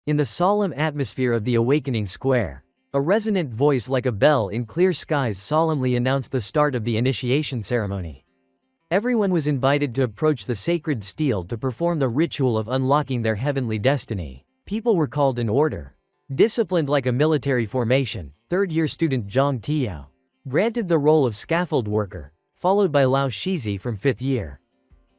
In the solemn atmosphere of the awakening square, a resonant voice like a bell in clear skies solemnly announced the start of the initiation ceremony. Everyone was invited to approach the sacred steel to perform the ritual of unlocking their heavenly destiny. People were called in order. Disciplined like a military formation, third-year student Zhang Tiao, granted the role of scaffold worker, followed by Lao Shizi from fifth year.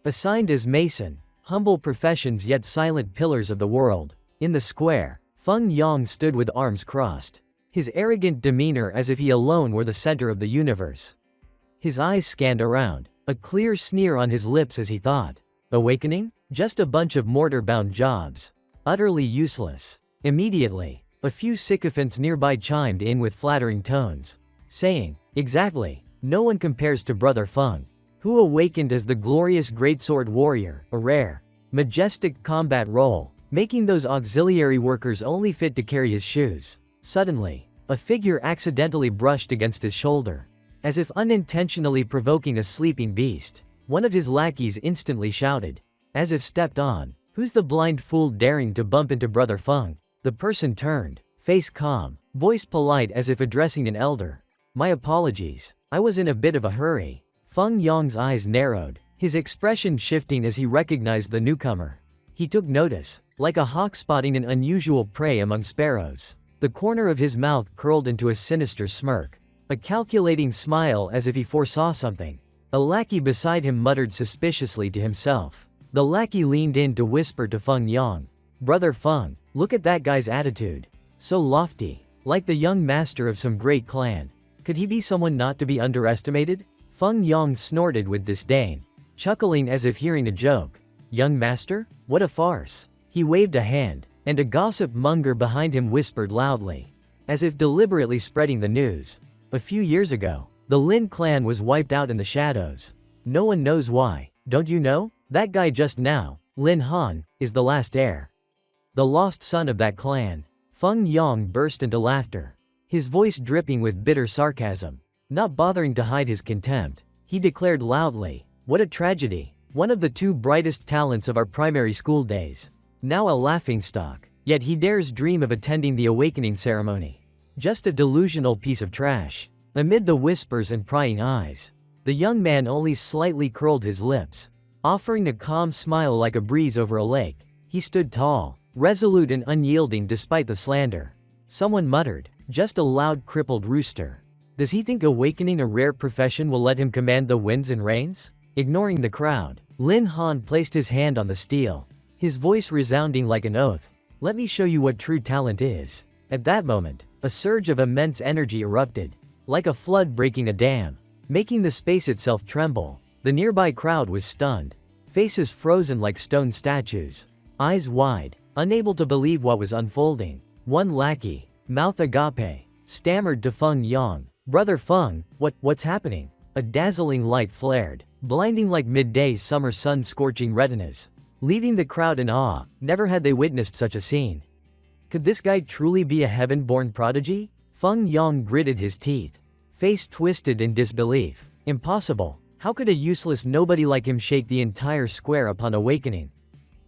Assigned as mason, humble professions yet silent pillars of the world. In the square, Feng Yang stood with arms crossed, his arrogant demeanor as if he alone were the center of the universe. His eyes scanned around, a clear sneer on his lips as he thought. Awakening? Just a bunch of mortar-bound jobs. Utterly useless. Immediately, a few sycophants nearby chimed in with flattering tones, saying, "Exactly, no one compares to Brother Feng, who awakened as the glorious greatsword warrior, a rare, majestic combat role, making those auxiliary workers only fit to carry his shoes." Suddenly, a figure accidentally brushed against his shoulder, as if unintentionally provoking a sleeping beast. One of his lackeys instantly shouted, as if stepped on, "Who's the blind fool daring to bump into Brother Feng?" The person turned, face calm, voice polite as if addressing an elder. "My apologies, I was in a bit of a hurry." Feng Yang's eyes narrowed, his expression shifting as he recognized the newcomer. He took notice, like a hawk spotting an unusual prey among sparrows. The corner of his mouth curled into a sinister smirk, a calculating smile as if he foresaw something. A lackey beside him muttered suspiciously to himself. The lackey leaned in to whisper to Feng Yang, "Brother Feng, look at that guy's attitude. So lofty, like the young master of some great clan. Could he be someone not to be underestimated?" Feng Yang snorted with disdain, chuckling as if hearing a joke. "Young master? What a farce." He waved a hand, and a gossip monger behind him whispered loudly, as if deliberately spreading the news. "A few years ago, the Lin clan was wiped out in the shadows. No one knows why. Don't you know? That guy just now, Lin Han, is the last heir. The lost son of that clan." Feng Yang burst into laughter, his voice dripping with bitter sarcasm. Not bothering to hide his contempt, he declared loudly, "What a tragedy. One of the two brightest talents of our primary school days. Now a laughingstock, yet he dares dream of attending the awakening ceremony. Just a delusional piece of trash." Amid the whispers and prying eyes, the young man only slightly curled his lips, offering a calm smile like a breeze over a lake. He stood tall, resolute and unyielding despite the slander. Someone muttered, "Just a loud crippled rooster. Does he think awakening a rare profession will let him command the winds and rains?" Ignoring the crowd, Lin Han placed his hand on the steel, his voice resounding like an oath. "Let me show you what true talent is." At that moment, a surge of immense energy erupted, like a flood breaking a dam, making the space itself tremble. The nearby crowd was stunned, faces frozen like stone statues, eyes wide, unable to believe what was unfolding. One lackey, mouth agape, stammered to Feng Yang, "Brother Feng, what's happening?" A dazzling light flared, blinding like midday summer sun scorching retinas, leaving the crowd in awe. Never had they witnessed such a scene. Could this guy truly be a heaven-born prodigy? Feng Yang gritted his teeth, face twisted in disbelief. Impossible. How could a useless nobody like him shake the entire square upon awakening?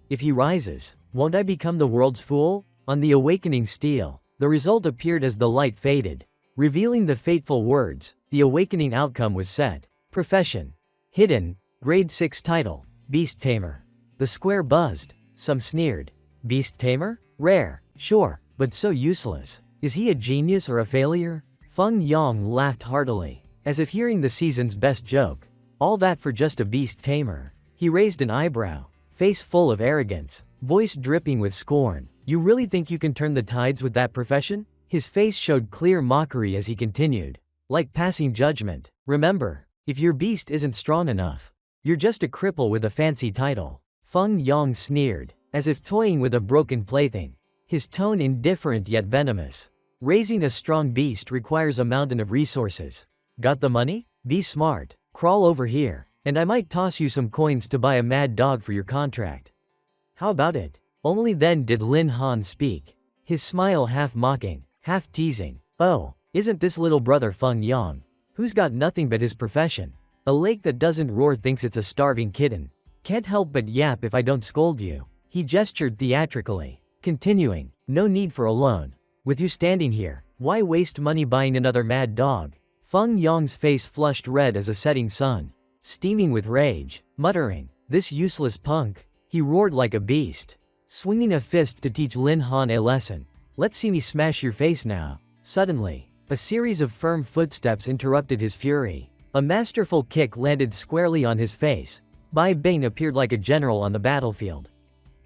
If he rises, won't I become the world's fool? On the awakening steel, the result appeared as the light faded, revealing the fateful words. The awakening outcome was set. Profession: hidden, grade 6 title, Beast Tamer. The square buzzed. Some sneered. Beast Tamer? Rare, sure, but so useless. Is he a genius or a failure? Feng Yang laughed heartily, as if hearing the season's best joke. All that for just a beast tamer. He raised an eyebrow, face full of arrogance, voice dripping with scorn. "You really think you can turn the tides with that profession?" His face showed clear mockery as he continued, like passing judgment. "Remember, if your beast isn't strong enough, you're just a cripple with a fancy title." Feng Yang sneered, as if toying with a broken plaything, his tone indifferent yet venomous. "Raising a strong beast requires a mountain of resources. Got the money? Be smart. Crawl over here, and I might toss you some coins to buy a mad dog for your contract. How about it?" Only then did Lin Han speak, his smile half mocking, half teasing. "Oh, isn't this little brother Feng Yang, who's got nothing but his profession? A lake that doesn't roar thinks it's a starving kitten. Can't help but yap if I don't scold you." He gestured theatrically, continuing, No need for a loan. With you standing here, why waste money buying another mad dog? Feng Yong's face flushed red as a setting sun, steaming with rage, muttering, "This useless punk." He roared like a beast, swinging a fist to teach Lin Han a lesson. "Let's see me smash your face now." Suddenly, a series of firm footsteps interrupted his fury. A masterful kick landed squarely on his face. Bai Bing appeared like a general on the battlefield,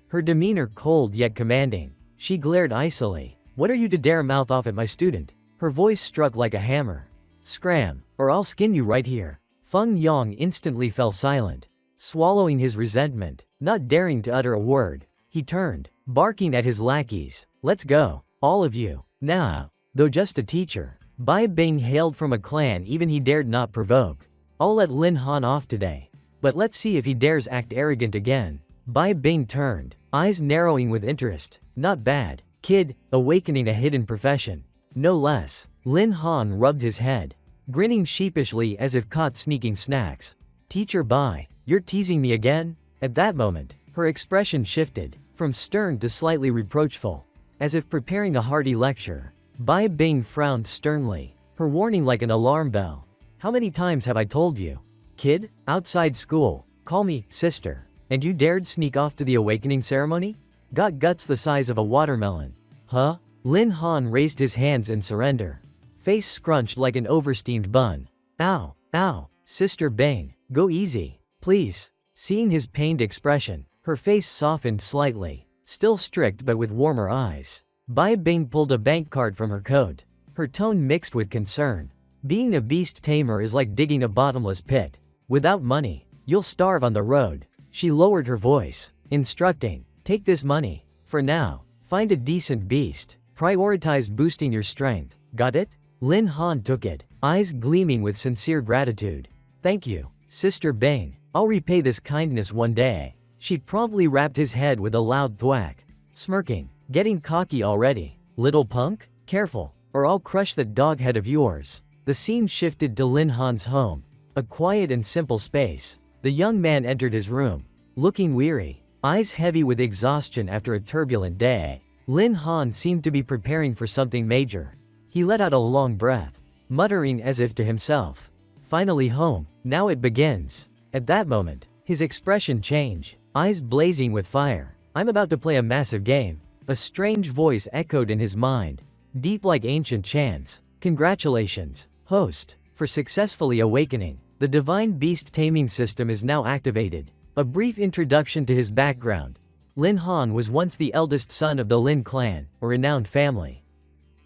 her demeanor cold yet commanding. She glared icily. "What are you to dare mouth off at my student?" Her voice struck like a hammer. "Scram, or I'll skin you right here." Feng Yong instantly fell silent, swallowing his resentment, not daring to utter a word. He turned, barking at his lackeys. "Let's go, all of you, now." Though just a teacher, Bai Bing hailed from a clan even he dared not provoke. "I'll let Lin Han off today, but let's see if he dares act arrogant again." Bai Bing turned, eyes narrowing with interest. "Not bad, kid, awakening a hidden profession. No less." Lin Han rubbed his head, grinning sheepishly as if caught sneaking snacks. "Teacher Bai, you're teasing me again?" At that moment, her expression shifted, from stern to slightly reproachful, as if preparing a hearty lecture. Bai Bing frowned sternly, her warning like an alarm bell. "How many times have I told you? Kid, outside school, call me sister. And you dared sneak off to the awakening ceremony? Got guts the size of a watermelon. Huh?" Lin Han raised his hands in surrender, face scrunched like an oversteamed bun. "Ow, ow, Sister Bing, go easy, please." Seeing his pained expression, her face softened slightly, still strict but with warmer eyes. Bai Bing pulled a bank card from her coat, her tone mixed with concern. "Being a beast tamer is like digging a bottomless pit. Without money, you'll starve on the road." She lowered her voice, instructing, "Take this money. For now, find a decent beast. Prioritize boosting your strength. Got it?" Lin Han took it, eyes gleaming with sincere gratitude. "Thank you, Sister Bing. I'll repay this kindness one day." She promptly rapped his head with a loud thwack, smirking. "Getting cocky already, little punk? Careful, or I'll crush that dog head of yours." The scene shifted to Lin Han's home, a quiet and simple space. The young man entered his room, looking weary, eyes heavy with exhaustion after a turbulent day. Lin Han seemed to be preparing for something major. He let out a long breath, muttering as if to himself, "Finally home, now it begins." At that moment, his expression changed, eyes blazing with fire. "I'm about to play a massive game." A strange voice echoed in his mind, deep like ancient chants. "Congratulations, host, for successfully awakening. The divine beast taming system is now activated." A brief introduction to his background. Lin Han was once the eldest son of the Lin clan, a renowned family,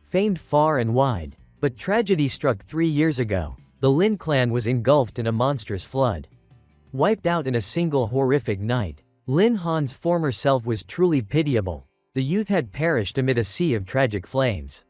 famed far and wide. But tragedy struck 3 years ago. The Lin clan was engulfed in a monstrous flood, wiped out in a single horrific night. Lin Han's former self was truly pitiable. The youth had perished amid a sea of tragic flames,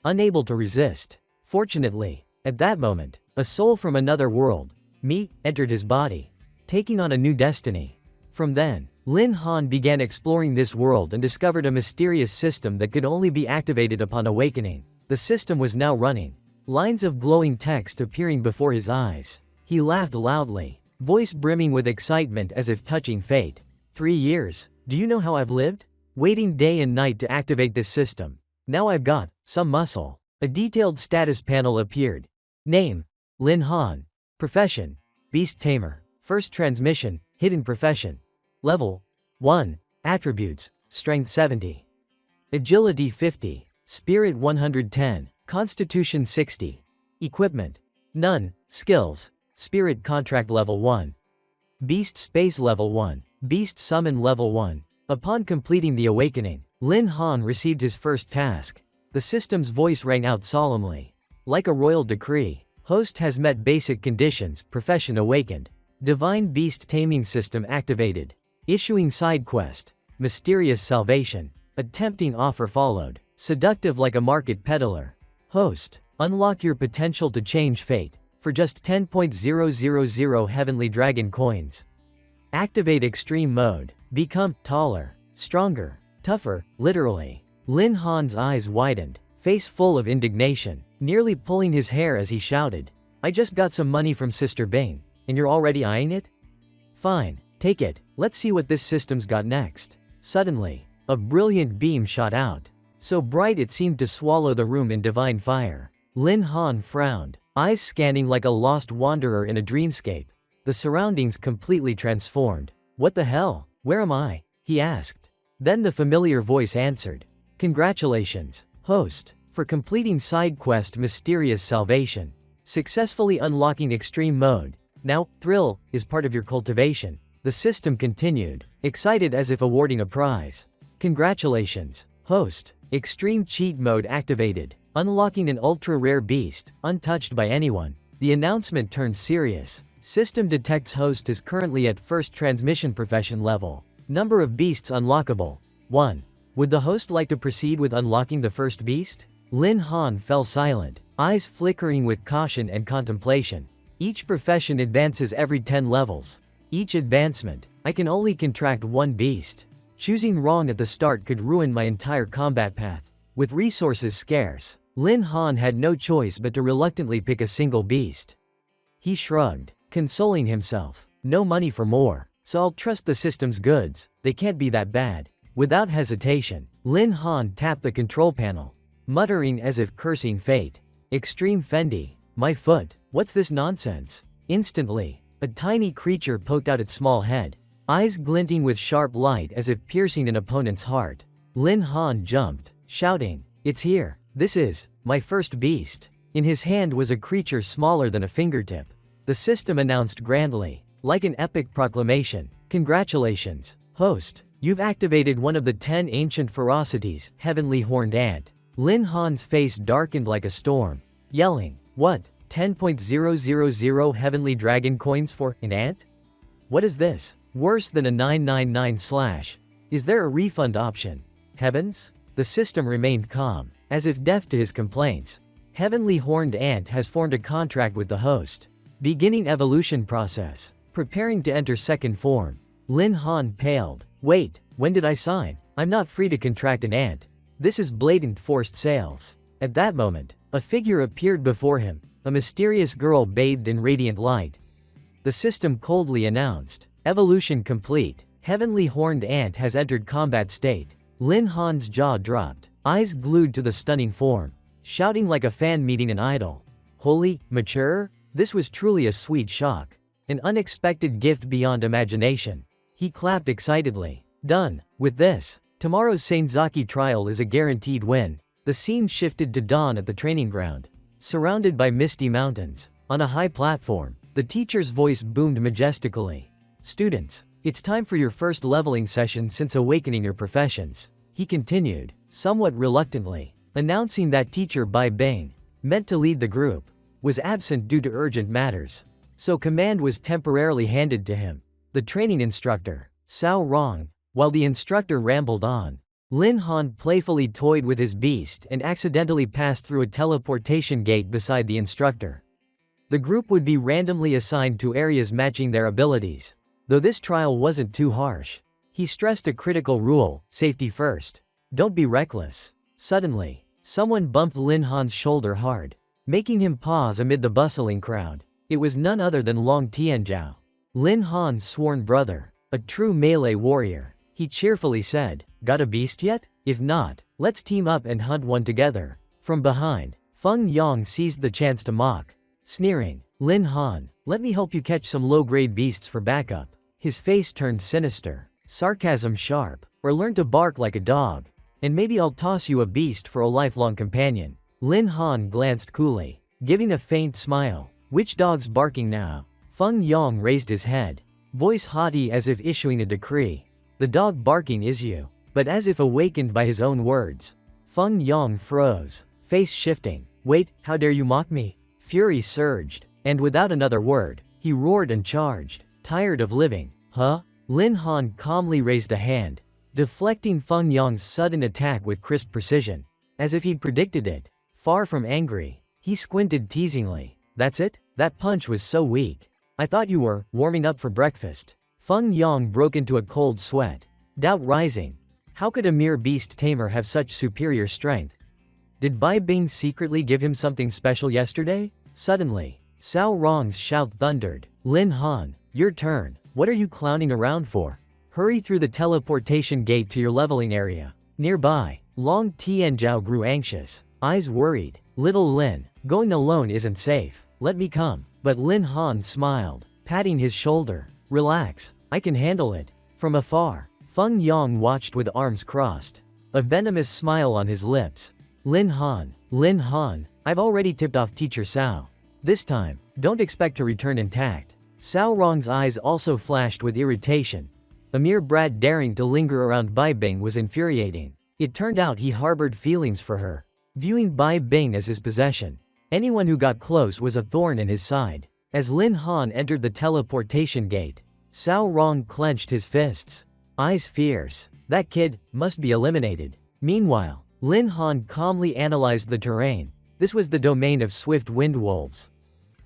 unable to resist. Fortunately, at that moment, a soul from another world, Me, entered his body, taking on a new destiny. From then, Lin Han began exploring this world and discovered a mysterious system that could only be activated upon awakening. The system was now running, lines of glowing text appearing before his eyes. He laughed loudly, voice brimming with excitement as if touching fate. 3 years, do you know how I've lived? Waiting day and night to activate this system. Now I've got some muscle. A detailed status panel appeared. Name, Lin Han. Profession, Beast Tamer. First transmission, Hidden Profession. Level, 1. Attributes, Strength 70. Agility 50. Spirit 110. Constitution 60. Equipment, none. Skills, Spirit Contract Level 1. Beast Space Level 1. Beast Summon Level 1. Upon completing the awakening, Lin Han received his first task. The system's voice rang out solemnly, like a royal decree. Host has met basic conditions, profession awakened. Divine Beast Taming System activated. Issuing side quest, Mysterious Salvation. A tempting offer followed, seductive like a market peddler. Host, unlock your potential to change fate, for just 10.000 Heavenly Dragon coins. Activate Extreme Mode. Become taller, stronger, tougher, literally. Lin Han's eyes widened, face full of indignation, nearly pulling his hair as he shouted, "I just got some money from Sister Bing, and you're already eyeing it? Fine, take it, let's see what this system's got next." Suddenly, a brilliant beam shot out, so bright it seemed to swallow the room in divine fire. Lin Han frowned, eyes scanning like a lost wanderer in a dreamscape. The surroundings completely transformed. What the hell? Where am I? He asked. Then the familiar voice answered. Congratulations, host, for completing side quest Mysterious Salvation. Successfully unlocking extreme mode. Now, thrill is part of your cultivation. The system continued, excited as if awarding a prize. Congratulations, host. Extreme cheat mode activated. Unlocking an ultra-rare beast, untouched by anyone. The announcement turned serious. System detects host is currently at first transmission profession level. Number of beasts unlockable. 1. Would the host like to proceed with unlocking the first beast? Lin Han fell silent, eyes flickering with caution and contemplation. Each profession advances every 10 levels. Each advancement, I can only contract one beast. Choosing wrong at the start could ruin my entire combat path. With resources scarce, Lin Han had no choice but to reluctantly pick a single beast. He shrugged, consoling himself. No money for more, so I'll trust the system's goods, they can't be that bad. Without hesitation, Lin Han tapped the control panel, muttering as if cursing fate. Extreme Fendi, my foot, what's this nonsense? Instantly, a tiny creature poked out its small head, eyes glinting with sharp light as if piercing an opponent's heart. Lin Han jumped, shouting, it's here, this is my first beast. In his hand was a creature smaller than a fingertip. The system announced grandly, like an epic proclamation, congratulations, host, you've activated one of the 10 ancient ferocities, Heavenly Horned Ant. Lin Han's face darkened like a storm, yelling, what, 10.000 Heavenly Dragon coins for an ant? What is this? Worse than a 999 /. Is there a refund option? Heavens? The system remained calm, as if deaf to his complaints. Heavenly Horned Ant has formed a contract with the host. Beginning evolution process. Preparing to enter second form. Lin Han paled. Wait, when did I sign? I'm not free to contract an ant. This is blatant forced sales. At that moment, a figure appeared before him, a mysterious girl bathed in radiant light. The system coldly announced, evolution complete. Heavenly Horned Ant has entered combat state. Lin Han's jaw dropped, eyes glued to the stunning form, shouting like a fan meeting an idol. Holy, mature? This was truly a sweet shock. An unexpected gift beyond imagination. He clapped excitedly. Done. With this, tomorrow's Seinzaki trial is a guaranteed win. The scene shifted to dawn at the training ground. Surrounded by misty mountains, on a high platform, the teacher's voice boomed majestically. Students, it's time for your first leveling session since awakening your professions. He continued, somewhat reluctantly, announcing that teacher Bai Bing, meant to lead the group, was absent due to urgent matters. So command was temporarily handed to him. The training instructor, Sao Rong. While the instructor rambled on, Lin Han playfully toyed with his beast and accidentally passed through a teleportation gate beside the instructor. The group would be randomly assigned to areas matching their abilities. Though this trial wasn't too harsh, he stressed a critical rule, safety first. Don't be reckless. Suddenly, someone bumped Lin Han's shoulder hard, making him pause amid the bustling crowd. It was none other than Long Tianzhao, Lin Han's sworn brother, a true melee warrior. He cheerfully said, got a beast yet? If not, let's team up and hunt one together. From behind, Feng Yang seized the chance to mock, sneering, Lin Han, let me help you catch some low-grade beasts for backup. His face turned sinister, sarcasm sharp, or learn to bark like a dog, and maybe I'll toss you a beast for a lifelong companion. Lin Han glanced coolly, giving a faint smile. Which dog's barking now? Feng Yang raised his head, voice haughty as if issuing a decree. The dog barking is you. But as if awakened by his own words, Feng Yang froze, face shifting. Wait, how dare you mock me? Fury surged, and without another word, he roared and charged. Tired of living, huh? Lin Han calmly raised a hand, deflecting Feng Yang's sudden attack with crisp precision, as if he'd predicted it. Far from angry, he squinted teasingly. That's it? That punch was so weak. I thought you were warming up for breakfast. Feng Yang broke into a cold sweat, doubt rising. How could a mere beast tamer have such superior strength? Did Bai Bing secretly give him something special yesterday? Suddenly, Sao Rong's shout thundered. Lin Han, your turn. What are you clowning around for? Hurry through the teleportation gate to your leveling area. Nearby, Long Tianzhao grew anxious, eyes worried. Little Lin, going alone isn't safe. Let me come. But Lin Han smiled, patting his shoulder. Relax, I can handle it. From afar, Feng Yang watched with arms crossed, a venomous smile on his lips. Lin Han, I've already tipped off Teacher Cao. This time, don't expect to return intact. Cao Rong's eyes also flashed with irritation. A mere brat daring to linger around Bai Bing was infuriating. It turned out he harbored feelings for her, viewing Bai Bing as his possession. Anyone who got close was a thorn in his side. As Lin Han entered the teleportation gate, Cao Rong clenched his fists, eyes fierce. That kid must be eliminated. Meanwhile, Lin Han calmly analyzed the terrain. This was the domain of swift wind wolves,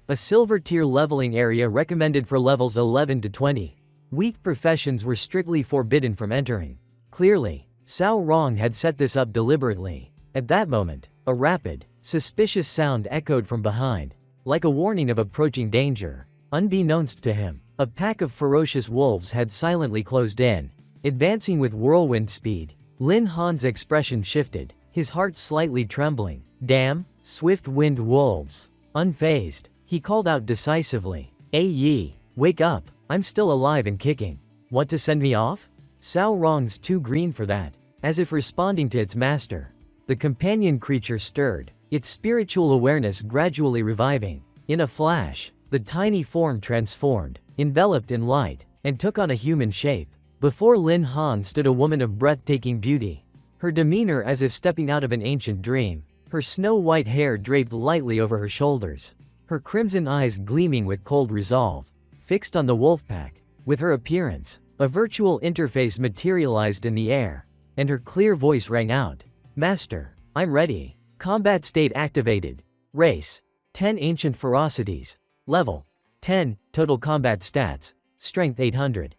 a silver tier leveling area recommended for levels 11 to 20. Weak professions were strictly forbidden from entering. Clearly, Cao Rong had set this up deliberately. At that moment, a rapid, suspicious sound echoed from behind, like a warning of approaching danger. Unbeknownst to him, a pack of ferocious wolves had silently closed in, advancing with whirlwind speed. Lin Han's expression shifted, his heart slightly trembling. Damn, swift wind wolves. Unfazed, he called out decisively. Yi, wake up, I'm still alive and kicking. Want to send me off? Cao Rong's too green for that. As if responding to its master, the companion creature stirred, its spiritual awareness gradually reviving. In a flash, the tiny form transformed, enveloped in light, and took on a human shape. Before Lin Han stood a woman of breathtaking beauty, her demeanor as if stepping out of an ancient dream, her snow-white hair draped lightly over her shoulders, her crimson eyes gleaming with cold resolve, fixed on the wolf pack. With her appearance, a virtual interface materialized in the air, and her clear voice rang out. Master, I'm ready. Combat state activated. Race: 10 ancient ferocities. Level: 10. Total combat stats: Strength 800.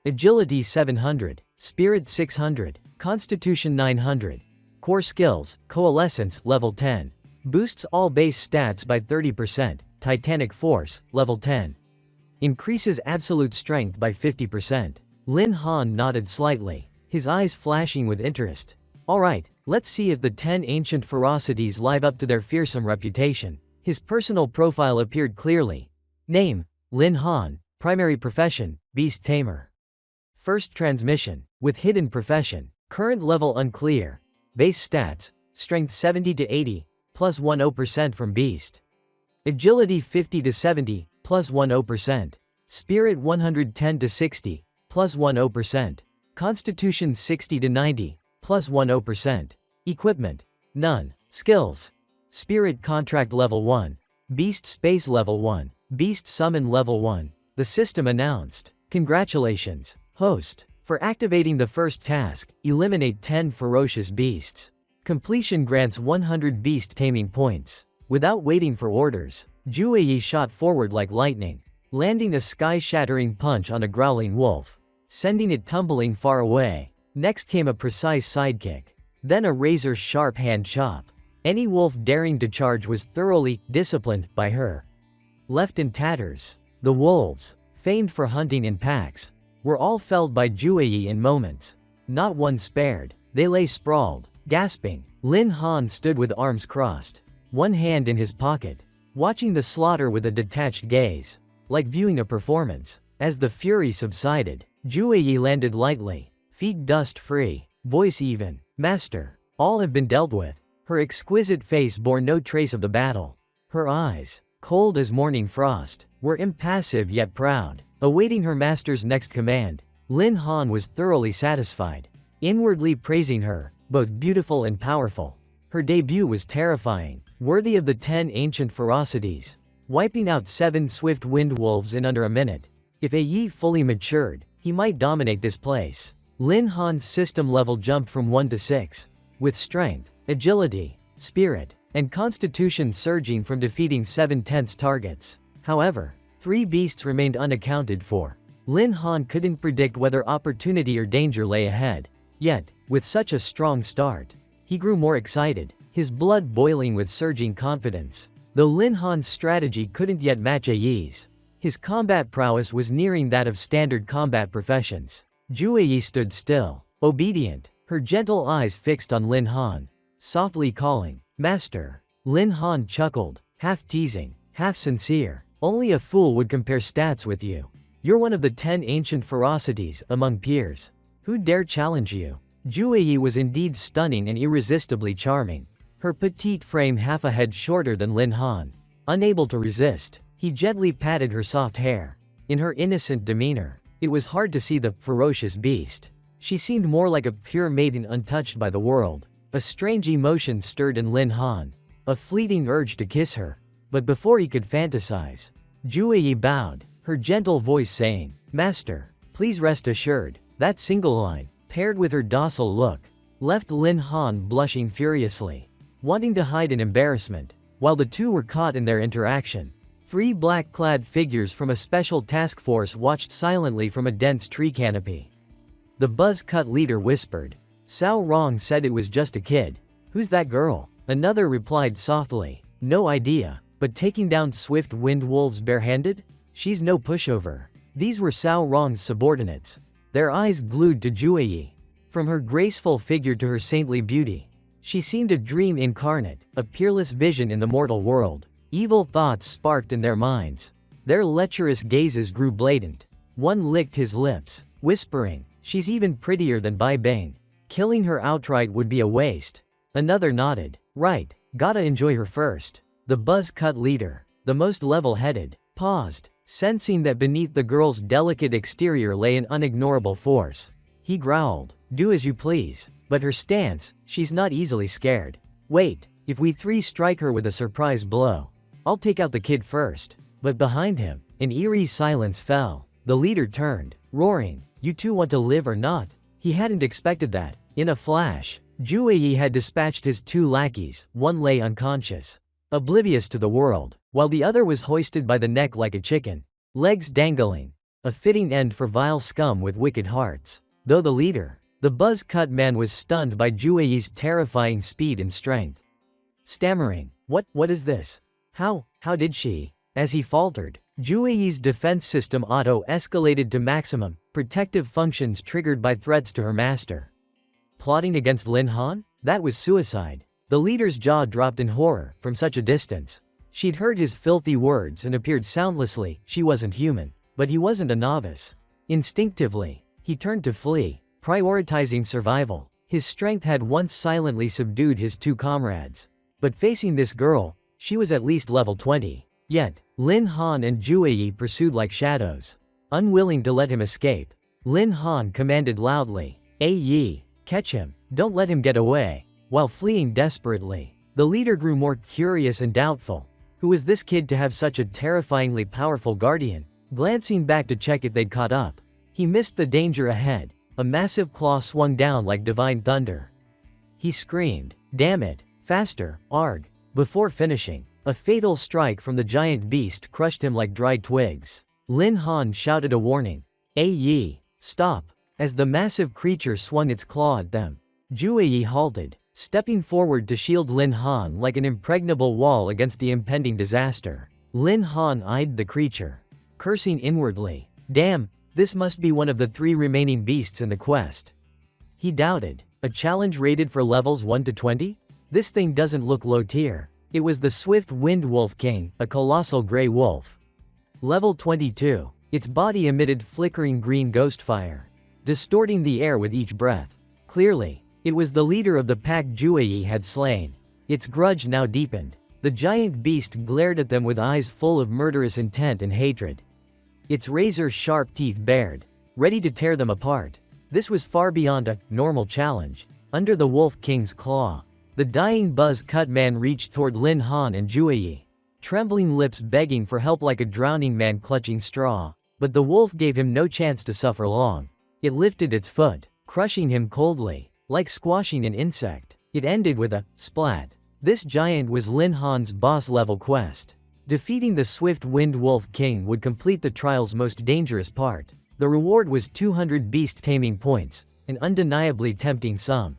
Agility 700. Spirit 600. Constitution 900. Core skills: Coalescence level 10. Boosts all base stats by 30%. Titanic Force level 10. Increases absolute strength by 50%. Lin Han nodded slightly, his eyes flashing with interest. Alright, let's see if the 10 ancient ferocities live up to their fearsome reputation. His personal profile appeared clearly. Name: Lin Han. Primary profession: Beast Tamer. First transmission, with hidden profession. Current level unclear. Base stats: Strength 70 to 80, plus 10% from Beast. Agility 50 to 70, plus 10%. Spirit 110 to 60, plus 10%. Constitution 60 to 90, plus 10%. Equipment: none. Skills: Spirit Contract level 1. Beast Space level 1. Beast Summon level 1. The system announced. Congratulations, host, for activating the first task. Eliminate 10 ferocious beasts. Completion grants 100 beast taming points. Without waiting for orders, Juyi shot forward like lightning, landing a sky-shattering punch on a growling wolf, sending it tumbling far away. Next came a precise sidekick, then a razor-sharp hand chop. Any wolf daring to charge was thoroughly disciplined by her. Left in tatters, the wolves, famed for hunting in packs, were all felled by Juyi in moments. Not one spared. They lay sprawled, gasping. Lin Han stood with arms crossed, one hand in his pocket, watching the slaughter with a detached gaze, like viewing a performance. As the fury subsided, Juyi landed lightly, feet dust-free, voice even. Master, all have been dealt with. Her exquisite face bore no trace of the battle. Her eyes, cold as morning frost, were impassive yet proud, awaiting her master's next command. Lin Han was thoroughly satisfied, inwardly praising her, both beautiful and powerful. Her debut was terrifying, worthy of the 10 ancient ferocities, wiping out 7 swift wind wolves in under a minute. If Yi fully matured, he might dominate this place. Lin Han's system level jumped from 1 to 6, with strength, agility, spirit, and constitution surging from defeating 7 tense targets. However, 3 beasts remained unaccounted for. Lin Han couldn't predict whether opportunity or danger lay ahead. Yet, with such a strong start, he grew more excited, his blood boiling with surging confidence. Though Lin Han's strategy couldn't yet match Yi's, his combat prowess was nearing that of standard combat professions. Juyi stood still, obedient, her gentle eyes fixed on Lin Han, softly calling, "Master." Lin Han chuckled, half teasing, half sincere. "Only a fool would compare stats with you. You're one of the 10 ancient ferocities among peers. Who dare challenge you?" Zhu Yi was indeed stunning and irresistibly charming. Her petite frame half a head shorter than Lin Han. Unable to resist, he gently patted her soft hair. In her innocent demeanor, it was hard to see the ferocious beast. She seemed more like a pure maiden untouched by the world. A strange emotion stirred in Lin Han, a fleeting urge to kiss her. But before he could fantasize, Zhu Yi bowed, her gentle voice saying, "Master, please rest assured." That single line, paired with her docile look, left Lin Han blushing furiously, wanting to hide in embarrassment. While the two were caught in their interaction, 3 black-clad figures from a special task force watched silently from a dense tree canopy. The buzz-cut leader whispered. "Cao Rong said it was just a kid. Who's that girl?" Another replied softly, "No idea, but taking down swift wind wolves barehanded? She's no pushover." These were Cao Rong's subordinates, their eyes glued to Zhu Yi. From her graceful figure to her saintly beauty, she seemed a dream incarnate, a peerless vision in the mortal world. Evil thoughts sparked in their minds. Their lecherous gazes grew blatant. One licked his lips, whispering, "She's even prettier than Bai Bang. Killing her outright would be a waste." Another nodded. "Right, gotta enjoy her first." The buzz-cut leader, the most level-headed, paused, sensing that beneath the girl's delicate exterior lay an unignorable force. He growled, "Do as you please." But her stance, she's not easily scared. "Wait, if we 3 strike her with a surprise blow, I'll take out the kid first." But behind him, an eerie silence fell. The leader turned, roaring, "You two want to live or not?" He hadn't expected that. In a flash, Zhu Yi had dispatched his 2 lackeys. One lay unconscious, oblivious to the world, while the other was hoisted by the neck like a chicken, legs dangling. A fitting end for vile scum with wicked hearts. Though the leader, the buzz-cut man, was stunned by Zhu Yi's terrifying speed and strength. Stammering, What is this? How did she?" As he faltered, Zhu Yi's defense system auto-escalated to maximum, protective functions triggered by threats to her master. Plotting against Lin Han? That was suicide. The leader's jaw dropped in horror. From such a distance, she'd heard his filthy words and appeared soundlessly. She wasn't human. But he wasn't a novice. Instinctively, he turned to flee, prioritizing survival. His strength had once silently subdued his 2 comrades. But facing this girl, she was at least level 20. Yet, Lin Han and Zhu Yi pursued like shadows. Unwilling to let him escape, Lin Han commanded loudly, Yi, catch him, don't let him get away." While fleeing desperately, the leader grew more curious and doubtful. Who was this kid to have such a terrifyingly powerful guardian? Glancing back to check if they'd caught up, he missed the danger ahead. A massive claw swung down like divine thunder. He screamed, "Damn it, faster, arg!" Before finishing, a fatal strike from the giant beast crushed him like dried twigs. Lin Han shouted a warning, Yi, stop!" as the massive creature swung its claw at them. Zhu Yi halted, stepping forward to shield Lin Han like an impregnable wall against the impending disaster. Lin Han eyed the creature, cursing inwardly. Damn, this must be one of the 3 remaining beasts in the quest. He doubted. A challenge rated for levels 1 to 20? This thing doesn't look low tier. It was the Swift Wind Wolf King, a colossal gray wolf. Level 22. Its body emitted flickering green ghost fire, distorting the air with each breath. Clearly, it was the leader of the pack Zhu Yi had slain. Its grudge now deepened. The giant beast glared at them with eyes full of murderous intent and hatred. Its razor-sharp teeth bared, ready to tear them apart. This was far beyond a normal challenge. Under the Wolf King's claw, the dying buzz-cut man reached toward Lin Han and Zhu Yi, trembling lips begging for help like a drowning man clutching straw. But the wolf gave him no chance to suffer long. It lifted its foot, crushing him coldly, like squashing an insect. It ended with a splat. This giant was Lin Han's boss-level quest. Defeating the Swift Wind Wolf King would complete the trial's most dangerous part. The reward was 200 beast taming points, an undeniably tempting sum.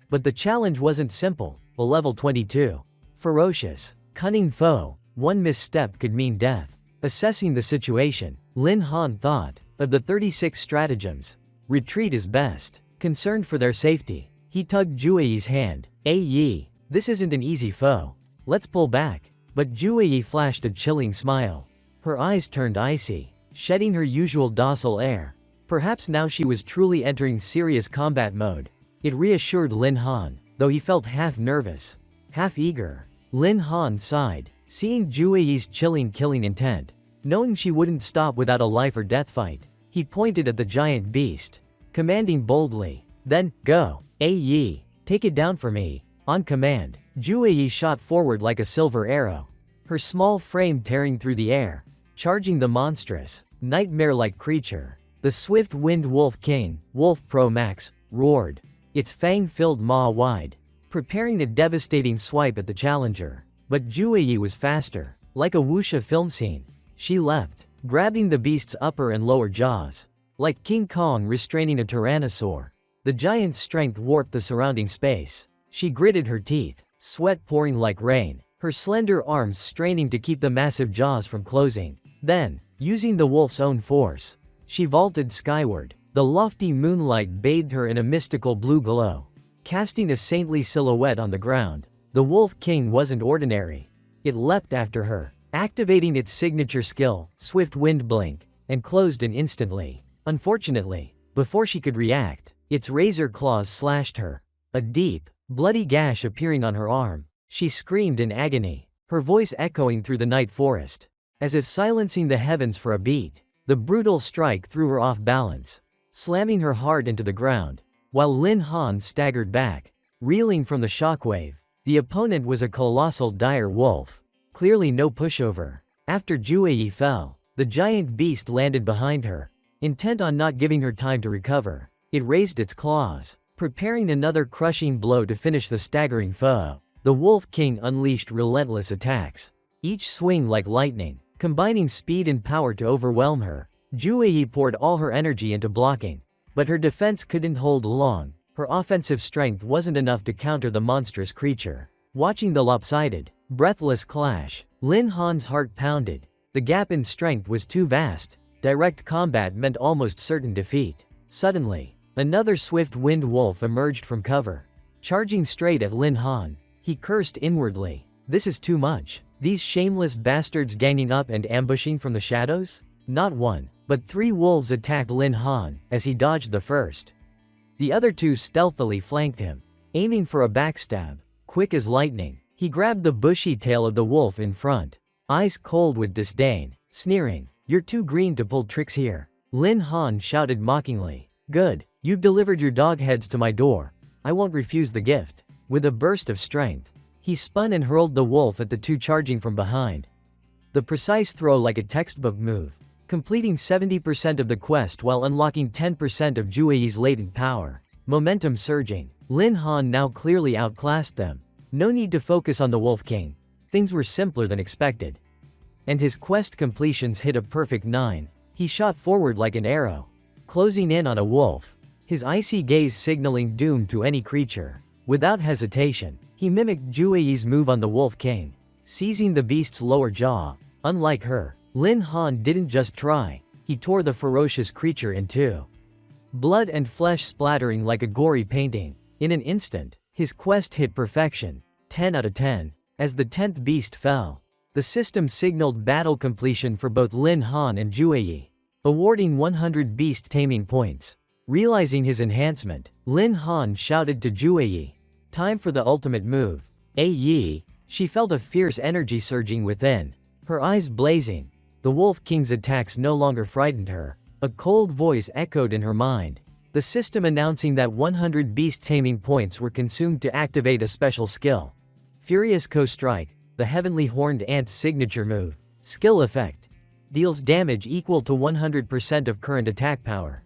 But the challenge wasn't simple. A level 22, ferocious, cunning foe, one misstep could mean death. Assessing the situation, Lin Han thought, of the 36 stratagems, retreat is best. Concerned for their safety, he tugged Jueyi's hand. Yi, this isn't an easy foe. Let's pull back. But Jueyi flashed a chilling smile. Her eyes turned icy, shedding her usual docile air. Perhaps now she was truly entering serious combat mode. It reassured Lin Han, though he felt half nervous, half eager. Lin Han sighed, seeing Jueyi's chilling killing intent. Knowing she wouldn't stop without a life or death fight, he pointed at the giant beast, commanding boldly, "Then, go. Yi, take it down for me." On command, Jueyi shot forward like a silver arrow, her small frame tearing through the air, charging the monstrous, nightmare-like creature. The swift-winged Wolf King, Wolf Pro Max, roared, its fang-filled maw wide, preparing a devastating swipe at the challenger. But Jueyi was faster. Like a wuxia film scene, she leapt, grabbing the beast's upper and lower jaws. Like King Kong restraining a tyrannosaur, the giant's strength warped the surrounding space. She gritted her teeth, sweat pouring like rain, her slender arms straining to keep the massive jaws from closing. Then, using the wolf's own force, she vaulted skyward. The lofty moonlight bathed her in a mystical blue glow, casting a saintly silhouette on the ground. The Wolf King wasn't ordinary. It leapt after her, activating its signature skill, Swift Wind Blink, and closed in instantly. Unfortunately, before she could react, its razor claws slashed her, a deep, bloody gash appearing on her arm. She screamed in agony, her voice echoing through the night forest. As if silencing the heavens for a beat, the brutal strike threw her off balance, slamming her hard into the ground. While Lin Han staggered back, reeling from the shockwave, the opponent was a colossal dire wolf, clearly no pushover. After Jueyi fell, the giant beast landed behind her, intent on not giving her time to recover. It raised its claws, preparing another crushing blow to finish the staggering foe. The Wolf King unleashed relentless attacks, each swing like lightning, combining speed and power to overwhelm her. Jueyi poured all her energy into blocking, but her defense couldn't hold long. Her offensive strength wasn't enough to counter the monstrous creature. Watching the lopsided, breathless clash, Lin Han's heart pounded. The gap in strength was too vast. Direct combat meant almost certain defeat. Suddenly, another swift-winged wolf emerged from cover, charging straight at Lin Han. He cursed inwardly. This is too much. These shameless bastards ganging up and ambushing from the shadows? Not one, but 3 wolves attacked Lin Han as he dodged the first. The other 2 stealthily flanked him, aiming for a backstab. Quick as lightning, he grabbed the bushy tail of the wolf in front, eyes cold with disdain, sneering, "You're too green to pull tricks here." Lin Han shouted mockingly, "Good, you've delivered your dog heads to my door. I won't refuse the gift." With a burst of strength, he spun and hurled the wolf at the 2 charging from behind. The precise throw like a textbook move, completing 70% of the quest while unlocking 10% of Jueyi's latent power. Momentum surging, Lin Han now clearly outclassed them. No need to focus on the Wolf King. Things were simpler than expected. And his quest completions hit a perfect 9. He shot forward like an arrow, closing in on a wolf, his icy gaze signaling doom to any creature. Without hesitation, he mimicked Jueyi's move on the Wolf King, seizing the beast's lower jaw. Unlike her, Lin Han didn't just try, he tore the ferocious creature in 2. Blood and flesh splattering like a gory painting. In an instant, his quest hit perfection, 10 out of 10. As the 10th beast fell, the system signaled battle completion for both Lin Han and Jueyi, awarding 100 beast taming points. Realizing his enhancement, Lin Han shouted to Jueyi, "Time for the ultimate move." Yi, she felt a fierce energy surging within, her eyes blazing. The Wolf King's attacks no longer frightened her. A cold voice echoed in her mind, the system announcing that 100 beast taming points were consumed to activate a special skill. Furious Co-Strike, the Heavenly Horned Ant's signature move. Skill effect. Deals damage equal to 100% of current attack power.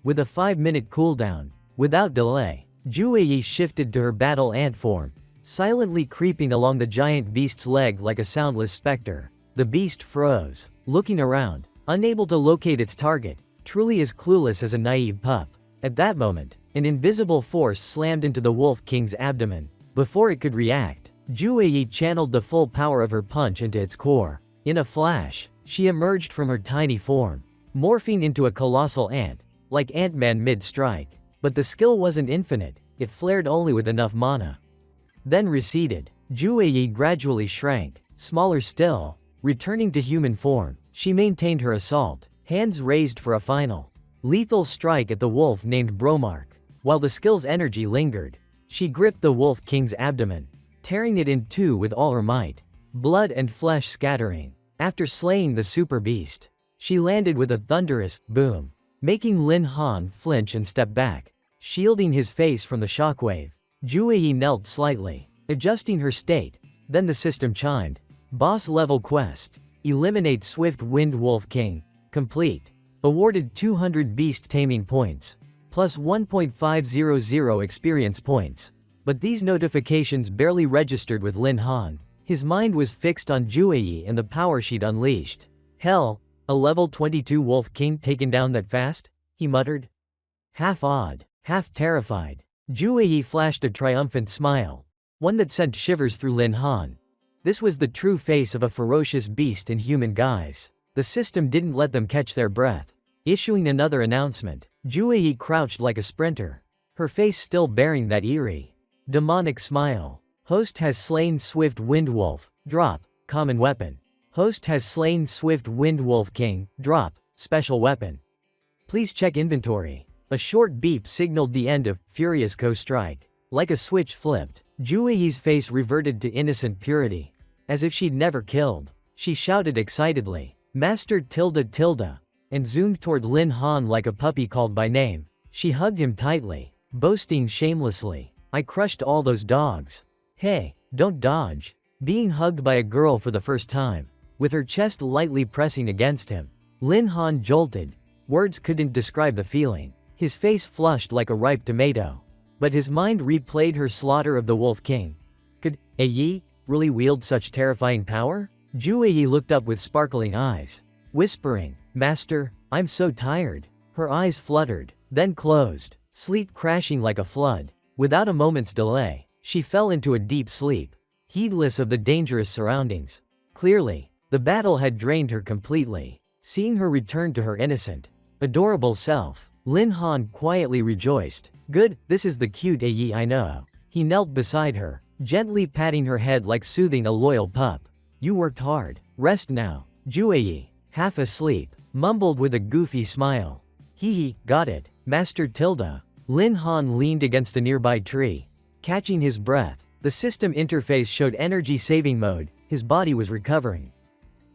With a 5-minute cooldown, without delay, Jueyi shifted to her battle ant form, silently creeping along the giant beast's leg like a soundless specter. The beast froze, looking around, unable to locate its target, truly as clueless as a naive pup. At that moment, an invisible force slammed into the Wolf King's abdomen. Before it could react, Jueyi channeled the full power of her punch into its core. In a flash, she emerged from her tiny form, morphing into a colossal ant, like Ant-Man mid-strike. But the skill wasn't infinite, it flared only with enough mana. Then receded. Juyi gradually shrank, smaller still. Returning to human form, she maintained her assault, hands raised for a final lethal strike at the wolf named Bromark. While the skill's energy lingered, she gripped the Wolf King's abdomen, tearing it in two with all her might, blood and flesh scattering. After slaying the super beast, she landed with a thunderous boom, making Lin Han flinch and step back, shielding his face from the shockwave. Juyi knelt slightly, adjusting her state. Then the system chimed. Boss level quest. Eliminate Swift Wind Wolf King. Complete. Awarded 200 beast taming points, plus 1.500 experience points. But these notifications barely registered with Lin Han. His mind was fixed on Juyi and the power she'd unleashed. Hell, a level 22 Wolf King taken down that fast? He muttered. Half awed, half terrified. Juyi flashed a triumphant smile, one that sent shivers through Lin Han. This was the true face of a ferocious beast in human guise. The system didn't let them catch their breath. Issuing another announcement, Juyi crouched like a sprinter, her face still bearing that eerie, demonic smile. Host has slain Swift Wind Wolf. Drop. Common weapon. Host has slain Swift Wind Wolf King. Drop. Special weapon. Please check inventory. A short beep signaled the end of Furious Co-Strike. Like a switch flipped, Juyi's face reverted to innocent purity, as if she'd never killed. She shouted excitedly, Master tilde, and zoomed toward Lin Han like a puppy called by name. She hugged him tightly, boasting shamelessly, I crushed all those dogs. Hey, don't dodge. Being hugged by a girl for the first time, with her chest lightly pressing against him. Lin Han jolted. Words couldn't describe the feeling. His face flushed like a ripe tomato. But his mind replayed her slaughter of the Wolf King. Could Yi really wield such terrifying power? Juyi looked up with sparkling eyes, whispering, Master, I'm so tired. Her eyes fluttered, then closed, sleep crashing like a flood. Without a moment's delay, she fell into a deep sleep, heedless of the dangerous surroundings. Clearly, the battle had drained her completely. Seeing her return to her innocent, adorable self, Lin Han quietly rejoiced. Good, this is the cute Yi I know. He knelt beside her, gently patting her head like soothing a loyal pup. You worked hard. Rest now. Juyi, half asleep, mumbled with a goofy smile. Hee, got it, Master Tilda. Lin Han leaned against a nearby tree, catching his breath. The system interface showed energy saving mode. His body was recovering.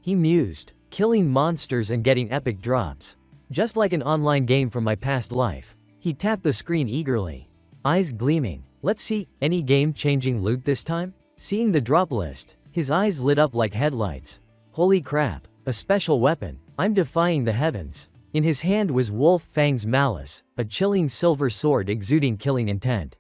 He mused, killing monsters and getting epic drops. Just like an online game from my past life. He tapped the screen eagerly, eyes gleaming. Let's see, any game-changing loot this time? Seeing the drop list, his eyes lit up like headlights. Holy crap, a special weapon. I'm defying the heavens. In his hand was Wolf Fang's Malice, a chilling silver sword exuding killing intent.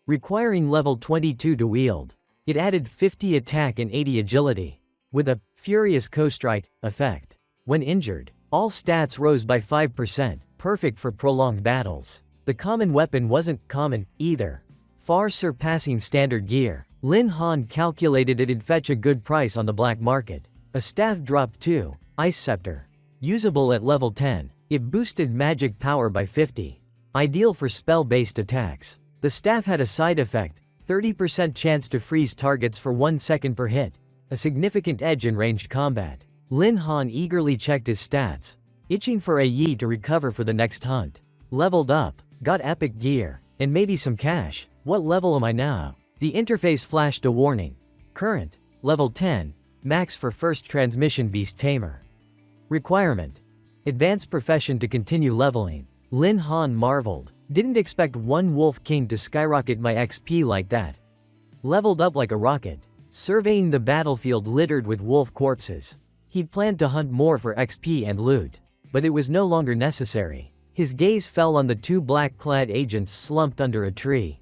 Requiring level 22 to wield. It added 50 attack and 80 agility, with a Furious Co-Strike effect. When injured, all stats rose by 5%, perfect for prolonged battles. The common weapon wasn't common, either. Far surpassing standard gear. Lin Han calculated it'd fetch a good price on the black market. A staff dropped too, Ice Scepter. Usable at level 10, it boosted magic power by 50. Ideal for spell-based attacks. The staff had a side effect, 30% chance to freeze targets for 1 second per hit. A significant edge in ranged combat. Lin Han eagerly checked his stats, itching for a Yi to recover for the next hunt. Leveled up, got epic gear, and maybe some cash. What level am I now? The interface flashed a warning. Current, level 10, max for first transmission beast tamer. Requirement. Advanced profession to continue leveling. Lin Han marveled. Didn't expect one Wolf King to skyrocket my XP like that. Leveled up like a rocket. Surveying the battlefield littered with wolf corpses. He'd planned to hunt more for XP and loot, but it was no longer necessary. His gaze fell on the two black-clad agents slumped under a tree.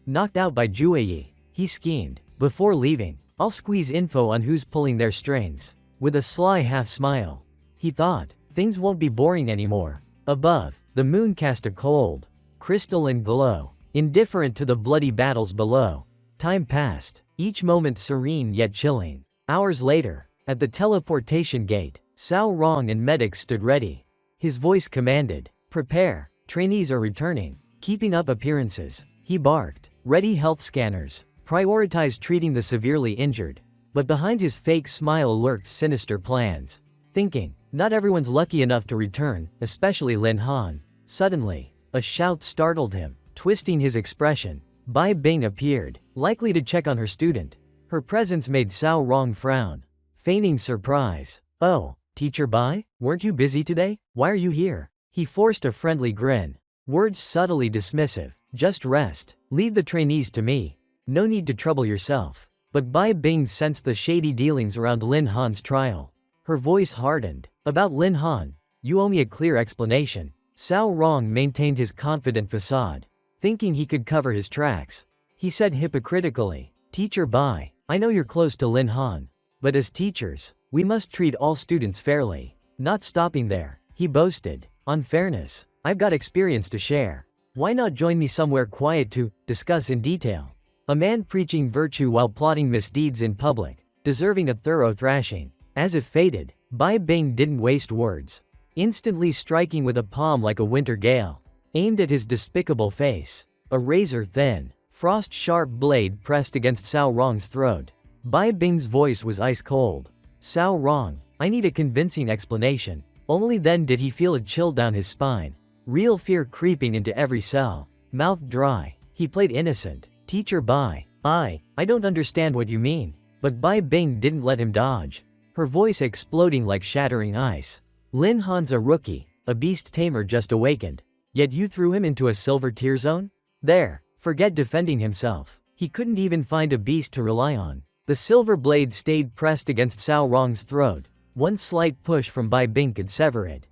Knocked out by Juyi, he schemed. Before leaving, I'll squeeze info on who's pulling their strings. With a sly half-smile, he thought, things won't be boring anymore. Above, the moon cast a cold, crystalline glow, indifferent to the bloody battles below. Time passed, each moment serene yet chilling. Hours later, at the teleportation gate, Cao Rong and medics stood ready. His voice commanded, prepare, trainees are returning. Keeping up appearances, he barked. Ready health scanners. Prioritized treating the severely injured. But behind his fake smile lurked sinister plans. Thinking, not everyone's lucky enough to return, especially Lin Han. Suddenly, a shout startled him. Twisting his expression, Bai Bing appeared, likely to check on her student. Her presence made Cao Rong frown, feigning surprise. "Oh, Teacher Bai? Weren't you busy today? Why are you here?" He forced a friendly grin. Words subtly dismissive. "Just rest. Leave the trainees to me. No need to trouble yourself." But Bai Bing sensed the shady dealings around Lin Han's trial. Her voice hardened. "About Lin Han, you owe me a clear explanation." Cao Rong maintained his confident facade, thinking he could cover his tracks. He said hypocritically, "Teacher Bai, I know you're close to Lin Han, but as teachers, we must treat all students fairly." Not stopping there, he boasted, "On fairness, I've got experience to share. Why not join me somewhere quiet to discuss in detail?" A man preaching virtue while plotting misdeeds in public, deserving a thorough thrashing. As if fated, Bai Bing didn't waste words, instantly striking with a palm like a winter gale, aimed at his despicable face. A razor-thin, frost-sharp blade pressed against Cao Rong's throat. Bai Bing's voice was ice-cold. "Cao Rong, I need a convincing explanation." Only then did he feel a chill down his spine, real fear creeping into every cell. Mouth dry, he played innocent. "Teacher Bai, I don't understand what you mean." But Bai Bing didn't let him dodge, her voice exploding like shattering ice. "Lin Han's a rookie, a beast tamer just awakened. Yet you threw him into a silver tier zone? There, forget defending himself. He couldn't even find a beast to rely on." The silver blade stayed pressed against Cao Rong's throat. One slight push from Bai Bing could sever it.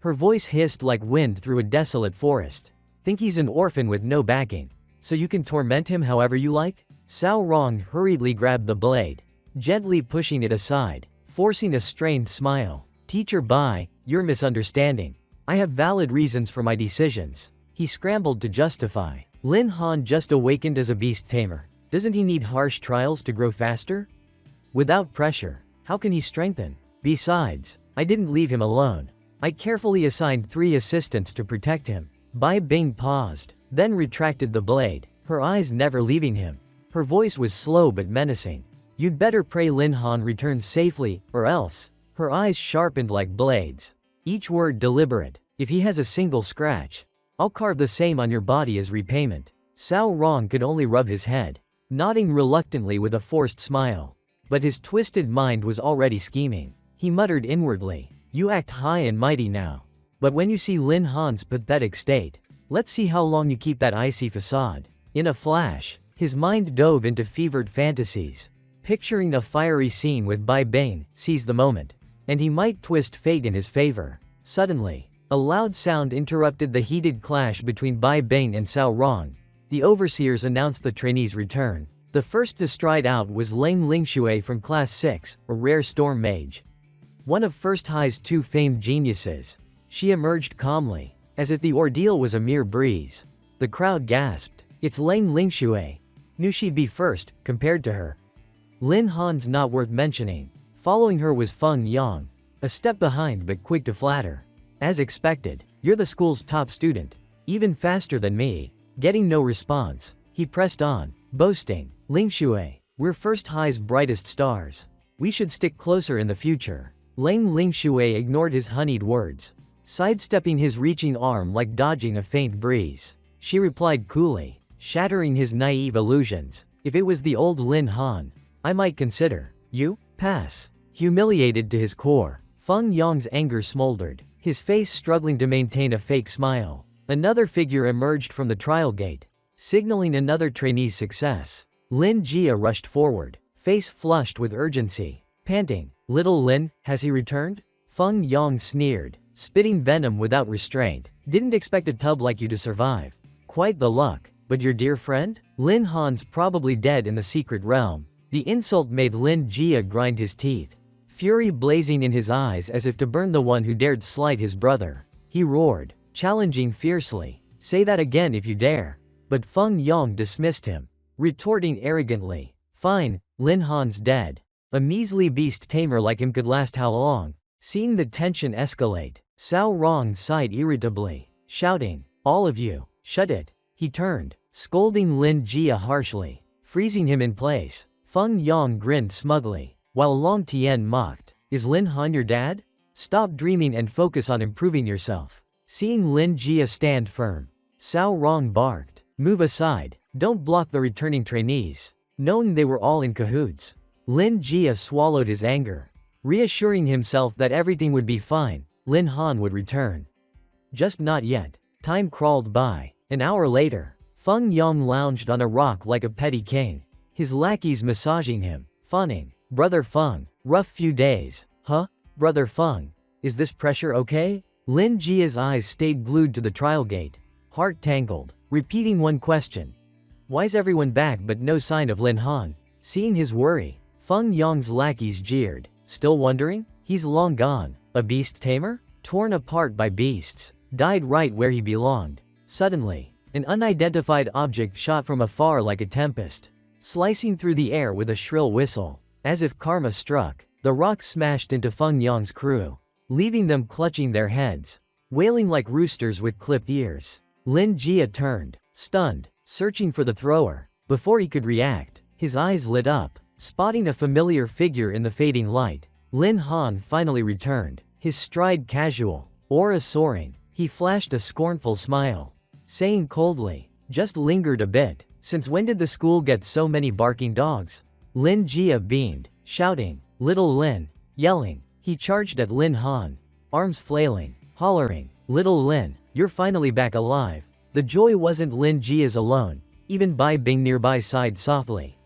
Her voice hissed like wind through a desolate forest. "Think he's an orphan with no backing, so you can torment him however you like?" Cao Rong hurriedly grabbed the blade, gently pushing it aside, forcing a strained smile. "Teacher Bai, you're misunderstanding. I have valid reasons for my decisions." He scrambled to justify. "Lin Han just awakened as a beast tamer. Doesn't he need harsh trials to grow faster? Without pressure, how can he strengthen? Besides, I didn't leave him alone. I carefully assigned 3 assistants to protect him." Bai Bing paused, then retracted the blade, her eyes never leaving him. Her voice was slow but menacing. "You'd better pray Lin Han returns safely, or else." Her eyes sharpened like blades, each word deliberate. "If he has a single scratch, I'll carve the same on your body as repayment." Cao Rong could only rub his head, nodding reluctantly with a forced smile. But his twisted mind was already scheming. He muttered inwardly, "You act high and mighty now. But when you see Lin Han's pathetic state, let's see how long you keep that icy facade." In a flash, his mind dove into fevered fantasies, picturing a fiery scene with Bai Bing, seize the moment, and he might twist fate in his favor. Suddenly, a loud sound interrupted the heated clash between Bai Bing and Cao Rong. The overseers announced the trainees' return. The first to stride out was Lang Lingshui from Class 6, a rare storm mage. One of First High's 2 famed geniuses. She emerged calmly, as if the ordeal was a mere breeze. The crowd gasped. "It's Lang Lingshui." Knew she'd be first, compared to her. Lin Han's not worth mentioning. Following her was Feng Yang, a step behind but quick to flatter. "As expected, you're the school's top student. Even faster than me." Getting no response, he pressed on, boasting, "Lingshui, we're First High's brightest stars. We should stick closer in the future." Lang Lingshui ignored his honeyed words, sidestepping his reaching arm like dodging a faint breeze. She replied coolly, shattering his naive illusions, "If it was the old Lin Han, I might consider. You? Pass." Humiliated to his core, Feng Yang's anger smoldered, his face struggling to maintain a fake smile. Another figure emerged from the trial gate, signaling another trainee's success. Lin Jia rushed forward, face flushed with urgency, panting. "Little Lin, has he returned?" Feng Yang sneered, spitting venom without restraint. "Didn't expect a tub like you to survive. Quite the luck, but your dear friend? Lin Han's probably dead in the secret realm." The insult made Lin Jia grind his teeth, fury blazing in his eyes as if to burn the one who dared slight his brother. He roared, challenging fiercely, "Say that again if you dare." But Feng Yang dismissed him, retorting arrogantly, "Fine, Lin Han's dead. A measly beast tamer like him could last how long?" Seeing the tension escalate, Cao Rong sighed irritably, shouting, "All of you, Shut it. He turned, scolding Lin Jia harshly, freezing him in place. Feng Yang grinned smugly, while Long Tian mocked. Is Lin Han your dad? Stop dreaming and focus on improving yourself. Seeing Lin Jia stand firm, Cao Rong barked. Move aside, don't block the returning trainees. Knowing they were all in cahoots, Lin Jia swallowed his anger. Reassuring himself that everything would be fine, Lin Han would return. Just not yet. Time crawled by. An hour later, Feng Yang lounged on a rock like a petty king, his lackeys massaging him, fawning. Brother Feng, rough few days. Huh? Brother Feng, is this pressure okay? Lin Jia's eyes stayed glued to the trial gate, heart tangled, repeating one question. Why's everyone back but no sign of Lin Han? Seeing his worry, Feng Yang's lackeys jeered. Still wondering? He's long gone. A beast tamer? Torn apart by beasts. Died right where he belonged. Suddenly, an unidentified object shot from afar like a tempest, slicing through the air with a shrill whistle. As if karma struck, the rock smashed into Feng Yang's crew, leaving them clutching their heads, wailing like roosters with clipped ears. Lin Jia turned, stunned, searching for the thrower. Before he could react, his eyes lit up, spotting a familiar figure in the fading light. Lin Han finally returned, his stride casual, aura soaring. He flashed a scornful smile, saying coldly, just lingered a bit. Since when did the school get so many barking dogs? Lin Jia beamed, shouting, Little Lin, yelling. He charged at Lin Han, arms flailing, hollering, Little Lin, you're finally back alive. The joy wasn't Lin Jia's alone. Even Bai Bing nearby sighed softly,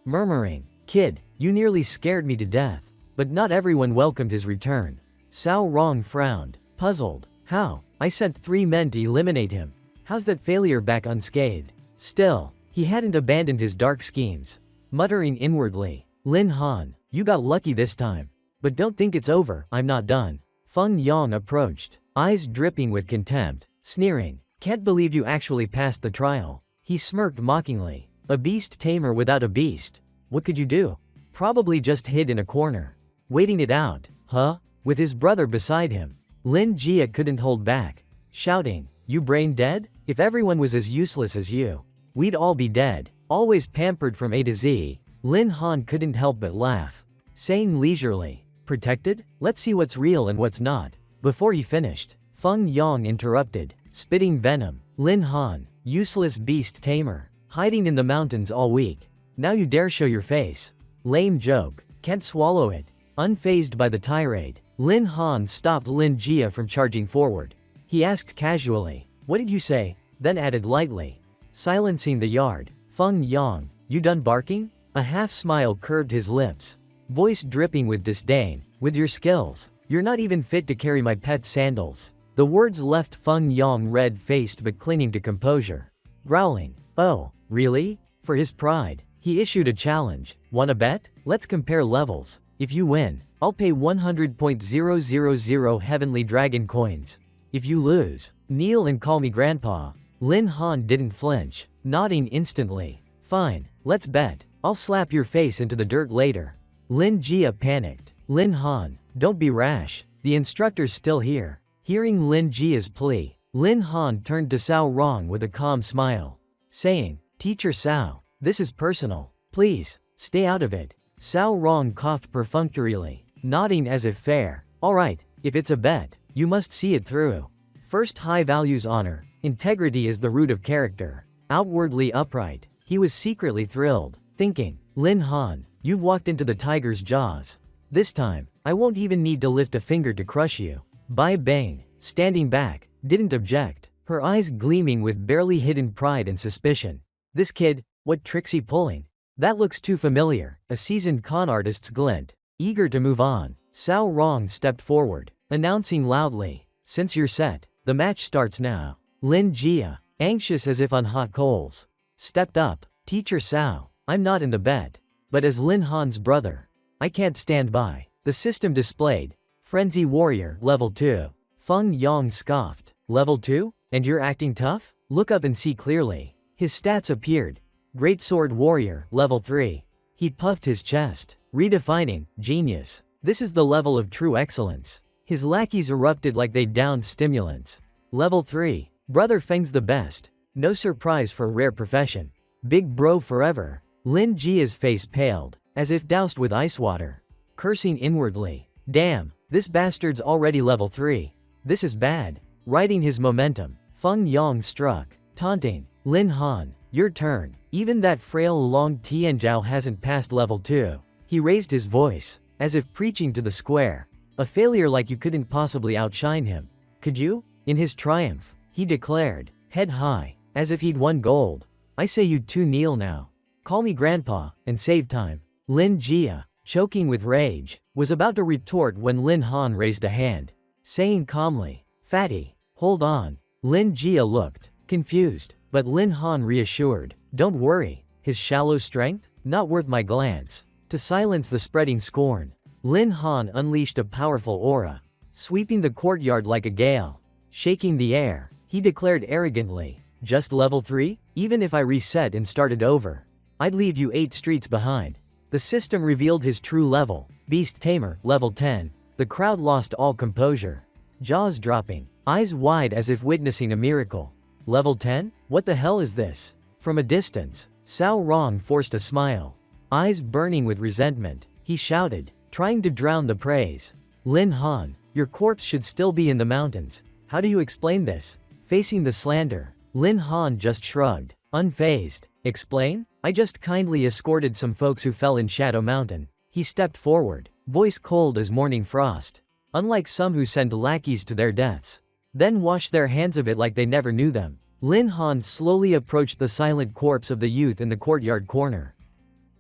murmuring, Kid, you nearly scared me to death. But not everyone welcomed his return. Cao Rong frowned, puzzled. How? I sent 3 men to eliminate him. How's that failure back unscathed? Still, he hadn't abandoned his dark schemes. Muttering inwardly, Lin Han, you got lucky this time. But don't think it's over, I'm not done. Feng Yang approached, eyes dripping with contempt, sneering, can't believe you actually passed the trial. He smirked mockingly. A beast tamer without a beast. What could you do? Probably just hid in a corner, waiting it out. Huh? With his brother beside him, Lin Jia couldn't hold back, shouting, you brain dead? If everyone was as useless as you, we'd all be dead. Always pampered from A to Z, Lin Han couldn't help but laugh, saying leisurely, protected? Let's see what's real and what's not. Before he finished, Feng Yang interrupted, spitting venom. Lin Han, useless beast tamer, hiding in the mountains all week. Now you dare show your face. Lame joke, can't swallow it. Unfazed by the tirade, Lin Han stopped Lin Jia from charging forward. He asked casually, what did you say? Then added lightly, silencing the yard, Feng Yang, you done barking? A half-smile curved his lips, voice dripping with disdain. With your skills, you're not even fit to carry my pet's sandals. The words left Feng Yang red-faced but clinging to composure. Growling, oh, really? For his pride, he issued a challenge. Wanna bet? Let's compare levels. If you win, I'll pay 100.000 heavenly dragon coins. If you lose, kneel and call me grandpa. Lin Han didn't flinch, nodding instantly. Fine, let's bet. I'll slap your face into the dirt later. Lin Jia panicked. Lin Han, don't be rash. The instructor's still here. Hearing Lin Jia's plea, Lin Han turned to Cao Rong with a calm smile, saying, Teacher Cao, this is personal. Please, stay out of it. Cao Rong coughed perfunctorily, nodding as if fair. Alright, if it's a bet, you must see it through. First high values honor, integrity is the root of character. Outwardly upright, he was secretly thrilled, thinking, Lin Han, you've walked into the tiger's jaws. This time, I won't even need to lift a finger to crush you. Bai Bang, standing back, didn't object, her eyes gleaming with barely hidden pride and suspicion. This kid, what trick's he pulling? That looks too familiar, a seasoned con artist's glint. Eager to move on, Cao Rong stepped forward, announcing loudly, since you're set, the match starts now. Lin Jia, anxious as if on hot coals, stepped up. Teacher Cao, I'm not in the bet, but as Lin Han's brother, I can't stand by. The system displayed, Frenzy Warrior, Level 2. Feng Yang scoffed, Level 2? And you're acting tough? Look up and see clearly. His stats appeared. Great Sword Warrior, Level 3. He puffed his chest, redefining, genius. This is the level of true excellence. His lackeys erupted like they downed stimulants. Level 3. Brother Feng's the best. No surprise for a rare profession. Big bro forever. Lin Jia's face paled, as if doused with ice water. Cursing inwardly. Damn, this bastard's already level 3. This is bad. Riding his momentum, Feng Yang struck, taunting. Lin Han, your turn. Even that frail Long Tianzhao hasn't passed level 2. He raised his voice, as if preaching to the square. A failure like you couldn't possibly outshine him. Could you? In his triumph, he declared, head high, as if he'd won gold. I say you two kneel now. Call me grandpa, and save time. Lin Jia, choking with rage, was about to retort when Lin Han raised a hand, saying calmly, Fatty, hold on. Lin Jia looked confused, but Lin Han reassured, don't worry, his shallow strength? Not worth my glance. To silence the spreading scorn, Lin Han unleashed a powerful aura, sweeping the courtyard like a gale. Shaking the air, he declared arrogantly, just level 3? Even if I reset and started over, I'd leave you 8 streets behind. The system revealed his true level, Beast Tamer, level 10. The crowd lost all composure. Jaws dropping, eyes wide as if witnessing a miracle. Level 10? What the hell is this? From a distance, Cao Rong forced a smile. Eyes burning with resentment, he shouted, trying to drown the praise. Lin Han, your corpse should still be in the mountains. How do you explain this? Facing the slander, Lin Han just shrugged, unfazed. Explain? I just kindly escorted some folks who fell in Shadow Mountain. He stepped forward, voice cold as morning frost. Unlike some who send lackeys to their deaths, then wash their hands of it like they never knew them. Lin Han slowly approached the silent corpse of the youth in the courtyard corner.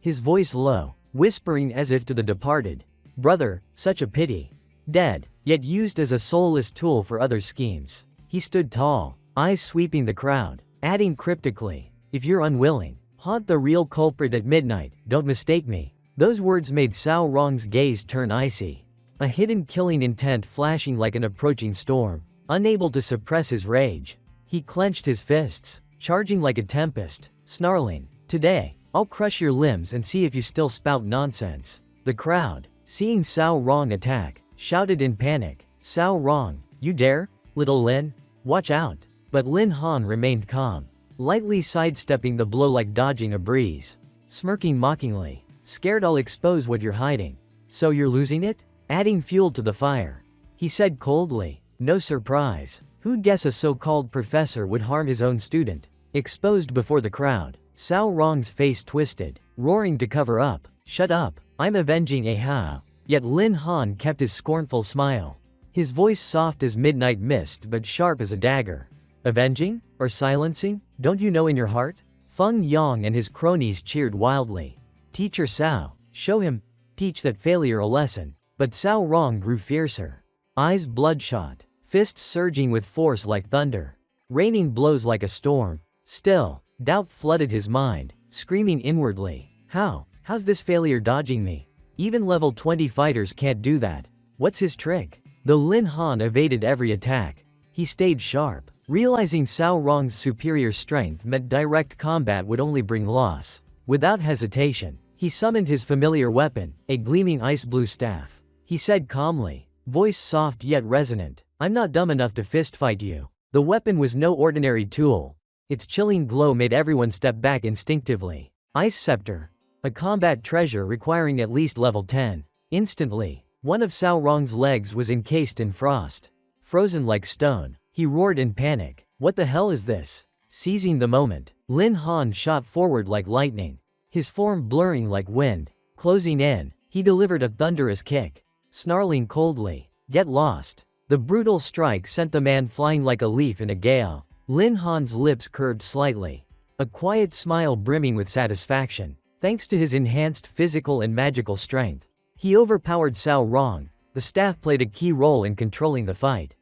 His voice low, whispering as if to the departed. Brother, such a pity. Dead, yet used as a soulless tool for other schemes. He stood tall, eyes sweeping the crowd, adding cryptically, if you're unwilling, haunt the real culprit at midnight, don't mistake me. Those words made Cao Rong's gaze turn icy. A hidden killing intent flashing like an approaching storm. Unable to suppress his rage, he clenched his fists, charging like a tempest, snarling, today, I'll crush your limbs and see if you still spout nonsense. The crowd, seeing Cao Rong attack, shouted in panic, Cao Rong, you dare? Little Lin? Watch out. But Lin Han remained calm, lightly sidestepping the blow like dodging a breeze. Smirking mockingly, scared I'll expose what you're hiding. So you're losing it? Adding fuel to the fire. He said coldly, no surprise. Who'd guess a so-called professor would harm his own student? Exposed before the crowd, Cao Rong's face twisted, roaring to cover up. Shut up, I'm avenging a Hao. Yet Lin Han kept his scornful smile. His voice soft as midnight mist but sharp as a dagger. Avenging? Or silencing? Don't you know in your heart? Feng Yang and his cronies cheered wildly. Teacher Cao, show him. Teach that failure a lesson. But Cao Rong grew fiercer. Eyes bloodshot, fists surging with force like thunder. Raining blows like a storm. Still, doubt flooded his mind, screaming inwardly. How's this failure dodging me? Even level 20 fighters can't do that. What's his trick? Though Lin Han evaded every attack, he stayed sharp, realizing Cao Rong's superior strength meant direct combat would only bring loss. Without hesitation, he summoned his familiar weapon, a gleaming ice-blue staff. He said calmly, voice soft yet resonant, I'm not dumb enough to fistfight you. The weapon was no ordinary tool. Its chilling glow made everyone step back instinctively. Ice Scepter. A combat treasure requiring at least level 10. Instantly, one of Cao Rong's legs was encased in frost. Frozen like stone, he roared in panic. What the hell is this? Seizing the moment, Lin Han shot forward like lightning. His form blurring like wind. Closing in, he delivered a thunderous kick. Snarling coldly, get lost. The brutal strike sent the man flying like a leaf in a gale. Lin Han's lips curved slightly. A quiet smile brimming with satisfaction. Thanks to his enhanced physical and magical strength, he overpowered Cao Rong. The staff played a key role in controlling the fight.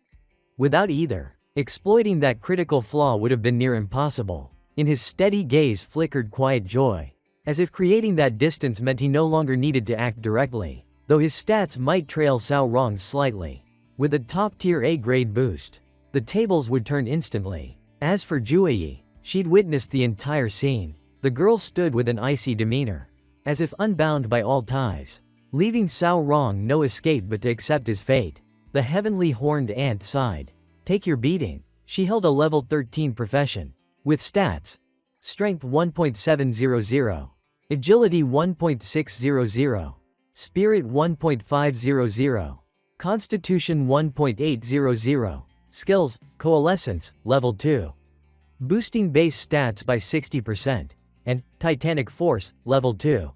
Without either, exploiting that critical flaw would have been near impossible. In his steady gaze flickered quiet joy, as if creating that distance meant he no longer needed to act directly. Though his stats might trail Cao Rong slightly. With a top-tier A-grade boost, the tables would turn instantly. As for Juyi, she'd witnessed the entire scene. The girl stood with an icy demeanor, as if unbound by all ties, leaving Cao Rong no escape but to accept his fate. The heavenly horned ant sighed. Take your beating. She held a level 13 profession, With stats: Strength 1.700, Agility 1.600, Spirit 1.500, Constitution 1.800, Skills: Coalescence, Level 2. Boosting base stats by 60%, and Titanic Force, Level 2.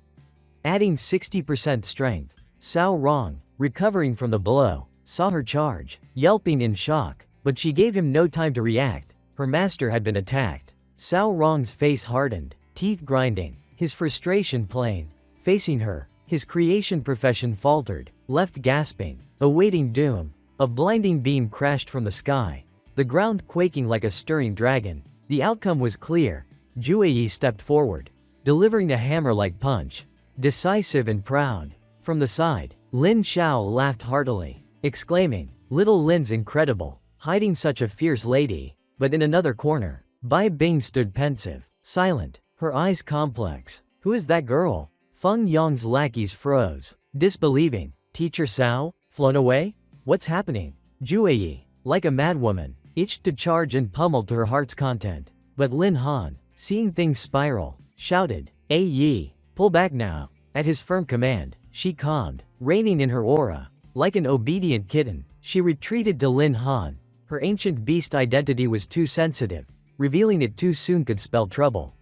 Adding 60% strength. Cao Rong, recovering from the blow, saw her charge, yelping in shock, but she gave him no time to react. Her master had been attacked. Cao Rong's face hardened, teeth grinding, his frustration plain. Facing her, his creation profession faltered, left gasping, awaiting doom. A blinding beam crashed from the sky, the ground quaking like a stirring dragon. The outcome was clear. Jue Yi stepped forward, delivering a hammer-like punch, decisive and proud. From the side, Lin Xiao laughed heartily, exclaiming, "Little Lin's incredible, hiding such a fierce lady." But in another corner, Bai Bing stood pensive, silent, her eyes complex. "Who is that girl?" Feng Yong's lackeys froze, disbelieving. "Teacher Cao, flown away? What's happening?" Jue Yi, like a madwoman, itched to charge and pummel to her heart's content. But Lin Han, seeing things spiral, shouted, "Ei Yi, pull back now." At his firm command, she calmed, reigning in her aura. Like an obedient kitten, she retreated to Lin Han. Her ancient beast identity was too sensitive. Revealing it too soon could spell trouble.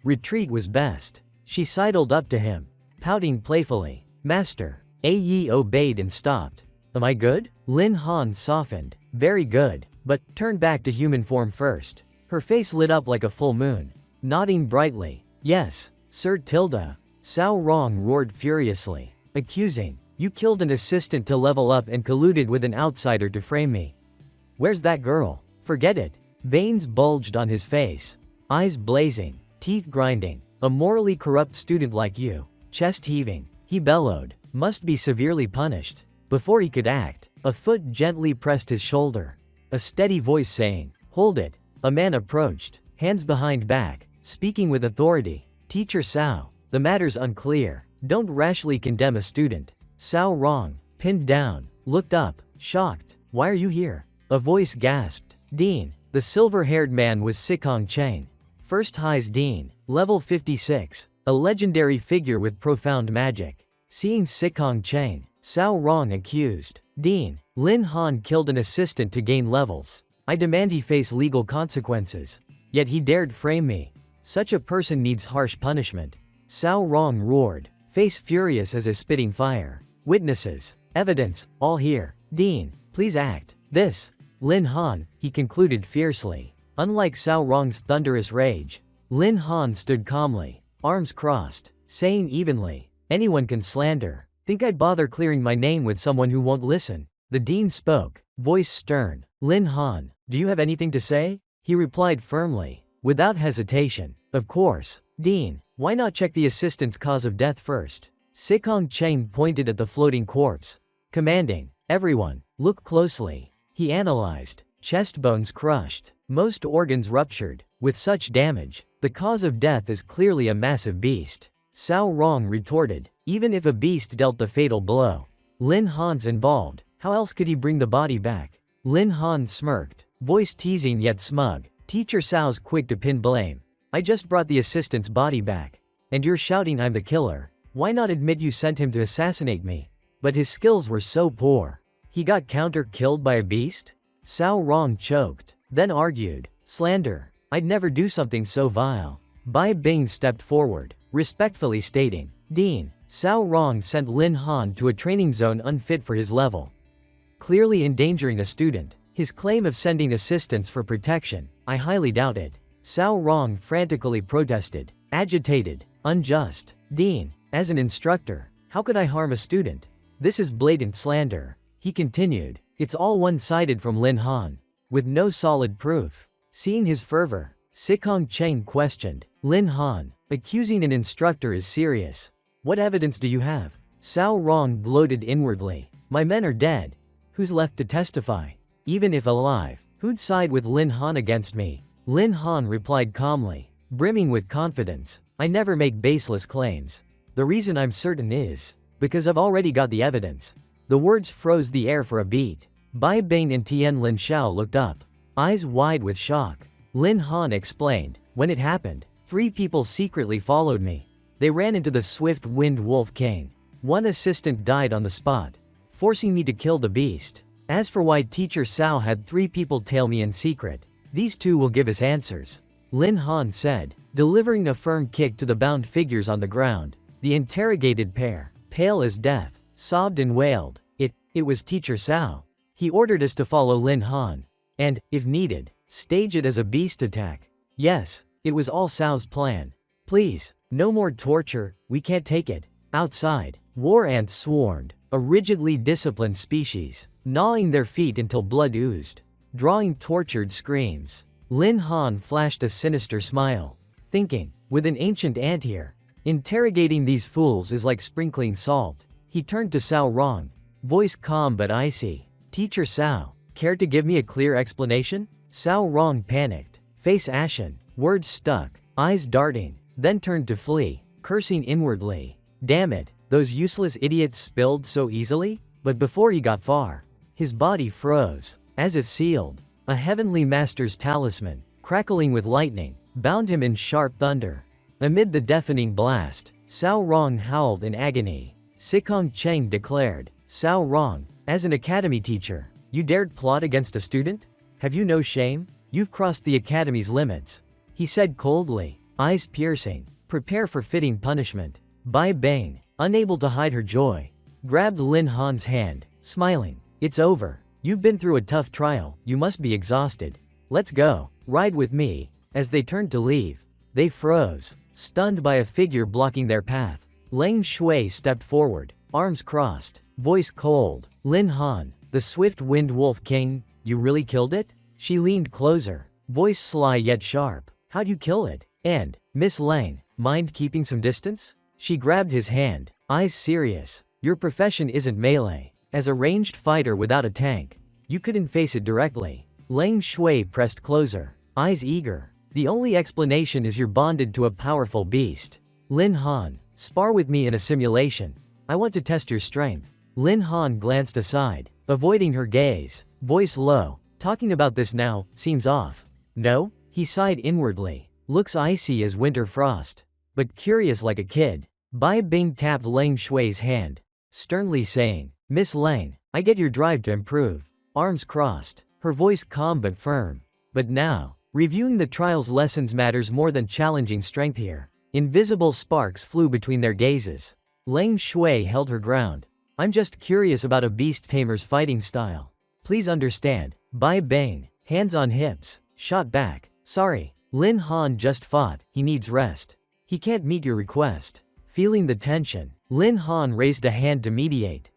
Retreat was best. She sidled up to him, pouting playfully. "Master." Ei Yi obeyed and stopped. "Am I good?" Lin Han softened. "Very good, but turn back to human form first." Her face lit up like a full moon, nodding brightly. "Yes, Sir Tilda." Cao Rong roared furiously, accusing, "You killed an assistant to level up and colluded with an outsider to frame me." "Where's that girl?" "Forget it." Veins bulged on his face, eyes blazing, teeth grinding. "A morally corrupt student like you." Chest heaving, he bellowed, "Must be severely punished." Before he could act, a foot gently pressed his shoulder. A steady voice saying, "Hold it." A man approached, hands behind back, speaking with authority. "Teacher Cao, the matter's unclear. Don't rashly condemn a student." Cao Rong, pinned down, looked up, shocked. "Why are you here?" A voice gasped. "Dean." The silver-haired man was Sikong Cheng, First High's Dean, level 56, a legendary figure with profound magic. Seeing Sikong Cheng, Cao Rong accused, "Dean, Lin Han killed an assistant to gain levels. I demand he face legal consequences. Yet he dared frame me. Such a person needs harsh punishment." Cao Rong roared, face furious as if spitting fire. "Witnesses, evidence, all here. Dean, please act." "This." Lin Han, he concluded fiercely. Unlike Cao Rong's thunderous rage, Lin Han stood calmly, arms crossed, saying evenly, "Anyone can slander. Think I'd bother clearing my name with someone who won't listen?" The dean spoke, voice stern. "Lin Han, do you have anything to say?" He replied firmly, without hesitation, "Of course, Dean. Why not check the assistant's cause of death first?" Sikong Cheng pointed at the floating corpse, commanding, "Everyone, look closely." He analyzed, chest bones crushed, most organs ruptured. With such damage, the cause of death is clearly a massive beast. Cao Rong retorted, "Even if a beast dealt the fatal blow, Lin Han's involved. How else could he bring the body back?" Lin Han smirked, voice teasing yet smug. "Teacher Cao's quick to pin blame. I just brought the assistant's body back. And you're shouting I'm the killer. Why not admit you sent him to assassinate me?" But his skills were so poor. He got counter-killed by a beast? Cao Rong choked, then argued, "Slander. I'd never do something so vile." Bai Bing stepped forward, respectfully stating, "Dean, Cao Rong sent Lin Han to a training zone unfit for his level, clearly endangering a student. His claim of sending assistants for protection, I highly doubt it." Cao Rong frantically protested, agitated, unjust. "Dean, as an instructor, how could I harm a student? This is blatant slander." He continued, "It's all one-sided from Lin Han, with no solid proof." Seeing his fervor, Sikong Cheng questioned, "Lin Han, accusing an instructor is serious. What evidence do you have?" Cao Rong gloated inwardly, "My men are dead. Who's left to testify? Even if alive, who'd side with Lin Han against me?" Lin Han replied calmly, brimming with confidence, "I never make baseless claims. The reason I'm certain is because I've already got the evidence." The words froze the air for a beat. Bai Bing and Tian Lin Xiao looked up, eyes wide with shock. Lin Han explained. When it happened, 3 people secretly followed me. They ran into the swift-winged wolf king. 1 assistant died on the spot, forcing me to kill the beast. As for why Teacher Cao had 3 people tail me in secret, these 2 will give us answers, Lin Han said, delivering a firm kick to the bound figures on the ground. The interrogated pair, pale as death, sobbed and wailed. It was Teacher Cao. He ordered us to follow Lin Han, and, if needed, stage it as a beast attack. Yes, it was all Cao's plan. Please, no more torture, we can't take it. Outside, war ants swarmed, a rigidly disciplined species, gnawing their feet until blood oozed, drawing tortured screams. Lin Han flashed a sinister smile, thinking, with an ancient ant here, interrogating these fools is like sprinkling salt. He turned to Cao Rong, voice calm but icy. Teacher Cao, care to give me a clear explanation? Cao Rong panicked, face ashen, words stuck, eyes darting, then turned to flee, cursing inwardly. Damn it, those useless idiots spilled so easily? But before he got far, his body froze, as if sealed. A heavenly master's talisman, crackling with lightning, bound him in sharp thunder. Amid the deafening blast, Cao Rong howled in agony. Sikong Cheng declared, Cao Rong, as an academy teacher, you dared plot against a student? Have you no shame? You've crossed the academy's limits. He said coldly, eyes piercing, prepare for fitting punishment. Bai Bang, unable to hide her joy, grabbed Lin Han's hand, smiling. It's over. You've been through a tough trial, you must be exhausted. Let's go, ride with me. As they turned to leave, they froze, stunned by a figure blocking their path. Leng Shui stepped forward, arms crossed, voice cold. Lin Han, the swift-winged wolf king, you really killed it? She leaned closer, voice sly yet sharp. How'd you kill it? And, Miss Lang, mind keeping some distance? She grabbed his hand, eyes serious. Your profession isn't melee. As a ranged fighter without a tank, you couldn't face it directly. Leng Shui pressed closer, eyes eager. The only explanation is you're bonded to a powerful beast. Lin Han, spar with me in a simulation. I want to test your strength. Lin Han glanced aside, avoiding her gaze, voice low. Talking about this now seems off. No? He sighed inwardly, looks icy as winter frost, but curious like a kid. Bai Bing tapped Leng Shui's hand, sternly saying, Miss Lang, I get your drive to improve. Arms crossed, her voice calm but firm. But now, reviewing the trial's lessons matters more than challenging strength here. Invisible sparks flew between their gazes. Leng Shui held her ground. I'm just curious about a beast tamer's fighting style. Please understand. Bai Bang, hands on hips, shot back. Sorry, Lin Han just fought, he needs rest. He can't meet your request. Feeling the tension, Lin Han raised a hand to mediate.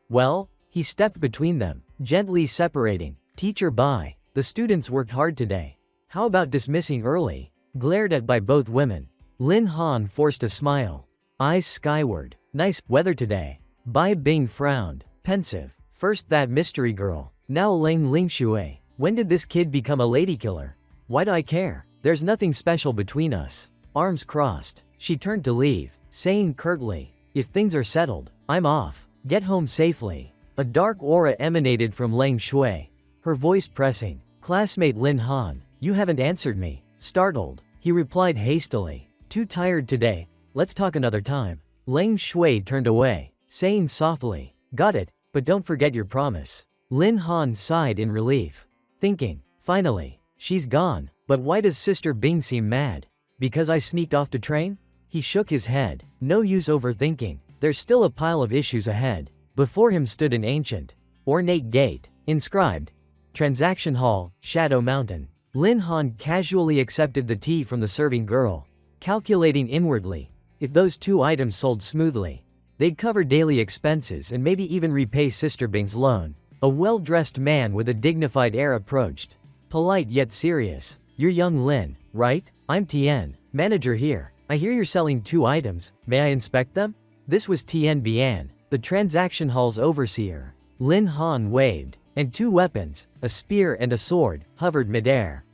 Well? He stepped between them, gently separating. Teacher Bai, the students worked hard today. How about dismissing early? Glared at by both women. Lin Han forced a smile, eyes skyward. Nice weather today. Bai Bing frowned, pensive. First that mystery girl, now Ling Lingshui. When did this kid become a lady killer? Why do I care? There's nothing special between us. Arms crossed, she turned to leave, saying curtly, if things are settled, I'm off. Get home safely. A dark aura emanated from Leng Shui, her voice pressing. Classmate Lin Han, you haven't answered me. Startled, he replied hastily. Too tired today, let's talk another time. Leng Shui turned away, saying softly, got it, but don't forget your promise. Lin Han sighed in relief, thinking, finally, she's gone. But why does Sister Bing seem mad? Because I sneaked off to train? He shook his head. No use overthinking. There's still a pile of issues ahead. Before him stood an ancient, ornate gate, inscribed, Transaction Hall, Shadow Mountain. Lin Han casually accepted the tea from the serving girl, calculating inwardly, if those 2 items sold smoothly, they'd cover daily expenses and maybe even repay Sister Bing's loan. A well-dressed man with a dignified air approached, polite yet serious. You're young Lin, right? I'm Tien, manager here. I hear you're selling 2 items, may I inspect them? This was Tien Bian, the transaction hall's overseer. Lin Han waved, and 2 weapons, a spear and a sword, hovered midair.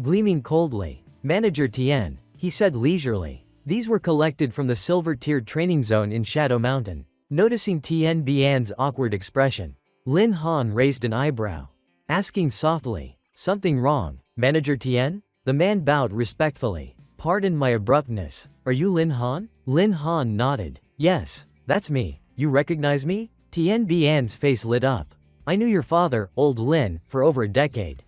Gleaming coldly, Manager Tien, he said leisurely. These were collected from the silver-tiered training zone in Shadow Mountain. Noticing Tien Bian's awkward expression, Lin Han raised an eyebrow, asking softly, something wrong? Manager Tien? The man bowed respectfully. Pardon my abruptness. Are you Lin Han? Lin Han nodded. Yes, that's me. You recognize me? Tien Bian's face lit up. I knew your father, old Lin, for over a decade.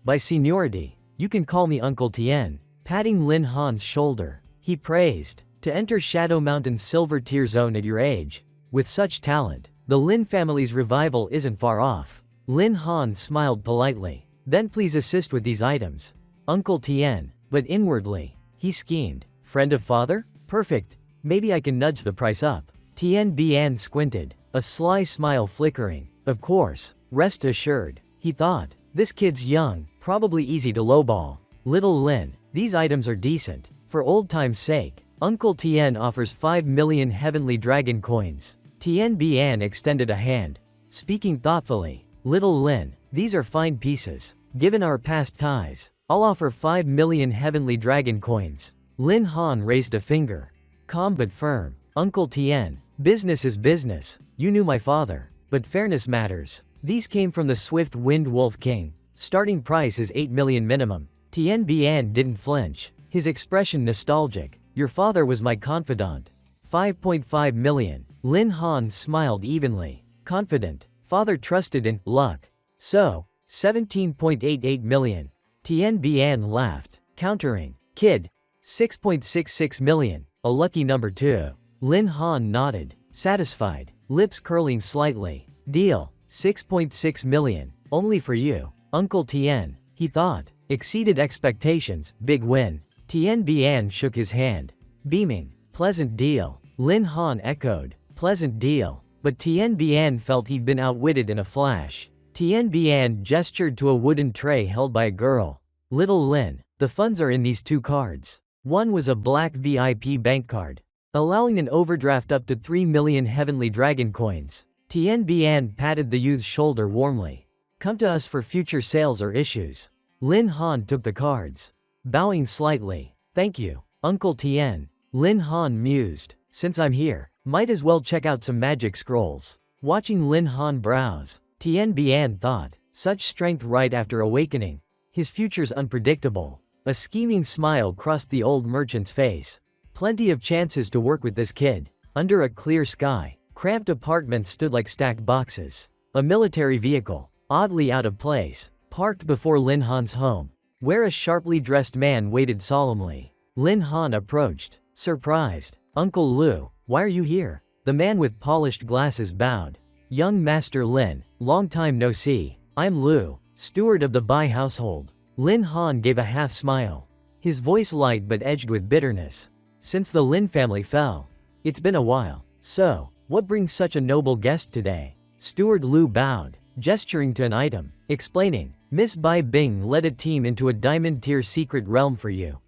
By seniority, you can call me Uncle Tien. Patting Lin Han's shoulder, he praised. To enter Shadow Mountain's silver tier zone at your age. With such talent, the Lin family's revival isn't far off. Lin Han smiled politely. Then please assist with these items. Uncle Tien, but inwardly, he schemed. Friend of father? Perfect. Maybe I can nudge the price up. Tien Bian squinted, a sly smile flickering. Of course, rest assured, he thought. This kid's young, probably easy to lowball. Little Lin, these items are decent. For old time's sake, Uncle Tien offers 5 million heavenly dragon coins. Tien Bian extended a hand, speaking thoughtfully. Little Lin, these are fine pieces. Given our past ties, I'll offer 5 million heavenly dragon coins. Lin Han raised a finger. Calm but firm. Uncle Tien, business is business. You knew my father, but fairness matters. These came from the Swift Wind Wolf King. Starting price is 8 million minimum. Tien Bian didn't flinch, his expression nostalgic. Your father was my confidant. 5.5 million. Lin Han smiled evenly. Confident. Father trusted in luck. So, 17.88 million. Tien Bian laughed, countering. Kid, 6.66 million. A lucky number too. Lin Han nodded, satisfied, lips curling slightly. Deal, 6.6 million. Only for you. Uncle Tien, he thought. Exceeded expectations, big win. Tien Bian shook his hand, beaming. Pleasant deal. Lin Han echoed. Pleasant deal. But Tien Bian felt he'd been outwitted in a flash. Tien Bian gestured to a wooden tray held by a girl. Little Lin, the funds are in these 2 cards. One was a black VIP bank card, allowing an overdraft up to 3 million heavenly dragon coins. Tien Bian patted the youth's shoulder warmly. Come to us for future sales or issues. Lin Han took the cards, bowing slightly. Thank you, Uncle Tien. Lin Han mused. Since I'm here, might as well check out some magic scrolls. Watching Lin Han browse, Tien Bian thought, such strength right after awakening. His future's unpredictable. A scheming smile crossed the old merchant's face. Plenty of chances to work with this kid. Under a clear sky, cramped apartments stood like stacked boxes. A military vehicle, oddly out of place, parked before Lin Han's home, where a sharply dressed man waited solemnly. Lin Han approached, surprised. Uncle Lu, why are you here? The man with polished glasses bowed. Young Master Lin, long time no see. I'm Lu, steward of the Bai household. Lin Han gave a half smile, his voice light but edged with bitterness. Since the Lin family fell, it's been a while. So, what brings such a noble guest today? Steward Lu bowed, gesturing to an item, explaining, Miss Bai Bing led a team into a diamond tier secret realm for you,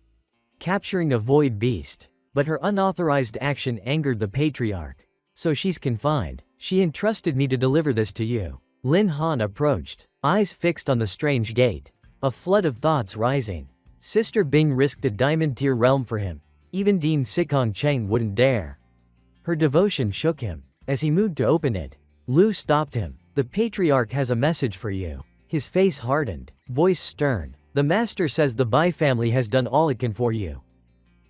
capturing a void beast. But her unauthorized action angered the patriarch. So she's confined. She entrusted me to deliver this to you. Lin Han approached, eyes fixed on the strange gate. A flood of thoughts rising. Sister Bing risked a diamond tier realm for him. Even Dean Sikong Cheng wouldn't dare. Her devotion shook him. As he moved to open it, Lu stopped him. The patriarch has a message for you. His face hardened, voice stern. The master says the Bai family has done all it can for you.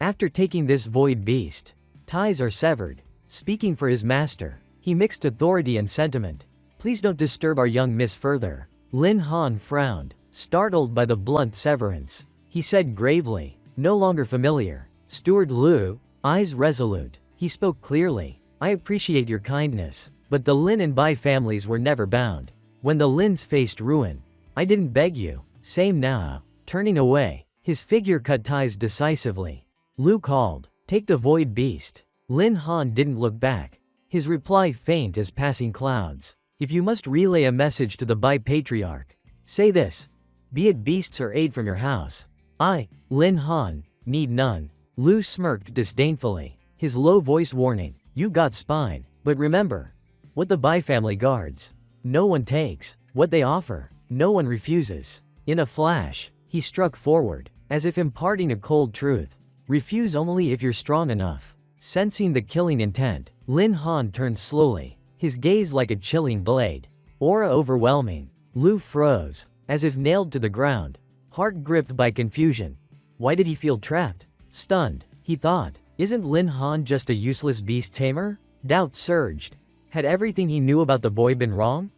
After taking this void beast, ties are severed. Speaking for his master, he mixed authority and sentiment. Please don't disturb our young miss further. Lin Han frowned, startled by the blunt severance. He said gravely, no longer familiar. Steward Lu, eyes resolute. He spoke clearly. I appreciate your kindness, but the Lin and Bai families were never bound. When the Lins faced ruin, I didn't beg you. Same now. Turning away, his figure cut ties decisively. Lu called, take the void beast. Lin Han didn't look back. His reply faint as passing clouds. If you must relay a message to the Bai patriarch, say this. Be it beasts or aid from your house. I, Lin Han, need none. Lu smirked disdainfully, his low voice warning, you got spine. But remember, what the Bai family guards, no one takes. What they offer, no one refuses. In a flash, he struck forward, as if imparting a cold truth. Refuse only if you're strong enough. Sensing the killing intent, Lin Han turned slowly, his gaze like a chilling blade. Aura overwhelming. Lu froze, as if nailed to the ground. heart gripped by confusion. Why did he feel trapped? Stunned, he thought. Isn't Lin Han just a useless beast tamer? Doubt surged. Had everything he knew about the boy been wrong?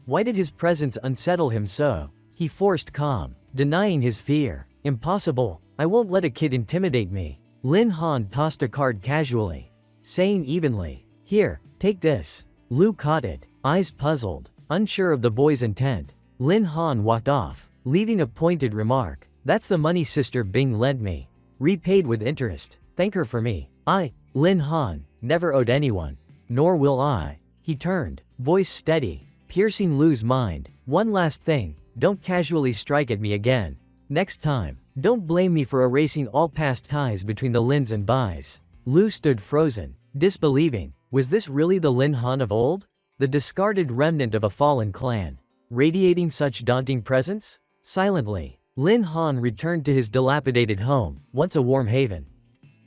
Why did his presence unsettle him so? He forced calm, denying his fear. Impossible. I won't let a kid intimidate me. Lin Han tossed a card casually, saying evenly, "Here, take this." Lu caught it, eyes puzzled, unsure of the boy's intent. Lin Han walked off, leaving a pointed remark. "That's the money Sister Bing lent me. Repaid with interest. Thank her for me. I, Lin Han, never owed anyone. Nor will I." He turned, voice steady, piercing Lu's mind. "One last thing, don't casually strike at me again. Next time, don't blame me for erasing all past ties between the Lins and Bais." Lu stood frozen, disbelieving. Was this really the Lin Han of old? The discarded remnant of a fallen clan, radiating such daunting presence? Silently, Lin Han returned to his dilapidated home, once a warm haven.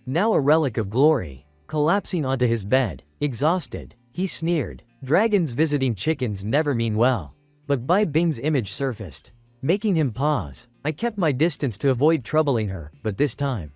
Now a relic of glory. Collapsing onto his bed, exhausted, he sneered. Dragons visiting chickens never mean well. But Bai Bing's image surfaced, making him pause. I kept my distance to avoid troubling her, but this time,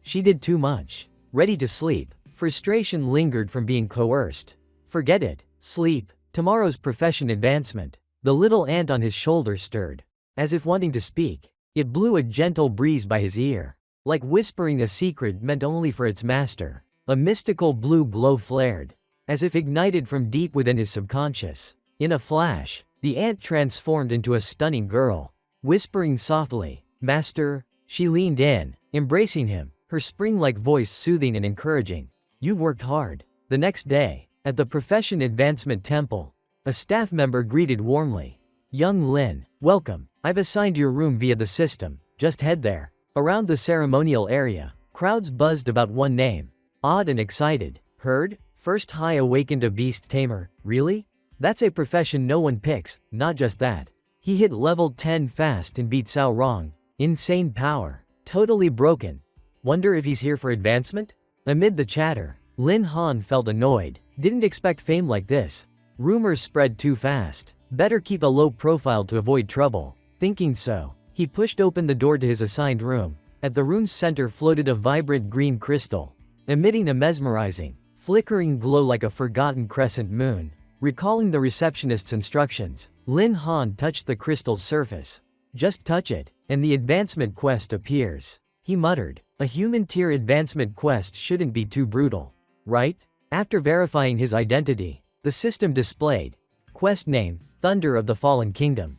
she did too much. Ready to sleep, frustration lingered from being coerced. Forget it. Sleep. Tomorrow's profession advancement. The little ant on his shoulder stirred, as if wanting to speak. It blew a gentle breeze by his ear, like whispering a secret meant only for its master. A mystical blue glow flared, as if ignited from deep within his subconscious. In a flash, the ant transformed into a stunning girl. Whispering softly, "Master," she leaned in, embracing him, her spring-like voice soothing and encouraging. "You've worked hard." The next day, at the Profession Advancement Temple, a staff member greeted warmly. "Young Lin, welcome. I've assigned your room via the system. Just head there." Around the ceremonial area, crowds buzzed about one name. Awed and excited. Heard? First high awakened a beast tamer. Really? That's a profession no one picks. Not just that. He hit level 10 fast and beat Cao Rong. Insane power. Totally broken. Wonder if he's here for advancement? Amid the chatter, Lin Han felt annoyed. Didn't expect fame like this. Rumors spread too fast. Better keep a low profile to avoid trouble. Thinking so, he pushed open the door to his assigned room. At the room's center floated a vibrant green crystal, emitting a mesmerizing, flickering glow like a forgotten crescent moon. Recalling the receptionist's instructions, Lin Han touched the crystal's surface. Just touch it, and the advancement quest appears. He muttered, a human-tier advancement quest shouldn't be too brutal, right? After verifying his identity, the system displayed. Quest name, Thunder of the Fallen Kingdom.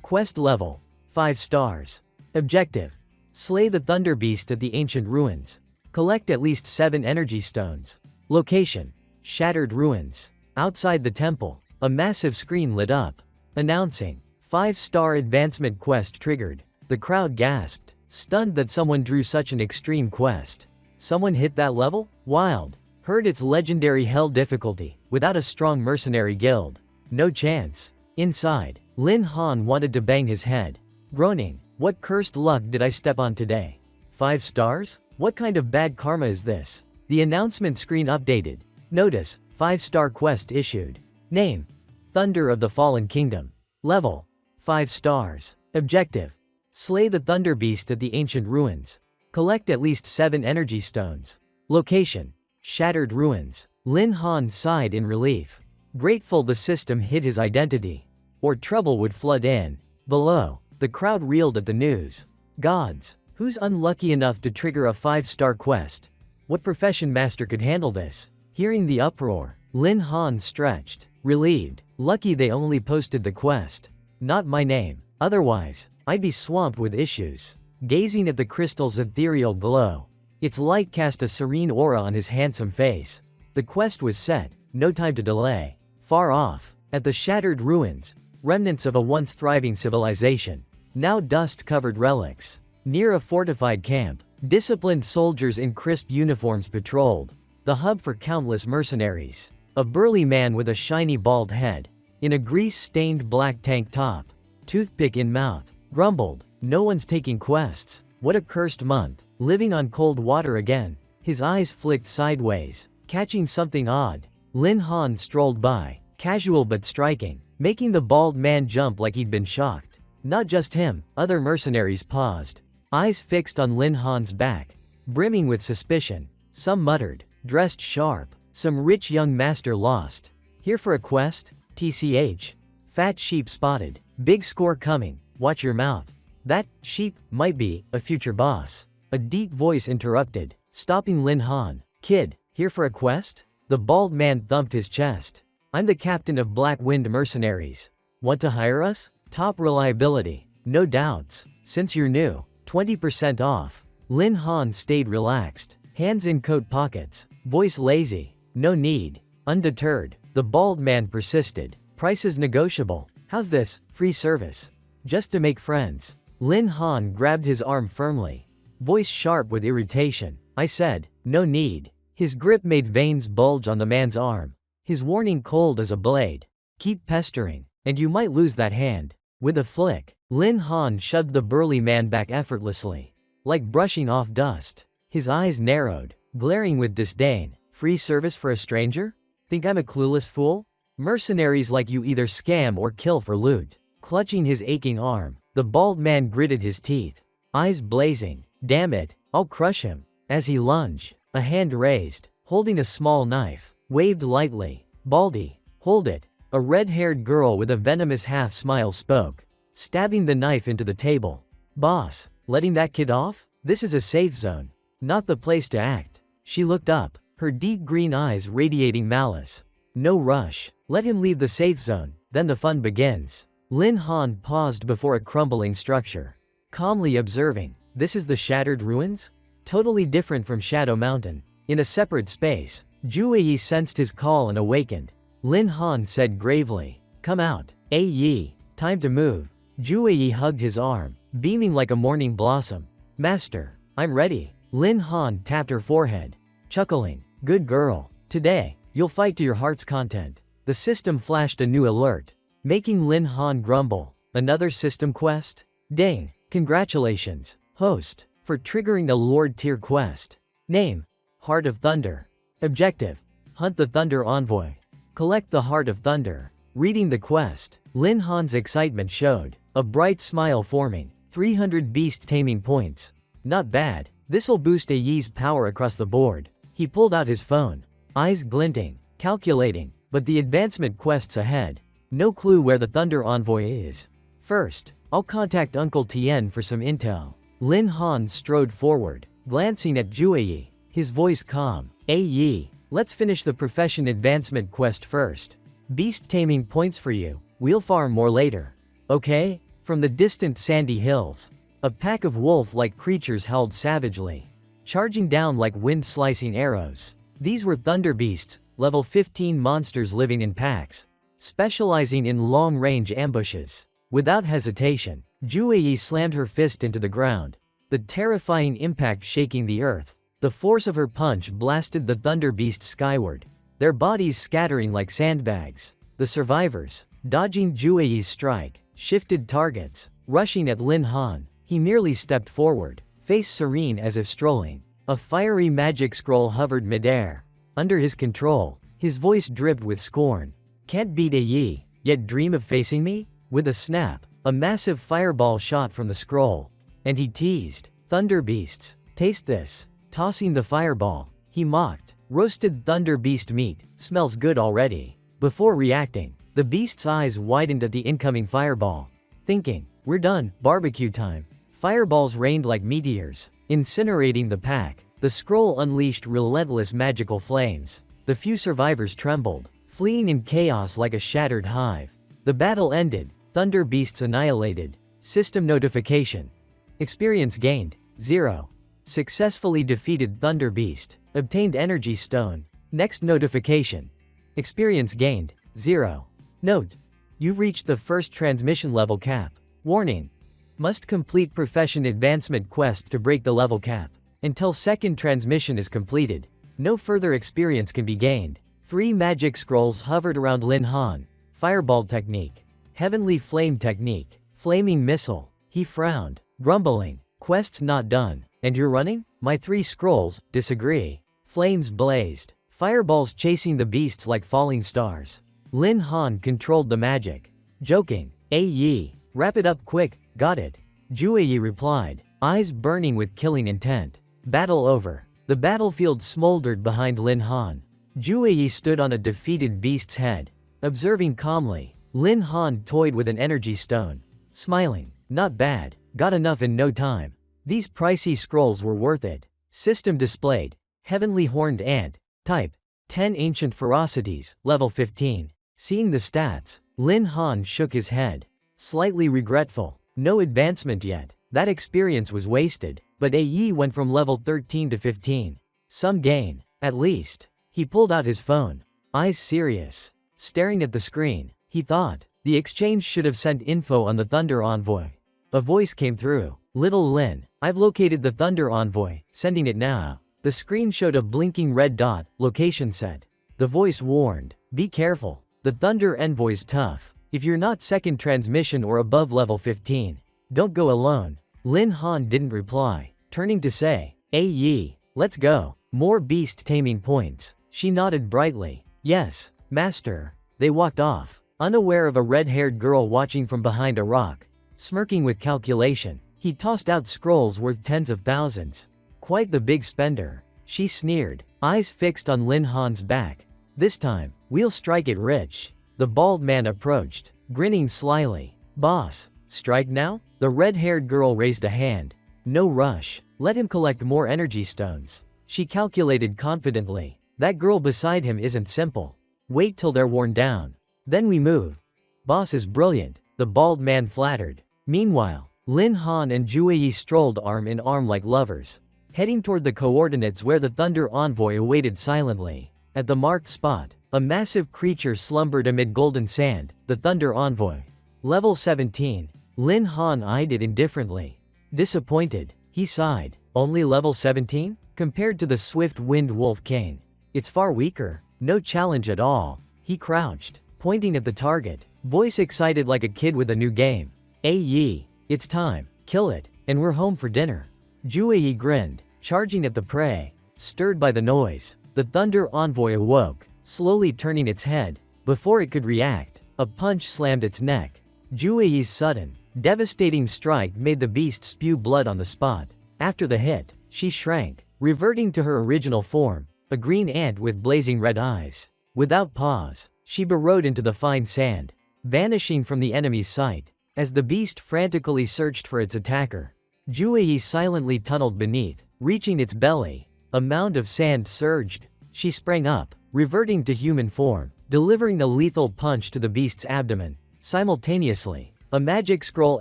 Quest level, 5 stars. Objective, slay the Thunder Beast at the ancient ruins. Collect at least 7 energy stones. Location, shattered ruins. Outside the temple, a massive screen lit up, announcing, 5-star advancement quest triggered. The crowd gasped, stunned that someone drew such an extreme quest. Someone hit that level? Wild. Heard its legendary hell difficulty, without a strong mercenary guild. No chance. Inside, Lin Han wanted to bang his head, groaning, what cursed luck did I step on today? 5 stars? What kind of bad karma is this? The announcement screen updated. Notice, 5-star quest issued. Name, Thunder of the Fallen Kingdom. Level, 5 stars. Objective, slay the Thunder Beast at the ancient ruins. Collect at least 7 energy stones. Location, shattered ruins. Lin Han sighed in relief, grateful the system hid his identity, or trouble would flood in. Below, the crowd reeled at the news. Gods, who's unlucky enough to trigger a 5-star quest? What profession master could handle this? Hearing the uproar, Lin Han stretched, relieved. Lucky they only posted the quest. Not my name. Otherwise, I'd be swamped with issues. Gazing at the crystal's ethereal glow, its light cast a serene aura on his handsome face. The quest was set, no time to delay. Far off, at the shattered ruins, remnants of a once thriving civilization, now dust-covered relics. Near a fortified camp, disciplined soldiers in crisp uniforms patrolled, the hub for countless mercenaries. A burly man with a shiny bald head, in a grease-stained black tank top, toothpick in mouth, grumbled, "No one's taking quests. What a cursed month. Living on cold water again." His eyes flicked sideways, catching something odd. Lin Han strolled by, casual but striking, making the bald man jump like he'd been shocked. Not just him, other mercenaries paused. Eyes fixed on Lin Han's back, brimming with suspicion. Some muttered, dressed sharp, some rich young master lost. Here for a quest? TCH. Fat sheep spotted. Big score coming, watch your mouth. That sheep might be a future boss. A deep voice interrupted, stopping Lin Han. Kid, here for a quest? The bald man thumped his chest. I'm the captain of Black Wind Mercenaries. Want to hire us? Top reliability, no doubts. Since you're new, 20% off. Lin Han stayed relaxed, hands in coat pockets, voice lazy. No need. Undeterred, the bald man persisted. Price is negotiable. How's this, free service? Just to make friends. Lin Han grabbed his arm firmly, voice sharp with irritation. I said, no need. His grip made veins bulge on the man's arm. His warning cold as a blade. Keep pestering, and you might lose that hand. With a flick, Lin Han shoved the burly man back effortlessly, like brushing off dust. His eyes narrowed, glaring with disdain. Free service for a stranger? Think I'm a clueless fool? Mercenaries like you either scam or kill for loot. Clutching his aching arm, the bald man gritted his teeth, eyes blazing. Damn it, I'll crush him. As he lunged, a hand raised, holding a small knife, waved lightly. Baldy, hold it. A red-haired girl with a venomous half-smile spoke, stabbing the knife into the table. Boss, letting that kid off? This is a safe zone, not the place to act. She looked up, her deep green eyes radiating malice. No rush, let him leave the safe zone, then the fun begins. Lin Han paused before a crumbling structure, calmly observing. This is the Shattered Ruins? Totally different from Shadow Mountain. In a separate space, Zhu Yi sensed his call and awakened. Lin Han said gravely, come out, Yi, time to move. Zhu Yi hugged his arm, beaming like a morning blossom. Master, I'm ready. Lin Han tapped her forehead, chuckling. Good girl. Today, you'll fight to your heart's content. The system flashed a new alert, making Lin Han grumble. Another system quest? Ding. Congratulations, host, for triggering a Lord tier quest. Name: Heart of Thunder. Objective: hunt the Thunder Envoy. Collect the Heart of Thunder. Reading the quest, Lin Han's excitement showed, a bright smile forming. 300 beast taming points. Not bad. This'll boost Yi's power across the board. He pulled out his phone, eyes glinting, calculating, but the advancement quests ahead. No clue where the Thunder Envoy is. First, I'll contact Uncle Tien for some intel. Lin Han strode forward, glancing at Zhu Yi, his voice calm. Yi, let's finish the profession advancement quest first. Beast taming points for you, we'll farm more later. Okay? From the distant sandy hills, a pack of wolf-like creatures howled savagely, charging down like wind-slicing arrows. These were thunder beasts, level 15 monsters living in packs, specializing in long-range ambushes. Without hesitation, Zhu Yi slammed her fist into the ground, the terrifying impact shaking the earth. The force of her punch blasted the thunder beasts skyward, their bodies scattering like sandbags. The survivors, dodging Zhu Yi's strike, shifted targets, rushing at Lin Han. He merely stepped forward, face serene as if strolling. A fiery magic scroll hovered midair. Under his control, his voice dripped with scorn. Can't beat Yi, yet dream of facing me? With a snap, a massive fireball shot from the scroll. And he teased, Thunder Beasts, taste this. Tossing the fireball, he mocked, roasted thunder beast meat, smells good already. Before reacting, the beast's eyes widened at the incoming fireball. Thinking, we're done, barbecue time. Fireballs rained like meteors, incinerating the pack. The scroll unleashed relentless magical flames. The few survivors trembled, fleeing in chaos like a shattered hive. The battle ended, thunder beasts annihilated. System notification. Experience gained, 0. Successfully defeated Thunder Beast. Obtained Energy Stone. Next notification. Experience gained, 0. Note: you've reached the first transmission level cap. Warning: must complete profession advancement quest to break the level cap. Until second transmission is completed, no further experience can be gained. 3 magic scrolls hovered around Lin Han. Fireball technique. Heavenly Flame technique. Flaming Missile. He frowned, grumbling. Quest's not done. And you're running? My 3 scrolls disagree. Flames blazed, fireballs chasing the beasts like falling stars. Lin Han controlled the magic. Joking, Yi, Wrap it up quick, got it. Jueyi replied, eyes burning with killing intent. Battle over. The battlefield smoldered behind Lin Han. Jueyi stood on a defeated beast's head. Observing calmly, Lin Han toyed with an energy stone. Smiling, not bad, got enough in no time. These pricey scrolls were worth it. System displayed. Heavenly Horned Ant. Type. 10 Ancient Ferocities, level 15. Seeing the stats, Lin Han shook his head. Slightly regretful. No advancement yet. That experience was wasted, but AE went from level 13 to 15. Some gain, at least. He pulled out his phone. Eyes serious. Staring at the screen, he thought, the exchange should have sent info on the Thunder Envoy. A voice came through. Little Lin, I've located the Thunder Envoy, sending it now. The screen showed a blinking red dot, location set. The voice warned, be careful. The Thunder Envoy's tough. If you're not second transmission or above level 15, don't go alone. Lin Han didn't reply, turning to say, AE, let's go. More beast taming points. She nodded brightly. Yes, master. They walked off, unaware of a red-haired girl watching from behind a rock. Smirking with calculation, he tossed out scrolls worth tens of thousands. Quite the big spender. She sneered, eyes fixed on Lin Han's back. This time, we'll strike it rich. The bald man approached, grinning slyly. Boss, strike now? The red-haired girl raised a hand. No rush, let him collect more energy stones. She calculated confidently. That girl beside him isn't simple. Wait till they're worn down. Then we move. Boss is brilliant, the bald man flattered. Meanwhile, Lin Han and Jueyi strolled arm in arm like lovers, heading toward the coordinates where the Thunder Envoy awaited silently. At the marked spot, a massive creature slumbered amid golden sand, the Thunder Envoy. Level 17. Lin Han eyed it indifferently. Disappointed, he sighed. Only level 17? Compared to the swift-winged wolf Kane. It's far weaker. No challenge at all. He crouched, pointing at the target, voice excited like a kid with a new game. AE, it's time, kill it, and we're home for dinner. Jueyi grinned, charging at the prey. Stirred by the noise, the Thunder Envoy awoke, slowly turning its head. Before it could react, a punch slammed its neck. Jueyi's sudden, devastating strike made the beast spew blood on the spot. After the hit, she shrank, reverting to her original form, a green ant with blazing red eyes. Without pause, she burrowed into the fine sand, vanishing from the enemy's sight. As the beast frantically searched for its attacker, Jueyi silently tunneled beneath, reaching its belly. A mound of sand surged. She sprang up, reverting to human form, delivering a lethal punch to the beast's abdomen. Simultaneously, a magic scroll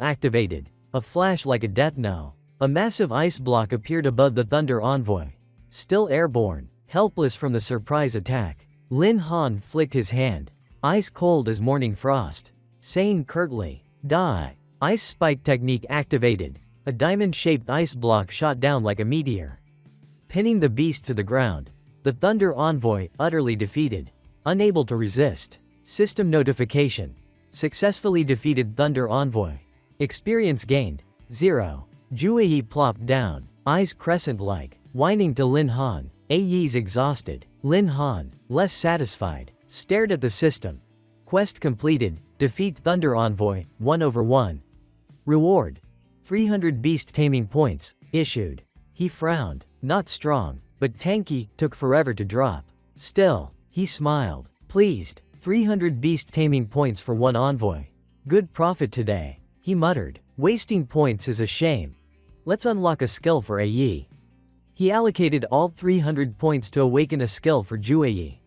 activated, a flash like a death knell. A massive ice block appeared above the Thunder Envoy. Still airborne, helpless from the surprise attack, Lin Han flicked his hand, ice cold as morning frost, saying curtly, die. Ice spike technique activated. A diamond-shaped ice block shot down like a meteor, pinning the beast to the ground. The Thunder Envoy, utterly defeated, unable to resist. System notification. Successfully defeated Thunder Envoy. Experience gained, 0. Jueyi plopped down, eyes crescent-like, whining to Lin Han. AE's exhausted. Lin Han, less satisfied, stared at the system. Quest completed. Defeat Thunder Envoy, 1/1. Reward. 300 beast taming points, issued. He frowned. Not strong, but tanky, took forever to drop. Still, he smiled, pleased. 300 beast taming points for one envoy. Good profit today, he muttered. Wasting points is a shame. Let's unlock a skill for AE. He allocated all 300 points to awaken a skill for Jueyi.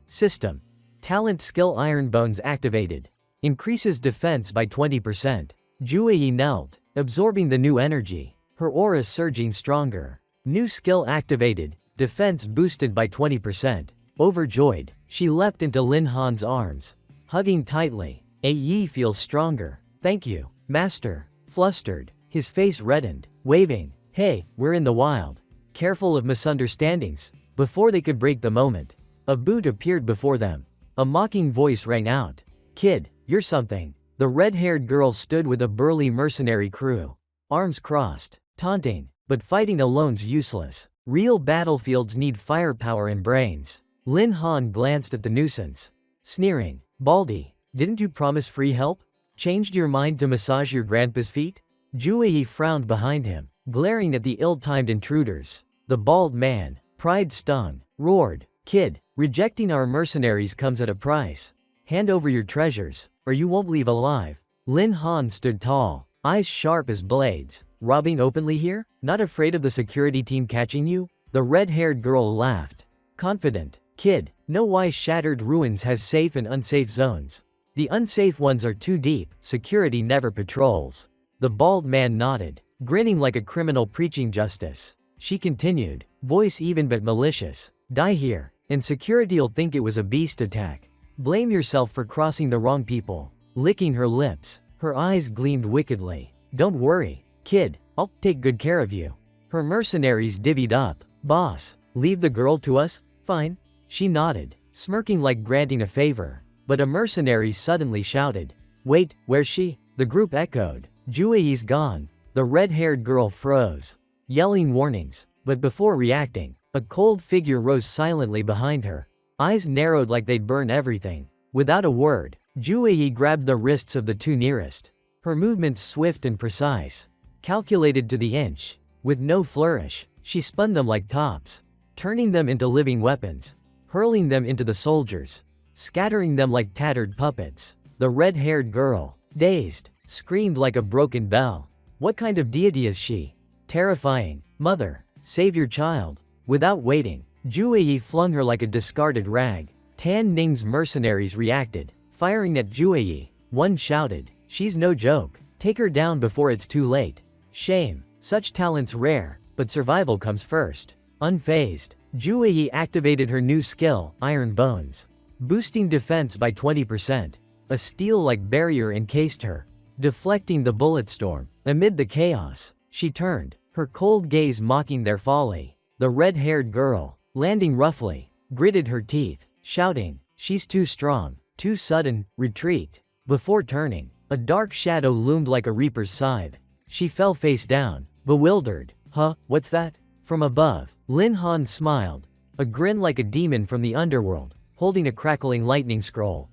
System. Talent skill Iron Bones activated. Increases defense by 20%. Jueyi knelt, absorbing the new energy, her aura surging stronger. New skill activated, defense boosted by 20%. Overjoyed, she leapt into Lin Han's arms, hugging tightly. AE feels stronger. Thank you, master. Flustered, his face reddened, waving. Hey, we're in the wild. Careful of misunderstandings. Before they could break the moment, a boot appeared before them. A mocking voice rang out. Kid, you're something. The red-haired girl stood with a burly mercenary crew, arms crossed, taunting, but fighting alone's useless. Real battlefields need firepower and brains. Lin Han glanced at the nuisance, sneering. Baldy, didn't you promise free help? Changed your mind to massage your grandpa's feet? Juyi frowned behind him, glaring at the ill-timed intruders. The bald man, pride stung, roared, "Kid, rejecting our mercenaries comes at a price. Hand over your treasures, or you won't leave alive." Lin Han stood tall, eyes sharp as blades. "Robbing openly here? Not afraid of the security team catching you?" The red-haired girl laughed. Confident, "Kid, know why Shattered Ruins has safe and unsafe zones? The unsafe ones are too deep, security never patrols." The bald man nodded, grinning like a criminal preaching justice. She continued, voice even but malicious, "Die here, and security'll think it was a beast attack. Blame yourself for crossing the wrong people." Licking her lips, her eyes gleamed wickedly. "Don't worry, kid, I'll take good care of you." Her mercenaries divvied up. "Boss, leave the girl to us?" "Fine." She nodded, smirking like granting a favor. But a mercenary suddenly shouted, "Wait, where's she?" The group echoed, "Juyi's gone." The red-haired girl froze, yelling warnings, but before reacting, a cold figure rose silently behind her. Eyes narrowed like they'd burn everything. Without a word, Juyi grabbed the wrists of the two nearest. Her movements swift and precise, calculated to the inch. With no flourish, she spun them like tops, turning them into living weapons, hurling them into the soldiers, scattering them like tattered puppets. The red-haired girl, dazed, screamed like a broken bell. What kind of deity is she? Terrifying. "Mother, save your child." Without waiting, Juyi flung her like a discarded rag. Tan Ning's mercenaries reacted, firing at Juyi. One shouted, "She's no joke. Take her down before it's too late." Shame. Such talent's rare, but survival comes first. Unfazed, Juyi activated her new skill, Iron Bones, boosting defense by 20%. A steel-like barrier encased her, deflecting the bullet storm. Amid the chaos, she turned, her cold gaze mocking their folly. The red-haired girl, landing roughly, gritted her teeth, shouting, "She's too strong, too sudden, retreat." Before turning, a dark shadow loomed like a reaper's scythe. She fell face down, bewildered. "Huh, what's that?" From above, Lin Han smiled, a grin like a demon from the underworld, holding a crackling lightning scroll.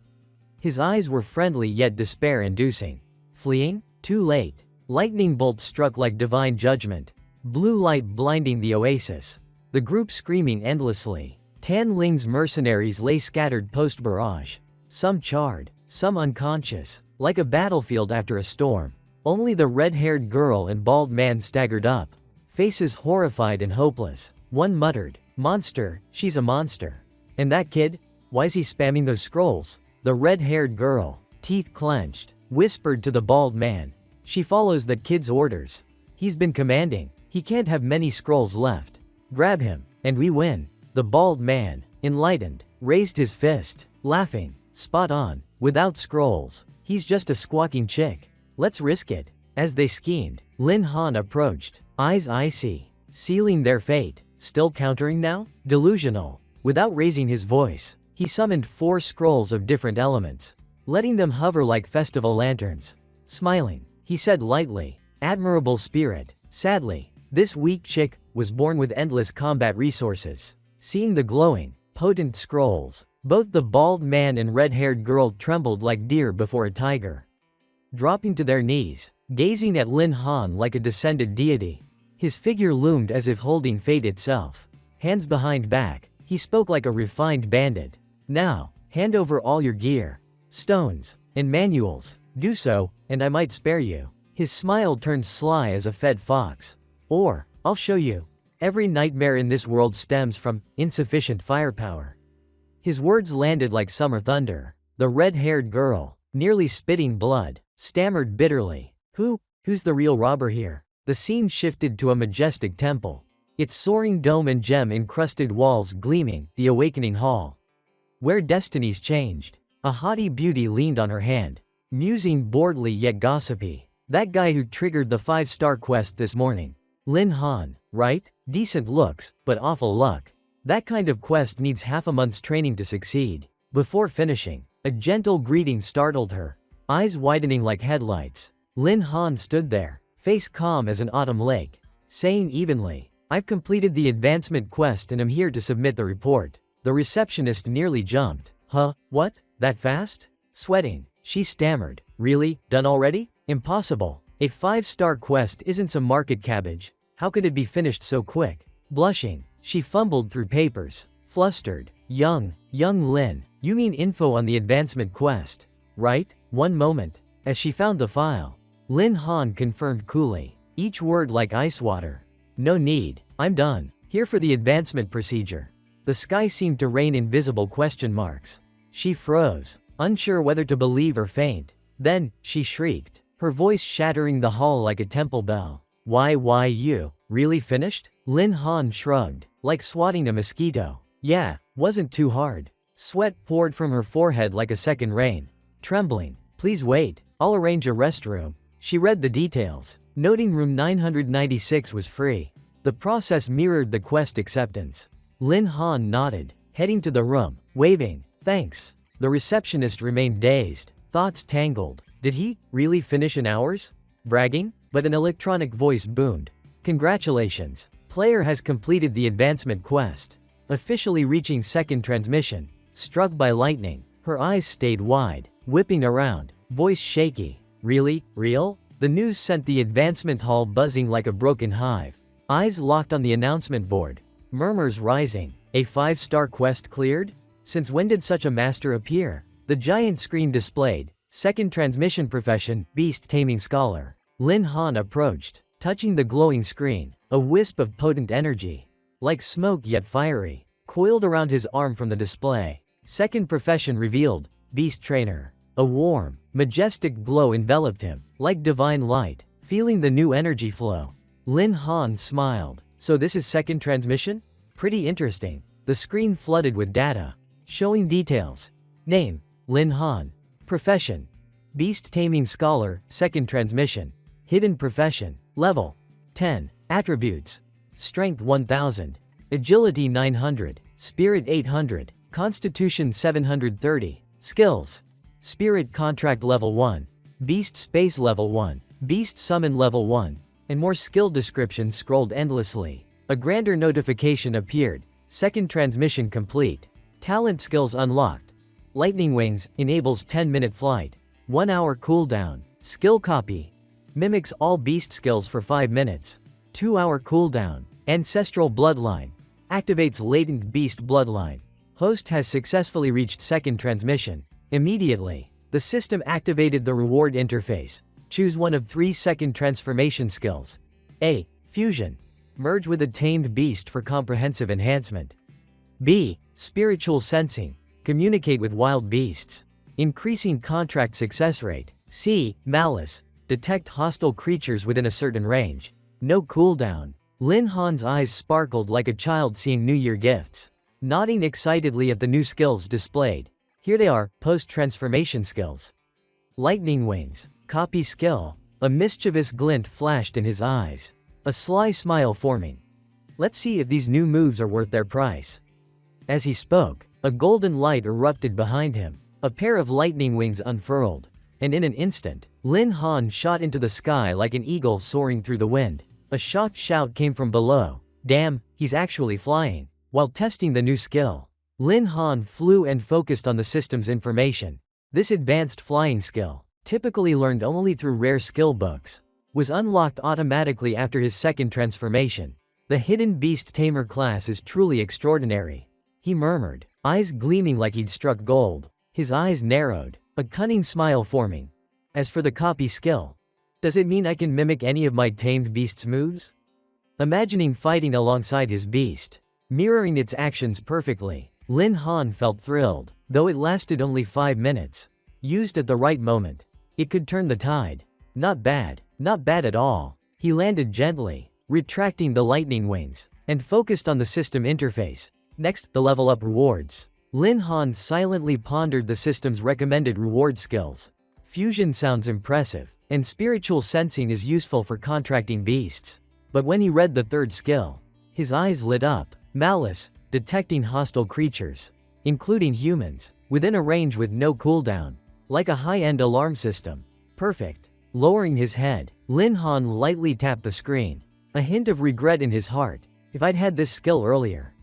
His eyes were friendly yet despair-inducing. Fleeing? Too late. Lightning bolts struck like divine judgment, blue light blinding the oasis. The group screaming endlessly. Tan Ling's mercenaries lay scattered post-barrage, some charred, some unconscious, like a battlefield after a storm. Only the red-haired girl and bald man staggered up, faces horrified and hopeless. One muttered, "Monster, she's a monster." "And that kid? Why's he spamming those scrolls?" The red-haired girl, teeth clenched, whispered to the bald man, "She follows that kid's orders. He's been commanding. He can't have many scrolls left. Grab him, and we win." The bald man, enlightened, raised his fist, laughing, "Spot on. Without scrolls, he's just a squawking chick. Let's risk it." As they schemed, Lin Han approached, eyes icy, sealing their fate. Still countering now? Delusional. Without raising his voice, he summoned 4 scrolls of different elements, letting them hover like festival lanterns. Smiling, he said lightly, "Admirable spirit. Sadly, this weak chick was born with endless combat resources." Seeing the glowing, potent scrolls, both the bald man and red-haired girl trembled like deer before a tiger. Dropping to their knees, gazing at Lin Han like a descended deity, his figure loomed as if holding fate itself. Hands behind back, he spoke like a refined bandit. "Now, hand over all your gear, stones, and manuals. Do so, and I might spare you." His smile turned sly as a fed fox. "Or, I'll show you. Every nightmare in this world stems from insufficient firepower." His words landed like summer thunder. The red-haired girl, nearly spitting blood, stammered bitterly, Who's the real robber here?" The scene shifted to a majestic temple, its soaring dome and gem-encrusted walls gleaming, the awakening hall, where destinies changed. A haughty beauty leaned on her hand, musing boredly yet gossipy. "That guy who triggered the 5-star quest this morning. Lin Han, right? Decent looks, but awful luck. That kind of quest needs half a month's training to succeed." Before finishing, a gentle greeting startled her, eyes widening like headlights. Lin Han stood there, face calm as an autumn lake, saying evenly, "I've completed the advancement quest and am here to submit the report." The receptionist nearly jumped. "Huh, what? That fast?" Sweating, She stammered. Really? Done already? Impossible. A 5-star quest isn't some market cabbage. How could it be finished so quick? Blushing, she fumbled through papers. Flustered. Young Lin, you mean info on the advancement quest, right? One moment. As she found the file, Lin Han confirmed coolly, each word like ice water. No need, I'm done. Here for the advancement procedure. The sky seemed to rain invisible question marks. She froze, unsure whether to believe or faint. Then, she shrieked, her voice shattering the hall like a temple bell. Why you? Really finished? Lin Han shrugged, like swatting a mosquito. Yeah, wasn't too hard. Sweat poured from her forehead like a second rain. Trembling, please wait, I'll arrange a restroom. She read the details, noting room 996 was free. The process mirrored the quest acceptance. Lin Han nodded, heading to the room, waving, thanks. The receptionist remained dazed, thoughts tangled. Did he really finish in hours? Bragging? But an electronic voice boomed. Congratulations, player has completed the advancement quest. Officially reaching second transmission. Struck by lightning, her eyes stayed wide, whipping around, voice shaky. Really? Real? The news sent the advancement hall buzzing like a broken hive. Eyes locked on the announcement board. Murmurs rising. A 5-star quest cleared? Since when did such a master appear? The giant screen displayed. Second transmission profession, beast taming scholar. Lin Han approached, touching the glowing screen. A wisp of potent energy, like smoke yet fiery, coiled around his arm from the display. Second profession revealed, beast trainer. A warm, majestic glow enveloped him, like divine light. Feeling the new energy flow, Lin Han smiled. So this is second transmission? Pretty interesting. The screen flooded with data, showing details. Name, Lin Han. Profession, beast taming scholar, second transmission. Hidden profession, level 10. Attributes, strength 1000, agility 900, spirit 800, constitution 730. Skills, spirit contract level 1, beast space level 1, beast summon level 1, and more skill descriptions scrolled endlessly. A grander notification appeared. Second transmission complete. Talent skills unlocked. Lightning wings enables 10-minute flight. 1 hour cooldown. Skill copy mimics all beast skills for 5 minutes. 2 hour cooldown. Ancestral bloodline activates latent beast bloodline. Host has successfully reached second transmission. Immediately, the system activated the reward interface. Choose one of 3 second transformation skills. A. Fusion. Merge with a tamed beast for comprehensive enhancement. B. Spiritual sensing. Communicate with wild beasts, increasing contract success rate. C. Malice. Detect hostile creatures within a certain range. No cooldown. Lin Han's eyes sparkled like a child seeing New Year gifts. Nodding excitedly at the new skills displayed. Here they are, post-transformation skills. Lightning wings. Copy skill. A mischievous glint flashed in his eyes. A sly smile forming. Let's see if these new moves are worth their price. As he spoke, a golden light erupted behind him. A pair of lightning wings unfurled. And in an instant, Lin Han shot into the sky like an eagle soaring through the wind. A shocked shout came from below. Damn, he's actually flying. While testing the new skill, Lin Han flew and focused on the system's information. This advanced flying skill, typically learned only through rare skill books, was unlocked automatically after his second transformation. The hidden beast tamer class is truly extraordinary, he murmured, eyes gleaming like he'd struck gold. His eyes narrowed, a cunning smile forming. As for the copy skill, does it mean I can mimic any of my tamed beast's moves? Imagining fighting alongside his beast, mirroring its actions perfectly, Lin Han felt thrilled, though it lasted only 5 minutes. Used at the right moment, it could turn the tide. Not bad at all. He landed gently, retracting the lightning wings, and focused on the system interface. Next, the level up rewards. Lin Han silently pondered the system's recommended reward skills. Fusion sounds impressive, and spiritual sensing is useful for contracting beasts. But when he read the third skill, his eyes lit up. Malice, detecting hostile creatures, including humans, within a range with no cooldown. Like a high-end alarm system. Perfect. Lowering his head, Lin Han lightly tapped the screen. A hint of regret in his heart. If I'd had this skill earlier,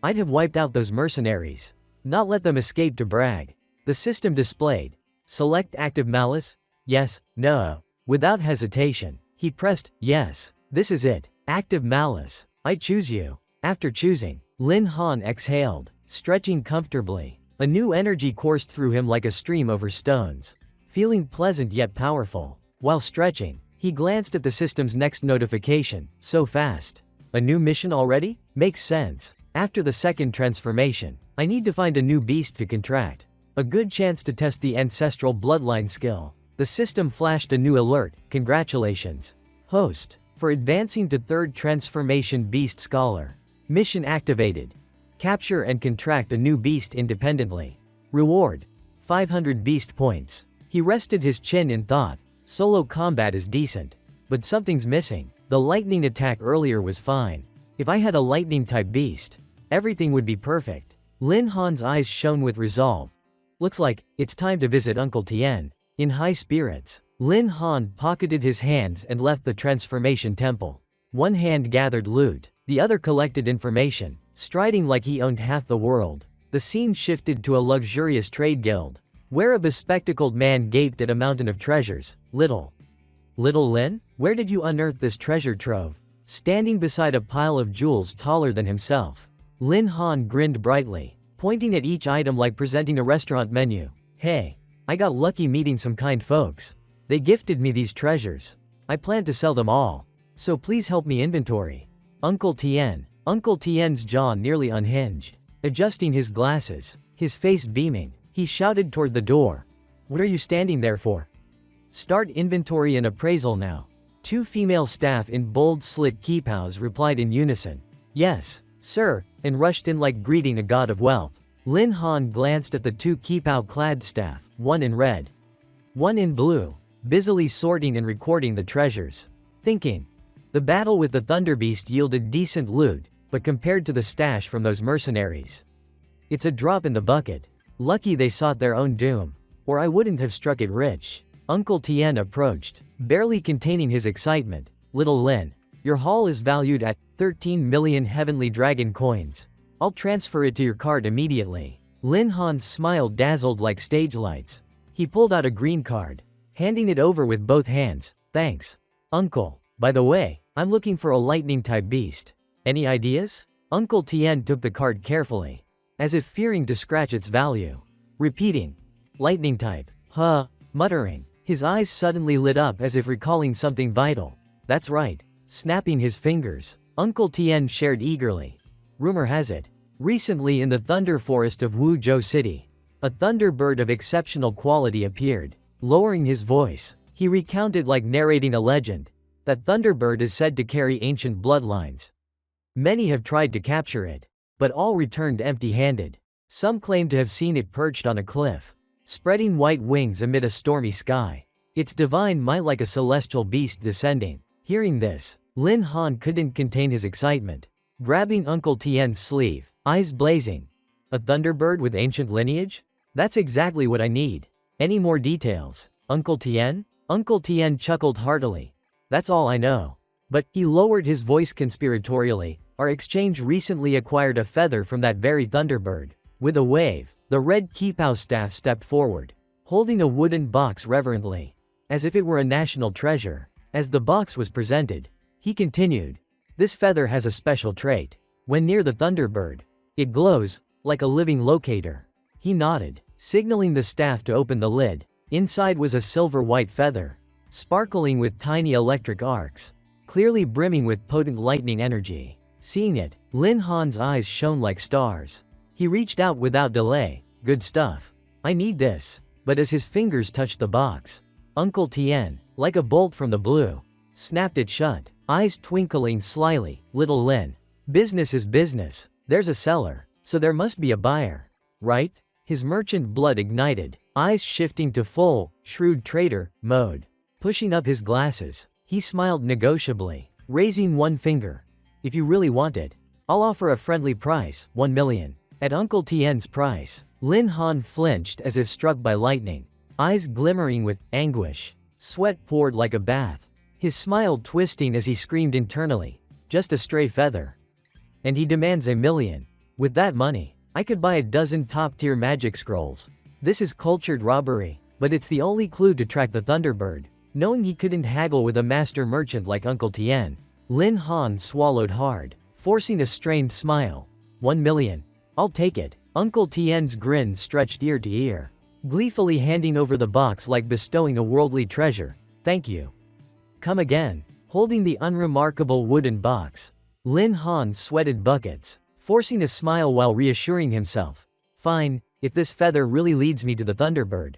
I'd have wiped out those mercenaries. Not let them escape to brag. The system displayed. Select active malice? Yes, no. Without hesitation, he pressed yes. This is it. Active malice. I choose you. After choosing, Lin Han exhaled, stretching comfortably. A new energy coursed through him like a stream over stones. Feeling pleasant yet powerful. While stretching, he glanced at the system's next notification. So fast. A new mission already? Makes sense. After the second transformation, I need to find a new beast to contract. A good chance to test the ancestral bloodline skill. The system flashed a new alert. Congratulations, host, for advancing to third transformation beast scholar. Mission activated. Capture and contract a new beast independently. Reward: 500 beast points. He rested his chin in thought. Solo combat is decent, but something's missing. The lightning attack earlier was fine. If I had a lightning-type beast, everything would be perfect. Lin Han's eyes shone with resolve. Looks like it's time to visit Uncle Tien. In high spirits, Lin Han pocketed his hands and left the transformation temple. One hand gathered loot, the other collected information, striding like he owned half the world. The scene shifted to a luxurious trade guild, where a bespectacled man gaped at a mountain of treasures. Little Lin? Where did you unearth this treasure trove? Standing beside a pile of jewels taller than himself, Lin Han grinned brightly, pointing at each item like presenting a restaurant menu. Hey, I got lucky meeting some kind folks. They gifted me these treasures. I plan to sell them all, so please help me inventory. Uncle Tien. Uncle Tien's jaw nearly unhinged. Adjusting his glasses, his face beaming, he shouted toward the door. What are you standing there for? Start inventory and appraisal now. Two female staff in bold slit kipaos replied in unison. Yes, sir, and rushed in like greeting a god of wealth. Lin Han glanced at the two kipao-clad staff, one in red, one in blue, busily sorting and recording the treasures. Thinking, the battle with the Thunder Beast yielded decent loot, but compared to the stash from those mercenaries, it's a drop in the bucket. Lucky they sought their own doom, or I wouldn't have struck it rich. Uncle Tien approached, barely containing his excitement. Little Lin, your haul is valued at 13 million heavenly dragon coins. I'll transfer it to your card immediately. Lin Han's smile dazzled like stage lights. He pulled out a green card, handing it over with both hands. Thanks, Uncle. By the way, I'm looking for a lightning-type beast. Any ideas? Uncle Tien took the card carefully, as if fearing to scratch its value. Repeating, lightning type. Muttering. His eyes suddenly lit up as if recalling something vital. That's right. Snapping his fingers, Uncle Tien shared eagerly. Rumor has it, recently in the Thunder Forest of Wuzhou City, a thunderbird of exceptional quality appeared. Lowering his voice, he recounted like narrating a legend. That thunderbird is said to carry ancient bloodlines. Many have tried to capture it, but all returned empty-handed. Some claim to have seen it perched on a cliff, spreading white wings amid a stormy sky. Its divine might like a celestial beast descending. Hearing this, Lin Han couldn't contain his excitement, grabbing Uncle Tien's sleeve, eyes blazing. A thunderbird with ancient lineage? That's exactly what I need. Any more details, Uncle Tien? Uncle Tien chuckled heartily. That's all I know. But, he lowered his voice conspiratorially, our exchange recently acquired a feather from that very thunderbird. With a wave, the red Kipao staff stepped forward, holding a wooden box reverently, as if it were a national treasure. As the box was presented, he continued, this feather has a special trait. When near the thunderbird, it glows, like a living locator. He nodded, signaling the staff to open the lid. Inside was a silver-white feather, sparkling with tiny electric arcs, clearly brimming with potent lightning energy. Seeing it, Lin Han's eyes shone like stars. He reached out without delay. Good stuff. I need this. But as his fingers touched the box, Uncle Tien, like a bolt from the blue, snapped it shut, eyes twinkling slyly. Little Lin, business is business. There's a seller, so there must be a buyer, right? His merchant blood ignited, eyes shifting to full, shrewd trader mode. Pushing up his glasses, he smiled negotiably, raising one finger. If you really want it, I'll offer a friendly price, 1 million. At Uncle Tien's price, Lin Han flinched as if struck by lightning, eyes glimmering with anguish. Sweat poured like a bath, his smile twisting as he screamed internally, just a stray feather. And he demands 1 million. With that money, I could buy a dozen top-tier magic scrolls. This is cultured robbery. But it's the only clue to track the Thunderbird. Knowing he couldn't haggle with a master merchant like Uncle Tien, Lin Han swallowed hard, forcing a strained smile. 1 million. I'll take it. Uncle Tien's grin stretched ear to ear, gleefully handing over the box like bestowing a worldly treasure. Thank you. Come again. Holding the unremarkable wooden box, Lin Han sweated buckets, forcing a smile while reassuring himself. Fine, if this feather really leads me to the Thunderbird.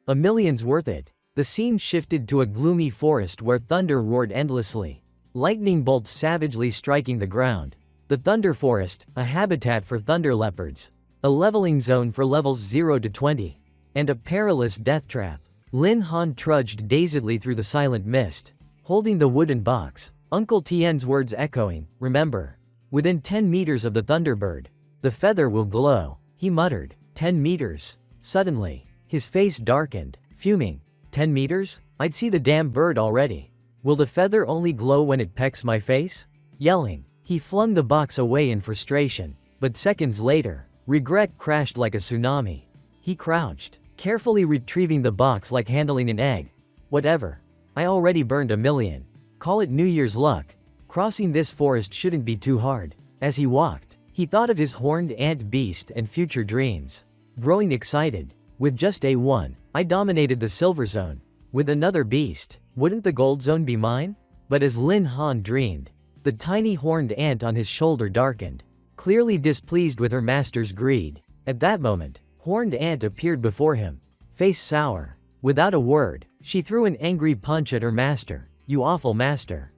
A million's worth it. The scene shifted to a gloomy forest where thunder roared endlessly, lightning bolts savagely striking the ground. The Thunder Forest, a habitat for thunder leopards, a leveling zone for levels 0 to 20, and a perilous death trap. Lin Han trudged dazedly through the silent mist, holding the wooden box, Uncle Tien's words echoing, remember, within 10 meters of the Thunderbird, the feather will glow, he muttered. 10 meters. Suddenly, his face darkened, fuming. 10 meters? I'd see the damn bird already. Will the feather only glow when it pecks my face? Yelling, he flung the box away in frustration, but seconds later, regret crashed like a tsunami. He crouched, carefully retrieving the box like handling an egg. Whatever. I already burned 1 million. Call it New Year's luck. Crossing this forest shouldn't be too hard. As he walked, he thought of his horned ant beast and future dreams. Growing excited. With just A1, I dominated the silver zone. With another beast, wouldn't the gold zone be mine? But as Lin Han dreamed, the tiny horned ant on his shoulder darkened, clearly displeased with her master's greed. At that moment, Horned Ant appeared before him, face sour. Without a word, she threw an angry punch at her master. You awful master.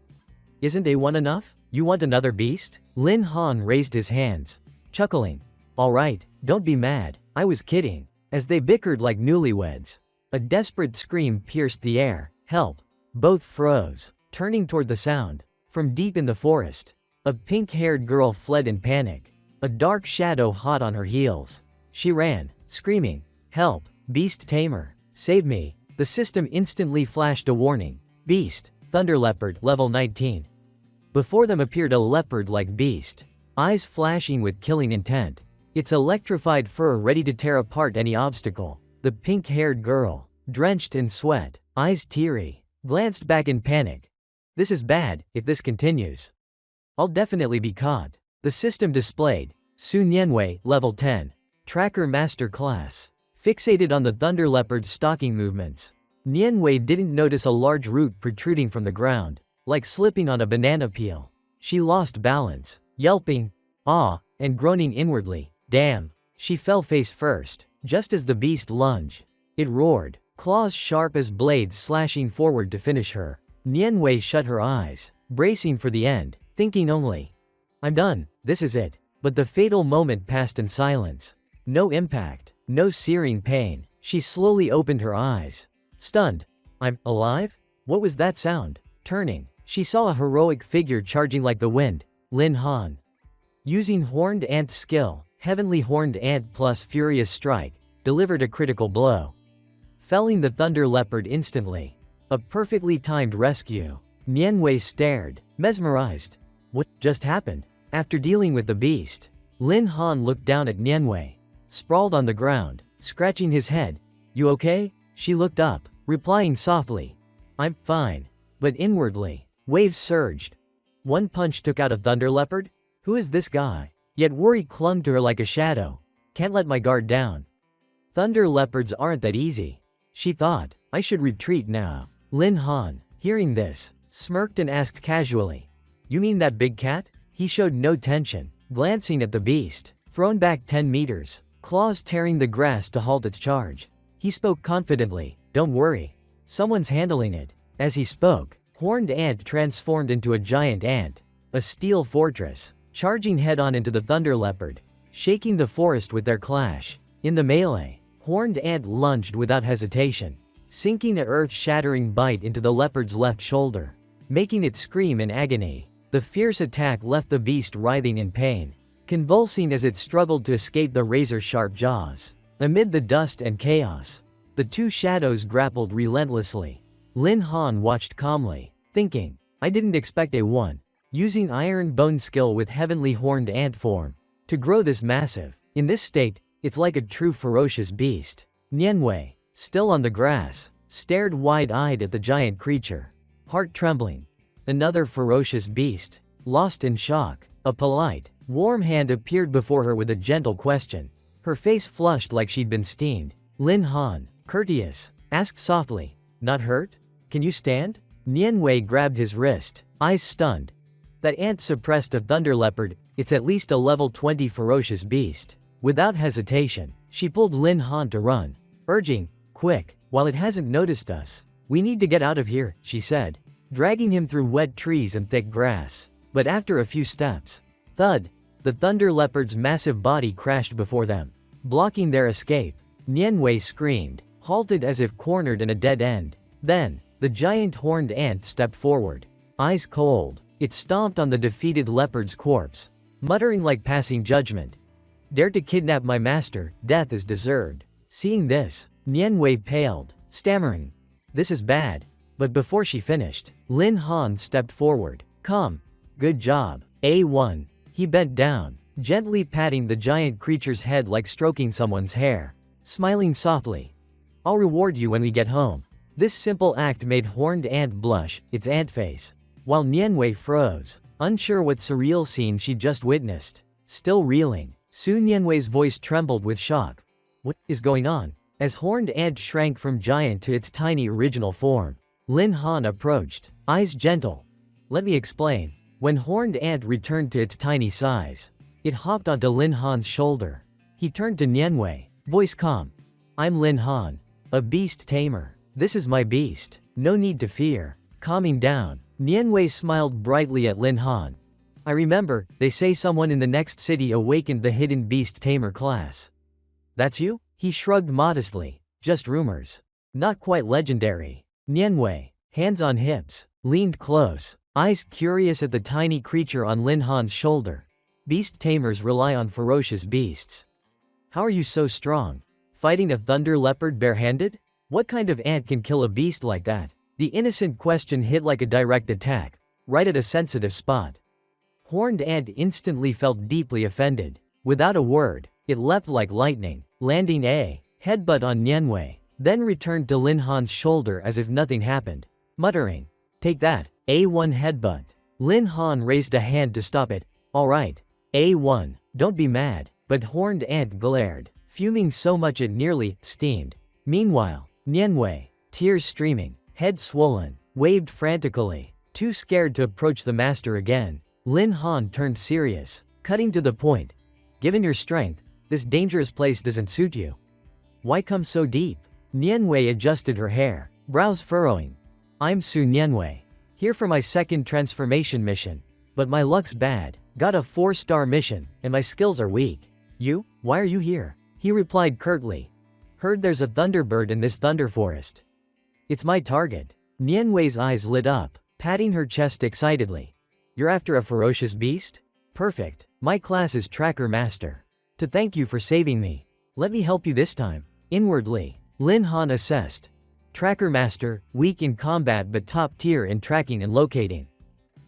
Isn't A1 enough? You want another beast? Lin Han raised his hands, chuckling. All right, don't be mad, I was kidding. As they bickered like newlyweds, a desperate scream pierced the air. Help. Both froze, turning toward the sound. From deep in the forest, a pink-haired girl fled in panic, a dark shadow hot on her heels. She ran, screaming, help, beast tamer, save me. The system instantly flashed a warning. Beast, Thunder Leopard, level 19. Before them appeared a leopard-like beast, eyes flashing with killing intent, its electrified fur ready to tear apart any obstacle. The pink-haired girl, drenched in sweat, eyes teary, glanced back in panic. This is bad. If this continues, I'll definitely be caught. The system displayed, Su Nianwei, level 10. Tracker Master Class. Fixated on the Thunder Leopard's stalking movements, Nianwei didn't notice a large root protruding from the ground, like slipping on a banana peel. She lost balance, yelping, and groaning inwardly. Damn. She fell face first, just as the beast lunged. It roared, claws sharp as blades slashing forward to finish her. Nianwei shut her eyes, bracing for the end, thinking only, I'm done, this is it. But the fatal moment passed in silence. No impact, no searing pain. She slowly opened her eyes. Stunned. I'm alive? What was that sound? Turning, she saw a heroic figure charging like the wind. Lin Han. Using Horned Ant's skill, Heavenly Horned Ant plus Furious Strike, delivered a critical blow, felling the Thunder Leopard instantly. A perfectly timed rescue. Nianwei stared, mesmerized. What just happened? After dealing with the beast, Lin Han looked down at Nianwei, sprawled on the ground, scratching his head. You okay? She looked up, replying softly, I'm fine. But inwardly, waves surged. One punch took out a Thunder Leopard? Who is this guy? Yet worry clung to her like a shadow. Can't let my guard down. Thunder Leopards aren't that easy, she thought. I should retreat now. Lin Han, hearing this, smirked and asked casually, You mean that big cat? He showed no tension, glancing at the beast, thrown back 10 meters, claws tearing the grass to halt its charge. He spoke confidently, Don't worry. Someone's handling it. As he spoke, Horned Ant transformed into a giant ant, a steel fortress, charging head-on into the Thunder Leopard, shaking the forest with their clash. In the melee, Horned Ant lunged without hesitation, sinking an earth-shattering bite into the leopard's left shoulder, making it scream in agony. The fierce attack left the beast writhing in pain, convulsing as it struggled to escape the razor-sharp jaws. Amid the dust and chaos, the two shadows grappled relentlessly. Lin Han watched calmly, thinking, I didn't expect A1, using Iron Bone skill with Heavenly Horned Ant form, to grow this massive. In this state, it's like a true ferocious beast. Nianwei, still on the grass, stared wide-eyed at the giant creature. Heart trembling. Another ferocious beast. Lost in shock. A polite, warm hand appeared before her with a gentle question. Her face flushed like she'd been steamed. Lin Han, courteous, asked softly, "Not hurt? Can you stand?" Nianwei grabbed his wrist, eyes stunned. That ant suppressed a thunder leopard, it's at least a level 20 ferocious beast. Without hesitation, she pulled Lin Han to run, urging, "Quick, while it hasn't noticed us. We need to get out of here," she said, dragging him through wet trees and thick grass. But after a few steps, thud, the thunder leopard's massive body crashed before them, blocking their escape. Nianwei screamed, halted as if cornered in a dead end. Then, the giant horned ant stepped forward, eyes cold. It stomped on the defeated leopard's corpse, muttering like passing judgment. "Dare to kidnap my master, death is deserved." Seeing this, Nianwei paled, stammering, "This is bad." But before she finished, Lin Han stepped forward. "Come. Good job. A1. He bent down, gently patting the giant creature's head like stroking someone's hair, smiling softly. "I'll reward you when we get home." This simple act made Horned Ant blush, its ant face, while Nianwei froze, unsure what surreal scene she'd just witnessed. Still reeling, soon Nianwei's voice trembled with shock. "What is going on?" As Horned Ant shrank from giant to its tiny original form, Lin Han approached, eyes gentle. "Let me explain." When Horned Ant returned to its tiny size, it hopped onto Lin Han's shoulder. He turned to Nianwei, voice calm. "I'm Lin Han, a beast tamer. This is my beast. No need to fear." Calming down, Nianwei smiled brightly at Lin Han. "I remember, they say someone in the next city awakened the hidden beast tamer class." "That's you?" He shrugged modestly. "Just rumors. Not quite legendary." Nianwei, hands on hips, leaned close, eyes curious at the tiny creature on Lin Han's shoulder. "Beast tamers rely on ferocious beasts. How are you so strong? Fighting a thunder leopard barehanded? What kind of ant can kill a beast like that?" The innocent question hit like a direct attack, right at a sensitive spot. Horned Ant instantly felt deeply offended. Without a word, it leapt like lightning, landing a headbutt on Nianwei, then returned to Lin Han's shoulder as if nothing happened, muttering, "Take that, A1 headbutt." Lin Han raised a hand to stop it. "All right, A1, don't be mad." But Horned Ant glared, fuming so much it nearly steamed. Meanwhile, Nianwei, tears streaming, head swollen, waved frantically, too scared to approach the master again. Lin Han turned serious, cutting to the point. "Given your strength, this dangerous place doesn't suit you. Why come so deep?" Nianwei adjusted her hair, brows furrowing. "I'm Su Nianwei, here for my second transformation mission. But my luck's bad, got a 4-star mission, and my skills are weak." "You? Why are you here?" He replied curtly. "Heard there's a thunderbird in this thunder forest. It's my target." Nianwei's eyes lit up, patting her chest excitedly. "You're after a ferocious beast? Perfect, my class is Tracker Master. To thank you for saving me. Let me help you this time." Inwardly, Lin Han assessed. Tracker Master, weak in combat but top tier in tracking and locating.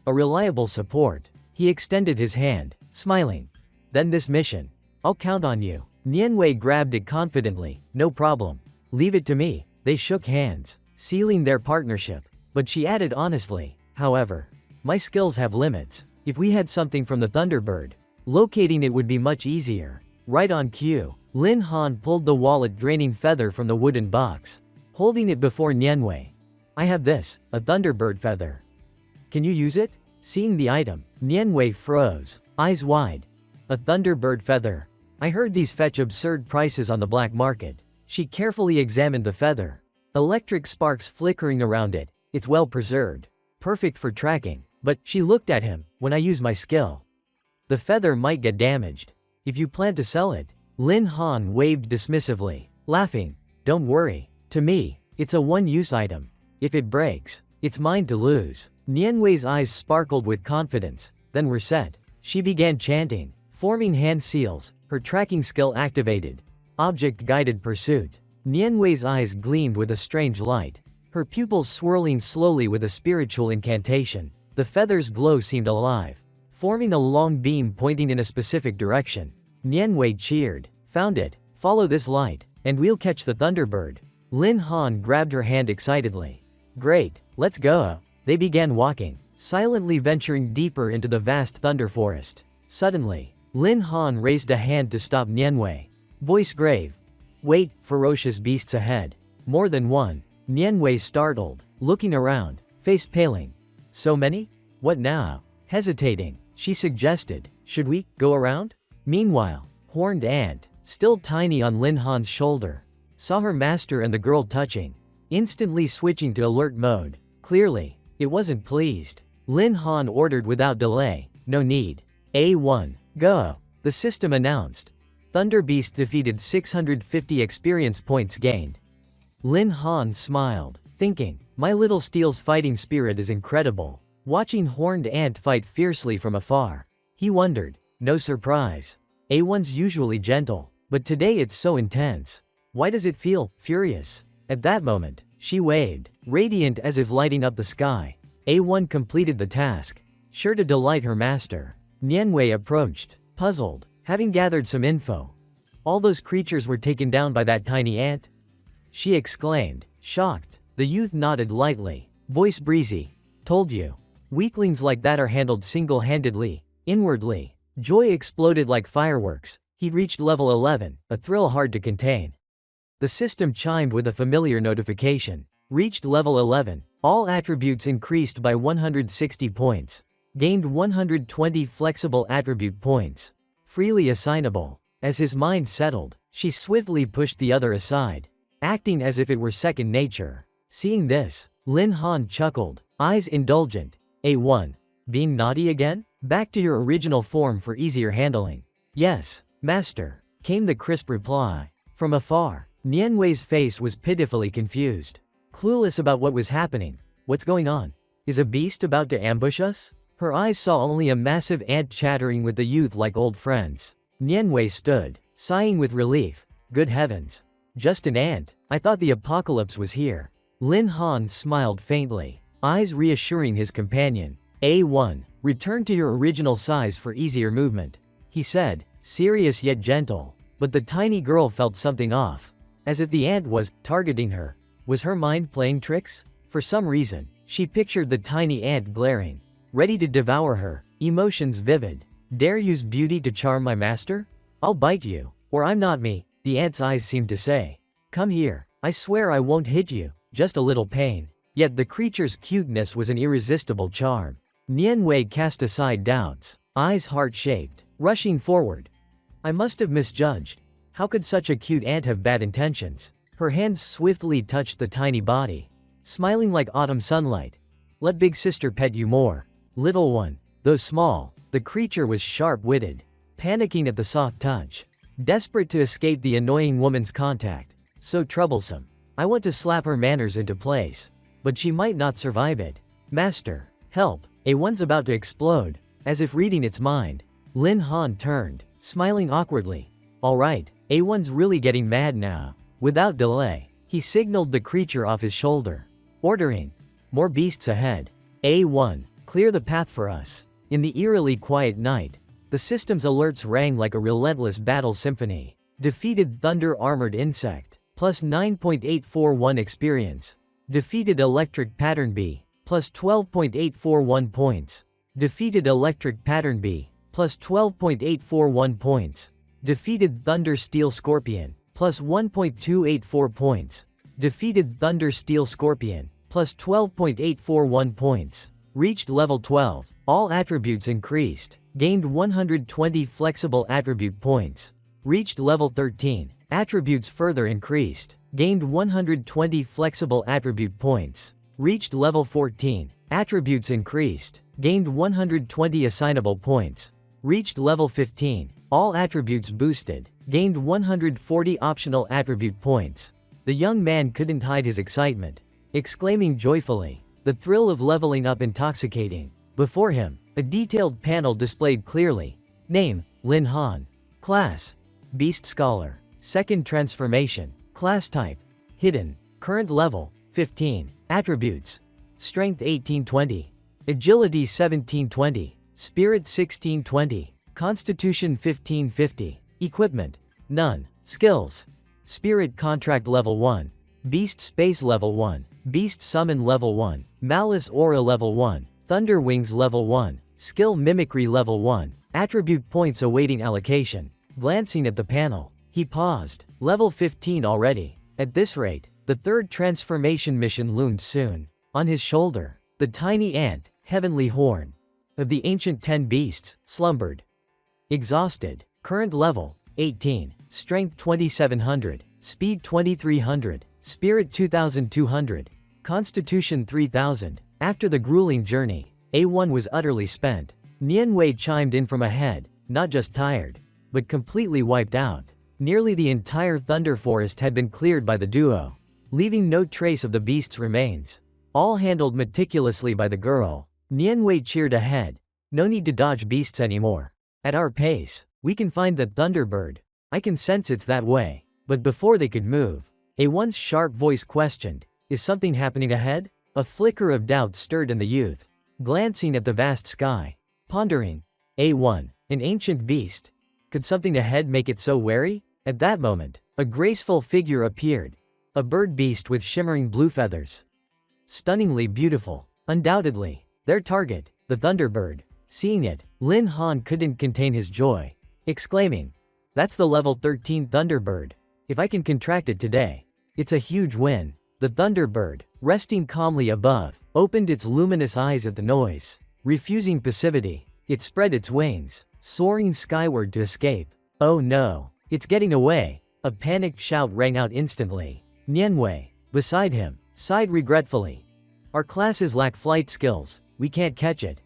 A reliable support. He extended his hand, smiling. "Then this mission. I'll count on you." Nianwei grabbed it confidently. "No problem. Leave it to me." They shook hands, sealing their partnership. But she added honestly, "However, my skills have limits. If we had something from the Thunderbird, locating it would be much easier." Right on cue, Lin Han pulled the wallet-draining feather from the wooden box, holding it before Nianwei. "I have this, a Thunderbird feather. Can you use it?" Seeing the item, Nianwei froze, eyes wide. "A Thunderbird feather? I heard these fetch absurd prices on the black market." She carefully examined the feather. Electric sparks flickering around it. "It's well preserved. Perfect for tracking." But she looked at him. "When I use my skill, the feather might get damaged. If you plan to sell it." Lin Han waved dismissively, laughing. "Don't worry. To me, it's a one-use item. If it breaks, it's mine to lose." Nianwei's eyes sparkled with confidence, then were set. She began chanting, forming hand seals, her tracking skill activated. Object-guided pursuit. Nianwei's eyes gleamed with a strange light, her pupils swirling slowly with a spiritual incantation. The feather's glow seemed alive, forming a long beam pointing in a specific direction. Nianwei cheered. "Found it. Follow this light, and we'll catch the Thunderbird." Lin Han grabbed her hand excitedly. Great, let's go. They began walking, silently venturing deeper into the vast thunder forest. Suddenly, Lin Han raised a hand to stop Nianwei. Voice grave. Wait, ferocious beasts ahead. More than one. Nianwei startled, looking around, face paling. So many? What now? Hesitating, she suggested, should we go around? Meanwhile, Horned Ant, still tiny on Lin Han's shoulder, saw her master and the girl touching, instantly switching to alert mode. Clearly, it wasn't pleased. Lin Han ordered without delay, no need. A1, go. The system announced. Thunder Beast defeated 650 experience points gained. Lin Han smiled, thinking, my little steel's fighting spirit is incredible. Watching Horned Ant fight fiercely from afar, he wondered, no surprise. A1's usually gentle, but today it's so intense. Why does it feel furious? At that moment, she waved, radiant as if lighting up the sky. A1 completed the task, sure to delight her master. Nianwei approached, puzzled, having gathered some info. All those creatures were taken down by that tiny ant? She exclaimed, shocked. The youth nodded lightly, voice breezy. Told you. Weaklings like that are handled single-handedly. Inwardly, joy exploded like fireworks. He'd reached level 11, a thrill hard to contain. The system chimed with a familiar notification. Reached level 11. All attributes increased by 160 points. Gained 120 flexible attribute points. Freely assignable. As his mind settled, she swiftly pushed the other aside, acting as if it were second nature. Seeing this, Lin Han chuckled, eyes indulgent. A1. Being naughty again? Back to your original form for easier handling. Yes, master, came the crisp reply. From afar, Nianwei's face was pitifully confused. Clueless about what was happening. What's going on? Is a beast about to ambush us? Her eyes saw only a massive ant chattering with the youth like old friends. Nianwei stood, sighing with relief. Good heavens. Just an ant. I thought the apocalypse was here. Lin Han smiled faintly, eyes reassuring his companion. A1. Return to your original size for easier movement, he said, serious yet gentle. But the tiny girl felt something off. As if the ant was targeting her. Was her mind playing tricks? For some reason, she pictured the tiny ant glaring, ready to devour her, emotions vivid. Dare use beauty to charm my master? I'll bite you, or I'm not me, the ant's eyes seemed to say. Come here, I swear I won't hit you, just a little pain. Yet the creature's cuteness was an irresistible charm. Nianwei cast aside doubts, eyes heart-shaped, rushing forward. I must have misjudged. How could such a cute ant have bad intentions? Her hands swiftly touched the tiny body, smiling like autumn sunlight. Let big sister pet you more. Little one, though small, the creature was sharp-witted, panicking at the soft touch, desperate to escape the annoying woman's contact. So troublesome. I want to slap her manners into place, but she might not survive it. Master, help, A1's about to explode. As if reading its mind, Lin Han turned, smiling awkwardly. All right, A1's really getting mad now. Without delay, he signaled the creature off his shoulder, ordering, more beasts ahead. A1, clear the path for us. In the eerily quiet night, the system's alerts rang like a relentless battle symphony. Defeated thunder-armored insect, plus 9.841 experience. Defeated electric pattern bee, plus 12.841 points. Defeated electric pattern bee, plus 12.841 points. Defeated thunder steel scorpion, plus 1.284 points. Defeated thunder steel scorpion, plus 12.841 points. Reached level 12. All attributes increased. Gained 120 flexible attribute points. Reached level 13. Attributes further increased. Gained 120 flexible attribute points. Reached level 14. Attributes increased. Gained 120 assignable points. Reached level 15. All attributes boosted. Gained 140 optional attribute points. The young man couldn't hide his excitement, exclaiming joyfully, the thrill of leveling up intoxicating. Before him, a detailed panel displayed clearly. Name, Lin Han. Class, Beast Scholar. Second transformation. Class type, Hidden. Current level, 15. Attributes, Strength 1820. Agility 1720. Spirit 1620. Constitution 1550. Equipment, none. Skills, Spirit Contract level 1. Beast Space Level 1. Beast Summon Level 1. Malice Aura Level 1. Thunder Wings Level 1. Skill Mimicry Level 1. Attribute points awaiting allocation. Glancing at the panel, he paused. Level 15 already. At this rate, the third transformation mission loomed soon. On his shoulder, the tiny ant, Heavenly Horn, of the ancient 10 beasts, slumbered. Exhausted. Current level, 18. Strength 2700. Speed 2300. Spirit 2200. Constitution 3000. After the grueling journey, A1 was utterly spent. Nianwei chimed in from ahead, not just tired, but completely wiped out. Nearly the entire Thunder Forest had been cleared by the duo, leaving no trace of the beast's remains. All handled meticulously by the girl. Nianwei cheered ahead. No need to dodge beasts anymore. At our pace, we can find that Thunderbird. I can sense it's that way. But before they could move, a once sharp voice questioned, "Is something happening ahead?" A flicker of doubt stirred in the youth. Glancing at the vast sky, pondering, A1, an ancient beast. Could something ahead make it so wary? At that moment, a graceful figure appeared. A bird beast with shimmering blue feathers. Stunningly beautiful. Undoubtedly, their target, the Thunderbird. Seeing it, Lin Han couldn't contain his joy, exclaiming, "That's the level 13 Thunderbird. If I can contract it today, it's a huge win." The Thunderbird, resting calmly above, opened its luminous eyes at the noise. Refusing passivity, it spread its wings, soaring skyward to escape. "Oh no, it's getting away!" A panicked shout rang out instantly. Nianwei, beside him, sighed regretfully. "Our classes lack flight skills, we can't catch it.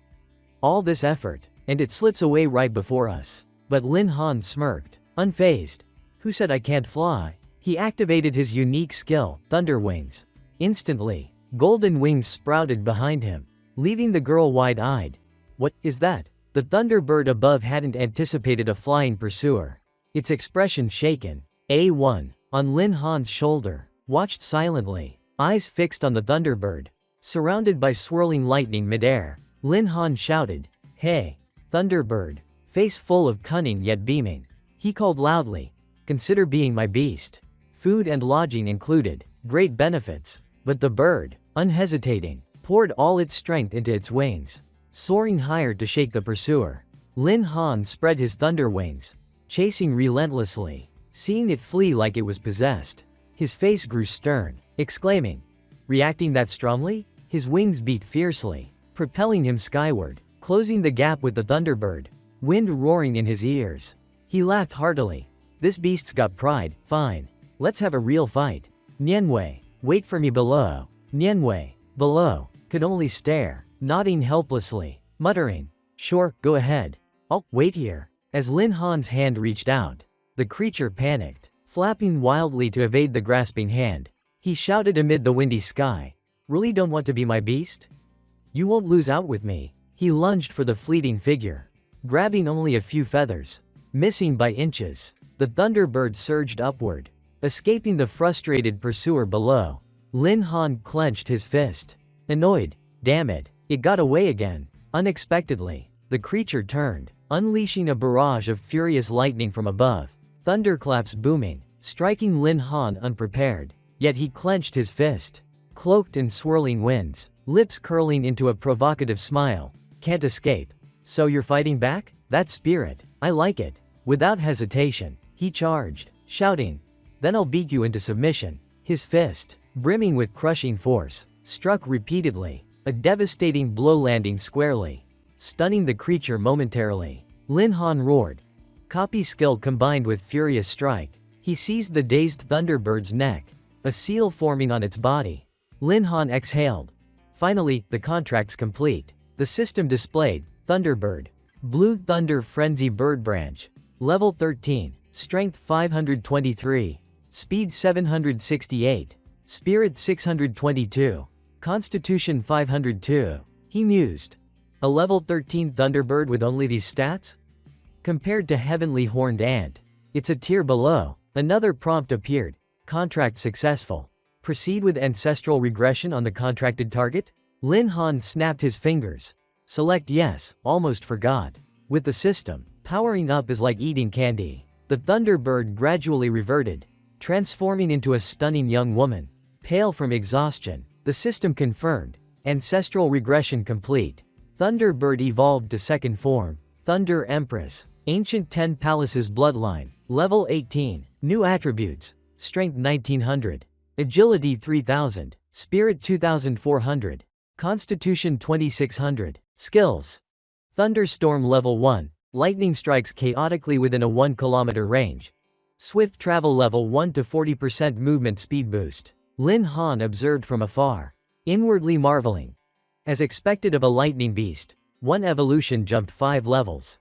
All this effort, and it slips away right before us." But Lin Han smirked, unfazed. "Who said I can't fly?" He activated his unique skill, Thunder Wings. Instantly, golden wings sprouted behind him, leaving the girl wide-eyed. "What is that?" The Thunderbird above hadn't anticipated a flying pursuer. Its expression shaken. A1, on Lin Han's shoulder, watched silently, eyes fixed on the Thunderbird. Surrounded by swirling lightning midair, Lin Han shouted, "Hey, Thunderbird!" Face full of cunning yet beaming. He called loudly, "Consider being my beast. Food and lodging included, great benefits." But the bird, unhesitating, poured all its strength into its wings, soaring higher to shake the pursuer. Lin Han spread his thunder wings, chasing relentlessly, seeing it flee like it was possessed. His face grew stern, exclaiming, "Reacting that strongly?" His wings beat fiercely, propelling him skyward, closing the gap with the Thunderbird, wind roaring in his ears. He laughed heartily. "This beast's got pride, fine. Let's have a real fight." Nianwei, "Wait for me below." Nianwei, below, could only stare, nodding helplessly, muttering, "Sure, go ahead. I'll wait here." As Lin Han's hand reached out, the creature panicked, flapping wildly to evade the grasping hand. He shouted amid the windy sky, "Really don't want to be my beast? You won't lose out with me." He lunged for the fleeting figure, grabbing only a few feathers, missing by inches. The Thunderbird surged upward, escaping the frustrated pursuer below. Lin Han clenched his fist. Annoyed, "Damn it, it got away again." Unexpectedly, the creature turned, unleashing a barrage of furious lightning from above. Thunderclaps booming, striking Lin Han unprepared. Yet he clenched his fist. Cloaked in swirling winds, lips curling into a provocative smile. "Can't escape. So you're fighting back? That spirit, I like it." Without hesitation, he charged, shouting, "Then I'll beat you into submission." His fist, brimming with crushing force, struck repeatedly, a devastating blow landing squarely, stunning the creature momentarily. Lin Han roared. Copy skill combined with furious strike. He seized the dazed Thunderbird's neck, a seal forming on its body. Lin Han exhaled. Finally, the contract's complete. The system displayed, Thunderbird. Blue Thunder Frenzy Bird Branch. Level 13, Strength 523. Speed 768. Spirit 622. Constitution 502. He mused. A level 13 Thunderbird with only these stats? Compared to Heavenly Horned Ant, it's a tier below. Another prompt appeared. Contract successful. Proceed with ancestral regression on the contracted target? Lin Han snapped his fingers. Select yes, almost forgot. With the system, powering up is like eating candy. The Thunderbird gradually reverted, transforming into a stunning young woman. Pale from exhaustion. The system confirmed. Ancestral regression complete. Thunderbird evolved to second form. Thunder Empress. Ancient 10 Palaces bloodline. Level 18. New attributes. Strength 1900. Agility 3000. Spirit 2400. Constitution 2600. Skills. Thunderstorm Level 1. Lightning strikes chaotically within a 1 km range. Swift travel level 1 to 40% movement speed boost. Lin Han observed from afar, inwardly marveling. As expected of a lightning beast, one evolution jumped 5 levels.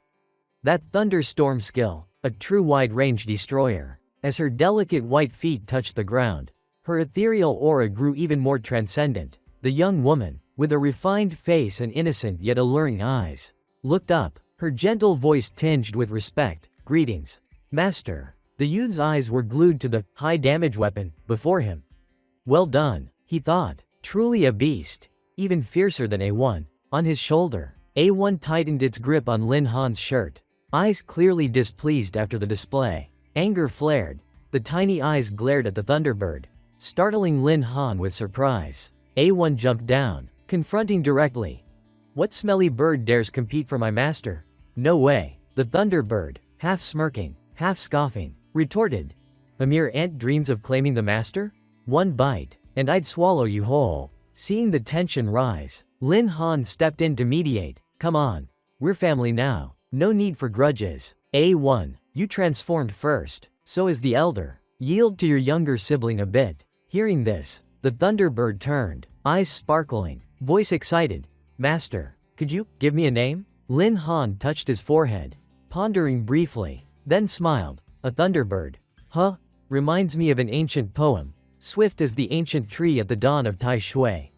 That thunderstorm skill, a true wide-range destroyer. As her delicate white feet touched the ground, her ethereal aura grew even more transcendent. The young woman, with a refined face and innocent yet alluring eyes, looked up, her gentle voice tinged with respect. Greetings, Master. The youth's eyes were glued to the high-damage weapon before him. Well done, he thought. Truly a beast, even fiercer than A1. On his shoulder, A1 tightened its grip on Lin Han's shirt, eyes clearly displeased after the display. Anger flared. The tiny eyes glared at the Thunderbird, startling Lin Han with surprise. A1 jumped down, confronting directly. What smelly bird dares compete for my master? No way. The Thunderbird, half smirking, half scoffing, retorted. A mere ant dreams of claiming the master? One bite, and I'd swallow you whole. Seeing the tension rise, Lin Han stepped in to mediate. Come on. We're family now. No need for grudges. A1, you transformed first. So is the elder. Yield to your younger sibling a bit. Hearing this, the Thunderbird turned, eyes sparkling, voice excited. Master, could you give me a name? Lin Han touched his forehead, pondering briefly, then smiled. A Thunderbird. Huh? Reminds me of an ancient poem. Swift as the ancient tree at the dawn of Tai Shui.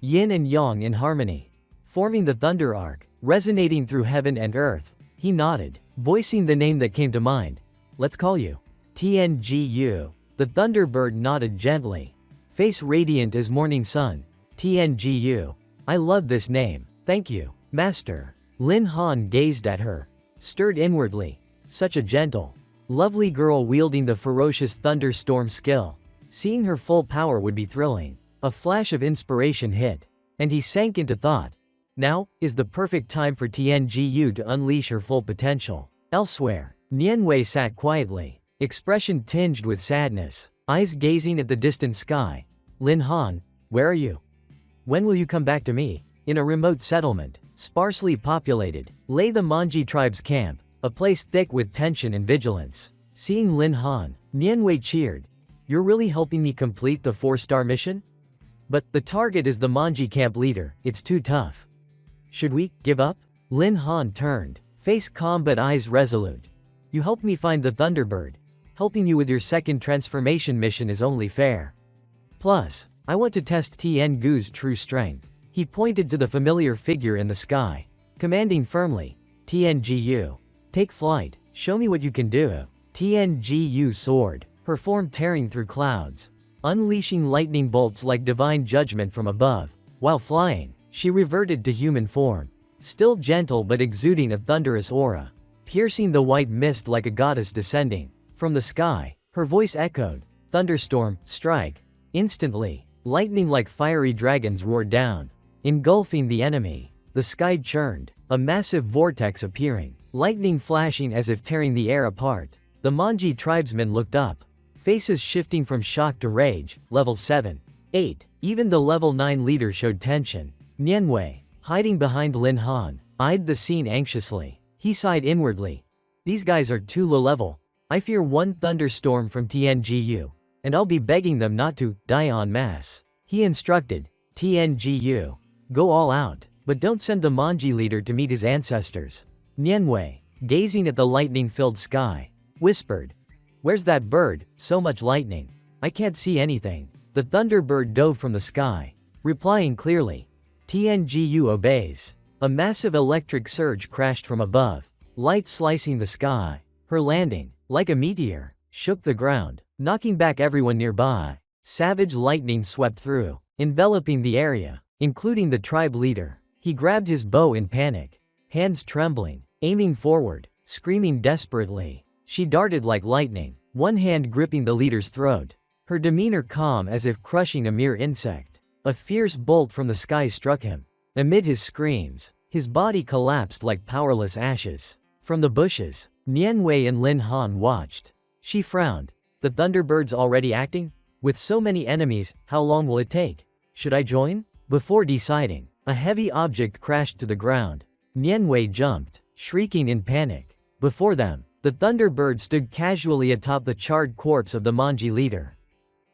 Yin and Yang in harmony, forming the thunder arc, resonating through heaven and earth. He nodded, voicing the name that came to mind. Let's call you TNGU. The Thunderbird nodded gently, face radiant as morning sun. TNGU. I love this name. Thank you, Master. Lin Han gazed at her, stirred inwardly. Such a gentle, lovely girl wielding the ferocious thunderstorm skill. Seeing her full power would be thrilling. A flash of inspiration hit, and he sank into thought. Now is the perfect time for TNGU to unleash her full potential. Elsewhere, Nianwei sat quietly, expression tinged with sadness, eyes gazing at the distant sky. Lin Han, where are you? When will you come back to me? In a remote settlement, sparsely populated, lay the Manji tribe's camp, a place thick with tension and vigilance. Seeing Lin Han, Nianwei cheered. You're really helping me complete the 4-star mission? But the target is the Manji camp leader. It's too tough. Should we give up? Lin Han turned, face calm but eyes resolute. You helped me find the Thunderbird. Helping you with your second transformation mission is only fair. Plus, I want to test Tien Gu's true strength. He pointed to the familiar figure in the sky, commanding firmly. TNGU. Take flight. Show me what you can do. TNGU soared, her form tearing through clouds, unleashing lightning bolts like divine judgment from above. While flying, she reverted to human form, still gentle but exuding a thunderous aura, piercing the white mist like a goddess descending. From the sky, her voice echoed. Thunderstorm, strike. Instantly, lightning like fiery dragons roared down, engulfing the enemy. The sky churned, a massive vortex appearing, lightning flashing as if tearing the air apart. The Manji tribesmen looked up, faces shifting from shock to rage. Level 7. 8. Even the level 9 leader showed tension. Nianwei, hiding behind Lin Han, eyed the scene anxiously. He sighed inwardly. These guys are too low level. I fear one thunderstorm from TNGU, and I'll be begging them not to die en masse. He instructed. TNGU. Go all out, but don't send the Manji leader to meet his ancestors. Nianwei, gazing at the lightning-filled sky, whispered. Where's that bird? So much lightning. I can't see anything. The Thunderbird dove from the sky, replying clearly. TNGU obeys. A massive electric surge crashed from above, light slicing the sky. Her landing, like a meteor, shook the ground, knocking back everyone nearby. Savage lightning swept through, enveloping the area, including the tribe leader. He grabbed his bow in panic, hands trembling, aiming forward, screaming desperately. She darted like lightning, one hand gripping the leader's throat, her demeanor calm as if crushing a mere insect. A fierce bolt from the sky struck him. Amid his screams, his body collapsed like powerless ashes. From the bushes, Nianwei and Lin Han watched. She frowned. The Thunderbirds already acting? With so many enemies, how long will it take? Should I join? Before deciding, a heavy object crashed to the ground. Nianwei jumped, shrieking in panic. Before them, the Thunderbird stood casually atop the charred corpse of the Manji leader.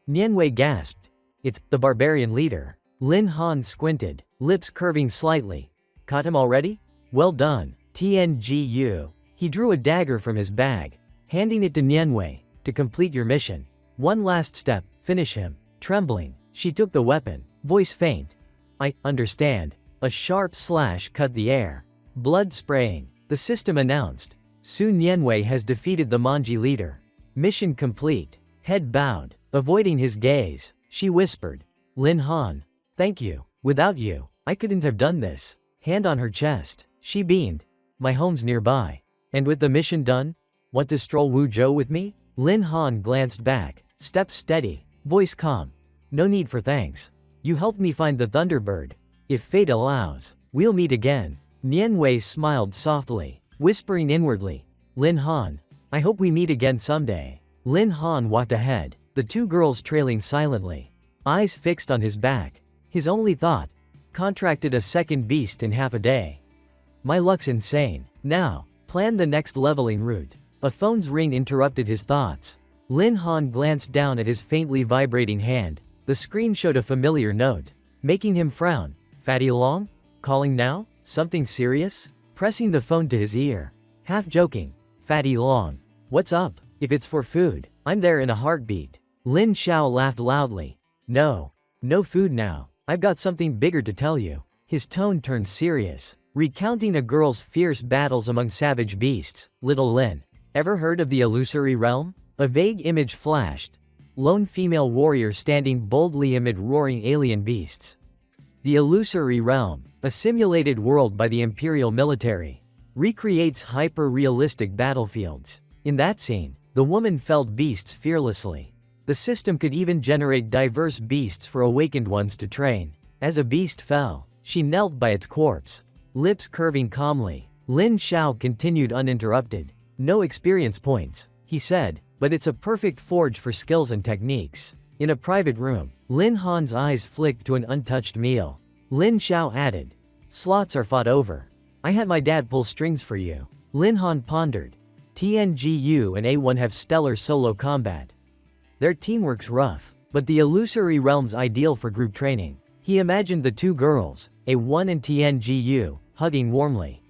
Nianwei gasped. It's the barbarian leader. Lin Han squinted, lips curving slightly. Caught him already? Well done, TNGU. He drew a dagger from his bag, handing it to Nianwei. To complete your mission. One last step, finish him. Trembling, she took the weapon, voice faint. I understand. A sharp slash cut the air. Blood spraying, the system announced. Soon Nianwei has defeated the Manji leader. Mission complete. Head bowed, avoiding his gaze, she whispered. Lin Han. Thank you. Without you, I couldn't have done this. Hand on her chest, she beamed. My home's nearby. And with the mission done? Want to stroll Wuzhou with me? Lin Han glanced back, steps steady, voice calm. No need for thanks. You helped me find the Thunderbird. If fate allows, we'll meet again. Nianwei smiled softly, whispering inwardly. Lin Han. I hope we meet again someday. Lin Han walked ahead, the two girls trailing silently. Eyes fixed on his back. His only thought. Contracted a second beast in half a day. My luck's insane. Now, plan the next leveling route. A phone's ring interrupted his thoughts. Lin Han glanced down at his faintly vibrating hand. The screen showed a familiar note, making him frown. Fatty Long? Calling now? Something serious? Pressing the phone to his ear. Half joking. Fatty Long. What's up? If it's for food, I'm there in a heartbeat. Lin Xiao laughed loudly. No. No food now. I've got something bigger to tell you. His tone turned serious, recounting a girl's fierce battles among savage beasts. Little Lin. Ever heard of the illusory realm? A vague image flashed. Lone female warrior standing boldly amid roaring alien beasts. The illusory realm, a simulated world by the Imperial military, recreates hyper-realistic battlefields. In that scene, the woman felled beasts fearlessly. The system could even generate diverse beasts for awakened ones to train. As a beast fell, she knelt by its corpse, lips curving calmly. Lin Xiao continued uninterrupted. No experience points, he said, but it's a perfect forge for skills and techniques. In a private room, Lin Han's eyes flicked to an untouched meal. Lin Xiao added, slots are fought over. I had my dad pull strings for you. Lin Han pondered. TNGU and A1 have stellar solo combat. Their teamwork's rough, but the illusory realm's ideal for group training. He imagined the two girls, A1 and TNGU, hugging warmly.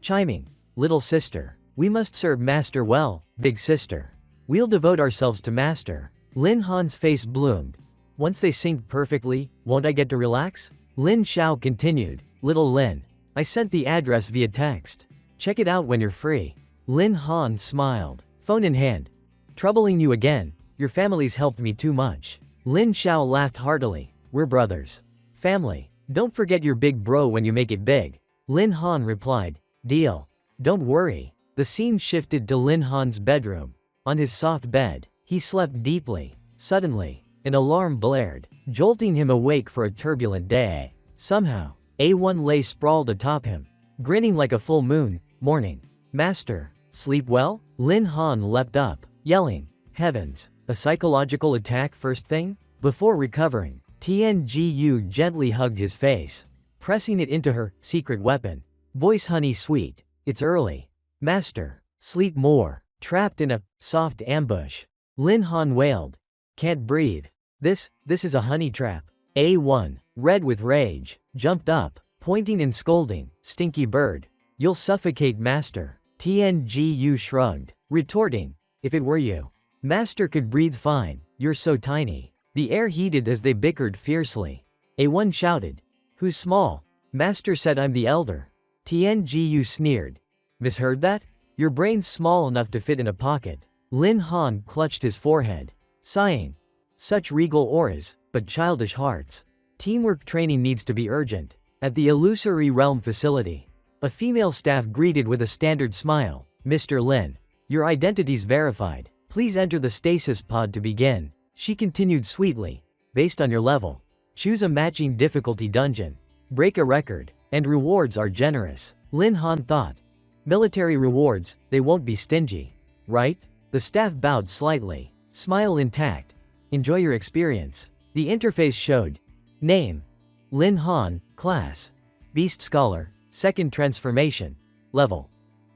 Chiming, little sister. We must serve Master well, big sister. We'll devote ourselves to Master. Lin Han's face bloomed. Once they synced perfectly, won't I get to relax? Lin Xiao continued. Little Lin. I sent the address via text. Check it out when you're free. Lin Han smiled, phone in hand. Troubling you again. Your family's helped me too much. Lin Xiao laughed heartily. We're brothers. Family. Don't forget your big bro when you make it big. Lin Han replied. Deal. Don't worry. The scene shifted to Lin Han's bedroom. On his soft bed, he slept deeply. Suddenly, an alarm blared, jolting him awake for a turbulent day. Somehow, A1 lay sprawled atop him, grinning like a full moon. Morning. Master, sleep well? Lin Han leapt up, yelling. Heavens, a psychological attack first thing? Before recovering, TNGU gently hugged his face, pressing it into her secret weapon. Voice honey sweet. It's early. Master, sleep more. Trapped in a soft ambush. Lin Han wailed. Can't breathe. This is a honey trap. A1, red with rage, jumped up, pointing and scolding. Stinky bird. You'll suffocate Master. TNGU shrugged, retorting. If it were you. Master could breathe fine. You're so tiny. The air heated as they bickered fiercely. A1 shouted. Who's small? Master said I'm the elder. TNGU sneered. Misheard that? Your brain's small enough to fit in a pocket. Lin Han clutched his forehead, sighing. Such regal auras, but childish hearts. Teamwork training needs to be urgent. At the illusory realm facility, a female staff greeted with a standard smile. Mr. Lin, your identity's verified. Please enter the stasis pod to begin. She continued sweetly. Based on your level. Choose a matching difficulty dungeon. Break a record. And rewards are generous. Lin Han thought. Military rewards, they won't be stingy. Right? The staff bowed slightly. Smile intact. Enjoy your experience. The interface showed. Name. Lin Han, class. Beast Scholar, second transformation. Level.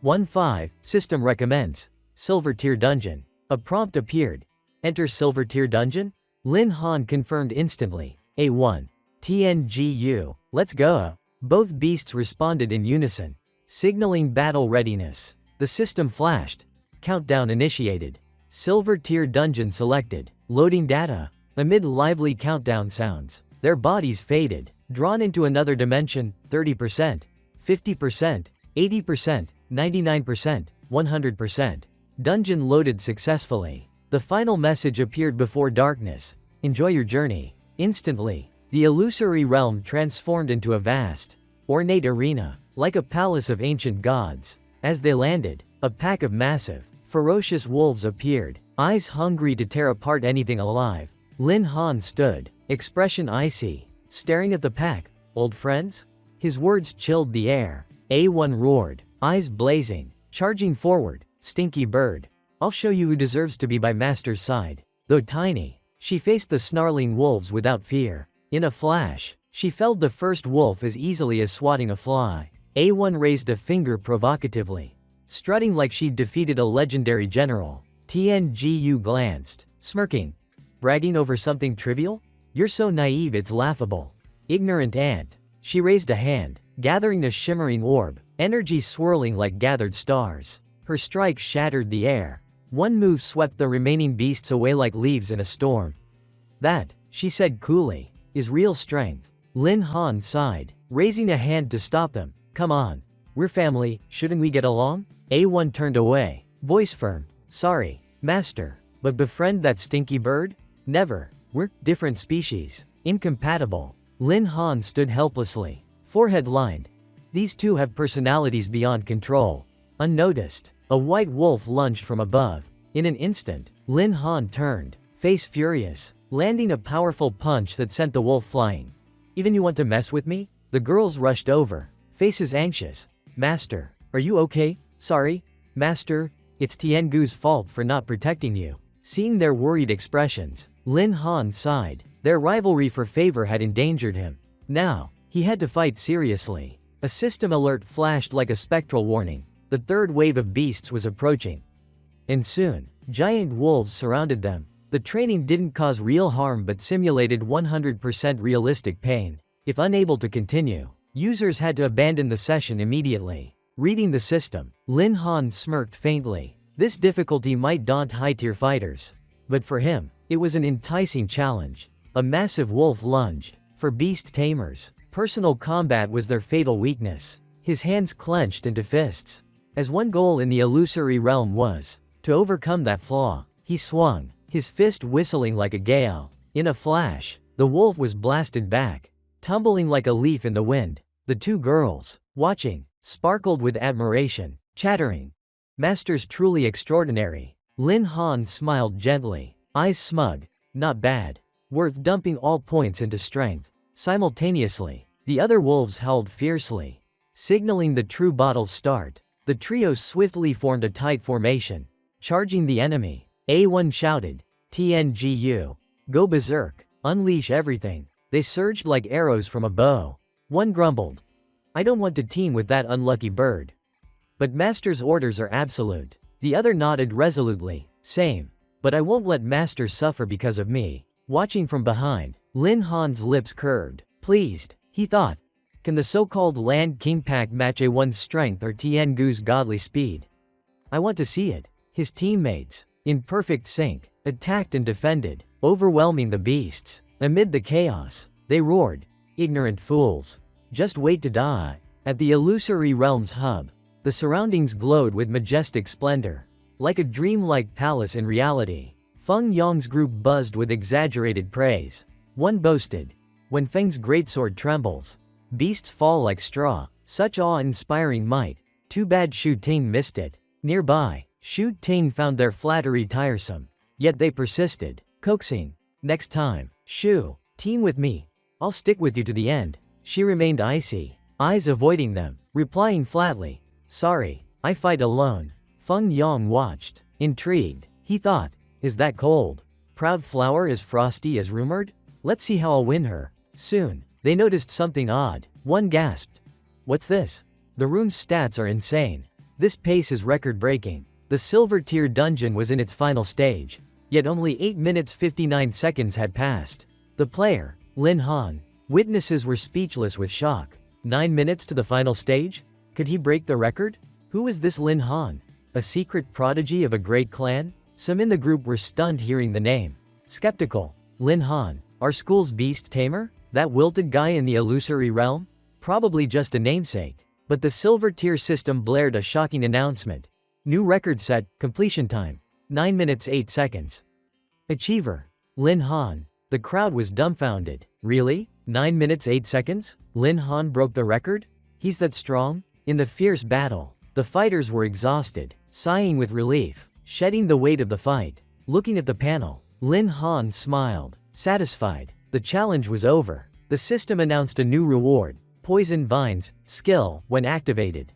1-5, system recommends. Silver tier dungeon. A prompt appeared. Enter silver tier dungeon? Lin Han confirmed instantly. A1. TNGU, let's go. Both beasts responded in unison, signaling battle readiness. The system flashed. Countdown initiated. Silver tier dungeon selected. Loading data. Amid lively countdown sounds, their bodies faded, drawn into another dimension. 30%, 50%, 80%, 99%, 100%. Dungeon loaded successfully. The final message appeared before darkness. Enjoy your journey. Instantly, the illusory realm transformed into a vast, ornate arena, like a palace of ancient gods. As they landed, a pack of massive, ferocious wolves appeared, eyes hungry to tear apart anything alive. Lin Han stood, expression icy, staring at the pack. Old friends? His words chilled the air. A1 roared, eyes blazing, charging forward. Stinky bird. I'll show you who deserves to be by Master's side. Though tiny, she faced the snarling wolves without fear. In a flash, she felled the first wolf as easily as swatting a fly. A1 raised a finger provocatively, strutting like she'd defeated a legendary general. TNGU glanced, smirking. Bragging over something trivial? You're so naive it's laughable. Ignorant ant. She raised a hand, gathering a shimmering orb, energy swirling like gathered stars. Her strike shattered the air. One move swept the remaining beasts away like leaves in a storm. That, she said coolly, is real strength. Lin Han sighed, raising a hand to stop them. Come on. We're family, shouldn't we get along? A1 turned away, voice firm. Sorry, master, but befriend that stinky bird? Never. We're different species. Incompatible. Lin Han stood helplessly, forehead lined. These two have personalities beyond control. Unnoticed, a white wolf lunged from above. In an instant, Lin Han turned, face furious, landing a powerful punch that sent the wolf flying. Even you want to mess with me? The girls rushed over, faces anxious. Master, are you okay? Sorry, Master, it's Tiangu's fault for not protecting you. Seeing their worried expressions, Lin Han sighed. Their rivalry for favor had endangered him. Now, he had to fight seriously. A system alert flashed like a spectral warning. The third wave of beasts was approaching. And soon, giant wolves surrounded them. The training didn't cause real harm but simulated 100% realistic pain. If unable to continue, users had to abandon the session immediately. Reading the system, Lin Han smirked faintly. This difficulty might daunt high-tier fighters. But for him, it was an enticing challenge. A massive wolf lunged. For beast tamers, personal combat was their fatal weakness. His hands clenched into fists. As one goal in the illusory realm was to overcome that flaw, he swung, his fist whistling like a gale. In a flash, the wolf was blasted back, tumbling like a leaf in the wind. The two girls, watching, sparkled with admiration, chattering. Master's truly extraordinary. Lin Han smiled gently, eyes smug. Not bad. Worth dumping all points into strength. Simultaneously, the other wolves howled fiercely, signaling the true battle's start. The trio swiftly formed a tight formation, charging the enemy. A1 shouted, TNGU, go berserk, unleash everything. They surged like arrows from a bow. One grumbled, I don't want to team with that unlucky bird. But Master's orders are absolute. The other nodded resolutely, same. But I won't let Master suffer because of me. Watching from behind, Lin Han's lips curved. Pleased, he thought. Can the so-called Land King pack match A1's strength or Tiangu's godly speed? I want to see it. His teammates, in perfect sync, attacked and defended, overwhelming the beasts. Amid the chaos, they roared, ignorant fools. Just wait to die. At the illusory realm's hub, the surroundings glowed with majestic splendor. Like a dreamlike palace in reality, Feng Yong's group buzzed with exaggerated praise. One boasted, when Feng's greatsword trembles, beasts fall like straw. Such awe-inspiring might. Too bad Shu Ting missed it. Nearby, Shu Ting found their flattery tiresome. Yet they persisted. Coaxing. Next time. Shoo. Team with me. I'll stick with you to the end. She remained icy, eyes avoiding them, replying flatly. Sorry, I fight alone. Feng Yang watched, intrigued. He thought, is that cold? Proud flower as frosty as rumored? Let's see how I'll win her. Soon, they noticed something odd. One gasped. What's this? The room's stats are insane. This pace is record-breaking. The silver tier dungeon was in its final stage. Yet only 8 minutes 59 seconds had passed. The player, Lin Han. Witnesses were speechless with shock. 9 minutes to the final stage? Could he break the record? Who is this Lin Han? A secret prodigy of a great clan? Some in the group were stunned hearing the name. Skeptical. Lin Han, our school's beast tamer? That wilted guy in the illusory realm? Probably just a namesake. But the silver tier system blared a shocking announcement. New record set, completion time. 9 minutes 8 seconds. Achiever. Lin Han. The crowd was dumbfounded. Really? 9 minutes 8 seconds? Lin Han broke the record? He's that strong? In the fierce battle, the fighters were exhausted, sighing with relief, shedding the weight of the fight. Looking at the panel, Lin Han smiled, satisfied. The challenge was over. The system announced a new reward. Poison vines, skill, when activated.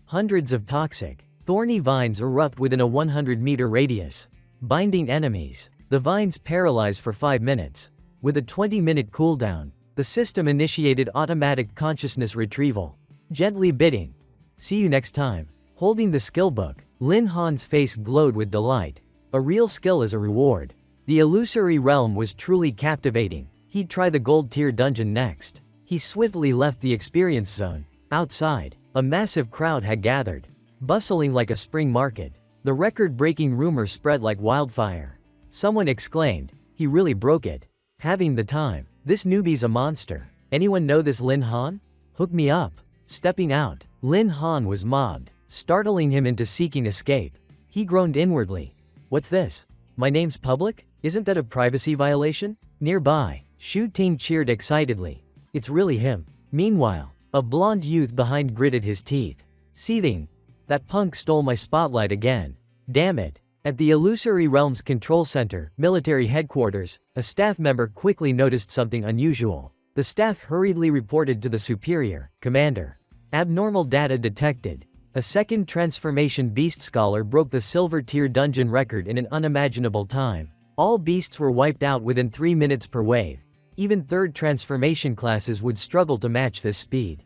Hundreds of toxic, thorny vines erupt within a 100-meter radius, binding enemies. The vines paralyze for 5 minutes. With a 20-minute cooldown, the system initiated automatic consciousness retrieval, gently bidding, see you next time. Holding the skill book, Lin Han's face glowed with delight. A real skill as a reward. The illusory realm was truly captivating. He'd try the gold tier dungeon next. He swiftly left the experience zone. Outside, a massive crowd had gathered, bustling like a spring market. The record-breaking rumor spread like wildfire. Someone exclaimed, he really broke it. Having the time. This newbie's a monster. Anyone know this Lin Han? Hook me up. Stepping out, Lin Han was mobbed, startling him into seeking escape. He groaned inwardly. What's this? My name's public? Isn't that a privacy violation? Nearby, Shu Ting cheered excitedly. It's really him. Meanwhile, a blonde youth behind gritted his teeth, seething. That punk stole my spotlight again. Damn it. At the Illusory Realms Control Center, military headquarters, a staff member quickly noticed something unusual. The staff hurriedly reported to the superior, Commander. Abnormal data detected. A second transformation beast scholar broke the silver tier dungeon record in an unimaginable time. All beasts were wiped out within 3 minutes per wave. Even third transformation classes would struggle to match this speed.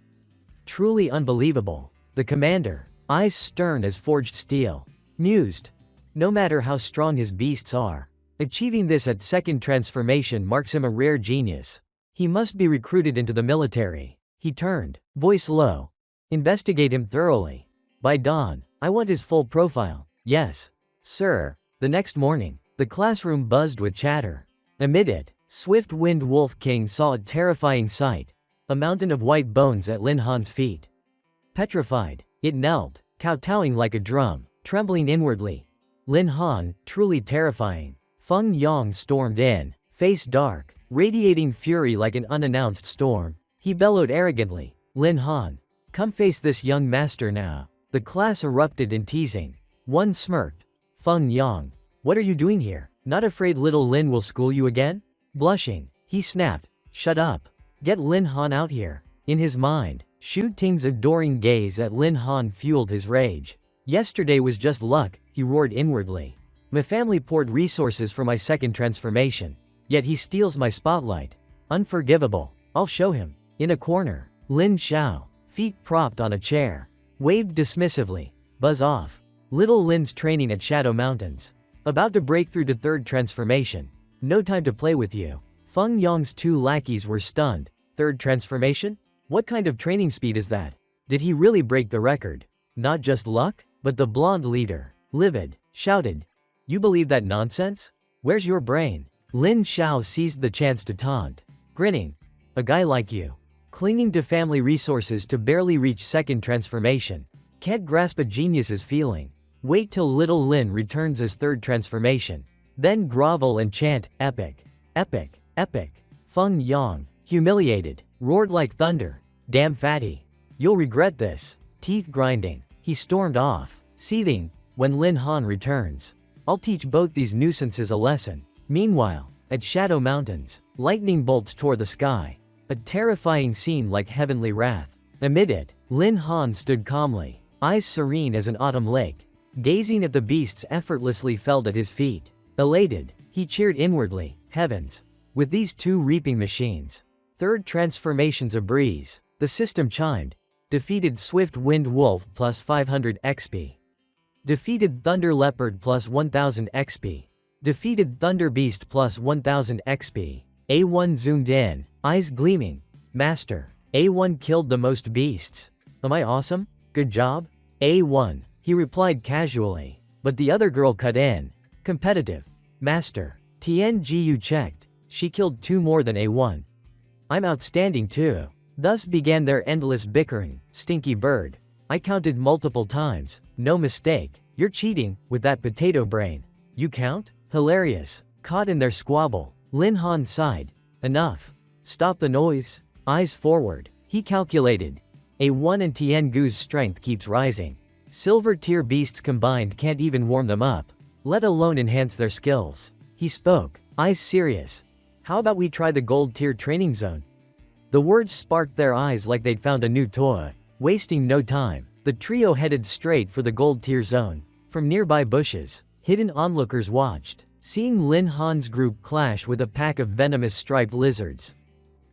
Truly unbelievable. The commander, eyes stern as forged steel, mused. No matter how strong his beasts are, achieving this at second transformation marks him a rare genius. He must be recruited into the military. He turned, voice low. Investigate him thoroughly. By dawn, I want his full profile. Yes, sir. The next morning, the classroom buzzed with chatter. Amid it, Swift-Wind Wolf King saw a terrifying sight. A mountain of white bones at Lin Han's feet. Petrified, it knelt, kowtowing like a drum, trembling inwardly. Lin Han, truly terrifying. Feng Yang stormed in, face dark, radiating fury like an unannounced storm. He bellowed arrogantly, Lin Han, come face this young master now. The class erupted in teasing. One smirked. Feng Yang, what are you doing here? Not afraid little Lin will school you again? Blushing, he snapped, shut up. Get Lin Han out here. In his mind, Shu Ting's adoring gaze at Lin Han fueled his rage. Yesterday was just luck, he roared inwardly. My family poured resources for my second transformation. Yet he steals my spotlight. Unforgivable. I'll show him. In a corner, Lin Xiao, feet propped on a chair, waved dismissively. Buzz off. Little Lin's training at Shadow Mountains. About to break through to third transformation. No time to play with you. Feng Yang's 2 lackeys were stunned. Third transformation? What kind of training speed is that? Did he really break the record? Not just luck? But the blonde leader, livid, shouted. You believe that nonsense? Where's your brain? Lin Xiao seized the chance to taunt. Grinning. A guy like you, clinging to family resources to barely reach second transformation, can't grasp a genius's feeling. Wait till little Lin returns as third transformation. Then grovel and chant, epic, epic, epic. Feng Yang, humiliated, roared like thunder. Damn fatty. You'll regret this. Teeth grinding, he stormed off, seething. When Lin Han returns, I'll teach both these nuisances a lesson. Meanwhile, at Shadow Mountains, lightning bolts tore the sky. A terrifying scene like heavenly wrath. Amid it, Lin Han stood calmly, eyes serene as an autumn lake, gazing at the beasts effortlessly felled at his feet. Elated, he cheered inwardly, heavens! With these two reaping machines. Third transformations a breeze, the system chimed. Defeated Swift Wind Wolf plus 500 XP. Defeated Thunder Leopard plus 1000 XP. Defeated Thunder Beast plus 1000 XP. A1 zoomed in, eyes gleaming. Master, A1 killed the most beasts. Am I awesome? Good job? A1, he replied casually. But the other girl cut in. Competitive. Master, TNGU checked. She killed 2 more than A1. I'm outstanding too. Thus began their endless bickering. Stinky bird. I counted multiple times. No mistake. You're cheating, with that potato brain. You count? Hilarious. Caught in their squabble, Lin Han sighed. Enough. Stop the noise. Eyes forward. He calculated. A1 and Tiangu's strength keeps rising. Silver tier beasts combined can't even warm them up, let alone enhance their skills. He spoke, eyes serious. How about we try the gold tier training zone? The words sparked their eyes like they'd found a new toy. Wasting no time, the trio headed straight for the gold tier zone. From nearby bushes, hidden onlookers watched, seeing Lin Han's group clash with a pack of venomous striped lizards.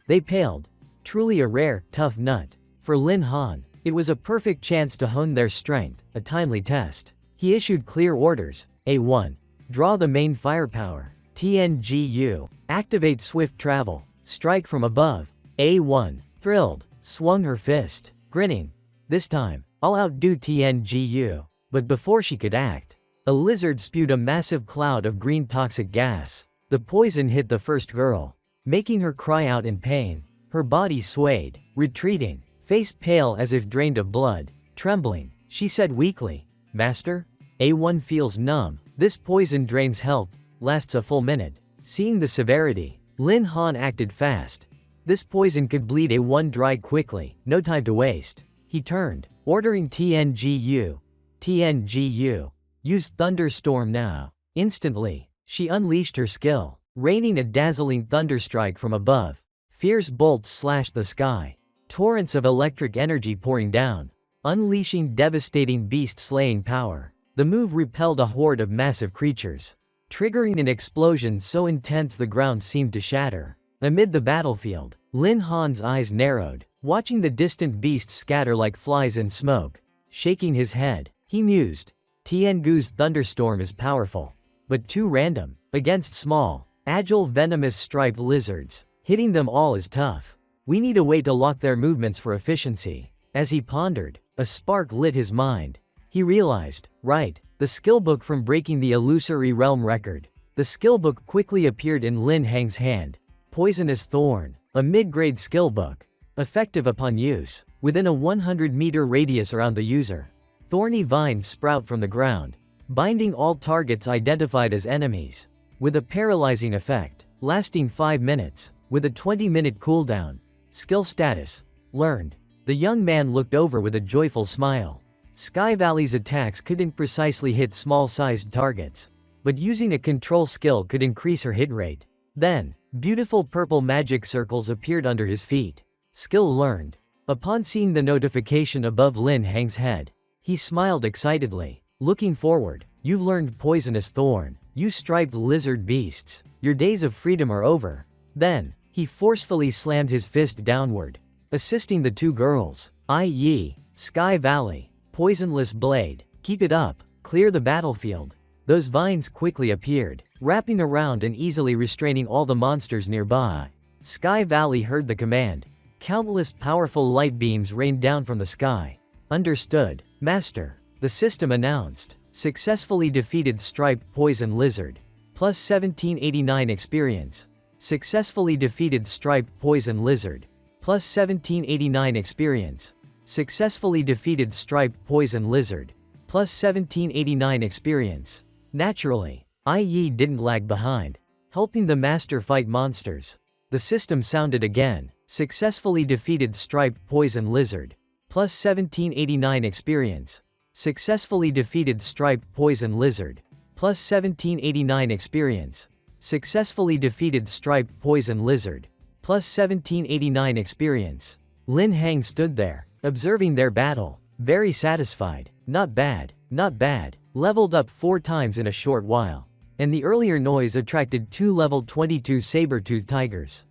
They paled. Truly a rare, tough nut. For Lin Han, it was a perfect chance to hone their strength, a timely test. He issued clear orders. A1. Draw the main firepower. TNGU. Activate swift travel. Strike from above. A1. Thrilled. Swung her fist. Grinning. This time, I'll outdo TNGU. But before she could act, a lizard spewed a massive cloud of green toxic gas. The poison hit the first girl, making her cry out in pain. Her body swayed, retreating, face pale as if drained of blood. Trembling, she said weakly, Master? A1 feels numb. This poison drains health, lasts a full minute. Seeing the severity, Lin Han acted fast. This poison could bleed A1 dry quickly, no time to waste. He turned, ordering TNGU. TNGU. Use Thunderstorm now. Instantly, she unleashed her skill, raining a dazzling thunderstrike from above. Fierce bolts slashed the sky. Torrents of electric energy pouring down, unleashing devastating beast-slaying power. The move repelled a horde of massive creatures, triggering an explosion so intense the ground seemed to shatter. Amid the battlefield, Lin Han's eyes narrowed, watching the distant beasts scatter like flies in smoke. Shaking his head, he mused, Tiangu's thunderstorm is powerful, but too random. Against small, agile venomous striped lizards, hitting them all is tough. We need a way to lock their movements for efficiency. As he pondered, a spark lit his mind. He realized, right, the skillbook from breaking the illusory realm record. The skillbook quickly appeared in Lin Hang's hand. Poisonous Thorn, a mid-grade skillbook. Effective upon use, within a 100-meter radius around the user. Thorny vines sprout from the ground, binding all targets identified as enemies. With a paralyzing effect, lasting 5 minutes, with a 20-minute cooldown. Skill status, learned. The young man looked over with a joyful smile. Sky Valley's attacks couldn't precisely hit small-sized targets, but using a control skill could increase her hit rate. Then, beautiful purple magic circles appeared under his feet. Skill learned. Upon seeing the notification above Lin Hang's head, he smiled excitedly. Looking forward, you've learned Poisonous Thorn. You striped lizard beasts. Your days of freedom are over. Then, he forcefully slammed his fist downward, assisting the two girls. I.e., Sky Valley. Poisonless blade. Keep it up. Clear the battlefield. Those vines quickly appeared, wrapping around and easily restraining all the monsters nearby. Sky Valley heard the command. Countless powerful light beams rained down from the sky. Understood, Master. The system announced. Successfully defeated striped poison lizard. Plus 1789 experience. Successfully defeated striped poison lizard. Plus 1789 experience. Successfully defeated striped poison lizard. Plus 1789 experience. Naturally, IE didn't lag behind, helping the master fight monsters. The system sounded again. Successfully defeated striped poison lizard. Plus 1789 experience. Successfully defeated striped poison lizard. Plus 1789 experience. Successfully defeated striped poison lizard. Plus 1789 experience. Lin Hang stood there, observing their battle. Very satisfied. Not bad, not bad. Leveled up 4 times in a short while. And the earlier noise attracted 2 level 22 saber-tooth tigers.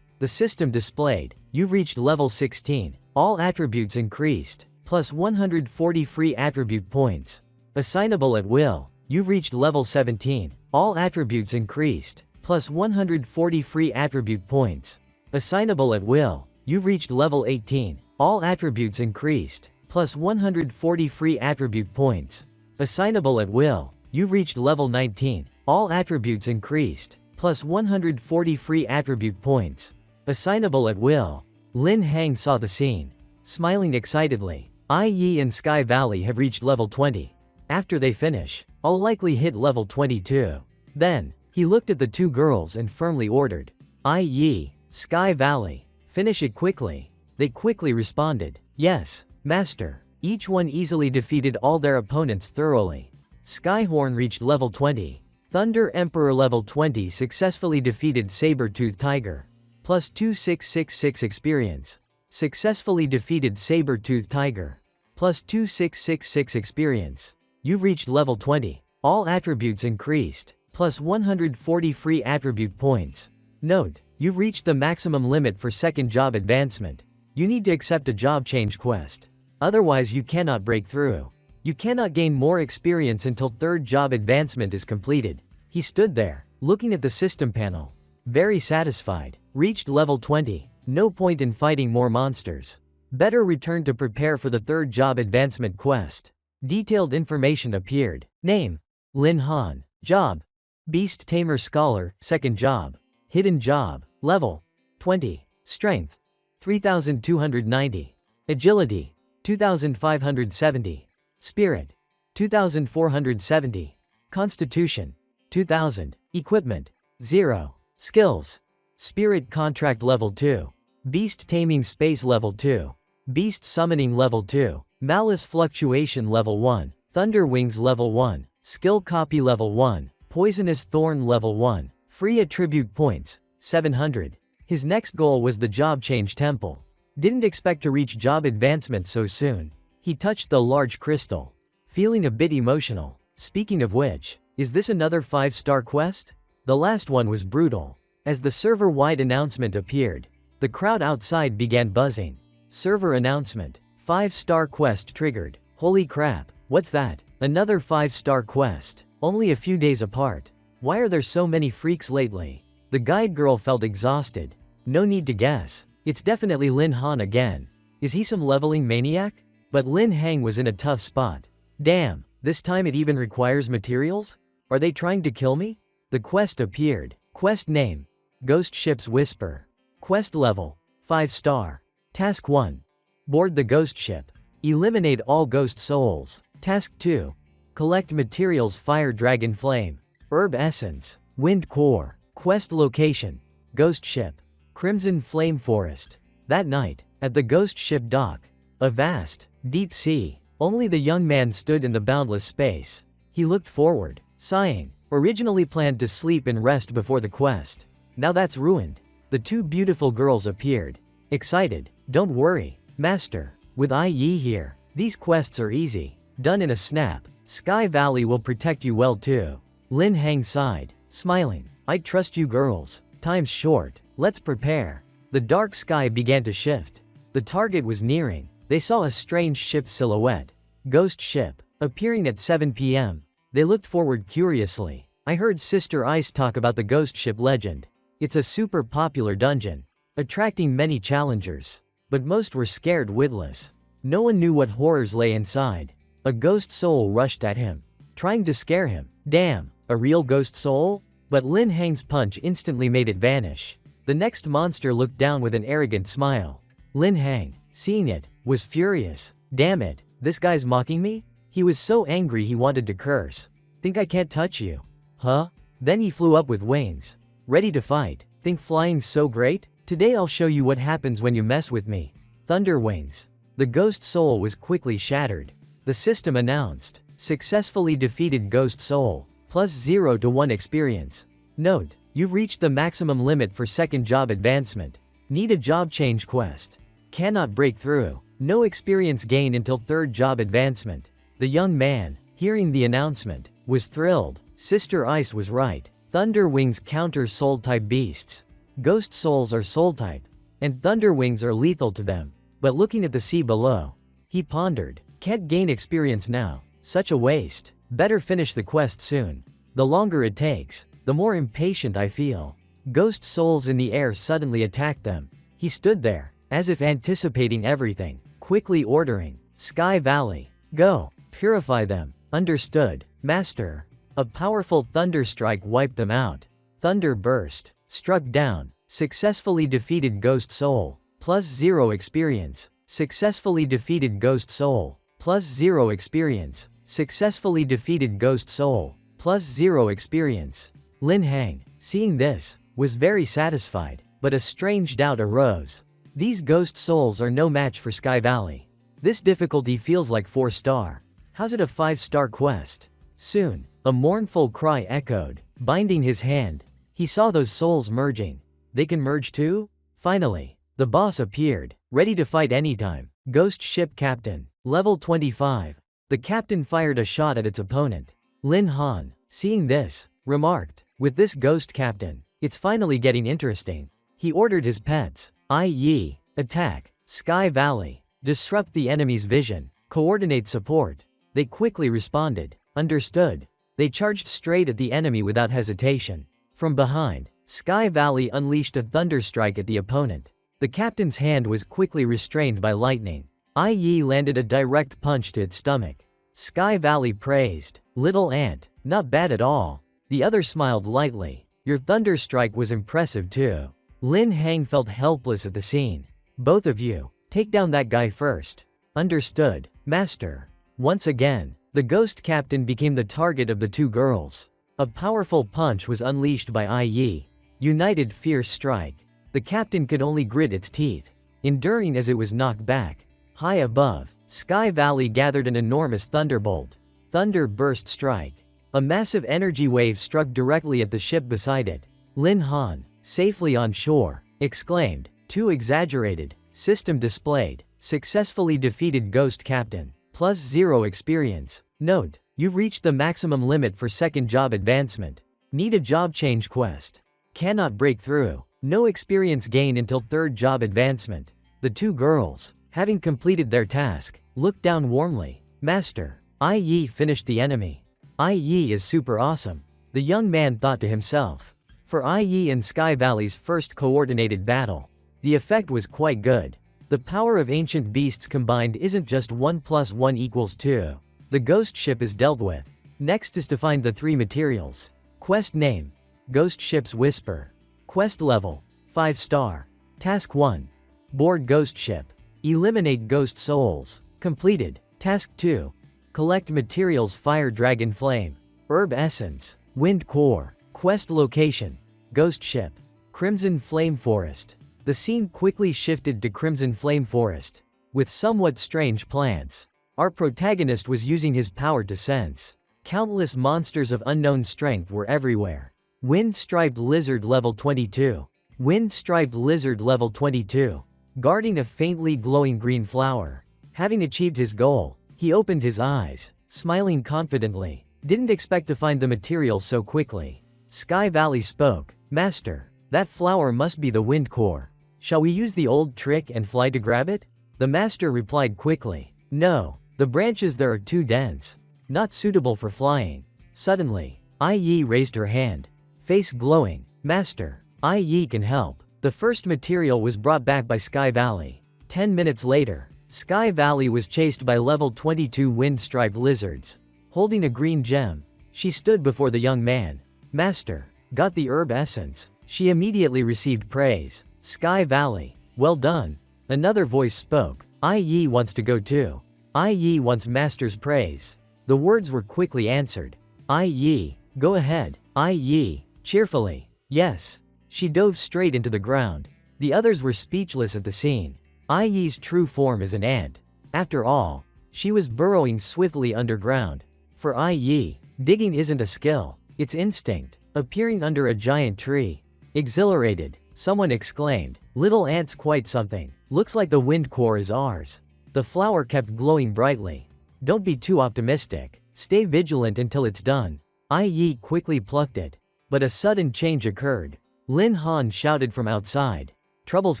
The system displayed, you've reached level 16. All attributes increased. Plus 140 free attribute points. Assignable at will. You've reached level 17. All attributes increased. Plus 140 free attribute points. Assignable at will. You've reached level 18. All attributes increased. Plus 140 free attribute points. Assignable at will. You've reached level 19. All attributes increased. Plus 140 free attribute points. Assignable at will. Lin Hang saw the scene. Smiling excitedly. Yi and Sky Valley have reached level 20. After they finish, I'll likely hit level 22. Then, he looked at the 2 girls and firmly ordered. Yi, Sky Valley, finish it quickly. They quickly responded. Yes, master. Each one easily defeated all their opponents thoroughly. Skyhorn reached level 20. Thunder Emperor level 20 successfully defeated Saber-Tooth Tiger. Plus 2666 experience. Successfully defeated Saber-Tooth Tiger. Plus 2666 experience. You've reached level 20. All attributes increased. Plus 140 free attribute points. Note, you've reached the maximum limit for second job advancement. You need to accept a job change quest. Otherwise you cannot break through. You cannot gain more experience until third job advancement is completed. He stood there, looking at the system panel. Very satisfied. Reached level 20. No point in fighting more monsters. Better return to prepare for the third job advancement quest. Detailed information appeared. Name: Lin Han. Job: Beast Tamer Scholar, second job. Hidden job. Level: 20. Strength: 3290. Agility: 2570. Spirit: 2470. Constitution: 2000. Equipment: 0. Skills: Spirit Contract Level 2. Beast Taming Space Level 2. Beast Summoning Level 2. Malice Fluctuation Level 1. Thunder Wings Level 1. Skill Copy Level 1. Poisonous Thorn Level 1. Free Attribute Points, 700. His next goal was the Job Change Temple. Didn't expect to reach job advancement so soon. He touched the large crystal. Feeling a bit emotional. Speaking of which, is this another 5-star quest? The last one was brutal. As the server-wide announcement appeared, the crowd outside began buzzing. Server announcement. 5-star quest triggered. Holy crap, what's that? Another 5-star quest. Only a few days apart. Why are there so many freaks lately? The guide girl felt exhausted. No need to guess. It's definitely Lin Han again. Is he some leveling maniac? But Lin Hang was in a tough spot. Damn, this time it even requires materials? Are they trying to kill me? The quest appeared. Quest name: Ghost Ship's Whisper. Quest level: 5-star. Task 1. Board the ghost ship. Eliminate all ghost souls. Task 2. Collect materials: Fire Dragon Flame, Herb Essence, Wind Core. Quest location: Ghost Ship, Crimson Flame Forest. That night, at the ghost ship dock, a vast, deep sea, only the young man stood in the boundless space. He looked forward, sighing. Originally planned to sleep and rest before the quest. Now that's ruined. The 2 beautiful girls appeared. Excited. Don't worry, master. With Yi here, these quests are easy. Done in a snap. Sky Valley will protect you well too. Lin Hang sighed, smiling. I trust you girls. Time's short. Let's prepare. The dark sky began to shift. The target was nearing. They saw a strange ship silhouette. Ghost ship. Appearing at 7 p.m. They looked forward curiously. I heard Sister Ice talk about the ghost ship legend. It's a super popular dungeon, attracting many challengers. But most were scared witless. No one knew what horrors lay inside. A ghost soul rushed at him, trying to scare him. Damn, a real ghost soul? But Lin Hang's punch instantly made it vanish. The next monster looked down with an arrogant smile. Lin Hang, seeing it, was furious. Damn it, this guy's mocking me? He was so angry he wanted to curse. Think I can't touch you? Huh? Then he flew up with wings. Ready to fight. Think flying's so great? Today I'll show you what happens when you mess with me. Thunder Wings. The ghost soul was quickly shattered. The system announced, successfully defeated ghost soul, plus 0 to 1 experience. Note: you've reached the maximum limit for second job advancement. Need a job change quest. Cannot break through. No experience gain until third job advancement. The young man, hearing the announcement, was thrilled. Sister Ice was right. Thunder Wings counter soul-type beasts. Ghost souls are soul-type, and Thunder Wings are lethal to them. But looking at the sea below, he pondered, can't gain experience now. Such a waste. Better finish the quest soon. The longer it takes, the more impatient I feel. Ghost souls in the air suddenly attacked them. He stood there, as if anticipating everything, quickly ordering, Sky Valley, go, purify them. Understood, Master. A powerful thunder strike wiped them out. Thunder burst, struck down, successfully defeated Ghost Soul, +0 experience. Successfully defeated Ghost Soul, +0 experience. Successfully defeated Ghost Soul, +0 experience. Lin Hang, seeing this, was very satisfied, but a strange doubt arose. These ghost souls are no match for Sky Valley. This difficulty feels like 4-star. How's it a 5-star quest? Soon, a mournful cry echoed, binding his hand. He saw those souls merging. They can merge too? Finally, the boss appeared, ready to fight anytime. Ghost Ship Captain, level 25. The captain fired a shot at its opponent. Lin Han, seeing this, remarked, with this ghost captain, it's finally getting interesting. He ordered his pets, i.e., attack, Sky Valley, disrupt the enemy's vision, coordinate support. They quickly responded. Understood. They charged straight at the enemy without hesitation. From behind, Sky Valley unleashed a thunderstrike at the opponent. The captain's hand was quickly restrained by lightning, i.e., landed a direct punch to its stomach. Sky Valley praised, little ant, not bad at all. The other smiled lightly. Your thunderstrike was impressive too. Lin Hang felt helpless at the scene. Both of you, take down that guy first. Understood, Master. Once again, the ghost captain became the target of the two girls. A powerful punch was unleashed by IE. United Fierce Strike. The captain could only grit its teeth, enduring as it was knocked back. High above, Sky Valley gathered an enormous thunderbolt. Thunder Burst Strike. A massive energy wave struck directly at the ship beside it. Lin Han, safely on shore, exclaimed, too exaggerated. System displayed. Successfully defeated Ghost Captain. +0 experience. Note: you've reached the maximum limit for second job advancement. Need a job change quest. Cannot break through. No experience gain until third job advancement. The two girls, having completed their task, looked down warmly. Master, IE finished the enemy. IE is super awesome. The young man thought to himself. For IE and Sky Valley's first coordinated battle, the effect was quite good. The power of ancient beasts combined isn't just 1 + 1 = 2. The ghost ship is dealt with. Next is to find the 3 materials. Quest name: Ghost Ship's Whisper. Quest level: 5-star. Task 1. Board Ghost Ship. Eliminate ghost souls. Completed. Task 2. Collect materials: Fire Dragon Flame, Herb Essence, Wind Core. Quest location: Ghost Ship. Crimson Flame Forest. The scene quickly shifted to Crimson Flame Forest, with somewhat strange plants. Our protagonist was using his power to sense. Countless monsters of unknown strength were everywhere. Wind-striped lizard level 22. Wind-striped lizard level 22. Guarding a faintly glowing green flower. Having achieved his goal, he opened his eyes, smiling confidently. Didn't expect to find the material so quickly. Sky Valley spoke. Master, that flower must be the wind core. Shall we use the old trick and fly to grab it? The master replied quickly. No, the branches there are too dense. Not suitable for flying. Suddenly, IE raised her hand, face glowing. Master, IE can help. The first material was brought back by Sky Valley. 10 minutes later, Sky Valley was chased by level 22 wind-striped lizards. Holding a green gem, she stood before the young man. Master, got the herb essence. She immediately received praise. Sky Valley, well done. Another voice spoke. IE wants to go too. IE wants Master's praise. The words were quickly answered. IE, go ahead. IE, cheerfully. Yes. She dove straight into the ground. The others were speechless at the scene. IE's true form is an ant. After all, she was burrowing swiftly underground. For IE, digging isn't a skill, it's instinct. appearing under a giant tree. Exhilarated, someone exclaimed, "Little ant's quite something. Looks like the wind core is ours." The flower kept glowing brightly. "Don't be too optimistic. Stay vigilant until it's done." Yi quickly plucked it. But a sudden change occurred. Lin Han shouted from outside. "Trouble's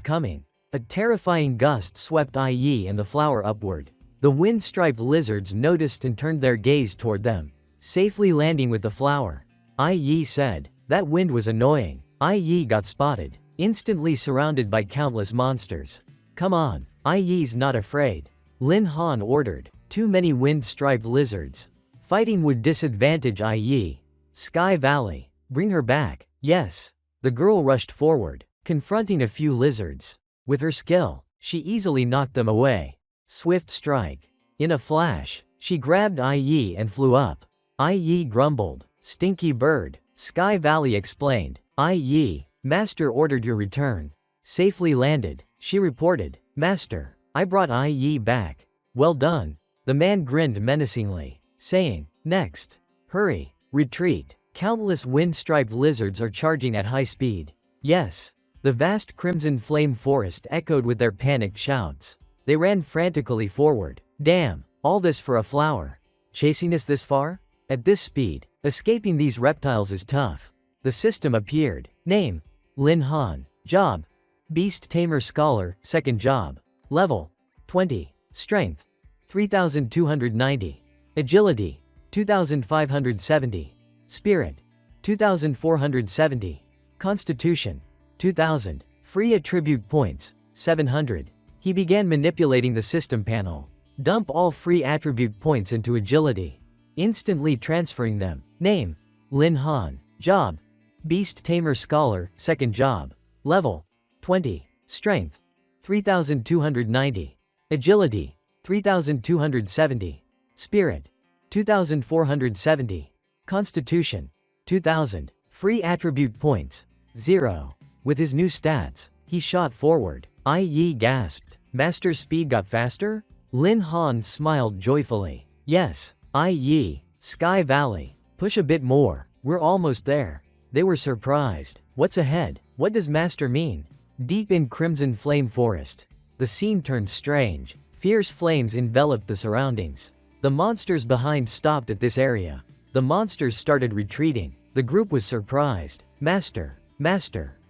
coming." A terrifying gust swept Yi and the flower upward. The wind-striped lizards noticed and turned their gaze toward them, safely landing with the flower. Yi said, "That wind was annoying." Yi got spotted, instantly surrounded by countless monsters. "Come on." Yi's not afraid. Lin Han ordered. Too many wind-striped lizards. Fighting would disadvantage Yi. Sky Valley. Bring her back. Yes. The girl rushed forward, confronting a few lizards. With her skill, she easily knocked them away. Swift strike. In a flash, she grabbed Yi and flew up. Yi grumbled. "Stinky bird." Sky Valley explained. Yi, "Master ordered your return." Safely landed, she reported. "Master, I brought Yi back." "Well done." The man grinned menacingly, saying, "Next. Hurry. Retreat." Countless wind-striped lizards are charging at high speed. Yes. The vast crimson flame forest echoed with their panicked shouts. They ran frantically forward. Damn, all this for a flower. Chasing us this far? At this speed, escaping these reptiles is tough. The system appeared. Name: Lin Han. Job: Beast Tamer Scholar, second job. Level: 20. Strength: 3290. Agility: 2570. Spirit: 2470. Constitution: 2000. Free attribute points: 700. He began manipulating the system panel. Dump all free attribute points into agility, instantly transferring them. Name: Lin Han. Job: Beast Tamer Scholar, second job. Level: 20. Strength: 3290. Agility: 3270. Spirit: 2470. Constitution: 2000. Free attribute points: 0. With his new stats, he shot forward. Yi gasped. Master speed got faster? Lin Han smiled joyfully. Yes. Yi, Sky Valley. Push a bit more. We're almost there. They were surprised. What's ahead? What does Master mean? Deep in Crimson Flame Forest, the scene turned strange. Fierce flames enveloped the surroundings. The monsters behind stopped at this area. The monsters started retreating. The group was surprised. Master,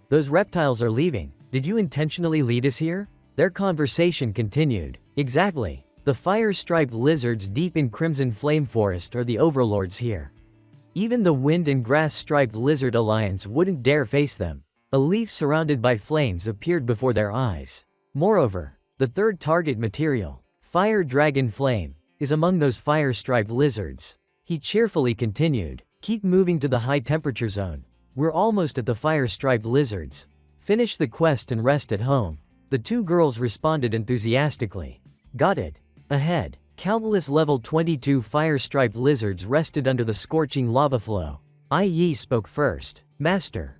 those reptiles are leaving. Did you intentionally lead us here? Their conversation continued. Exactly. The fire-striped lizards deep in Crimson Flame Forest are the overlords here. Even the wind and grass-striped lizard alliance wouldn't dare face them. A leaf surrounded by flames appeared before their eyes. Moreover, the third target material, Fire Dragon Flame, is among those fire-striped lizards. He cheerfully continued. Keep moving to the high-temperature zone. We're almost at the fire-striped lizards. Finish the quest and rest at home. The two girls responded enthusiastically. Got it. Ahead, countless level 22 fire-striped lizards rested under the scorching lava flow. Yi spoke first. Master,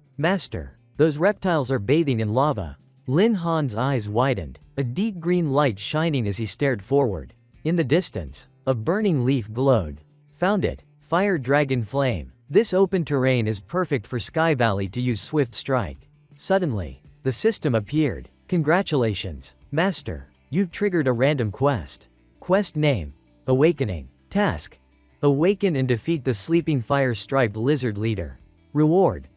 those reptiles are bathing in lava. Lin Han's eyes widened, a deep green light shining as he stared forward. In the distance, a burning leaf glowed. Found it. Fire Dragon Flame. This open terrain is perfect for Sky Valley to use Swift Strike. Suddenly, the system appeared. Congratulations, Master. You've triggered a random quest. Quest name: Awakening. Task: awaken and defeat the sleeping fire-striped lizard leader. Reward: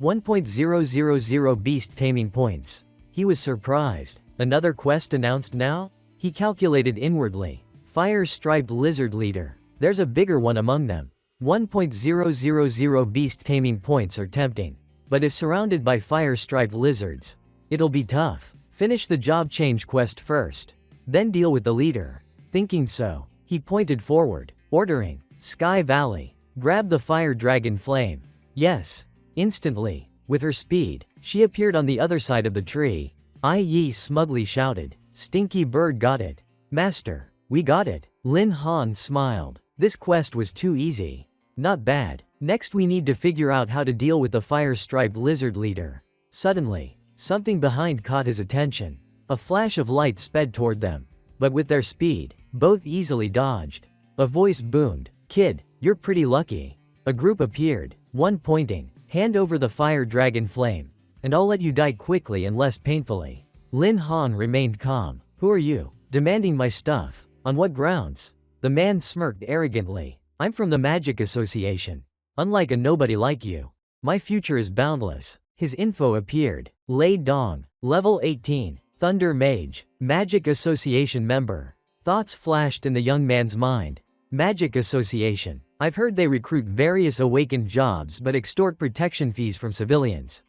1.000 beast taming points. He was surprised. Another quest announced now? He calculated inwardly. Fire-striped lizard leader. There's a bigger one among them. 1.000 beast taming points are tempting. But if surrounded by fire-striped lizards, it'll be tough. Finish the job change quest first. Then deal with the leader. Thinking so, he pointed forward, ordering, Sky Valley, grab the Fire Dragon Flame. Yes. Instantly, with her speed, she appeared on the other side of the tree. Yi smugly shouted, Stinky bird got it. Master, we got it. Lin Han smiled. This quest was too easy. Not bad. Next we need to figure out how to deal with the fire-striped lizard leader. Suddenly, something behind caught his attention. A flash of light sped toward them. But with their speed, both easily dodged. A voice boomed, Kid, you're pretty lucky. A group appeared, one pointing, Hand over the fire dragon flame, and I'll let you die quickly and less painfully. Lin Han remained calm. Who are you? Demanding my stuff. On what grounds? The man smirked arrogantly. I'm from the Magic Association. Unlike a nobody like you. My future is boundless. His info appeared. Lei Dong, level 18, Thunder Mage, Magic Association member. Thoughts flashed in the young man's mind. Magic Association. I've heard they recruit various awakened jobs but extort protection fees from civilians.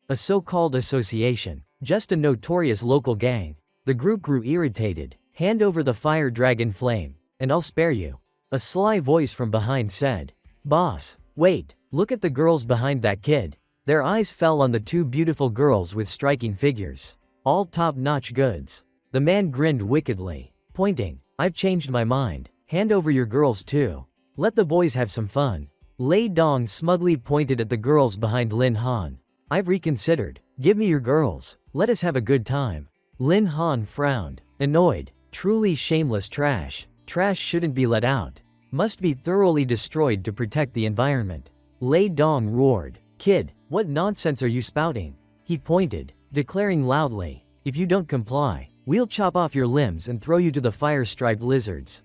A so-called association. Just a notorious local gang. The group grew irritated. Hand over the fire dragon flame, and I'll spare you. A sly voice from behind said. Boss, wait, look at the girls behind that kid. Their eyes fell on the two beautiful girls with striking figures. All top-notch goods. The man grinned wickedly, pointing. I've changed my mind. Hand over your girls too. Let the boys have some fun. Lei Dong smugly pointed at the girls behind Lin Han. I've reconsidered. Give me your girls. Let us have a good time. Lin Han frowned, annoyed. Truly shameless trash. Trash shouldn't be let out. Must be thoroughly destroyed to protect the environment. Lei Dong roared. Kid, what nonsense are you spouting? He pointed, declaring loudly. If you don't comply, we'll chop off your limbs and throw you to the fire-striped lizards.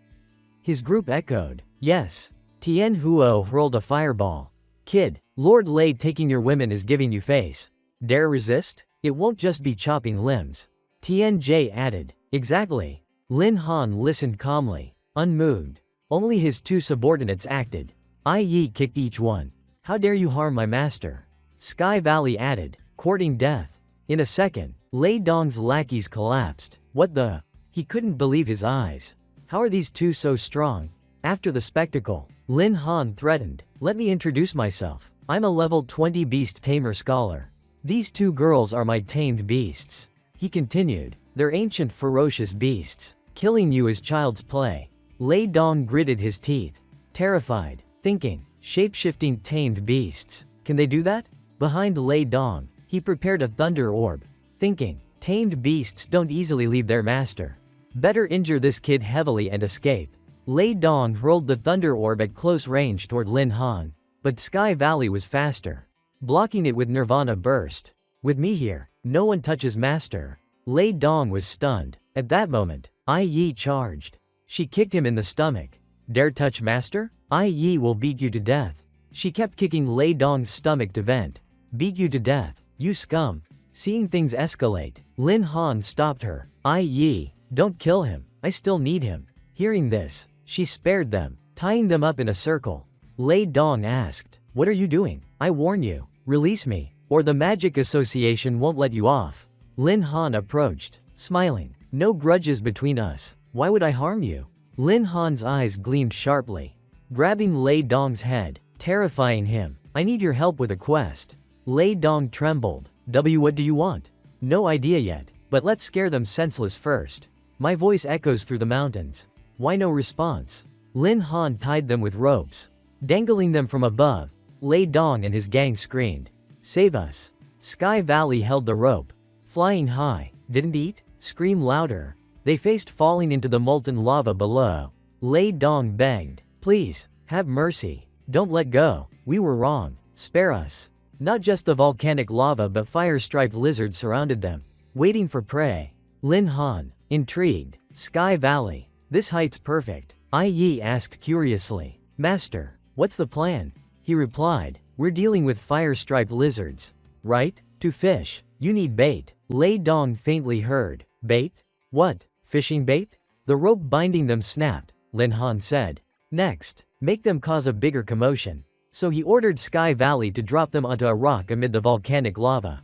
His group echoed. Yes. Tian Huo hurled a fireball. Kid, Lord Lei taking your women is giving you face. Dare resist? It won't just be chopping limbs. Tian Jie added. Exactly. Lin Han listened calmly, unmoved. Only his two subordinates acted. Yi kicked each one. How dare you harm my master? Sky Valley added, courting death. In a second, Lei Dong's lackeys collapsed. What the? He couldn't believe his eyes. How are these two so strong? After the spectacle, Lin Han threatened, let me introduce myself. I'm a level 20 beast tamer scholar. These two girls are my tamed beasts. He continued, they're ancient ferocious beasts. Killing you is child's play. Lei Dong gritted his teeth, terrified, thinking, shape-shifting tamed beasts. Can they do that? Behind Lei Dong, he prepared a thunder orb, thinking, tamed beasts don't easily leave their master. Better injure this kid heavily and escape. Lei Dong hurled the thunder orb at close range toward Lin Han, but Sky Valley was faster, blocking it with Nirvana burst. With me here, no one touches master. Lei Dong was stunned. At that moment, Yi charged. She kicked him in the stomach. Dare touch master? Yi will beat you to death. She kept kicking Lei Dong's stomach to vent. Beat you to death, you scum. Seeing things escalate, Lin Han stopped her. Yi, don't kill him, I still need him. Hearing this, she spared them, tying them up in a circle. Lei Dong asked, what are you doing? I warn you, release me, or the Magic Association won't let you off. Lin Han approached, smiling. No grudges between us. Why would I harm you? Lin Han's eyes gleamed sharply, grabbing Lei Dong's head, terrifying him. I need your help with a quest. Lei Dong trembled. What do you want? No idea yet, but let's scare them senseless first. My voice echoes through the mountains. Why no response? Lin Han tied them with ropes, dangling them from above. Lei Dong and his gang screamed. Save us. Sky Valley held the rope, flying high. Didn't eat? Scream louder. They faced falling into the molten lava below. Lei Dong begged. Please, have mercy. Don't let go. We were wrong. Spare us. Not just the volcanic lava but fire-striped lizards surrounded them, waiting for prey. Lin Han, intrigued. Sky Valley. This height's perfect. Yi asked curiously. Master, what's the plan? He replied. We're dealing with fire-striped lizards. Right? To fish, you need bait. Lei Dong faintly heard. Bait? What? Fishing bait? The rope binding them snapped, Lin Han said. Next, make them cause a bigger commotion. So he ordered Sky Valley to drop them onto a rock amid the volcanic lava.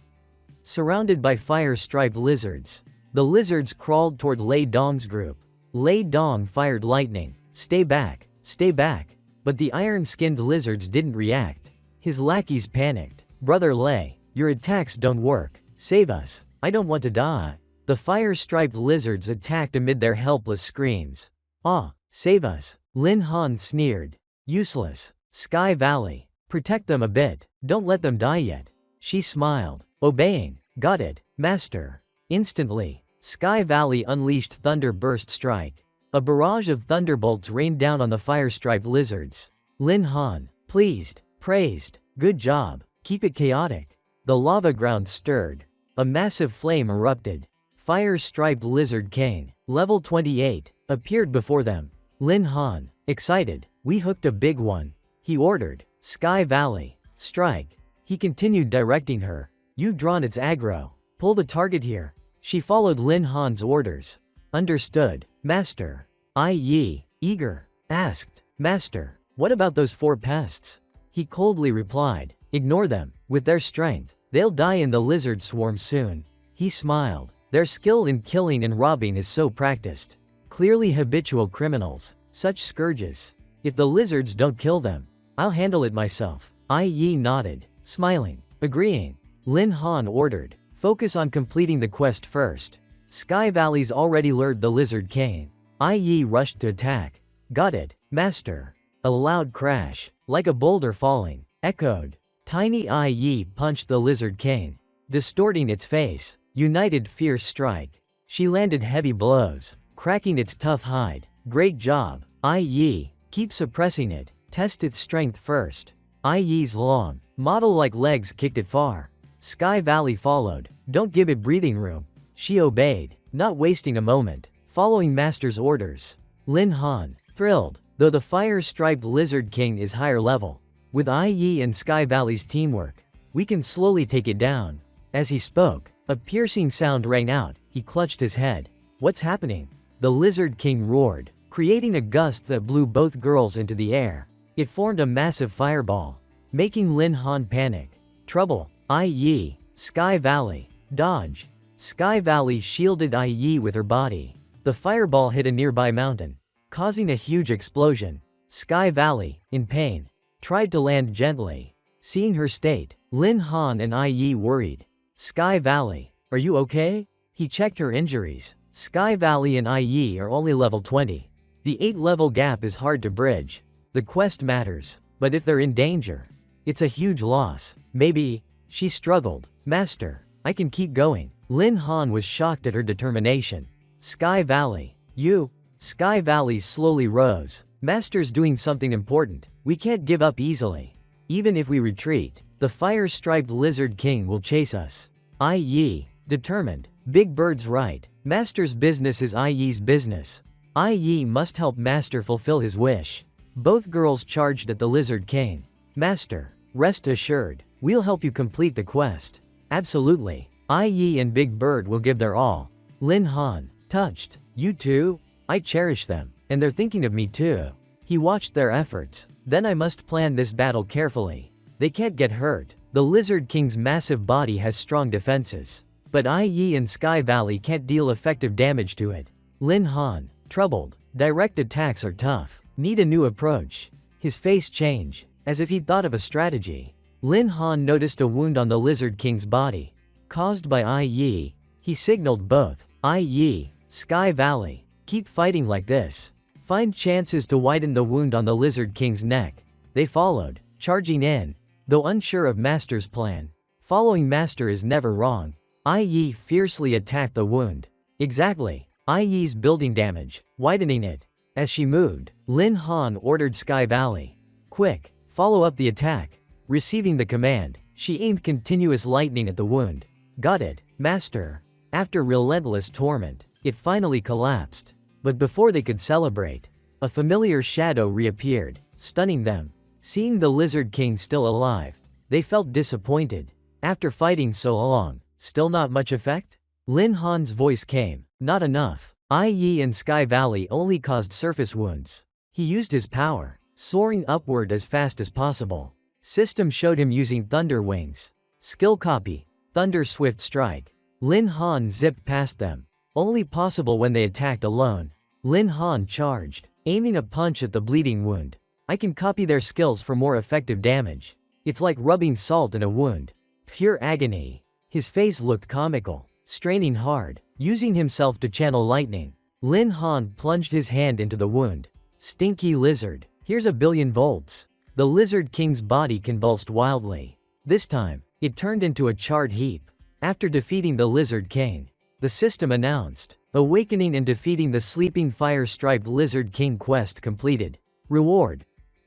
Surrounded by fire-striped lizards, the lizards crawled toward Lei Dong's group. Lei Dong fired lightning. Stay back, stay back. But the iron-skinned lizards didn't react. His lackeys panicked. Brother Lei, your attacks don't work. Save us. I don't want to die. The fire-striped lizards attacked amid their helpless screams. Ah, save us. Lin Han sneered. Useless. Sky Valley. Protect them a bit. Don't let them die yet. She smiled. Obeying. Got it, master. Instantly, Sky Valley unleashed Thunder Burst Strike. A barrage of thunderbolts rained down on the fire-striped lizards. Lin Han, pleased, praised. Good job. Keep it chaotic. The lava ground stirred. A massive flame erupted. Fire-striped lizard king, level 28, appeared before them. Lin Han, excited. We hooked a big one. He ordered. Sky Valley. Strike. He continued directing her. You've drawn its aggro. Pull the target here. She followed Lin Han's orders. Understood, Master. Yi, eager, asked, Master, what about those 4 pests? He coldly replied, ignore them. With their strength, they'll die in the lizard swarm soon. He smiled. Their skill in killing and robbing is so practiced. Clearly habitual criminals. Such scourges. If the lizards don't kill them, I'll handle it myself. Yi nodded, smiling, agreeing. Lin Han ordered, focus on completing the quest first. Sky Valley's already lured the lizard king. Yi rushed to attack. Got it, Master. A loud crash, like a boulder falling, echoed. Tiny Yi punched the lizard king, distorting its face. United fierce strike. She landed heavy blows, cracking its tough hide. Great job, Yi. Keep suppressing it. Test its strength first. Yi's long, model-like legs kicked it far. Sky Valley followed. Don't give it breathing room. She obeyed, not wasting a moment, following Master's orders. Lin Han, thrilled, though the fire-striped lizard king is higher level. With Yi and Sky Valley's teamwork, we can slowly take it down. As he spoke, a piercing sound rang out. He clutched his head. What's happening? The lizard king roared, creating a gust that blew both girls into the air. It formed a massive fireball, making Lin Han panic. Trouble. Yi, Sky Valley, dodge. Sky Valley shielded Yi with her body. The fireball hit a nearby mountain, causing a huge explosion. Sky Valley, in pain, tried to land gently. Seeing her state, Lin Han and Yi worried. Sky Valley, are you okay? He checked her injuries. Sky Valley and Yi are only level 20. The 8-level gap is hard to bridge. The quest matters, but if they're in danger, it's a huge loss. Maybe, she struggled. Master, I can keep going. Lin Han was shocked at her determination. Sky Valley, you? Sky Valley slowly rose. Master's doing something important. We can't give up easily. Even if we retreat, the fire-striped lizard king will chase us. Yi, determined. Big Bird's right. Master's business is Yi's business. Yi must help Master fulfill his wish. Both girls charged at the lizard king. Master, rest assured, we'll help you complete the quest. Absolutely. Yi and Big Bird will give their all. Lin Han, touched. You too? I cherish them, and they're thinking of me too. He watched their efforts. Then I must plan this battle carefully. They can't get hurt. The Lizard King's massive body has strong defenses. But Yi and Sky Valley can't deal effective damage to it. Lin Han, troubled. Direct attacks are tough. Need a new approach. His face changed, as if he'd thought of a strategy. Lin Han noticed a wound on the Lizard King's body, caused by Yi. He signaled both. Yi, Sky Valley, keep fighting like this. Find chances to widen the wound on the Lizard King's neck. They followed, charging in, though unsure of Master's plan. Following Master is never wrong. Yi fiercely attacked the wound. Exactly. Yi's building damage, widening it. As she moved, Lin Han ordered Sky Valley. Quick, follow up the attack. Receiving the command, she aimed continuous lightning at the wound. Got it, Master. After relentless torment, it finally collapsed. But before they could celebrate, a familiar shadow reappeared, stunning them. Seeing the Lizard King still alive, they felt disappointed. After fighting so long, still not much effect? Lin Han's voice came. Not enough. Yi and Sky Valley only caused surface wounds. He used his power, soaring upward as fast as possible. System showed him using Thunder Wings. Skill copy. Thunder Swift Strike. Lin Han zipped past them. Only possible when they attacked alone. Lin Han charged, aiming a punch at the bleeding wound. I can copy their skills for more effective damage. It's like rubbing salt in a wound. Pure agony. His face looked comical, straining hard, using himself to channel lightning. Lin Han plunged his hand into the wound. Stinky lizard. Here's 1,000,000,000 volts. The Lizard King's body convulsed wildly. This time, it turned into a charred heap. After defeating the Lizard King, the system announced, awakening and defeating the sleeping fire-striped Lizard King quest completed. Reward.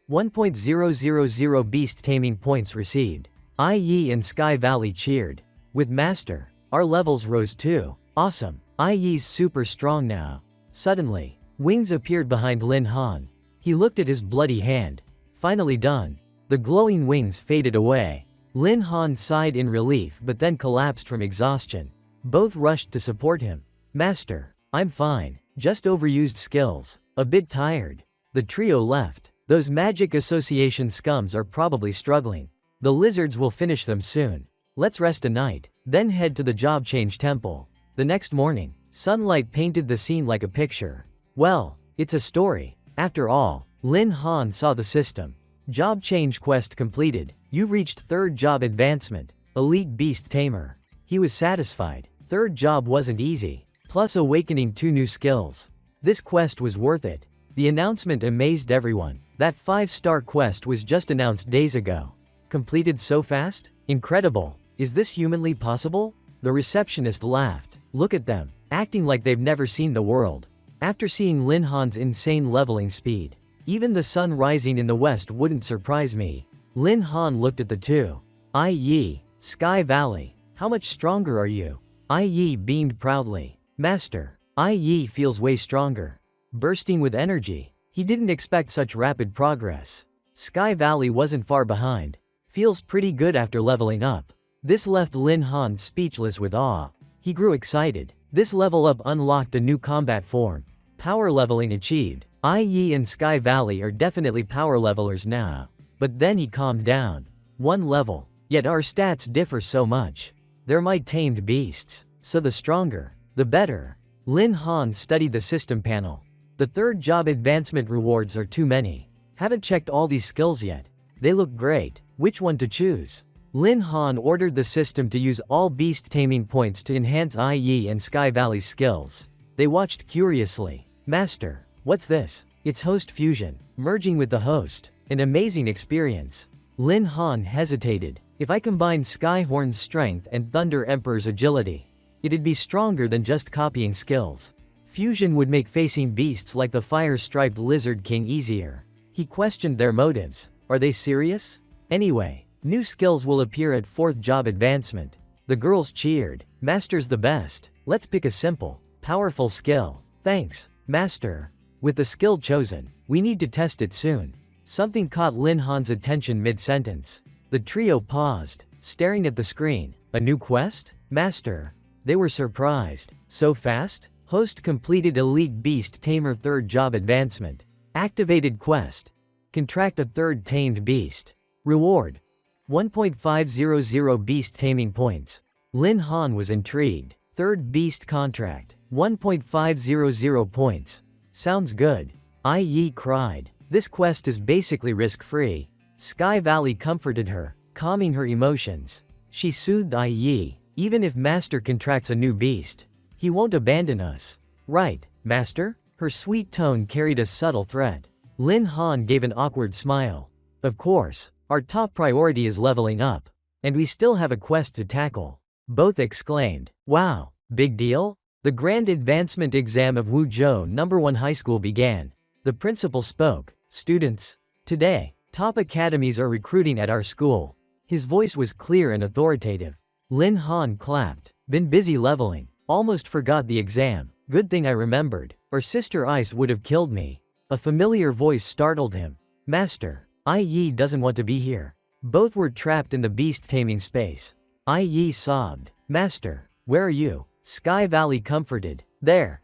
1.000 beast taming points received. Yi and Sky Valley cheered. With Master, our levels rose too. Awesome. Yi's super strong now. Suddenly, wings appeared behind Lin Han. He looked at his bloody hand. Finally done. The glowing wings faded away. Lin Han sighed in relief but then collapsed from exhaustion. Both rushed to support him. Master, I'm fine. Just overused skills. A bit tired. The trio left. Those magic association scums are probably struggling. The lizards will finish them soon. Let's rest a night, then head to the job change temple. The next morning, sunlight painted the scene like a picture. Well, it's a story. After all, Lin Han saw the system. Job change quest completed. You've reached 3rd job advancement, Elite Beast Tamer. He was satisfied. 3rd job wasn't easy, plus awakening 2 new skills. This quest was worth it. The announcement amazed everyone. That 5-star quest was just announced days ago. Completed so fast? Incredible. Is this humanly possible? The receptionist laughed. Look at them, acting like they've never seen the world. After seeing Lin Han's insane leveling speed, even the sun rising in the west wouldn't surprise me. Lin Han looked at the two. Yi, Sky Valley, how much stronger are you? Yi beamed proudly. Master, Yi feels way stronger. Bursting with energy. He didn't expect such rapid progress. Sky Valley wasn't far behind. Feels pretty good after leveling up. This left Lin Han speechless with awe. He grew excited. This level up unlocked a new combat form. Power leveling achieved. Yi and Sky Valley are definitely power levelers now. But then he calmed down. 1 level. Yet our stats differ so much. They're my tamed beasts. So the stronger, the better. Lin Han studied the system panel. The 3rd job advancement rewards are too many. Haven't checked all these skills yet. They look great. Which one to choose? Lin Han ordered the system to use all beast taming points to enhance Yi and Sky Valley's skills. They watched curiously. Master, what's this? It's host fusion, merging with the host. An amazing experience. Lin Han hesitated. If I combine Skyhorn's strength and Thunder Emperor's agility, it'd be stronger than just copying skills. Fusion would make facing beasts like the fire-striped Lizard King easier. He questioned their motives. Are they serious? Anyway, new skills will appear at 4th job advancement. The girls cheered. Master's the best. Let's pick a simple, powerful skill. Thanks, Master. With the skill chosen, we need to test it soon. Something caught Lin Han's attention mid-sentence. The trio paused, staring at the screen. A new quest? Master. They were surprised. So fast? Host completed Elite Beast Tamer 3rd job advancement. Activated quest. Contract a 3rd tamed beast. Reward. 1.500 beast taming points. Lin Han was intrigued. 3rd beast contract. 1.500 points. Sounds good. Yi cried. This quest is basically risk-free. Sky Valley comforted her, calming her emotions. She soothed Yi. Even if Master contracts a new beast, he won't abandon us. Right, Master? Her sweet tone carried a subtle threat. Lin Han gave an awkward smile. Of course, our top priority is leveling up. And we still have a quest to tackle. Both exclaimed. Wow, big deal? The grand advancement exam of Wuzhou No. 1 High School began. The principal spoke. Students, today, top academies are recruiting at our school. His voice was clear and authoritative. Lin Han clapped. Been busy leveling. Almost forgot the exam. Good thing I remembered, or Sister Ice would have killed me. A familiar voice startled him. Master, Yi doesn't want to be here. Both were trapped in the beast taming space. Yi sobbed. Master, where are you? Sky Valley comforted. There,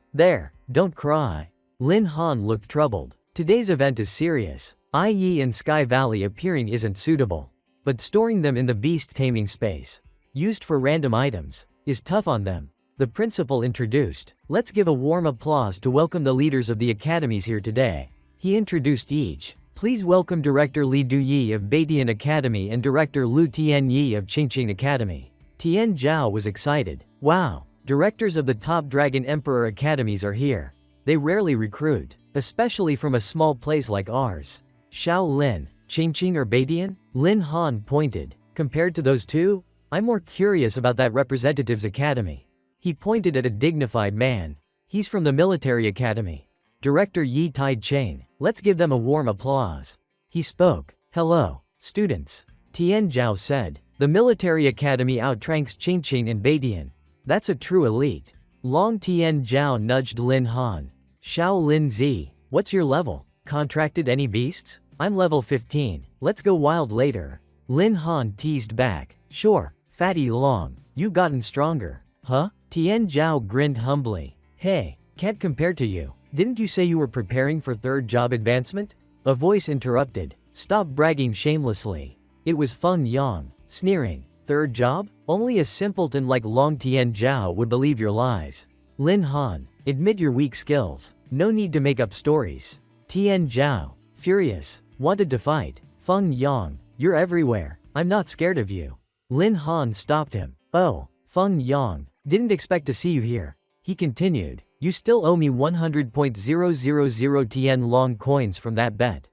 don't cry. Lin Han looked troubled. Today's event is serious. Yi and Sky Valley appearing isn't suitable. But storing them in the beast taming space, used for random items, is tough on them. The principal introduced. Let's give a warm applause to welcome the leaders of the academies here today. He introduced each. Please welcome Director Li Duyi of Beitian Academy and Director Lu Tianyi of Qingqing Academy. Tian Zhao was excited. Wow, directors of the top Dragon Emperor academies are here. They rarely recruit, especially from a small place like ours. Shaolin, Qingqing or Beitian? Lin Han pointed. Compared to those two, I'm more curious about that representative's academy. He pointed at a dignified man. He's from the military academy. Director Yi Tide Chain. Let's give them a warm applause. He spoke. Hello, students. Tian Zhao said. The military academy outranks Qingqing and Beidian. That's a true elite. Long Tian Zhao nudged Lin Han. Xiao Lin Zi, what's your level? Contracted any beasts? I'm level 15, let's go wild later. Lin Han teased back. Sure, Fatty Long, you've gotten stronger. Huh? Tian Zhao grinned humbly. Hey, can't compare to you. Didn't you say you were preparing for third job advancement? A voice interrupted. Stop bragging shamelessly. It was Feng Yang, sneering. Third job? Only a simpleton like Long Tian Zhao would believe your lies. Lin Han, admit your weak skills. No need to make up stories. Tian Zhao, furious, wanted to fight. Feng Yang, you're everywhere. I'm not scared of you. Lin Han stopped him. Oh, Feng Yang, didn't expect to see you here. He continued. You still owe me 100.000 Tian Long coins from that bet.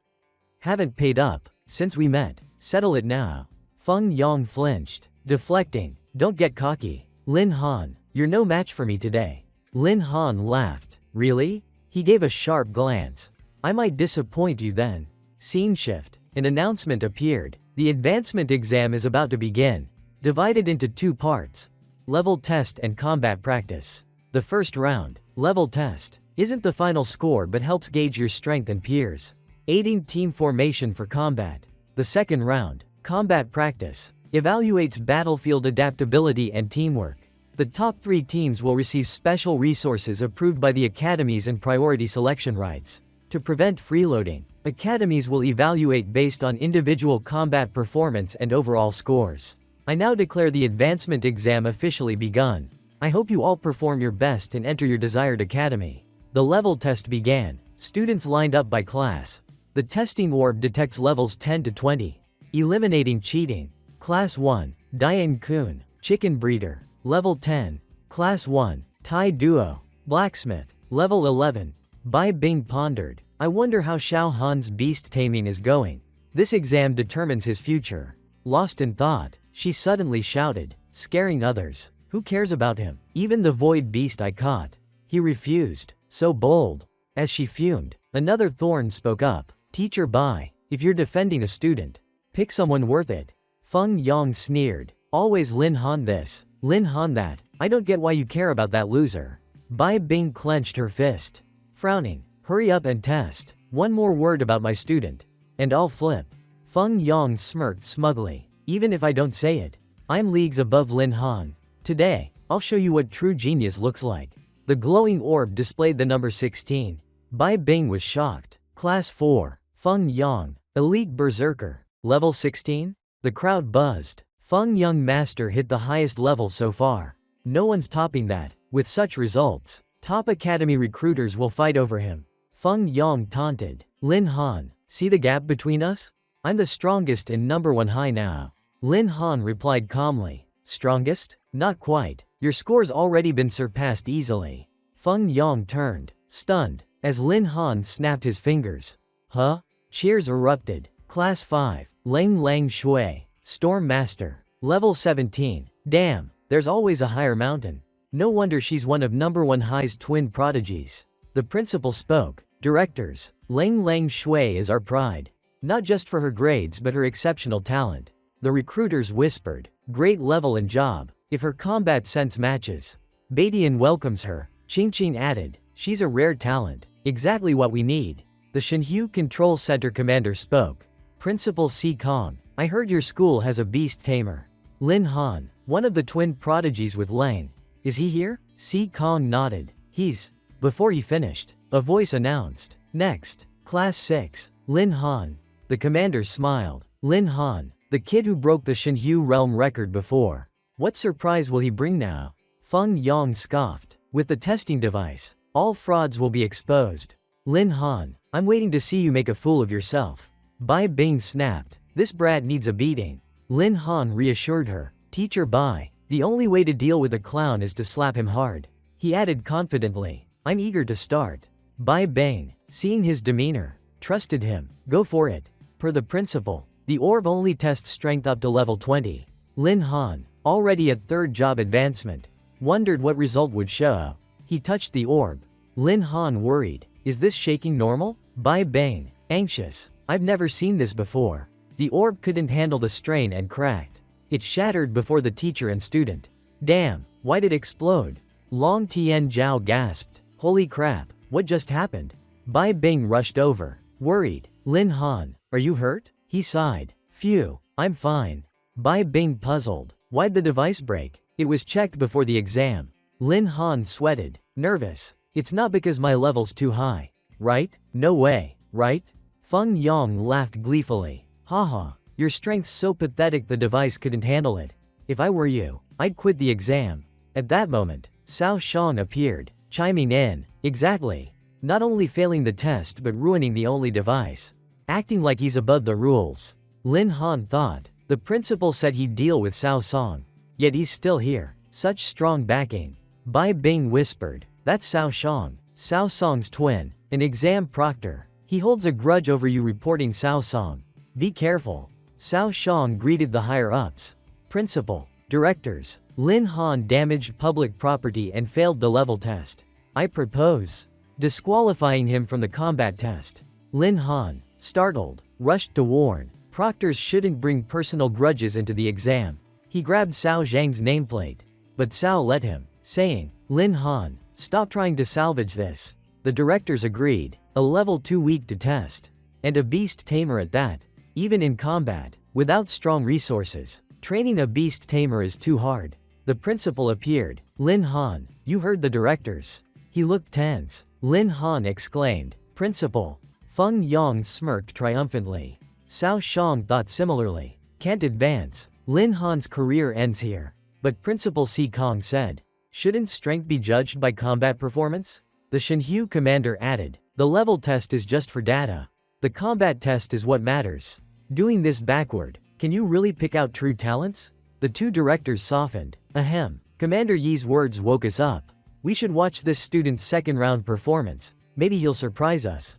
Haven't paid up since we met. Settle it now. Feng Yang flinched, deflecting. Don't get cocky. Lin Han, you're no match for me today. Lin Han laughed. Really? He gave a sharp glance. I might disappoint you then. Scene shift. An announcement appeared. The advancement exam is about to begin. Divided into 2 parts. Level test and combat practice. The first round, level test, isn't the final score but helps gauge your strength and peers, aiding team formation for combat. The second round, combat practice, evaluates battlefield adaptability and teamwork. The top 3 teams will receive special resources approved by the academies and priority selection rights. To prevent freeloading, academies will evaluate based on individual combat performance and overall scores. I now declare the advancement exam officially begun. I hope you all perform your best and enter your desired academy. The level test began. Students lined up by class. The testing orb detects levels 10 to 20. Eliminating cheating. Class 1, Diane Kun, Chicken Breeder. Level 10. Class 1, Tai Duo, Blacksmith. Level 11. Bai Bing pondered. I wonder how Xiao Han's beast taming is going. This exam determines his future. Lost in thought, she suddenly shouted, scaring others. Who cares about him? Even the void beast I caught. He refused. So bold. As she fumed, another thorn spoke up. Teacher Bai, if you're defending a student, pick someone worth it. Feng Yang sneered. Always Lin Han this, Lin Han that. I don't get why you care about that loser. Bai Bing clenched her fist. Frowning. Hurry up and test. One more word about my student, and I'll flip. Feng Yang smirked smugly. Even if I don't say it, I'm leagues above Lin Han. Today, I'll show you what true genius looks like. The glowing orb displayed the number 16. Bai Bing was shocked. Class 4, Feng Yang, Elite Berserker. Level 16? The crowd buzzed. Feng Yang Master hit the highest level so far. No one's topping that. With such results, top academy recruiters will fight over him. Feng Yang taunted. Lin Han, see the gap between us? I'm the strongest and number 1 high now. Lin Han replied calmly. Strongest? Not quite. Your score's already been surpassed easily. Feng Yang turned, stunned, as Lin Han snapped his fingers. Huh? Cheers erupted. Class 5, Lang Lang Shui, Storm Master. Level 17. Damn, there's always a higher mountain. No wonder she's one of number 1 high's twin prodigies. The principal spoke. Directors, Lang Lang Shui is our pride. Not just for her grades but her exceptional talent. The recruiters whispered. Great level and job. If her combat sense matches. Beidian welcomes her. Qingqing added. She's a rare talent. Exactly what we need. The Shenhue Control Center commander spoke. Principal Si Kong, I heard your school has a beast tamer. Lin Han, one of the twin prodigies with Lang. Is he here? Si Kong nodded. He's. Before he finished, a voice announced. Next, Class 6, Lin Han. The commander smiled. Lin Han, the kid who broke the Shenhue realm record before. What surprise will he bring now? Feng Yang scoffed. With the testing device, all frauds will be exposed. Lin Han, I'm waiting to see you make a fool of yourself. Bai Bing snapped. This brat needs a beating. Lin Han reassured her. Teacher Bai, the only way to deal with a clown is to slap him hard. He added confidently. I'm eager to start. Bai Bing, seeing his demeanor, trusted him. Go for it. Per the principal, the orb only tests strength up to level 20. Lin Han, already at third job advancement, wondered what result would show. He touched the orb. Lin Han worried. Is this shaking normal? Bai Bing, anxious. I've never seen this before. The orb couldn't handle the strain and cracked. It shattered before the teacher and student. Damn, why'd it explode? Long Tian Zhao gasped. Holy crap, what just happened? Bai Bing rushed over. Worried. Lin Han, are you hurt? He sighed. Phew, I'm fine. Bai Bing puzzled. Why'd the device break? It was checked before the exam. Lin Han sweated. Nervous. It's not because my level's too high. Right? No way, right? Feng Yang laughed gleefully. Haha, your strength's so pathetic the device couldn't handle it. If I were you, I'd quit the exam. At that moment, Cao Shang appeared, chiming in. Exactly. Not only failing the test but ruining the only device. Acting like he's above the rules. Lin Han thought. The principal said he'd deal with Cao Song. Yet he's still here. Such strong backing. Bai Bing whispered. That's Cao Shang, Cao Song's twin, an exam proctor. He holds a grudge over you reporting Cao Song. Be careful. Cao Shang greeted the higher-ups. Principal, directors. Lin Han damaged public property and failed the level test. I propose disqualifying him from the combat test. Lin Han, startled, rushed to warn. Proctors shouldn't bring personal grudges into the exam. He grabbed Cao Zhang's nameplate. But Cao let him, saying, Lin Han, stop trying to salvage this. The directors agreed. A level too weak to test. And a beast tamer at that. Even in combat, without strong resources, training a beast tamer is too hard. The principal appeared. Lin Han, you heard the directors. He looked tense. Lin Han exclaimed, Principal. Feng Yang smirked triumphantly. Cao Shang thought similarly. Can't advance. Lin Han's career ends here. But Principal Si Kong said, shouldn't strength be judged by combat performance? The Shenhue commander added, the level test is just for data. The combat test is what matters. Doing this backward, can you really pick out true talents? The two directors softened. Ahem. Commander Yi's words woke us up. We should watch this student's second round performance. Maybe he'll surprise us.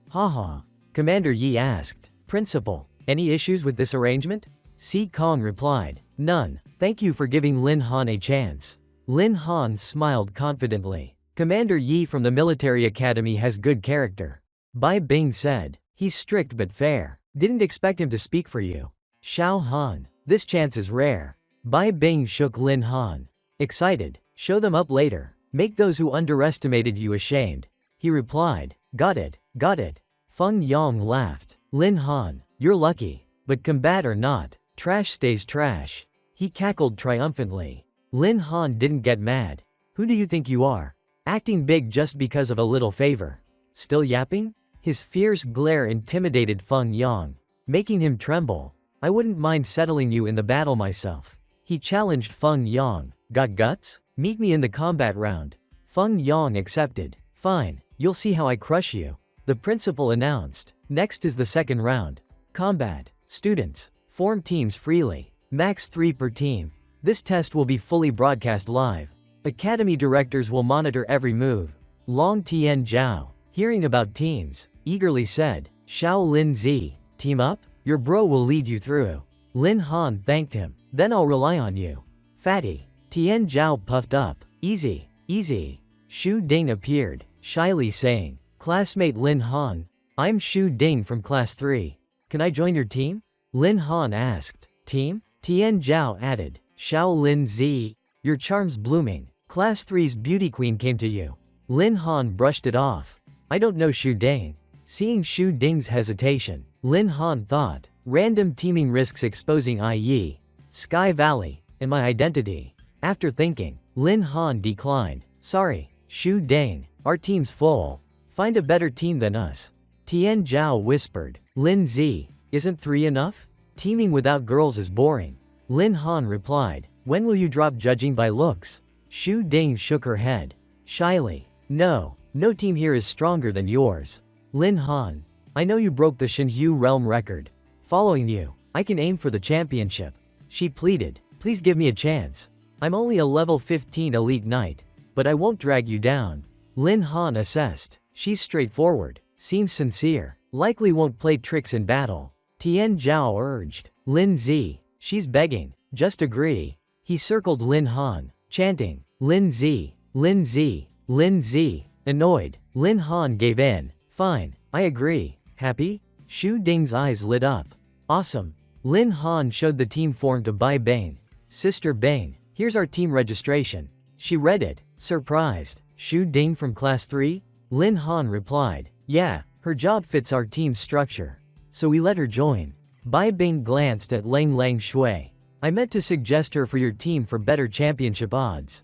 Haha. Commander Yi asked. Principal, any issues with this arrangement? Si Kong replied. None. Thank you for giving Lin Han a chance. Lin Han smiled confidently. Commander Yi from the military academy has good character. Bai Bing said. He's strict but fair. Didn't expect him to speak for you. Xiao Han. This chance is rare. Bai Bing shook Lin Han. Excited. Show them up later. Make those who underestimated you ashamed. He replied. Got it, got it. Feng Yang laughed. Lin Han, you're lucky. But combat or not, trash stays trash. He cackled triumphantly. Lin Han didn't get mad. Who do you think you are? Acting big just because of a little favor. Still yapping? His fierce glare intimidated Feng Yang, making him tremble. I wouldn't mind settling you in the battle myself. He challenged Feng Yang. Got guts? Meet me in the combat round. Feng Yang accepted. Fine, you'll see how I crush you. The principal announced. Next is the second round. Combat. Students, form teams freely. Max 3 per team. This test will be fully broadcast live. Academy directors will monitor every move. Long Tian Zhao, hearing about teams, eagerly said, Xiao Lin Zi, team up? Your bro will lead you through. Lin Han thanked him. Then I'll rely on you. Fatty. Tian Zhao puffed up. Easy, easy. Shu Ding appeared, shyly saying, Classmate Lin Han, I'm Shu Ding from Class 3. Can I join your team? Lin Han asked. Team? Tian Zhao added. Xiao Lin Zi, your charm's blooming. Class 3's beauty queen came to you. Lin Han brushed it off. I don't know Shu Ding. Seeing Shu Ding's hesitation, Lin Han thought, random teaming risks exposing IE, Sky Valley, and my identity. After thinking, Lin Han declined. Sorry, Shu Ding, our team's full. Find a better team than us. Tian Zhao whispered. Lin Zi, isn't 3 enough? Teaming without girls is boring. Lin Han replied. When will you drop judging by looks? Shu Ding shook her head. Shyly. No team here is stronger than yours. Lin Han, I know you broke the Shenhue realm record. Following you, I can aim for the championship. She pleaded. Please give me a chance. I'm only a level 15 elite knight, but I won't drag you down. Lin Han assessed. She's straightforward, seems sincere, likely won't play tricks in battle. Tian Zhao urged. Lin Zi, she's begging, just agree. He circled Lin Han, chanting, Lin Zi, Lin Zi, Lin Zi. Annoyed, Lin Han gave in. Fine, I agree. Happy? Shu Ding's eyes lit up. Awesome. Lin Han showed the team form to Bai Bing. Sister Bing, here's our team registration. She read it, surprised. Shu Ding from class 3? Lin Han replied, yeah, her job fits our team's structure. So we let her join. Bai Bing glanced at Lang Shui. I meant to suggest her for your team for better championship odds.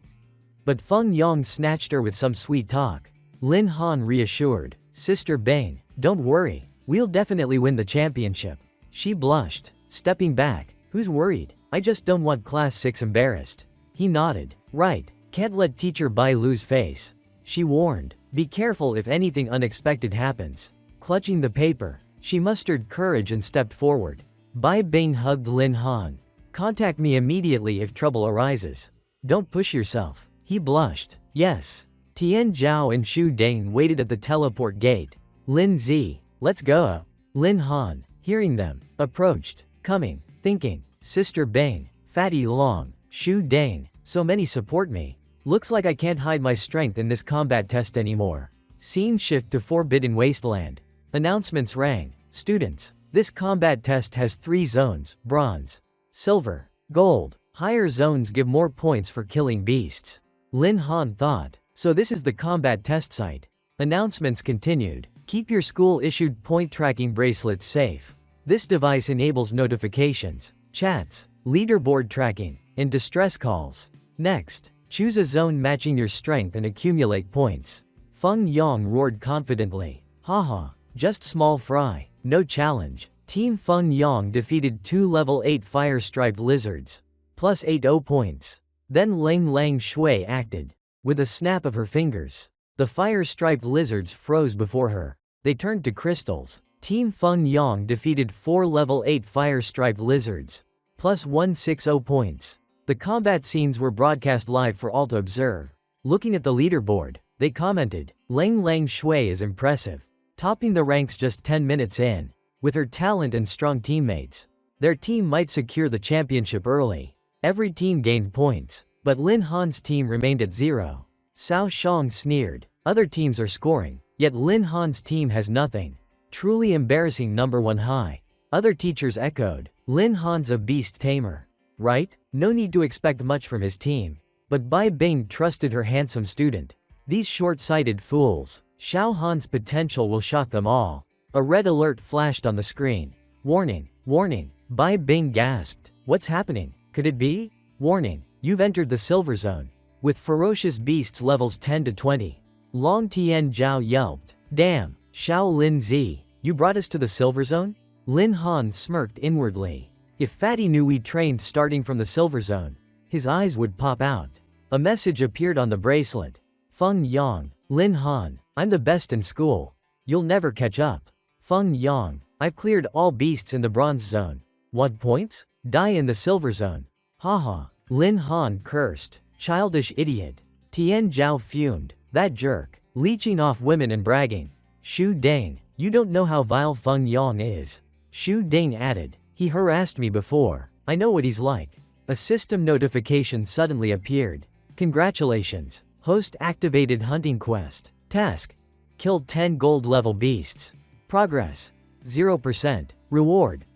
But Feng Yang snatched her with some sweet talk. Lin Han reassured, Sister Bing, don't worry, we'll definitely win the championship. She blushed, stepping back. Who's worried? I just don't want class 6 embarrassed. He nodded. Right, can't let teacher Bai lose face. She warned, be careful if anything unexpected happens. Clutching the paper, she mustered courage and stepped forward. Bai Bing hugged Lin Han. Contact me immediately if trouble arises. Don't push yourself. He blushed. Yes. Tian Zhao and Shu Ding waited at the teleport gate. Lin Zi, let's go. Lin Han, hearing them, approached, coming, thinking, Sister Bing, Fatty Long, Shu Ding, so many support me. Looks like I can't hide my strength in this combat test anymore. Scene shift to Forbidden Wasteland. Announcements rang. Students, this combat test has 3 zones, bronze, silver, gold. Higher zones give more points for killing beasts. Lin Han thought, so this is the combat test site. Announcements continued. Keep your school-issued point tracking bracelets safe. This device enables notifications, chats, leaderboard tracking, and distress calls. Next, choose a zone matching your strength and accumulate points. Feng Yang roared confidently. Haha, just small fry, no challenge. Team Feng Yang defeated 2 level 8 fire-striped lizards. Plus 80 points. Then Lang Shui acted. With a snap of her fingers, the fire-striped lizards froze before her. They turned to crystals. Team Feng Yang defeated 4 level 8 fire-striped lizards. Plus 160 points. The combat scenes were broadcast live for all to observe. Looking at the leaderboard, they commented, Lang Shui is impressive. Topping the ranks just 10 minutes in. With her talent and strong teammates, their team might secure the championship early. Every team gained points, but Lin Han's team remained at 0. Cao Shang sneered, other teams are scoring, yet Lin Han's team has nothing. Truly embarrassing. Number 1 high. Other teachers echoed, Lin Han's a beast tamer. Right? No need to expect much from his team. But Bai Bing trusted her handsome student. These short-sighted fools. Xiao Han's potential will shock them all. A red alert flashed on the screen. Warning, warning. Bai Bing gasped. What's happening? Could it be? Warning, you've entered the silver zone. With ferocious beasts levels 10 to 20. Long Tian Zhao yelped. Damn, Xiao Lin Zi, you brought us to the silver zone? Lin Han smirked inwardly. If Fatty knew we trained starting from the silver zone, his eyes would pop out. A message appeared on the bracelet. Feng Yang, Lin Han, I'm the best in school. You'll never catch up. Feng Yang, I've cleared all beasts in the bronze zone. Want points? Die in the silver zone. Haha, Lin Han cursed. Childish idiot. Tian Zhao fumed. That jerk. Leeching off women and bragging. Shu Ding, you don't know how vile Feng Yang is. Shu Ding added, he harassed me before. I know what he's like. A system notification suddenly appeared. Congratulations. Host activated hunting quest. Task. Killed 10 gold level beasts. Progress. 0%. Reward.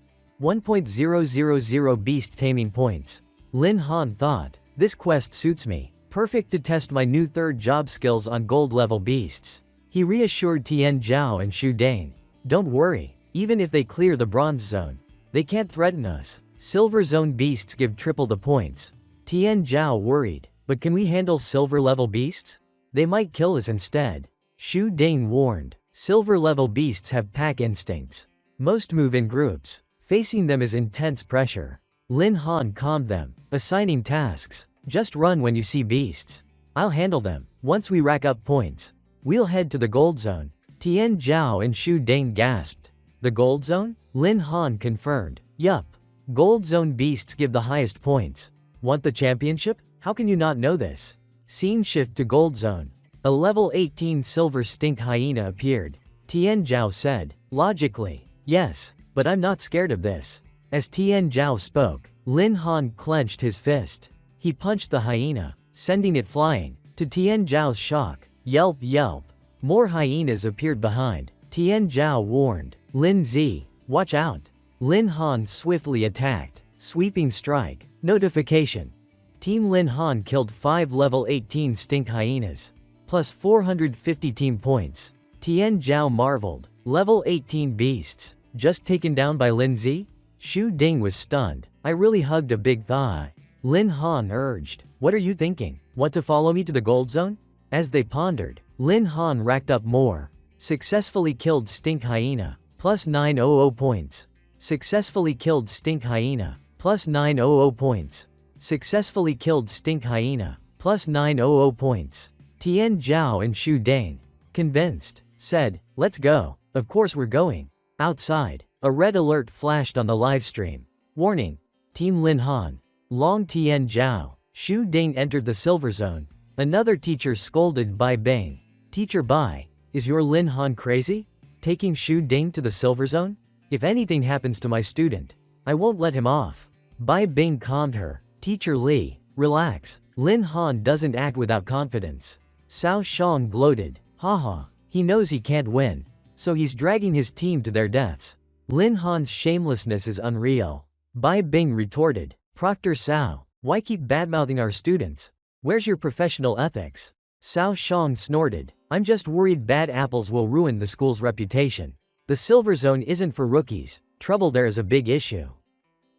1.000 beast taming points. Lin Han thought, this quest suits me. Perfect to test my new 3rd job skills on gold level beasts. He reassured Tian Zhao and Shu Ding. Don't worry, even if they clear the bronze zone, they can't threaten us. Silver zone beasts give triple the points. Tian Zhao worried, but can we handle silver level beasts? They might kill us instead. Shu Ding warned, silver level beasts have pack instincts. Most move in groups. Facing them is intense pressure. Lin Han calmed them, assigning tasks. Just run when you see beasts. I'll handle them. Once we rack up points, we'll head to the gold zone. Tian Zhao and Shu Ding gasped. The gold zone? Lin Han confirmed. Yup. Gold zone beasts give the highest points. Want the championship? How can you not know this? Scene shift to gold zone. A level 18 silver stink hyena appeared. Tian Zhao said, logically, yes, but I'm not scared of this. As Tian Zhao spoke, Lin Han clenched his fist. He punched the hyena, sending it flying. To Tian Zhao's shock, yelp yelp. More hyenas appeared behind. Tian Zhao warned, Lin Zi, watch out. Lin Han swiftly attacked. Sweeping strike. Notification. Team Lin Han killed 5 level 18 stink hyenas. Plus 450 team points. Tian Zhao marveled. Level 18 beasts. Just taken down by Lin Zi? Shu Ding was stunned. I really hugged a big thigh. Lin Han urged. What are you thinking? Want to follow me to the gold zone? As they pondered, Lin Han racked up more. Successfully killed stink hyena. Plus 900 points. Successfully killed stink hyena. Plus 900 points. Successfully killed stink hyena. Plus 900 points. Tian Zhao and Shu Ding, convinced, said, let's go. Of course we're going. Outside, a red alert flashed on the livestream. Warning. Team Lin Han. Long Tian Zhao. Shu Ding entered the silver zone. Another teacher scolded Bai Bing. Teacher Bai, is your Lin Han crazy? Taking Shu Ding to the silver zone? If anything happens to my student, I won't let him off. Bai Bing calmed her. Teacher Li, relax. Lin Han doesn't act without confidence. Cao Shang gloated. Haha, he knows he can't win, so he's dragging his team to their deaths. Lin Han's shamelessness is unreal. Bai Bing retorted. Proctor Cao, why keep badmouthing our students? Where's your professional ethics? Cao Shang snorted. I'm just worried bad apples will ruin the school's reputation. The silver zone isn't for rookies. Trouble there is a big issue.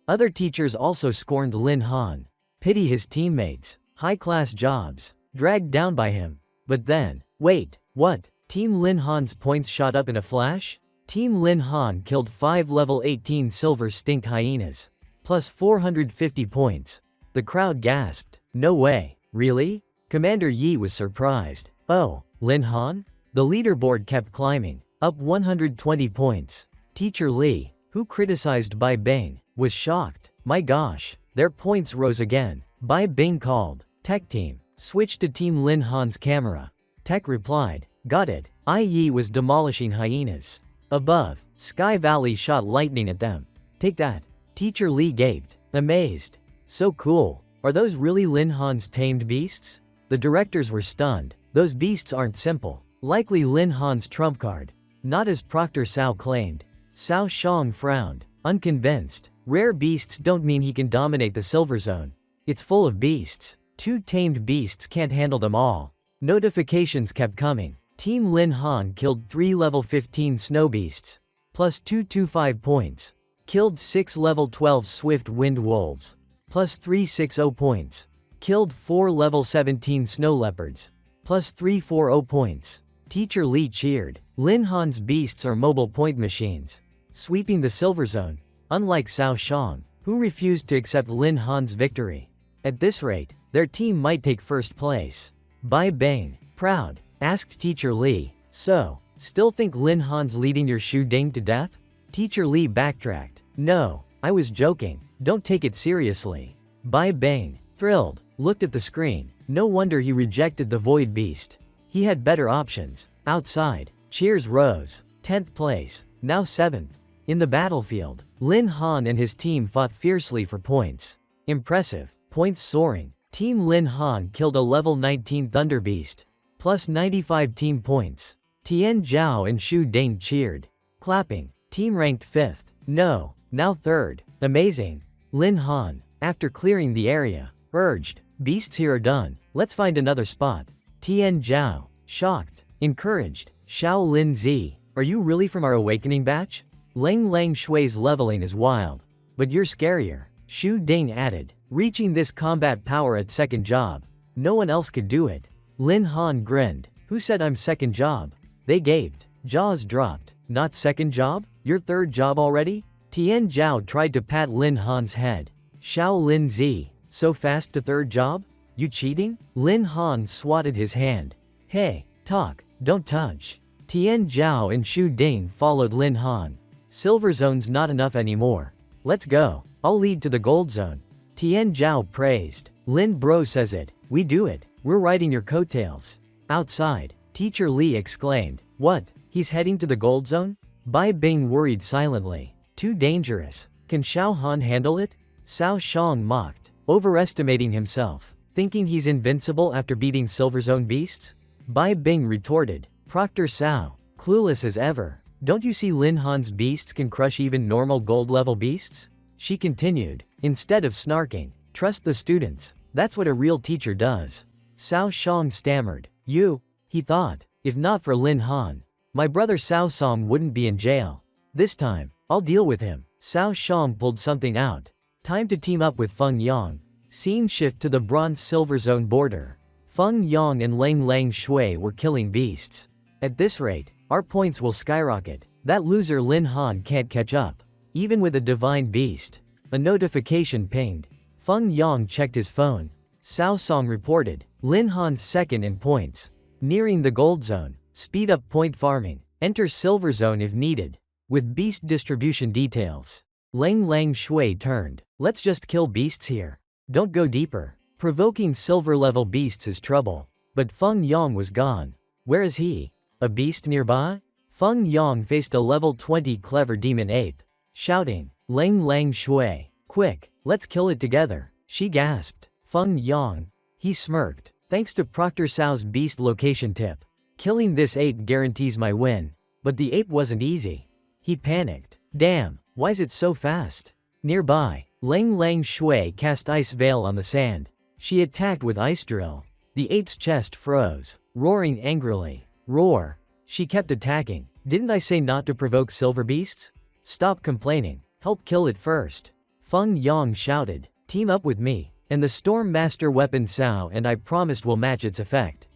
Other teachers also scorned Lin Han. Pity his teammates. High-class jobs. Dragged down by him. But then, wait, what? Team Lin Han's points shot up in a flash? Team Lin Han killed 5 level 18 silver stink hyenas. Plus 450 points. The crowd gasped. No way. Really? Commander Yi was surprised. Oh, Lin Han? The leaderboard kept climbing. Up 120 points. Teacher Li, who criticized Bai Bing, was shocked. My gosh, their points rose again. Bai Bing called. Tech team, switch to Team Lin Han's camera. Tech replied. Got it. Yi was demolishing hyenas. Above, Sky Valley shot lightning at them. Take that. Teacher Li gaped, amazed. So cool. Are those really Lin Han's tamed beasts? The directors were stunned. Those beasts aren't simple. Likely Lin Han's trump card. Not as Proctor Cao claimed. Cao Shang frowned, unconvinced. Rare beasts don't mean he can dominate the silver zone. It's full of beasts. 2 tamed beasts can't handle them all. Notifications kept coming. Team Lin Han killed 3 level 15 snow beasts. Plus 225 points. Killed 6 level 12 swift wind wolves. Plus 360 points. Killed 4 level 17 snow leopards. Plus 340 points. Teacher Li cheered. Lin Han's beasts are mobile point machines. Sweeping the silver zone. Unlike Cao Shang, who refused to accept Lin Han's victory. At this rate, their team might take first place. Bai Bing, proud, asked Teacher Li, so, still think Lin Han's leading your Shu Ding to death? Teacher Li backtracked. No, I was joking, don't take it seriously. Bai Bing, thrilled, looked at the screen. No wonder he rejected the Void Beast. He had better options. Outside, cheers rose. 10th place, now 7th. In the battlefield, Lin Han and his team fought fiercely for points. Impressive, points soaring. Team Lin Han killed a level 19 Thunder Beast. Plus 95 team points. Tian Zhao and Shu Ding cheered. Clapping. Team ranked 5th. No, now 3rd. Amazing. Lin Han, after clearing the area, urged. Beasts here are done. Let's find another spot. Tian Zhao, shocked, encouraged. Xiao Lin Zi, are you really from our awakening batch? Lang Lang Shui's leveling is wild. But you're scarier. Shu Ding added. Reaching this combat power at second job. No one else could do it. Lin Han grinned. Who said I'm second job? They gaped. Jaws dropped. Not second job? Your third job already? Tian Zhao tried to pat Lin Han's head. Xiao Lin Zi, so fast to third job? You cheating? Lin Han swatted his hand. Hey, talk, don't touch. Tian Zhao and Shu Ding followed Lin Han. Silver zone's not enough anymore. Let's go. I'll lead to the gold zone. Tian Zhao praised. Lin Bro says it. We do it. We're riding your coattails. Outside, Teacher Li exclaimed. What? He's heading to the gold zone? Bai Bing worried silently. Too dangerous. Can Xiao Han handle it? Cao Shang mocked, overestimating himself. Thinking he's invincible after beating silver zone beasts? Bai Bing retorted. Proctor Cao, clueless as ever. Don't you see Lin Han's beasts can crush even normal gold-level beasts? She continued, instead of snarking. Trust the students. That's what a real teacher does. Cao Shang stammered. You? He thought. If not for Lin Han, my brother Cao Song wouldn't be in jail. This time, I'll deal with him. Cao Shang pulled something out. Time to team up with Feng Yang. Scene shift to the bronze-silver zone border. Feng Yang and Lang Shui were killing beasts. At this rate, our points will skyrocket. That loser Lin Han can't catch up. Even with a divine beast. A notification pinged. Feng Yang checked his phone. Cao Song reported, Lin Han's second in points. Nearing the gold zone. Speed up point farming. Enter silver zone if needed. With beast distribution details. Lang Shui turned. Let's just kill beasts here. Don't go deeper. Provoking silver-level beasts is trouble. But Feng Yang was gone. Where is he? A beast nearby? Feng Yang faced a level 20 clever demon ape. Shouting, Lang Shui, quick, let's kill it together. She gasped. Feng Yang. He smirked. Thanks to Proctor Cao's beast location tip. Killing this ape guarantees my win. But the ape wasn't easy. He panicked. Damn, why's it so fast? Nearby, Lang Shui cast ice veil on the sand. She attacked with ice drill. The ape's chest froze, roaring angrily. Roar. She kept attacking. Didn't I say not to provoke silver beasts? Stop complaining. Help kill it first. Feng Yang shouted. Team up with me, and the Storm Master weapon Cao and I promised will match its effect.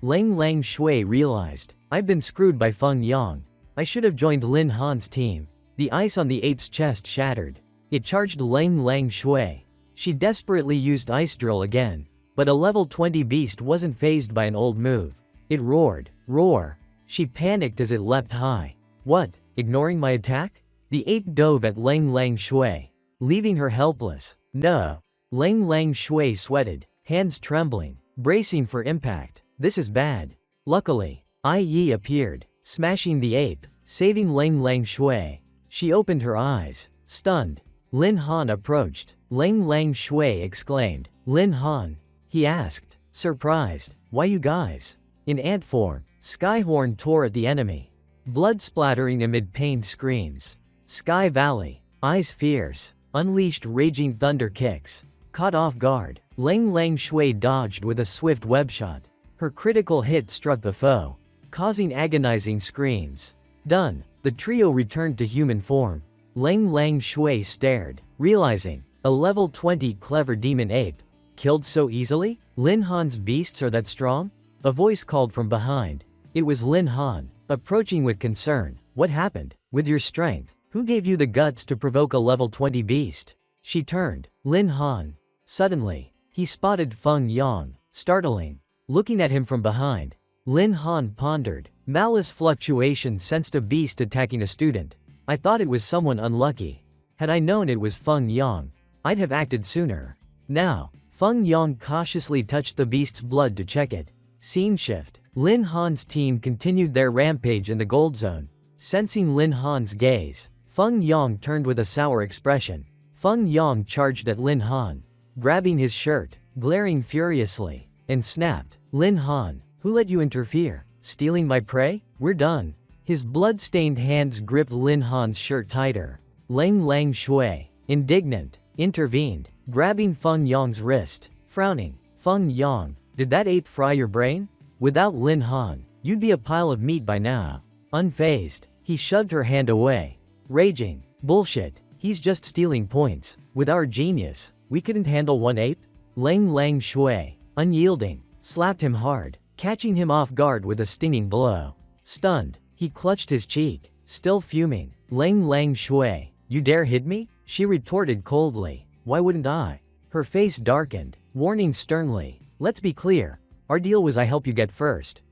Lang Shui realized. I've been screwed by Feng Yang. I should have joined Lin Han's team. The ice on the ape's chest shattered. It charged Lang Shui. She desperately used ice drill again. But a level 20 beast wasn't fazed by an old move. It roared. Roar. She panicked as it leapt high. What? Ignoring my attack? The ape dove at Lang Shui, leaving her helpless. No. Lang Shui sweated, hands trembling, bracing for impact. This is bad. Luckily, Ai Yi appeared, smashing the ape, saving Lang Shui. She opened her eyes, stunned. Lin Han approached. Lang Shui exclaimed. Lin Han? He asked, surprised. Why you guys? In ant form, Skyhorn tore at the enemy. Blood splattering amid pained screams. Sky Valley, eyes fierce, unleashed raging thunder kicks. Caught off guard, Lang Shui dodged with a swift web shot. Her critical hit struck the foe, causing agonizing screams. Done. The trio returned to human form. Lang Shui stared, realizing, a level 20 clever demon ape. Killed so easily? Lin Han's beasts are that strong? A voice called from behind. It was Lin Han, approaching with concern. What happened? With your strength, who gave you the guts to provoke a level 20 beast? She turned. Lin Han. Suddenly, he spotted Feng Yang, startling. Looking at him from behind, Lin Han pondered. Malice fluctuation sensed a beast attacking a student. I thought it was someone unlucky. Had I known it was Feng Yang, I'd have acted sooner. Now, Feng Yang cautiously touched the beast's blood to check it. Scene shift. Lin Han's team continued their rampage in the gold zone. Sensing Lin Han's gaze, Feng Yang turned with a sour expression. Feng Yang charged at Lin Han, grabbing his shirt, glaring furiously, and snapped. Lin Han, who let you interfere? Stealing my prey? We're done. His blood-stained hands gripped Lin Han's shirt tighter. Lang Shui, indignant, intervened, grabbing Feng Yang's wrist. Frowning. Feng Yang, did that ape fry your brain? Without Lin Han, you'd be a pile of meat by now. Unfazed, he shoved her hand away. Raging. Bullshit, he's just stealing points. With our genius, we couldn't handle one ape? Lang Shui, unyielding, slapped him hard, catching him off guard with a stinging blow. Stunned, he clutched his cheek, still fuming. Lang Shui, you dare hit me? She retorted coldly. Why wouldn't I? Her face darkened, warning sternly. Let's be clear. Our deal was I help you get first.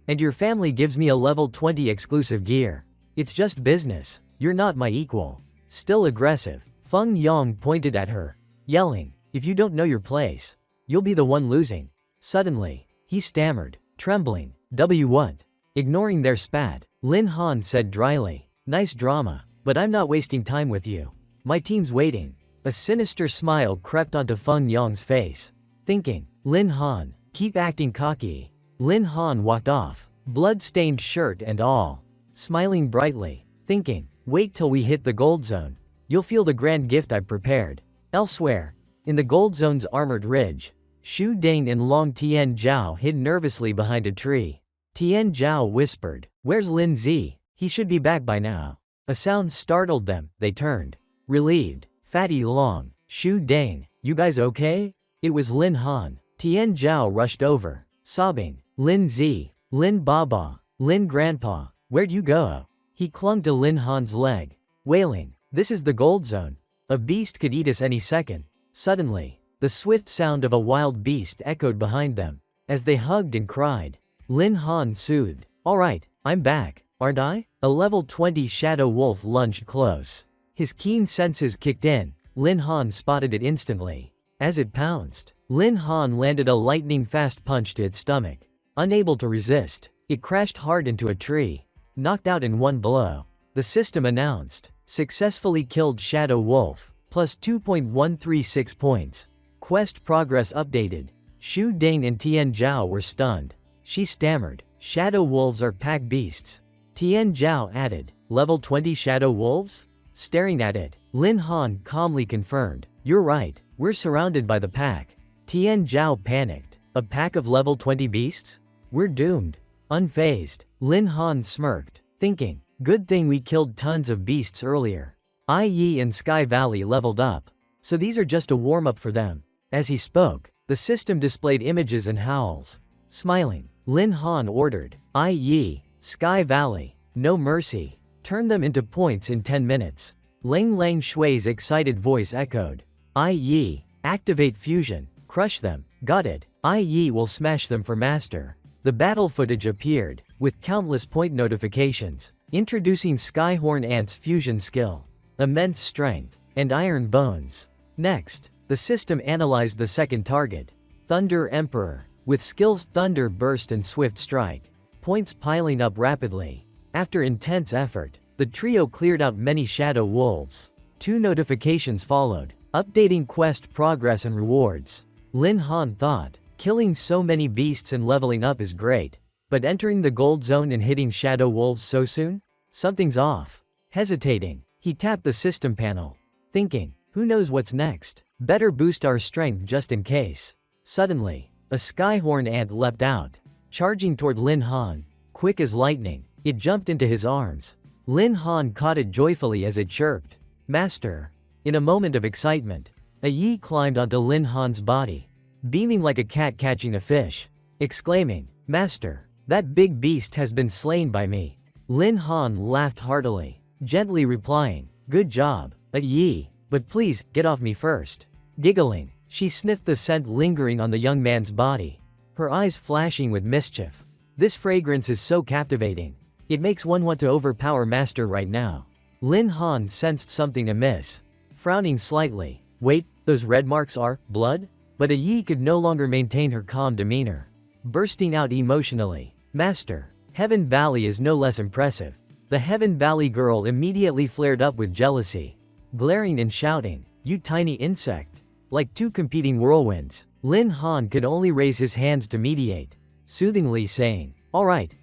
And your family gives me a level 20 exclusive gear. It's just business. You're not my equal. Still aggressive, Feng Yang pointed at her, yelling, if you don't know your place, you'll be the one losing. Suddenly, he stammered, trembling. What? Ignoring their spat, Lin Han said dryly, nice drama, but I'm not wasting time with you. My team's waiting. A sinister smile crept onto Feng Yang's face. Thinking, Lin Han, keep acting cocky. Lin Han walked off, blood-stained shirt and all. smiling brightly, thinking, wait till we hit the gold zone. You'll feel the grand gift I've prepared. Elsewhere, in the gold zone's armored ridge, Shu Dane and Long Tian Zhao hid nervously behind a tree. Tian Zhao whispered, "Where's Lin Zi? He should be back by now." A sound startled them, they turned. Relieved, Fatty Long, Shu Dane, you guys okay? It was Lin Han. Tian Zhao rushed over, sobbing, Lin Zi, Lin Baba, Lin Grandpa, where'd you go? He clung to Lin Han's leg, wailing, this is the gold zone. A beast could eat us any second. Suddenly, the swift sound of a wild beast echoed behind them. As they hugged and cried, Lin Han soothed, all right, I'm back, aren't I? A level 20 shadow wolf lunged close. His keen senses kicked in. Lin Han spotted it instantly. As it pounced, Lin Han landed a lightning-fast punch to its stomach. Unable to resist, it crashed hard into a tree, knocked out in one blow. The system announced, successfully killed Shadow Wolf, plus 2.136 points. Quest progress updated. Shu Dane and Tian Zhao were stunned. She stammered, Shadow Wolves are pack beasts. Tian Zhao added, level 20 Shadow Wolves? Staring at it, Lin Han calmly confirmed, you're right, we're surrounded by the pack. Tian Zhao panicked, a pack of level 20 beasts? We're doomed. Unfazed, Lin Han smirked, thinking, good thing we killed tons of beasts earlier. Yi and Sky Valley leveled up, so these are just a warm-up for them. As he spoke, the system displayed images and howls. Smiling, Lin Han ordered, Yi, Sky Valley, no mercy. Turn them into points in 10 minutes. Lang Lang Shui's excited voice echoed. Yi, activate fusion, crush them, got it. Yi will smash them for master. The battle footage appeared, with countless point notifications, introducing Skyhorn Ant's fusion skill, immense strength, and iron bones. Next, the system analyzed the second target, Thunder Emperor, with skills Thunder Burst and Swift Strike, points piling up rapidly. After intense effort, the trio cleared out many shadow wolves. 2 notifications followed, updating quest progress and rewards. Lin Han thought, killing so many beasts and leveling up is great, but entering the gold zone and hitting shadow wolves so soon? Something's off. Hesitating, he tapped the system panel, thinking, who knows what's next? Better boost our strength just in case. Suddenly, a Skyhorn Ant leapt out, charging toward Lin Han. Quick as lightning, it jumped into his arms. Lin Han caught it joyfully as it chirped, Master. In a moment of excitement, Yi climbed onto Lin Han's body, beaming like a cat catching a fish, exclaiming, Master, that big beast has been slain by me. Lin Han laughed heartily, gently replying, good job, Yi, but please, get off me first. Giggling, she sniffed the scent lingering on the young man's body, her eyes flashing with mischief. This fragrance is so captivating. It makes one want to overpower Master right now. Lin Han sensed something amiss. Frowning slightly, wait, those red marks are blood? But Yi could no longer maintain her calm demeanor. Bursting out emotionally, Master, Heaven Valley is no less impressive. The Heaven Valley girl immediately flared up with jealousy, glaring and shouting, you tiny insect. Like 2 competing whirlwinds, Lin Han could only raise his hands to mediate, soothingly saying, all right,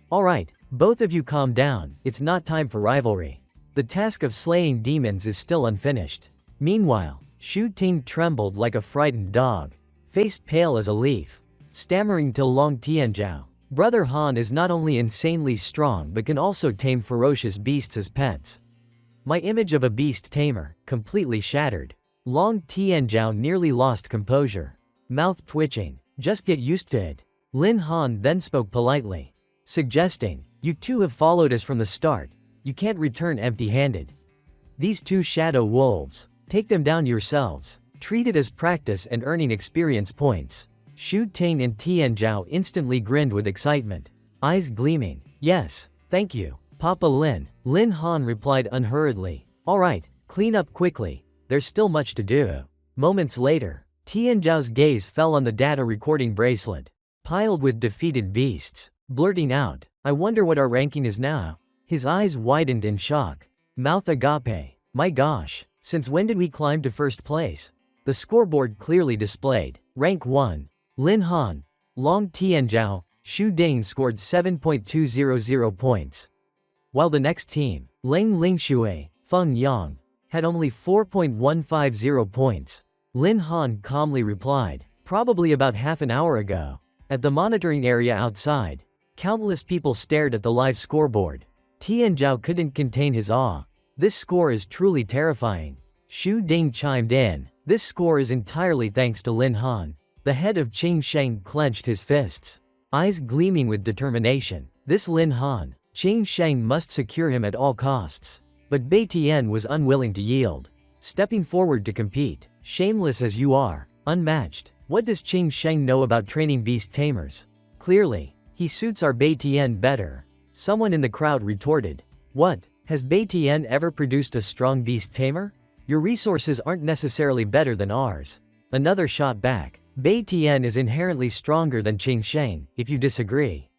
both of you calm down, it's not time for rivalry. The task of slaying demons is still unfinished. Meanwhile, Shu Ting trembled like a frightened dog, face pale as a leaf, stammering to Long Tianzhao. Brother Han is not only insanely strong but can also tame ferocious beasts as pets. My image of a beast tamer, completely shattered. Long Tianzhao nearly lost composure. Mouth twitching, just get used to it. Lin Han then spoke politely, suggesting, you two have followed us from the start, you can't return empty-handed. These 2 shadow wolves, take them down yourselves, treat it as practice and earning experience points. Shu Ting and Tianzhao instantly grinned with excitement, eyes gleaming, yes, thank you, Papa Lin. Lin Han replied unhurriedly, alright, clean up quickly, there's still much to do. Moments later, Tianzhao's gaze fell on the data recording bracelet, piled with defeated beasts, blurting out, I wonder what our ranking is now. His eyes widened in shock. Mouth agape, my gosh, since when did we climb to first place? The scoreboard clearly displayed, rank 1. Lin Han, Long Tianzhao, Shu Ding scored 7.200 points. while the next team, Lang Lingshui, Feng Yang, had only 4.150 points. Lin Han calmly replied, "Probably about half an hour ago." At the monitoring area outside, countless people stared at the live scoreboard. Tian Zhao couldn't contain his awe. "This score is truly terrifying." Xu Ding chimed in, "This score is entirely thanks to Lin Han." The head of Qing Sheng clenched his fists, eyes gleaming with determination. This Lin Han, Qing Sheng must secure him at all costs. But Bai Tian was unwilling to yield, stepping forward to compete. "Shameless as you are, unmatched. What does Qing Sheng know about training beast tamers? Clearly, he suits our Bai Tian better." Someone in the crowd retorted, "What? Has Bai Tian ever produced a strong beast tamer? Your resources aren't necessarily better than ours." Another shot back, "Bai Tian is inherently stronger than Qing Sheng, if you disagree.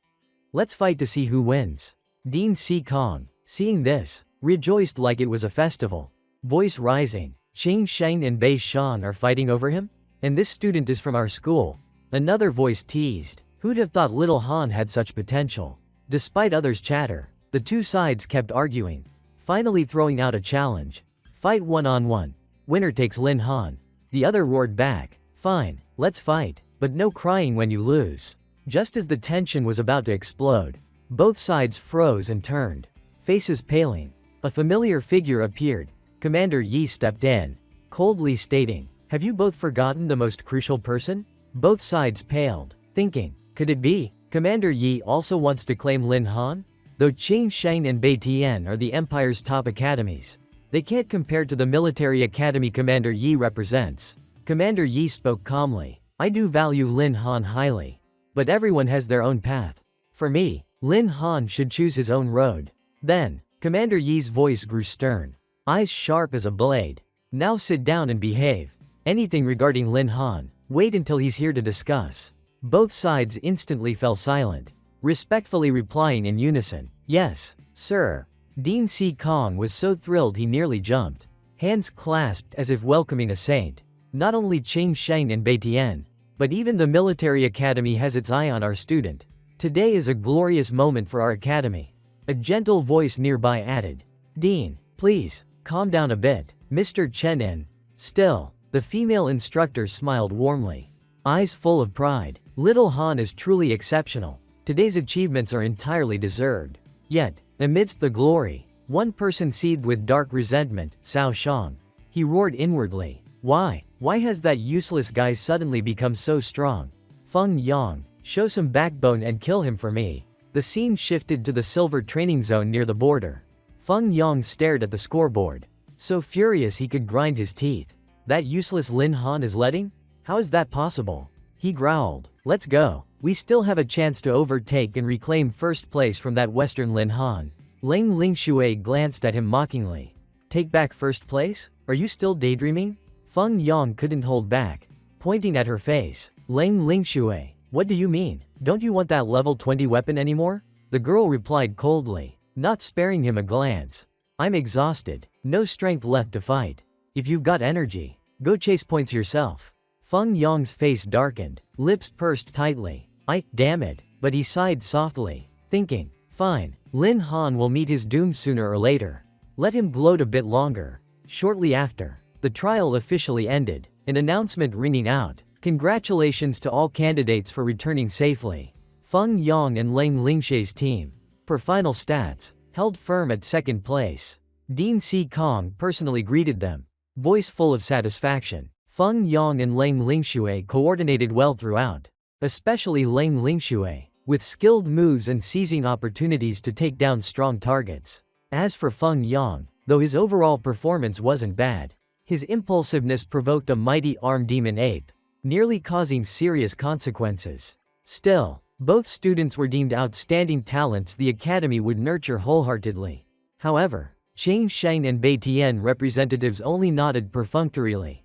Let's fight to see who wins." Dean Si Kong, seeing this, rejoiced like it was a festival. Voice rising, "Qing Sheng and Bai Shan are fighting over him? And this student is from our school." Another voice teased, "Who'd have thought little Han had such potential?" Despite others' chatter, the two sides kept arguing, finally throwing out a challenge. "Fight one-on-one. Winner takes Lin Han." The other roared back, "Fine, let's fight, but no crying when you lose." Just as the tension was about to explode, both sides froze and turned, faces paling. A familiar figure appeared. Commander Yi stepped in, coldly stating, "Have you both forgotten the most crucial person?" Both sides paled, thinking, could it be? Commander Yi also wants to claim Lin Han? Though Qing Sheng and Bai Tian are the Empire's top academies, they can't compare to the military academy Commander Yi represents. Commander Yi spoke calmly, "I do value Lin Han highly. But everyone has their own path. For me, Lin Han should choose his own road." Then, Commander Yi's voice grew stern, eyes sharp as a blade. "Now sit down and behave. Anything regarding Lin Han, wait until he's here to discuss." Both sides instantly fell silent, respectfully replying in unison, "Yes, sir." Dean Si Kong was so thrilled he nearly jumped, hands clasped as if welcoming a saint. "Not only Qing Sheng and Bai Tian, but even the military academy has its eye on our student. Today is a glorious moment for our academy." A gentle voice nearby added, "Dean, please, calm down a bit. Mr. Chen in." Still, the female instructor smiled warmly, eyes full of pride. "Little Han is truly exceptional. Today's achievements are entirely deserved." Yet, amidst the glory, one person seethed with dark resentment, Cao Shang. He roared inwardly, Why has that useless guy suddenly become so strong? Feng Yang, show some backbone and kill him for me." The scene shifted to the silver training zone near the border. Feng Yang stared at the scoreboard, so furious he could grind his teeth. "That useless Lin Han is letting? How is that possible?" He growled, "Let's go. We still have a chance to overtake and reclaim first place from that Western Lin Han." Lang Lingshui glanced at him mockingly. "Take back first place? Are you still daydreaming?" Feng Yang couldn't hold back, pointing at her face. "Lang Lingshui, what do you mean? Don't you want that level 20 weapon anymore?" The girl replied coldly, not sparing him a glance. "I'm exhausted, no strength left to fight. If you've got energy, go chase points yourself." Feng Yang's face darkened, lips pursed tightly. Damn it," but he sighed softly, thinking, "Fine, Lin Han will meet his doom sooner or later. Let him gloat a bit longer." Shortly after, the trial officially ended, an announcement ringing out, "Congratulations to all candidates for returning safely." Feng Yang and Lang Lingshui's team, per final stats, held firm at second place. Dean Si Kong personally greeted them, voice full of satisfaction. Feng Yang and Lang Lingshui coordinated well throughout, especially Lang Lingshui, with skilled moves and seizing opportunities to take down strong targets. As for Feng Yang, though his overall performance wasn't bad, his impulsiveness provoked a mighty armed demon ape, nearly causing serious consequences. Still, both students were deemed outstanding talents the academy would nurture wholeheartedly. However, Qing Sheng and Bai Tian representatives only nodded perfunctorily.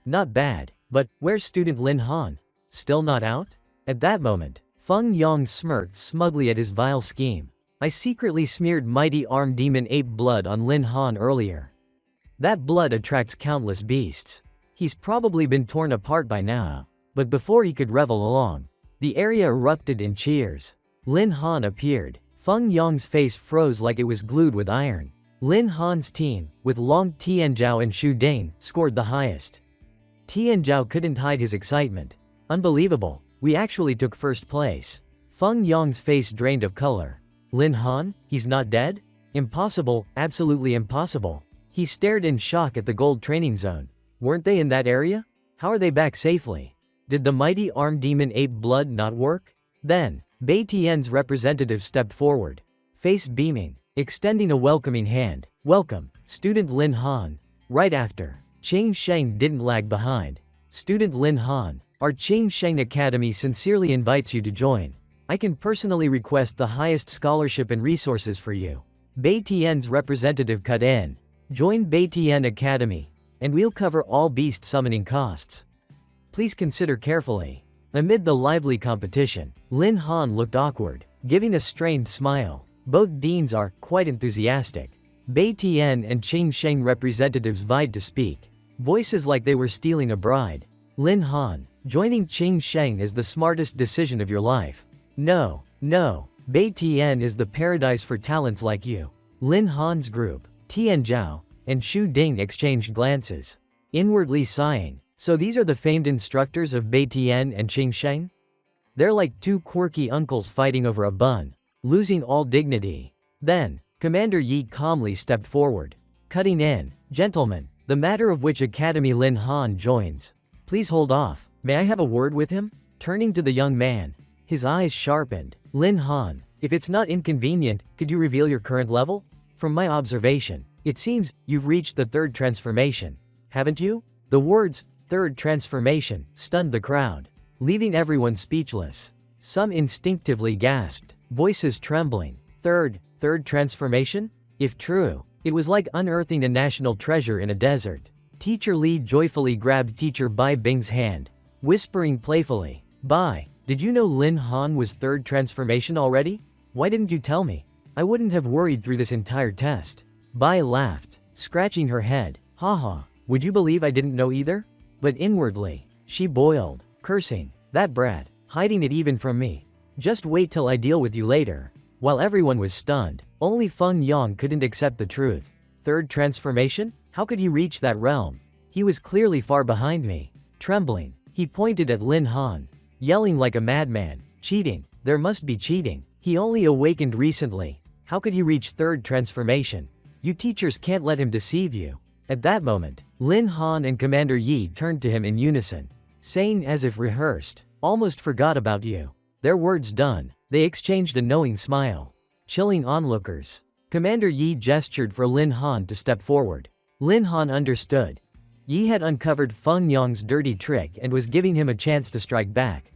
Not bad, but where's student Lin Han? Still not out? At that moment, Feng Yang smirked smugly at his vile scheme. "I secretly smeared mighty armed demon ape blood on Lin Han earlier. That blood attracts countless beasts. He's probably been torn apart by now." But before he could revel along, the area erupted in cheers. Lin Han appeared, Feng Yong's face froze like it was glued with iron. Lin Han's team, with Long Tianzhao and Xu Ding, scored the highest. Tianzhao couldn't hide his excitement. Unbelievable, we actually took first place. Feng Yong's face drained of color. Lin Han, he's not dead? Impossible, absolutely impossible. He stared in shock at the gold training zone. Weren't they in that area? How are they back safely? Did the mighty arm demon ape blood not work? Then, Bei Tian's representative stepped forward, face beaming, extending a welcoming hand. Welcome, Student Lin Han. Right after, Qing Sheng didn't lag behind. Student Lin Han, our Qing Sheng Academy sincerely invites you to join. I can personally request the highest scholarship and resources for you. Bei Tian's representative cut in. Join Bei Tian Academy, and we'll cover all beast summoning costs. Please consider carefully. Amid the lively competition, Lin Han looked awkward, giving a strained smile. Both deans are quite enthusiastic. Bei Tian and Qing Sheng representatives vied to speak. Voices like they were stealing a bride. Lin Han, joining Qing Sheng is the smartest decision of your life. No, no, Bei Tian is the paradise for talents like you. Lin Han's group, Tianzhao, and Xu Ding exchanged glances, inwardly sighing. So these are the famed instructors of Bei Tian and Qing Sheng? They're like two quirky uncles fighting over a bun, losing all dignity. Then, Commander Yi calmly stepped forward, cutting in. Gentlemen, the matter of which academy Lin Han joins. Please hold off. May I have a word with him? Turning to the young man, his eyes sharpened. Lin Han, if it's not inconvenient, could you reveal your current level? From my observation, it seems you've reached the third transformation, haven't you? The words, third transformation, stunned the crowd, leaving everyone speechless. Some instinctively gasped, voices trembling. Third transformation? If true, it was like unearthing a national treasure in a desert. Teacher Li joyfully grabbed Teacher Bai Bing's hand, whispering playfully, Bai, did you know Lin Han was third transformation already? Why didn't you tell me? I wouldn't have worried through this entire test. Bai laughed, scratching her head. Haha, would you believe I didn't know either? But inwardly, she boiled, cursing, that brat, hiding it even from me. Just wait till I deal with you later. While everyone was stunned, only Feng Yang couldn't accept the truth. Third transformation? How could he reach that realm? He was clearly far behind me. Trembling, he pointed at Lin Han, yelling like a madman, cheating, there must be cheating. He only awakened recently. How could he reach third transformation? You teachers can't let him deceive you. At that moment, Lin Han and Commander Yi turned to him in unison, saying as if rehearsed, almost forgot about you. Their words done, they exchanged a knowing smile, chilling onlookers. Commander Yi gestured for Lin Han to step forward. Lin Han understood. Yi had uncovered Feng Yang's dirty trick and was giving him a chance to strike back.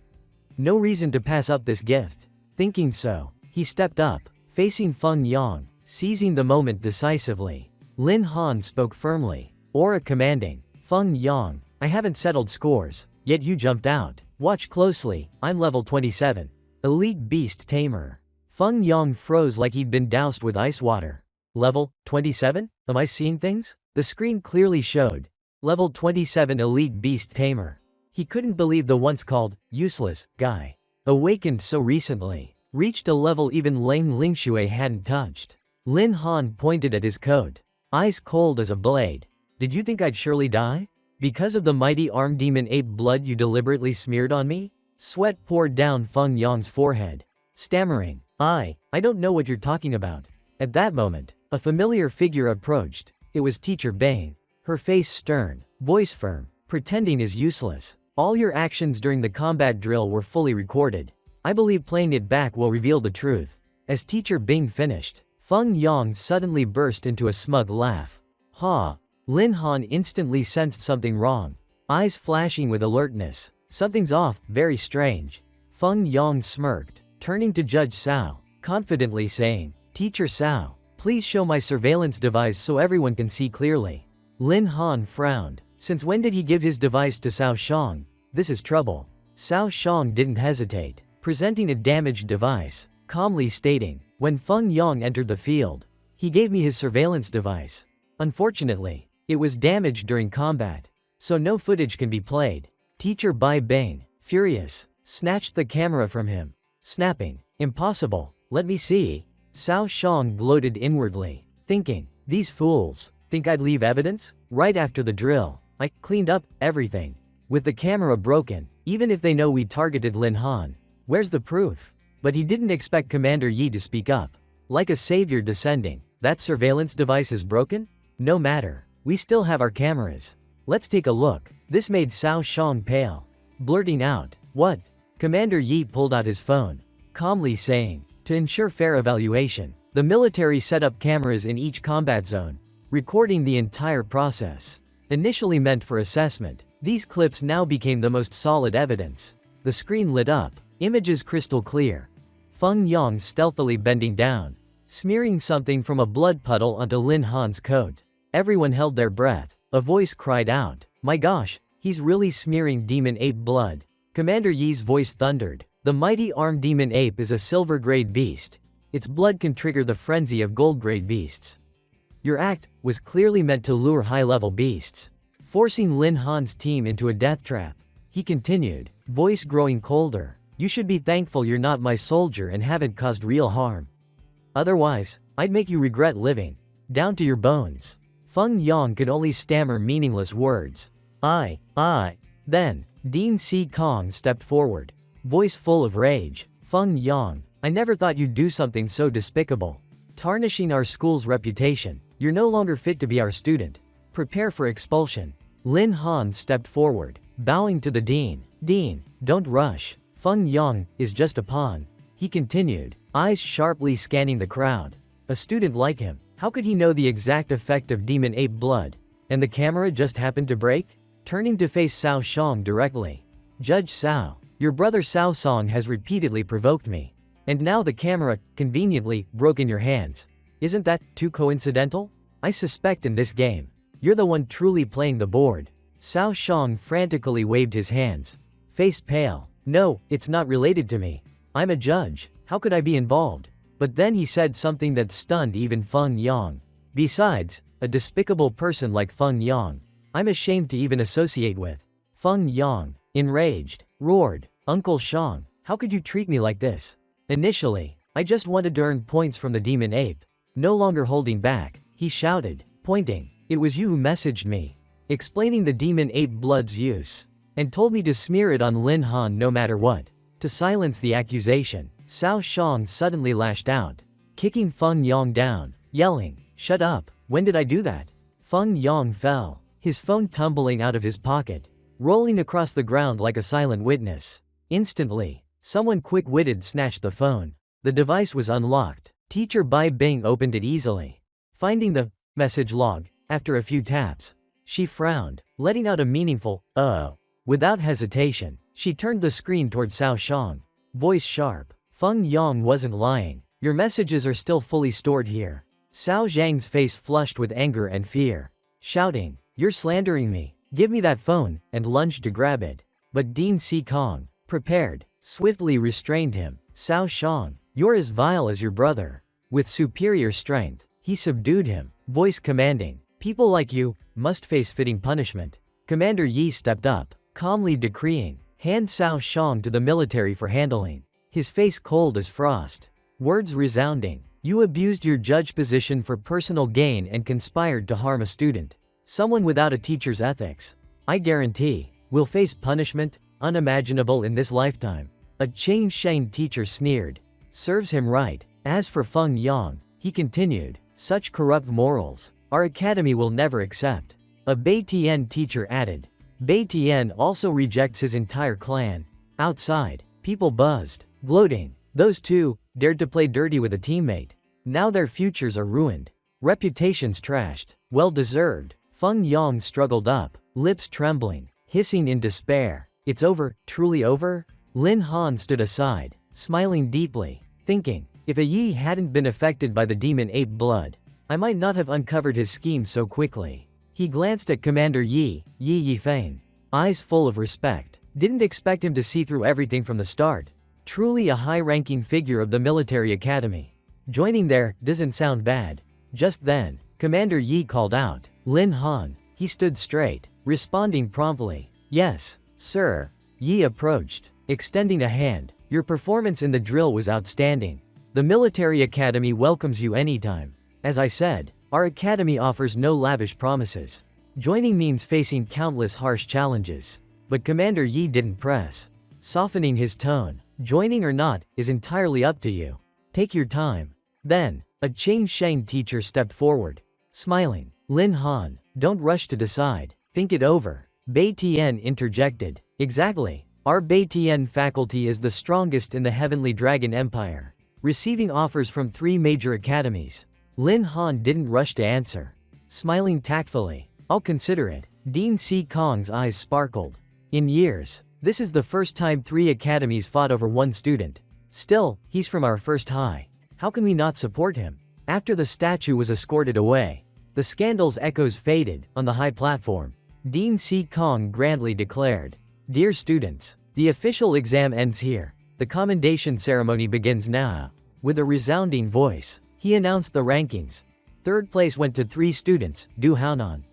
No reason to pass up this gift. Thinking so, he stepped up, facing Feng Yang, seizing the moment decisively. Lin Han spoke firmly, aura commanding. Feng Yang, I haven't settled scores, yet you jumped out. Watch closely, I'm level 27. Elite Beast Tamer. Feng Yang froze like he'd been doused with ice water. Level 27? Am I seeing things? The screen clearly showed. Level 27 Elite Beast Tamer. He couldn't believe the once called, useless, guy, awakened so recently, reached a level even Lang Lingxue hadn't touched. Lin Han pointed at his coat, eyes cold as a blade. Did you think I'd surely die? Because of the mighty arm demon ape blood you deliberately smeared on me? Sweat poured down Feng Yang's forehead, stammering, I don't know what you're talking about. At that moment, a familiar figure approached. It was Teacher Bang. Her face stern, voice firm, pretending is useless. All your actions during the combat drill were fully recorded. I believe playing it back will reveal the truth. As Teacher Bing finished, Feng Yang suddenly burst into a smug laugh. Ha! Lin Han instantly sensed something wrong, eyes flashing with alertness. Something's off, very strange. Feng Yang smirked, turning to Judge Cao, confidently saying, Teacher Cao, please show my surveillance device so everyone can see clearly. Lin Han frowned. Since when did he give his device to Cao Shang? This is trouble. Cao Shang didn't hesitate, presenting a damaged device, calmly stating, when Feng Yang entered the field, he gave me his surveillance device. Unfortunately, it was damaged during combat, so no footage can be played. Teacher Bai Bang, furious, snatched the camera from him, snapping, impossible, let me see. Cao Shang gloated inwardly, thinking, these fools think I'd leave evidence? Right after the drill, I cleaned up everything. With the camera broken, even if they know we targeted Lin Han. Where's the proof? But he didn't expect Commander Yi to speak up. Like a savior descending, that surveillance device is broken? No matter. We still have our cameras. Let's take a look. This made Cao Shang pale. Blurting out, what? Commander Yi pulled out his phone, calmly saying, to ensure fair evaluation, the military set up cameras in each combat zone, recording the entire process. Initially meant for assessment, these clips now became the most solid evidence. The screen lit up, images crystal clear. Feng Yang stealthily bending down, smearing something from a blood puddle onto Lin Han's coat. Everyone held their breath. A voice cried out, my gosh, he's really smearing demon ape blood. Commander Yi's voice thundered, the mighty armed demon ape is a silver-grade beast. Its blood can trigger the frenzy of gold-grade beasts. Your act was clearly meant to lure high-level beasts, forcing Lin Han's team into a death trap. He continued, voice growing colder, you should be thankful you're not my soldier and haven't caused real harm. Otherwise, I'd make you regret living. Down to your bones. Feng Yang could only stammer meaningless words. Then, Dean C. Kong stepped forward, voice full of rage. Feng Yang, I never thought you'd do something so despicable. Tarnishing our school's reputation. You're no longer fit to be our student. Prepare for expulsion. Lin Han stepped forward, bowing to the dean. Dean, don't rush. Feng Yang is just a pawn. He continued, eyes sharply scanning the crowd. A student like him, how could he know the exact effect of demon ape blood? And the camera just happened to break? Turning to face Cao Shang directly. Judge Cao, your brother Cao Song has repeatedly provoked me. And now the camera, conveniently, broke in your hands. Isn't that too coincidental? I suspect in this game, you're the one truly playing the board. Cao Shang frantically waved his hands. Face pale. No, it's not related to me. I'm a judge. How could I be involved? But then he said something that stunned even Feng Yang. Besides, a despicable person like Feng Yang, I'm ashamed to even associate with. Feng Yang, enraged, roared, Uncle Shang, how could you treat me like this? Initially, I just wanted to earn points from the demon ape. No longer holding back, he shouted, pointing, it was you who messaged me, explaining the demon ape blood's use, and told me to smear it on Lin Han no matter what. To silence the accusation, Cao Shang suddenly lashed out, kicking Feng Yang down, yelling, shut up, when did I do that? Feng Yang fell, his phone tumbling out of his pocket, rolling across the ground like a silent witness. Instantly, someone quick-witted snatched the phone. The device was unlocked. Teacher Bai Bing opened it easily. Finding the message log, after a few taps, she frowned, letting out a meaningful, oh. Without hesitation, she turned the screen toward Cao Shang. Voice sharp. Feng Yang wasn't lying. Your messages are still fully stored here. Cao Zhang's face flushed with anger and fear. Shouting, you're slandering me. Give me that phone, and lunged to grab it. But Dean C. Kong, prepared, swiftly restrained him. Cao Shang, you're as vile as your brother. With superior strength, he subdued him, voice commanding, people like you must face fitting punishment. Commander Yi stepped up, calmly decreeing, hand Cao Shang to the military for handling. His face cold as frost. Words resounding, you abused your judge position for personal gain and conspired to harm a student. Someone without a teacher's ethics. I guarantee, will face punishment, unimaginable in this lifetime. A Cheng Sheng teacher sneered. Serves him right. As for Feng Yang, he continued, such corrupt morals, our academy will never accept. A Bai Tian teacher added. Bai Tian also rejects his entire clan. Outside, people buzzed, gloating. Those two dared to play dirty with a teammate. Now their futures are ruined. Reputations trashed. Well deserved. Feng Yang struggled up, lips trembling, hissing in despair. It's over, truly over? Lin Han stood aside, smiling deeply, thinking, if a Yi hadn't been affected by the demon ape blood, I might not have uncovered his scheme so quickly. He glanced at Commander Yi Yifeng, eyes full of respect. Didn't expect him to see through everything from the start. Truly a high-ranking figure of the military academy. Joining there doesn't sound bad. Just then, Commander Yi called out, Lin Han. He stood straight, responding promptly, yes, sir. Yi approached, extending a hand. Your performance in the drill was outstanding. The military academy welcomes you anytime. As I said, our academy offers no lavish promises. Joining means facing countless harsh challenges. But Commander Yi didn't press, softening his tone. Joining or not is entirely up to you. Take your time. Then, a Ching Sheng teacher stepped forward, smiling. Lin Han, don't rush to decide. Think it over. Bai Tian interjected. Exactly. Our Bai Tian faculty is the strongest in the Heavenly Dragon Empire, receiving offers from 3 major academies. Lin Han didn't rush to answer, smiling tactfully. I'll consider it. Dean Si Kong's eyes sparkled. In years, this is the first time 3 academies fought over 1 student. Still, he's from our first high. How can we not support him? After the statue was escorted away, the scandal's echoes faded. On the high platform, Dean Si Kong grandly declared, "Dear students, the official exam ends here. The commendation ceremony begins now." With a resounding voice, he announced the rankings. 3rd place went to 3 students, Du Haonan,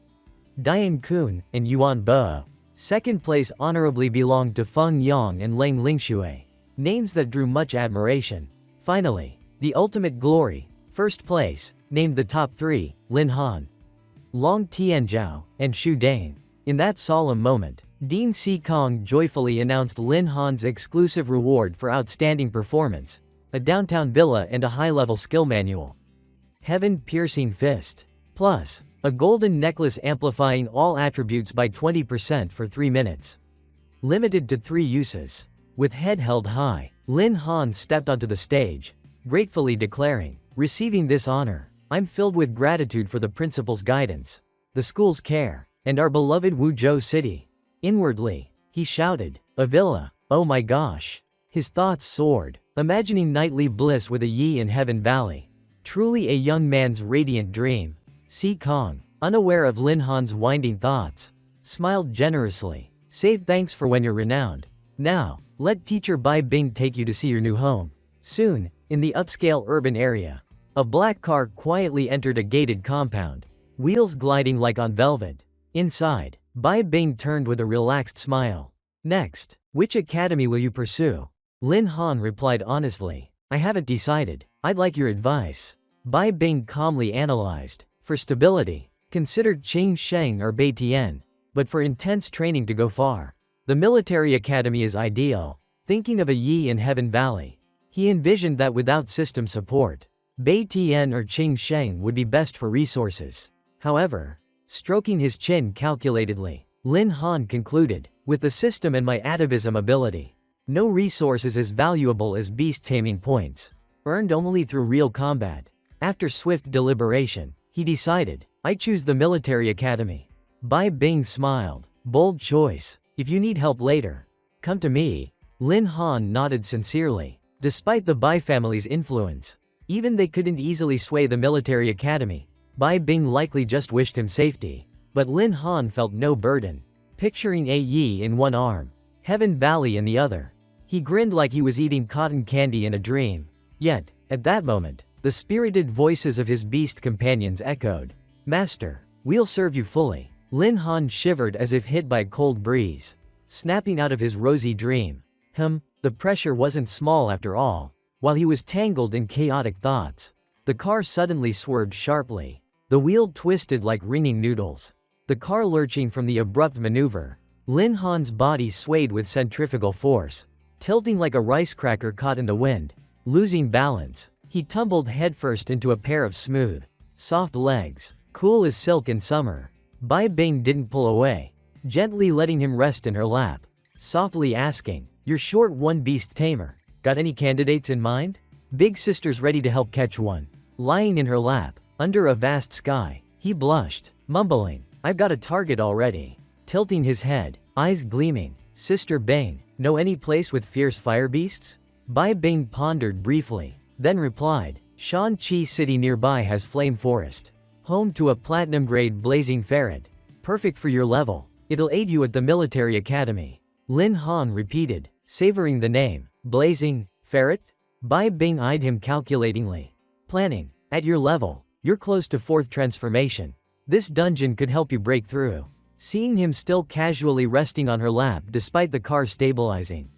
Dian Kun, and Yuan Bo. 2nd place honorably belonged to Feng Yang and Leng Lingxue, names that drew much admiration. Finally, the ultimate glory, 1st place, named the top 3, Lin Han, Long Tianzhao, and Xu Dane. In that solemn moment, Dean Si Kong joyfully announced Lin Han's exclusive reward for outstanding performance, a downtown villa and a high-level skill manual. Heaven-piercing fist. Plus, a golden necklace amplifying all attributes by 20% for 3 minutes. Limited to 3 uses. With head held high, Lin Han stepped onto the stage, gratefully declaring, "Receiving this honor, I'm filled with gratitude for the principal's guidance, the school's care, and our beloved Wuzhou city." Inwardly, he shouted, "A villa, oh my gosh." His thoughts soared, imagining nightly bliss with a Yi in Heaven Valley. Truly a young man's radiant dream. Si Kong, unaware of Lin Han's winding thoughts, smiled generously. "Save thanks for when you're renowned. Now, let teacher Bai Bing take you to see your new home." Soon, in the upscale urban area, a black car quietly entered a gated compound, wheels gliding like on velvet. Inside, Bai Bing turned with a relaxed smile. "Next, which academy will you pursue?" Lin Han replied honestly, "I haven't decided. I'd like your advice." Bai Bing calmly analyzed. For stability, considered Ching Sheng or Bai Tian. But for intense training to go far, the military academy is ideal. Thinking of a Yi in Heaven Valley, he envisioned that without system support, Bai Tian or Ching Sheng would be best for resources. However, stroking his chin calculatedly, Lin Han concluded, "With the system and my atavism ability, no resource is as valuable as beast taming points, earned only through real combat." After swift deliberation, he decided, "I choose the military academy." Bai Bing smiled. "Bold choice. If you need help later, come to me." Lin Han nodded sincerely. Despite the Bai family's influence, even they couldn't easily sway the military academy. Bai Bing likely just wished him safety. But Lin Han felt no burden. Picturing a Yi in one arm, Heaven Valley in the other, he grinned like he was eating cotton candy in a dream. Yet, at that moment, the spirited voices of his beast companions echoed. "Master, we'll serve you fully." Lin Han shivered as if hit by a cold breeze, snapping out of his rosy dream. The pressure wasn't small after all. While he was tangled in chaotic thoughts, the car suddenly swerved sharply. The wheel twisted like ringing noodles, the car lurching from the abrupt maneuver. Lin Han's body swayed with centrifugal force, tilting like a rice cracker caught in the wind. Losing balance, he tumbled headfirst into a pair of smooth, soft legs, cool as silk in summer. Bai Bing didn't pull away, gently letting him rest in her lap, softly asking, "You're short one beast tamer. Got any candidates in mind?" Big sister's ready to help catch one. Lying in her lap, under a vast sky, he blushed, mumbling, "I've got a target already." Tilting his head, eyes gleaming, "Sister Bing, know any place with fierce fire beasts?" Bai Bing pondered briefly, then replied, "Shan Chi City nearby has Flame Forest, home to a platinum-grade blazing ferret. Perfect for your level. It'll aid you at the military academy." Lin Han repeated, savoring the name. "Blazing ferret?" Bai Bing eyed him calculatingly. "Planning. At your level, you're close to 4th transformation. This dungeon could help you break through." Seeing him still casually resting on her lap despite the car stabilizing,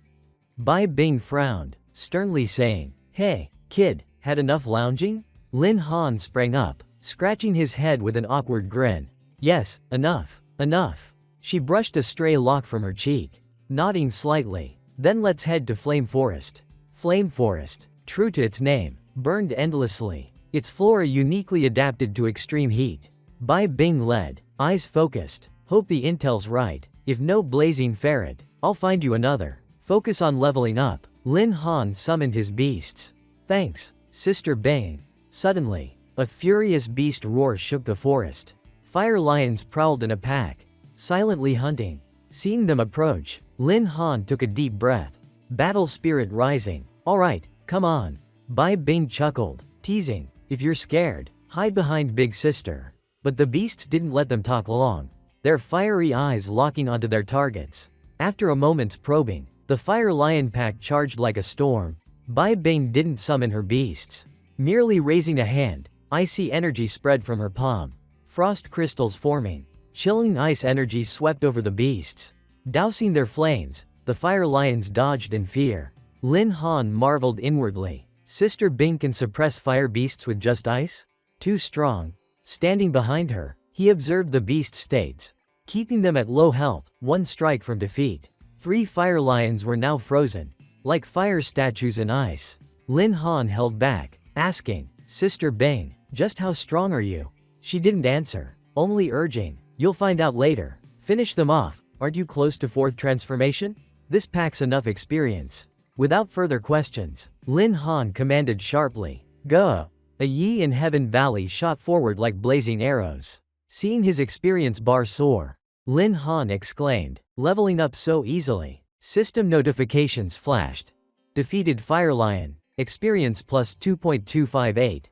Bai Bing frowned, sternly saying, "Hey, kid, Had enough lounging? Lin Han sprang up, scratching his head with an awkward grin. Yes, enough. Enough. She brushed a stray lock from her cheek, nodding slightly. Then let's head to Flame Forest. Flame Forest, true to its name, burned endlessly. Its flora uniquely adapted to extreme heat. Bai Bing led, eyes focused. Hope the intel's right. If no blazing ferret, I'll find you another. Focus on leveling up. Lin Han summoned his beasts. Thanks, Sister Bing. Suddenly, a furious beast roar shook the forest. Fire lions prowled in a pack, silently hunting. Seeing them approach, Lin Han took a deep breath. Battle spirit rising. Alright, come on. Bai Bing chuckled, teasing. If you're scared, hide behind Big Sister. But the beasts didn't let them talk long, their fiery eyes locking onto their targets. After a moment's probing, the fire lion pack charged like a storm. Bai Bing didn't summon her beasts. Merely raising a hand, icy energy spread from her palm. Frost crystals forming. Chilling ice energy swept over the beasts. Dousing their flames, the fire lions dodged in fear. Lin Han marveled inwardly. Sister Bing can suppress fire beasts with just ice? Too strong. Standing behind her, he observed the beast states, keeping them at low health, one strike from defeat. 3 fire lions were now frozen, like fire statues in ice. Lin Han held back, asking, Sister Bing, just how strong are you? She didn't answer, only urging, you'll find out later. Finish them off, aren't you close to 4th transformation? This packs enough experience. Without further questions, Lin Han commanded sharply, go! A Yi in Heaven Valley shot forward like blazing arrows. Seeing his experience bar soar, Lin Han exclaimed, leveling up so easily. System notifications flashed. Defeated Fire Lion, experience plus 2.258.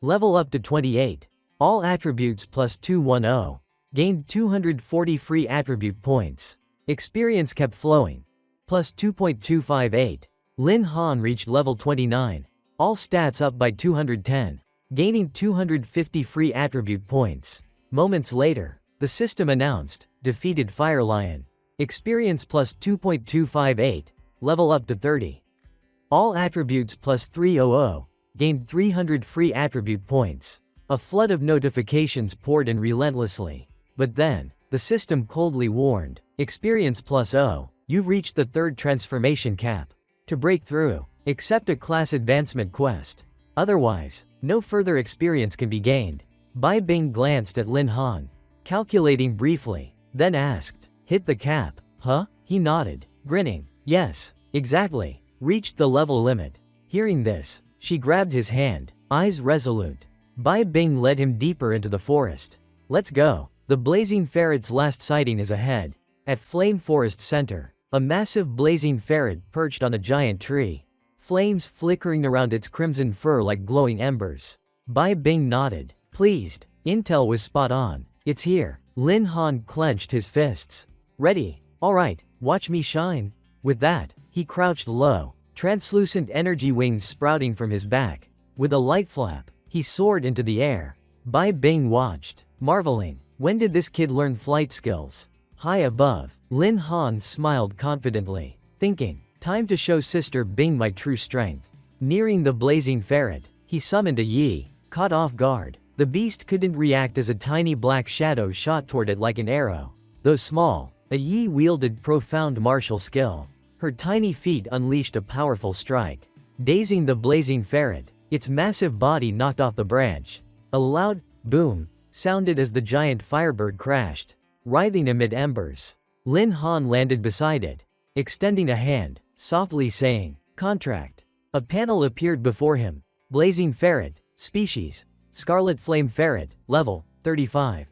Level up to 28. All attributes plus 210. Gained 240 free attribute points. Experience kept flowing. Plus 2.258. Lin Han reached level 29. All stats up by 210. Gaining 250 free attribute points. Moments later, the system announced, defeated Fire Lion. Experience plus 2.258. Level up to 30. All attributes plus 300. Gained 300 free attribute points. A flood of notifications poured in relentlessly. But then, the system coldly warned, experience plus 0. You've reached the 3rd transformation cap. To break through, accept a class advancement quest. Otherwise, no further experience can be gained. Bai Bing glanced at Lin Han, calculating briefly, then asked, hit the cap, huh? He nodded, grinning. Yes, exactly. Reached the level limit. Hearing this, she grabbed his hand, eyes resolute. Bai Bing led him deeper into the forest. Let's go. The blazing ferret's last sighting is ahead. At Flame Forest Center, a massive blazing ferret perched on a giant tree. Flames flickering around its crimson fur like glowing embers. Bai Bing nodded, pleased. Intel was spot on. It's here. Lin Han clenched his fists. Ready. Alright, watch me shine. With that, he crouched low, translucent energy wings sprouting from his back. With a light flap, he soared into the air. Bai Bing watched, marveling. When did this kid learn flight skills? High above, Lin Han smiled confidently, thinking, time to show Sister Bing my true strength. Nearing the blazing ferret, he summoned a Yi. Caught off guard, the beast couldn't react as a tiny black shadow shot toward it like an arrow. Though small, a Yi wielded profound martial skill. Her tiny feet unleashed a powerful strike, dazing the blazing ferret. Its massive body knocked off the branch. A loud boom sounded as the giant firebird crashed, writhing amid embers. Lin Han landed beside it, extending a hand, softly saying, contract. A panel appeared before him. Blazing ferret, species, Scarlet Flame Ferret, level, 35.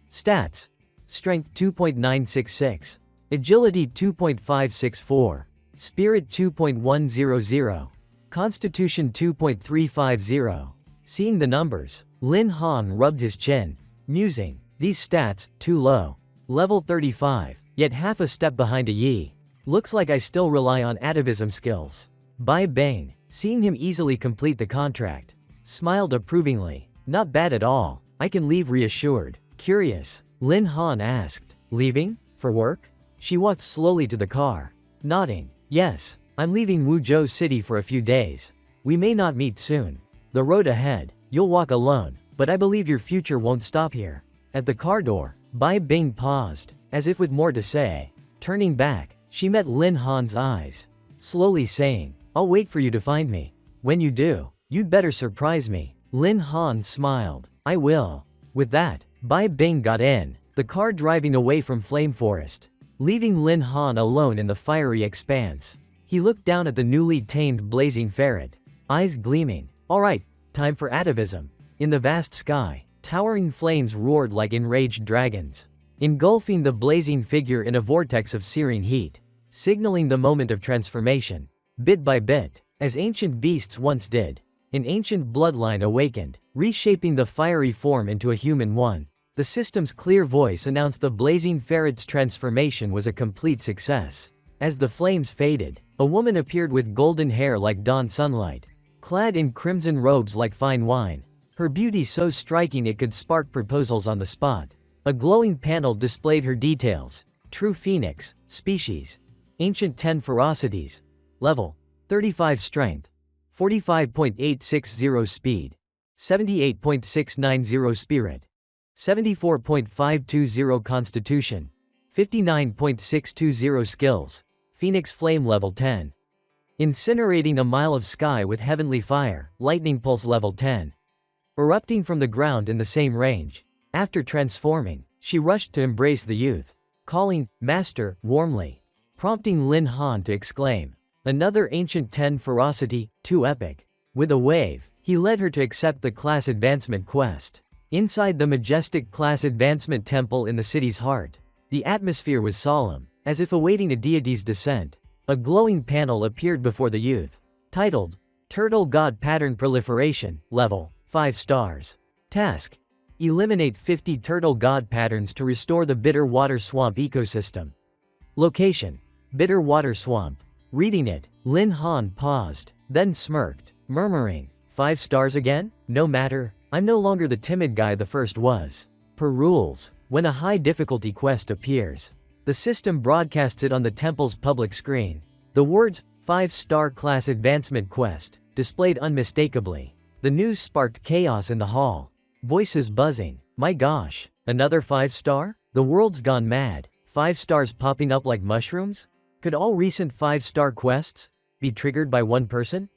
Stats, Strength 2.966, Agility 2.564, Spirit 2.100, Constitution 2.350. Seeing the numbers, Lin Han rubbed his chin, musing, these stats, too low. Level 35, yet half a step behind a Yi. Looks like I still rely on atavism skills. Bai Bing, seeing him easily complete the contract, smiled approvingly. Not bad at all. I can leave reassured. Curious, Lin Han asked, leaving? For work? She walked slowly to the car, nodding. Yes, I'm leaving Wuzhou City for a few days. We may not meet soon. The road ahead, you'll walk alone, but I believe your future won't stop here. At the car door, Bai Bing paused, as if with more to say. Turning back, she met Lin Han's eyes, slowly saying, I'll wait for you to find me. When you do, you'd better surprise me. Lin Han smiled. I will. With that, Bai Bing got in, the car driving away from Flame Forest, leaving Lin Han alone in the fiery expanse. He looked down at the newly tamed blazing ferret, eyes gleaming. All right, time for atavism. In the vast sky, towering flames roared like enraged dragons, engulfing the blazing figure in a vortex of searing heat, signaling the moment of transformation. Bit by bit, as ancient beasts once did, an ancient bloodline awakened, reshaping the fiery form into a human one. The system's clear voice announced the blazing ferret's transformation was a complete success. As the flames faded, a woman appeared with golden hair like dawn sunlight, clad in crimson robes like fine wine, her beauty so striking it could spark proposals on the spot. A glowing panel displayed her details: true phoenix, species, ancient 10 ferocities, level 35 strength, 45.860 speed, 78.690 spirit, 74.520 constitution, 59.620 skills, Phoenix Flame level 10. Incinerating a mile of sky with heavenly fire, Lightning Pulse level 10. Erupting from the ground in the same range. After transforming, she rushed to embrace the youth, calling, Master, warmly, prompting Lin Han to exclaim, another ancient 10 ferocity, too epic. With a wave, he led her to accept the class advancement quest. Inside the majestic class advancement temple in the city's heart, the atmosphere was solemn, as if awaiting a deity's descent. A glowing panel appeared before the youth, titled, Turtle God Pattern Proliferation, level 5 stars. Task: eliminate 50 turtle god patterns to restore the Bitter Water Swamp ecosystem. Location: Bitter Water Swamp. Reading it, Lin Han paused, then smirked, murmuring, 5 stars again? No matter, I'm no longer the timid guy the first was. Per rules, when a high difficulty quest appears, the system broadcasts it on the temple's public screen. The words, 5-star class advancement quest, displayed unmistakably. The news sparked chaos in the hall. Voices buzzing. My gosh, another 5-star? The world's gone mad. 5 stars popping up like mushrooms? Could all recent 5-star quests be triggered by one person?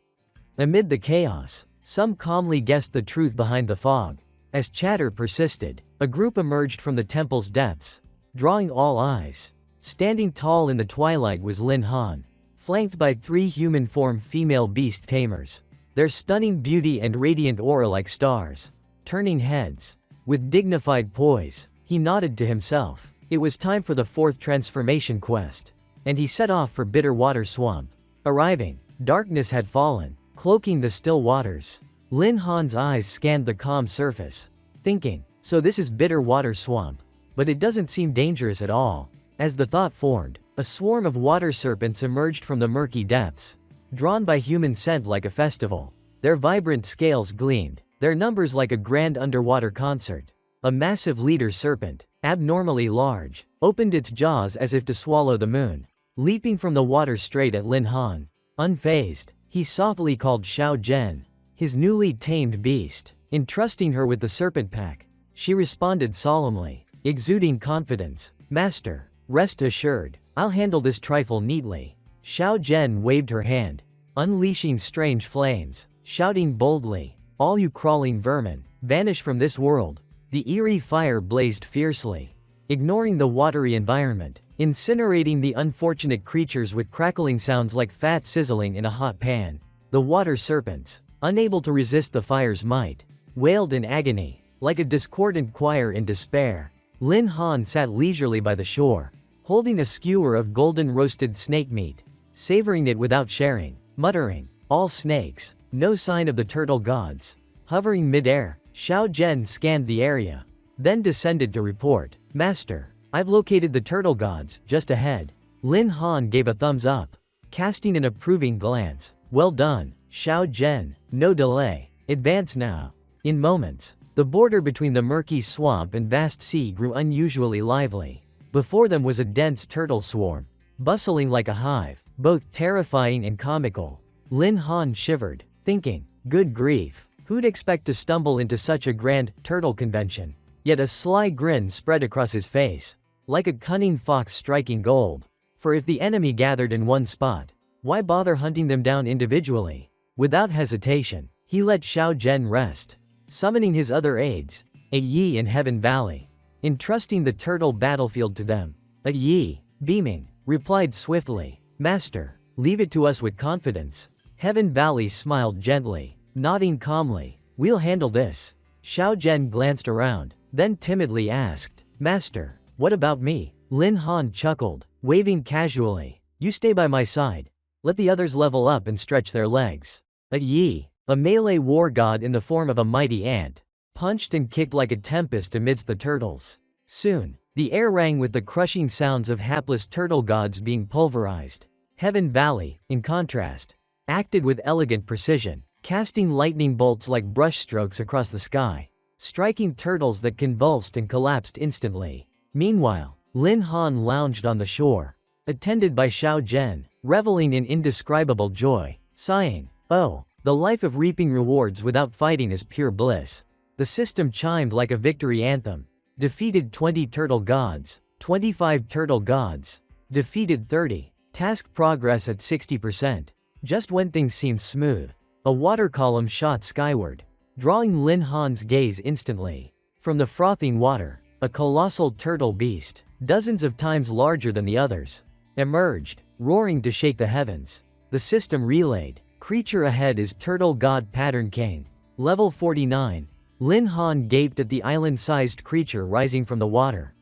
Amid the chaos, some calmly guessed the truth behind the fog. As chatter persisted, a group emerged from the temple's depths, drawing all eyes. Standing tall in the twilight was Lin Han, flanked by 3 human-form female beast tamers, their stunning beauty and radiant aura like stars. Turning heads, with dignified poise, he nodded to himself. It was time for the 4th transformation quest, and he set off for Bitter Water Swamp. Arriving, darkness had fallen, cloaking the still waters. Lin Han's eyes scanned the calm surface, thinking, so this is Bitter Water Swamp. But it doesn't seem dangerous at all. As the thought formed, a swarm of water serpents emerged from the murky depths, drawn by human scent like a festival. Their vibrant scales gleamed, their numbers like a grand underwater concert. A massive leader serpent, abnormally large, opened its jaws as if to swallow the moon, leaping from the water straight at Lin Han. Unfazed, he softly called Xiao Zhen, his newly tamed beast, entrusting her with the serpent pack. She responded solemnly, exuding confidence. Master, rest assured, I'll handle this trifle neatly. Xiao Zhen waved her hand, unleashing strange flames, shouting boldly, all you crawling vermin, vanish from this world. The eerie fire blazed fiercely, ignoring the watery environment, incinerating the unfortunate creatures with crackling sounds like fat sizzling in a hot pan. The water serpents, unable to resist the fire's might, wailed in agony, like a discordant choir in despair. Lin Han sat leisurely by the shore, holding a skewer of golden roasted snake meat, savoring it without sharing, muttering, all snakes, no sign of the turtle gods. Hovering mid-air, Xiao Zhen scanned the area, then descended to report, Master, I've located the turtle gods, just ahead. Lin Han gave a thumbs up, casting an approving glance. Well done, Xiao Zhen, no delay, advance now. In moments, the border between the murky swamp and vast sea grew unusually lively. Before them was a dense turtle swarm, bustling like a hive, both terrifying and comical. Lin Han shivered, thinking, good grief, who'd expect to stumble into such a grand turtle convention? Yet a sly grin spread across his face, like a cunning fox striking gold. For if the enemy gathered in one spot, why bother hunting them down individually? Without hesitation, he let Xiao Zhen rest, summoning his other aides, a Yi in Heaven Valley, entrusting the turtle battlefield to them. A Yi, beaming, replied swiftly, Master, leave it to us with confidence. Heaven Valley smiled gently, nodding calmly. We'll handle this. Xiao Zhen glanced around, then timidly asked, Master, what about me? Lin Han chuckled, waving casually. You stay by my side. Let the others level up and stretch their legs. A Yi, a melee war god in the form of a mighty ant, punched and kicked like a tempest amidst the turtles. Soon, the air rang with the crushing sounds of hapless turtle gods being pulverized. Heaven Valley, in contrast, acted with elegant precision, casting lightning bolts like brushstrokes across the sky, striking turtles that convulsed and collapsed instantly. Meanwhile, Lin Han lounged on the shore, attended by Xiao Zhen, reveling in indescribable joy, sighing, oh, the life of reaping rewards without fighting is pure bliss. The system chimed like a victory anthem. Defeated 20 turtle gods, 25 turtle gods. Defeated 30. Task progress at 60%. Just when things seemed smooth, a water column shot skyward, drawing Lin Han's gaze instantly. From the frothing water, a colossal turtle beast, dozens of times larger than the others, emerged, roaring to shake the heavens. The system relayed, creature ahead is Turtle God Pattern King. Level 49. Lin Han gaped at the island-sized creature rising from the water,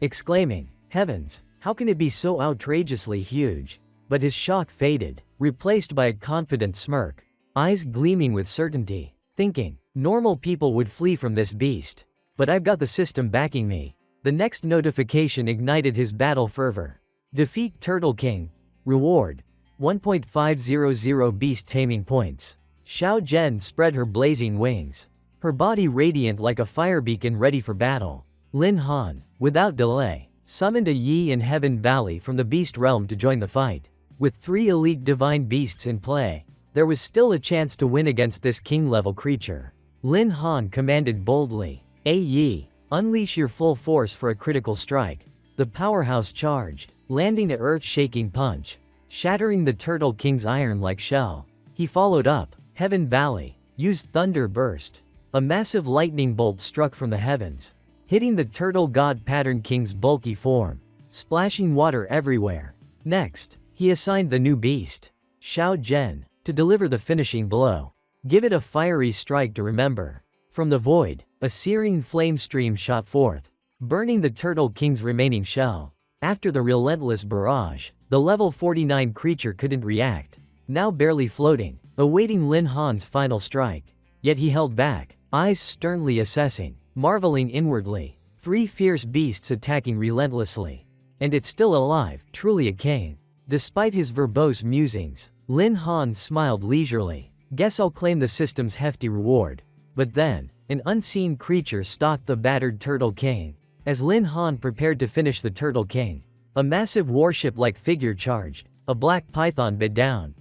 exclaiming, Heavens, how can it be so outrageously huge? But his shock faded, replaced by a confident smirk, eyes gleaming with certainty, thinking, normal people would flee from this beast. But I've got the system backing me. The next notification ignited his battle fervor. Defeat Turtle King. Reward. 1.500 beast taming points. Xiao Zhen spread her blazing wings, her body radiant like a fire beacon ready for battle. Lin Han, without delay, summoned a Yi in Heaven Valley from the beast realm to join the fight. With 3 elite divine beasts in play, there was still a chance to win against this king-level creature. Lin Han commanded boldly, A Yi, unleash your full force for a critical strike. The powerhouse charged, landing an earth-shaking punch, shattering the Turtle King's iron-like shell. He followed up, Heaven Valley, used Thunder Burst. A massive lightning bolt struck from the heavens, hitting the Turtle God Pattern King's bulky form, splashing water everywhere. Next, he assigned the new beast, Xiao Zhen, to deliver the finishing blow. Give it a fiery strike to remember. From the void, a searing flame stream shot forth, burning the Turtle King's remaining shell. After the relentless barrage, the level 49 creature couldn't react, now barely floating, awaiting Lin Han's final strike. Yet he held back, eyes sternly assessing, marveling inwardly. 3 fierce beasts attacking relentlessly. And it's still alive, truly a king. Despite his verbose musings, Lin Han smiled leisurely. Guess I'll claim the system's hefty reward. But then, an unseen creature stalked the battered Turtle King. As Lin Han prepared to finish the Turtle King, a massive warship-like figure charged, a black python bit down,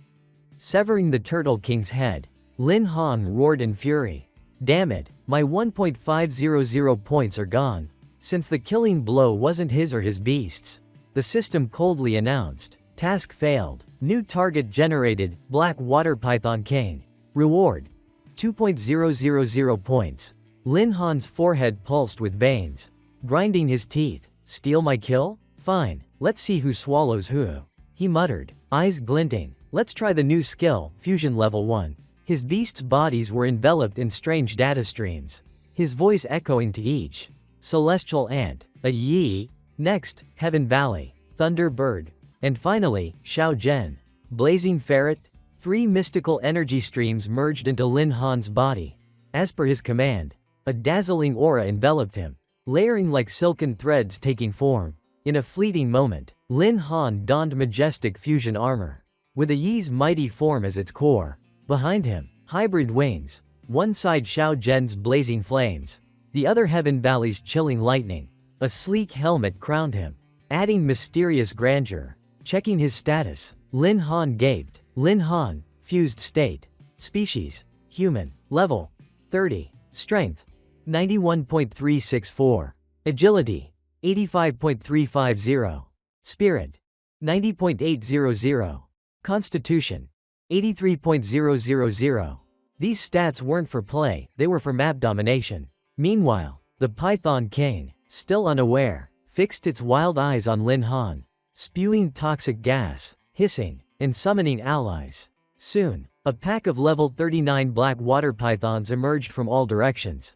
severing the Turtle King's head. Lin Han roared in fury. Damn it, my 1.500 points are gone. Since the killing blow wasn't his or his beast's, the system coldly announced, task failed. New target generated, Black Water Python King. Reward. 2.000 points. Lin Han's forehead pulsed with veins, grinding his teeth. Steal my kill? Fine, let's see who swallows who. He muttered, eyes glinting. Let's try the new skill, Fusion Level 1. His beasts' bodies were enveloped in strange data streams, his voice echoing to each. Celestial Ant, a Yi. Next, Heaven Valley, Thunder Bird. And finally, Xiao Zhen. Blazing Ferret. 3 mystical energy streams merged into Lin Han's body. As per his command, a dazzling aura enveloped him, layering like silken threads taking form. In a fleeting moment, Lin Han donned majestic fusion armor, with a Yi's mighty form as its core. Behind him, hybrid wings. One side Xiao Zhen's blazing flames, the other Heaven Valley's chilling lightning. A sleek helmet crowned him, adding mysterious grandeur. Checking his status, Lin Han gaped. Lin Han, fused state. Species: human. Level: 30. Strength: 91.364. Agility: 85.350. Spirit: 90.800. Constitution: 83.000. These stats weren't for play, they were for map domination. Meanwhile, the Python King, still unaware, fixed its wild eyes on Lin Han, spewing toxic gas, hissing, and summoning allies. Soon, a pack of level 39 black water pythons emerged from all directions.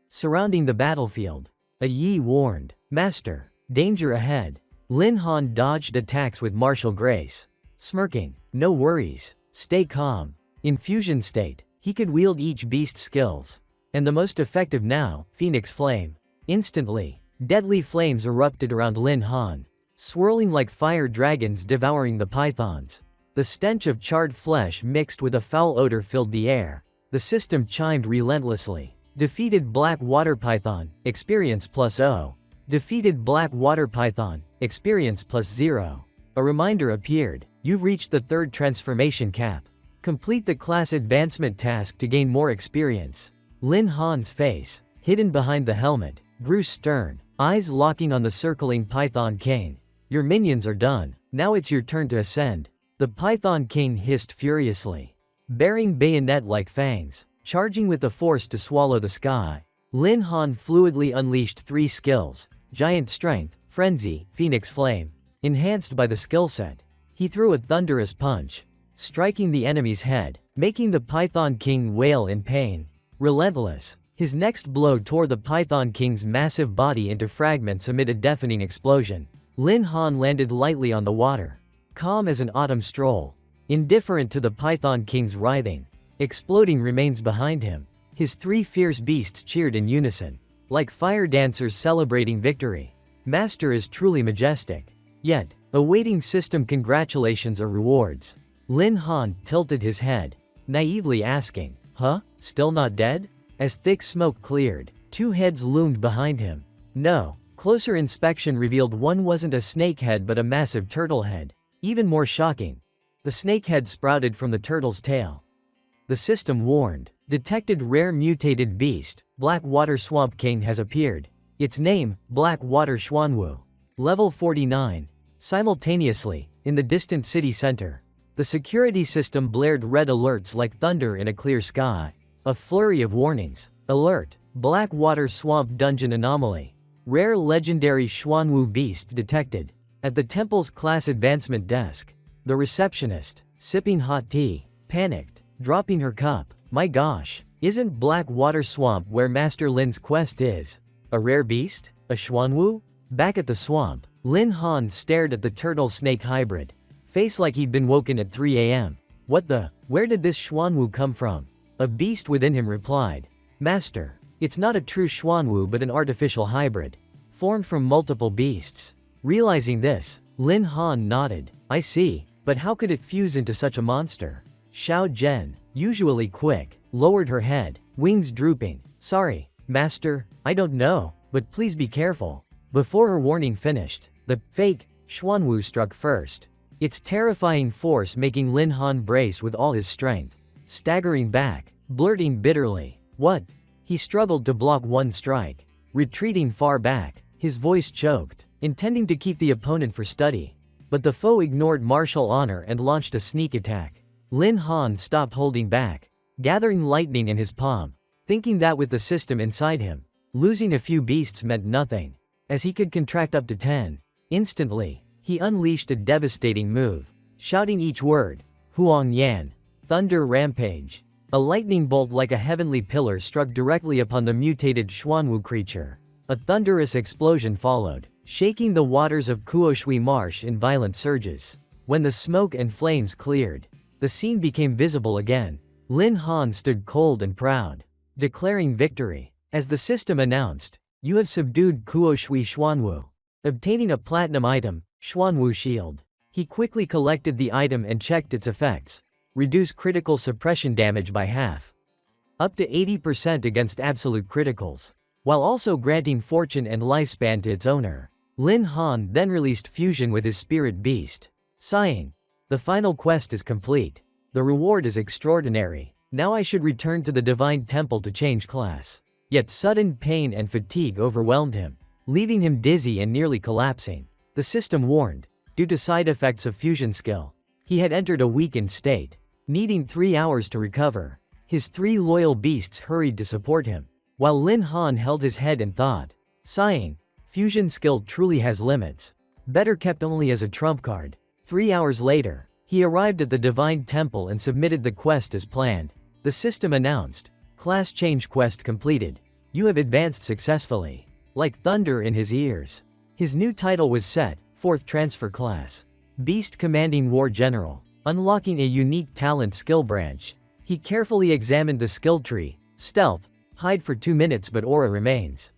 Surrounding the battlefield, a Yi warned, "Master, danger ahead." Lin Han dodged attacks with martial grace, smirking, "No worries, stay calm." In fusion state, he could wield each beast's skills. And the most effective now, Phoenix Flame. Instantly, deadly flames erupted around Lin Han, swirling like fire dragons devouring the pythons. The stench of charred flesh mixed with a foul odor filled the air. The system chimed relentlessly. Defeated black water python, experience +0. Defeated black water python, experience +0. A reminder appeared. You've reached the 3rd transformation cap. Complete the class advancement task to gain more experience. Lin Han's face, hidden behind the helmet, grew stern, eyes locking on the circling Python King. "Your minions are done. Now it's your turn to ascend." The Python King hissed furiously, bearing bayonet-like fangs, charging with the force to swallow the sky. Lin Han fluidly unleashed 3 skills: Giant Strength, Frenzy, Phoenix Flame. Enhanced by the skill set, he threw a thunderous punch, striking the enemy's head, making the Python King wail in pain. Relentless, his next blow tore the Python King's massive body into fragments amid a deafening explosion. Lin Han landed lightly on the water, calm as an autumn stroll, indifferent to the Python King's writhing, exploding remains behind him. His 3 fierce beasts cheered in unison, like fire dancers celebrating victory. "Master is truly majestic." Yet, awaiting system congratulations or rewards. Lin Han tilted his head, naively asking, "Huh? Still not dead?" As thick smoke cleared, 2 heads loomed behind him. No, closer inspection revealed one wasn't a snake head but a massive turtle head. Even more shocking, the snake head sprouted from the turtle's tail. The system warned, detected rare mutated beast, Black Water Swamp King has appeared. Its name, Black Water Xuanwu. Level 49. Simultaneously, in the distant city center, the security system blared red alerts like thunder in a clear sky. A flurry of warnings. Alert: Black Water Swamp Dungeon Anomaly. Rare legendary Xuanwu beast detected. At the temple's class advancement desk, the receptionist, sipping hot tea, panicked, dropping her cup. "My gosh, isn't Black Water Swamp where Master Lin's quest is? A rare beast? A Xuanwu?" Back at the swamp, Lin Han stared at the turtle-snake hybrid, face like he'd been woken at 3 a.m. "What the? Where did this Xuanwu come from?" A beast within him replied, "Master, it's not a true Xuanwu but an artificial hybrid, formed from multiple beasts." Realizing this, Lin Han nodded. "I see, but how could it fuse into such a monster?" Xiao Zhen, usually quick, lowered her head, wings drooping. "Sorry, Master, I don't know, but please be careful." Before her warning finished, the fake Xuanwu struck first, its terrifying force making Lin Han brace with all his strength. Staggering back, blurting bitterly, "What?" He struggled to block one strike, retreating far back, his voice choked, intending to keep the opponent for study. But the foe ignored martial honor and launched a sneak attack. Lin Han stopped holding back, gathering lightning in his palm, thinking that with the system inside him, losing a few beasts meant nothing, as he could contract up to 10. Instantly, he unleashed a devastating move, shouting each word, "Huang Yan." Thunder Rampage. A lightning bolt like a heavenly pillar struck directly upon the mutated Xuanwu creature. A thunderous explosion followed, shaking the waters of Kuoshui Marsh in violent surges. When the smoke and flames cleared, the scene became visible again. Lin Han stood cold and proud, declaring victory. As the system announced, "You have subdued Kuoshui Xuanwu." Obtaining a platinum item, Xuanwu Shield. He quickly collected the item and checked its effects. Reduce critical suppression damage by half, up to 80% against absolute criticals, while also granting fortune and lifespan to its owner. Lin Han then released fusion with his spirit beast, sighing, "The final quest is complete. The reward is extraordinary." Now I should return to the Divine Temple to change class. Yet sudden pain and fatigue overwhelmed him, leaving him dizzy and nearly collapsing. The system warned, due to side effects of fusion skill, he had entered a weakened state, needing 3 hours to recover. His 3 loyal beasts hurried to support him, while Lin Han held his head and thought, sighing, fusion skill truly has limits. Better kept only as a trump card. 3 hours later, he arrived at the Divine Temple and submitted the quest as planned. The system announced, class change quest completed. You have advanced successfully. Like thunder in his ears. His new title was set, 4th transfer class. Beast Commanding War General, unlocking a unique talent skill branch. He carefully examined the skill tree. Stealth, hide for 2 minutes but aura remains.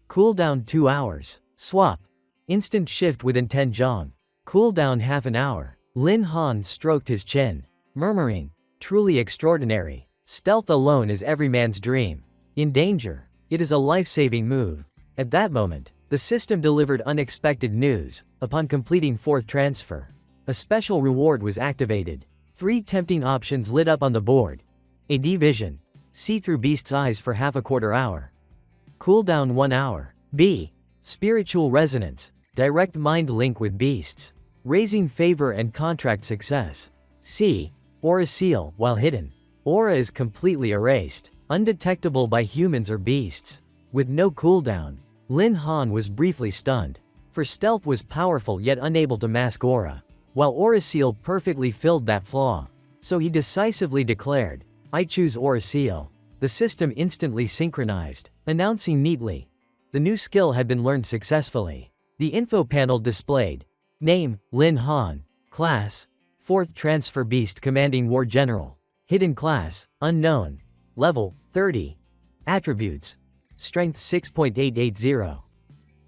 Cooldown 2 hours. Swap. Instant shift within 10 jong. Cooldown half an hour. Lin Han stroked his chin, murmuring, truly extraordinary. Stealth alone is every man's dream. In danger, it is a life-saving move. At that moment, the system delivered unexpected news. Upon completing 4th transfer, a special reward was activated. 3 tempting options lit up on the board. AD Vision. See through beast's eyes for half a quarter hour. Cooldown 1 hour. B. Spiritual Resonance. Direct mind link with beasts, raising favor and contract success. C. Aura Seal. While hidden, aura is completely erased, undetectable by humans or beasts. With no cooldown, Lin Han was briefly stunned, for stealth was powerful yet unable to mask aura, while Aura Seal perfectly filled that flaw. So he decisively declared, I choose Aura Seal. The system instantly synchronized, announcing neatly, the new skill had been learned successfully. The info panel displayed, name, Lin Han, class, 4th transfer beast commanding war general, hidden class, unknown, level, 30, attributes, strength 6.880,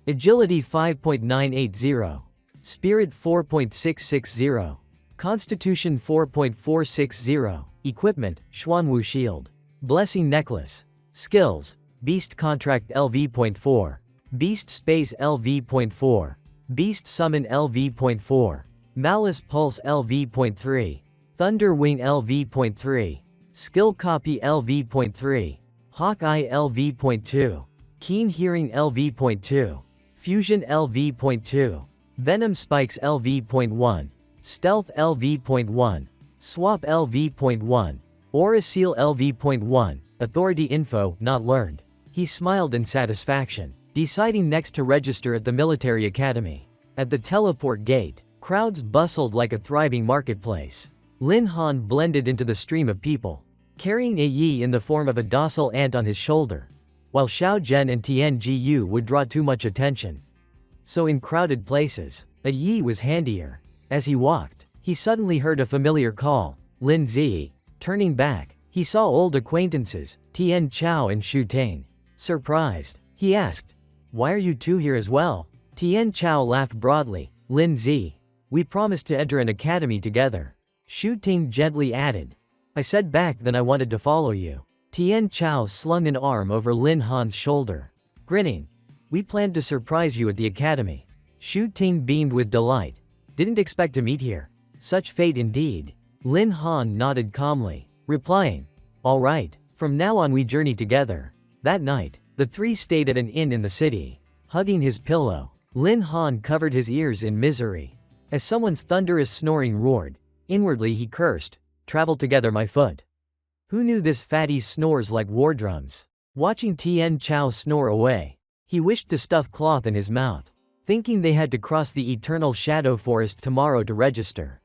agility 5.980, spirit 4.660, constitution 4.460, equipment, Xuanwu shield, blessing necklace, skills, beast contract LV.4, beast space LV.4, beast summon LV.4, malice pulse LV.3, thunder wing LV.3, skill copy LV.3, Hawkeye LV.2, Keen Hearing LV.2, Fusion LV.2, Venom Spikes LV.1, Stealth LV.1, Swap LV.1, Aura Seal LV.1, Authority Info not learned. He smiled in satisfaction, deciding next to register at the military academy. At the teleport gate, crowds bustled like a thriving marketplace. Lin Han blended into the stream of people, carrying a Yi in the form of a docile ant on his shoulder, while Xiao Zhen and Tian Jiyu would draw too much attention. So in crowded places, a Yi was handier. As he walked, he suddenly heard a familiar call, Lin Zi. Turning back, he saw old acquaintances, Tian Chao and Shu Ting. Surprised, he asked, why are you two here as well? Tian Chao laughed broadly, Lin Zi. We promised to enter an academy together. Shu Ting gently added, I said back then I wanted to follow you. Tian Chao slung an arm over Lin Han's shoulder, grinning. We planned to surprise you at the academy. Shu Ting beamed with delight. Didn't expect to meet here. Such fate indeed. Lin Han nodded calmly, replying, all right, from now on we journey together. That night, the three stayed at an inn in the city. Hugging his pillow, Lin Han covered his ears in misery. As someone's thunderous snoring roared, inwardly he cursed, travel together my foot. Who knew this fatty snores like war drums? Watching Tian Chao snore away, he wished to stuff cloth in his mouth, thinking they had to cross the eternal shadow forest tomorrow to register.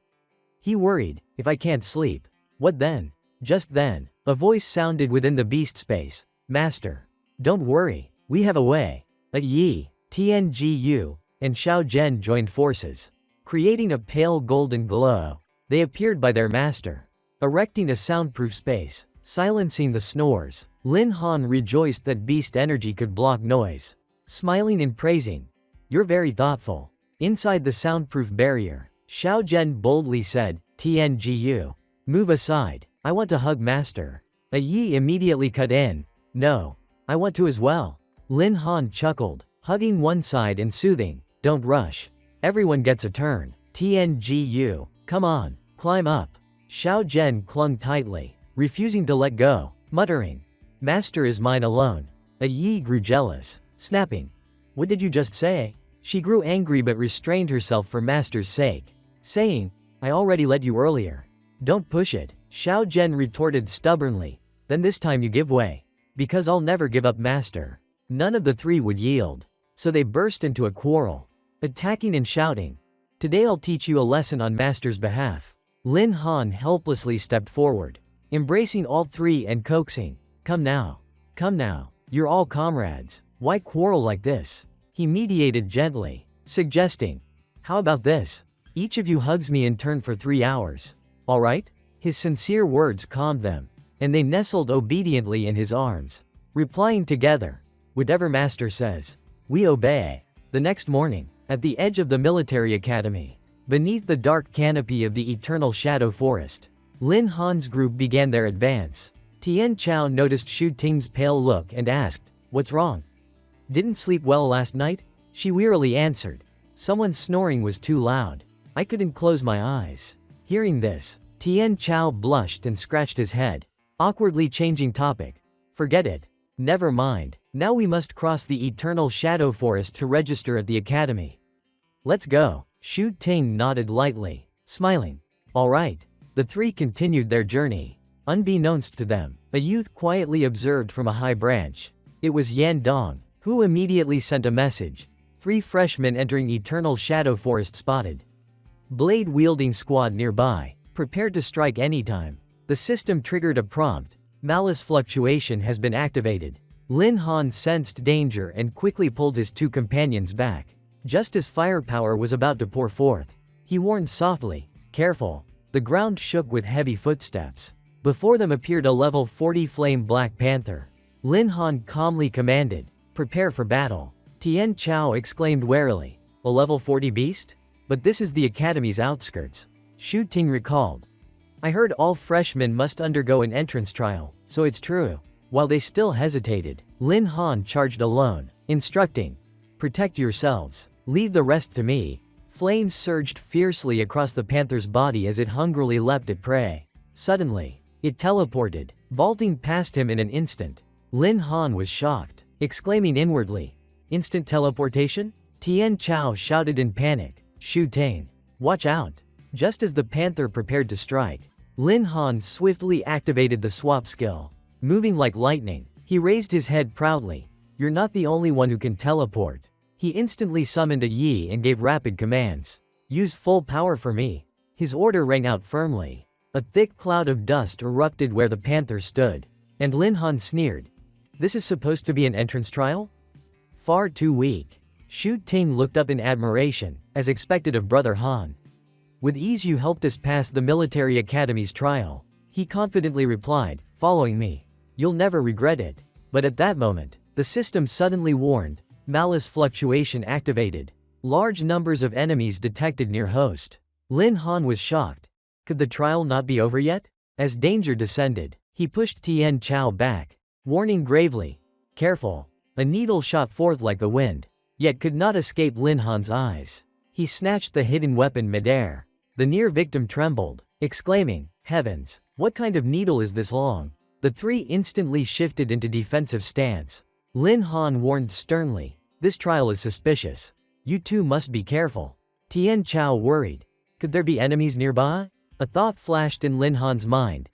He worried, if I can't sleep, what then? Just then, a voice sounded within the beast space. Master, don't worry, we have a way. A Yi, Tian Jiyu, and Xiao Zhen joined forces, creating a pale golden glow. They appeared by their master, erecting a soundproof space, silencing the snores. Lin Han rejoiced that beast energy could block noise, smiling and praising. You're very thoughtful. Inside the soundproof barrier, Xiao Zhen boldly said, Tian Jiyu, move aside, I want to hug master. A Yi immediately cut in, no, I want to as well. Lin Han chuckled, hugging one side and soothing, don't rush. Everyone gets a turn. Tian Jiyu, come on, climb up. Xiao Zhen clung tightly, refusing to let go, muttering, "Master is mine alone." A Yi grew jealous, snapping, "What did you just say?" She grew angry but restrained herself for Master's sake, saying, "I already let you earlier. Don't push it." Xiao Zhen retorted stubbornly, "Then this time you give way. Because I'll never give up, Master." None of the three would yield, so they burst into a quarrel, attacking and shouting, "Today I'll teach you a lesson on Master's behalf." Lin Han helplessly stepped forward, embracing all three and coaxing, "Come now. Come now. You're all comrades. Why quarrel like this?" He mediated gently, suggesting, "How about this? Each of you hugs me in turn for 3 hours. All right?" His sincere words calmed them, and they nestled obediently in his arms, replying together, "Whatever Master says, we obey." The next morning, at the edge of the military academy, beneath the dark canopy of the eternal shadow forest, Lin Han's group began their advance. Tian Chao noticed Shu Ting's pale look and asked, "What's wrong? Didn't sleep well last night?" She wearily answered, "Someone's snoring was too loud. I couldn't close my eyes." Hearing this, Tian Chao blushed and scratched his head, awkwardly changing topic. "Forget it. Never mind. Now we must cross the eternal shadow forest to register at the academy." "Let's go." Shu Ting nodded lightly, smiling. "All right." The three continued their journey. Unbeknownst to them, a youth quietly observed from a high branch. It was Yan Dong, who immediately sent a message. 3 freshmen entering eternal shadow forest spotted. Blade-wielding squad nearby, prepared to strike anytime. The system triggered a prompt. Malice fluctuation has been activated. Lin Han sensed danger and quickly pulled his 2 companions back. Just as firepower was about to pour forth, he warned softly, "Careful." The ground shook with heavy footsteps. Before them appeared a level 40 flame Black Panther. Lin Han calmly commanded, "Prepare for battle." Tian Chao exclaimed warily, "A level 40 beast? But this is the academy's outskirts." Shu Ting recalled, "I heard all freshmen must undergo an entrance trial, so it's true." While they still hesitated, Lin Han charged alone, instructing, "Protect yourselves. Leave the rest to me." Flames surged fiercely across the panther's body as it hungrily leapt at prey. Suddenly, it teleported, vaulting past him in an instant. Lin Han was shocked, exclaiming inwardly, "Instant teleportation?" Tian Chao shouted in panic, "Shu Ting, watch out." Just as the panther prepared to strike, Lin Han swiftly activated the swap skill. Moving like lightning, he raised his head proudly, "You're not the only one who can teleport." He instantly summoned a Yi and gave rapid commands. "Use full power for me." His order rang out firmly. A thick cloud of dust erupted where the panther stood, and Lin Han sneered, "This is supposed to be an entrance trial? Far too weak." Shu Ting looked up in admiration, as expected of Brother Han. "With ease you helped us pass the military academy's trial," he confidently replied, "Following me. You'll never regret it." But at that moment, the system suddenly warned, "Malice fluctuation activated." Large numbers of enemies detected near host. Lin Han was shocked. Could the trial not be over yet? As danger descended, he pushed Tian Chao back, warning gravely, "Careful." A needle shot forth like the wind, yet could not escape Lin Han's eyes. He snatched the hidden weapon midair. The near victim trembled, exclaiming, "Heavens, what kind of needle is this long?" The three instantly shifted into defensive stance. Lin Han warned sternly, "This trial is suspicious. You two must be careful." Tian Chao worried. Could there be enemies nearby? A thought flashed in Lin Han's mind.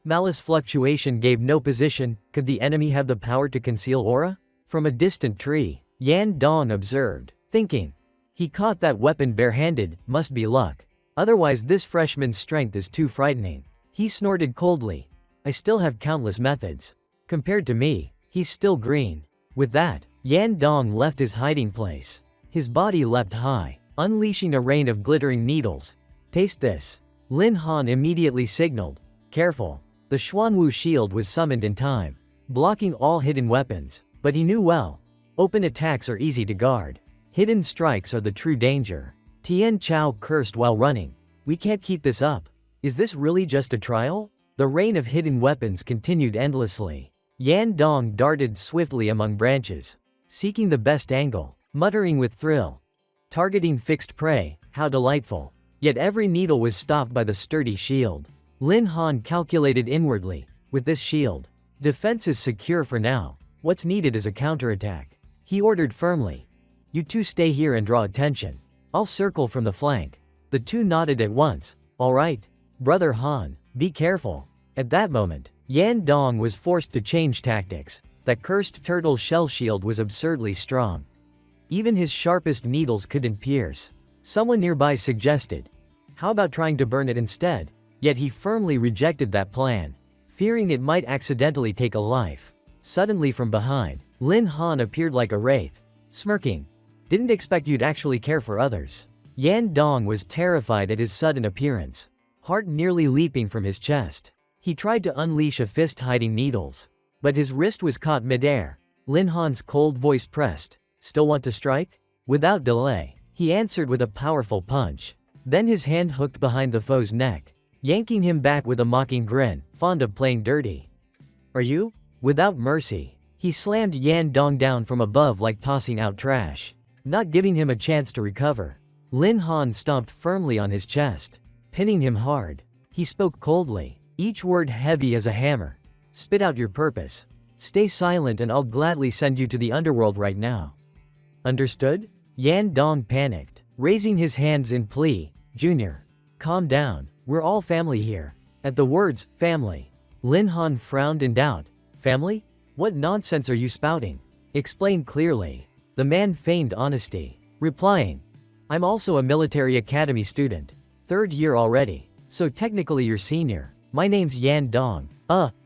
Malice fluctuation gave no position. Could the enemy have the power to conceal aura? From a distant tree, Yan Dong observed, thinking, "He caught that weapon barehanded, must be luck. Otherwise this freshman's strength is too frightening." He snorted coldly, "I still have countless methods. Compared to me, he's still green." With that, Yan Dong left his hiding place. His body leapt high, unleashing a rain of glittering needles. "Taste this." Lin Han immediately signaled, "Careful." The Xuanwu shield was summoned in time, blocking all hidden weapons, but he knew well, open attacks are easy to guard. Hidden strikes are the true danger. Tian Chao cursed while running. "We can't keep this up. Is this really just a trial?" The rain of hidden weapons continued endlessly. Yan Dong darted swiftly among branches, seeking the best angle, muttering with thrill. Targeting fixed prey, how delightful. Yet every needle was stopped by the sturdy shield. Lin Han calculated inwardly, With this shield, defense is secure for now. What's needed is a counterattack. He ordered firmly. You two stay here and draw attention. I'll circle from the flank. The two nodded at once. All right, Brother Han, be careful. At that moment, Yan Dong was forced to change tactics. That cursed turtle shell shield was absurdly strong. Even his sharpest needles couldn't pierce. Someone nearby suggested, how about trying to burn it instead? Yet he firmly rejected that plan, fearing it might accidentally take a life. Suddenly from behind, Lin Han appeared like a wraith, smirking. Didn't expect you'd actually care for others. Yan Dong was terrified at his sudden appearance, heart nearly leaping from his chest. He tried to unleash a fist hiding needles, but his wrist was caught midair. Lin Han's cold voice pressed, still want to strike? Without delay, he answered with a powerful punch. Then his hand hooked behind the foe's neck, yanking him back with a mocking grin, fond of playing dirty. Are you? Without mercy, he slammed Yan Dong down from above like tossing out trash, not giving him a chance to recover. Lin Han stomped firmly on his chest, pinning him hard. He spoke coldly, each word heavy as a hammer. Spit out your purpose. Stay silent and I'll gladly send you to the underworld right now. Understood? Yan Dong panicked, raising his hands in plea. Junior, calm down, we're all family here. At the words, family, Lin Han frowned in doubt. Family? What nonsense are you spouting? Explain clearly. The man feigned honesty, replying, I'm also a military academy student. 3rd year already, so technically you're senior. My name's Yan Dong.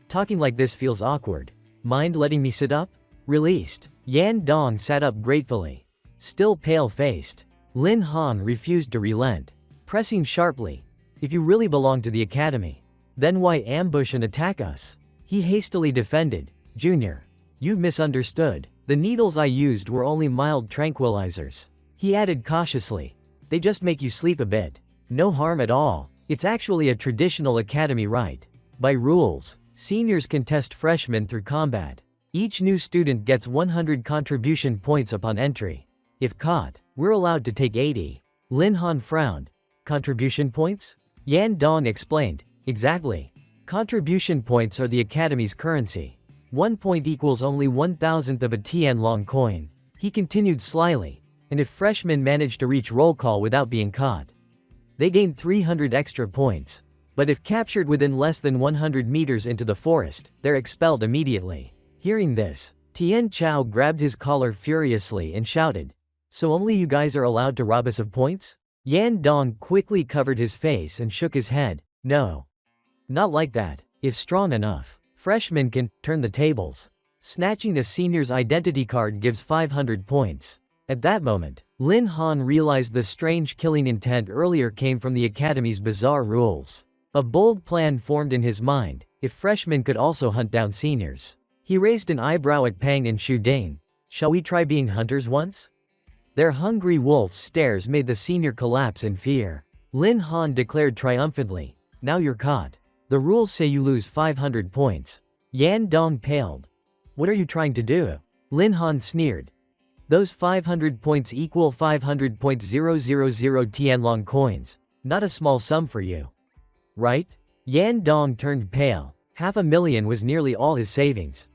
Talking like this feels awkward. Mind letting me sit up? Released. Yan Dong sat up gratefully. Still pale-faced, Lin Han refused to relent, pressing sharply. If you really belong to the academy, then why ambush and attack us? He hastily defended. Junior, you've misunderstood. The needles I used were only mild tranquilizers. He added cautiously. They just make you sleep a bit. No harm at all. It's actually a traditional academy rite. By rules, seniors can test freshmen through combat. Each new student gets 100 contribution points upon entry. If caught, we're allowed to take 80. Lin Han frowned. Contribution points? Yan Dong explained. Exactly. Contribution points are the academy's currency. 1 point equals only 1,000th of a Tianlong coin. He continued slyly. And if freshmen manage to reach roll call without being caught, they gain 300 extra points. But if captured within less than 100 meters into the forest, they're expelled immediately. Hearing this, Tian Chao grabbed his collar furiously and shouted, so only you guys are allowed to rob us of points? Yan Dong quickly covered his face and shook his head. No. Not like that. If strong enough, freshmen can turn the tables. Snatching a senior's identity card gives 500 points. At that moment, Lin Han realized the strange killing intent earlier came from the academy's bizarre rules. A bold plan formed in his mind, if freshmen could also hunt down seniors. He raised an eyebrow at Pang and Shu Ding. Shall we try being hunters once? Their hungry wolf stares made the senior collapse in fear. Lin Han declared triumphantly, now you're caught. The rules say you lose 500 points. Yan Dong paled. What are you trying to do? Lin Han sneered. Those 500 points equal 500.000 Tianlong coins. Not a small sum for you. Right? Yan Dong turned pale. 500,000 was nearly all his savings.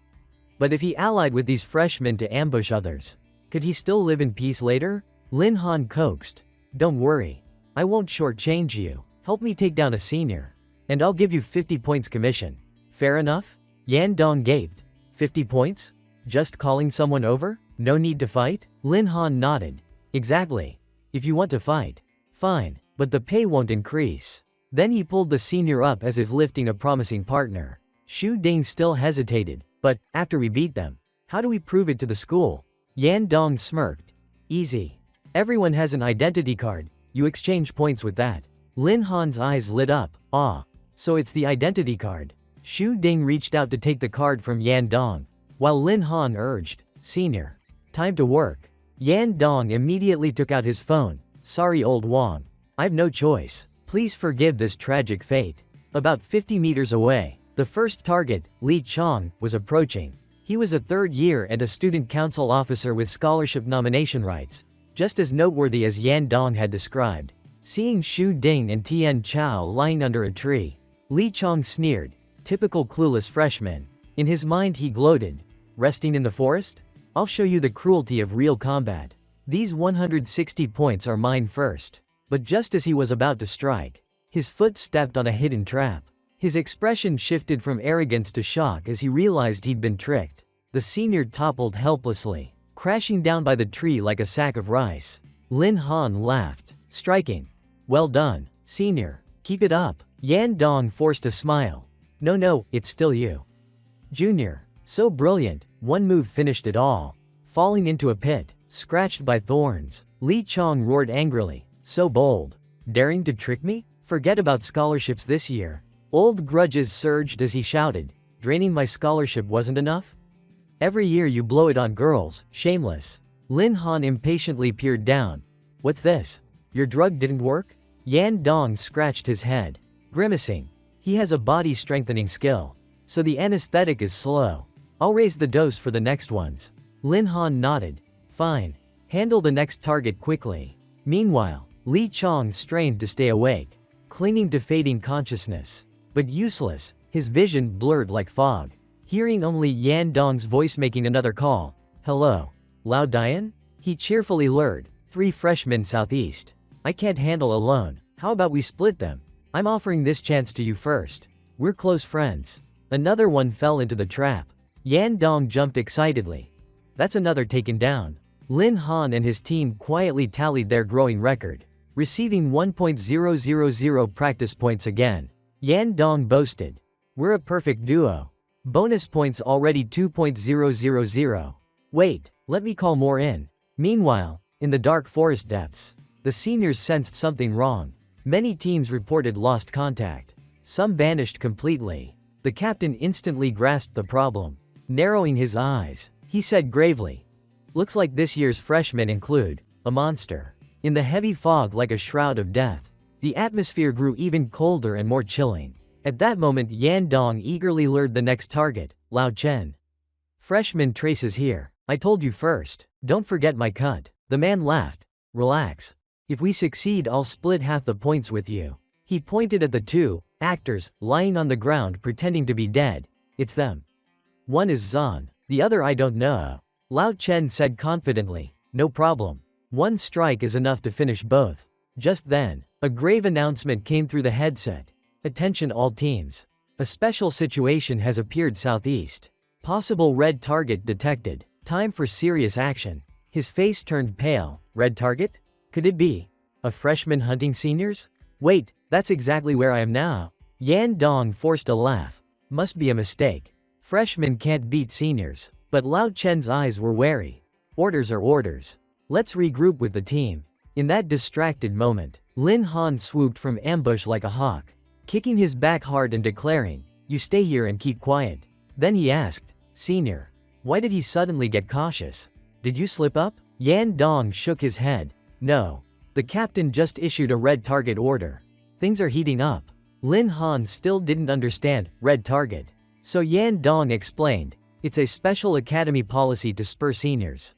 But if he allied with these freshmen to ambush others, could he still live in peace later? Lin Han coaxed. Don't worry. I won't shortchange you. Help me take down a senior. And I'll give you 50 points commission. Fair enough? Yan Dong gaped. 50 points? Just calling someone over? No need to fight? Lin Han nodded. Exactly. If you want to fight, fine, but the pay won't increase. Then he pulled the senior up as if lifting a promising partner. Shu Ding still hesitated. But, after we beat them, how do we prove it to the school? Yan Dong smirked. Easy. Everyone has an identity card. You exchange points with that. Lin Han's eyes lit up. Ah. So it's the identity card. Shu Ding reached out to take the card from Yan Dong, while Lin Han urged, Senior, time to work. Yan Dong immediately took out his phone. Sorry old Wang. I've no choice. Please forgive this tragic fate. About 50 meters away, the first target, Li Chong, was approaching. He was a 3rd year and a student council officer with scholarship nomination rights, just as noteworthy as Yan Dong had described. Seeing Shu Ding and Tian Chao lying under a tree, Li Chong sneered. Typical clueless freshman. In his mind he gloated. Resting in the forest? I'll show you the cruelty of real combat. These 160 points are mine first. But just as he was about to strike, his foot stepped on a hidden trap. His expression shifted from arrogance to shock as he realized he'd been tricked. The senior toppled helplessly, crashing down by the tree like a sack of rice. Lin Han laughed. Striking. Well done, senior. Keep it up. Yan Dong forced a smile. No, it's still you. Junior. So brilliant, one move finished it all. Falling into a pit, scratched by thorns, Li Chong roared angrily. So bold. Daring to trick me? Forget about scholarships this year. Old grudges surged as he shouted. Draining my scholarship wasn't enough? Every year you blow it on girls, shameless. Lin Han impatiently peered down. What's this? Your drug didn't work? Yan Dong scratched his head, grimacing. He has a body strengthening skill, so the anesthetic is slow. I'll raise the dose for the next ones. Lin Han nodded. Fine. Handle the next target quickly. Meanwhile, Li Chong strained to stay awake, clinging to fading consciousness. But useless, his vision blurred like fog. Hearing only Yan Dong's voice making another call. Hello. Lao Dian? He cheerfully lured. 3 freshmen southeast. I can't handle alone. How about we split them? I'm offering this chance to you first. We're close friends. Another one fell into the trap. Yan Dong jumped excitedly. That's another taken down. Lin Han and his team quietly tallied their growing record, receiving 1.000 practice points again. Yan Dong boasted. We're a perfect duo. Bonus points already 2.000. Wait, let me call more in. Meanwhile, in the dark forest depths, the seniors sensed something wrong. Many teams reported lost contact. Some vanished completely. The captain instantly grasped the problem. Narrowing his eyes, he said gravely, looks like this year's freshmen include a monster. In the heavy fog like a shroud of death, the atmosphere grew even colder and more chilling. At that moment Yan Dong eagerly lured the next target, Lao Chen. Freshman traces here. I told you first. Don't forget my cut. The man laughed. Relax. If we succeed I'll split half the points with you. He pointed at the 2 actors lying on the ground pretending to be dead. It's them. One is Zan, the other I don't know. Lao Chen said confidently. No problem. 1 strike is enough to finish both. Just then, a grave announcement came through the headset. Attention all teams. A special situation has appeared southeast. Possible red target detected. Time for serious action. His face turned pale. Red target? Could it be a freshman hunting seniors? Wait, that's exactly where I am now. Yan Dong forced a laugh. Must be a mistake. Freshmen can't beat seniors. But Lao Chen's eyes were wary. Orders are orders. Let's regroup with the team. In that distracted moment, Lin Han swooped from ambush like a hawk, kicking his back hard and declaring, you stay here and keep quiet. Then he asked, Senior, why did he suddenly get cautious? Did you slip up? Yan Dong shook his head. No. The captain just issued a red target order. Things are heating up. Lin Han still didn't understand red target. So Yan Dong explained, it's a special academy policy to spur seniors.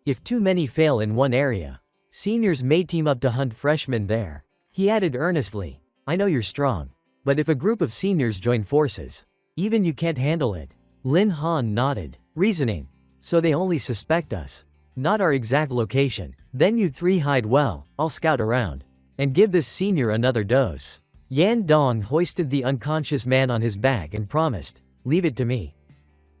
If too many fail in one area, seniors may team up to hunt freshmen there. He added earnestly, I know you're strong. But if a group of seniors join forces, even you can't handle it. Lin Han nodded, reasoning. So they only suspect us. Not our exact location. Then you 3 hide well, I'll scout around. And give this senior another dose. Yan Dong hoisted the unconscious man on his back and promised, leave it to me.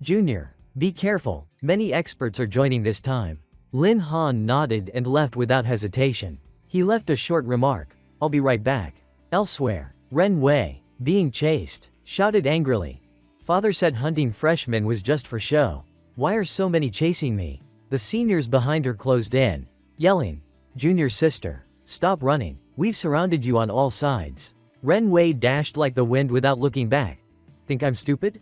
Junior, be careful, many experts are joining this time. Lin Han nodded and left without hesitation. He left a short remark, I'll be right back. Elsewhere, Ren Wei, being chased, shouted angrily. Father said hunting freshmen was just for show. Why are so many chasing me? The seniors behind her closed in, yelling, Junior sister, stop running, we've surrounded you on all sides. Ren Wei dashed like the wind without looking back. Think I'm stupid?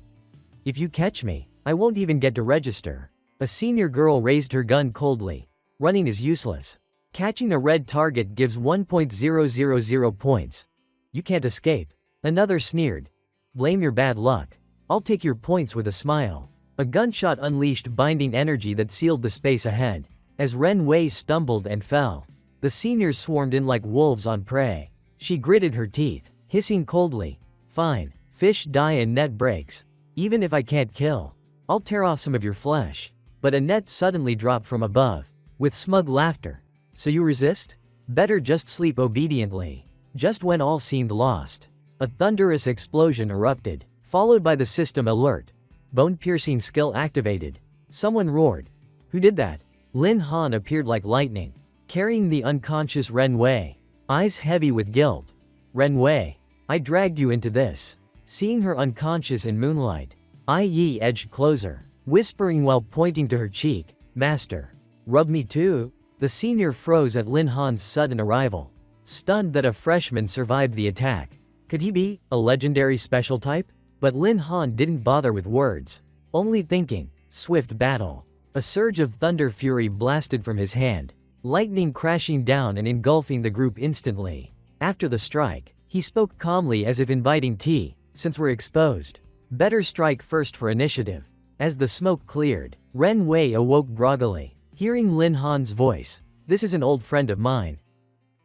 If you catch me, I won't even get to register. A senior girl raised her gun coldly. Running is useless. Catching a red target gives 1.000 points. You can't escape. Another sneered. Blame your bad luck. I'll take your points with a smile. A gunshot unleashed binding energy that sealed the space ahead. As Ren Wei stumbled and fell, the seniors swarmed in like wolves on prey. She gritted her teeth, hissing coldly. Fine, Fish die and net breaks. Even if I can't kill, I'll tear off some of your flesh. But a net suddenly dropped from above, with smug laughter. So you resist? Better just sleep obediently. Just when all seemed lost, a thunderous explosion erupted, followed by the system alert. Bone-piercing skill activated. Someone roared. Who did that? Lin Han appeared like lightning, carrying the unconscious Ren Wei, eyes heavy with guilt. Ren Wei, I dragged you into this. Seeing her unconscious in moonlight, Ai Yi edged closer, whispering while pointing to her cheek, Master. Rub me too? The senior froze at Lin Han's sudden arrival, stunned that a freshman survived the attack. Could he be a legendary special type? But Lin Han didn't bother with words, only thinking, swift battle. A surge of thunder fury blasted from his hand, lightning crashing down and engulfing the group instantly. After the strike, he spoke calmly as if inviting tea, since we're exposed. Better strike first for initiative. As the smoke cleared, Ren Wei awoke groggily, hearing Lin Han's voice. This is an old friend of mine.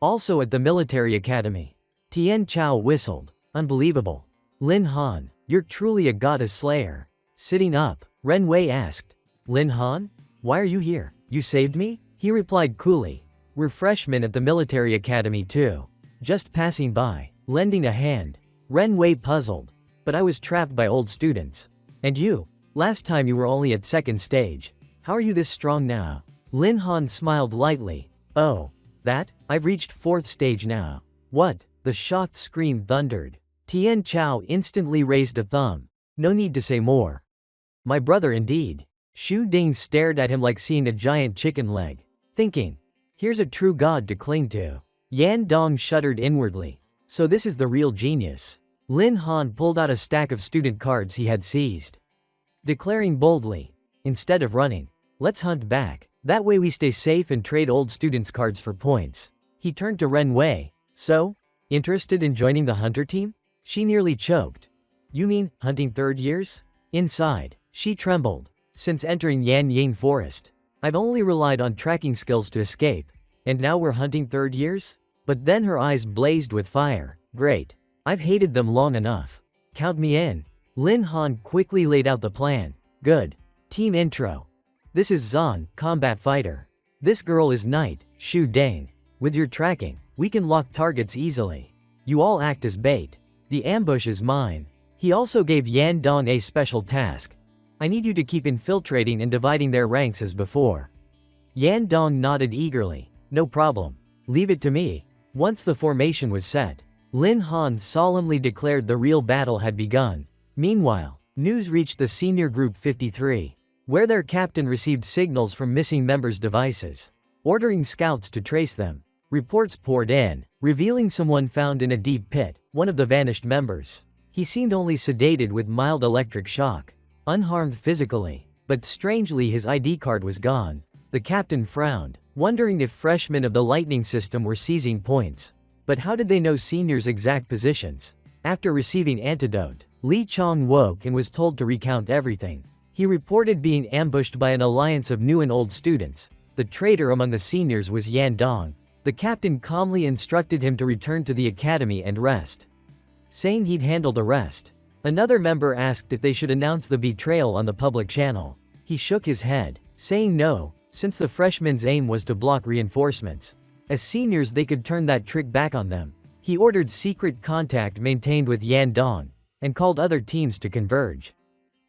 Also at the military academy. Tian Chao whistled. Unbelievable. Lin Han, you're truly a goddess slayer. Sitting up, Ren Wei asked. Lin Han? Why are you here? You saved me? He replied coolly. We're freshmen at the military academy too. Just passing by, lending a hand. Ren Wei puzzled. But I was trapped by old students. And you? Last time you were only at second stage. How are you this strong now? Lin Han smiled lightly. Oh, that? I've reached fourth stage now. What? The shocked scream thundered. Tian Chao instantly raised a thumb. No need to say more. My brother indeed. Shu Ding stared at him like seeing a giant chicken leg, thinking, here's a true god to cling to. Yan Dong shuddered inwardly. So this is the real genius. Lin Han pulled out a stack of student cards he had seized, declaring boldly, instead of running, let's hunt back. That way we stay safe and trade old students' cards for points. He turned to Ren Wei. So? Interested in joining the hunter team? She nearly choked. You mean, hunting third years? Inside, she trembled. Since entering Yan Ying Forest, I've only relied on tracking skills to escape. And now we're hunting third years? But then her eyes blazed with fire. Great. I've hated them long enough. Count me in. Lin Han quickly laid out the plan. Good. Team intro. This is Zan, combat fighter. This girl is Knight, Shu Ding. With your tracking, we can lock targets easily. You all act as bait. The ambush is mine. He also gave Yan Dong a special task. I need you to keep infiltrating and dividing their ranks as before. Yan Dong nodded eagerly. No problem. Leave it to me. Once the formation was set, Lin Han solemnly declared the real battle had begun. Meanwhile, news reached the senior group 53, where their captain received signals from missing members' devices, ordering scouts to trace them. Reports poured in, revealing someone found in a deep pit, one of the vanished members. He seemed only sedated with mild electric shock, unharmed physically, but strangely his ID card was gone. The captain frowned, wondering if freshmen of the lightning system were seizing points. But how did they know seniors' exact positions? After receiving antidote, Li Chong woke and was told to recount everything. He reported being ambushed by an alliance of new and old students. The traitor among the seniors was Yan Dong. The captain calmly instructed him to return to the academy and rest, saying he'd handle the rest. Another member asked if they should announce the betrayal on the public channel. He shook his head, saying no, since the freshmen's aim was to block reinforcements. As seniors they could turn that trick back on them. He ordered secret contact maintained with Yan Dong, and called other teams to converge,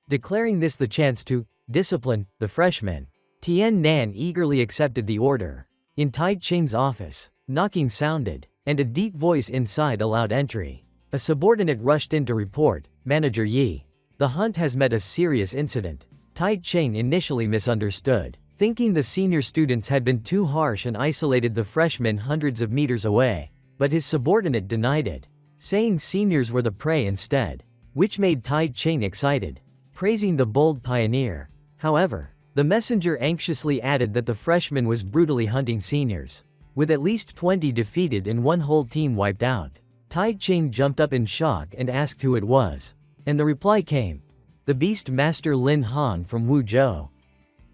declaring this the chance to discipline the freshmen. Tian Nan eagerly accepted the order. In Tai Ching's office, knocking sounded, and a deep voice inside allowed entry. A subordinate rushed in to report, Manager Yi. The hunt has met a serious incident. Tai Ching initially misunderstood, thinking the senior students had been too harsh and isolated the freshmen hundreds of meters away. But his subordinate denied it, saying seniors were the prey instead, which made Tai Ching excited, praising the bold pioneer. However, the messenger anxiously added that the freshman was brutally hunting seniors, with at least 20 defeated and one whole team wiped out. Tai Ching jumped up in shock and asked who it was. And the reply came. The Beast Master Lin Han from Wuzhou.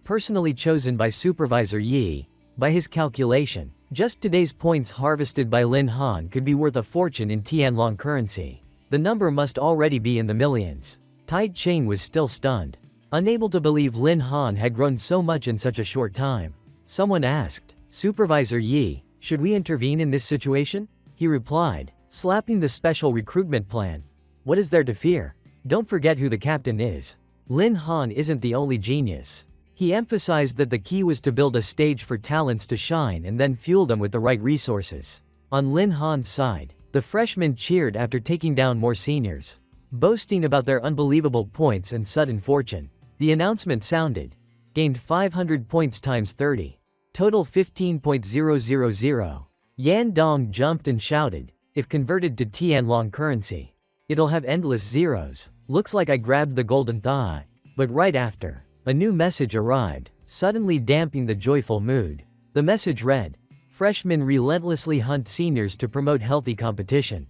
Personally chosen by Supervisor Yi. By his calculation, just today's points harvested by Lin Han could be worth a fortune in Tianlong currency. The number must already be in the millions. Tai Ching was still stunned, unable to believe Lin Han had grown so much in such a short time. Someone asked, "Supervisor Yi, should we intervene in this situation?" He replied, slapping the special recruitment plan. "What is there to fear? Don't forget who the captain is. Lin Han isn't the only genius." He emphasized that the key was to build a stage for talents to shine and then fuel them with the right resources. On Lin Han's side, the freshmen cheered after taking down more seniors, boasting about their unbelievable points and sudden fortune. The announcement sounded. Gained 500 points times 30. Total 15.000. Yan Dong jumped and shouted, "If converted to Tianlong currency, it'll have endless zeros. Looks like I grabbed the golden thigh." But right after, a new message arrived, suddenly damping the joyful mood. The message read, "Freshmen relentlessly hunt seniors to promote healthy competition.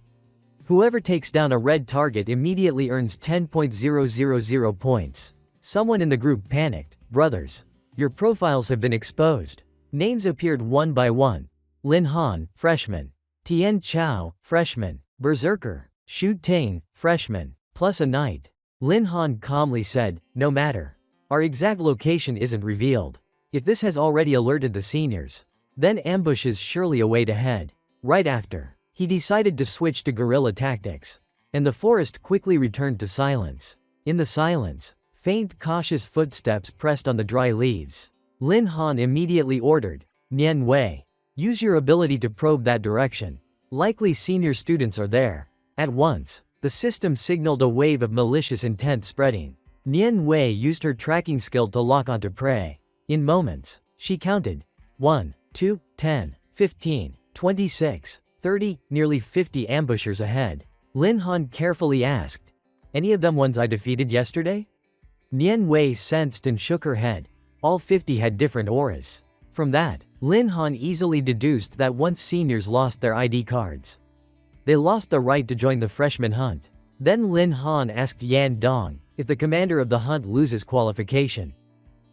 Whoever takes down a red target immediately earns 10.000 points." Someone in the group panicked. "Brothers, your profiles have been exposed." Names appeared one by one. Lin Han, freshman. Tian Chao, freshman. Berserker. Shu Ting, freshman. Plus a knight. Lin Han calmly said, "No matter. Our exact location isn't revealed. If this has already alerted the seniors, then ambush is surely a way to head." Right after, he decided to switch to guerrilla tactics. And the forest quickly returned to silence. In the silence, faint cautious footsteps pressed on the dry leaves. Lin Han immediately ordered, "Nian Wei, use your ability to probe that direction. Likely senior students are there." At once, the system signaled a wave of malicious intent spreading. Nian Wei used her tracking skill to lock onto prey. In moments, she counted 1, 2, 10, 15, 26, 30, nearly 50 ambushers ahead. Lin Han carefully asked, "Any of them ones I defeated yesterday?" Nian Wei sensed and shook her head. All 50 had different auras. From that, Lin Han easily deduced that once seniors lost their ID cards, they lost the right to join the freshman hunt. Then Lin Han asked Yan Dong, "If the commander of the hunt loses qualification,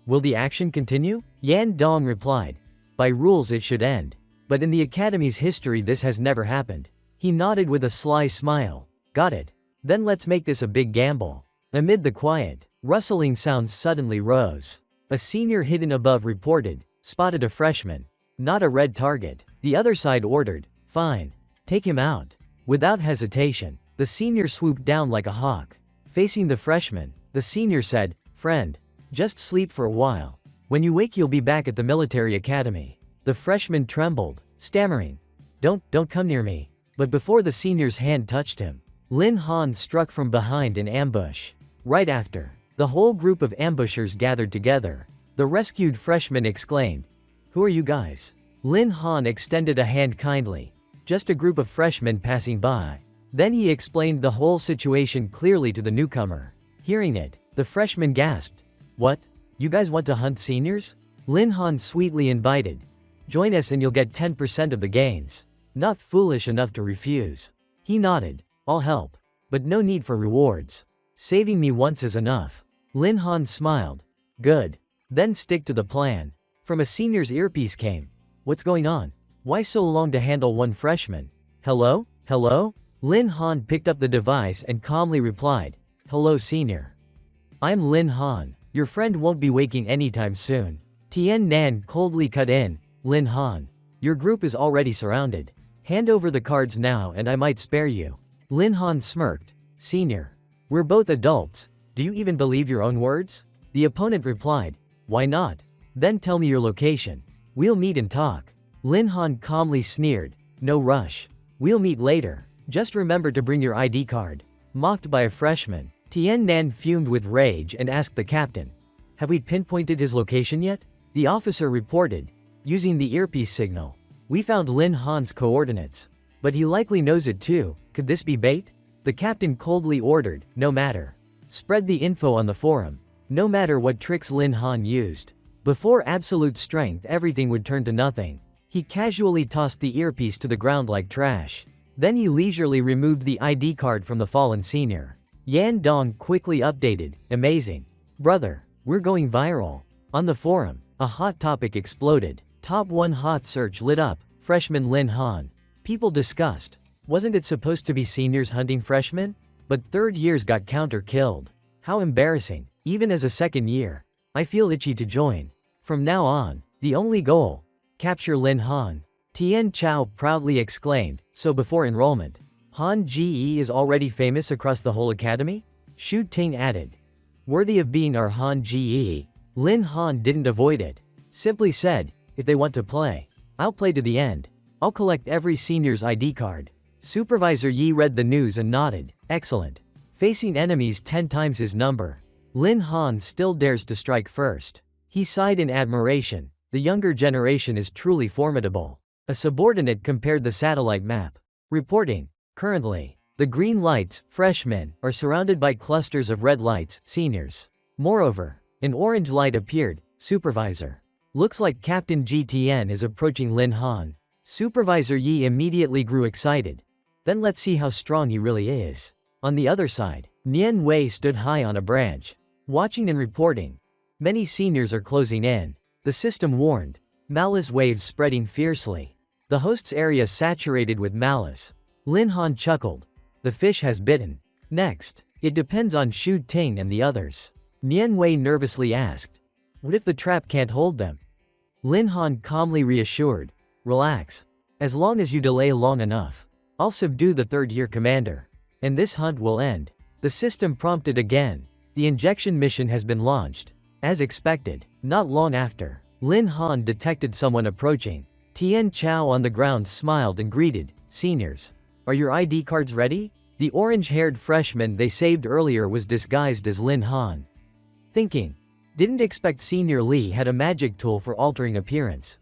will the action continue?" Yan Dong replied, "By rules it should end. But in the academy's history this has never happened." He nodded with a sly smile. "Got it. Then let's make this a big gamble." Amid the quiet, rustling sounds suddenly rose. A senior hidden above reported, "Spotted a freshman. Not a red target." The other side ordered, "Fine. Take him out." Without hesitation, the senior swooped down like a hawk. Facing the freshman, the senior said, "Friend, just sleep for a while. When you wake you'll be back at the military academy." The freshman trembled, stammering, Don't come near me." But before the senior's hand touched him, Lin Han struck from behind in ambush. Right after, the whole group of ambushers gathered together. The rescued freshman exclaimed, "Who are you guys?" Lin Han extended a hand kindly. "Just a group of freshmen passing by." Then he explained the whole situation clearly to the newcomer. Hearing it, the freshman gasped, "What? You guys want to hunt seniors?" Lin Han sweetly invited, "Join us and you'll get 10% of the gains." Not foolish enough to refuse. He nodded, "I'll help. But no need for rewards. Saving me once is enough." Lin Han smiled. "Good. Then stick to the plan." From a senior's earpiece came, "What's going on? Why so long to handle one freshman?" "Hello? Hello?" Lin Han picked up the device and calmly replied, "Hello senior. I'm Lin Han. Your friend won't be waking anytime soon." Tian Nan coldly cut in, "Lin Han, your group is already surrounded. Hand over the cards now and I might spare you." Lin Han smirked, "Senior, we're both adults. Do you even believe your own words?" The opponent replied, "Why not? Then tell me your location. We'll meet and talk." Lin Han calmly sneered, "No rush. We'll meet later. Just remember to bring your ID card." Mocked by a freshman, Tian Nan fumed with rage and asked the captain, "Have we pinpointed his location yet?" The officer reported, using the earpiece signal, "We found Lin Han's coordinates. But he likely knows it too. Could this be bait?" The captain coldly ordered, "No matter. Spread the info on the forum. No matter what tricks Lin Han used. Before absolute strength everything would turn to nothing." He casually tossed the earpiece to the ground like trash. Then he leisurely removed the ID card from the fallen senior. Yan Dong quickly updated, "Amazing. Brother, we're going viral." On the forum, a hot topic exploded. Top 1 hot search lit up, freshman Lin Han. People discussed, Wasn't it supposed to be seniors hunting freshmen? But third years got counter-killed. How embarrassing. Even as a second year, I feel itchy to join. From now on, the only goal, capture Lin Han. Tian Chao proudly exclaimed, so before enrollment, Han Ge is already famous across the whole academy? Shu Ting added. Worthy of being our Han Ge. Lin Han didn't avoid it. Simply said, if they want to play, I'll play to the end. I'll collect every senior's ID card. Supervisor Yi read the news and nodded. Excellent. Facing enemies 10 times his number, Lin Han still dares to strike first. He sighed in admiration. The younger generation is truly formidable. A subordinate compared the satellite map. Reporting. Currently, the green lights, freshmen, are surrounded by clusters of red lights, seniors. Moreover, an orange light appeared, supervisor. Looks like Captain GTN is approaching Lin Han. Supervisor Yi immediately grew excited. Then let's see how strong he really is. On the other side, Nian Wei stood high on a branch, watching and reporting. Many seniors are closing in. The system warned. Malice waves spreading fiercely. The host's area saturated with malice. Lin Han chuckled. The fish has bitten. Next, it depends on Shu Ting and the others. Nian Wei nervously asked. What if the trap can't hold them? Lin Han calmly reassured. Relax. As long as you delay long enough, I'll subdue the third-year commander. And this hunt will end. The system prompted again. The injection mission has been launched. As expected, not long after, Lin Han detected someone approaching. Tian Chao on the ground smiled and greeted. Seniors. Are your ID cards ready? The orange-haired freshman they saved earlier was disguised as Lin Han. Thinking. Didn't expect Senior Lee had a magic tool for altering appearance.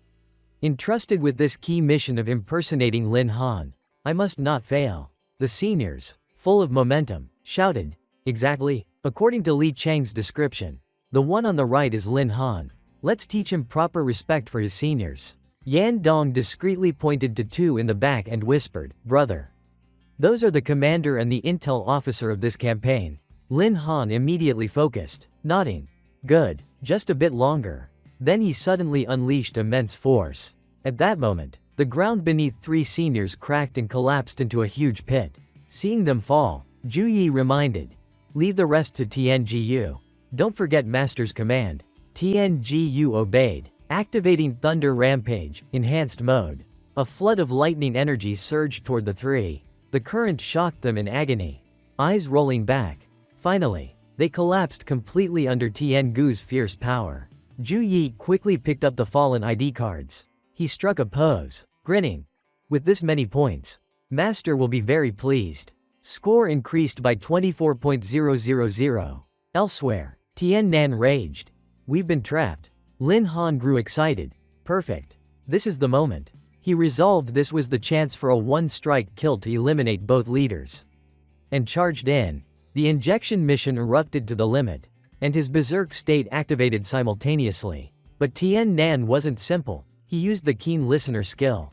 Entrusted with this key mission of impersonating Lin Han, I must not fail. The seniors, full of momentum, shouted. Exactly, according to Li Chang's description. The one on the right is Lin Han. Let's teach him proper respect for his seniors. Yan Dong discreetly pointed to two in the back and whispered, Brother. Those are the commander and the intel officer of this campaign. Lin Han immediately focused, nodding. Good, just a bit longer. Then he suddenly unleashed immense force. At that moment, the ground beneath three seniors cracked and collapsed into a huge pit. Seeing them fall, Zhu Yi reminded. Leave the rest to Tiangu. Don't forget Master's command. Tiangu obeyed, activating Thunder Rampage, enhanced mode. A flood of lightning energy surged toward the three. The current shocked them in agony. Eyes rolling back. Finally, they collapsed completely under Tiangu's fierce power. Zhu Yi quickly picked up the fallen ID cards. He struck a pose, grinning. With this many points, Master will be very pleased. Score increased by 24.000. Elsewhere, Tian Nan raged. We've been trapped. Lin Han grew excited. Perfect. This is the moment. He resolved this was the chance for a one-strike kill to eliminate both leaders. And charged in. The injection mission erupted to the limit, and his berserk state activated simultaneously. But Tian Nan wasn't simple. He used the keen listener skill,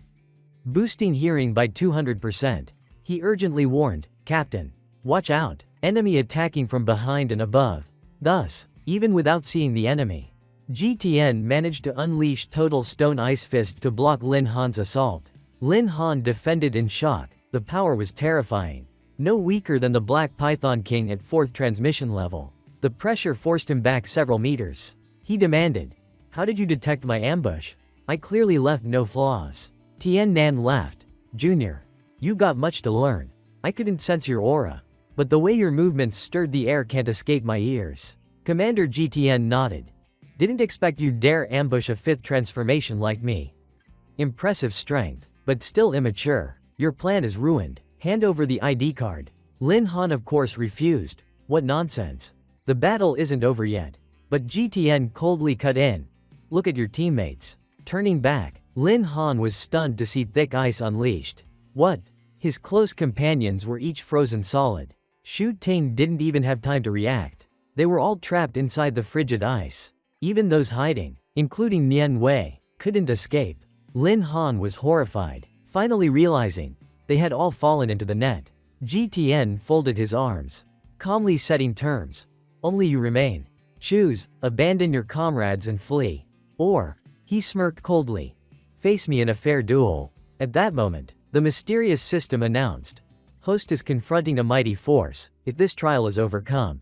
boosting hearing by 200%. He urgently warned, Captain, watch out, enemy attacking from behind and above. Thus, even without seeing the enemy, GTN managed to unleash total Stone Ice Fist to block Lin Han's assault. Lin Han defended in shock. The power was terrifying. No weaker than the Black Python King at 4th transmission level. The pressure forced him back several meters. He demanded, How did you detect my ambush? I clearly left no flaws. Tian Nan laughed. Junior, you've got much to learn. I couldn't sense your aura, but the way your movements stirred the air can't escape my ears. Commander GTN nodded. Didn't expect you'd dare ambush a 5th transformation like me. Impressive strength, but still immature. Your plan is ruined. Hand over the ID card. Lin Han of course refused. What nonsense. The battle isn't over yet. But GTN coldly cut in. Look at your teammates. Turning back, Lin Han was stunned to see thick ice unleashed. What? His close companions were each frozen solid. Shu Ting didn't even have time to react. They were all trapped inside the frigid ice. Even those hiding, including Nian Wei, couldn't escape. Lin Han was horrified, finally realizing they had all fallen into the net. GTN folded his arms, calmly setting terms. Only you remain. Choose, abandon your comrades and flee. Or, he smirked coldly, face me in a fair duel. At that moment, The mysterious system announced. Host is confronting a mighty force. If this trial is overcome,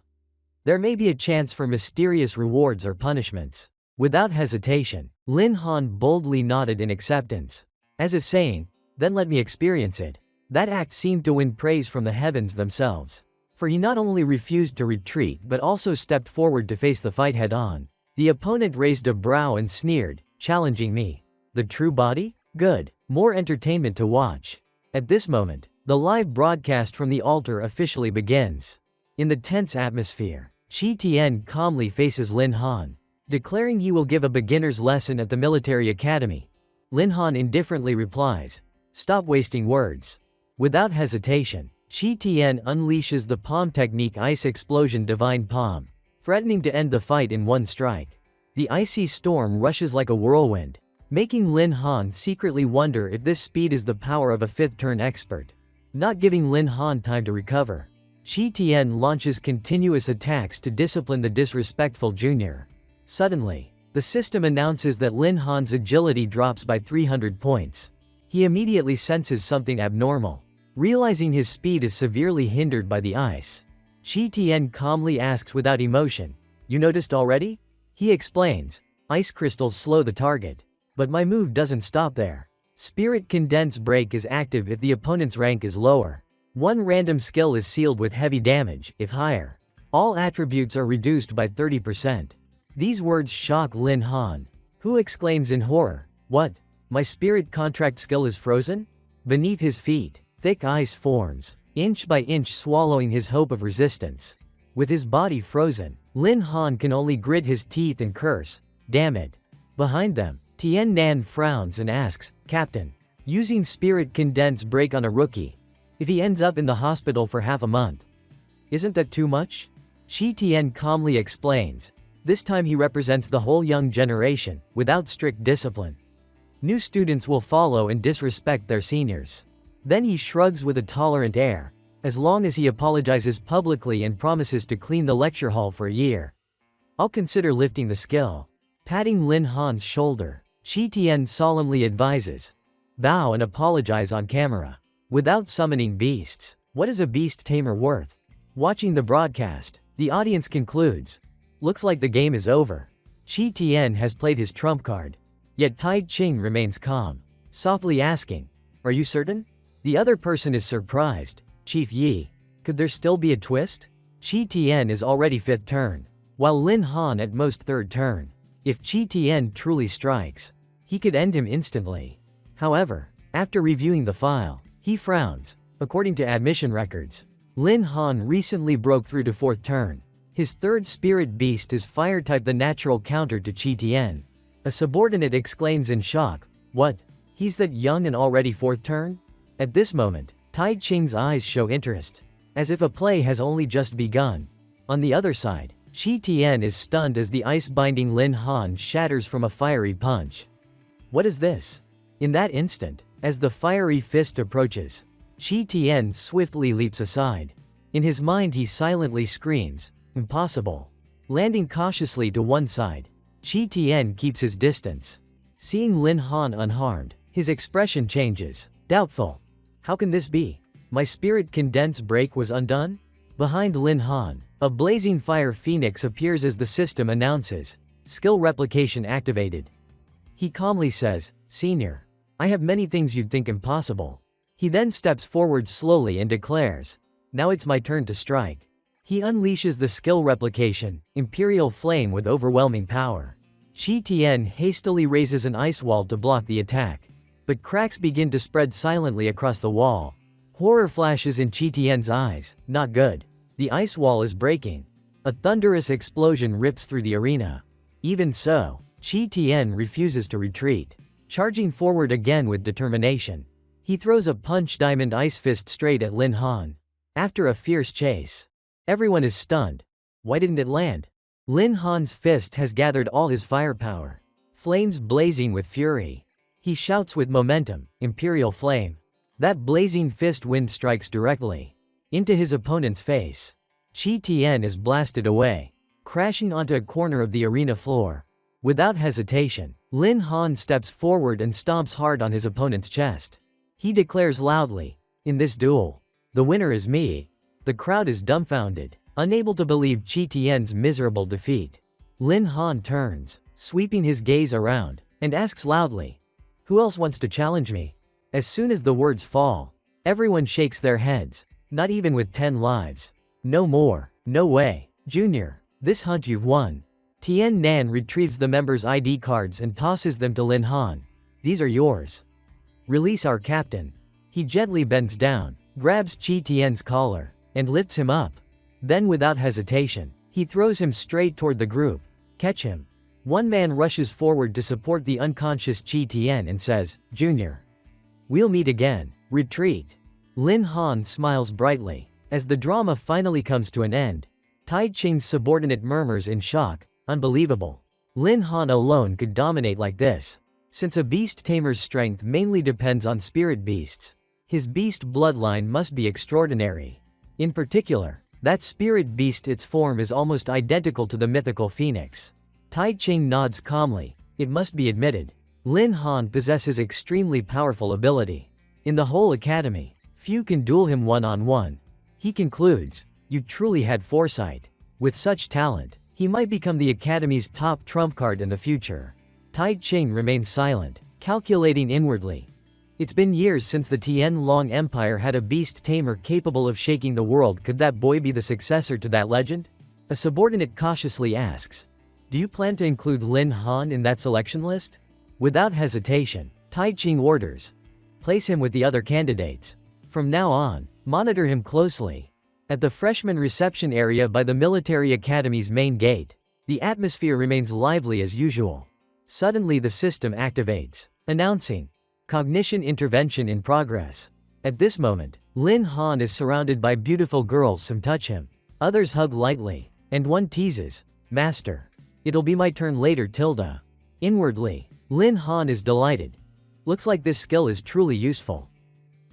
there may be a chance for mysterious rewards or punishments. Without hesitation, Lin Han boldly nodded in acceptance, as if saying, then let me experience it. That act seemed to win praise from the heavens themselves, for he not only refused to retreat but also stepped forward to face the fight head-on. The opponent raised a brow and sneered, challenging me. The true body? Good. More entertainment to watch. At this moment, the live broadcast from the altar officially begins. In the tense atmosphere, Shi Tian calmly faces Lin Han, declaring he will give a beginner's lesson at the military academy. Lin Han indifferently replies, stop wasting words. Without hesitation, Shi Tian unleashes the palm technique Ice Explosion Divine Palm, threatening to end the fight in one strike. The icy storm rushes like a whirlwind, making Lin Han secretly wonder if this speed is the power of a fifth-turn expert. Not giving Lin Han time to recover, Shi Tian launches continuous attacks to discipline the disrespectful junior. Suddenly, the system announces that Lin Han's agility drops by 300 points. He immediately senses something abnormal, realizing his speed is severely hindered by the ice. Shi Tian calmly asks without emotion, you noticed already? He explains, ice crystals slow the target. But my move doesn't stop there. Spirit Condense Break is active if the opponent's rank is lower. One random skill is sealed with heavy damage, if higher. All attributes are reduced by 30%. These words shock Lin Han, who exclaims in horror, what? My spirit contract skill is frozen? Beneath his feet, thick ice forms, inch by inch swallowing his hope of resistance. With his body frozen, Lin Han can only grit his teeth and curse, damn it. Behind them, Tian Nan frowns and asks, Captain, using Spirit Condense Break on a rookie, if he ends up in the hospital for half a month, isn't that too much? Shi Tian calmly explains, this time he represents the whole young generation, without strict discipline. New students will follow and disrespect their seniors. Then he shrugs with a tolerant air, as long as he apologizes publicly and promises to clean the lecture hall for a year. I'll consider lifting the skill. Patting Lin Han's shoulder, Shi Tian solemnly advises, bow and apologize on camera. Without summoning beasts, what is a beast tamer worth? Watching the broadcast, the audience concludes, looks like the game is over. Shi Tian has played his trump card. Yet Tai Ching remains calm, softly asking, are you certain? The other person is surprised, Chief Yi. Could there still be a twist? Shi Tian is already 5th turn, while Lin Han at most 3rd turn. If Shi Tian truly strikes, he could end him instantly. However, after reviewing the file, he frowns. According to admission records, Lin Han recently broke through to 4th turn. His 3rd spirit beast is fire type, the natural counter to Shi Tian. A subordinate exclaims in shock, what? He's that young and already 4th turn? At this moment, Tai Ching's eyes show interest, as if a play has only just begun. On the other side, Shi Tian is stunned as the ice-binding Lin Han shatters from a fiery punch. What is this? In that instant, as the fiery fist approaches, Shi Tian swiftly leaps aside. In his mind he silently screams, impossible. Landing cautiously to one side, Shi Tian keeps his distance. Seeing Lin Han unharmed, his expression changes, doubtful. How can this be? My Spirit Condense Break was undone? Behind Lin Han, a blazing fire phoenix appears as the system announces, skill replication activated. He calmly says, Senior, I have many things you'd think impossible. He then steps forward slowly and declares, now it's my turn to strike. He unleashes the skill replication, Imperial Flame, with overwhelming power. Shi Tian hastily raises an ice wall to block the attack, but cracks begin to spread silently across the wall. Horror flashes in Shi Tian's eyes, not good. The ice wall is breaking. A thunderous explosion rips through the arena. Even so, Shi Tian refuses to retreat, charging forward again with determination. He throws a punch diamond ice fist straight at Lin Han. After a fierce chase, everyone is stunned. Why didn't it land? Lin Han's fist has gathered all his firepower, flames blazing with fury. He shouts with momentum, Imperial Flame. That blazing fist wind strikes directly into his opponent's face. Shi Tian is blasted away, crashing onto a corner of the arena floor. Without hesitation, Lin Han steps forward and stomps hard on his opponent's chest. He declares loudly, "In this duel, the winner is me." The crowd is dumbfounded, unable to believe Qi Tian's miserable defeat. Lin Han turns, sweeping his gaze around, and asks loudly, "Who else wants to challenge me?" As soon as the words fall, everyone shakes their heads, not even with 10 lives. "No more, no way, Junior. This hunt you've won." Tian Nan retrieves the members' ID cards and tosses them to Lin Han. "These are yours. Release our captain." He gently bends down, grabs Qi Tian's collar, and lifts him up. Then without hesitation, he throws him straight toward the group. "Catch him." One man rushes forward to support the unconscious Qi Tian and says, "Junior, we'll meet again." Retreat. Lin Han smiles brightly. As the drama finally comes to an end, Tai Ching's subordinate murmurs in shock, "Unbelievable. Lin Han alone could dominate like this." Since a beast tamer's strength mainly depends on spirit beasts, his beast bloodline must be extraordinary. In particular, that spirit beast, its form is almost identical to the mythical phoenix. Tai Ching nods calmly. It must be admitted, Lin Han possesses extremely powerful ability. In the whole academy, few can duel him one-on-one. He concludes, "You truly had foresight. With such talent, he might become the academy's top trump card in the future." Tai Ching remains silent, calculating inwardly. It's been years since the Tianlong Empire had a beast tamer capable of shaking the world. Could that boy be the successor to that legend? A subordinate cautiously asks, "Do you plan to include Lin Han in that selection list?" Without hesitation, Tai Ching orders, "Place him with the other candidates. From now on, monitor him closely." At the freshman reception area by the military academy's main gate, the atmosphere remains lively as usual. Suddenly the system activates, announcing, "Cognition intervention in progress." At this moment, Lin Han is surrounded by beautiful girls. Some touch him, others hug lightly, and one teases, "Master, it'll be my turn later." Inwardly, Lin Han is delighted. Looks like this skill is truly useful.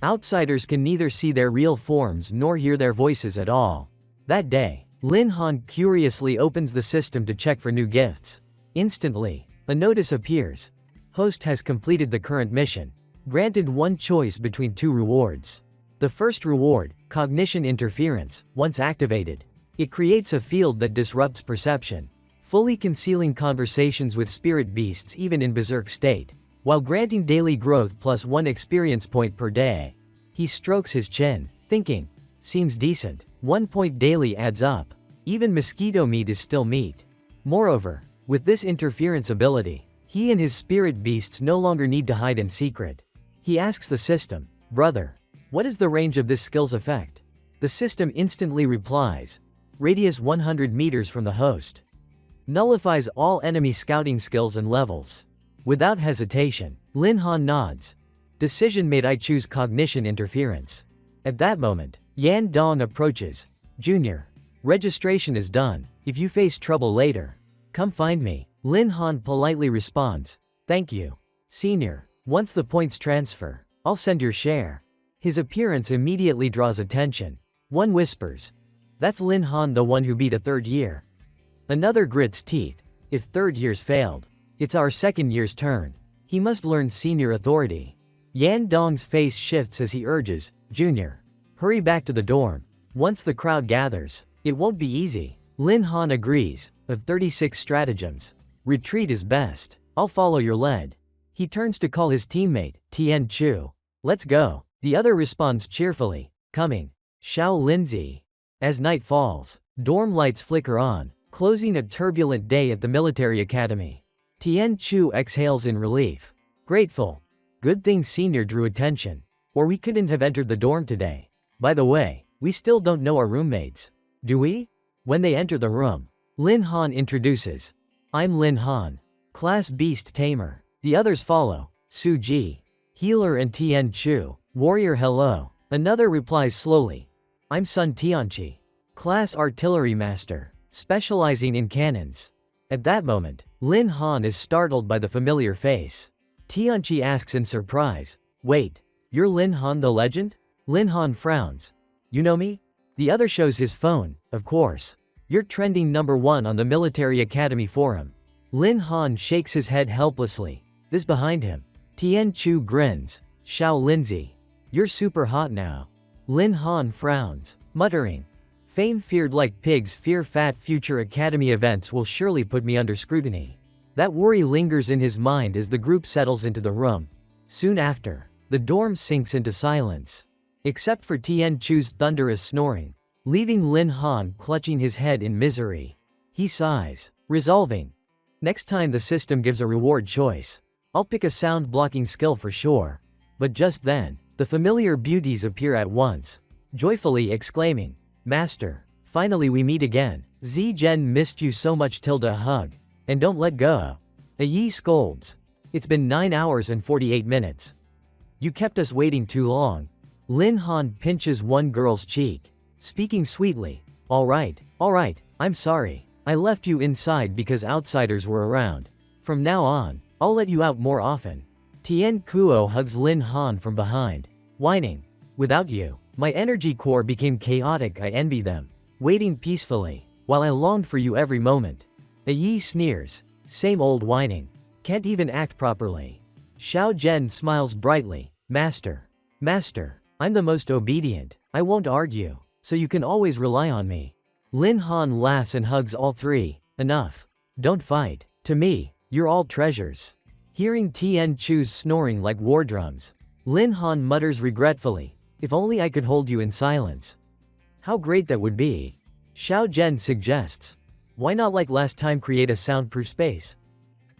Outsiders can neither see their real forms nor hear their voices at all. That day, Lin Han curiously opens the system to check for new gifts. Instantly, a notice appears. Host has completed the current mission. Granted one choice between 2 rewards. The first reward, cognition interference, once activated, it creates a field that disrupts perception, fully concealing conversations with spirit beasts even in berserk state, while granting daily growth plus 1 experience point per day. He strokes his chin, thinking, "Seems decent. 1 point daily adds up. Even mosquito meat is still meat." Moreover, with this interference ability, he and his spirit beasts no longer need to hide in secret. He asks the system, "Brother, what is the range of this skill's effect?" The system instantly replies, "Radius 100 meters from the host. Nullifies all enemy scouting skills and levels." Without hesitation, Lin Han nods. Decision made. I choose cognition interference. At that moment, Yan Dong approaches. "Junior, registration is done. If you face trouble later, come find me." Lin Han politely responds, "Thank you, Senior. Once the points transfer, I'll send your share." His appearance immediately draws attention. One whispers, "That's Lin Han, the one who beat a 3rd year." Another grits teeth. "If 3rd years failed, it's our 2nd year's turn. He must learn senior authority." Yan Dong's face shifts as he urges, "Junior, hurry back to the dorm. Once the crowd gathers, it won't be easy." Lin Han agrees. Of 36 stratagems, retreat is best. I'll follow your lead. He turns to call his teammate, Tian Chu. "Let's go." The other responds cheerfully, "Coming." Xiao Linzi. As night falls, dorm lights flicker on, closing a turbulent day at the military academy. Tian Chu exhales in relief. Grateful. Good thing Senior drew attention, or we couldn't have entered the dorm today. By the way, we still don't know our roommates. Do we? When they enter the room, Lin Han introduces, "I'm Lin Han, class beast tamer." The others follow, Su Ji, healer, and Tian Chu, warrior. "Hello." Another replies slowly, "I'm Sun Tianqi, class artillery master, specializing in cannons." At that moment, Lin Han is startled by the familiar face. Tianqi asks in surprise, "Wait, you're Lin Han the legend?" Lin Han frowns. "You know me?" The other shows his phone. "Of course. You're trending #1 on the military academy forum." Lin Han shakes his head helplessly. This behind him. Tian Chu grins. "Xiao Linzi, You're super hot now. Lin Han frowns, muttering. Fame feared like pigs fear fat. Future academy events will surely put me under scrutiny. That worry lingers in his mind as the group settles into the room. Soon after, the dorm sinks into silence. Except for Tien Chu's thunderous snoring, leaving Lin Han clutching his head in misery. He sighs, resolving. Next time the system gives a reward choice, I'll pick a sound blocking skill for sure. But just then, the familiar beauties appear at once, joyfully exclaiming, Master, finally we meet again. Zhen missed you so much. Tilda hug. And don't let go. Yi scolds. It's been 9 hours and 48 minutes. You kept us waiting too long. Lin Han pinches one girl's cheek, speaking sweetly. All right, I'm sorry. I left you inside because outsiders were around. From now on, I'll let you out more often. Tien Kuo hugs Lin Han from behind, whining. Without you, my energy core became chaotic. I envy them, waiting peacefully, while I longed for you every moment. Yi sneers. Same old whining. Can't even act properly. Xiao Zhen smiles brightly. Master, I'm the most obedient. I won't argue, so you can always rely on me. Lin Han laughs and hugs all three. Enough. Don't fight. To me, you're all treasures. Hearing Tien Chu's snoring like war drums, Lin Han mutters regretfully. If only I could hold you in silence. How great that would be. Xiao Zhen suggests. Why not like last time create a soundproof space?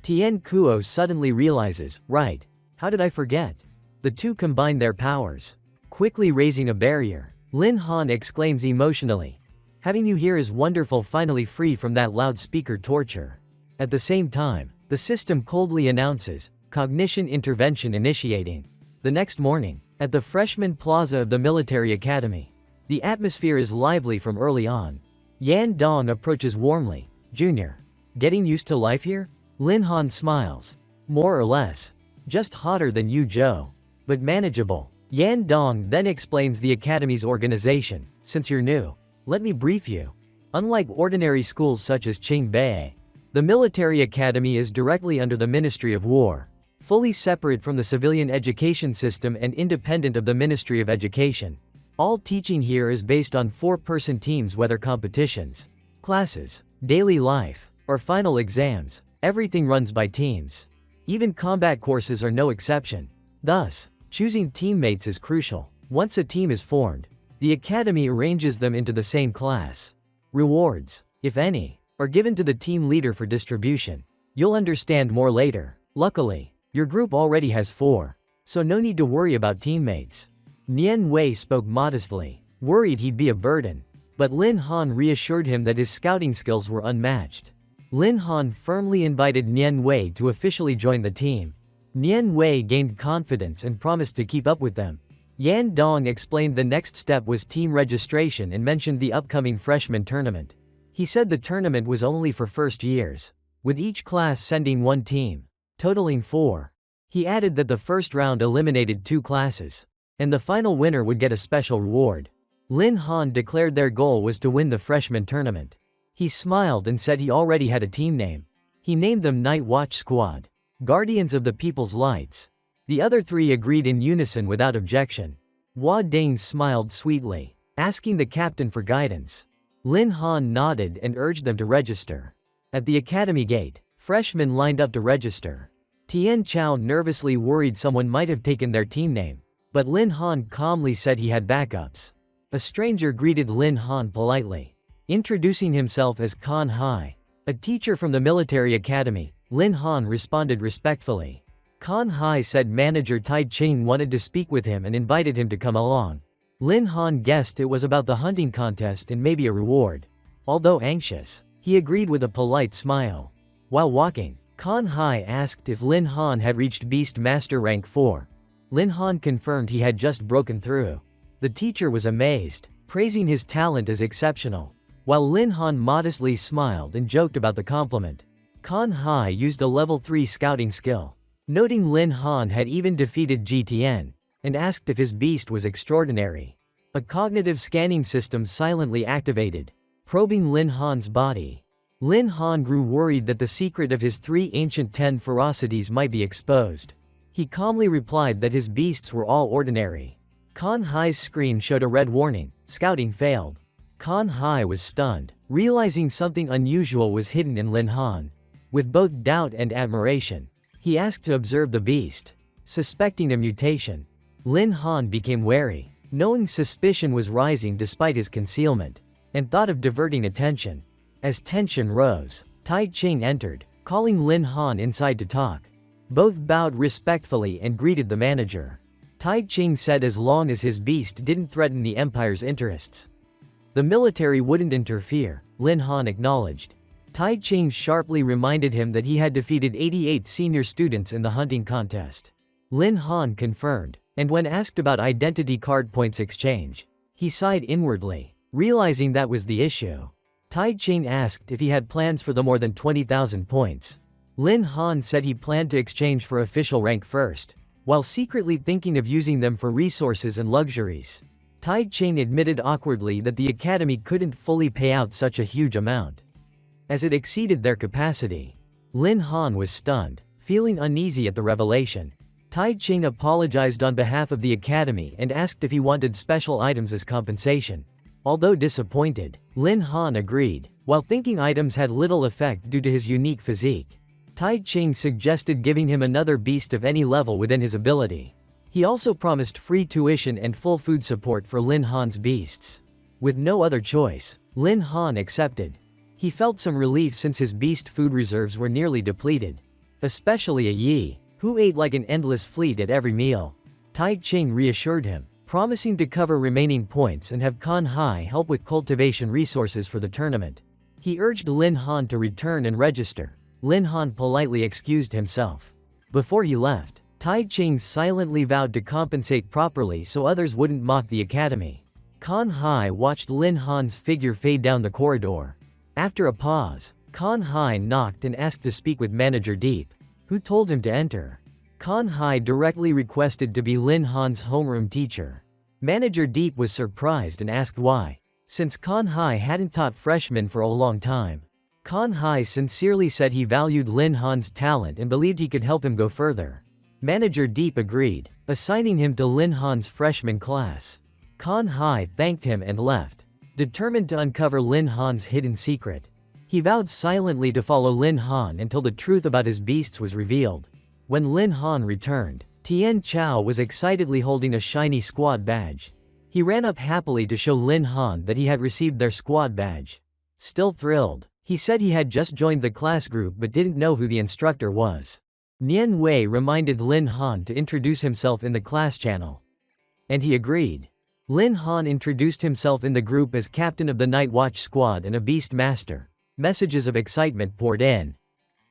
Tien Kuo suddenly realizes, right, how did I forget? The two combine their powers, quickly raising a barrier. Lin Han exclaims emotionally. Having you here is wonderful, finally free from that loudspeaker torture. At the same time, the system coldly announces, cognition intervention initiating. The next morning, at the freshman plaza of the military academy, the atmosphere is lively from early on. Yan Dong approaches warmly. Junior, getting used to life here? Lin Han smiles. More or less. Just hotter than you, Joe. But manageable. Yan Dong then explains the academy's organization. Since you're new, let me brief you. Unlike ordinary schools such as Qingbei, the military academy is directly under the Ministry of War, fully separate from the civilian education system and independent of the Ministry of Education. All teaching here is based on 4-person teams, whether competitions, classes, daily life, or final exams. Everything runs by teams. Even combat courses are no exception. Thus, choosing teammates is crucial. Once a team is formed, the academy arranges them into the same class. Rewards, if any, are given to the team leader for distribution. You'll understand more later. Luckily, your group already has 4, so no need to worry about teammates. Nian Wei spoke modestly, worried he'd be a burden. But Lin Han reassured him that his scouting skills were unmatched. Lin Han firmly invited Nian Wei to officially join the team. Nian Wei gained confidence and promised to keep up with them. Yan Dong explained the next step was team registration and mentioned the upcoming freshman tournament. He said the tournament was only for first years, with each class sending 1 team, totaling 4. He added that the first round eliminated 2 classes, and the final winner would get a special reward. Lin Han declared their goal was to win the freshman tournament. He smiled and said he already had a team name. He named them Night Watch Squad, Guardians of the People's Lights. The other 3 agreed in unison without objection. Hua Ding smiled sweetly, asking the captain for guidance. Lin Han nodded and urged them to register. At the academy gate, freshmen lined up to register. Tian Chao nervously worried someone might have taken their team name, but Lin Han calmly said he had backups. A stranger greeted Lin Han politely, introducing himself as Kan Hai, a teacher from the military academy. Lin Han responded respectfully. Kan Hai said manager Tai Ching wanted to speak with him and invited him to come along. Lin Han guessed it was about the hunting contest and maybe a reward. Although anxious, he agreed with a polite smile. While walking, Kan Hai asked if Lin Han had reached Beast Master rank 4. Lin Han confirmed he had just broken through. The teacher was amazed, praising his talent as exceptional. While Lin Han modestly smiled and joked about the compliment, Kan Hai used a level 3 scouting skill, noting Lin Han had even defeated GTN, and asked if his beast was extraordinary. A cognitive scanning system silently activated, probing Lin Han's body. Lin Han grew worried that the secret of his 3 ancient 10 ferocities might be exposed. He calmly replied that his beasts were all ordinary. Kan Hai's screen showed a red warning, scouting failed. Kan Hai was stunned, realizing something unusual was hidden in Lin Han. With both doubt and admiration, he asked to observe the beast. Suspecting a mutation, Lin Han became wary, knowing suspicion was rising despite his concealment, and thought of diverting attention. As tension rose, Tai Ching entered, calling Lin Han inside to talk. Both bowed respectfully and greeted the manager. Tai Ching said as long as his beast didn't threaten the Empire's interests, the military wouldn't interfere, Lin Han acknowledged. Tai Ching sharply reminded him that he had defeated 88 senior students in the hunting contest. Lin Han confirmed, and when asked about identity card points exchange, he sighed inwardly, realizing that was the issue. Tai Ching asked if he had plans for the more than 20,000 points. Lin Han said he planned to exchange for official rank first, while secretly thinking of using them for resources and luxuries. Tai Ching admitted awkwardly that the academy couldn't fully pay out such a huge amount, as it exceeded their capacity. Lin Han was stunned, feeling uneasy at the revelation. Tai Ching apologized on behalf of the academy and asked if he wanted special items as compensation. Although disappointed, Lin Han agreed. While thinking items had little effect due to his unique physique, Tai Ching suggested giving him another beast of any level within his ability. He also promised free tuition and full food support for Lin Han's beasts. With no other choice, Lin Han accepted. He felt some relief since his beast food reserves were nearly depleted. Especially a Yi, who ate like an endless fleet at every meal. Tai Ching reassured him, promising to cover remaining points and have Kan Hai help with cultivation resources for the tournament. He urged Lin Han to return and register. Lin Han politely excused himself. Before he left, Tai Ching silently vowed to compensate properly so others wouldn't mock the academy. Kan Hai watched Lin Han's figure fade down the corridor. After a pause, Kan Hai knocked and asked to speak with Manager Deep, who told him to enter. Kan Hai directly requested to be Lin Han's homeroom teacher. Manager Deep was surprised and asked why, since Kan Hai hadn't taught freshmen for a long time. Kan Hai sincerely said he valued Lin Han's talent and believed he could help him go further. Manager Deep agreed, assigning him to Lin Han's freshman class. Kan Hai thanked him and left, determined to uncover Lin Han's hidden secret. He vowed silently to follow Lin Han until the truth about his beasts was revealed. When Lin Han returned, Tian Chao was excitedly holding a shiny squad badge. He ran up happily to show Lin Han that he had received their squad badge. Still thrilled, he said he had just joined the class group but didn't know who the instructor was. Nian Wei reminded Lin Han to introduce himself in the class channel, and he agreed. Lin Han introduced himself in the group as captain of the Night Watch squad and a beast master. Messages of excitement poured in,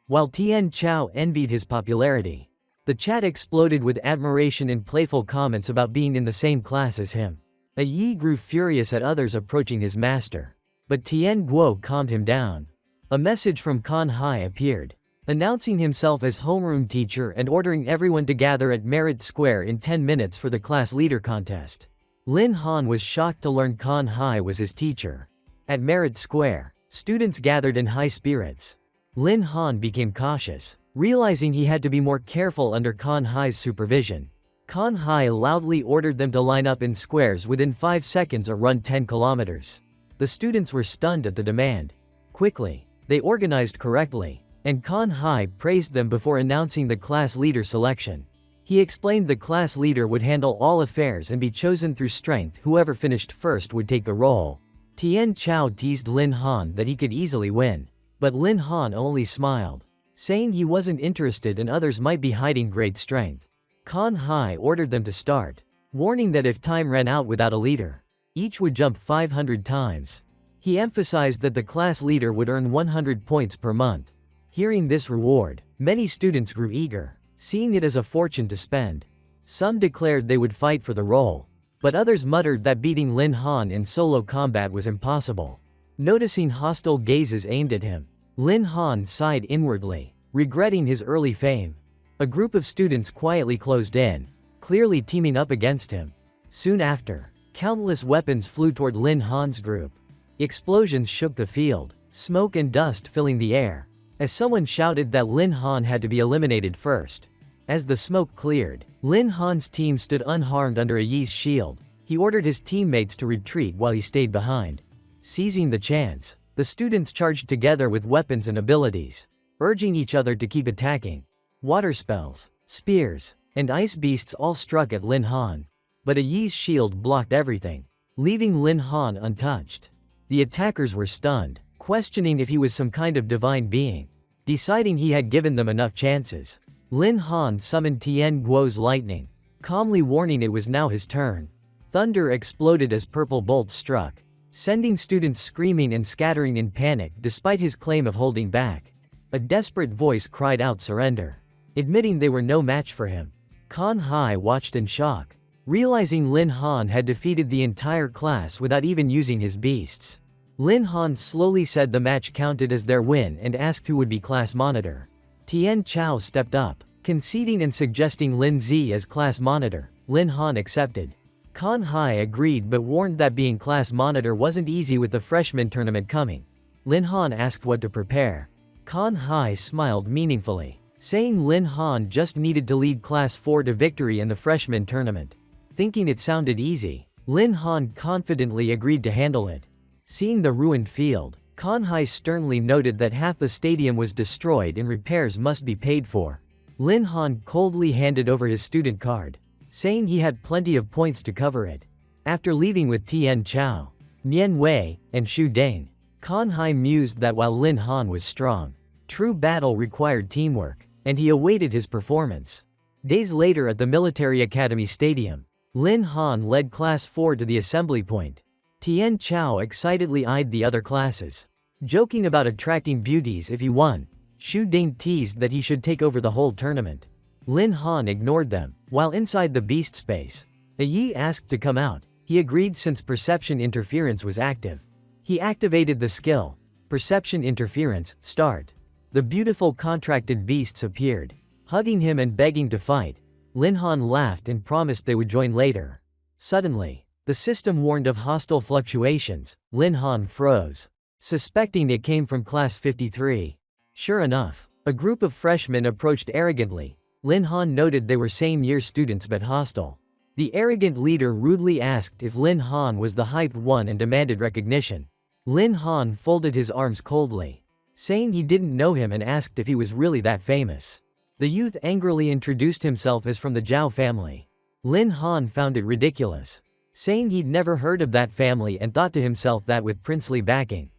while Tian Chao envied his popularity. The chat exploded with admiration and playful comments about being in the same class as him. A Yi grew furious at others approaching his master, but Tian Guo calmed him down. A message from Kan Hai appeared, announcing himself as homeroom teacher and ordering everyone to gather at Merit Square in 10 minutes for the class leader contest. Lin Han was shocked to learn Kan Hai was his teacher. At Merit Square, students gathered in high spirits. Lin Han became cautious, realizing he had to be more careful under Kan Hai's supervision. Kan Hai loudly ordered them to line up in squares within 5 seconds or run 10 kilometers. The students were stunned at the demand. Quickly, they organized correctly, and Kan Hai praised them before announcing the class leader selection. He explained the class leader would handle all affairs and be chosen through strength. Whoever finished first would take the role. Tian Chao teased Lin Han that he could easily win, but Lin Han only smiled, saying he wasn't interested and others might be hiding great strength. Kan Hai ordered them to start, warning that if time ran out without a leader, each would jump 500 times. He emphasized that the class leader would earn 100 points per month. Hearing this reward, many students grew eager, seeing it as a fortune to spend. Some declared they would fight for the role, but others muttered that beating Lin Han in solo combat was impossible. Noticing hostile gazes aimed at him, Lin Han sighed inwardly, regretting his early fame. A group of students quietly closed in, clearly teaming up against him. Soon after, countless weapons flew toward Lin Han's group. Explosions shook the field, smoke and dust filling the air, as someone shouted that Lin Han had to be eliminated first. As the smoke cleared, Lin Han's team stood unharmed under a Yi's shield. He ordered his teammates to retreat while he stayed behind. Seizing the chance, the students charged together with weapons and abilities, urging each other to keep attacking. Water spells, spears, and ice beasts all struck at Lin Han. But a Yi's shield blocked everything, leaving Lin Han untouched. The attackers were stunned, questioning if he was some kind of divine being. Deciding he had given them enough chances, Lin Han summoned Tian Guo's lightning, calmly warning it was now his turn. Thunder exploded as purple bolts struck, sending students screaming and scattering in panic despite his claim of holding back. A desperate voice cried out surrender, admitting they were no match for him. Kan Hai watched in shock, realizing Lin Han had defeated the entire class without even using his beasts. Lin Han slowly said the match counted as their win and asked who would be class monitor. Tian Chao stepped up, conceding and suggesting Lin Zi as class monitor. Lin Han accepted. Kan Hai agreed but warned that being class monitor wasn't easy with the freshman tournament coming. Lin Han asked what to prepare. Kan Hai smiled meaningfully, saying Lin Han just needed to lead class 4 to victory in the freshman tournament. Thinking it sounded easy, Lin Han confidently agreed to handle it. Seeing the ruined field, Kan Hai sternly noted that half the stadium was destroyed and repairs must be paid for. Lin Han coldly handed over his student card, saying he had plenty of points to cover it. After leaving with Tian Chao, Nian Wei, and Xu Dane, Kan Hai mused that while Lin Han was strong, true battle required teamwork, and he awaited his performance. Days later at the Military Academy Stadium, Lin Han led Class 4 to the assembly point. Tian Chao excitedly eyed the other classes, joking about attracting beauties if he won. Xu Dane teased that he should take over the whole tournament. Lin Han ignored them. While inside the beast space, a Yi asked to come out. He agreed since perception interference was active. He activated the skill, Perception Interference, Start. The beautiful contracted beasts appeared, hugging him and begging to fight. Lin Han laughed and promised they would join later. Suddenly, the system warned of hostile fluctuations. Lin Han froze, suspecting it came from Class 53. Sure enough, a group of freshmen approached arrogantly. Lin Han noted they were same-year students but hostile. The arrogant leader rudely asked if Lin Han was the hyped one and demanded recognition. Lin Han folded his arms coldly, saying he didn't know him and asked if he was really that famous. The youth angrily introduced himself as from the Zhao family. Lin Han found it ridiculous, saying he'd never heard of that family and thought to himself that with princely backing,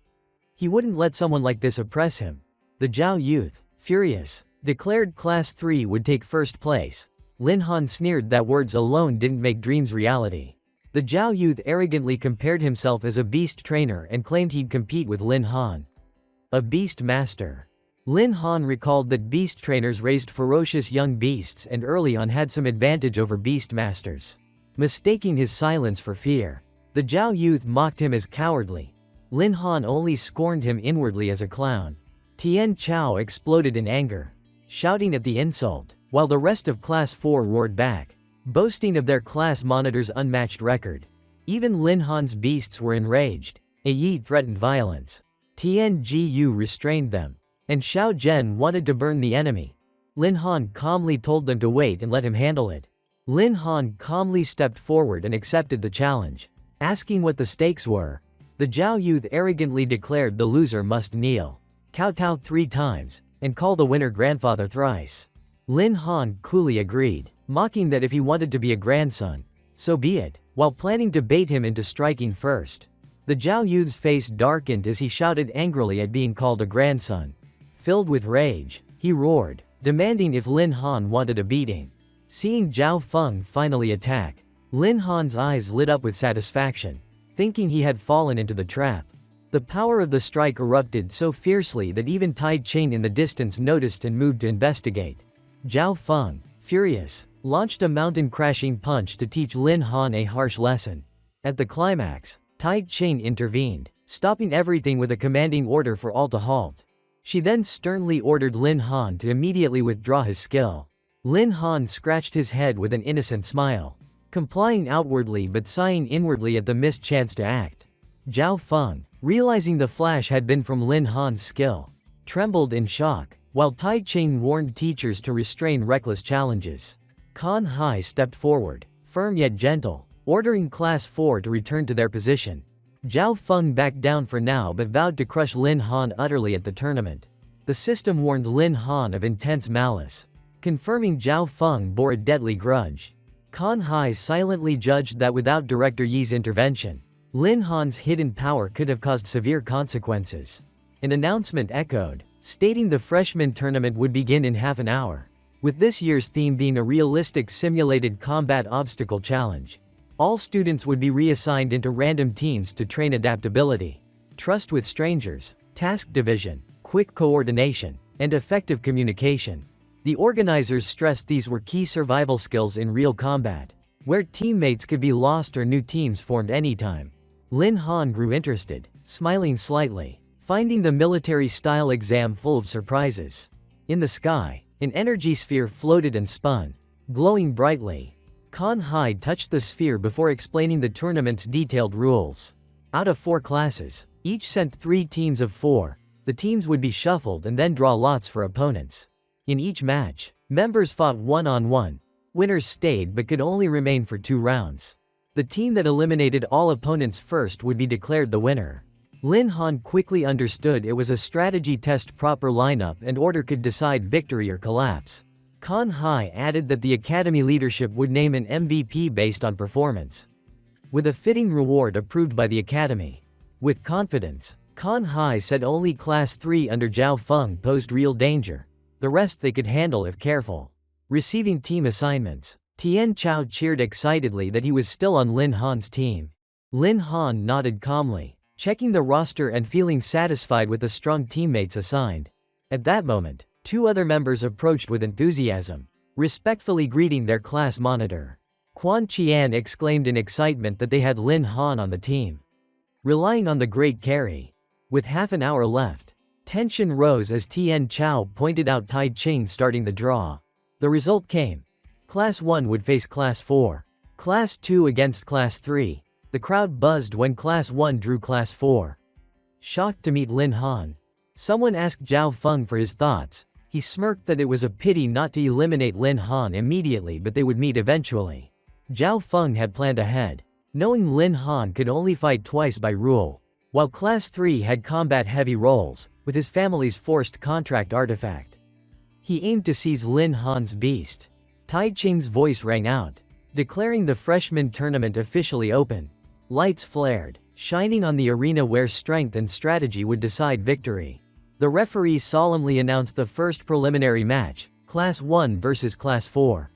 he wouldn't let someone like this oppress him. The Zhao youth, furious, declared Class 3 would take first place. Lin Han sneered that words alone didn't make dreams reality. The Zhao youth arrogantly compared himself as a beast trainer and claimed he'd compete with Lin Han. A beast master. Lin Han recalled that beast trainers raised ferocious young beasts and early on had some advantage over beast masters. Mistaking his silence for fear, the Zhao youth mocked him as cowardly. Lin Han only scorned him inwardly as a clown. Tian Chao exploded in anger, shouting at the insult, while the rest of Class 4 roared back, boasting of their class monitor's unmatched record. Even Lin Han's beasts were enraged. A Yi threatened violence. Tian Jiu restrained them, and Xiao Zhen wanted to burn the enemy. Lin Han calmly told them to wait and let him handle it. Lin Han calmly stepped forward and accepted the challenge, asking what the stakes were. The Zhao youth arrogantly declared the loser must kneel, kowtow 3 times, and call the winner grandfather thrice. Lin Han coolly agreed, mocking that if he wanted to be a grandson, so be it, while planning to bait him into striking first. The Zhao youth's face darkened as he shouted angrily at being called a grandson. Filled with rage, he roared, demanding if Lin Han wanted a beating. Seeing Zhao Feng finally attack, Lin Han's eyes lit up with satisfaction, thinking he had fallen into the trap. The power of the strike erupted so fiercely that even Tide Chain in the distance noticed and moved to investigate. Zhao Feng, furious, launched a mountain-crashing punch to teach Lin Han a harsh lesson. At the climax, Tide Chain intervened, stopping everything with a commanding order for all to halt. She then sternly ordered Lin Han to immediately withdraw his skill. Lin Han scratched his head with an innocent smile, complying outwardly but sighing inwardly at the missed chance to act. Zhao Feng, realizing the flash had been from Lin Han's skill, trembled in shock. while Tai Ching warned teachers to restrain reckless challenges. Kan Hai stepped forward, firm yet gentle, ordering Class 4 to return to their position. Zhao Feng backed down for now but vowed to crush Lin Han utterly at the tournament. The system warned Lin Han of intense malice, confirming Zhao Feng bore a deadly grudge. Kan Hai silently judged that without Director Yi's intervention, Lin Han's hidden power could have caused severe consequences. An announcement echoed, stating the freshman tournament would begin in half an hour, with this year's theme being a realistic simulated combat obstacle challenge. All students would be reassigned into random teams to train adaptability, trust with strangers, task division, quick coordination, and effective communication. The organizers stressed these were key survival skills in real combat, where teammates could be lost or new teams formed anytime. Lin Han grew interested, smiling slightly, finding the military-style exam full of surprises. In the sky, an energy sphere floated and spun, glowing brightly. Kan Hai touched the sphere before explaining the tournament's detailed rules. Out of 4 classes, each sent 3 teams of 4. The teams would be shuffled and then draw lots for opponents. In each match, members fought one-on-one. Winners stayed but could only remain for 2 rounds. The team that eliminated all opponents first would be declared the winner. Lin Han quickly understood it was a strategy test. Proper lineup and order could decide victory or collapse. Kan Hai added that the academy leadership would name an MVP based on performance, with a fitting reward approved by the academy. With confidence, Kan Hai said only Class 3 under Zhao Feng posed real danger. The rest they could handle if careful. Receiving team assignments, Tian Chao cheered excitedly that he was still on Lin Han's team. Lin Han nodded calmly, checking the roster and feeling satisfied with the strong teammates assigned. At that moment, 2 other members approached with enthusiasm, respectfully greeting their class monitor. Quan Qian exclaimed in excitement that they had Lin Han on the team, relying on the great carry. With half an hour left, tension rose as Tian Chao pointed out Tai Ching starting the draw. The result came. Class 1 would face Class 4. Class 2 against Class 3. The crowd buzzed when Class 1 drew Class 4. Shocked to meet Lin Han, someone asked Zhao Feng for his thoughts. He smirked that it was a pity not to eliminate Lin Han immediately, but they would meet eventually. Zhao Feng had planned ahead, knowing Lin Han could only fight twice by rule, while Class 3 had combat-heavy roles, with his family's forced contract artifact. He aimed to seize Lin Han's beast. Tai Ching's voice rang out, declaring the freshman tournament officially open. Lights flared, shining on the arena where strength and strategy would decide victory. The referee solemnly announced the first preliminary match, Class 1 versus Class 4.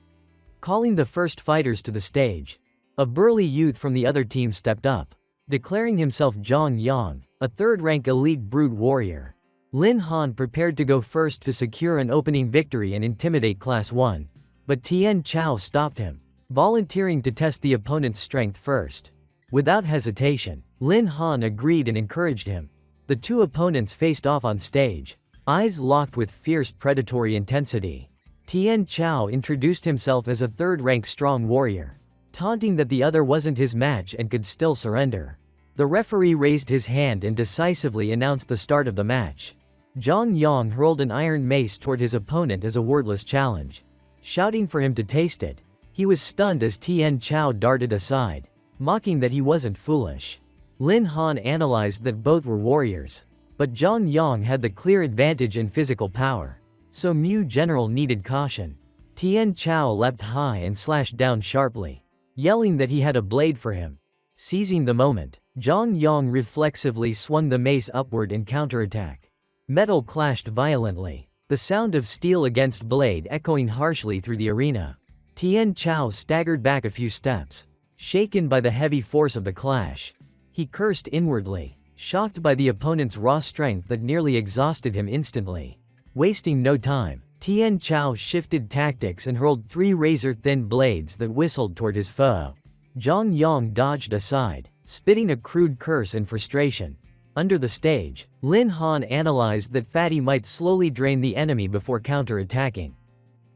Calling the first fighters to the stage, a burly youth from the other team stepped up, declaring himself Zhang Yang, a third-rank elite brute warrior. Lin Han prepared to go first to secure an opening victory and intimidate Class 1. But Tian Chao stopped him, volunteering to test the opponent's strength first. Without hesitation, Lin Han agreed and encouraged him. The 2 opponents faced off on stage, eyes locked with fierce predatory intensity. Tian Chao introduced himself as a third-rank strong warrior, taunting that the other wasn't his match and could still surrender. The referee raised his hand and decisively announced the start of the match. Zhang Yang hurled an iron mace toward his opponent as a wordless challenge, shouting for him to taste it. He was stunned as Tian Chao darted aside, mocking that he wasn't foolish. Lin Han analyzed that both were warriors, but Zhang Yang had the clear advantage in physical power, so Mu General needed caution. Tian Chao leapt high and slashed down sharply, yelling that he had a blade for him. Seizing the moment, Zhang Yang reflexively swung the mace upward in counterattack. Metal clashed violently, the sound of steel against blade echoing harshly through the arena. Tian Chao staggered back a few steps, shaken by the heavy force of the clash. He cursed inwardly, shocked by the opponent's raw strength that nearly exhausted him instantly. Wasting no time, Tian Chao shifted tactics and hurled 3 razor-thin blades that whistled toward his foe. Zhang Yang dodged aside, spitting a crude curse in frustration. Under the stage, Lin Han analyzed that Fatty might slowly drain the enemy before counter-attacking,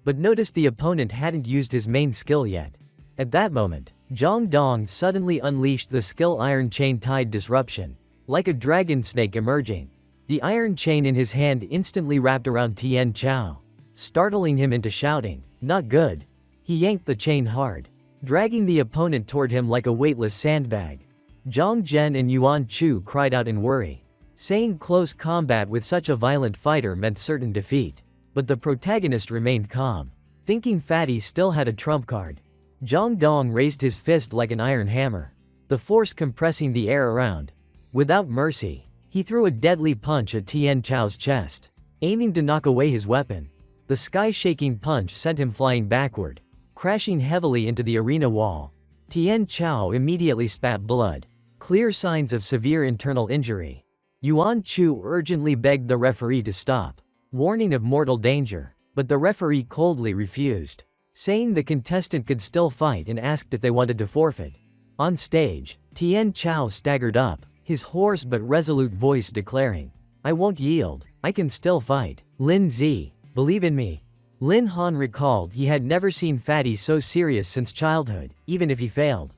but noticed the opponent hadn't used his main skill yet. At that moment, Zhang Dong suddenly unleashed the skill Iron Chain Tide Disruption, like a dragon snake emerging. The iron chain in his hand instantly wrapped around Tian Chao, startling him into shouting, "Not good." He yanked the chain hard, dragging the opponent toward him like a weightless sandbag. Zhang Zhen and Yuan Chu cried out in worry, saying close combat with such a violent fighter meant certain defeat. But the protagonist remained calm, thinking Fatty still had a trump card. Zhang Dong raised his fist like an iron hammer, the force compressing the air around. Without mercy, he threw a deadly punch at Tian Chao's chest, aiming to knock away his weapon. The sky-shaking punch sent him flying backward, crashing heavily into the arena wall. Tian Chao immediately spat blood, clear signs of severe internal injury. Yuan Chu urgently begged the referee to stop, warning of mortal danger, but the referee coldly refused, saying the contestant could still fight and asked if they wanted to forfeit. On stage, Tian Chao staggered up, his hoarse but resolute voice declaring, "I won't yield, I can still fight. Lin Zi, believe in me." Lin Han recalled he had never seen Fatty so serious since childhood, even if he failed.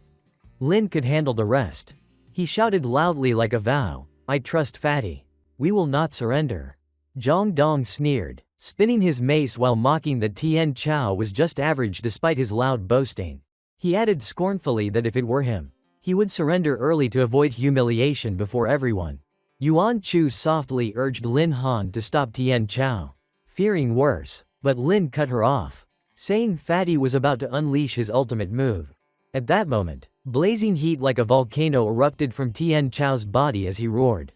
Lin could handle the rest. He shouted loudly like a vow, "I trust Fatty. We will not surrender." Zhang Dong sneered, spinning his mace while mocking that Tian Chao was just average despite his loud boasting. He added scornfully that if it were him, he would surrender early to avoid humiliation before everyone. Yuan Chu softly urged Lin Han to stop Tian Chao, fearing worse, but Lin cut her off, saying Fatty was about to unleash his ultimate move. At that moment, blazing heat like a volcano erupted from Tian Chao's body as he roared.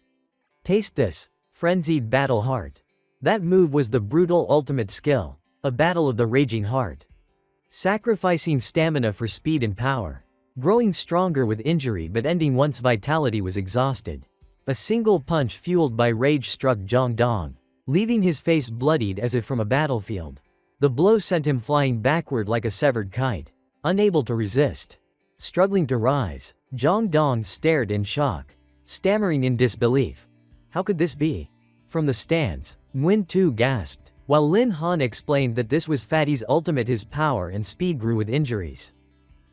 "Taste this, frenzied battle heart." That move was the brutal ultimate skill, a battle of the raging heart. Sacrificing stamina for speed and power, growing stronger with injury but ending once vitality was exhausted. A single punch fueled by rage struck Zhang Dong, leaving his face bloodied as if from a battlefield. The blow sent him flying backward like a severed kite, unable to resist. Struggling to rise, Zhang Dong stared in shock, stammering in disbelief. How could this be? From the stands, Nguyen Tu gasped, while Lin Han explained that this was Fatty's ultimate. His power and speed grew with injuries,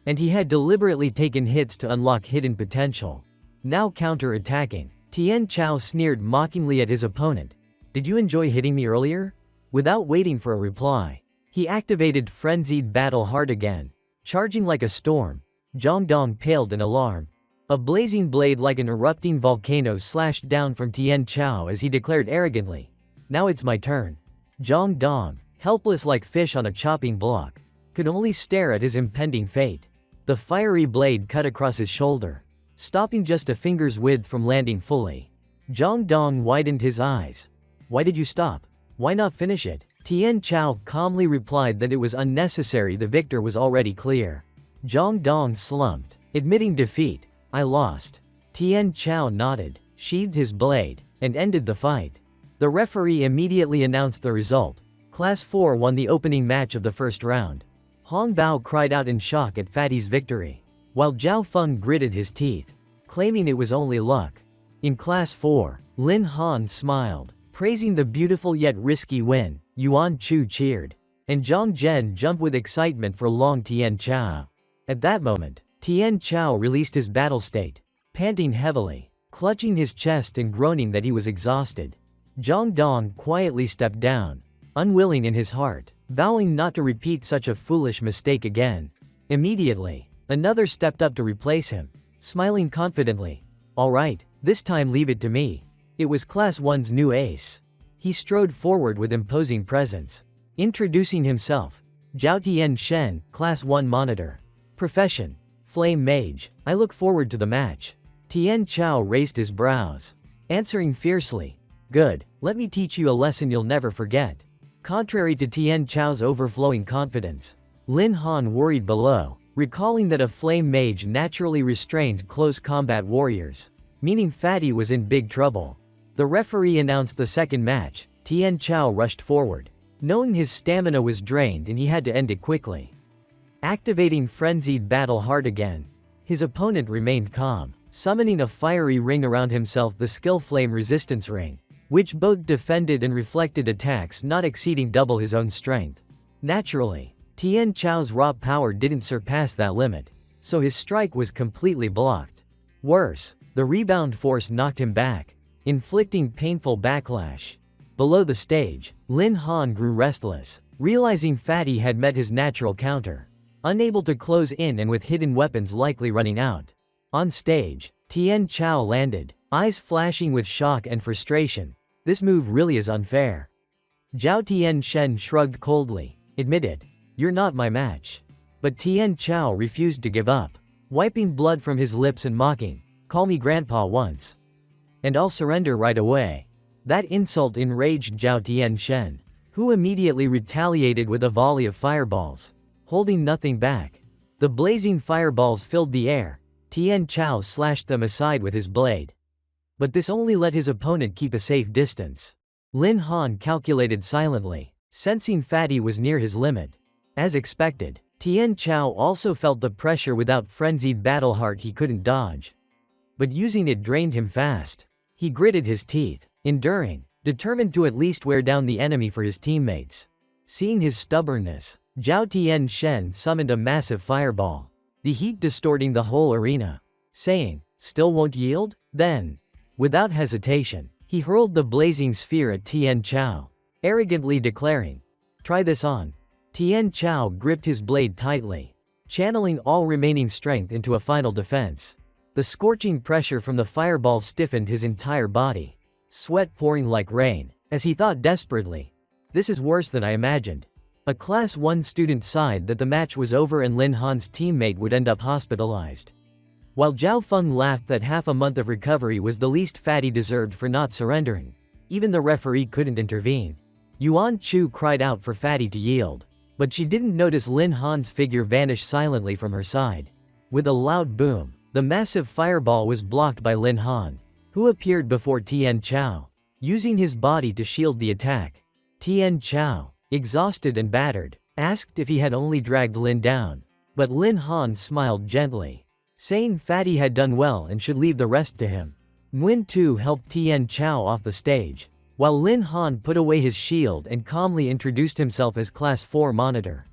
and he had deliberately taken hits to unlock hidden potential. Now counter-attacking, Tian Chao sneered mockingly at his opponent. "Did you enjoy hitting me earlier?" Without waiting for a reply, he activated Frenzied Battle Heart again, charging like a storm. Zhang Dong paled in alarm. A blazing blade like an erupting volcano slashed down from Tian Chao as he declared arrogantly, "Now it's my turn." Zhang Dong, helpless like fish on a chopping block, could only stare at his impending fate. The fiery blade cut across his shoulder, stopping just a finger's width from landing fully. Zhang Dong widened his eyes. "Why did you stop? Why not finish it?" Tian Chao calmly replied that it was unnecessary. The victor was already clear. Zhang Dong slumped, admitting defeat. "I lost." Tian Chao nodded, sheathed his blade, and ended the fight. The referee immediately announced the result. Class 4 won the opening match of the first round. Hong Bao cried out in shock at Fatty's victory, while Zhao Feng gritted his teeth, claiming it was only luck. In Class 4, Lin Han smiled, praising the beautiful yet risky win. Yuan Chu cheered, and Zhang Zhen jumped with excitement for Long Tian Chao. At that moment, Tian Chao released his battle state, panting heavily, clutching his chest and groaning that he was exhausted. Zhang Dong quietly stepped down, unwilling in his heart, vowing not to repeat such a foolish mistake again. Immediately, another stepped up to replace him, smiling confidently. "All right, this time leave it to me." It was Class 1's new ace. He strode forward with imposing presence, introducing himself. Zhao Tian Shen, Class 1 Monitor. Profession: Flame Mage. "I look forward to the match." Tian Chao raised his brows, answering fiercely, "Good, let me teach you a lesson you'll never forget." Contrary to Tian Chao's overflowing confidence, Lin Han worried below, recalling that a Flame Mage naturally restrained close combat warriors, meaning Fatty was in big trouble. The referee announced the second match. Tian Chao rushed forward, knowing his stamina was drained and he had to end it quickly. Activating Frenzied Battle Heart again, his opponent remained calm, summoning a fiery ring around himself, the skill Flame Resistance Ring, which both defended and reflected attacks not exceeding double his own strength. Naturally, Tian Chao's raw power didn't surpass that limit, so his strike was completely blocked. Worse, the rebound force knocked him back. inflicting painful backlash. Below the stage, Lin Han grew restless, realizing Fatty had met his natural counter. Unable to close in and with hidden weapons likely running out. On stage, Tian Chao landed, eyes flashing with shock and frustration. This move really is unfair. Zhao Tianchen shrugged coldly. Admit it. You're not my match. But Tian Chao refused to give up, wiping blood from his lips and mocking, "Call me grandpa once. And I'll surrender right away." That insult enraged Zhao Tianchen, who immediately retaliated with a volley of fireballs, holding nothing back. The blazing fireballs filled the air. Tian Chao slashed them aside with his blade. But this only let his opponent keep a safe distance. Lin Han calculated silently, sensing Fatty was near his limit. As expected, Tian Chao also felt the pressure. Without frenzied battle heart he couldn't dodge. But using it drained him fast. He gritted his teeth, enduring, determined to at least wear down the enemy for his teammates. Seeing his stubbornness, Zhao Tianchen summoned a massive fireball, the heat distorting the whole arena, saying, "Still won't yield?" Then, without hesitation, he hurled the blazing sphere at Tian Chao, arrogantly declaring, "Try this on." Tian Chao gripped his blade tightly, channeling all remaining strength into a final defense. The scorching pressure from the fireball stiffened his entire body, sweat pouring like rain, as he thought desperately, "This is worse than I imagined." A Class 1 student sighed that the match was over and Lin Han's teammate would end up hospitalized. While Zhao Feng laughed that half a month of recovery was the least Fatty deserved for not surrendering. Even the referee couldn't intervene. Yuan Chu cried out for Fatty to yield, but she didn't notice Lin Han's figure vanish silently from her side. With a loud boom, the massive fireball was blocked by Lin Han, who appeared before Tian Chao, using his body to shield the attack. Tian Chao, exhausted and battered, asked if he had only dragged Lin down, but Lin Han smiled gently, saying Fatty had done well and should leave the rest to him. Nguyen Tu helped Tian Chao off the stage, while Lin Han put away his shield and calmly introduced himself as Class 4 Monitor.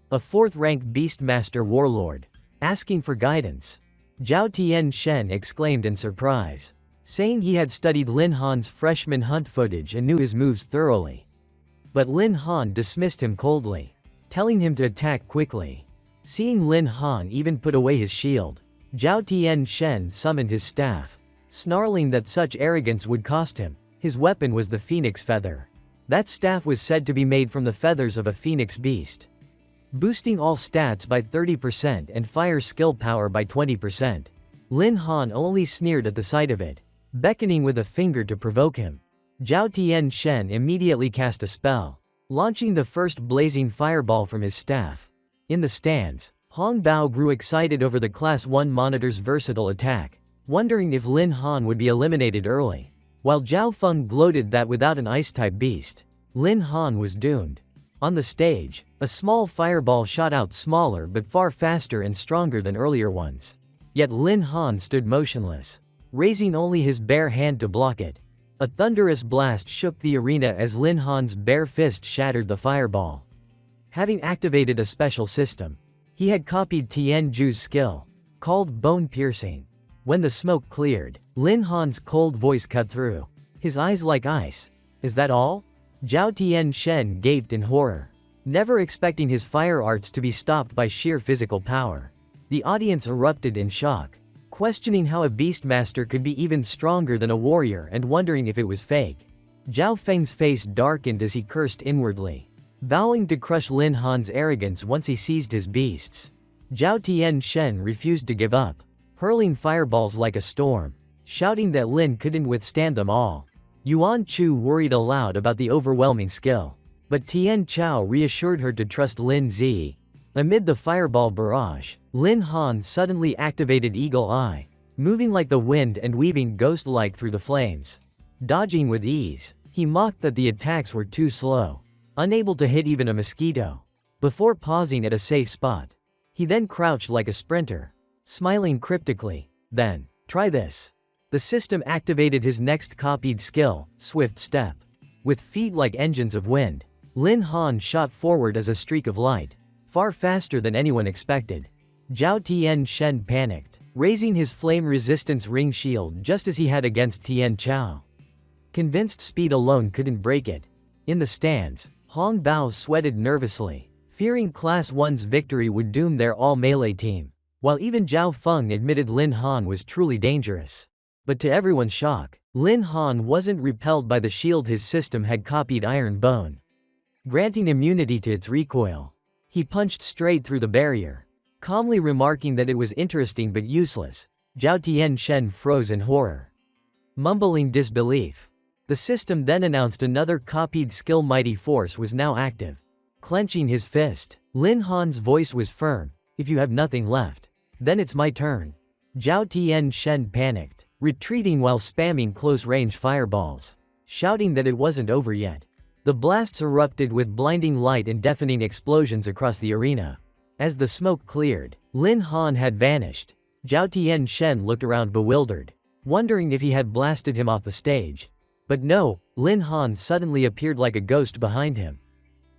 A 4th-rank Beastmaster warlord, asking for guidance. Zhao Tianchen exclaimed in surprise, saying he had studied Lin Han's freshman hunt footage and knew his moves thoroughly. But Lin Han dismissed him coldly, telling him to attack quickly. Seeing Lin Han even put away his shield, Zhao Tianchen summoned his staff, snarling that such arrogance would cost him. His weapon was the phoenix feather. That staff was said to be made from the feathers of a phoenix beast, boosting all stats by 30% and fire skill power by 20%. Lin Han only sneered at the sight of it, beckoning with a finger to provoke him. Zhao Tianchen immediately cast a spell, launching the first blazing fireball from his staff. In the stands, Hong Bao grew excited over the Class 1 Monitor's versatile attack, wondering if Lin Han would be eliminated early, while Zhao Feng gloated that without an ice-type beast, Lin Han was doomed. On the stage, a small fireball shot out, smaller but far faster and stronger than earlier ones. Yet Lin Han stood motionless, raising only his bare hand to block it. A thunderous blast shook the arena as Lin Han's bare fist shattered the fireball. Having activated a special system, he had copied Tian Ju's skill, called Bone Piercing. When the smoke cleared, Lin Han's cold voice cut through, his eyes like ice. "Is that all?" Zhao Tianchen gaped in horror, never expecting his fire arts to be stopped by sheer physical power. The audience erupted in shock, questioning how a Beastmaster could be even stronger than a warrior and wondering if it was fake. Zhao Feng's face darkened as he cursed inwardly, vowing to crush Lin Han's arrogance once he seized his beasts. Zhao Tianchen refused to give up, hurling fireballs like a storm, shouting that Lin couldn't withstand them all. Yuan Chu worried aloud about the overwhelming skill, but Tian Chao reassured her to trust Lin Zi. Amid the fireball barrage, Lin Han suddenly activated Eagle Eye, moving like the wind and weaving ghost-like through the flames. Dodging with ease, he mocked that the attacks were too slow, unable to hit even a mosquito. Before pausing at a safe spot, he then crouched like a sprinter, smiling cryptically. Then, "Try this." The system activated his next copied skill, Swift Step. With feet like engines of wind, Lin Han shot forward as a streak of light, far faster than anyone expected. Zhao Tianchen panicked, raising his flame resistance ring shield just as he had against Tian Chao. convinced speed alone couldn't break it. In the stands, Hong Bao sweated nervously, fearing Class 1's victory would doom their all-melee team, while even Zhao Feng admitted Lin Han was truly dangerous. But to everyone's shock, Lin Han wasn't repelled by the shield his system had copied Iron Bone, granting immunity to its recoil. He punched straight through the barrier, calmly remarking that it was interesting but useless. Zhao Tianchen froze in horror, mumbling disbelief. The system then announced another copied skill. Mighty Force was now active. Clenching his fist, Lin Han's voice was firm. If you have nothing left, then it's my turn. Zhao Tianchen panicked, retreating while spamming close-range fireballs, shouting that it wasn't over yet. The blasts erupted with blinding light and deafening explosions across the arena. As the smoke cleared, Lin Han had vanished. Zhao Tianchen looked around bewildered, wondering if he had blasted him off the stage. But no, Lin Han suddenly appeared like a ghost behind him.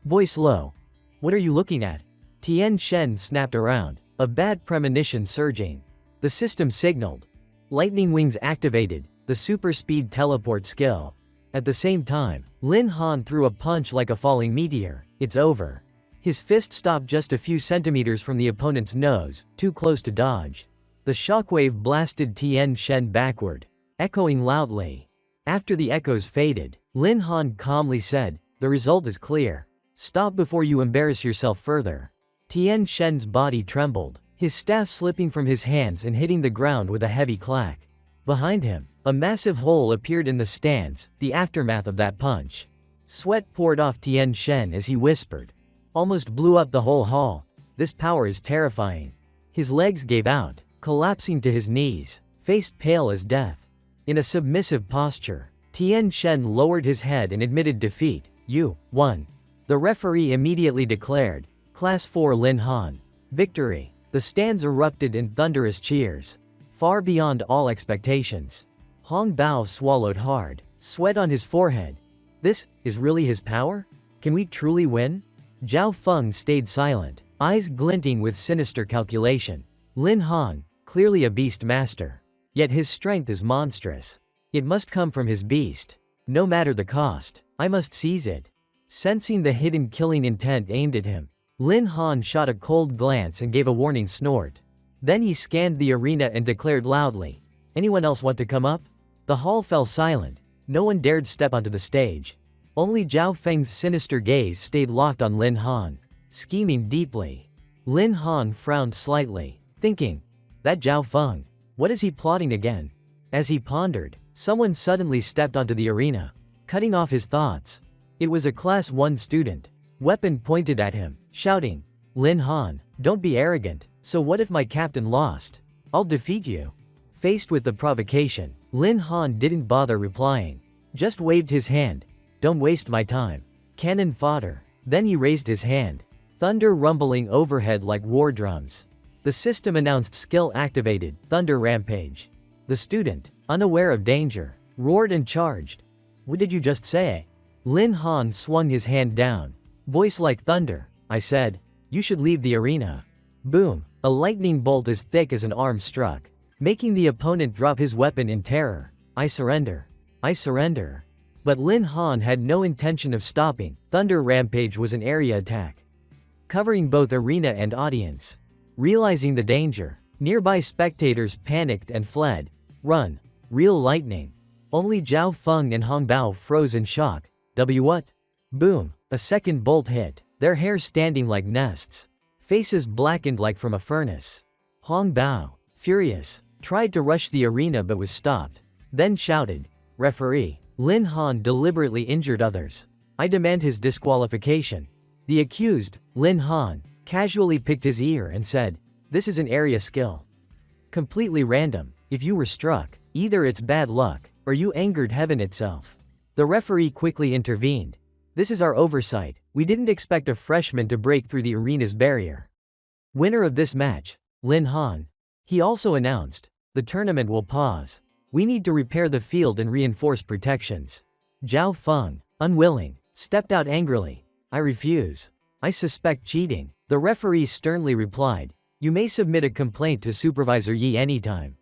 Voice low. What are you looking at? Tianchen snapped around, a bad premonition surging. The system signaled. Lightning wings activated, the super speed teleport skill. At the same time, Lin Han threw a punch like a falling meteor. It's over. His fist stopped just a few centimeters from the opponent's nose, too close to dodge. The shockwave blasted Tianchen backward, echoing loudly. After the echoes faded, Lin Han calmly said, "The result is clear. Stop before you embarrass yourself further." Tianchen's body trembled, his staff slipping from his hands and hitting the ground with a heavy clack. Behind him, a massive hole appeared in the stands, the aftermath of that punch. Sweat poured off Tianchen as he whispered. Almost blew up the whole hall. This power is terrifying. His legs gave out, collapsing to his knees, face pale as death. In a submissive posture, Tianchen lowered his head and admitted defeat. You won. The referee immediately declared, Class 4 Lin Han. Victory. The stands erupted in thunderous cheers, far beyond all expectations. Hong Bao swallowed hard, sweat on his forehead. This is really his power? Can we truly win? Zhao Feng stayed silent, eyes glinting with sinister calculation. Lin Han, clearly a beast master. Yet his strength is monstrous. It must come from his beast. No matter the cost, I must seize it. Sensing the hidden killing intent aimed at him, Lin Han shot a cold glance and gave a warning snort. Then he scanned the arena and declared loudly, "Anyone else want to come up?" The hall fell silent. No one dared step onto the stage. Only Zhao Feng's sinister gaze stayed locked on Lin Han, scheming deeply. Lin Han frowned slightly, thinking, that Zhao Feng, what is he plotting again? As he pondered, someone suddenly stepped onto the arena, cutting off his thoughts. It was a Class 1 student, weapon pointed at him, shouting, "Lin Han, don't be arrogant. So what if my captain lost? I'll defeat you." Faced with the provocation, Lin Han didn't bother replying, just waved his hand. "Don't waste my time. Cannon fodder." Then he raised his hand, thunder rumbling overhead like war drums. The system announced skill activated, Thunder Rampage. The student, unaware of danger, roared and charged. "What did you just say?" Lin Han swung his hand down. Voice like thunder. "I said, you should leave the arena." Boom! A lightning bolt as thick as an arm struck, making the opponent drop his weapon in terror. "I surrender. I surrender." But Lin Han had no intention of stopping. Thunder Rampage was an area attack, covering both arena and audience. Realizing the danger, nearby spectators panicked and fled. Run. Real lightning. Only Zhao Feng and Hong Bao froze in shock. What? Boom! A second bolt hit, their hair standing like nests. Faces blackened like from a furnace. Hong Bao, furious, tried to rush the arena but was stopped. Then shouted, "Referee, Lin Han deliberately injured others. I demand his disqualification." The accused, Lin Han, casually picked his ear and said, "This is an area skill. Completely random. If you were struck, either it's bad luck, or you angered heaven itself." The referee quickly intervened. "This is our oversight. We didn't expect a freshman to break through the arena's barrier." Winner of this match, Lin Han. He also announced, "The tournament will pause. We need to repair the field and reinforce protections." Zhao Feng, unwilling, stepped out angrily. "I refuse. I suspect cheating." The referee sternly replied, "You may submit a complaint to Supervisor Yi anytime.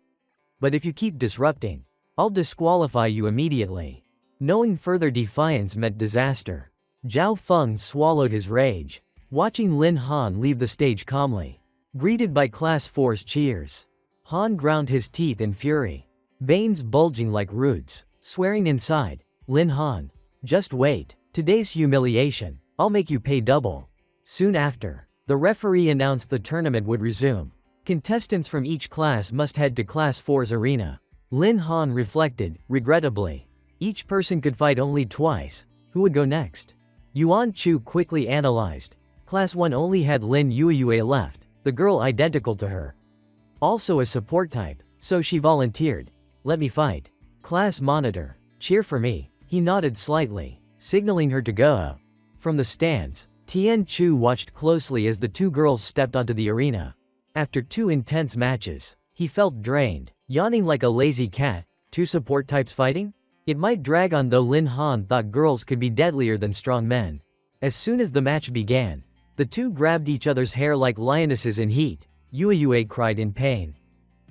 But if you keep disrupting, I'll disqualify you immediately." Knowing further defiance meant disaster. Zhao Feng swallowed his rage, watching Lin Han leave the stage calmly, greeted by Class 4's cheers. Han ground his teeth in fury, veins bulging like roots, swearing inside, "Lin Han, just wait. Today's humiliation, I'll make you pay double." Soon after, the referee announced the tournament would resume. Contestants from each class must head to Class 4's arena. Lin Han reflected, regrettably. Each person could fight only twice. Who would go next? Yuan Chu quickly analyzed. Class 1 only had Lin Yueyue left, the girl identical to her. Also a support type, so she volunteered. "Let me fight. Class monitor, cheer for me." He nodded slightly, signaling her to go. From the stands, Tian Chu watched closely as the two girls stepped onto the arena. After 2 intense matches, he felt drained, yawning like a lazy cat. 2 support types fighting? It might drag on, though Lin Han thought girls could be deadlier than strong men. As soon as the match began, the two grabbed each other's hair like lionesses in heat. Yueyue cried in pain.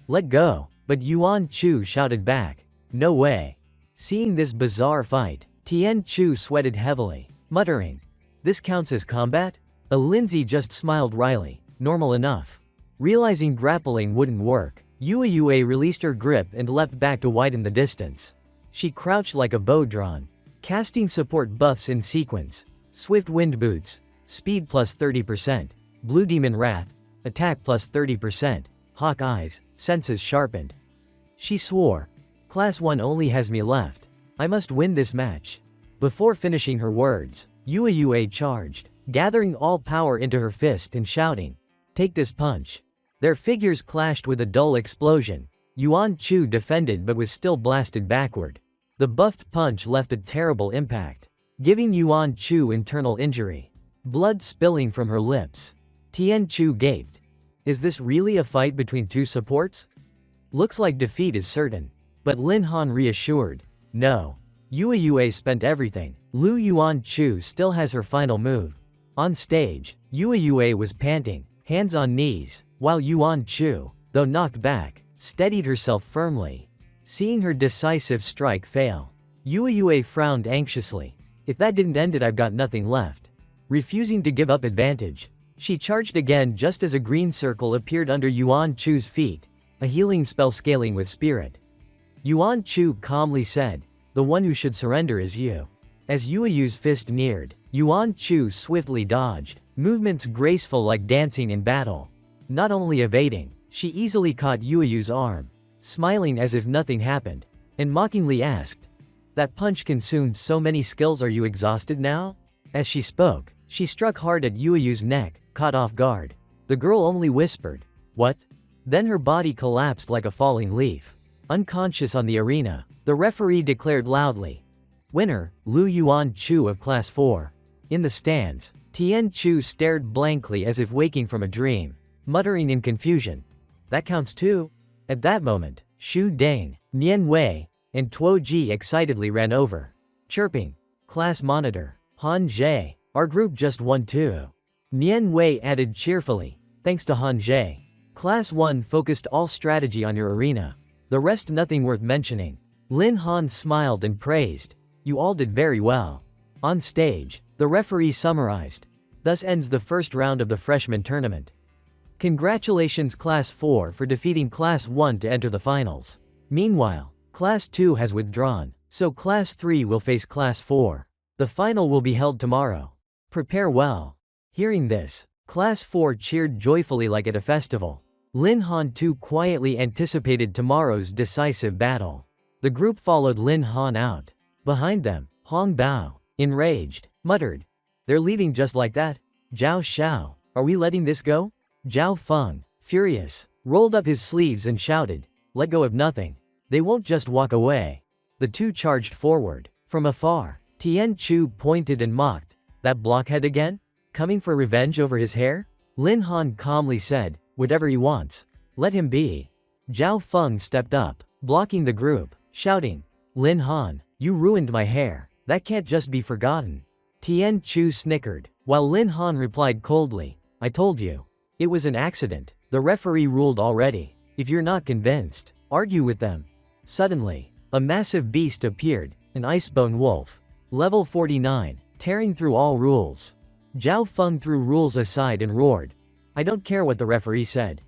"Let go," but Yuan Chu shouted back. "No way." Seeing this bizarre fight, Tian Chu sweated heavily, muttering, "This counts as combat?" A Lindsay just smiled wryly, normal enough. Realizing grappling wouldn't work, Yueyue released her grip and leapt back to widen the distance. She crouched like a bow drawn, casting support buffs in sequence. Swift Wind Boots, Speed plus 30%, Blue Demon Wrath, Attack plus 30%, Hawk Eyes, Senses sharpened. She swore, "Class 1 only has me left. I must win this match." Before finishing her words, Yueyue charged, gathering all power into her fist and shouting, "Take this punch." Their figures clashed with a dull explosion. Yuan Chu defended but was still blasted backward. The buffed punch left a terrible impact, giving Yuan Chu internal injury. Blood spilling from her lips. Tian Chu gaped. Is this really a fight between 2 supports? Looks like defeat is certain. But Lin Han reassured, "No. Yueyue spent everything. Lu Yuan Chu still has her final move." On stage, Yueyue was panting, hands on knees, while Yuan Chu, though knocked back, steadied herself firmly. Seeing her decisive strike fail, Yueyue frowned anxiously. "If that didn't end it, I've got nothing left." Refusing to give up advantage, she charged again just as a green circle appeared under Yuan Chu's feet, a healing spell scaling with spirit. Yuan Chu calmly said, "The one who should surrender is you." As Yueyu's fist neared, Yuan Chu swiftly dodged, movements graceful like dancing in battle. Not only evading, she easily caught Yueyu's arm, smiling as if nothing happened, and mockingly asked, "That punch consumed so many skills, are you exhausted now?" As she spoke, she struck hard at Yueyu's neck, caught off guard. The girl only whispered, "What?" Then her body collapsed like a falling leaf. Unconscious on the arena, the referee declared loudly, "Winner, Lu Yuan Chu of Class 4. In the stands, Tian Chu stared blankly as if waking from a dream, muttering in confusion, "That counts too?" At that moment, Xu Deng, Nian Wei, and Tuo Ji excitedly ran over, chirping, "Class monitor, Han Zhe, our group just won too." Nian Wei added cheerfully, "Thanks to Han Zhe. Class 1 focused all strategy on your arena. The rest nothing worth mentioning." Lin Han smiled and praised, "You all did very well." On stage, the referee summarized, "Thus ends the first round of the freshman tournament. Congratulations Class 4 for defeating Class 1 to enter the finals. Meanwhile, Class 2 has withdrawn, so Class 3 will face Class 4. The final will be held tomorrow. Prepare well." Hearing this, Class 4 cheered joyfully like at a festival. Lin Han too quietly anticipated tomorrow's decisive battle. The group followed Lin Han out. Behind them, Hong Bao, enraged, muttered, "They're leaving just like that? Zhao Xiao, are we letting this go?" Zhao Feng, furious, rolled up his sleeves and shouted, "Let go of nothing. They won't just walk away." The two charged forward. From afar, Tian Chu pointed and mocked, "That blockhead again? Coming for revenge over his hair?" Lin Han calmly said, "Whatever he wants. Let him be." Zhao Feng stepped up, blocking the group, shouting, "Lin Han, you ruined my hair. That can't just be forgotten." Tian Chu snickered, while Lin Han replied coldly, "I told you. It was an accident. The referee ruled already. If you're not convinced, argue with them." Suddenly, a massive beast appeared, An Icebone Wolf. Level 49, tearing through all rules. Zhao Feng threw rules aside and roared. I don't care what the referee said.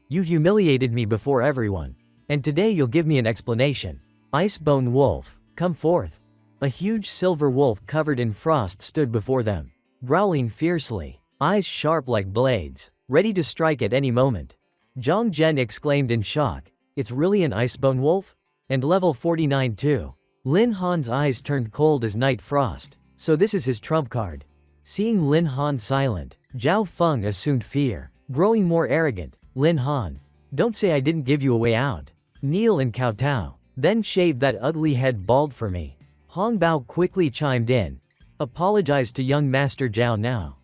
You humiliated me before everyone. And today you'll give me an explanation. Icebone Wolf, come forth. A huge silver wolf covered in frost stood before them, growling fiercely, eyes sharp like blades, ready to strike at any moment. Zhang Zhen exclaimed in shock, it's really an Icebone Wolf? And level 49 too. Lin Han's eyes turned cold as night frost, so this is his trump card. Seeing Lin Han silent, Zhao Feng assumed fear, growing more arrogant. Lin Han, don't say I didn't give you a way out. Kneel and kowtow, then shave that ugly head bald for me. Hong Bao quickly chimed in. Apologize to young Master Zhao now.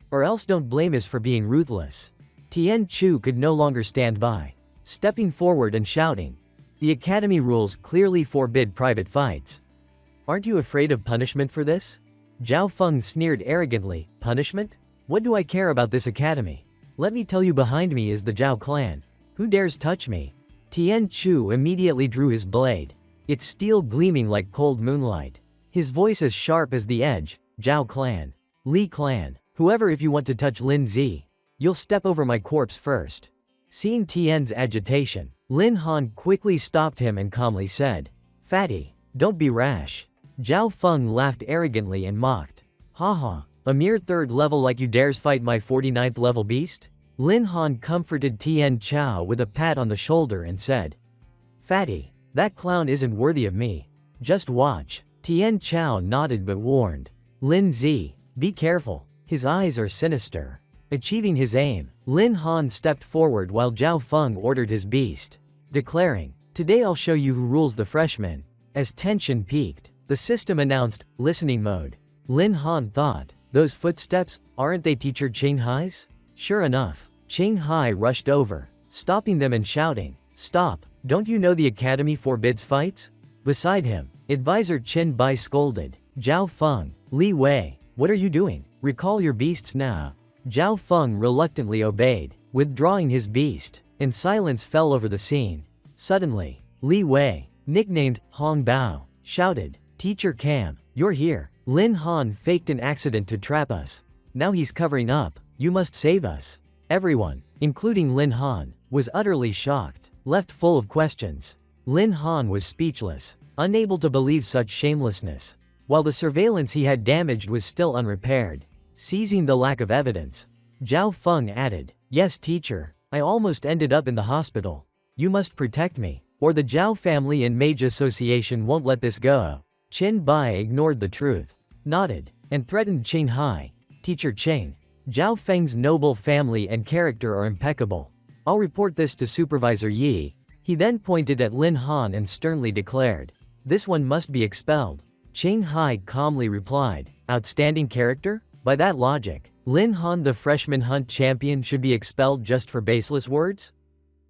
Or else don't blame us for being ruthless. Tian Chu could no longer stand by, stepping forward and shouting. The academy rules clearly forbid private fights. Aren't you afraid of punishment for this? Zhao Feng sneered arrogantly. Punishment? What do I care about this academy? Let me tell you, behind me is the Zhao clan. Who dares touch me? Tian Chu immediately drew his blade, its steel gleaming like cold moonlight. His voice as sharp as the edge. Zhao clan. Li clan. Whoever, if you want to touch Lin Zi, you'll step over my corpse first. Seeing Tian's agitation, Lin Han quickly stopped him and calmly said, Fatty, don't be rash. Zhao Feng laughed arrogantly and mocked. Haha, a mere 3rd level like you dares fight my 49th level beast? Lin Han comforted Tian Chao with a pat on the shoulder and said, Fatty, that clown isn't worthy of me. Just watch. Tian Chao nodded but warned. Lin Zi, be careful. His eyes are sinister. Achieving his aim, Lin Han stepped forward while Zhao Feng ordered his beast, declaring, Today I'll show you who rules the freshmen. As tension peaked, the system announced, listening mode. Lin Han thought, those footsteps, aren't they teacher Qing Hai's? Sure enough, Qing Hai rushed over, stopping them and shouting, Stop, don't you know the academy forbids fights? Beside him, advisor Qin Bai scolded, Zhao Feng, Li Wei, what are you doing? Recall your beasts now. Zhao Feng reluctantly obeyed, withdrawing his beast, and silence fell over the scene. Suddenly, Li Wei, nicknamed Hong Bao, shouted, Teacher Cam, you're here. Lin Han faked an accident to trap us. Now he's covering up. You must save us. Everyone, including Lin Han, was utterly shocked, left full of questions. Lin Han was speechless, unable to believe such shamelessness. While the surveillance he had damaged was still unrepaired, seizing the lack of evidence, Zhao Feng added, Yes, teacher, I almost ended up in the hospital. You must protect me, or the Zhao family and Mage Association won't let this go. Qin Bai ignored the truth, nodded, and threatened Qing Hai. Teacher Qing, Zhao Feng's noble family and character are impeccable. I'll report this to Supervisor Yi. He then pointed at Lin Han and sternly declared, This one must be expelled. Qing Hai calmly replied, Outstanding character? By that logic, Lin Han the freshman hunt champion should be expelled just for baseless words?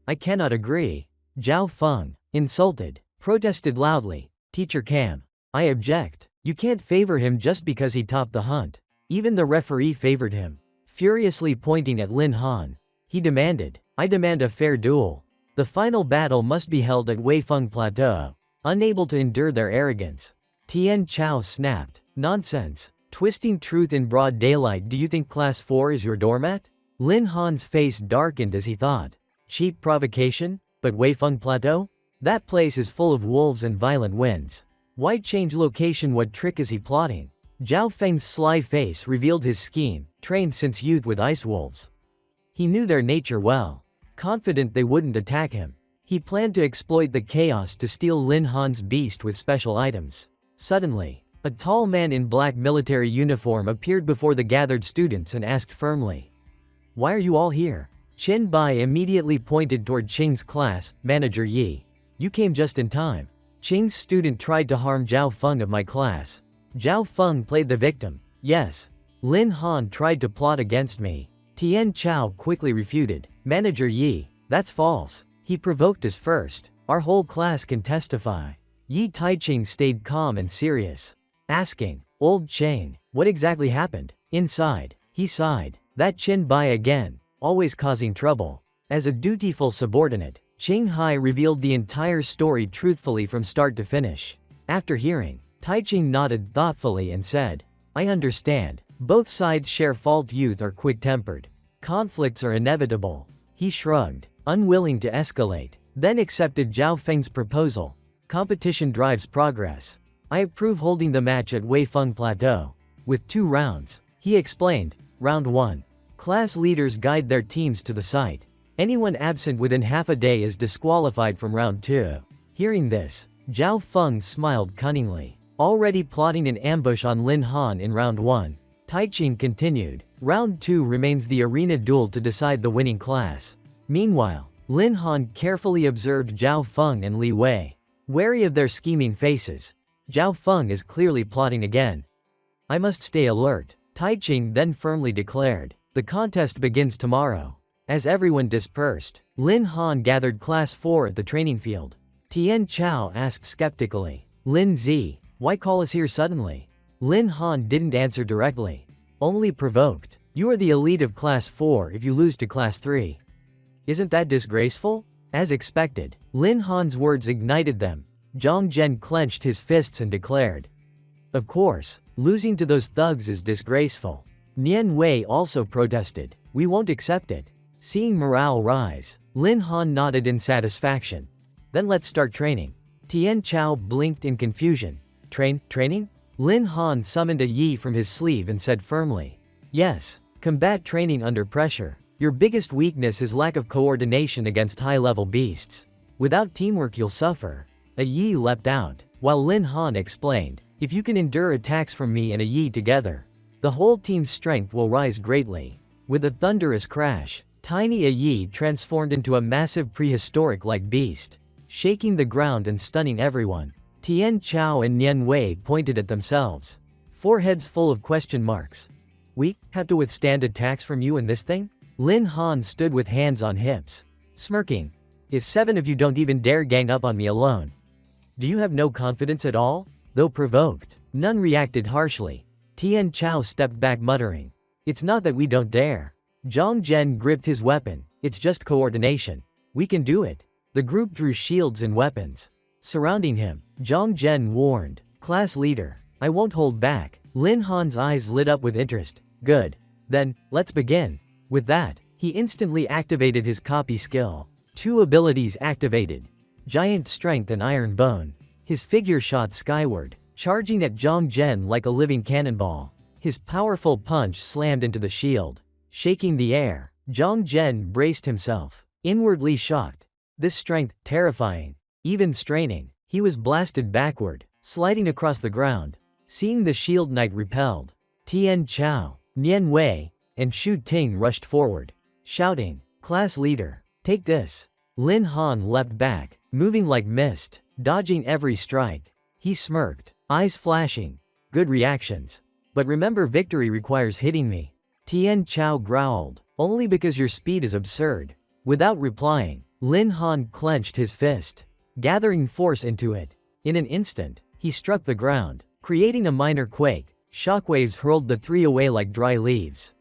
I cannot agree. Zhao Feng, insulted, protested loudly, Teacher Cam, I object. You can't favor him just because he topped the hunt. Even the referee favored him. Furiously pointing at Lin Han, he demanded, I demand a fair duel. The final battle must be held at Weifeng Plateau. Unable to endure their arrogance, Tian Chao snapped, Nonsense. Twisting truth in broad daylight. Do you think Class 4 is your doormat? Lin Han's face darkened as he thought. Cheap provocation? But Weifeng Plateau? That place is full of wolves and violent winds. Why change location? What trick is he plotting? Zhao Feng's sly face revealed his scheme, trained since youth with ice wolves. He knew their nature well. Confident they wouldn't attack him, he planned to exploit the chaos to steal Lin Han's beast with special items. Suddenly, a tall man in black military uniform appeared before the gathered students and asked firmly, Why are you all here? Qin Bai immediately pointed toward Qing's class, Manager Yi. You came just in time. Qing's student tried to harm Zhao Feng of my class. Zhao Feng played the victim. Yes. Lin Han tried to plot against me. Tian Chao quickly refuted. Manager Yi, that's false. He provoked us first. Our whole class can testify. Yi Taiqing stayed calm and serious, asking, Old Chang, what exactly happened? Inside, he sighed. That Qin Bai again, always causing trouble. As a dutiful subordinate, Qing Hai revealed the entire story truthfully from start to finish. After hearing, Taiching nodded thoughtfully and said, I understand. Both sides share fault. Youth are quick-tempered. Conflicts are inevitable. He shrugged, unwilling to escalate, then accepted Zhao Feng's proposal. Competition drives progress. I approve holding the match at Weifeng Plateau. With 2 rounds. He explained. Round 1. Class leaders guide their teams to the site. Anyone absent within half a day is disqualified from round 2. Hearing this, Zhao Feng smiled cunningly, already plotting an ambush on Lin Han in round 1. Taiching continued. Round 2 remains the arena duel to decide the winning class. Meanwhile, Lin Han carefully observed Zhao Feng and Li Wei. Wary of their scheming faces, Zhao Feng is clearly plotting again. I must stay alert, Taiching then firmly declared. The contest begins tomorrow. As everyone dispersed, Lin Han gathered Class 4 at the training field. Tian Chao asked skeptically, Lin Zi, why call us here suddenly? Lin Han didn't answer directly. Only provoked. You are the elite of Class 4 if you lose to Class 3. Isn't that disgraceful? As expected, Lin Han's words ignited them. Zhang Zhen clenched his fists and declared. Of course, losing to those thugs is disgraceful. Nian Wei also protested. We won't accept it. Seeing morale rise, Lin Han nodded in satisfaction. Then let's start training. Tian Chao blinked in confusion. Training? Lin Han summoned a yi from his sleeve and said firmly. Yes, combat training under pressure. Your biggest weakness is lack of coordination against high-level beasts. Without teamwork you'll suffer. A yi leapt out, while Lin Han explained, if you can endure attacks from me and a yi together, the whole team's strength will rise greatly. With a thunderous crash, tiny a yi transformed into a massive prehistoric-like beast, shaking the ground and stunning everyone. Tian Chao and Nian Wei pointed at themselves, foreheads full of question marks. We have to withstand attacks from you and this thing? Lin Han stood with hands on hips, smirking. If 7 of you don't even dare gang up on me alone. Do you have no confidence at all? Though provoked, none reacted harshly. Tian Chao stepped back muttering. It's not that we don't dare. Zhang Zhen gripped his weapon. It's just coordination. We can do it. The group drew shields and weapons. Surrounding him, Zhang Zhen warned. Class leader, I won't hold back. Lin Han's eyes lit up with interest. Good. Then, let's begin. With that, he instantly activated his copy skill. 2 abilities activated. Giant Strength and Iron Bone. His figure shot skyward, charging at Zhang Zhen like a living cannonball. His powerful punch slammed into the shield, shaking the air. Zhang Zhen braced himself, inwardly shocked. This strength, terrifying. Even straining, he was blasted backward, sliding across the ground. Seeing the shield knight repelled, Tian Chao, Nian Wei, and Shu Ting rushed forward, shouting, Class leader, take this. Lin Han leapt back, moving like mist, dodging every strike. He smirked, eyes flashing. Good reactions. But remember, victory requires hitting me. Tian Chao growled, only because your speed is absurd. Without replying, Lin Han clenched his fist, gathering force into it. In an instant, he struck the ground, creating a minor quake. Shockwaves hurled the 3 away like dry leaves.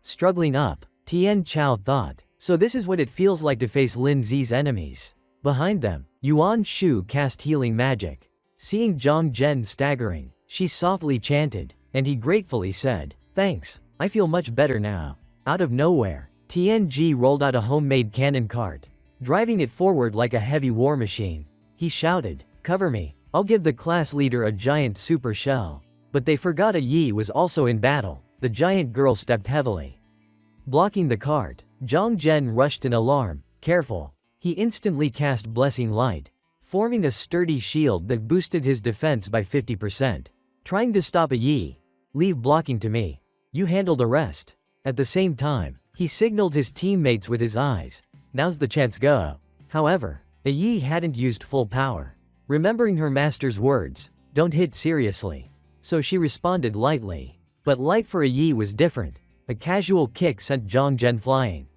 Struggling up, Tian Chao thought, so this is what it feels like to face Lin Zi's enemies. Behind them, Yuan Shu cast healing magic. Seeing Zhang Zhen staggering, she softly chanted, and he gratefully said, thanks, I feel much better now. Out of nowhere, Tianji rolled out a homemade cannon cart, driving it forward like a heavy war machine. He shouted, cover me, I'll give the class leader a giant super shell. But they forgot a yi was also in battle. The giant girl stepped heavily, blocking the cart. Zhang Zhen rushed in alarm. Careful. He instantly cast Blessing Light, forming a sturdy shield that boosted his defense by 50%. Trying to stop a yi. Leave blocking to me. You handle the rest. At the same time, he signaled his teammates with his eyes. Now's the chance, go. However, a yi hadn't used full power. Remembering her master's words, don't hit seriously. So she responded lightly. But light for a yi was different. A casual kick sent Zhang Zhen flying.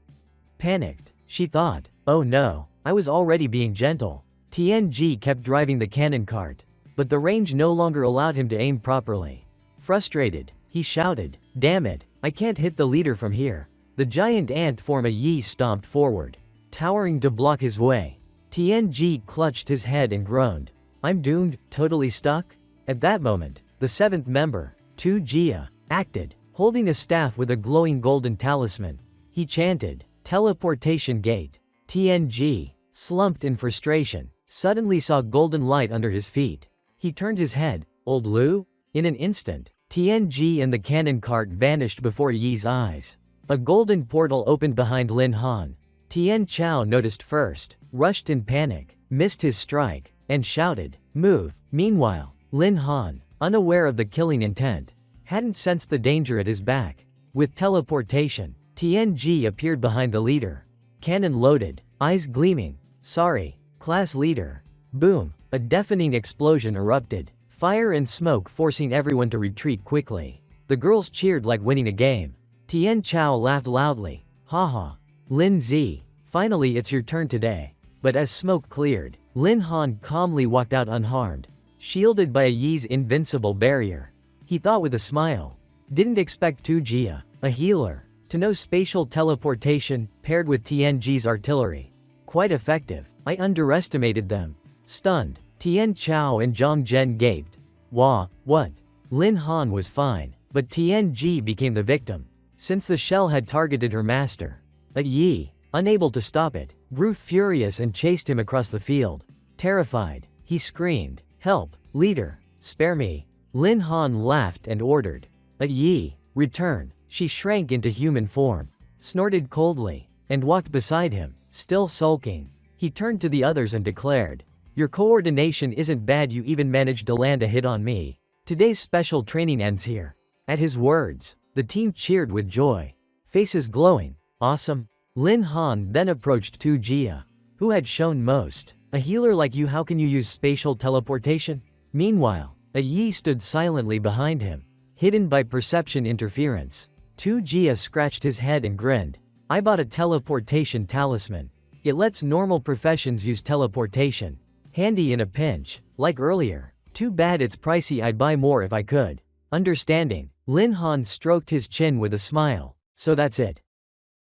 Panicked, she thought, oh no, I was already being gentle. Tianji kept driving the cannon cart, but the range no longer allowed him to aim properly. Frustrated, he shouted, damn it, I can't hit the leader from here. The giant ant form a yi stomped forward, towering to block his way. Tianji clutched his head and groaned. I'm doomed, totally stuck? At that moment, the seventh member, Tu Jia, acted, holding a staff with a glowing golden talisman. He chanted, "Teleportation Gate." TNG, slumped in frustration, suddenly saw golden light under his feet. He turned his head. Old Lu? In an instant, TNG and the cannon cart vanished before Yi's eyes. A golden portal opened behind Lin Han. Tian Chao noticed first, rushed in panic, missed his strike, and shouted, "Move!" Meanwhile, Lin Han, unaware of the killing intent, hadn't sensed the danger at his back. With teleportation, TNG appeared behind the leader. Cannon loaded, eyes gleaming. "Sorry, class leader." Boom! A deafening explosion erupted, fire and smoke forcing everyone to retreat quickly. The girls cheered like winning a game. Tian Chao laughed loudly. "Haha. Lin Zi, finally it's your turn today." But as smoke cleared, Lin Han calmly walked out unharmed, shielded by Yi's invincible barrier. He thought with a smile. Didn't expect Tu Jia, a healer, to know spatial teleportation paired with TNG's artillery. Quite effective. I underestimated them. Stunned, Tian Chao and Zhang Zhen gaped. Wah, what? Lin Han was fine, but TNG became the victim, since the shell had targeted her master. Yi, unable to stop it, grew furious and chased him across the field. Terrified, he screamed, "Help, leader, spare me." Lin Han laughed and ordered, "Yi, return." She shrank into human form, snorted coldly, and walked beside him, still sulking. He turned to the others and declared, "Your coordination isn't bad, you even managed to land a hit on me. Today's special training ends here." At his words, the team cheered with joy, faces glowing. "Awesome." Lin Han then approached Tu Jia, who had shown most. "A healer like you, how can you use spatial teleportation?" Meanwhile, Yi stood silently behind him, hidden by perception interference. Tu Jia scratched his head and grinned. "I bought a teleportation talisman. It lets normal professions use teleportation. Handy in a pinch, like earlier. Too bad it's pricey, I'd buy more if I could." Understanding, Lin Han stroked his chin with a smile. "So that's it.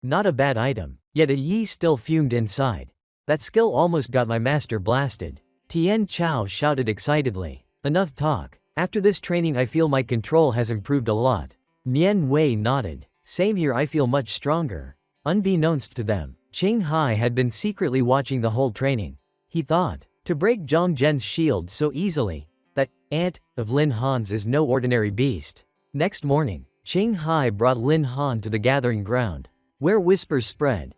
Not a bad item." Yet Yi still fumed inside. "That skill almost got my master blasted." Tian Chao shouted excitedly. "Enough talk. After this training I feel my control has improved a lot." Nian Wei nodded. "Same here, I feel much stronger." Unbeknownst to them, Qing Hai had been secretly watching the whole training. He thought, to break Zhang Zhen's shield so easily, that ant of Lin Han's is no ordinary beast. Next morning, Qing Hai brought Lin Han to the gathering ground, where whispers spread.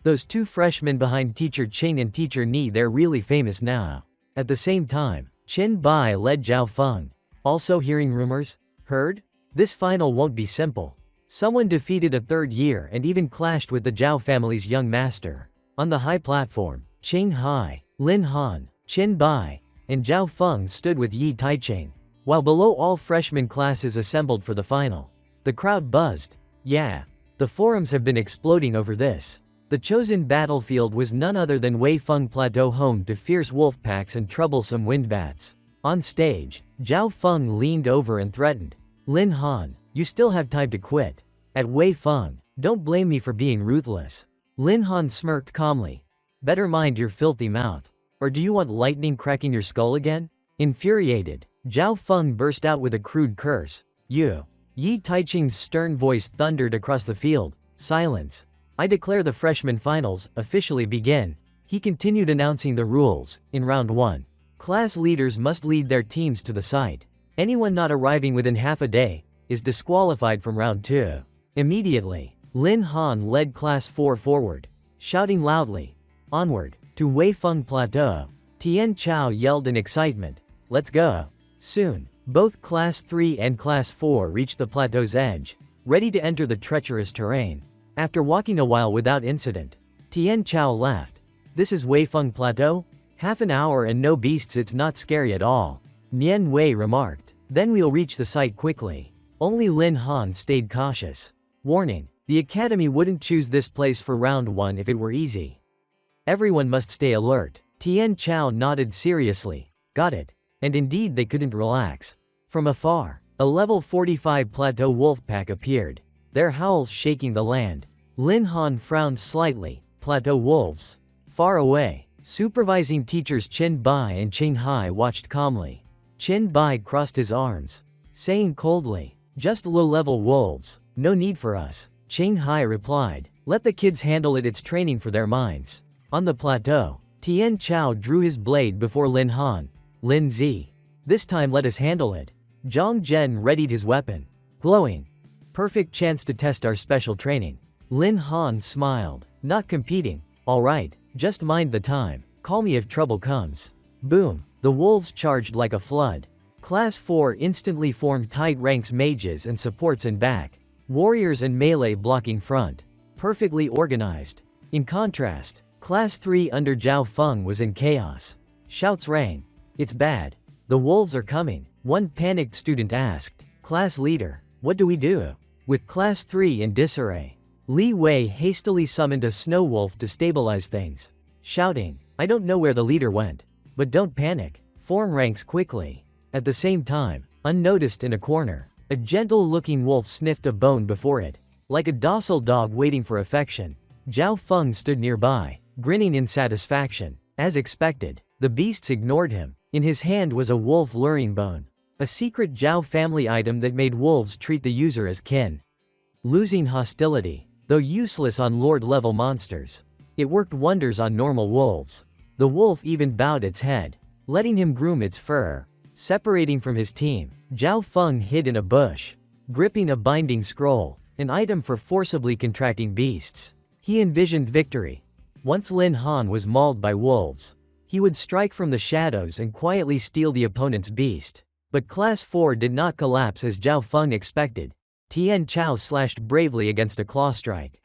Those two freshmen behind Teacher Qing and Teacher Ni, they're really famous now. At the same time, Qin Bai led Zhao Feng. Also hearing rumors? Heard? This final won't be simple. Someone defeated a third year and even clashed with the Zhao family's young master. On the high platform, Qing Hai, Lin Han, Qin Bai, and Zhao Feng stood with Yi Taiching, while below all freshman classes assembled for the final. The crowd buzzed. Yeah. The forums have been exploding over this. The chosen battlefield was none other than Wei Feng Plateau, home to fierce wolf packs and troublesome wind bats. On stage, Zhao Feng leaned over and threatened, "Lin Han, you still have time to quit." At Wei Feng, "Don't blame me for being ruthless." Lin Han smirked calmly. "Better mind your filthy mouth. Or do you want lightning cracking your skull again?" Infuriated, Zhao Feng burst out with a crude curse. "You." Yi Taiching's stern voice thundered across the field. "Silence. I declare the freshman finals officially begin." He continued announcing the rules. In round 1, class leaders must lead their teams to the site. Anyone not arriving within half a day is disqualified from round 2. Immediately, Lin Han led class 4 forward, shouting loudly, "Onward, to Wei Feng Plateau." Tian Chao yelled in excitement, "Let's go." Soon, both class 3 and class 4 reached the plateau's edge, ready to enter the treacherous terrain. After walking a while without incident, Tian Chao laughed. "This is Wei Feng Plateau? Half an hour and no beasts, it's not scary at all." Nian Wei remarked. "Then we'll reach the site quickly." Only Lin Han stayed cautious. Warning, the academy wouldn't choose this place for round 1 if it were easy. Everyone must stay alert. Tian Chao nodded seriously. Got it. And indeed they couldn't relax. From afar, a level 45 plateau wolf pack appeared, their howls shaking the land. Lin Han frowned slightly. Plateau wolves. Far away, Supervising teachers Chin Bai and Ching Hai watched calmly. Chin Bai crossed his arms, saying coldly, "Just low-level wolves, no need for us." Ching Hai replied, "Let the kids handle it, it's training for their minds." On the plateau, Tian Chao drew his blade before Lin Han. "Lin Zi, this time let us handle it." Zhang Zhen readied his weapon, glowing. "Perfect chance to test our special training." Lin Han smiled, not competing. "All right, just mind the time. Call me if trouble comes." Boom! The wolves charged like a flood. Class 4 instantly formed tight ranks, mages and supports in back, warriors and melee blocking front. Perfectly organized. In contrast, Class 3 under Zhao Feng was in chaos. Shouts rang. "It's bad. The wolves are coming." One panicked student asked, "Class leader, what do we do?" With Class 3 in disarray, Li Wei hastily summoned a snow wolf to stabilize things, shouting, "I don't know where the leader went. But don't panic. Form ranks quickly." At the same time, unnoticed in a corner, a gentle-looking wolf sniffed a bone before it. Like a docile dog waiting for affection, Zhao Feng stood nearby, grinning in satisfaction. As expected, the beasts ignored him. In his hand was a wolf luring bone, a secret Zhao family item that made wolves treat the user as kin. Losing hostility, though useless on Lord-level monsters, it worked wonders on normal wolves. The wolf even bowed its head, letting him groom its fur. Separating from his team, Zhao Feng hid in a bush, gripping a binding scroll, an item for forcibly contracting beasts. He envisioned victory. Once Lin Han was mauled by wolves, he would strike from the shadows and quietly steal the opponent's beast. But Class 4 did not collapse as Zhao Feng expected. Tian Chao slashed bravely against a claw strike,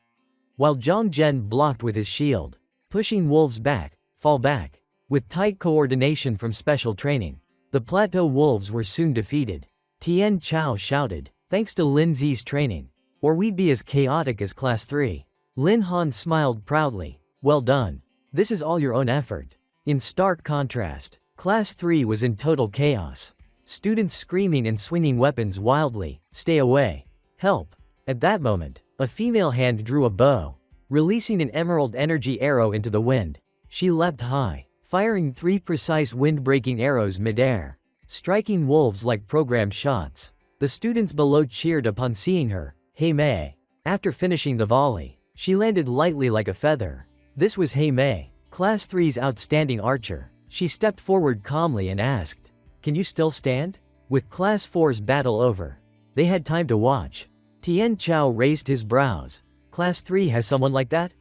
while Zhang Zhen blocked with his shield, pushing wolves back, fall back. With tight coordination from special training, the plateau wolves were soon defeated. Tian Chao shouted, "Thanks to Lin Zi's training, or we'd be as chaotic as Class 3. Lin Han smiled proudly, "Well done. This is all your own effort." In stark contrast, Class 3 was in total chaos. Students screaming and swinging weapons wildly, "Stay away! Help!" At that moment, a female hand drew a bow, releasing an emerald energy arrow into the wind. She leapt high, firing 3 precise wind-breaking arrows mid-air, striking wolves like programmed shots. The students below cheered upon seeing her. Hei Mei. After finishing the volley, she landed lightly like a feather. This was Hei Mei, Class 3's outstanding archer. She stepped forward calmly and asked, "Can you still stand?" With Class 4's battle over, they had time to watch. Tian Chao raised his brows. Class 3 has someone like that?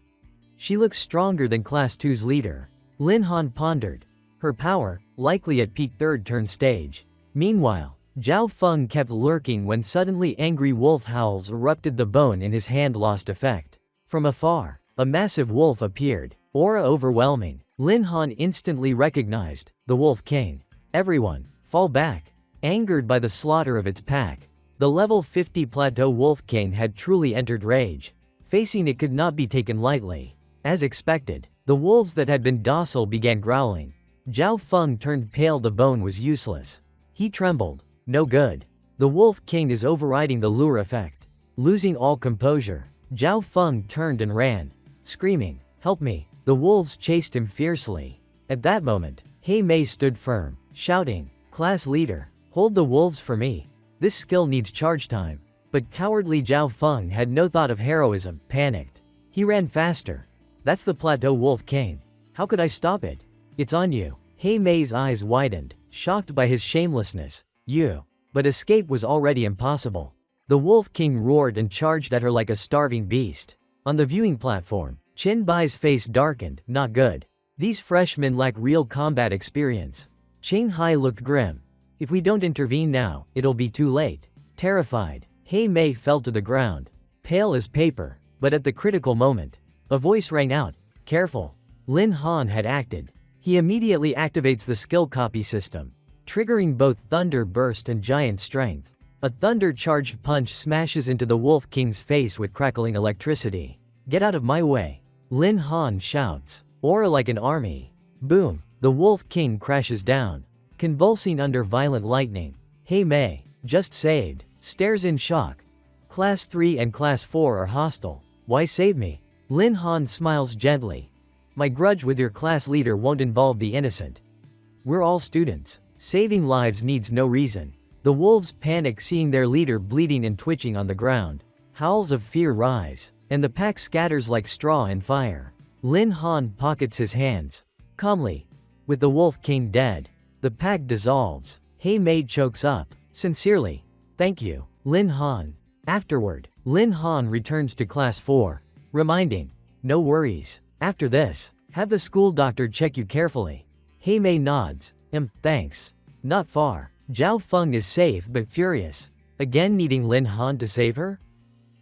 She looks stronger than Class 2's leader. Lin Han pondered. Her power, likely at peak third-turn stage. Meanwhile, Zhao Feng kept lurking when suddenly angry wolf howls erupted. The bone in his hand lost effect. From afar, a massive wolf appeared, aura overwhelming. Lin Han instantly recognized the Wolf King. Everyone, fall back. Angered by the slaughter of its pack, the level 50 plateau Wolf King had truly entered rage. Facing it could not be taken lightly. As expected, the wolves that had been docile began growling. Zhao Feng turned pale. The bone was useless. He trembled. No good. The Wolf King is overriding the lure effect. Losing all composure, Zhao Feng turned and ran, screaming, "Help me!" The wolves chased him fiercely. At that moment, Hei Mei stood firm, shouting, "Class leader, hold the wolves for me. This skill needs charge time." But cowardly Zhao Feng had no thought of heroism. Panicked, he ran faster. "That's the plateau Wolf King. How could I stop it?" "It's on you." Hei Mei's eyes widened, shocked by his shamelessness. "You." But escape was already impossible. The Wolf King roared and charged at her like a starving beast. On the viewing platform, Qin Bai's face darkened. Not good. These freshmen lack real combat experience. Qing Hai looked grim. If we don't intervene now, it'll be too late. Terrified, Hei Mei fell to the ground, pale as paper. But at the critical moment, a voice rang out, "Careful." Lin Han had acted. He immediately activates the skill copy system, triggering both Thunder Burst and Giant Strength. A thunder-charged punch smashes into the Wolf King's face with crackling electricity. "Get out of my way!" Lin Han shouts. Aura like an army. Boom! The Wolf King crashes down, convulsing under violent lightning. Hei Mei, just saved, stares in shock. Class 3 and Class 4 are hostile. Why save me? Lin Han smiles gently. My grudge with your class leader won't involve the innocent. We're all students. Saving lives needs no reason. The wolves panic seeing their leader bleeding and twitching on the ground. Howls of fear rise, and the pack scatters like straw in fire. Lin Han pockets his hands. Calmly. With the Wolf King dead, the pack dissolves. He Mei chokes up. Sincerely. Thank you, Lin Han. Afterward, Lin Han returns to class 4, reminding, no worries. After this, have the school doctor check you carefully. He Mei nods. Thanks. Not far. Zhao Feng is safe but furious. Again needing Lin Han to save her?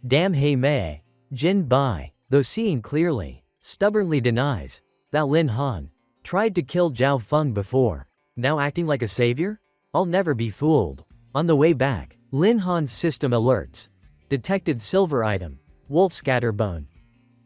Damn He Mei. Jin Bai, though seeing clearly, stubbornly denies. That Lin Han tried to kill Zhao Feng before. Now acting like a savior? I'll never be fooled. On the way back, Lin Han's system alerts. Detected silver item. Wolf Scatterbone.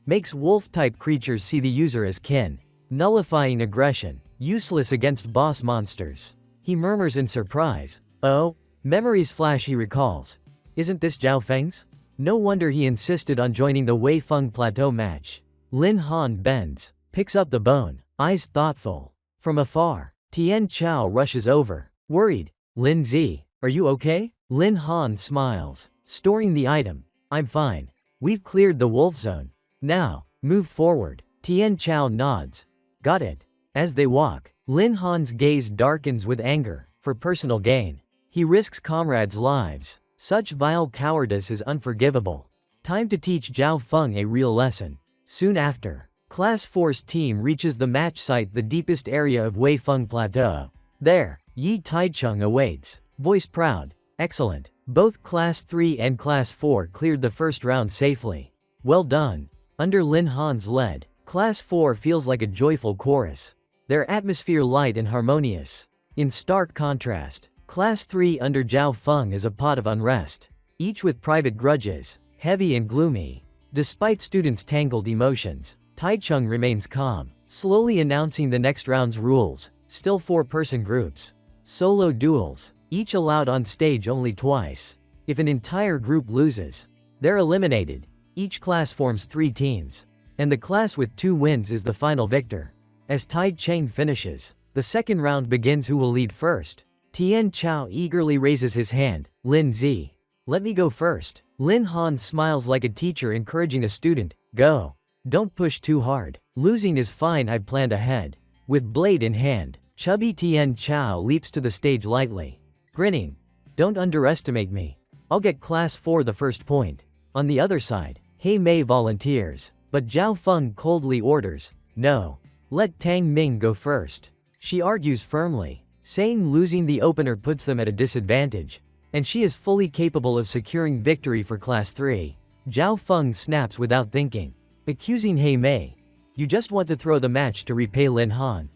Makes wolf-type creatures see the user as kin. Nullifying aggression. Useless against boss monsters. He murmurs in surprise. Oh? Memories flash he recalls. Isn't this Zhao Feng's? No wonder he insisted on joining the Wei Feng Plateau match. Lin Han bends. Picks up the bone. Eyes thoughtful. From afar, Tian Chao rushes over. Worried. Lin Zi, are you okay? Lin Han smiles. Storing the item. I'm fine. We've cleared the wolf zone. Now, move forward. Tian Chao nods. Got it. As they walk, Lin Han's gaze darkens with anger. For personal gain, he risks comrades' lives. Such vile cowardice is unforgivable. Time to teach Zhao Feng a real lesson. Soon after, Class 4's team reaches the match site, the deepest area of Wei Feng Plateau. There, Yi Taichung awaits. Voice proud. Excellent. Both Class 3 and Class 4 cleared the first round safely. Well done. Under Lin Han's lead, Class 4 feels like a joyful chorus. Their atmosphere light and harmonious. In stark contrast, Class 3 under Zhao Feng is a pot of unrest. Each with private grudges, heavy and gloomy. Despite students' tangled emotions, Taichung remains calm, slowly announcing the next round's rules. Still 4-person groups. Solo duels, each allowed on stage only twice. If an entire group loses, they're eliminated. Each class forms 3 teams, and the class with 2 wins is the final victor. As Tai Cheng finishes, the second round begins. Who will lead first? Tian Chao eagerly raises his hand. Lin Zi. Let me go first. Lin Han smiles like a teacher encouraging a student. Go. Don't push too hard. Losing is fine, I've planned ahead. With blade in hand, chubby Tian Chao leaps to the stage lightly. Grinning. Don't underestimate me. I'll get class 4 the first point. On the other side, He Mei volunteers, but Zhao Feng coldly orders, no. Let Tang Ming go first. She argues firmly, saying losing the opener puts them at a disadvantage, and she is fully capable of securing victory for class 3. Zhao Feng snaps without thinking, accusing He Mei. You just want to throw the match to repay Lin Han.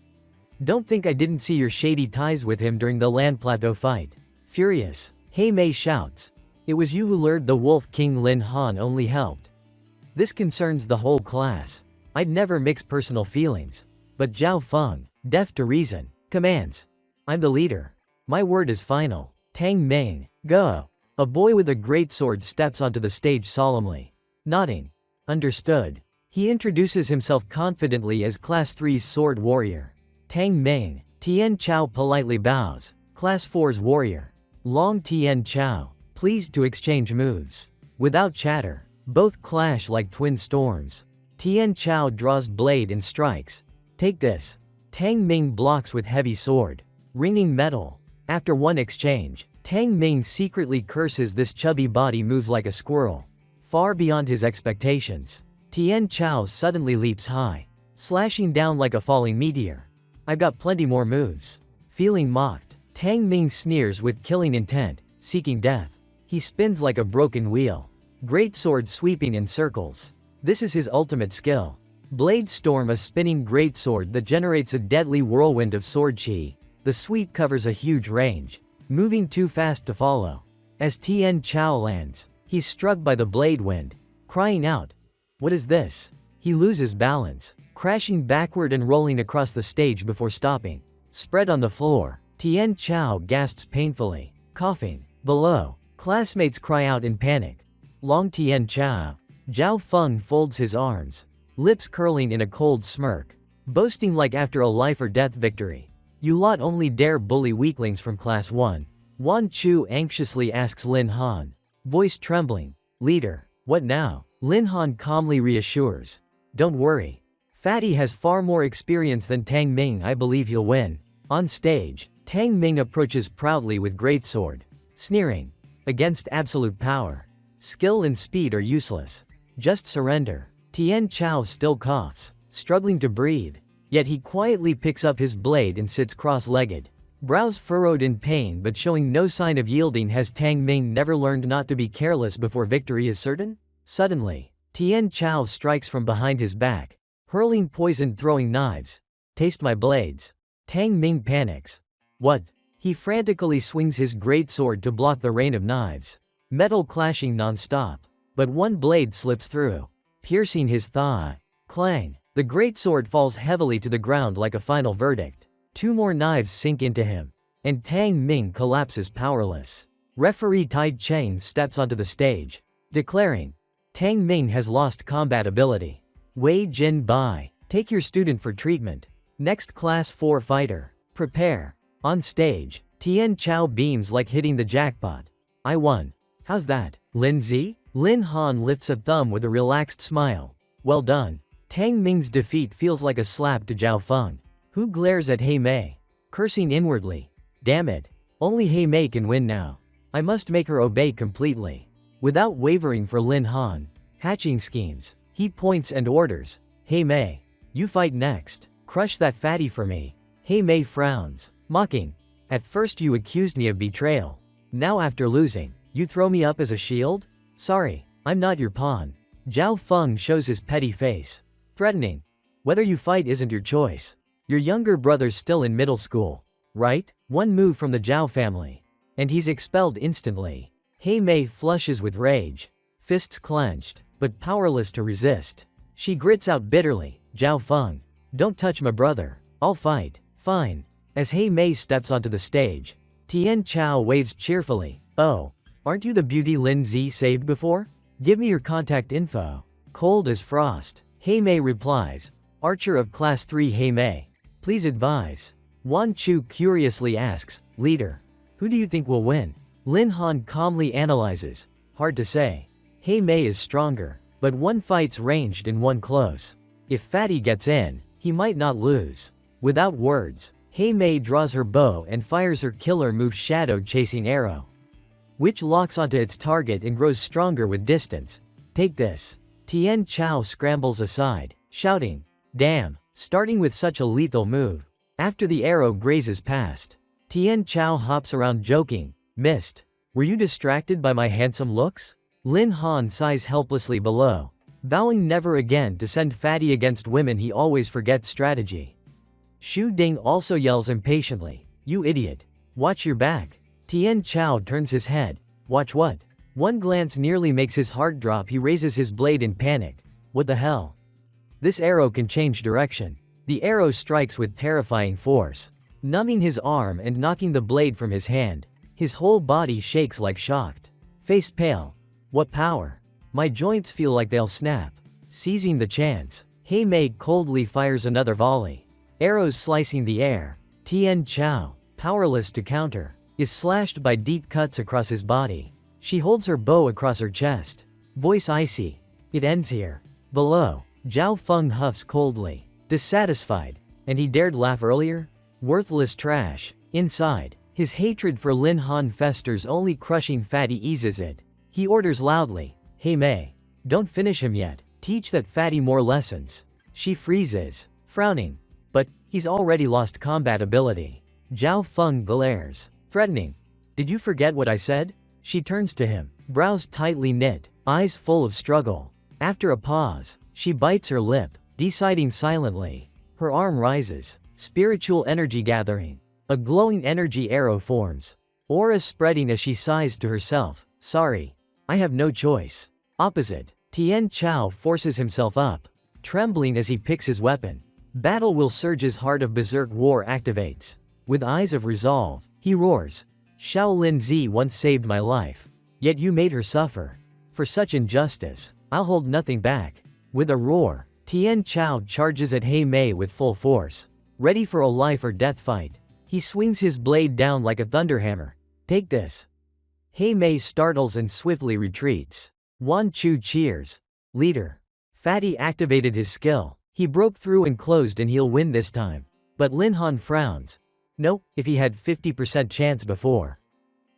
Don't think I didn't see your shady ties with him during the Land Plateau fight. Furious, He Mei shouts. It was you who lured the Wolf King. Lin Han only helped. This concerns the whole class. I'd never mix personal feelings. But Zhao Feng, deaf to reason, commands. I'm the leader. My word is final. Tang Ming, go. A boy with a great sword steps onto the stage solemnly. Nodding. Understood. He introduces himself confidently as Class 3's sword warrior. Tang Ming. Tian Chao politely bows. Class 4's warrior. Long Tian Chao, pleased to exchange moves. Without chatter, both clash like twin storms. Tian Chao draws blade and strikes. Take this. Tang Ming blocks with heavy sword. Ringing metal. After one exchange, Tang Ming secretly curses. This chubby body moves like a squirrel. Far beyond his expectations. Tian Chao suddenly leaps high, slashing down like a falling meteor. I've got plenty more moves. Feeling mocked, Tang Ming sneers with killing intent, seeking death. He spins like a broken wheel. Great sword sweeping in circles. This is his ultimate skill. Blade Storm, a spinning greatsword that generates a deadly whirlwind of sword chi. The sweep covers a huge range, moving too fast to follow. As Tian Chao lands, he's struck by the blade wind, crying out, "What is this?" He loses balance, crashing backward and rolling across the stage before stopping. Spread on the floor, Tian Chao gasps painfully, coughing. Below, classmates cry out in panic. Long Tian Chao. Zhao Feng folds his arms, lips curling in a cold smirk. boasting like after a life-or-death victory. You lot only dare bully weaklings from Class 1. Wan Chu anxiously asks Lin Han, voice trembling. Leader, what now? Lin Han calmly reassures. Don't worry. Fatty has far more experience than Tang Ming. I believe he'll win. On stage, Tang Ming approaches proudly with greatsword, sneering. Against absolute power, skill and speed are useless. Just surrender. Tian Chao still coughs, struggling to breathe. Yet he quietly picks up his blade and sits cross-legged, brows furrowed in pain but showing no sign of yielding. Has Tang Ming never learned not to be careless before victory is certain? Suddenly, Tian Chao strikes from behind his back, hurling poison, throwing knives. Taste my blades. Tang Ming panics. What? He frantically swings his greatsword to block the rain of knives, metal clashing non-stop. But one blade slips through, piercing his thigh. Clang! The greatsword falls heavily to the ground like a final verdict. Two more knives sink into him, and Tang Ming collapses powerless. Referee Tai Cheng steps onto the stage, declaring, Tang Ming has lost combat ability. Wei Jin Bai, take your student for treatment. Next Class 4 fighter, prepare. On stage, Tian Chao beams like hitting the jackpot. I won. How's that, Lin Zi? Lin Han lifts a thumb with a relaxed smile. Well done. Tang Ming's defeat feels like a slap to Zhao Feng, who glares at He Mei, cursing inwardly. Damn it. Only He Mei can win now. I must make her obey completely. Without wavering for Lin Han, hatching schemes, he points and orders. He Mei, you fight next. Crush that fatty for me. He Mei frowns, mocking. At first you accused me of betrayal. Now after losing, you throw me up as a shield? Sorry, I'm not your pawn. Zhao Feng shows his petty face, threatening. Whether you fight isn't your choice. Your younger brother's still in middle school, right? One move from the Zhao family, and he's expelled instantly. He Mei flushes with rage, fists clenched, but powerless to resist. She grits out bitterly, Zhao Feng, don't touch my brother. I'll fight. Fine. As He Mei steps onto the stage, Tian Chao waves cheerfully. Oh, aren't you the beauty Lin Zi saved before? Give me your contact info. Cold as frost, He Mei replies. Archer of Class 3 He Mei, please advise. Wan Chu curiously asks, Leader, who do you think will win? Lin Han calmly analyzes. Hard to say. He Mei is stronger, but one fight's ranged and one close. If Fatty gets in, he might not lose. Without words, He Mei draws her bow and fires her killer move Shadow Chasing Arrow, which locks onto its target and grows stronger with distance. Take this. Tian Chao scrambles aside, shouting, Damn, starting with such a lethal move. After the arrow grazes past, Tian Chao hops around joking, Missed. Were you distracted by my handsome looks? Lin Han sighs helplessly below, vowing never again to send Fatty against women. He always forgets strategy. Xu Ding also yells impatiently, You idiot. Watch your back. Tian Chao turns his head. Watch what? One glance nearly makes his heart drop. He raises his blade in panic. What the hell? This arrow can change direction. The arrow strikes with terrifying force, numbing his arm and knocking the blade from his hand. His whole body shakes like shocked. Face pale. What power? My joints feel like they'll snap. Seizing the chance, He Mei coldly fires another volley. Arrows slicing the air. Tian Chao, powerless to counter, is slashed by deep cuts across his body. She holds her bow across her chest. Voice icy. It ends here. Below, Zhao Feng huffs coldly, dissatisfied. And he dared laugh earlier? Worthless trash. Inside, his hatred for Lin Han festers. Only crushing Fatty eases it. He orders loudly, He Mei, don't finish him yet. Teach that Fatty more lessons. She freezes, frowning. But, he's already lost combat ability. Zhao Feng glares, threatening. Did you forget what I said? She turns to him, brows tightly knit, eyes full of struggle. After a pause, she bites her lip, deciding silently. Her arm rises, spiritual energy gathering. A glowing energy arrow forms, aura spreading as she sighs to herself. Sorry. I have no choice. Opposite, Tian Chao forces himself up, trembling as he picks his weapon. Battle will surge. His heart of berserk war activates. With eyes of resolve, he roars. Shaolin Zi once saved my life, yet you made her suffer. For such injustice, I'll hold nothing back. With a roar, Tian Chao charges at Hei Mei with full force, ready for a life or death fight. He swings his blade down like a thunderhammer. Take this. Hei Mei startles and swiftly retreats. Wan Chu cheers. Leader. Fatty activated his skill. He broke through and closed, and he'll win this time. But Lin Han frowns. No, if he had 50% chance before.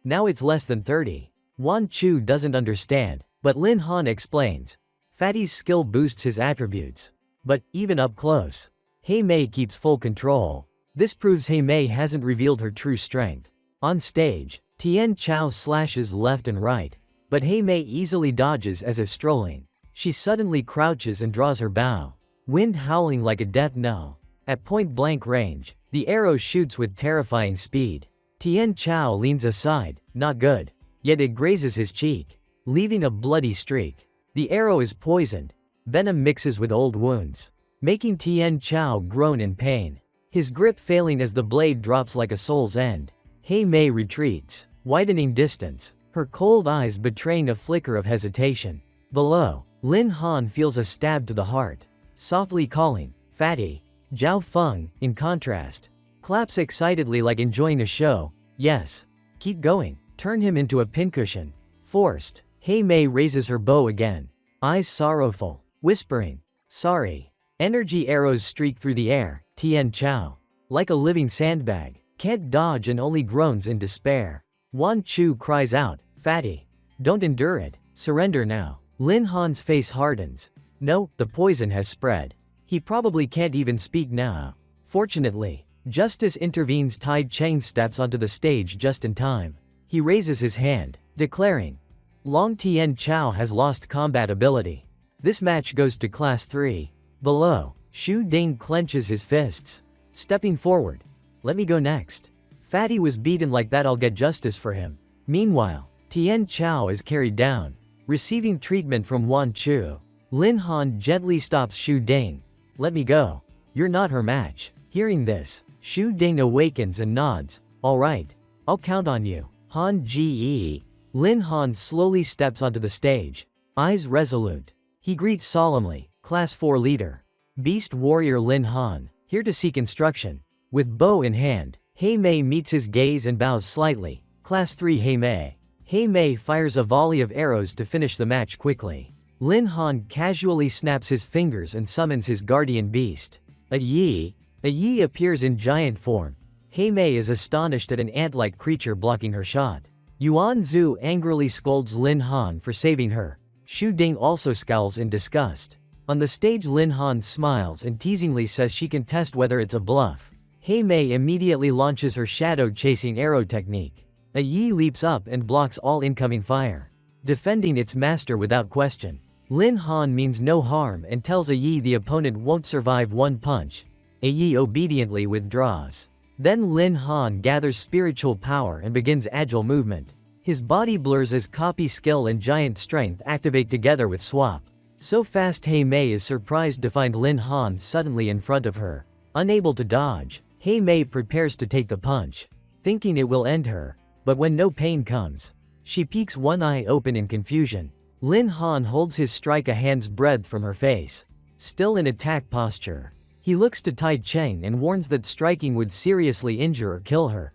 Now it's less than 30. Wan Chu doesn't understand, but Lin Han explains. Fatty's skill boosts his attributes. But, even up close, Hei Mei keeps full control. This proves Hei Mei hasn't revealed her true strength. On stage, Tian Chao slashes left and right, but Hei Mei easily dodges as if strolling. She suddenly crouches and draws her bow, wind howling like a death knell. At point-blank range, the arrow shoots with terrifying speed. Tian Chao leans aside, not good. Yet it grazes his cheek, leaving a bloody streak. The arrow is poisoned. Venom mixes with old wounds, making Tian Chao groan in pain. His grip failing as the blade drops like a soul's end. Hei Mei retreats, widening distance, her cold eyes betraying a flicker of hesitation. Below, Lin Han feels a stab to the heart, softly calling, Fatty. Zhao Feng, in contrast, claps excitedly like enjoying a show. Yes. Keep going. Turn him into a pincushion. Forced, Hei Mei raises her bow again, eyes sorrowful, whispering, sorry. Energy arrows streak through the air. Tian Chao, like a living sandbag, can't dodge and only groans in despair. Wan Chu cries out, Fatty. Don't endure it. Surrender now. Lin Han's face hardens. No, the poison has spread. He probably can't even speak now. Fortunately, Justice intervenes. Tai Cheng steps onto the stage just in time. He raises his hand, declaring, Long Tian Chao has lost combat ability. This match goes to Class 3. Below, Shu Ding clenches his fists, stepping forward. Let me go next. Fatty was beaten like that, I'll get justice for him. Meanwhile, Tian Chao is carried down, receiving treatment from Wan Chu. Lin Han gently stops Shu Ding. Let me go. You're not her match. Hearing this, Shu Ding awakens and nods. All right. I'll count on you. Han Ji. Lin Han slowly steps onto the stage, eyes resolute. He greets solemnly, Class 4 leader. Beast warrior Lin Han, here to seek instruction. With bow in hand, Hei Mei meets his gaze and bows slightly. Class 3 Hei Mei. Hei Mei fires a volley of arrows to finish the match quickly. Lin Han casually snaps his fingers and summons his guardian beast. A Yi appears in giant form. Hei Mei is astonished at an ant-like creature blocking her shot. Yuan Zhu angrily scolds Lin Han for saving her. Shu Ding also scowls in disgust. On the stage, Lin Han smiles and teasingly says she can test whether it's a bluff. Hei Mei immediately launches her shadow-chasing arrow technique. A Yi leaps up and blocks all incoming fire, defending its master without question. Lin Han means no harm and tells A Yi the opponent won't survive one punch. A Yi obediently withdraws. Then Lin Han gathers spiritual power and begins agile movement. His body blurs as copy skill and giant strength activate together with swap. So fast Hei Mei is surprised to find Lin Han suddenly in front of her. Unable to dodge, Hei Mei prepares to take the punch, thinking it will end her. But when no pain comes, she peeks one eye open in confusion. Lin Han holds his strike a hand's breadth from her face, still in attack posture. He looks to Tai Cheng and warns that striking would seriously injure or kill her.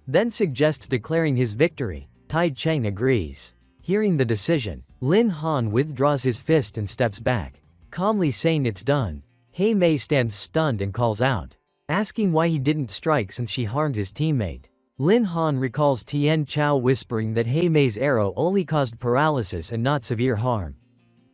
Then suggests declaring his victory. Tai Cheng agrees. Hearing the decision, Lin Han withdraws his fist and steps back, calmly saying it's done. Hei Mei stands stunned and calls out, asking why he didn't strike since she harmed his teammate. Lin Han recalls Tian Chao whispering that Hei Mei's arrow only caused paralysis and not severe harm.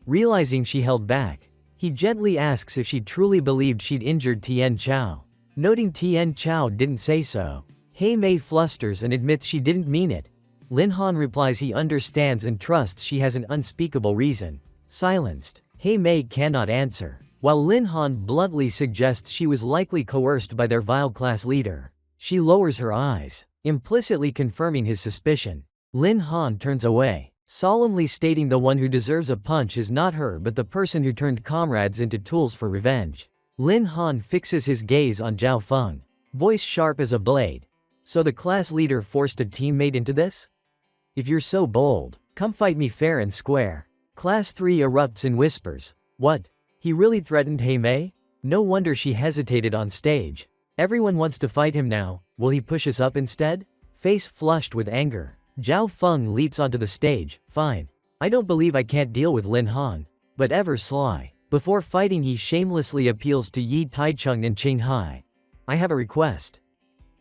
Realizing she held back, he gently asks if she truly believed she'd injured Tian Chao. Noting Tian Chao didn't say so, Hei Mei flusters and admits she didn't mean it. Lin Han replies he understands and trusts she has an unspeakable reason. Silenced, Hei Mei cannot answer, while Lin Han bluntly suggests she was likely coerced by their vile class leader. She lowers her eyes, implicitly confirming his suspicion. Lin Han turns away, solemnly stating the one who deserves a punch is not her but the person who turned comrades into tools for revenge. Lin Han fixes his gaze on Zhao Feng, voice sharp as a blade. So the class leader forced a teammate into this? If you're so bold, come fight me fair and square. Class 3 erupts in whispers. What? He really threatened Tame? No wonder she hesitated on stage. Everyone wants to fight him now, will he push us up instead? Face flushed with anger, Zhao Feng leaps onto the stage. Fine. I don't believe I can't deal with Lin Han. But ever sly. Before fighting he shamelessly appeals to Yi Taichung and Qing Hai. I have a request.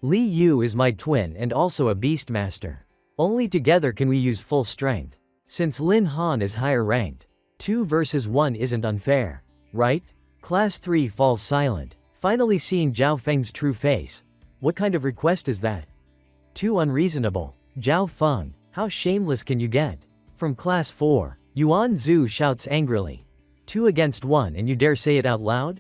Li Yu is my twin and also a beastmaster. Only together can we use full strength. Since Lin Han is higher ranked, 2 versus 1 isn't unfair. Right? Class 3 falls silent, finally seeing Zhao Feng's true face. What kind of request is that? Too unreasonable. Zhao Feng, how shameless can you get? From Class 4, Yuan Zhu shouts angrily. 2 against 1 and you dare say it out loud?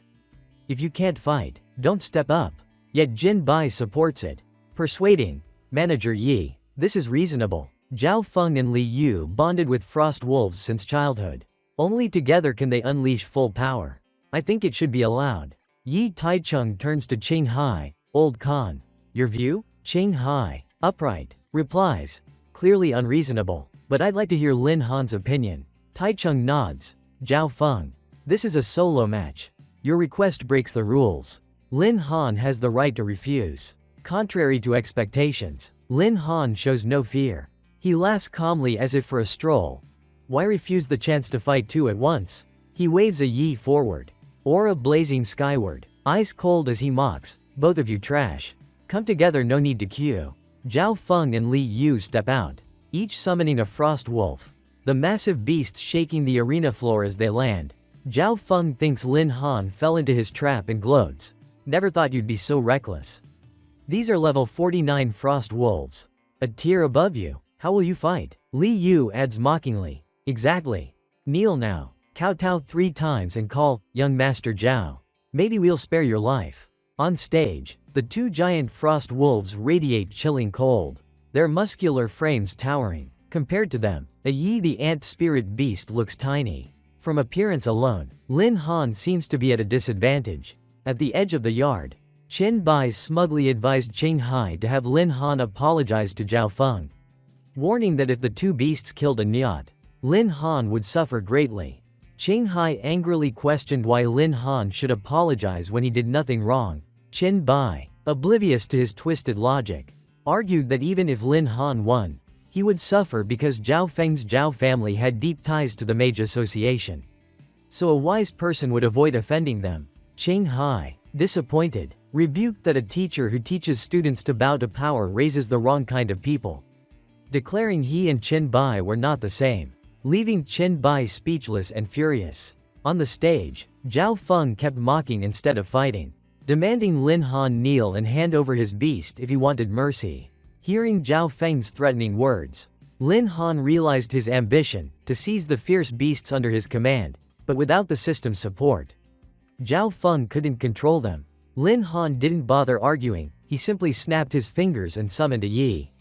If you can't fight, don't step up. Yet Jin Bai supports it, persuading Manager Yi. This is reasonable. Zhao Feng and Li Yu bonded with Frost Wolves since childhood. Only together can they unleash full power. I think it should be allowed. Yi Taichung turns to Qing Hai, Old Khan. Your view? Qing Hai, upright, replies. Clearly unreasonable, but I'd like to hear Lin Han's opinion. Taichung nods. Zhao Feng. This is a solo match. Your request breaks the rules. Lin Han has the right to refuse. Contrary to expectations, Lin Han shows no fear. He laughs calmly as if for a stroll. Why refuse the chance to fight 2 at once? He waves a Yi forward. Aura blazing skyward, ice cold as he mocks. Both of you trash. Come together, no need to queue. Zhao Feng and Li Yu step out, each summoning a frost wolf. The massive beasts shaking the arena floor as they land. Zhao Feng thinks Lin Han fell into his trap and gloats. Never thought you'd be so reckless. These are level 49 frost wolves. A tier above you. How will you fight? Li Yu adds mockingly. Exactly. Kneel now. Kowtow 3 times and call, young Master Zhao. Maybe we'll spare your life. On stage, the 2 giant frost wolves radiate chilling cold. Their muscular frames towering. Compared to them, a Yi the ant spirit beast looks tiny. From appearance alone, Lin Han seems to be at a disadvantage. At the edge of the yard, Qin Bai smugly advised Qing Hai to have Lin Han apologize to Zhao Feng, warning that if the 2 beasts killed a Nyat, Lin Han would suffer greatly. Qing Hai angrily questioned why Lin Han should apologize when he did nothing wrong. Qin Bai, oblivious to his twisted logic, argued that even if Lin Han won, he would suffer because Zhao Feng's Zhao family had deep ties to the Mage Association. So a wise person would avoid offending them. Qing Hai, disappointed, rebuked that a teacher who teaches students to bow to power raises the wrong kind of people, declaring he and Qin Bai were not the same, leaving Qin Bai speechless and furious. On the stage, Zhao Feng kept mocking instead of fighting, demanding Lin Han kneel and hand over his beast if he wanted mercy. Hearing Zhao Feng's threatening words, Lin Han realized his ambition to seize the fierce beasts under his command, but without the system's support, Zhao Feng couldn't control them. Lin Han didn't bother arguing, he simply snapped his fingers and summoned a Yi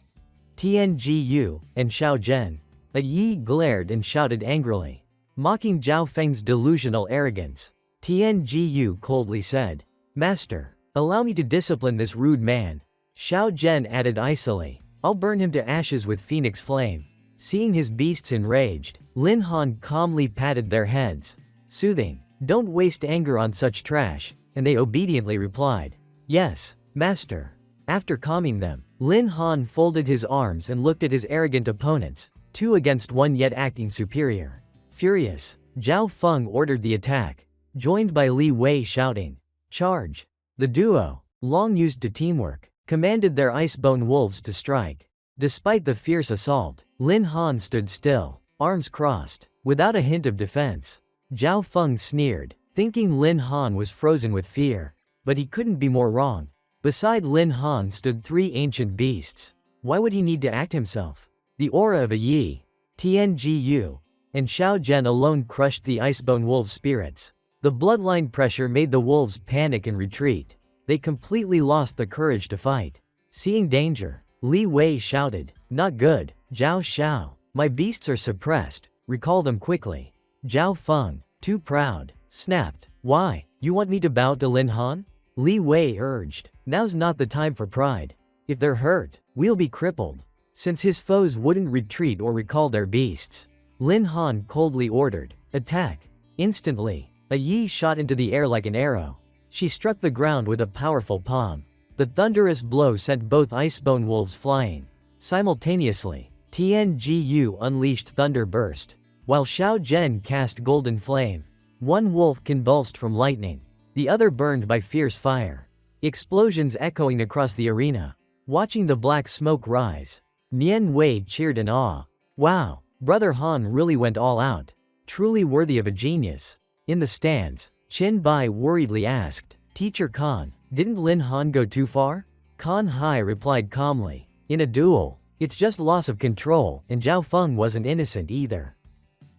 Tiangu and Xiao Zhen. A Yi glared and shouted angrily, mocking Zhao Feng's delusional arrogance. Tiangu coldly said, Master, allow me to discipline this rude man. Xiao Zhen added icily, I'll burn him to ashes with phoenix flame. Seeing his beasts enraged, Lin Han calmly patted their heads, soothing, don't waste anger on such trash, and they obediently replied, Yes, Master. After calming them, Lin Han folded his arms and looked at his arrogant opponents, 2 against 1 yet acting superior. Furious, Zhao Feng ordered the attack, joined by Li Wei shouting, Charge! The duo, long used to teamwork, commanded their icebone wolves to strike. Despite the fierce assault, Lin Han stood still, arms crossed, without a hint of defense. Zhao Feng sneered, thinking Lin Han was frozen with fear. But he couldn't be more wrong. Beside Lin Han stood 3 ancient beasts. Why would he need to act himself? The aura of a Yi Tiangu and Xiao Zhen alone crushed the icebone wolves' spirits. The bloodline pressure made the wolves panic and retreat. They completely lost the courage to fight. Seeing danger, Li Wei shouted, Not good, Zhao Xiao. My beasts are suppressed, recall them quickly. Zhao Feng, too proud, snapped, Why, you want me to bow to Lin Han? Li Wei urged, Now's not the time for pride. If they're hurt, we'll be crippled. Since his foes wouldn't retreat or recall their beasts, Lin Han coldly ordered, Attack. Instantly, A Yi shot into the air like an arrow. She struck the ground with a powerful palm. The thunderous blow sent both icebone wolves flying. Simultaneously, Tiangu unleashed Thunder Burst, while Xiao Zhen cast Golden Flame. One wolf convulsed from lightning, the other burned by fierce fire. Explosions echoing across the arena. Watching the black smoke rise, Nian Wei cheered in awe. Wow, Brother Han really went all out. Truly worthy of a genius. In the stands, Qin Bai worriedly asked, Teacher Khan, didn't Lin Han go too far? Khan Hai replied calmly, in a duel, it's just loss of control, and Zhao Feng wasn't innocent either.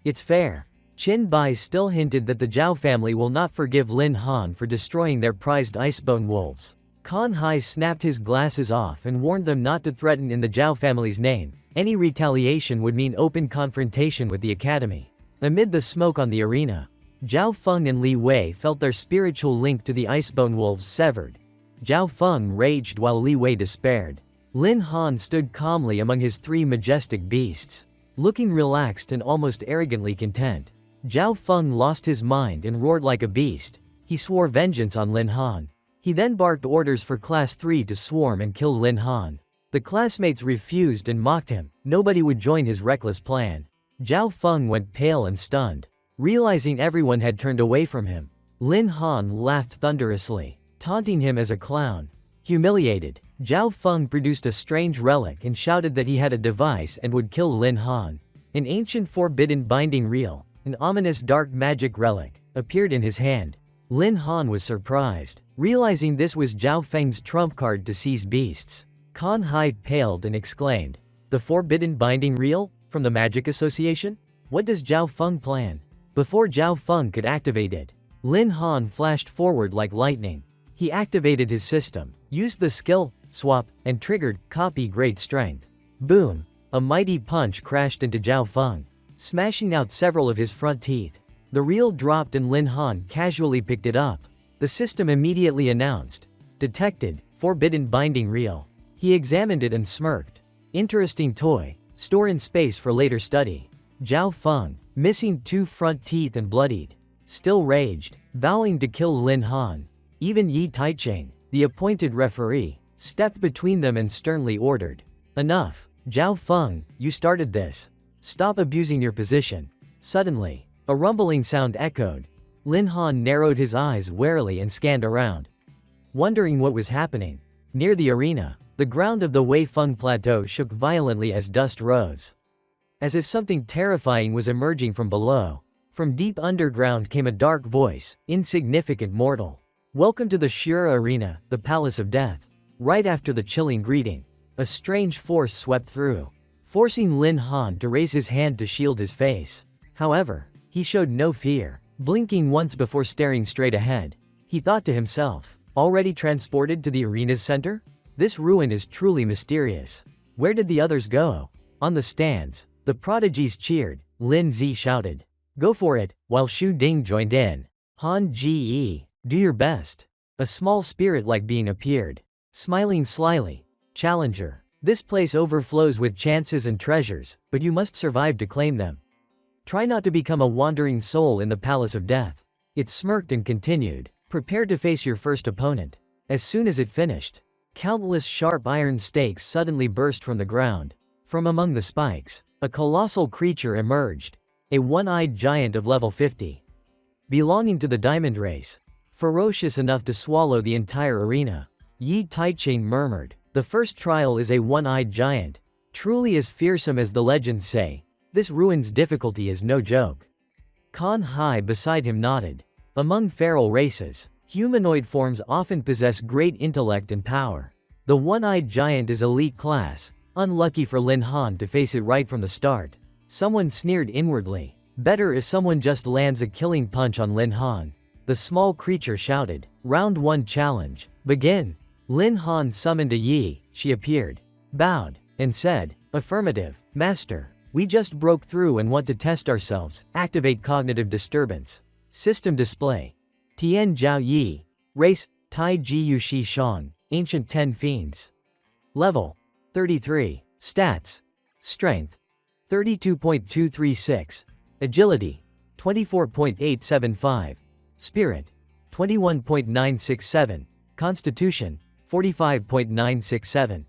It's fair. Qin Bai still hinted that the Zhao family will not forgive Lin Han for destroying their prized icebone wolves. Khan Hai snapped his glasses off and warned them not to threaten in the Zhao family's name. Any retaliation would mean open confrontation with the academy. Amid the smoke on the arena, Zhao Feng and Li Wei felt their spiritual link to the icebone wolves severed. Zhao Feng raged while Li Wei despaired. Lin Han stood calmly among his three majestic beasts, looking relaxed and almost arrogantly content. Zhao Feng lost his mind and roared like a beast. He swore vengeance on Lin Han. He then barked orders for Class 3 to swarm and kill Lin Han. The classmates refused and mocked him. Nobody would join his reckless plan. Zhao Feng went pale and stunned. Realizing everyone had turned away from him, Lin Han laughed thunderously, taunting him as a clown. Humiliated, Zhao Feng produced a strange relic and shouted that he had a device and would kill Lin Han. An ancient forbidden binding reel, an ominous dark magic relic, appeared in his hand. Lin Han was surprised, realizing this was Zhao Feng's trump card to seize beasts. Khan Hai paled and exclaimed, The forbidden binding reel? From the Magic Association? What does Zhao Feng plan? Before Zhao Feng could activate it, Lin Han flashed forward like lightning. He activated his system, used the skill, swap, and triggered, copy great strength. Boom! A mighty punch crashed into Zhao Feng, smashing out several of his front teeth. The reel dropped and Lin Han casually picked it up. The system immediately announced, Detected, forbidden binding reel. He examined it and smirked. Interesting toy, store in space for later study. Zhao Feng, missing 2 front teeth and bloodied, still raged, vowing to kill Lin Han. Even Yi Taicheng, the appointed referee, stepped between them and sternly ordered, Enough, Zhao Feng, you started this. Stop abusing your position. Suddenly, a rumbling sound echoed. Lin Han narrowed his eyes warily and scanned around, wondering what was happening. Near the arena, the ground of the Weifeng Plateau shook violently as dust rose, as if something terrifying was emerging from below. From deep underground came a dark voice, Insignificant mortal. Welcome to the Shura Arena, the Palace of Death. Right after the chilling greeting, a strange force swept through, forcing Lin Han to raise his hand to shield his face. However, he showed no fear, blinking once before staring straight ahead. He thought to himself, already transported to the arena's center? This ruin is truly mysterious. Where did the others go? On the stands, the prodigies cheered. Lin Zi shouted, Go for it, while Xu Ding joined in. Han Ji, do your best. A small spirit-like being appeared, smiling slyly. Challenger, this place overflows with chances and treasures, but you must survive to claim them. Try not to become a wandering soul in the Palace of Death. It smirked and continued, Prepare to face your first opponent. As soon as it finished, countless sharp iron stakes suddenly burst from the ground. From among the spikes, a colossal creature emerged, a one-eyed giant of level 50. Belonging to the diamond race, ferocious enough to swallow the entire arena. Yi Taicheng murmured, The first trial is a one-eyed giant, truly as fearsome as the legends say. This ruin's difficulty is no joke. Khan Hai beside him nodded. Among feral races, humanoid forms often possess great intellect and power. The one-eyed giant is elite class, unlucky for Lin Han to face it right from the start. Someone sneered inwardly. Better if someone just lands a killing punch on Lin Han. The small creature shouted, Round 1 challenge, begin. Lin Han summoned a Yi, she appeared, bowed, and said, Affirmative, Master. We just broke through and want to test ourselves. Activate cognitive disturbance. System display. Tian Zhao Yi. Race, Tai Jiu Shi Shan, Ancient 10 Fiends. Level, 33. Stats. Strength, 32.236. Agility, 24.875. Spirit, 21.967. Constitution, 45.967.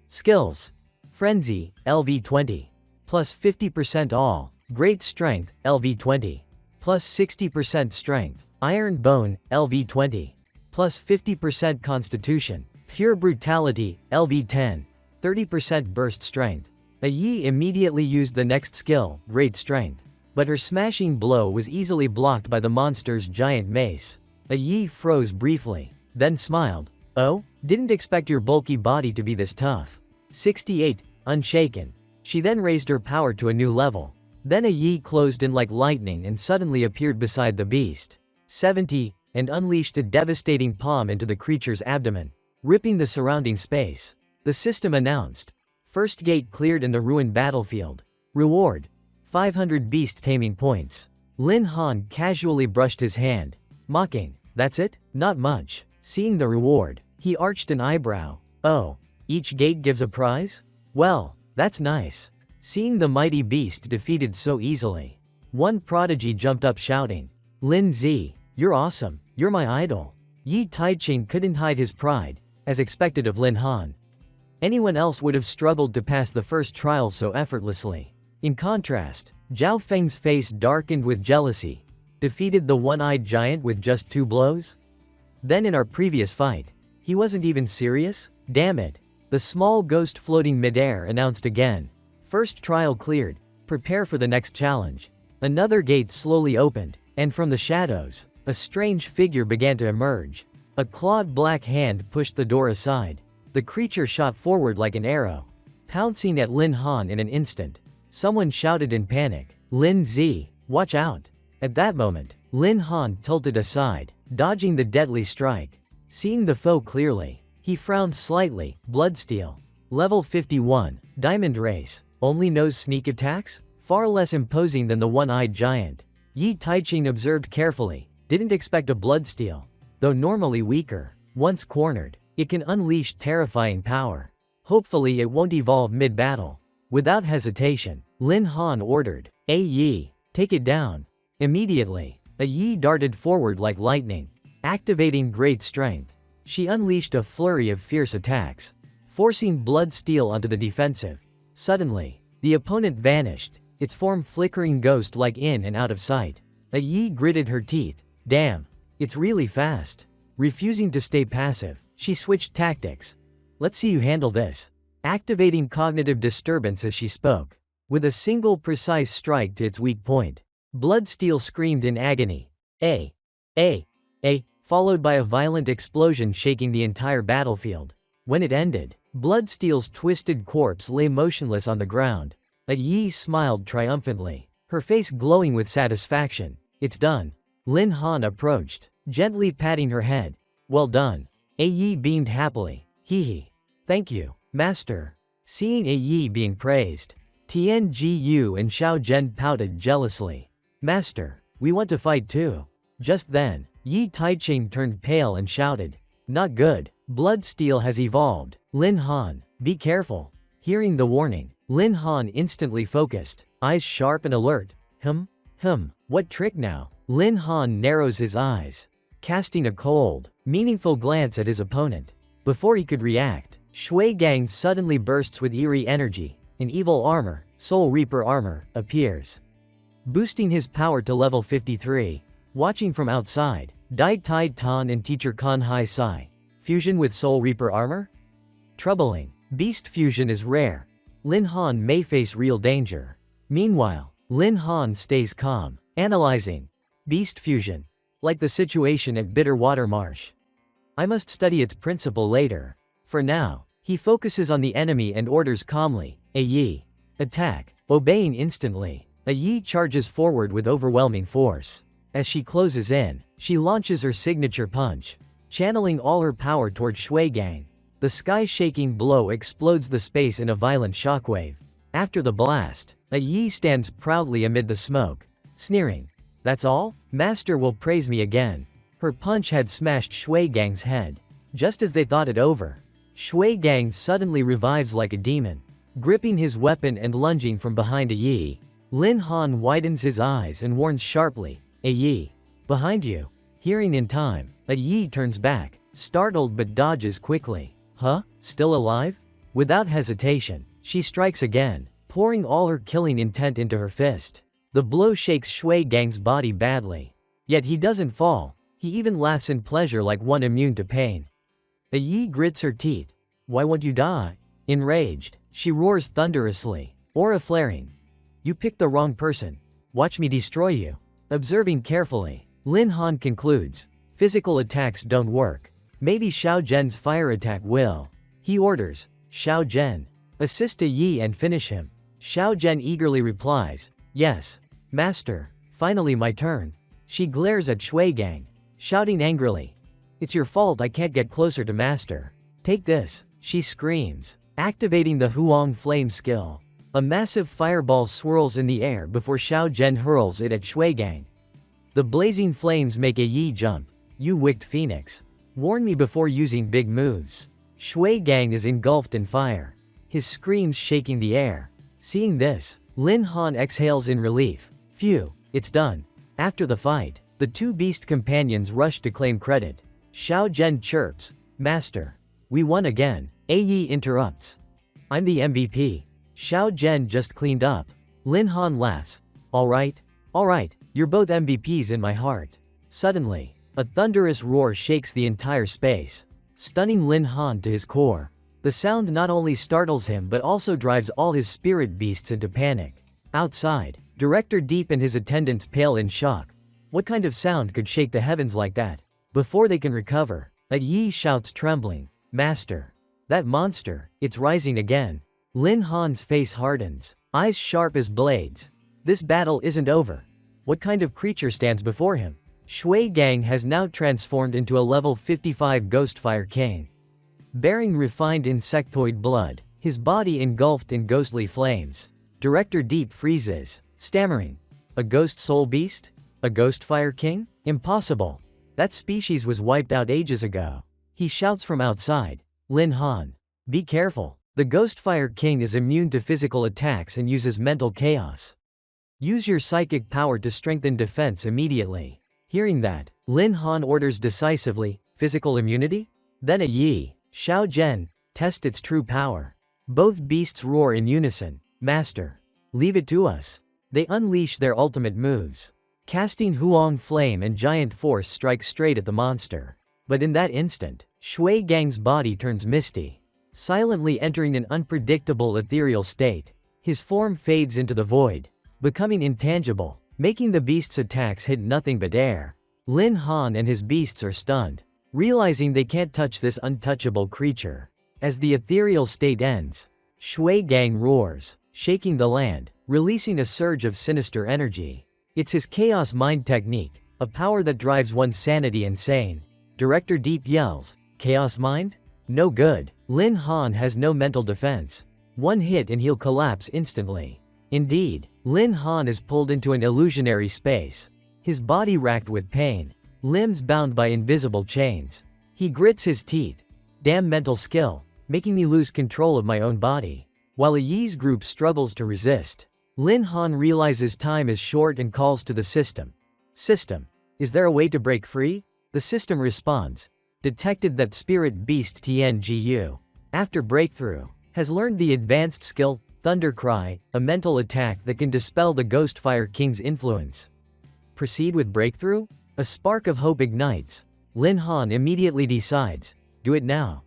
Skills. Frenzy, LV20. Plus 50% all. Great Strength, LV20. Plus 60% Strength. Iron Bone, LV20. Plus 50% Constitution. Pure Brutality, LV10. 30% Burst Strength. A Yi immediately used the next skill, Great Strength. But her smashing blow was easily blocked by the monster's giant mace. A Yi froze briefly, then smiled. Oh? Didn't expect your bulky body to be this tough. 68, unshaken. She then raised her power to a new level. Then a Yi closed in like lightning and suddenly appeared beside the beast. 70, and unleashed a devastating palm into the creature's abdomen, ripping the surrounding space. The system announced. First gate cleared in the ruined battlefield. Reward. 500 beast taming points. Lin Han casually brushed his hand, mocking. That's it? Not much. Seeing the reward, he arched an eyebrow. Oh, each gate gives a prize? Well, that's nice. Seeing the mighty beast defeated so easily, one prodigy jumped up shouting, Lin Zi, you're awesome, you're my idol. Yi Taiching couldn't hide his pride, as expected of Lin Han. Anyone else would have struggled to pass the first trial so effortlessly. In contrast, Zhao Feng's face darkened with jealousy. Defeated the one-eyed giant with just 2 blows? Then in our previous fight, he wasn't even serious? Damn it. The small ghost floating midair announced again. First trial cleared. Prepare for the next challenge. Another gate slowly opened, and from the shadows, a strange figure began to emerge. A clawed black hand pushed the door aside. The creature shot forward like an arrow, pouncing at Lin Han in an instant. Someone shouted in panic, Lin Zi, watch out. At that moment, Lin Han tilted aside, dodging the deadly strike. Seeing the foe clearly, he frowned slightly. Bloodsteel. Level 51, Diamond Race. Only knows sneak attacks? Far less imposing than the one-eyed giant. Yi Taiching observed carefully. Didn't expect a Bloodsteel. Though normally weaker, once cornered, it can unleash terrifying power. Hopefully it won't evolve mid-battle. Without hesitation, Lin Han ordered, A Yi, take it down. Immediately, a Yi darted forward like lightning, activating Great Strength. She unleashed a flurry of fierce attacks, forcing Bloodsteel onto the defensive. Suddenly, the opponent vanished, its form flickering ghost-like in and out of sight. A Yi gritted her teeth. Damn, it's really fast. Refusing to stay passive, she switched tactics. Let's see you handle this. Activating cognitive disturbance as she spoke. With a single precise strike to its weak point, Bloodsteel screamed in agony. A, followed by a violent explosion shaking the entire battlefield. When it ended, Bloodsteel's twisted corpse lay motionless on the ground. A Yi smiled triumphantly, her face glowing with satisfaction. It's done. Lin Han approached, gently patting her head. Well done. A Yi beamed happily. Hee hee. Thank you, Master. Seeing A Yi being praised, Tian Ji and Xiao Zhen pouted jealously. Master, we want to fight too. Just then, Yi Taiching turned pale and shouted. Not good. Bloodsteel has evolved. Lin Han, be careful. Hearing the warning, Lin Han instantly focused, eyes sharp and alert. What trick now? Lin Han narrows his eyes, casting a cold, meaningful glance at his opponent. Before he could react, Shui Gang suddenly bursts with eerie energy. An evil armor, Soul Reaper armor, appears, boosting his power to level 53. Watching from outside, Dai Tai Tan and Teacher Kan Hai Sai. Fusion with Soul Reaper armor? Troubling. Beast fusion is rare. Lin Han may face real danger. Meanwhile, Lin Han stays calm, analyzing. Beast fusion. Like the situation at Bitterwater Marsh. I must study its principle later. For now, he focuses on the enemy and orders calmly, A Yi. Attack. Obeying instantly, A Yi charges forward with overwhelming force. As she closes in, she launches her signature punch, channeling all her power toward Shui Gang. The sky-shaking blow explodes the space in a violent shockwave. After the blast, A Yi stands proudly amid the smoke, sneering. That's all? Master will praise me again. Her punch had smashed Shui Gang's head. Just as they thought it over, Shui Gang suddenly revives like a demon. Gripping his weapon and lunging from behind A Yi, Lin Han widens his eyes and warns sharply, A Yi. Behind you. Hearing in time, a Yi turns back, startled but dodges quickly. Huh? Still alive? Without hesitation, she strikes again, pouring all her killing intent into her fist. The blow shakes Shui Gang's body badly. Yet he doesn't fall, he even laughs in pleasure like one immune to pain. A Yi grits her teeth. Why won't you die? Enraged, she roars thunderously, aura flaring. You picked the wrong person. Watch me destroy you. Observing carefully, Lin Han concludes, physical attacks don't work. Maybe Xiao Zhen's fire attack will. He orders, Xiao Zhen, assist a Yi and finish him. Xiao Zhen eagerly replies, yes, master, finally my turn. She glares at Shui Gang, shouting angrily, it's your fault I can't get closer to master. Take this, she screams, activating the Huang Flame skill. A massive fireball swirls in the air before Xiao Zhen hurls it at Shui Gang. The blazing flames make a Yi jump. You wicked phoenix. Warn me before using big moves. Shui Gang is engulfed in fire, his screams shaking the air. Seeing this, Lin Han exhales in relief. Phew, it's done. After the fight, the two beast companions rush to claim credit. Xiao Zhen chirps, Master, we won again. A Yi interrupts. I'm the MVP. Xiao Zhen just cleaned up. Lin Han laughs. Alright, you're both MVPs in my heart. Suddenly, a thunderous roar shakes the entire space, stunning Lin Han to his core. The sound not only startles him but also drives all his spirit beasts into panic. Outside, Director Deep and his attendants pale in shock. What kind of sound could shake the heavens like that? Before they can recover, a Yi shouts trembling, Master, that monster, it's rising again. Lin Han's face hardens, eyes sharp as blades. This battle isn't over. What kind of creature stands before him? Shui Gang has now transformed into a level 55 Ghostfire King. Bearing refined insectoid blood, his body engulfed in ghostly flames. Director Deep freezes, stammering. A ghost soul beast? A Ghostfire King? Impossible. That species was wiped out ages ago. He shouts from outside, Lin Han, be careful. The Ghostfire King is immune to physical attacks and uses mental chaos. Use your psychic power to strengthen defense immediately. Hearing that, Lin Han orders decisively, physical immunity? Then a Yi, Xiao Zhen, test its true power. Both beasts roar in unison, Master, leave it to us. They unleash their ultimate moves. Casting Huang Flame and Giant Force strikes straight at the monster. But in that instant, Shui Gang's body turns misty, silently entering an unpredictable ethereal state. His form fades into the void, becoming intangible, making the beast's attacks hit nothing but air. Lin Han and his beasts are stunned, realizing they can't touch this untouchable creature. As the ethereal state ends, Shui Gang roars, shaking the land, releasing a surge of sinister energy. It's his Chaos Mind technique, a power that drives one's sanity insane. Director Deep yells, Chaos Mind? No good. Lin Han has no mental defense. One hit and he'll collapse instantly. Indeed, Lin Han is pulled into an illusionary space, his body racked with pain, limbs bound by invisible chains. He grits his teeth. Damn mental skill, making me lose control of my own body. While a Yi's group struggles to resist, Lin Han realizes time is short and calls to the system. System, is there a way to break free? The system responds. Detected that spirit beast TNGU, after breakthrough, has learned the advanced skill, Thunder Cry, a mental attack that can dispel the Ghostfire King's influence. Proceed with breakthrough? A spark of hope ignites. Lin Han immediately decides, do it now.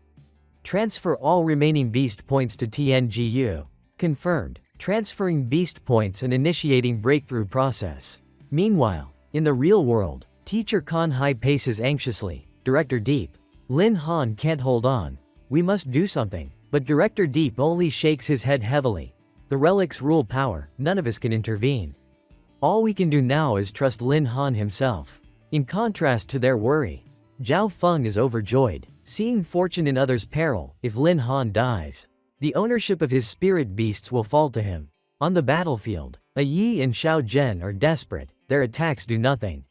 Transfer all remaining beast points to TNGU. Confirmed. Transferring beast points and initiating breakthrough process. Meanwhile, in the real world, Teacher Kan Hai paces anxiously. Director Deep. Lin Han can't hold on. We must do something. But Director Deep only shakes his head heavily. The relics rule power, none of us can intervene. All we can do now is trust Lin Han himself. In contrast to their worry, Zhao Feng is overjoyed, seeing fortune in others' peril. If Lin Han dies, the ownership of his spirit beasts will fall to him. On the battlefield, a Yi and Xiao Zhen are desperate, their attacks do nothing.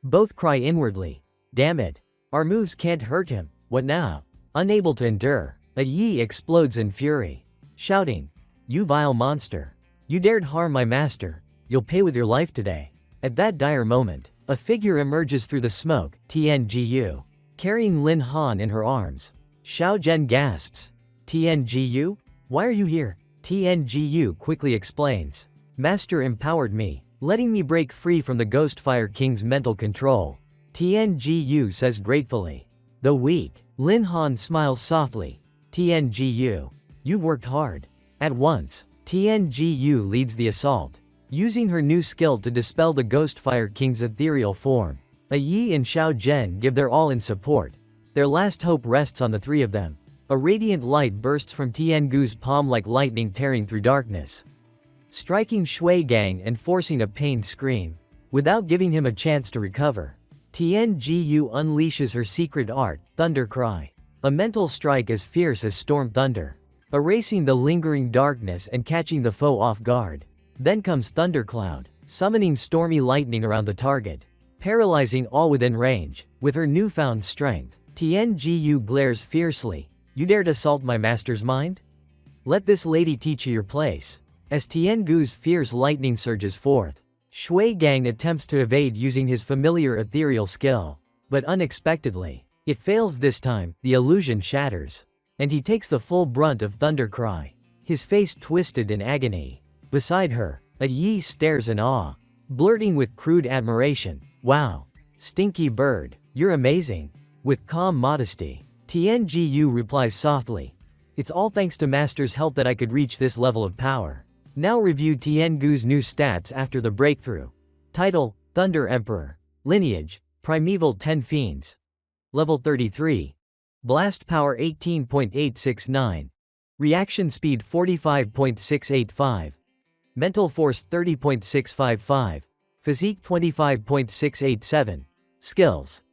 Both cry inwardly, damn it, our moves can't hurt him, what now? Unable to endure, a Yi explodes in fury, shouting, you vile monster, you dared harm my master, you'll pay with your life today. At that dire moment, A figure emerges through the smoke, Tiangu, carrying Lin Han in her arms. Xiao Zhen gasps. Tiangu? Why are you here? Tiangu quickly explains. Master empowered me, letting me break free from the Ghostfire King's mental control. Tiangu says gratefully. Though weak, Lin Han smiles softly. Tiangu, you've worked hard. At once, Tiangu leads the assault, using her new skill to dispel the Ghostfire King's ethereal form. Yi and Xiao Zhen give their all in support. Their last hope rests on the three of them. A radiant light bursts from Tiangu's palm like lightning tearing through darkness, striking Shui Gang and forcing a pained scream. Without giving him a chance to recover, Tiangu unleashes her secret art, Thunder Cry. A mental strike as fierce as storm thunder, erasing the lingering darkness and catching the foe off guard. Then comes Thundercloud, summoning stormy lightning around the target, paralyzing all within range. With her newfound strength, Tiangu glares fiercely. You dared assault my master's mind? Let this lady teach you your place. As Tiangu's fierce lightning surges forth, Shui Gang attempts to evade using his familiar ethereal skill, but unexpectedly, it fails this time. The illusion shatters, and he takes the full brunt of Thunder Cry, his face twisted in agony. Beside her, Yi stares in awe, blurting with crude admiration, "Wow, Stinky Bird, you're amazing." With calm modesty, Tiangu replies softly, "It's all thanks to Master's help that I could reach this level of power." Now review Tiangu's new stats after the breakthrough. Title, Thunder Emperor. Lineage, Primeval 10 Fiends. Level 33. Blast Power 18.869. Reaction Speed 45.685. Mental Force 30.655. Physique 25.687. Skills.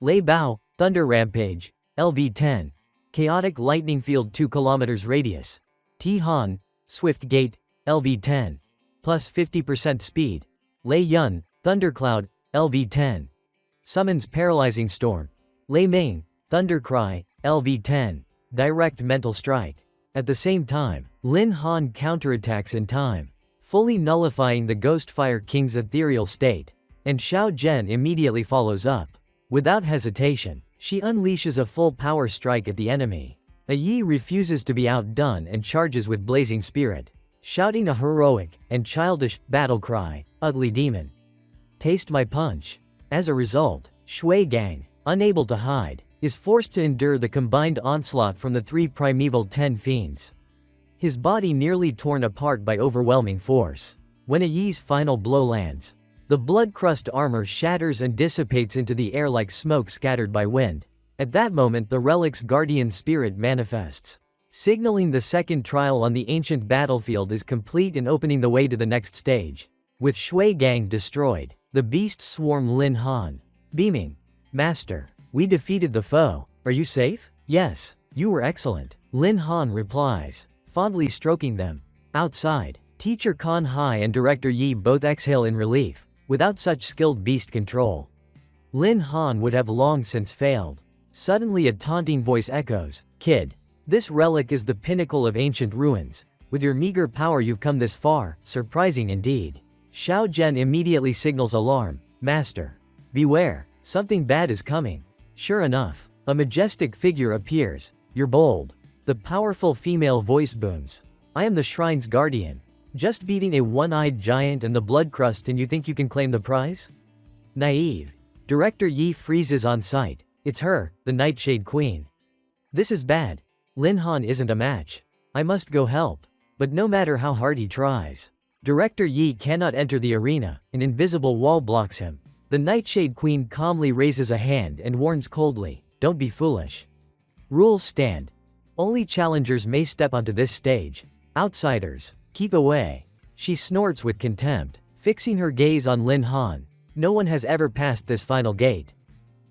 Lei Bao, Thunder Rampage, LV10. Chaotic Lightning Field 2 km radius. Ti Han, Swift Gate, LV10. Plus 50% speed. Lei Yun, Thundercloud, LV10. Summons Paralyzing Storm. Lei Ming, Thunder Cry, LV10. Direct Mental Strike. At the same time, Lin Han counterattacks in time, fully nullifying the Ghostfire King's ethereal state, and Xiao Zhen immediately follows up. Without hesitation, she unleashes a full power strike at the enemy. Yi refuses to be outdone and charges with blazing spirit, shouting a heroic and childish battle cry, "Ugly demon, taste my punch." As a result, Shui Gang, unable to hide, is forced to endure the combined onslaught from the three primeval 10 fiends, his body nearly torn apart by overwhelming force. When Yi's final blow lands, the blood-crust armor shatters and dissipates into the air like smoke scattered by wind. At that moment, the relic's guardian spirit manifests, signaling the second trial on the ancient battlefield is complete and opening the way to the next stage. With Shui Gang destroyed, the beasts swarm Lin Han, beaming, "Master, we defeated the foe. Are you safe?" "Yes, you were excellent," Lin Han replies, fondly stroking them. Outside, Teacher Kan Hai and Director Yi both exhale in relief. Without such skilled beast control, Lin Han would have long since failed. Suddenly a taunting voice echoes, "Kid, this relic is the pinnacle of ancient ruins. With your meager power you've come this far, surprising indeed." Xiao Zhen immediately signals alarm, "Master, beware, something bad is coming." Sure enough, a majestic figure appears. "You're bold." The powerful female voice booms, "I am the shrine's guardian. Just beating a one-eyed giant and the blood crust and you think you can claim the prize?" Naive. Director Yi freezes on sight. It's her, the Nightshade Queen. "This is bad. Lin Han isn't a match. I must go help." But no matter how hard he tries, Director Yi cannot enter the arena. An invisible wall blocks him. The Nightshade Queen calmly raises a hand and warns coldly, "Don't be foolish. Rules stand. Only challengers may step onto this stage. Outsiders, keep away." She snorts with contempt, fixing her gaze on Lin Han. "No one has ever passed this final gate.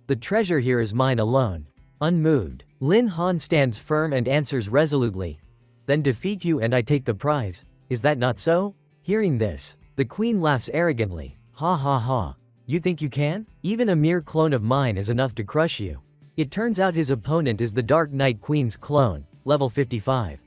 The treasure here is mine alone." Unmoved, Lin Han stands firm and answers resolutely, "Then defeat you and I take the prize. Is that not so?" Hearing this, the queen laughs arrogantly, "Ha ha ha. You think you can? Even a mere clone of mine is enough to crush you." It turns out his opponent is the Dark Knight Queen's clone, level 55.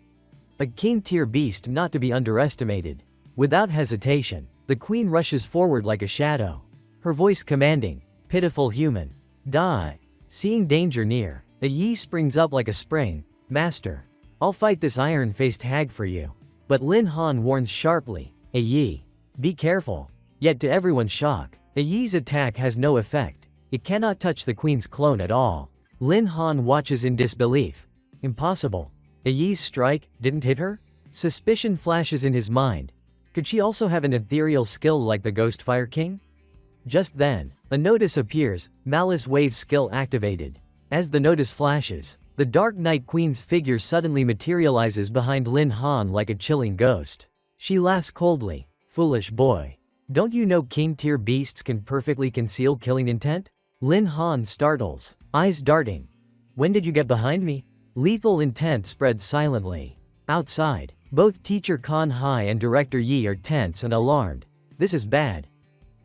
A king-tier beast not to be underestimated. Without hesitation, the queen rushes forward like a shadow. her voice commanding. Pitiful human. Die. Seeing danger near, a Yi springs up like a spring. Master. I'll fight this iron-faced hag for you. But Lin Han warns sharply. A Yi. Be careful. Yet to everyone's shock, a Yi's attack has no effect. It cannot touch the queen's clone at all. Lin Han watches in disbelief. Impossible. A Yi's strike didn't hit her? Suspicion flashes in his mind. Could she also have an ethereal skill like the Ghost Fire King? Just then, a notice appears, Malice Wave skill activated. As the notice flashes, the Dark Knight Queen's figure suddenly materializes behind Lin Han like a chilling ghost. She laughs coldly. Foolish boy. Don't you know king-tier beasts can perfectly conceal killing intent? Lin Han startles, eyes darting. When did you get behind me? Lethal intent spreads silently. Outside, both Teacher Kan Hai and Director Yi are tense and alarmed. This is bad.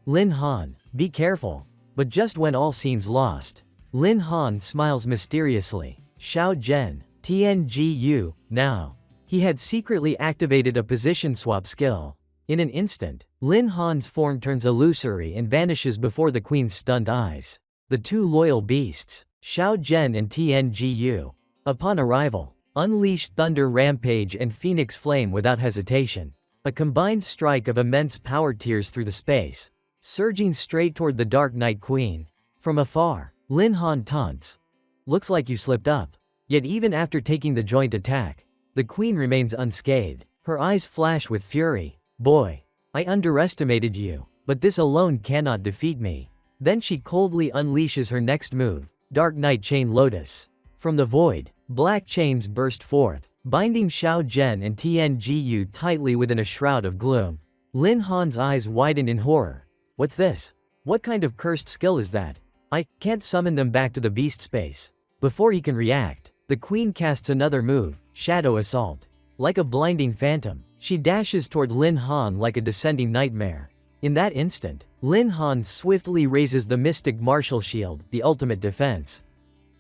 Lin Han, be careful. But just when all seems lost, Lin Han smiles mysteriously. Xiao Zhen, TNGU, now. He had secretly activated a position swap skill. In an instant, Lin Han's form turns illusory and vanishes before the queen's stunned eyes. The two loyal beasts, Xiao Zhen and TNGU. Upon arrival, unleash Thunder Rampage and Phoenix Flame without hesitation. A combined strike of immense power tears through the space, surging straight toward the Dark Knight Queen. From afar, Lin Han taunts. Looks like you slipped up. Yet even after taking the joint attack, the queen remains unscathed. Her eyes flash with fury. Boy, I underestimated you, but this alone cannot defeat me. Then she coldly unleashes her next move, Dark Knight Chain Lotus. From the void, black chains burst forth, binding Xiao Zhen and TNGU tightly within a shroud of gloom. Lin Han's eyes widen in horror. What's this? What kind of cursed skill is that? I can't summon them back to the beast space. Before he can react, the queen casts another move, Shadow Assault. Like a blinding phantom, she dashes toward Lin Han like a descending nightmare. In that instant, Lin Han swiftly raises the Mystic Martial Shield, the ultimate defense.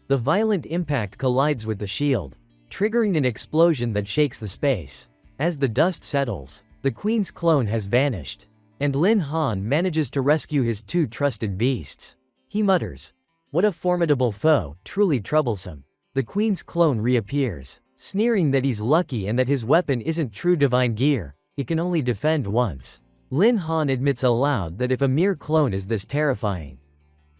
The violent impact collides with the shield, triggering an explosion that shakes the space. As the dust settles, the queen's clone has vanished, and Lin Han manages to rescue his two trusted beasts. He mutters, "What a formidable foe, truly troublesome." The queen's clone reappears, sneering that he's lucky and that his weapon isn't true divine gear, it can only defend once. Lin Han admits aloud that if a mere clone is this terrifying,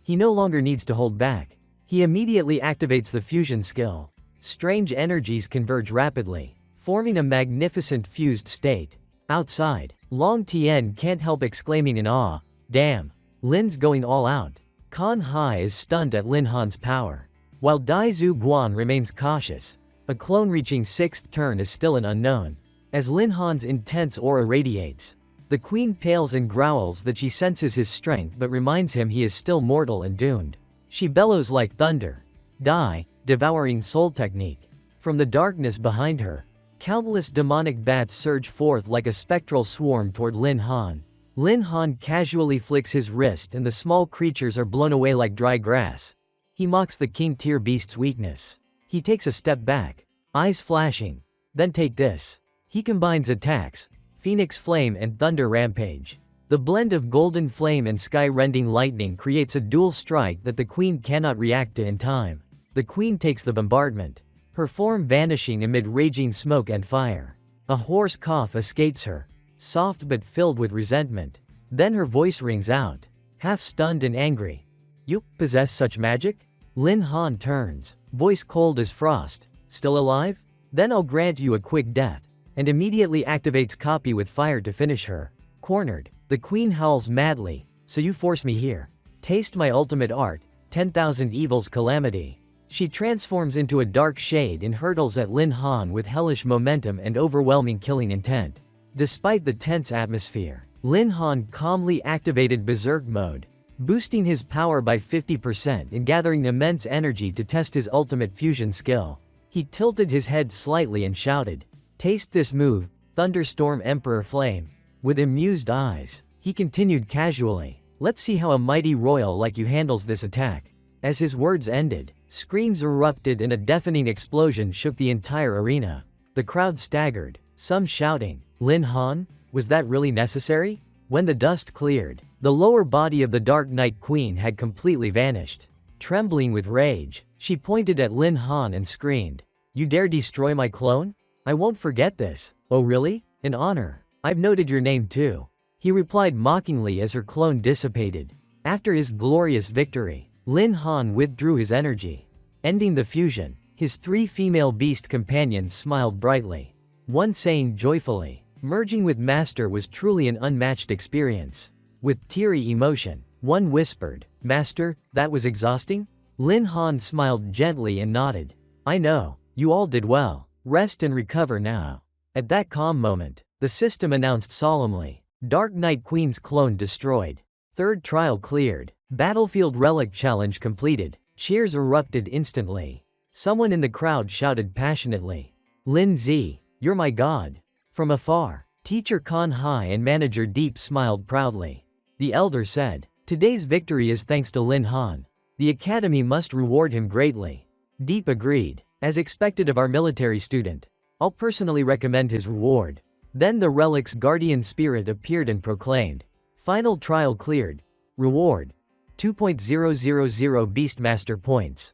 he no longer needs to hold back. He immediately activates the fusion skill. Strange energies converge rapidly, forming a magnificent fused state. Outside, Long Tien can't help exclaiming in awe, "Damn, Lin's going all out." Kan Hai is stunned at Lin Han's power, while Dai Zhu Guan remains cautious. A clone reaching 6th turn is still an unknown. As Lin Han's intense aura radiates, the queen pales and growls that she senses his strength but reminds him he is still mortal and doomed. She bellows like thunder. Die, devouring soul technique. From the darkness behind her, countless demonic bats surge forth like a spectral swarm toward Lin Han. Lin Han casually flicks his wrist and the small creatures are blown away like dry grass. He mocks the king-tier beast's weakness. He takes a step back, eyes flashing. Then take this. He combines attacks, Phoenix Flame and Thunder Rampage. The blend of Golden Flame and Sky-Rending Lightning creates a dual strike that the queen cannot react to in time. The queen takes the bombardment, her form vanishing amid raging smoke and fire. A hoarse cough escapes her, soft but filled with resentment. Then her voice rings out, half stunned and angry. "You possess such magic?" Lin Han turns, voice cold as frost. "Still alive? Then I'll grant you a quick death," and immediately activates Copy with fire to finish her. Cornered, the queen howls madly. "So you force me here. Taste my ultimate art, 10,000 Evils Calamity." She transforms into a dark shade and hurtles at Lin Han with hellish momentum and overwhelming killing intent. Despite the tense atmosphere, Lin Han calmly activated Berserk mode, boosting his power by 50% and gathering immense energy to test his ultimate fusion skill. He tilted his head slightly and shouted, "Taste this move, Thunderstorm Emperor Flame." With amused eyes, he continued casually, "Let's see how a mighty royal like you handles this attack." As his words ended, screams erupted and a deafening explosion shook the entire arena. The crowd staggered, some shouting, "Lin Han? Was that really necessary?" When the dust cleared, The lower body of the Dark Knight Queen had completely vanished. Trembling with rage, she pointed at Lin Han and screamed, "You dare destroy my clone? I won't forget this." "Oh really? In honor. I've noted your name too," he replied mockingly as her clone dissipated. After his glorious victory, Lin Han withdrew his energy, ending the fusion. His 3 female beast companions smiled brightly. One saying joyfully, "Merging with Master was truly an unmatched experience." With teary emotion, one whispered, "Master, that was exhausting?" Lin Han smiled gently and nodded. "I know, you all did well. Rest and recover now." At that calm moment, the system announced solemnly, "Dark Knight Queen's clone destroyed. Third trial cleared. Battlefield relic challenge completed." Cheers erupted instantly. Someone in the crowd shouted passionately, "Lin Z, you're my god." From afar, Teacher Kan Hai and Manager Deep smiled proudly. The elder said, "Today's victory is thanks to Lin Han. The academy must reward him greatly." Deep agreed. "As expected of our military student, I'll personally recommend his reward." Then the relic's guardian spirit appeared and proclaimed, "Final trial cleared. Reward: 2.000 Beastmaster points.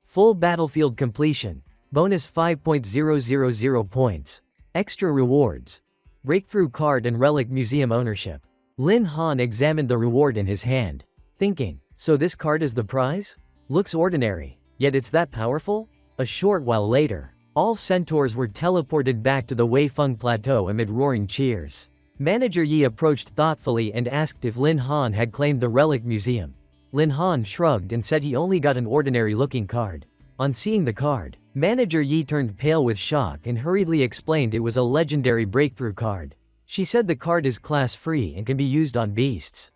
Full battlefield completion. Bonus 5.000 points. Extra rewards. Breakthrough card and relic museum ownership." Lin Han examined the reward in his hand, thinking, "So this card is the prize? Looks ordinary, yet it's that powerful?" A short while later, all centaurs were teleported back to the Weifeng Plateau amid roaring cheers. Manager Yi approached thoughtfully and asked if Lin Han had claimed the relic museum. Lin Han shrugged and said he only got an ordinary-looking card. On seeing the card, Manager Yi turned pale with shock and hurriedly explained it was a legendary breakthrough card. She said the card is class-free and can be used on beasts,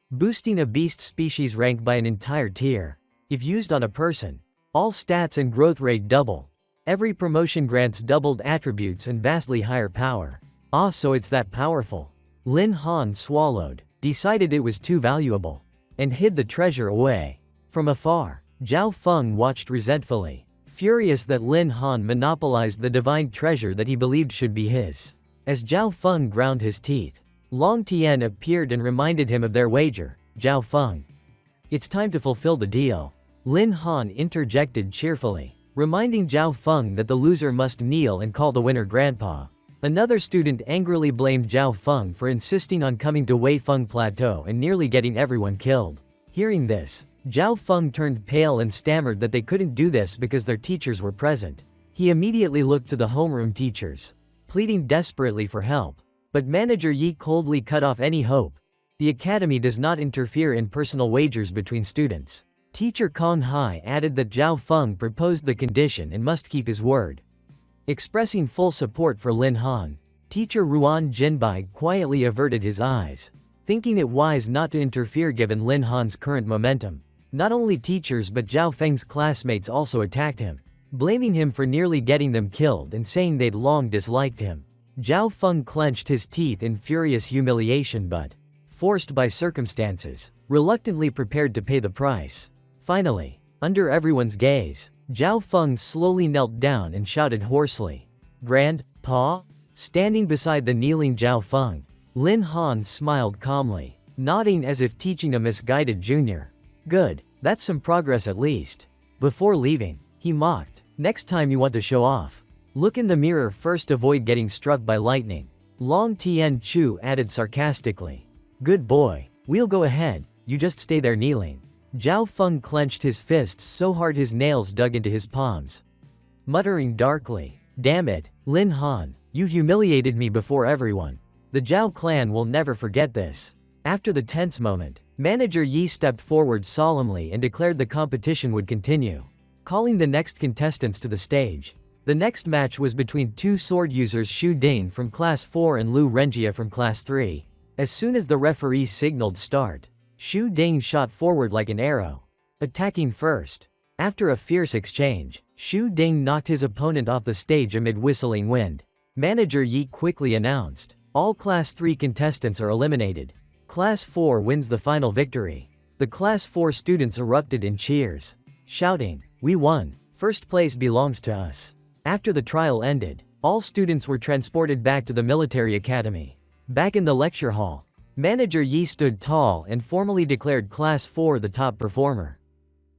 boosting a beast species rank by an entire tier. If used on a person, all stats and growth rate double. Every promotion grants doubled attributes and vastly higher power. Ah, so it's that powerful. Lin Han swallowed, decided it was too valuable, and hid the treasure away. From afar, Zhao Feng watched resentfully, furious that Lin Han monopolized the divine treasure that he believed should be his. As Zhao Feng ground his teeth, Long Tian appeared and reminded him of their wager. "Zhao Feng, it's time to fulfill the deal." Lin Han interjected cheerfully, reminding Zhao Feng that the loser must kneel and call the winner grandpa. Another student angrily blamed Zhao Feng for insisting on coming to Weifeng Plateau and nearly getting everyone killed. Hearing this, Zhao Feng turned pale and stammered that they couldn't do this because their teachers were present. He immediately looked to the homeroom teachers, pleading desperately for help. But Manager Yi coldly cut off any hope. The academy does not interfere in personal wagers between students. Teacher Kong Hai added that Zhao Feng proposed the condition and must keep his word. Expressing full support for Lin Han, Teacher Ruan Jinbai quietly averted his eyes, thinking it wise not to interfere given Lin Han's current momentum. Not only teachers but Zhao Feng's classmates also attacked him, blaming him for nearly getting them killed and saying they'd long disliked him. Zhao Feng clenched his teeth in furious humiliation but, forced by circumstances, reluctantly prepared to pay the price. Finally, under everyone's gaze, Zhao Feng slowly knelt down and shouted hoarsely, "Grandpa?" Standing beside the kneeling Zhao Feng, Lin Han smiled calmly, nodding as if teaching a misguided junior. "Good, that's some progress at least." Before leaving, he mocked, "Next time you want to show off, look in the mirror first, avoid getting struck by lightning." Long Tian Chu added sarcastically, "Good boy, we'll go ahead, you just stay there kneeling." Zhao Feng clenched his fists so hard his nails dug into his palms, muttering darkly, "Damn it, Lin Han, you humiliated me before everyone. The Zhao clan will never forget this." After the tense moment, Manager Yi stepped forward solemnly and declared the competition would continue, calling the next contestants to the stage. The next match was between two sword users, Xu Ding from Class 4 and Lu Renjia from Class 3. As soon as the referee signaled start, Xu Ding shot forward like an arrow, attacking first. After a fierce exchange, Xu Ding knocked his opponent off the stage amid whistling wind. Manager Yi quickly announced, "All Class 3 contestants are eliminated. Class 4 wins the final victory." The Class 4 students erupted in cheers, shouting, "We won! First place belongs to us." After the trial ended, all students were transported back to the military academy. Back in the lecture hall, Manager Yi stood tall and formally declared Class 4 the top performer,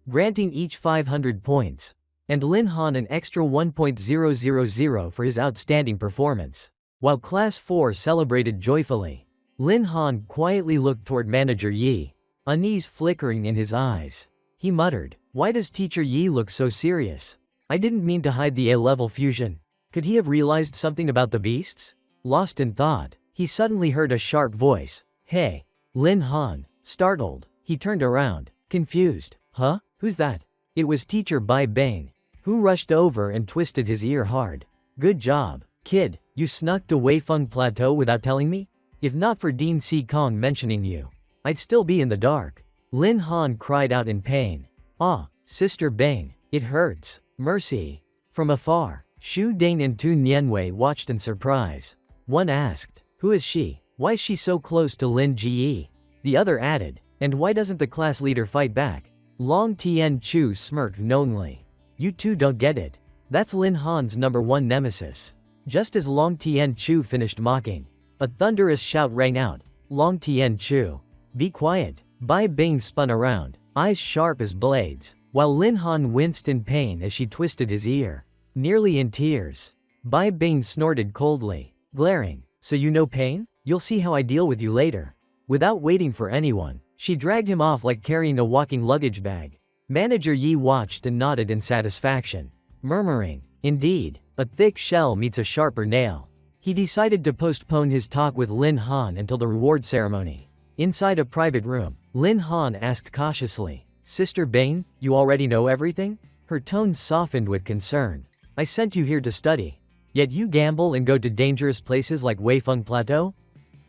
granting each 500 points, and Lin Han an extra 1.000 for his outstanding performance. While Class 4 celebrated joyfully, Lin Han quietly looked toward Manager Yi, unease flickering in his eyes. He muttered, "Why does Teacher Yi look so serious? I didn't mean to hide the A-level fusion." Could he have realized something about the beasts? Lost in thought, he suddenly heard a sharp voice. "Hey!" Lin Han, startled, he turned around, confused. "Huh? Who's that?" It was Teacher Bai Bane, who rushed over and twisted his ear hard. "Good job, kid. You snuck to Weifeng Plateau without telling me? If not for Dean Si Kong mentioning you, I'd still be in the dark." Lin Han cried out in pain. "Ah, Sister Bane, it hurts. Mercy." From afar, Xu Dane and Tu Nianwei watched in surprise. One asked, "Who is she? Why is she so close to Lin Ji?" The other added, "And why doesn't the class leader fight back?" Long Tian Chu smirked knowingly. "You two don't get it. That's Lin Han's #1 nemesis." Just as Long Tian Chu finished mocking, a thunderous shout rang out. "Long Tian Chu, be quiet." Bai Bing spun around, eyes sharp as blades, while Lin Han winced in pain as she twisted his ear, nearly in tears. Bai Bing snorted coldly, glaring, "So you know pain? You'll see how I deal with you later." Without waiting for anyone, she dragged him off like carrying a walking luggage bag. Manager Yi watched and nodded in satisfaction, murmuring, "Indeed, a thick shell meets a sharper nail." He decided to postpone his talk with Lin Han until the reward ceremony. Inside a private room, Lin Han asked cautiously, "Sister Bane, you already know everything?" Her tone softened with concern. "I sent you here to study. Yet you gamble and go to dangerous places like Weifeng Plateau?"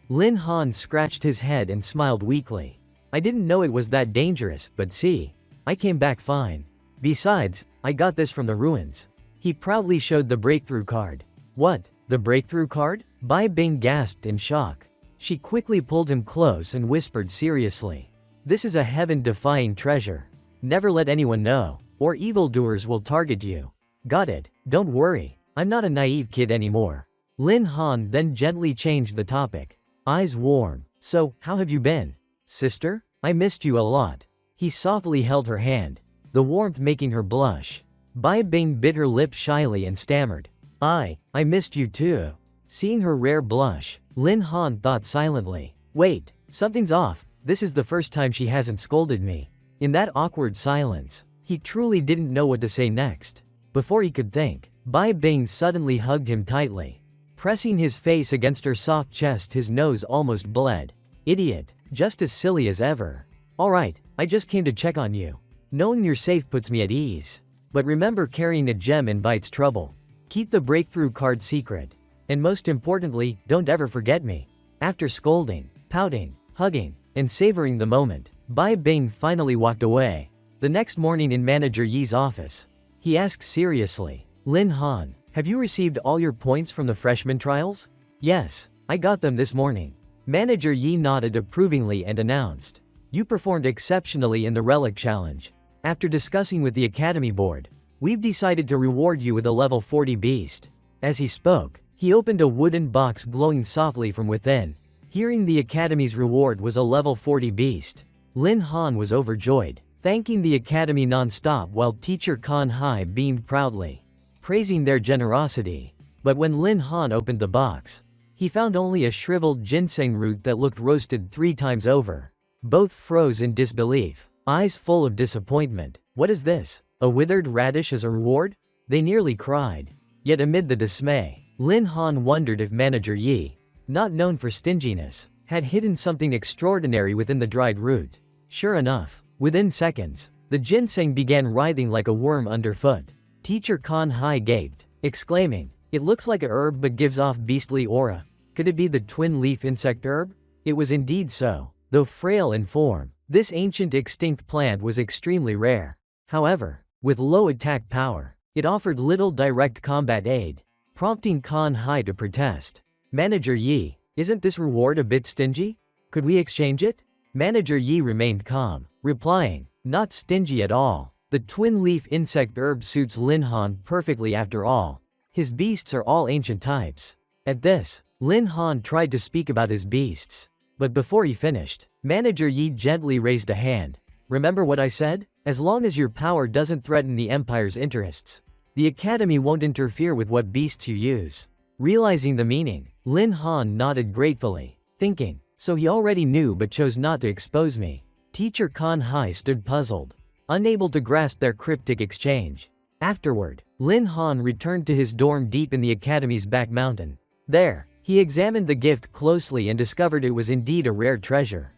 Lin Han scratched his head and smiled weakly. "I didn't know it was that dangerous, but see, I came back fine. Besides, I got this from the ruins." He proudly showed the breakthrough card. "What? The breakthrough card?" Bai Bing gasped in shock. She quickly pulled him close and whispered seriously, "This is a heaven-defying treasure. Never let anyone know, or evildoers will target you." "Got it, don't worry. I'm not a naive kid anymore." Lin Han then gently changed the topic, eyes warm. "So, how have you been, sister? I missed you a lot." He softly held her hand, the warmth making her blush. Bai Bing bit her lip shyly and stammered, I missed you too." Seeing her rare blush, Lin Han thought silently, "Wait, something's off. This is the first time she hasn't scolded me." In that awkward silence, he truly didn't know what to say next. Before he could think, Bai Bing suddenly hugged him tightly. Pressing his face against her soft chest, his nose almost bled. "Idiot, just as silly as ever. Alright, I just came to check on you. Knowing you're safe puts me at ease. But remember, carrying a gem invites trouble. Keep the breakthrough card secret. And most importantly, don't ever forget me." After scolding, pouting, hugging, and savoring the moment, Bai Bing finally walked away. The next morning in Manager Yi's office, he asked seriously, "Lin Han, have you received all your points from the freshman trials?" "Yes, I got them this morning." Manager Yi nodded approvingly and announced, "You performed exceptionally in the Relic Challenge. After discussing with the Academy Board, we've decided to reward you with a level 40 beast." As he spoke, he opened a wooden box glowing softly from within. Hearing the Academy's reward was a level 40 beast, Lin Han was overjoyed, thanking the Academy non-stop while Teacher Kan Hai beamed proudly, praising their generosity. But when Lin Han opened the box, he found only a shriveled ginseng root that looked roasted 3 times over. Both froze in disbelief, eyes full of disappointment. "What is this? A withered radish as a reward?" They nearly cried. Yet amid the dismay, Lin Han wondered if Manager Yi, not known for stinginess, had hidden something extraordinary within the dried root. Sure enough, within seconds, the ginseng began writhing like a worm underfoot. Teacher Kan Hai gaped, exclaiming, "It looks like a herb but gives off beastly aura. Could it be the twin-leaf insect herb?" It was indeed so. Though frail in form, this ancient extinct plant was extremely rare. However, with low attack power, it offered little direct combat aid, prompting Kan Hai to protest. "Manager Yi, isn't this reward a bit stingy? Could we exchange it?" Manager Yi remained calm, replying, "Not stingy at all. The twin-leaf insect herb suits Lin Han perfectly after all. His beasts are all ancient types." At this, Lin Han tried to speak about his beasts. But before he finished, Manager Yi gently raised a hand. Remember what I said? As long as your power doesn't threaten the Empire's interests, the Academy won't interfere with what beasts you use. Realizing the meaning, Lin Han nodded gratefully, thinking, so he already knew but chose not to expose me. Teacher Kan Hai stood puzzled, unable to grasp their cryptic exchange. Afterward, Lin Han returned to his dorm deep in the Academy's back mountain. There, he examined the gift closely and discovered it was indeed a rare treasure.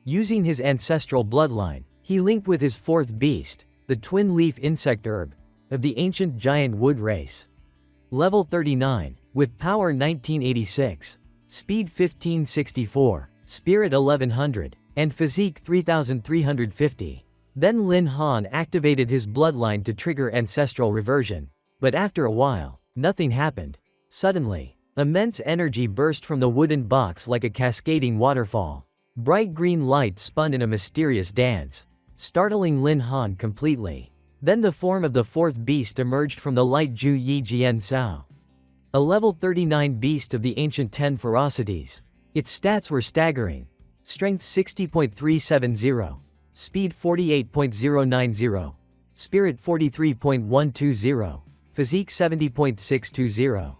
Using his ancestral bloodline, he linked with his fourth beast, the twin-leaf insect herb, of the ancient giant wood race. Level 39, with power 1986, speed 1564, spirit 1100, and physique 3350. Then Lin Han activated his bloodline to trigger ancestral reversion. But after a while, nothing happened. Suddenly, immense energy burst from the wooden box like a cascading waterfall. Bright green light spun in a mysterious dance, startling Lin Han completely. Then the form of the fourth beast emerged from the light Ju Yi Jian Sao. A level 39 beast of the ancient 10 ferocities. Its stats were staggering. Strength 60.370. Speed 48.090. Spirit 43.120. Physique 70.620.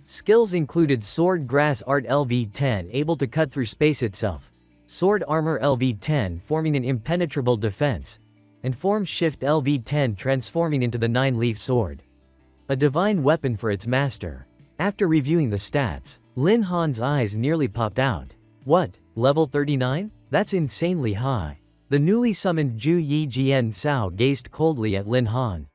Skills included Sword Grass Art LV10 able to cut through space itself, Sword Armor LV10 forming an impenetrable defense, and Form Shift LV10 transforming into the 9-leaf sword. A divine weapon for its master. After reviewing the stats, Lin Han's eyes nearly popped out. What, level 39? That's insanely high. The newly summoned Ju Yi Jian Sao gazed coldly at Lin Han,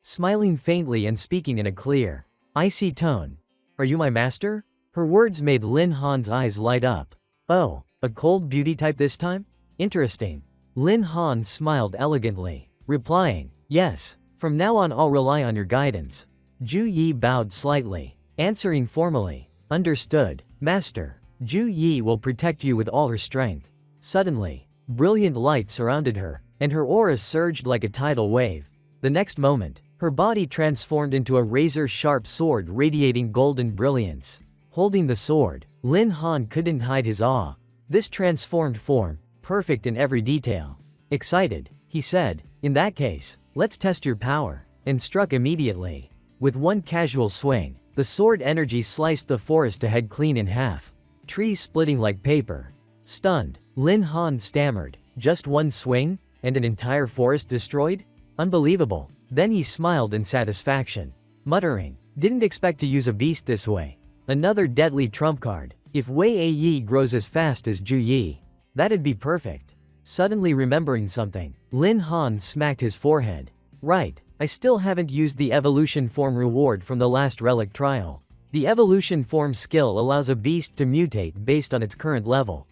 smiling faintly and speaking in a clear, icy tone. Are you my master? Her words made Lin Han's eyes light up. Oh, a cold beauty type this time? Interesting. Lin Han smiled elegantly, replying, yes, from now on I'll rely on your guidance. Ju Yi bowed slightly, answering formally, understood, master. Ju Yi will protect you with all her strength. Suddenly, brilliant light surrounded her, and her aura surged like a tidal wave. The next moment, her body transformed into a razor-sharp sword radiating golden brilliance. Holding the sword, Lin Han couldn't hide his awe. This transformed form, perfect in every detail. Excited, he said, in that case, let's test your power, and struck immediately. With one casual swing, the sword energy sliced the forest ahead clean in half, trees splitting like paper. Stunned, Lin Han stammered, just one swing, and an entire forest destroyed? Unbelievable. Then he smiled in satisfaction, muttering, didn't expect to use a beast this way. Another deadly trump card. If Wei A Yi grows as fast as Ju Yi, that'd be perfect. Suddenly remembering something, Lin Han smacked his forehead. Right, I still haven't used the evolution form reward from the last relic trial. The evolution form skill allows a beast to mutate based on its current level,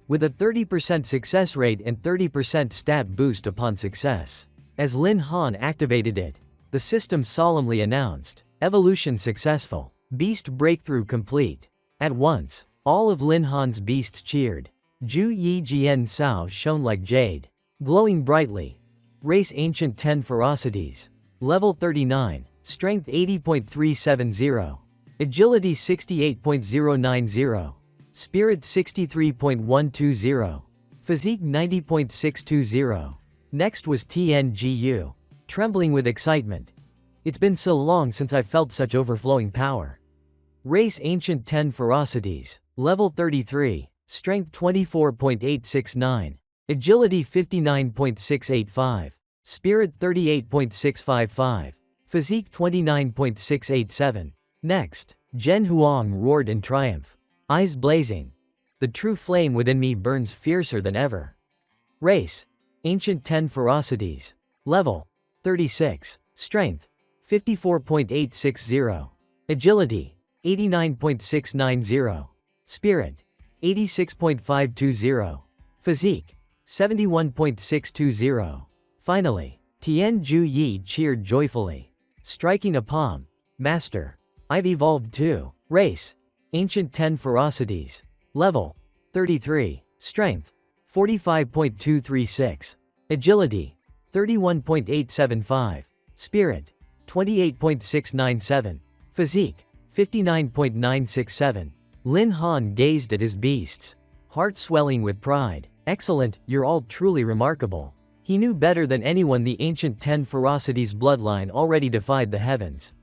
with a 30% success rate and 30% stat boost upon success. As Lin Han activated it, the system solemnly announced, evolution successful, beast breakthrough complete. At once, all of Lin Han's beasts cheered. Ju Yi Jian Sao shone like jade, glowing brightly. Race Ancient 10 Ferocities. Level 39, Strength 80.370. Agility 68.090. Spirit 63.120. Physique 90.620. Next was TNGU, trembling with excitement. It's been so long since I felt such overflowing power. Race Ancient 10 Ferocities. Level 33, Strength 24.869. Agility 59.685. Spirit 38.655. Physique 29.687. Next, Zhen Huang roared in triumph, eyes blazing. The true flame within me burns fiercer than ever. Race Ancient 10 Ferocities. Level 36, Strength 54.860. Agility 89.690. Spirit 86.520. Physique 71.620. Finally, Tian Ju Yi cheered joyfully, striking a palm. Master, I've evolved too. Race Ancient 10 Ferocities. Level 33, Strength 45.236. Agility 31.875. Spirit 28.697. Physique 59.967. Lin Han gazed at his beasts, heart swelling with pride. Excellent, you're all truly remarkable. He knew better than anyone the ancient 10 Ferocities bloodline already defied the heavens.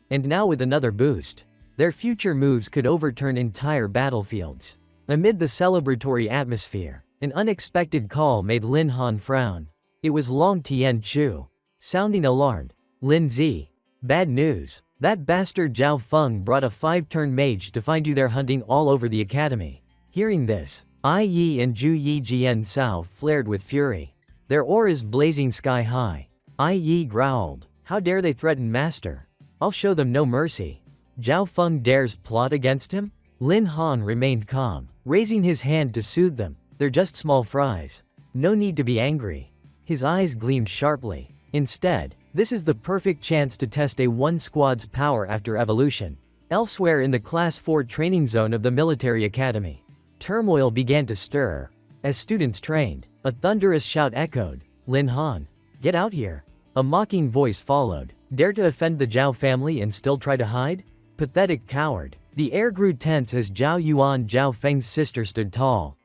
And now with another boost, their future moves could overturn entire battlefields. Amid the celebratory atmosphere, an unexpected call made Lin Han frown. It was Long Tianchu. Sounding alarmed. Lin Zi. Bad news. That bastard Zhao Feng brought a 5-turn mage to find you there hunting all over the academy. Hearing this, Ai Yi and Zhu Yi Jian Sao flared with fury. Their auras blazing sky high. Ai Yi growled. How dare they threaten master? I'll show them no mercy. Zhao Feng dares plot against him? Lin Han remained calm, raising his hand to soothe them. They're just small fries. No need to be angry. His eyes gleamed sharply. Instead, this is the perfect chance to test a one squad's power after evolution. Elsewhere in the Class 4 training zone of the military academy, turmoil began to stir. As students trained, a thunderous shout echoed. Lin Han, get out here. A mocking voice followed. Dare to offend the Zhao family and still try to hide? Pathetic coward. The air grew tense as Zhao Yuan, Zhao Feng's sister, stood tall,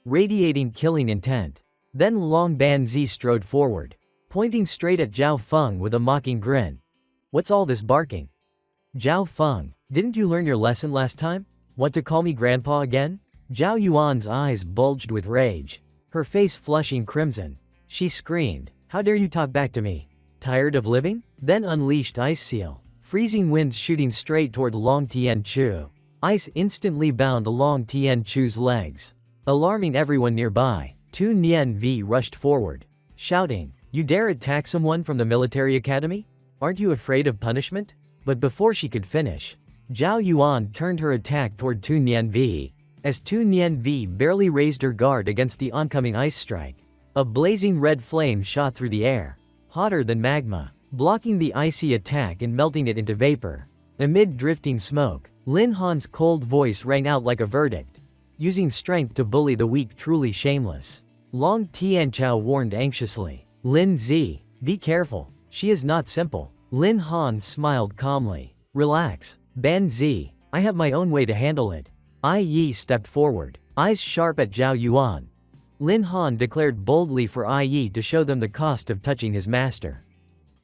radiating killing intent. Then Long Banzi strode forward, pointing straight at Zhao Feng with a mocking grin. What's all this barking? Zhao Feng, didn't you learn your lesson last time? Want to call me grandpa again? Zhao Yuan's eyes bulged with rage, her face flushing crimson. She screamed, how dare you talk back to me? Tired of living? Then unleashed Ice Seal, freezing winds shooting straight toward Long Tianchu. Ice instantly bound Long Tianchu's legs, alarming everyone nearby. Tu Nian V rushed forward, shouting, you dare attack someone from the military academy? Aren't you afraid of punishment? But before she could finish, Zhao Yuan turned her attack toward Tu Nian V. As Tu Nian V barely raised her guard against the oncoming ice strike, a blazing red flame shot through the air, hotter than magma, blocking the icy attack and melting it into vapor. Amid drifting smoke, Lin Han's cold voice rang out like a verdict. Using strength to bully the weak, truly shameless. Long Tianchao warned anxiously. Lin Zi, be careful. She is not simple. Lin Han smiled calmly. Relax. Ban Zi, I have my own way to handle it. Ai Yi stepped forward, eyes sharp at Zhao Yuan. Lin Han declared boldly for Ai Yi to show them the cost of touching his master.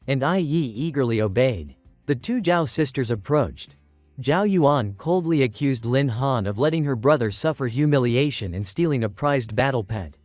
And Ai Yi eagerly obeyed. The two Zhao sisters approached. Zhao Yuan coldly accused Lin Han of letting her brother suffer humiliation and stealing a prized battle pet.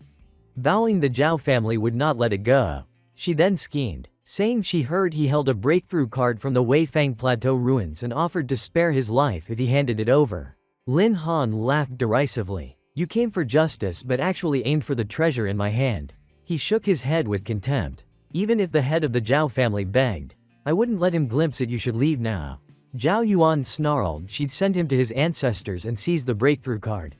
Vowing the Zhao family would not let it go, she then schemed, saying she heard he held a breakthrough card from the Weifang Plateau ruins and offered to spare his life if he handed it over. Lin Han laughed derisively. You came for justice but actually aimed for the treasure in my hand. He shook his head with contempt. Even if the head of the Zhao family begged, I wouldn't let him glimpse it. You should leave now. Zhao Yuan snarled she'd send him to his ancestors and seize the breakthrough card.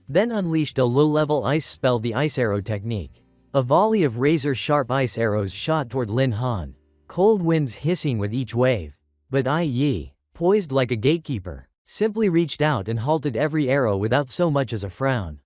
Then unleashed a low-level ice spell, the ice arrow technique. A volley of razor-sharp ice arrows shot toward Lin Han, cold winds hissing with each wave. But Ai Yi, poised like a gatekeeper, simply reached out and halted every arrow without so much as a frown.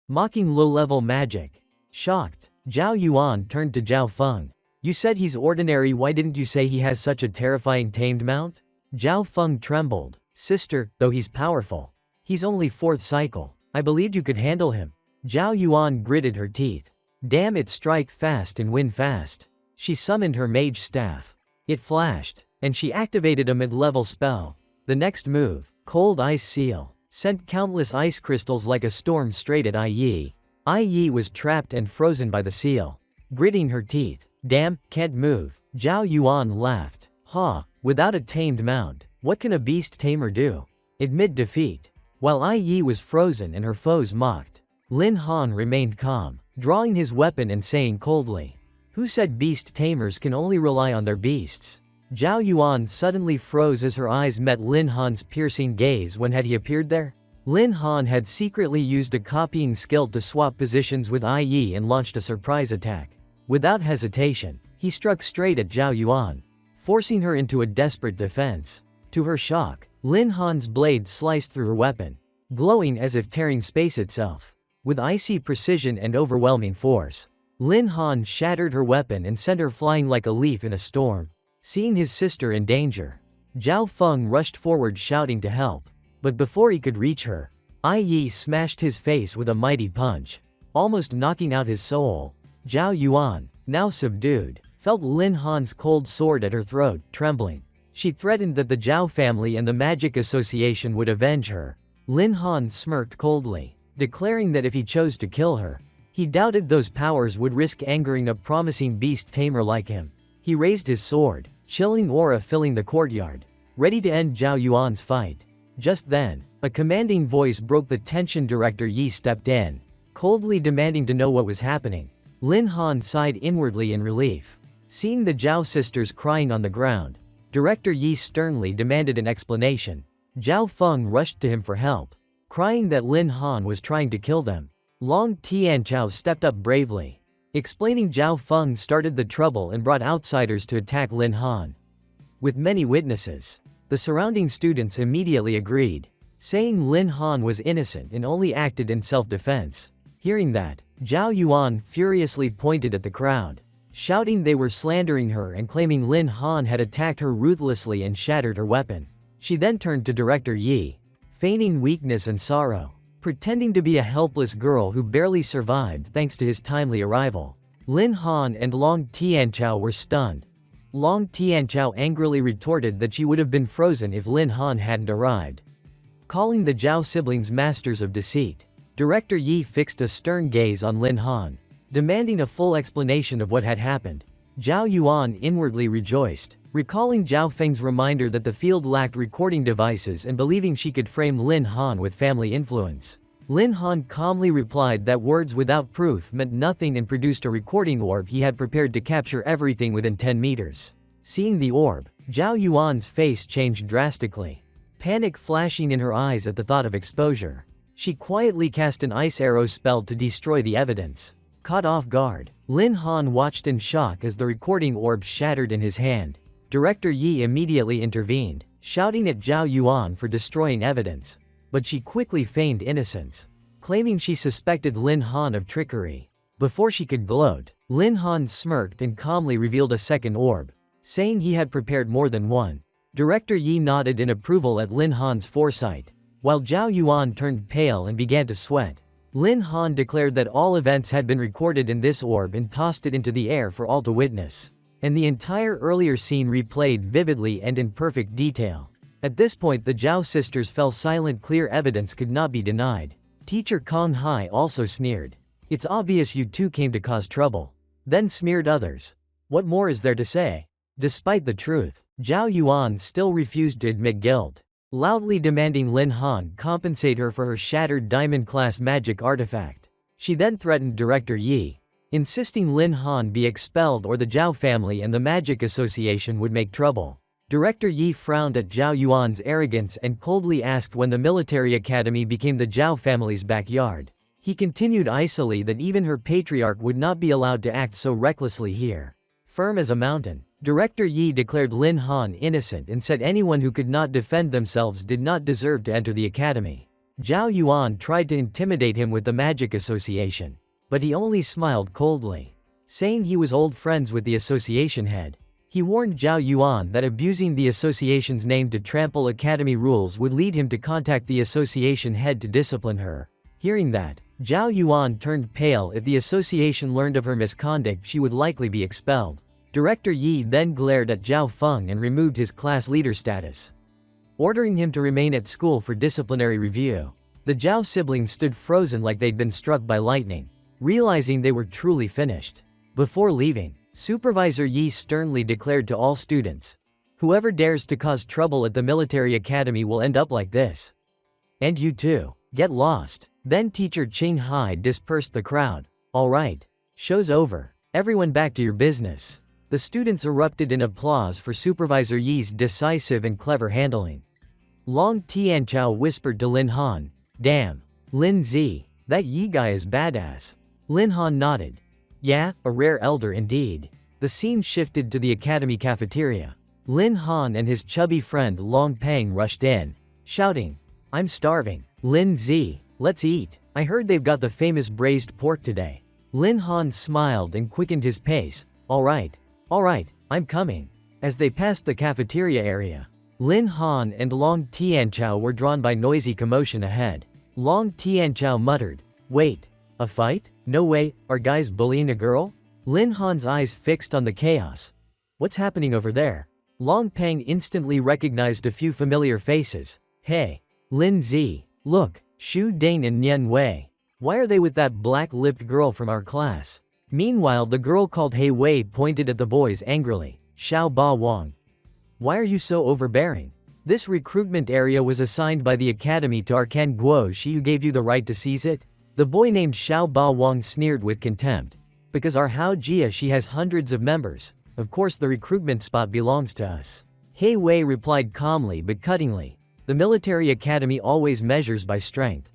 Mocking low-level magic. Shocked, Zhao Yuan turned to Zhao Feng. You said he's ordinary, why didn't you say he has such a terrifying tamed mount? Zhao Feng trembled. Sister, though he's powerful, he's only 4th cycle. I believed you could handle him. Zhao Yuan gritted her teeth. Damn it, strike fast and win fast. She summoned her mage staff. It flashed, and she activated a mid-level spell. The next move, Cold Ice Seal, sent countless ice crystals like a storm straight at Ai Yi. Ai Yi was trapped and frozen by the seal. Gritting her teeth. Damn, can't move. Zhao Yuan laughed. Ha, without a tamed mount, what can a beast tamer do? Admit defeat. While Ai Yi was frozen and her foes mocked, Lin Han remained calm, drawing his weapon and saying coldly, who said beast tamers can only rely on their beasts? Zhao Yuan suddenly froze as her eyes met Lin Han's piercing gaze. When had he appeared there? Lin Han had secretly used a copying skill to swap positions with Ai Yi and launched a surprise attack. Without hesitation, he struck straight at Zhao Yuan, forcing her into a desperate defense. To her shock, Lin Han's blade sliced through her weapon, glowing as if tearing space itself. With icy precision and overwhelming force, Lin Han shattered her weapon and sent her flying like a leaf in a storm. Seeing his sister in danger, Zhao Feng rushed forward shouting to help. But before he could reach her, Ai Yi smashed his face with a mighty punch, almost knocking out his soul. Zhao Yuan, now subdued, felt Lin Han's cold sword at her throat, trembling. She threatened that the Zhao family and the Magic Association would avenge her. Lin Han smirked coldly, declaring that if he chose to kill her, he doubted those powers would risk angering a promising beast tamer like him. He raised his sword, chilling aura filling the courtyard, ready to end Zhao Yuan's fight. Just then, a commanding voice broke the tension. Director Yi stepped in, coldly demanding to know what was happening. Lin Han sighed inwardly in relief. Seeing the Zhao sisters crying on the ground, Director Yi sternly demanded an explanation. Zhao Feng rushed to him for help, crying that Lin Han was trying to kill them. Long Tianchao stepped up bravely, explaining Zhao Feng started the trouble and brought outsiders to attack Lin Han. With many witnesses, the surrounding students immediately agreed, saying Lin Han was innocent and only acted in self-defense. Hearing that, Zhao Yuan furiously pointed at the crowd, shouting they were slandering her and claiming Lin Han had attacked her ruthlessly and shattered her weapon. She then turned to Director Yi, feigning weakness and sorrow, pretending to be a helpless girl who barely survived thanks to his timely arrival. Lin Han and Long Tianchao were stunned. Long Tianchao angrily retorted that she would have been frozen if Lin Han hadn't arrived. Calling the Zhao siblings masters of deceit, Director Yi fixed a stern gaze on Lin Han, demanding a full explanation of what had happened. Zhao Yuan inwardly rejoiced, recalling Zhao Feng's reminder that the field lacked recording devices and believing she could frame Lin Han with family influence. Lin Han calmly replied that words without proof meant nothing and produced a recording orb he had prepared to capture everything within 10 meters. Seeing the orb, Zhao Yuan's face changed drastically, panic flashing in her eyes at the thought of exposure. She quietly cast an ice arrow spell to destroy the evidence. Caught off guard, Lin Han watched in shock as the recording orb shattered in his hand. Director Yi immediately intervened, shouting at Zhao Yuan for destroying evidence. But she quickly feigned innocence, claiming she suspected Lin Han of trickery. Before she could gloat, Lin Han smirked and calmly revealed a second orb, saying he had prepared more than one. Director Yi nodded in approval at Lin Han's foresight, while Zhao Yuan turned pale and began to sweat. Lin Han declared that all events had been recorded in this orb and tossed it into the air for all to witness. And the entire earlier scene replayed vividly and in perfect detail. At this point the Zhao sisters fell silent. Clear evidence could not be denied. Teacher Kong Hai also sneered. It's obvious you two came to cause trouble. Then smeared others. What more is there to say? Despite the truth, Zhao Yuan still refused to admit guilt, loudly demanding Lin Han compensate her for her shattered diamond-class magic artifact. She then threatened Director Yi, insisting Lin Han be expelled or the Zhao family and the Magic Association would make trouble. Director Yi frowned at Zhao Yuan's arrogance and coldly asked when the military academy became the Zhao family's backyard. He continued icily that even her patriarch would not be allowed to act so recklessly here. Firm as a mountain, Director Yi declared Lin Han innocent and said anyone who could not defend themselves did not deserve to enter the academy. Zhao Yuan tried to intimidate him with the Magic Association, but he only smiled coldly, saying he was old friends with the association head. He warned Zhao Yuan that abusing the association's name to trample academy rules would lead him to contact the association head to discipline her. Hearing that, Zhao Yuan turned pale. If the association learned of her misconduct, she would likely be expelled. Director Yi then glared at Zhao Feng and removed his class leader status, ordering him to remain at school for disciplinary review. The Zhao siblings stood frozen like they'd been struck by lightning, realizing they were truly finished. Before leaving, Supervisor Yi sternly declared to all students, "Whoever dares to cause trouble at the military academy will end up like this. And you too, get lost." Then Teacher Qing Hai dispersed the crowd. "All right, show's over. Everyone back to your business." The students erupted in applause for Supervisor Yi's decisive and clever handling. Long Tianchao whispered to Lin Han, "Damn, Lin Zi, that Yi guy is badass." Lin Han nodded. "Yeah, a rare elder indeed." The scene shifted to the academy cafeteria. Lin Han and his chubby friend Long Peng rushed in, shouting, "I'm starving. Lin Zi, let's eat. I heard they've got the famous braised pork today." Lin Han smiled and quickened his pace. All right, I'm coming." As they passed the cafeteria area, Lin Han and Long Tianchao were drawn by noisy commotion ahead. Long Tianchao muttered. Wait. A fight? No way, are guys bullying a girl? Lin Han's eyes fixed on the chaos. What's happening over there? Long Peng instantly recognized a few familiar faces. Hey. Lin Zi. Look, Xu Dane and Nian Wei. Why are they with that black-lipped girl from our class? Meanwhile, the girl called He Wei pointed at the boys angrily. Xiao Ba Wang. Why are you so overbearing? This recruitment area was assigned by the academy to our Kan Guo Shi, who gave you the right to seize it? The boy named Xiao Ba Wang sneered with contempt. Because our Hao Jia Shi has hundreds of members. Of course the recruitment spot belongs to us. He Wei replied calmly but cuttingly. The military academy always measures by strength.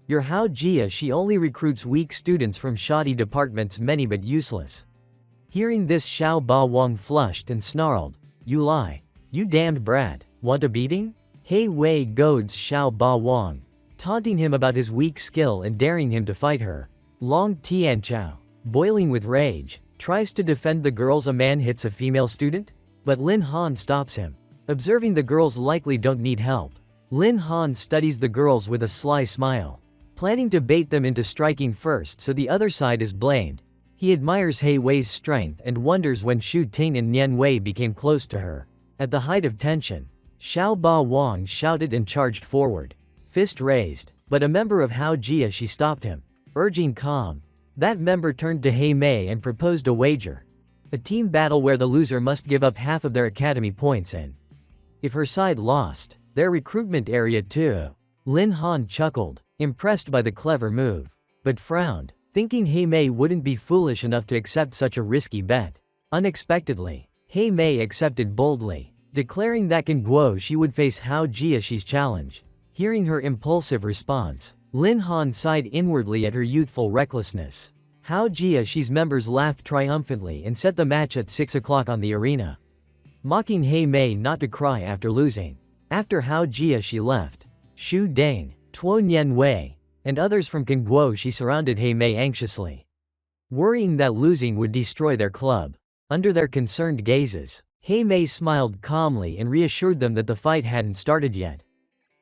Your Hao Jia Shi only recruits weak students from shoddy departments, many but useless. Hearing this, Xiao Ba Wang flushed and snarled. You lie. You damned brat. Want a beating? He Wei goads Xiao Ba Wang, taunting him about his weak skill and daring him to fight her. Long Tianchao, boiling with rage, tries to defend the girls. A man hits a female student? But Lin Han stops him. Observing the girls likely don't need help, Lin Han studies the girls with a sly smile, planning to bait them into striking first so the other side is blamed. He admires He Wei's strength and wonders when Xu Ting and Nian Wei became close to her. At the height of tension, Xiao Ba Wang shouted and charged forward, fist raised, but a member of Hao Jia Shi stopped him, urging calm. That member turned to He Mei and proposed a wager. A team battle where the loser must give up half of their academy points and, if her side lost, their recruitment area too. Lin Han chuckled, impressed by the clever move, but frowned, thinking He Mei wouldn't be foolish enough to accept such a risky bet. Unexpectedly, He Mei accepted boldly, declaring that Kan Guo Shi would face Hao Jia Shi's challenge. Hearing her impulsive response, Lin Han sighed inwardly at her youthful recklessness. Hao Jia Shi's members laughed triumphantly and set the match at 6 o'clock on the arena, mocking He Mei not to cry after losing. After Hao Jia Shi left, Xu Dane, Tuo Nian Wei, and others from Kan Guo Shi surrounded He Mei anxiously, worrying that losing would destroy their club. Under their concerned gazes, He Mei smiled calmly and reassured them that the fight hadn't started yet,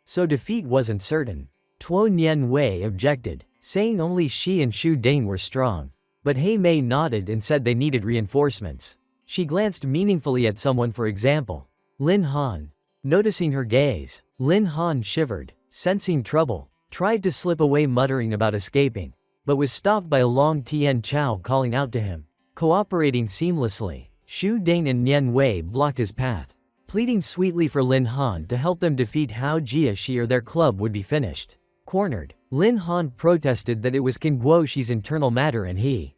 so defeat wasn't certain. Tuo Nian Wei objected, saying only she and Xu Dane were strong, but He Mei nodded and said they needed reinforcements. She glanced meaningfully at someone, for example, Lin Han. Noticing her gaze, Lin Han shivered, sensing trouble, tried to slip away muttering about escaping, but was stopped by a Long Tianchao calling out to him. Cooperating seamlessly, Xu Dane and Nian Wei blocked his path, pleading sweetly for Lin Han to help them defeat Hao Jia Shi or their club would be finished. Cornered, Lin Han protested that it was Kan Guo Shi's internal matter and he,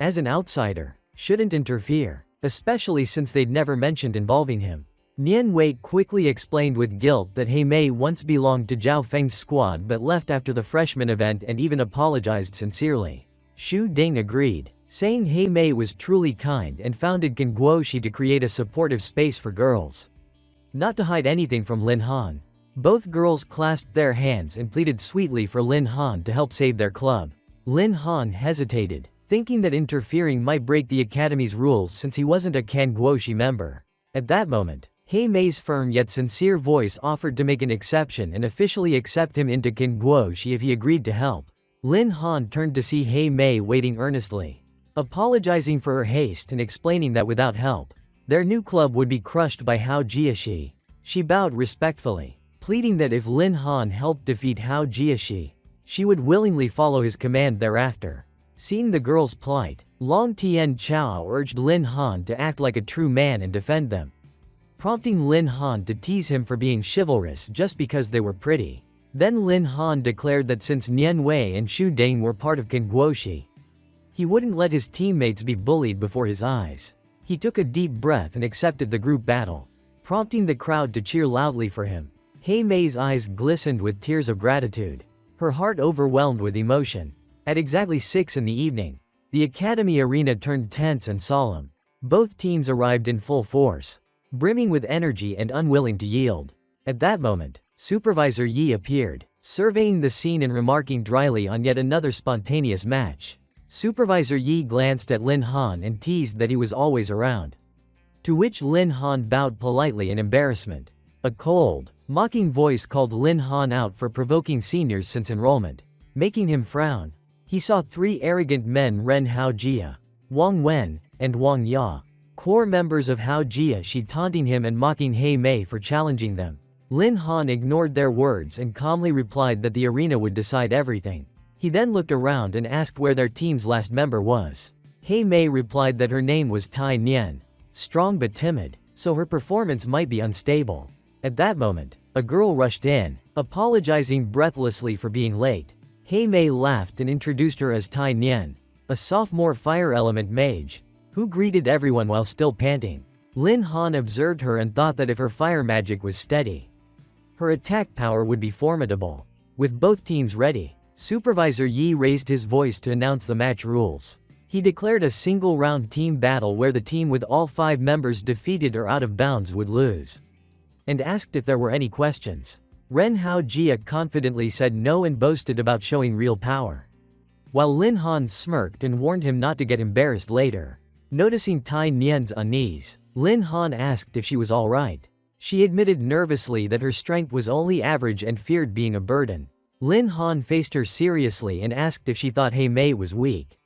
as an outsider, shouldn't interfere, especially since they'd never mentioned involving him. Nian Wei quickly explained with guilt that He Mei once belonged to Zhao Feng's squad but left after the freshman event and even apologized sincerely. Xu Ding agreed, saying He Mei was truly kind and founded Kan Guo Shi to create a supportive space for girls, not to hide anything from Lin Han. Both girls clasped their hands and pleaded sweetly for Lin Han to help save their club. Lin Han hesitated, thinking that interfering might break the academy's rules since he wasn't a Kan Guo Shi member. At that moment, He Mei's firm yet sincere voice offered to make an exception and officially accept him into Kan Guo Shi if he agreed to help. Lin Han turned to see He Mei waiting earnestly, apologizing for her haste and explaining that without help, their new club would be crushed by Hao Jia Shi. She bowed respectfully, pleading that if Lin Han helped defeat Hao Jia Shi, she would willingly follow his command thereafter. Seeing the girl's plight, Long Tianchao urged Lin Han to act like a true man and defend them, prompting Lin Han to tease him for being chivalrous just because they were pretty. Then Lin Han declared that since Nian Wei and Xu Ding were part of Kan Guo Shi, he wouldn't let his teammates be bullied before his eyes. He took a deep breath and accepted the group battle, prompting the crowd to cheer loudly for him. He Mei's eyes glistened with tears of gratitude, her heart overwhelmed with emotion. At exactly 6 in the evening, the academy arena turned tense and solemn. Both teams arrived in full force, brimming with energy and unwilling to yield. At that moment, Supervisor Yi appeared, surveying the scene and remarking dryly on yet another spontaneous match. Supervisor Yi glanced at Lin Han and teased that he was always around, to which Lin Han bowed politely in embarrassment. A cold, Mocking voice called Lin Han out for provoking seniors since enrollment, making him frown. He saw 3 arrogant men, Ren Hao Jia, Wang Wen, and Wang Ya, core members of Hao Jia Shi, taunting him and mocking He Mei for challenging them. Lin Han ignored their words and calmly replied that the arena would decide everything. He then looked around and asked where their team's last member was. He Mei replied that her name was Tai Nian, strong but timid, so her performance might be unstable. At that moment, a girl rushed in, apologizing breathlessly for being late. He Mei laughed and introduced her as Tai Nian, a sophomore fire element mage, who greeted everyone while still panting. Lin Han observed her and thought that if her fire magic was steady, her attack power would be formidable. With both teams ready, Supervisor Yi raised his voice to announce the match rules. He declared a single-round team battle where the team with all 5 members defeated or out of bounds would lose, and asked if there were any questions. Ren Hao Jia confidently said no and boasted about showing real power, while Lin Han smirked and warned him not to get embarrassed later. Noticing Tai Nian's unease, Lin Han asked if she was alright. She admitted nervously that her strength was only average and feared being a burden. Lin Han faced her seriously and asked if she thought He Mei was weak,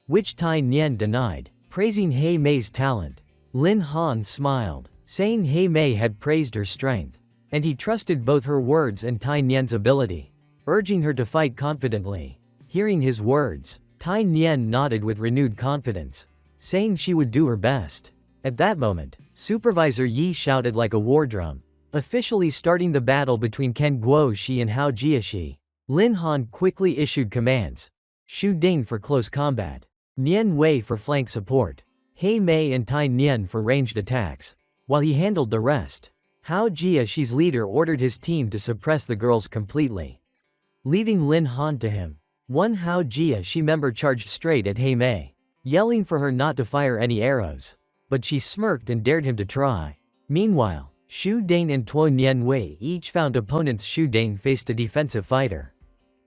which Tai Nian denied, praising He Mei's talent. Lin Han smiled, saying He Mei had praised her strength, and he trusted both her words and Tai Nian's ability, urging her to fight confidently. Hearing his words, Tai Nian nodded with renewed confidence, saying she would do her best. At that moment, Supervisor Yi shouted like a war drum, officially starting the battle between Ken Guoshi and Hao Jiashi. Lin Han quickly issued commands. Shu Ding for close combat, Nian Wei for flank support, He Mei and Tai Nian for ranged attacks, while he handled the rest. Hao Jiashi's leader ordered his team to suppress the girls completely, leaving Lin Han to him. One Hao Jiashi member charged straight at He Mei, yelling for her not to fire any arrows, but she smirked and dared him to try. Meanwhile, Shu Ding and Tuo Nian Wei each found opponents. Shu Ding faced a defensive fighter,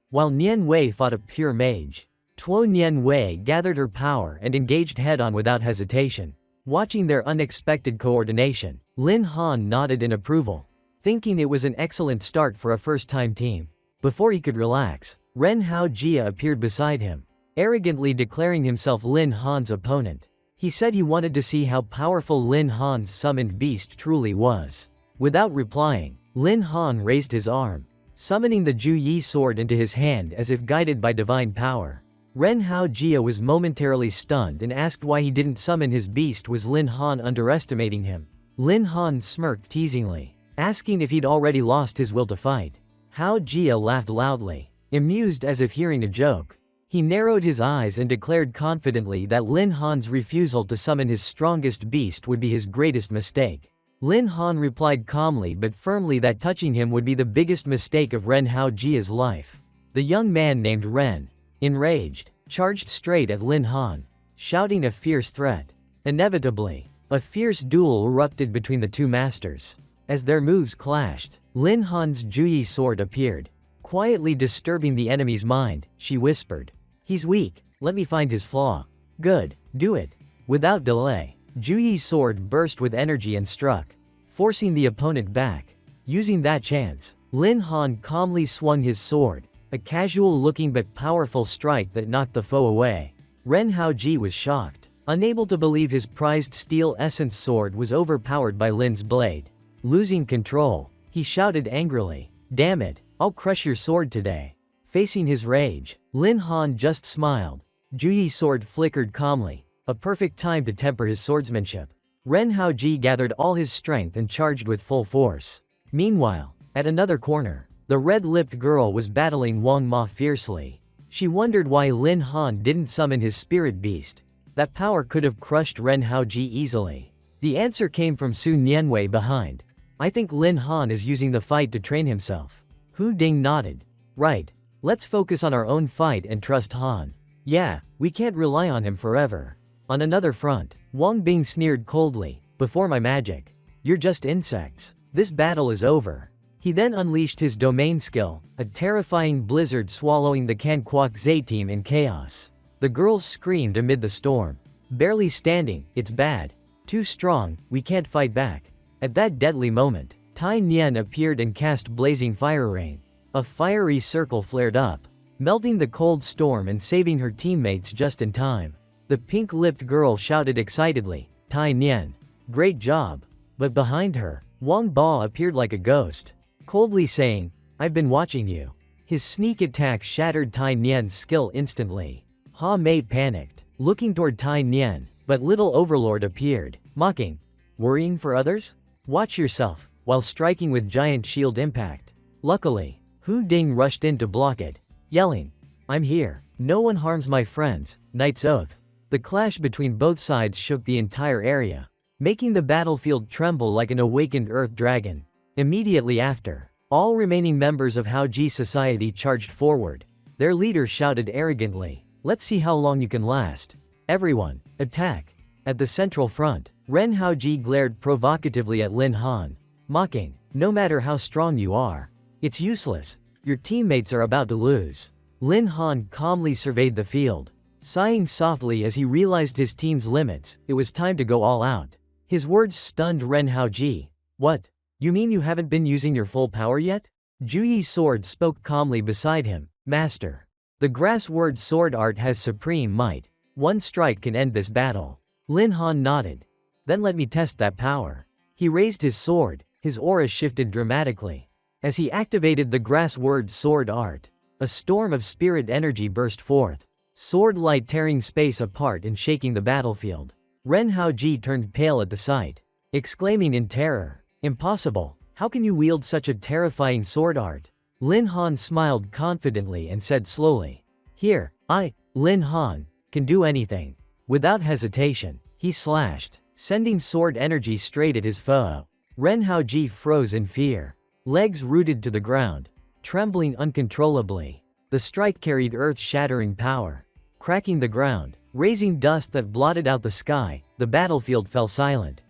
while Nian Wei fought a pure mage. Tuo Nian Wei gathered her power and engaged head-on without hesitation. Watching their unexpected coordination, Lin Han nodded in approval, thinking it was an excellent start for a first-time team. Before he could relax, Ren Hao Jia appeared beside him, arrogantly declaring himself Lin Han's opponent. He said he wanted to see how powerful Lin Han's summoned beast truly was. Without replying, Lin Han raised his arm, summoning the Ju Yi sword into his hand as if guided by divine power. Ren Hao Jia was momentarily stunned and asked why he didn't summon his beast. Was Lin Han underestimating him? Lin Han smirked teasingly, asking if he'd already lost his will to fight. Hao Jia laughed loudly, amused as if hearing a joke. He narrowed his eyes and declared confidently that Lin Han's refusal to summon his strongest beast would be his greatest mistake. Lin Han replied calmly but firmly that touching him would be the biggest mistake of Ren Hao Jia's life. The young man named Ren, enraged, charged straight at Lin Han, shouting a fierce threat. Inevitably, a fierce duel erupted between the two masters. As their moves clashed, Lin Han's Juyi sword appeared, quietly disturbing the enemy's mind. She whispered, "He's weak, let me find his flaw." "Good, do it." Without delay, Juyi's sword burst with energy and struck, forcing the opponent back. Using that chance, Lin Han calmly swung his sword, a casual-looking but powerful strike that knocked the foe away. Ren Haoji was shocked, unable to believe his prized steel essence sword was overpowered by Lin's blade. Losing control, he shouted angrily, "Damn it, I'll crush your sword today." Facing his rage, Lin Han just smiled. Juyi's sword flickered calmly, a perfect time to temper his swordsmanship. Ren Haoji gathered all his strength and charged with full force. Meanwhile, at another corner, the red-lipped girl was battling Wang Ma fiercely. She wondered why Lin Han didn't summon his spirit beast. That power could have crushed Ren Haoji easily. The answer came from Su Nianwei behind. "I think Lin Han is using the fight to train himself." Hu Ding nodded. "Right. Let's focus on our own fight and trust Han. Yeah, we can't rely on him forever." On another front, Wang Bing sneered coldly, "Before my magic, you're just insects. This battle is over." He then unleashed his domain skill, a terrifying blizzard swallowing the Kan Kwok Zay team in chaos. The girls screamed amid the storm. "Barely standing, it's bad. Too strong, we can't fight back." At that deadly moment, Tai Nian appeared and cast blazing fire rain. A fiery circle flared up, melting the cold storm and saving her teammates just in time. The pink-lipped girl shouted excitedly, Tai Nian, great job. But behind her, Wang Ba appeared like a ghost, coldly saying, I've been watching you. His sneak attack shattered Tai Nian's skill instantly. Ha Mei panicked, looking toward Tai Nian, but little Overlord appeared, mocking, worrying for others? Watch yourself, while striking with giant shield impact. Luckily, Hu Ding rushed in to block it, yelling, I'm here. No one harms my friends, Knight's Oath. The clash between both sides shook the entire area, making the battlefield tremble like an awakened earth dragon. Immediately after, all remaining members of Hao Ji society charged forward. Their leader shouted arrogantly, let's see how long you can last. Everyone, attack. At the central front, Ren Hao Ji glared provocatively at Lin Han, mocking, no matter how strong you are, it's useless. Your teammates are about to lose. Lin Han calmly surveyed the field, sighing softly as he realized his team's limits. It was time to go all out. His words stunned Ren Hao Ji. What? You mean you haven't been using your full power yet? Ju Yi's sword spoke calmly beside him. Master. The grass word sword art has supreme might. One strike can end this battle. Lin Han nodded. Then let me test that power. He raised his sword, his aura shifted dramatically. As he activated the grass word sword art, a storm of spirit energy burst forth, sword light tearing space apart and shaking the battlefield. Ren Hao Ji turned pale at the sight, exclaiming in terror, impossible, how can you wield such a terrifying sword art? Lin Han smiled confidently and said slowly, here, I, Lin Han, can do anything. Without hesitation, he slashed, sending sword energy straight at his foe. Ren Hao Ji froze in fear, legs rooted to the ground, trembling uncontrollably. The strike carried earth-shattering power, cracking the ground, raising dust that blotted out the sky. The battlefield fell silent.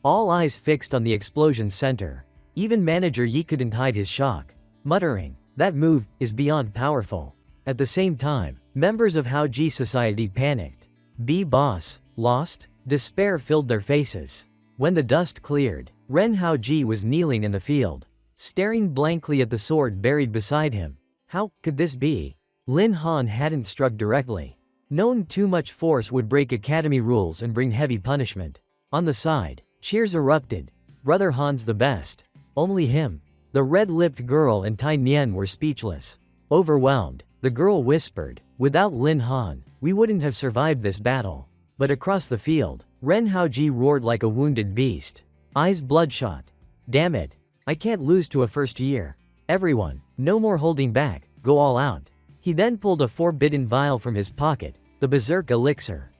All eyes fixed on the explosion's center. Even Manager Yi couldn't hide his shock, muttering, that move is beyond powerful. At the same time, members of Hao Ji society panicked. B-Boss, lost? Despair filled their faces. When the dust cleared, Ren Hao Ji was kneeling in the field, staring blankly at the sword buried beside him. How could this be? Lin Han hadn't struck directly, knowing too much force would break academy rules and bring heavy punishment. On the side, cheers erupted. Brother Han's the best. Only him. The red-lipped girl and Tai Nian were speechless. Overwhelmed, the girl whispered, without Lin Han, we wouldn't have survived this battle. But across the field, Ren Hao Ji roared like a wounded beast, eyes bloodshot. Damn it. I can't lose to a first year. Everyone, no more holding back, go all out. He then pulled a forbidden vial from his pocket, the Berserk Elixir.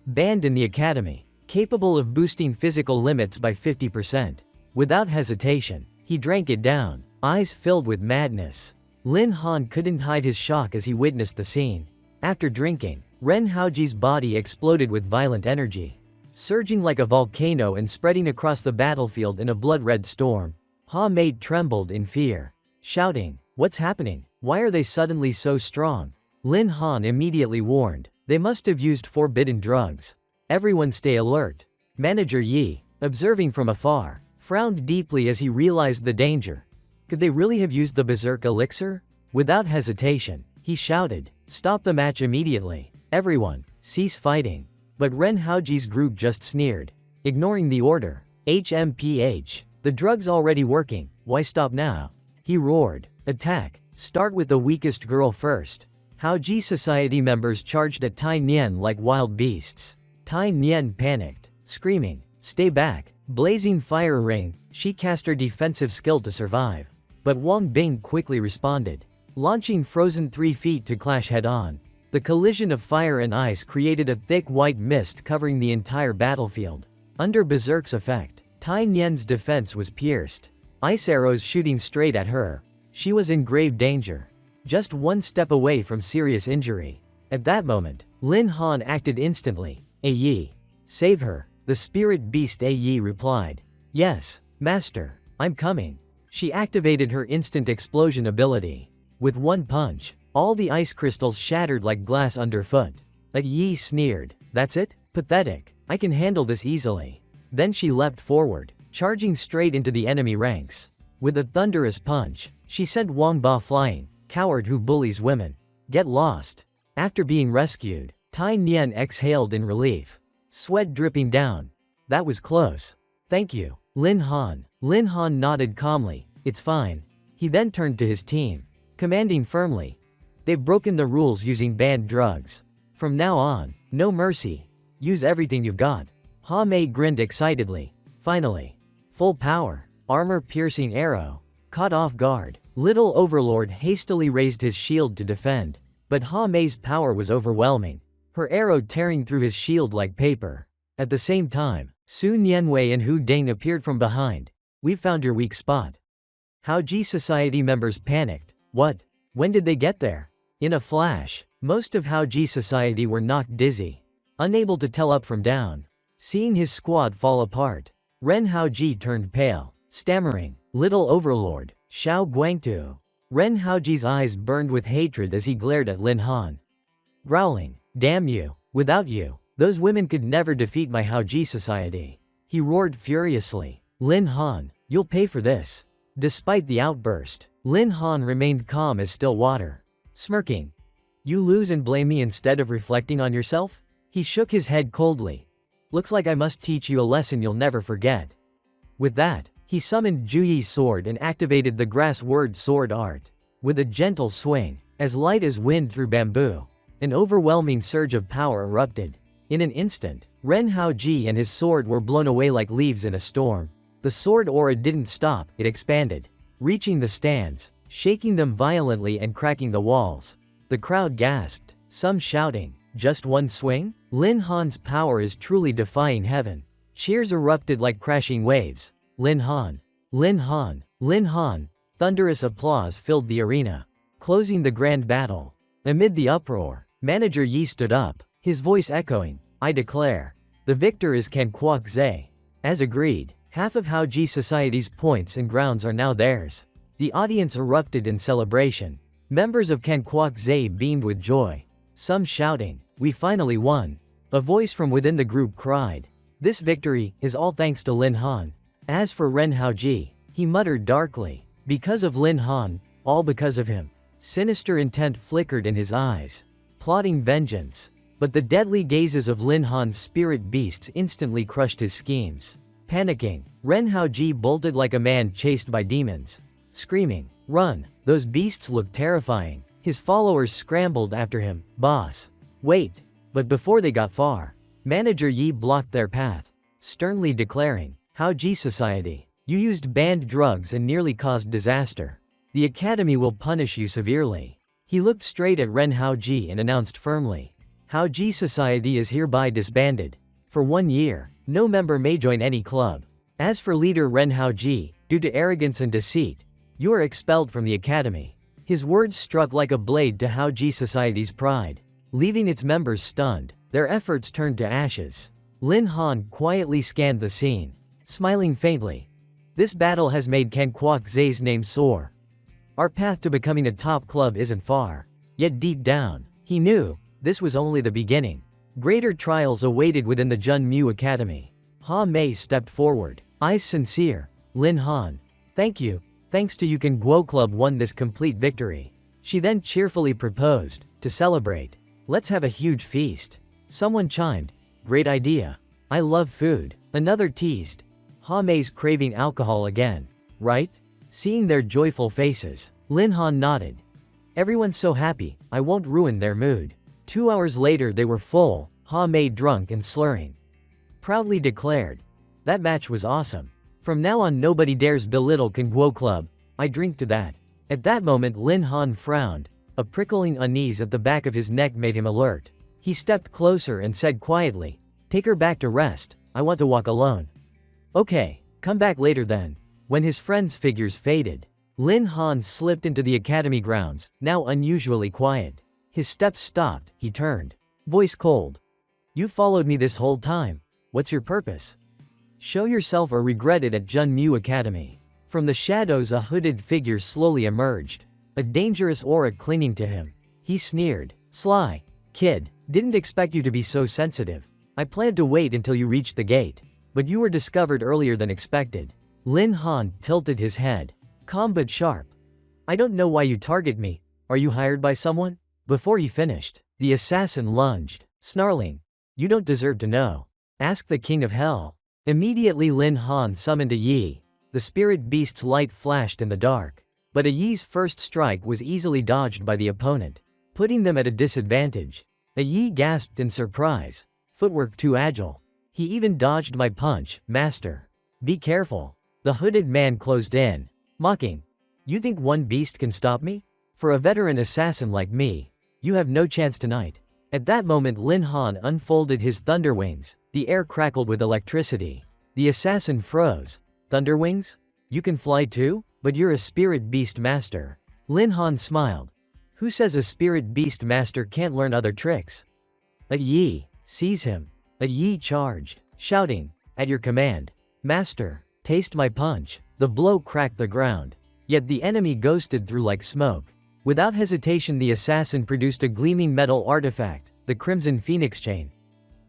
Banned in the academy, capable of boosting physical limits by 50%. Without hesitation, he drank it down, eyes filled with madness. Lin Han couldn't hide his shock as he witnessed the scene. After drinking, Ren Hao Ji's body exploded with violent energy, surging like a volcano and spreading across the battlefield in a blood-red storm. Ha Mei trembled in fear, shouting, what's happening? Why are they suddenly so strong? Lin Han immediately warned, they must have used forbidden drugs. Everyone stay alert. Manager Yi, observing from afar, frowned deeply as he realized the danger. Could they really have used the Berserk Elixir? Without hesitation, he shouted, stop the match immediately. Everyone, cease fighting. But Ren Hao Ji's group just sneered, ignoring the order. HMPH. The drug's already working, why stop now? He roared, attack, start with the weakest girl first. Hao Ji society members charged at Tai Nian like wild beasts. Tai Nian panicked, screaming, stay back. Blazing fire rain, she cast her defensive skill to survive. But Wang Bing quickly responded, launching Frozen 3 feet to clash head-on. The collision of fire and ice created a thick white mist covering the entire battlefield. Under Berserk's effect, Tai Nian's defense was pierced, ice arrows shooting straight at her. She was in grave danger, just one step away from serious injury. At that moment, Lin Han acted instantly. A Yi, save her. The spirit beast A Yi replied, yes, master, I'm coming. She activated her instant explosion ability. With one punch, all the ice crystals shattered like glass underfoot. A Yi sneered, that's it? Pathetic. I can handle this easily. Then she leapt forward, charging straight into the enemy ranks. With a thunderous punch, she sent Wang Ba flying. Coward who bullies women. Get lost. After being rescued, Tai Nian exhaled in relief. Sweat dripping down. That was close. Thank you, Lin Han. Lin Han nodded calmly. It's fine. He then turned to his team, commanding firmly. They've broken the rules using banned drugs. From now on, no mercy. Use everything you've got. Ha Mei grinned excitedly. Finally. Full power. Armor-piercing arrow. Caught off guard, Little Overlord hastily raised his shield to defend. But Ha Mei's power was overwhelming. Her arrow tearing through his shield like paper. At the same time, Su Nianwei and Hu Ding appeared from behind. We've found your weak spot. Hao Ji Society members panicked. What? When did they get there? In a flash, most of Hao Ji Society were knocked dizzy, unable to tell up from down. Seeing his squad fall apart, Ren Hao Ji turned pale, stammering, Little Overlord, Xiao Guangtu. Ren Hao Ji's eyes burned with hatred as he glared at Lin Han. Growling, damn you, without you, those women could never defeat my Hao Ji Society. He roared furiously, Lin Han, you'll pay for this. Despite the outburst, Lin Han remained calm as still water. Smirking. You lose and blame me instead of reflecting on yourself? He shook his head coldly. Looks like I must teach you a lesson you'll never forget. With that, he summoned Juyi's sword and activated the grass word sword art. With a gentle swing, as light as wind through bamboo, an overwhelming surge of power erupted. In an instant, Ren Hao Ji and his sword were blown away like leaves in a storm. The sword aura didn't stop, it expanded, reaching the stands, shaking them violently and cracking the walls. The crowd gasped, some shouting, just one swing? Lin Han's power is truly defying heaven. Cheers erupted like crashing waves. Lin Han. Lin Han. Lin Han. Thunderous applause filled the arena, closing the grand battle. Amid the uproar, Manager Yi stood up, his voice echoing, I declare, the victor is Can Kwok Zhe. As agreed, half of Hao Ji Society's points and grounds are now theirs. The audience erupted in celebration. Members of Can Kwok Zhe beamed with joy. Some shouting, we finally won. A voice from within the group cried. This victory is all thanks to Lin Han. As for Ren Hao Ji, he muttered darkly. Because of Lin Han, all because of him. Sinister intent flickered in his eyes. Plotting vengeance. But the deadly gazes of Lin Han's spirit beasts instantly crushed his schemes. Panicking, Ren Hao Ji bolted like a man chased by demons. Screaming, run, those beasts look terrifying. His followers scrambled after him. Boss. Wait. But before they got far, Manager Yi blocked their path, sternly declaring, Hao Ji Society, you used banned drugs and nearly caused disaster. The Academy will punish you severely. He looked straight at Ren Hao Ji and announced firmly, Hao Ji Society is hereby disbanded. For 1 year, no member may join any club. As for leader Ren Hao Ji, due to arrogance and deceit, you are expelled from the Academy. His words struck like a blade to Hao Ji Society's pride, leaving its members stunned, their efforts turned to ashes. Lin Han quietly scanned the scene, smiling faintly. This battle has made Can Kwok Zhe's name soar. Our path to becoming a top club isn't far. Yet deep down, he knew, this was only the beginning. Greater trials awaited within the Jun Mu Academy. Ha Mei stepped forward, eyes sincere. Lin Han. Thank you. Thanks to you Can Guo Club won this complete victory. She then cheerfully proposed, to celebrate. Let's have a huge feast. Someone chimed. Great idea. I love food. Another teased. Ha Mei's craving alcohol again. Right? Seeing their joyful faces, Lin Han nodded. Everyone's so happy, I won't ruin their mood. 2 hours later they were full, Ha Mei drunk and slurring. Proudly declared. That match was awesome. From now on nobody dares belittle Can Guo Club. I drink to that. At that moment Lin Han frowned. A prickling unease at the back of his neck made him alert. He stepped closer and said quietly, take her back to rest, I want to walk alone. Okay, come back later then. When his friends' figures faded, Lin Han slipped into the academy grounds, now unusually quiet. His steps stopped, he turned. Voice cold. You followed me this whole time. What's your purpose? Show yourself or regret it at Jun Mu Academy. From the shadows a hooded figure slowly emerged, a dangerous aura clinging to him. He sneered. Sly. Kid, didn't expect you to be so sensitive. I planned to wait until you reached the gate. But you were discovered earlier than expected. Lin Han tilted his head. Calm but sharp. I don't know why you target me. Are you hired by someone? Before he finished, the assassin lunged, snarling. You don't deserve to know. Ask the king of hell. Immediately Lin Han summoned a Yi. The spirit beast's light flashed in the dark. But a Yi's first strike was easily dodged by the opponent, putting them at a disadvantage. A Yi gasped in surprise. Footwork too agile. He even dodged my punch, master. Be careful. The hooded man closed in, mocking. You think one beast can stop me? For a veteran assassin like me, you have no chance tonight. At that moment Lin Han unfolded his thunder wings. The air crackled with electricity. The assassin froze. Thunder wings? You can fly too? But you're a spirit beast master. Lin Han smiled. Who says a spirit beast master can't learn other tricks? A Yi, seize him. A Yi charged, shouting, at your command. Master, taste my punch. The blow cracked the ground. Yet the enemy ghosted through like smoke. Without hesitation the assassin produced a gleaming metal artifact, the Crimson Phoenix Chain.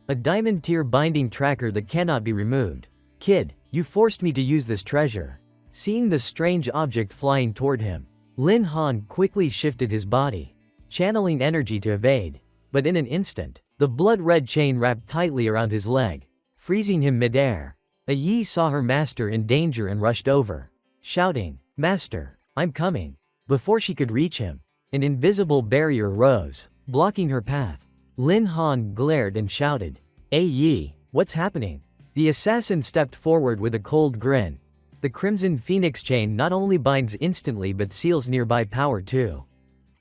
A diamond tier binding tracker that cannot be removed. Kid, you forced me to use this treasure. Seeing the strange object flying toward him, Lin Han quickly shifted his body, channeling energy to evade. But in an instant, the blood-red chain wrapped tightly around his leg, freezing him mid-air. A Yi saw her master in danger and rushed over, shouting, Master, I'm coming. Before she could reach him, an invisible barrier rose, blocking her path. Lin Han glared and shouted, Hey Yi, what's happening? The assassin stepped forward with a cold grin. The Crimson Phoenix Chain not only binds instantly but seals nearby power too.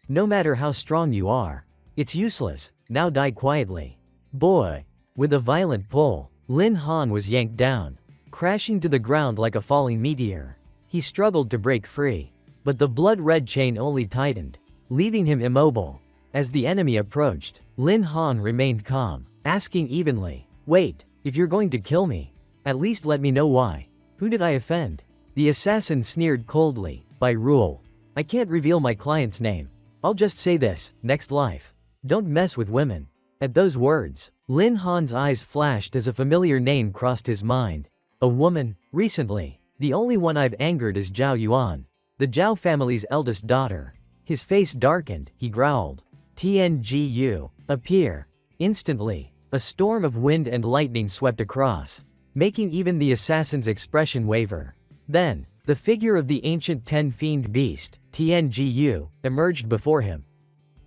No matter how strong you are, it's useless, now die quietly. Boy. With a violent pull, Lin Han was yanked down, crashing to the ground like a falling meteor. He struggled to break free, but the blood-red chain only tightened, leaving him immobile. As the enemy approached, Lin Han remained calm, asking evenly, Wait, if you're going to kill me, at least let me know why. Who did I offend? The assassin sneered coldly, By rule, I can't reveal my client's name. I'll just say this, next life. Don't mess with women. At those words, Lin Han's eyes flashed as a familiar name crossed his mind. A woman, recently. The only one I've angered is Zhao Yuan, the Zhao family's eldest daughter. His face darkened, he growled. TNGU, appear. Instantly, a storm of wind and lightning swept across, making even the assassin's expression waver. Then, the figure of the ancient Ten-Fiend beast, TNGU, emerged before him.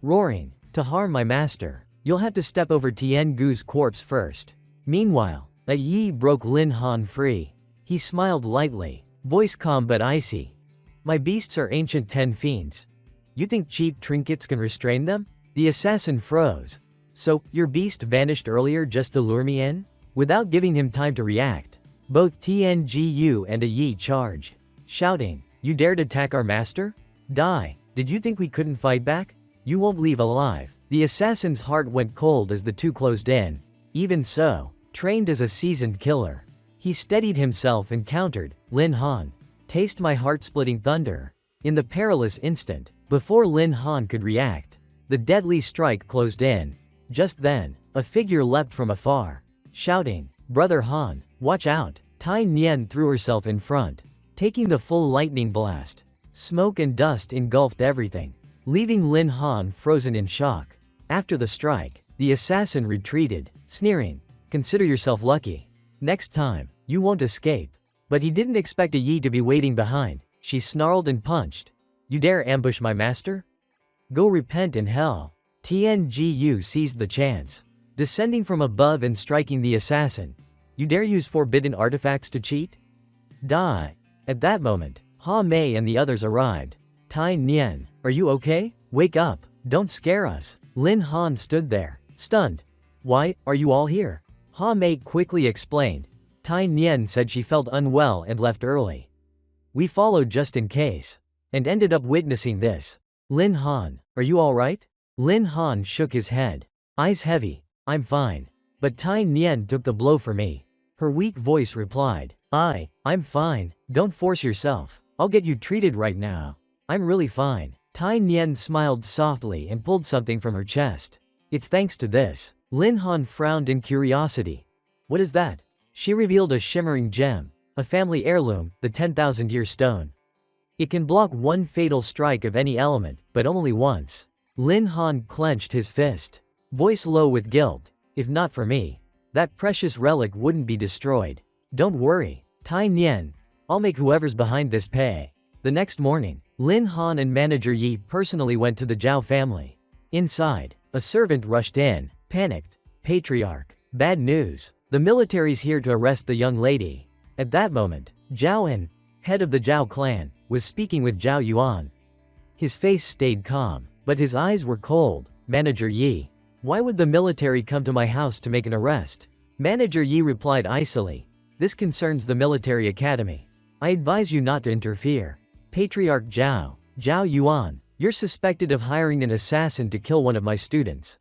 Roaring, to harm my master, you'll have to step over Tiangu's corpse first. Meanwhile, a Yi broke Lin Han free. He smiled lightly, voice calm but icy. My beasts are ancient Ten-Fiends. You think cheap trinkets can restrain them? The assassin froze. So, your beast vanished earlier just to lure me in? Without giving him time to react, both TNGU and a Yi charged, shouting, You dared attack our master? Die. Did you think we couldn't fight back? You won't leave alive. The assassin's heart went cold as the two closed in. Even so, trained as a seasoned killer, he steadied himself and countered, Lin Han, taste my heart-splitting thunder. In the perilous instant, before Lin Han could react, the deadly strike closed in. Just then, a figure leapt from afar, shouting, Brother Han, watch out. Tai Nian threw herself in front, taking the full lightning blast. Smoke and dust engulfed everything, leaving Lin Han frozen in shock. After the strike, the assassin retreated, sneering, Consider yourself lucky. Next time, you won't escape. But he didn't expect a Yi to be waiting behind. She snarled and punched. You dare ambush my master? Go repent in hell. TNGU seized the chance, descending from above and striking the assassin. You dare use forbidden artifacts to cheat? Die. At that moment, Ha Mei and the others arrived. Tai Nian, are you okay? Wake up. Don't scare us. Lin Han stood there, stunned. Why, are you all here? Ha Mei quickly explained. Tai Nian said she felt unwell and left early. We followed just in case, and ended up witnessing this. Lin Han, are you alright? Lin Han shook his head, eyes heavy. I'm fine. But Tai Nian took the blow for me. Her weak voice replied, I'm fine. Don't force yourself. I'll get you treated right now. I'm really fine. Tai Nian smiled softly and pulled something from her chest. It's thanks to this. Lin Han frowned in curiosity. What is that? She revealed a shimmering gem, a family heirloom, the 10,000-year stone. It can block one fatal strike of any element, but only once. Lin Han clenched his fist, voice low with guilt. If not for me, that precious relic wouldn't be destroyed. Don't worry, Tai Nian. I'll make whoever's behind this pay. The next morning, Lin Han and Manager Yi personally went to the Zhao family. Inside, a servant rushed in, panicked. Patriarch. Bad news. The military's here to arrest the young lady. At that moment, Zhao En, head of the Zhao clan, was speaking with Zhao Yuan. His face stayed calm, but his eyes were cold. Manager Yi. Why would the military come to my house to make an arrest? Manager Yi replied icily. This concerns the military academy. I advise you not to interfere. Patriarch Zhao. Zhao Yuan. You're suspected of hiring an assassin to kill one of my students.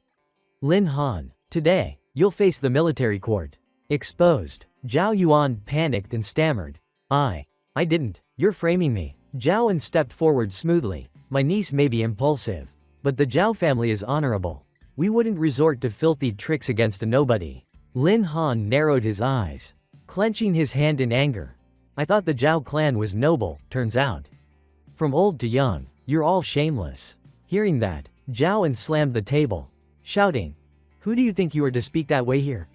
Lin Han. Today, you'll face the military court. Exposed. Zhao Yuan panicked and stammered. I didn't. You're framing me. Zhao En stepped forward smoothly. My niece may be impulsive, but the Zhao family is honorable. We wouldn't resort to filthy tricks against a nobody. Lin Han narrowed his eyes, clenching his hand in anger. I thought the Zhao clan was noble, turns out. From old to young, you're all shameless. Hearing that, Zhao En slammed the table, shouting, Who do you think you are to speak that way here?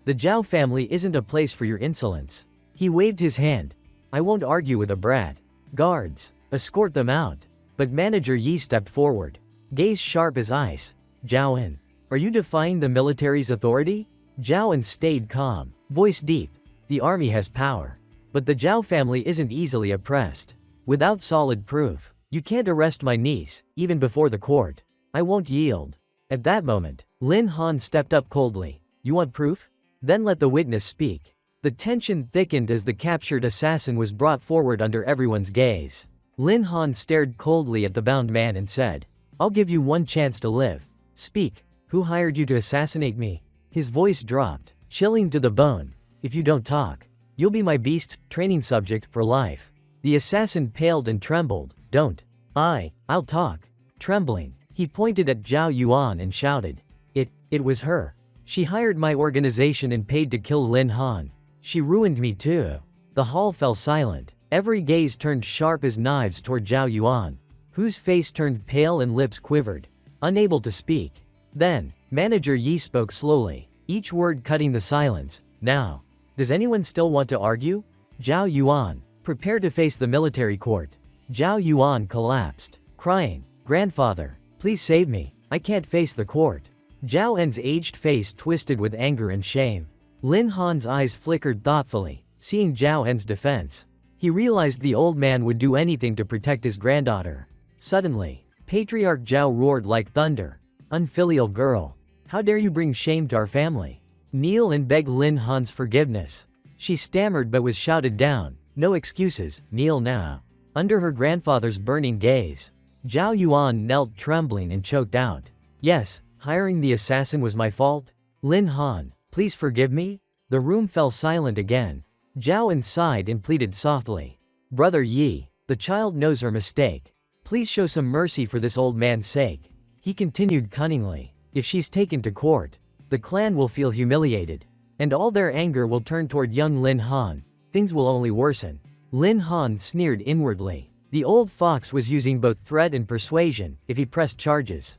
The Zhao family isn't a place for your insolence. He waved his hand. I won't argue with a brat. Guards, escort them out. But Manager Yi stepped forward, gaze sharp as ice. Zhao En, are you defying the military's authority? Zhao En stayed calm, voice deep. The army has power. But the Zhao family isn't easily oppressed. Without solid proof, you can't arrest my niece, even before the court. I won't yield. At that moment, Lin Han stepped up coldly. You want proof? Then let the witness speak. The tension thickened as the captured assassin was brought forward under everyone's gaze. Lin Han stared coldly at the bound man and said, I'll give you one chance to live. Speak. Who hired you to assassinate me? His voice dropped, chilling to the bone. If you don't talk, you'll be my beast's training subject for life. The assassin paled and trembled. Don't. I'll talk. Trembling, he pointed at Zhao Yuan and shouted. It was her. She hired my organization and paid to kill Lin Han. She ruined me too. The hall fell silent. Every gaze turned sharp as knives toward Zhao Yuan, whose face turned pale and lips quivered, unable to speak. Then, Manager Yi spoke slowly, each word cutting the silence. Now, does anyone still want to argue? Zhao Yuan, prepare to face the military court. Zhao Yuan collapsed, crying, Grandfather, please save me. I can't face the court. Zhao En's aged face twisted with anger and shame. Lin Han's eyes flickered thoughtfully, seeing Zhao En's defense. He realized the old man would do anything to protect his granddaughter. Suddenly, Patriarch Zhao roared like thunder. Unfilial girl. How dare you bring shame to our family? Kneel and beg Lin Han's forgiveness. She stammered but was shouted down. No excuses, kneel now. Under her grandfather's burning gaze, Zhao Yuan knelt trembling and choked out. Yes, hiring the assassin was my fault. Lin Han, please forgive me? The room fell silent again. Zhao En sighed and pleaded softly. Brother Yi, the child knows her mistake. Please show some mercy for this old man's sake. He continued cunningly. If she's taken to court, the clan will feel humiliated, and all their anger will turn toward young Lin Han. Things will only worsen. Lin Han sneered inwardly. The old fox was using both threat and persuasion. If he pressed charges,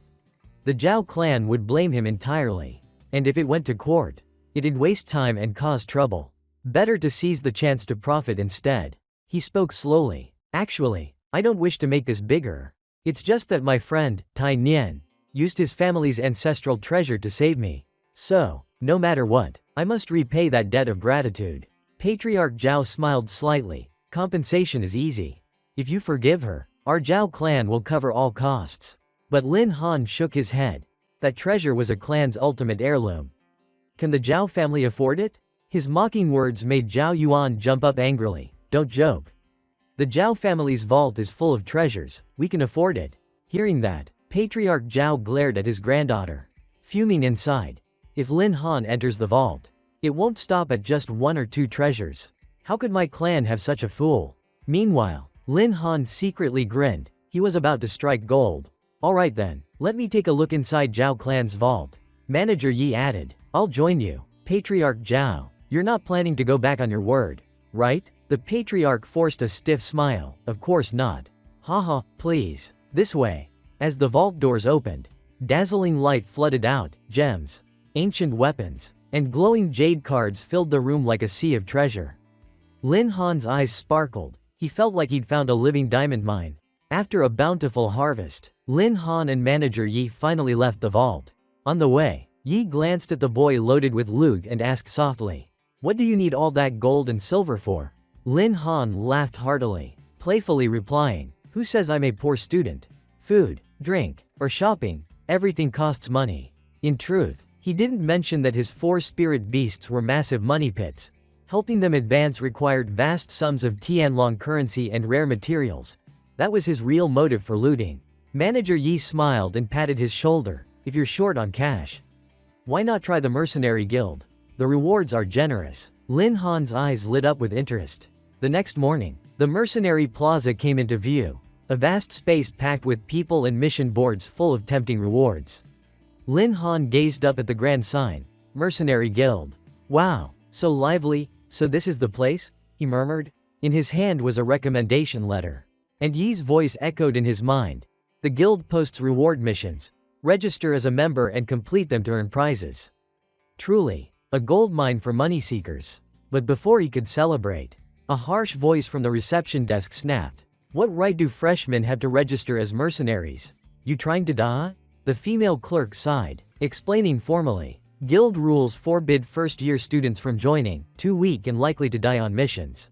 the Zhao clan would blame him entirely. And if it went to court, it'd waste time and cause trouble. Better to seize the chance to profit instead. He spoke slowly. Actually, I don't wish to make this bigger. It's just that my friend, Tai Nian, used his family's ancestral treasure to save me. So, no matter what, I must repay that debt of gratitude. Patriarch Zhao smiled slightly. Compensation is easy. If you forgive her, our Zhao clan will cover all costs. But Lin Han shook his head. That treasure was a clan's ultimate heirloom. Can the Zhao family afford it? His mocking words made Zhao Yuan jump up angrily. Don't joke. The Zhao family's vault is full of treasures. We can afford it. Hearing that, Patriarch Zhao glared at his granddaughter, fuming inside. If Lin Han enters the vault, it won't stop at just one or two treasures. How could my clan have such a fool? Meanwhile, Lin Han secretly grinned. He was about to strike gold. Alright then, let me take a look inside Zhao clan's vault. Manager Yi added. I'll join you. Patriarch Zhao, You're not planning to go back on your word, right? The patriarch forced a stiff smile. Of course not. Haha, please. This way. As the vault doors opened, dazzling light flooded out, gems, ancient weapons, and glowing jade cards filled the room like a sea of treasure. Lin Han's eyes sparkled. He felt like he'd found a living diamond mine. After a bountiful harvest, Lin Han and manager Yi finally left the vault. On the way, Yi glanced at the boy loaded with loot and asked softly, "What do you need all that gold and silver for?" Lin Han laughed heartily, playfully replying, "Who says I'm a poor student? Food, drink, or shopping, everything costs money." In truth, he didn't mention that his 4 spirit beasts were massive money pits. Helping them advance required vast sums of Tianlong currency and rare materials. That was his real motive for looting. Manager Yi smiled and patted his shoulder. "If you're short on cash, why not try the mercenary guild? The rewards are generous." Lin Han's eyes lit up with interest. The next morning, the mercenary plaza came into view. A vast space packed with people and mission boards full of tempting rewards. Lin Han gazed up at the grand sign, Mercenary Guild. "Wow, so lively, so this is the place?" he murmured. In his hand was a recommendation letter. And Yi's voice echoed in his mind. "The guild posts reward missions. Register as a member and complete them to earn prizes." Truly, a gold mine for money seekers. But before he could celebrate, a harsh voice from the reception desk snapped. "What right do freshmen have to register as mercenaries? You trying to die?" The female clerk sighed, explaining formally, "Guild rules forbid first-year students from joining, too weak and likely to die on missions.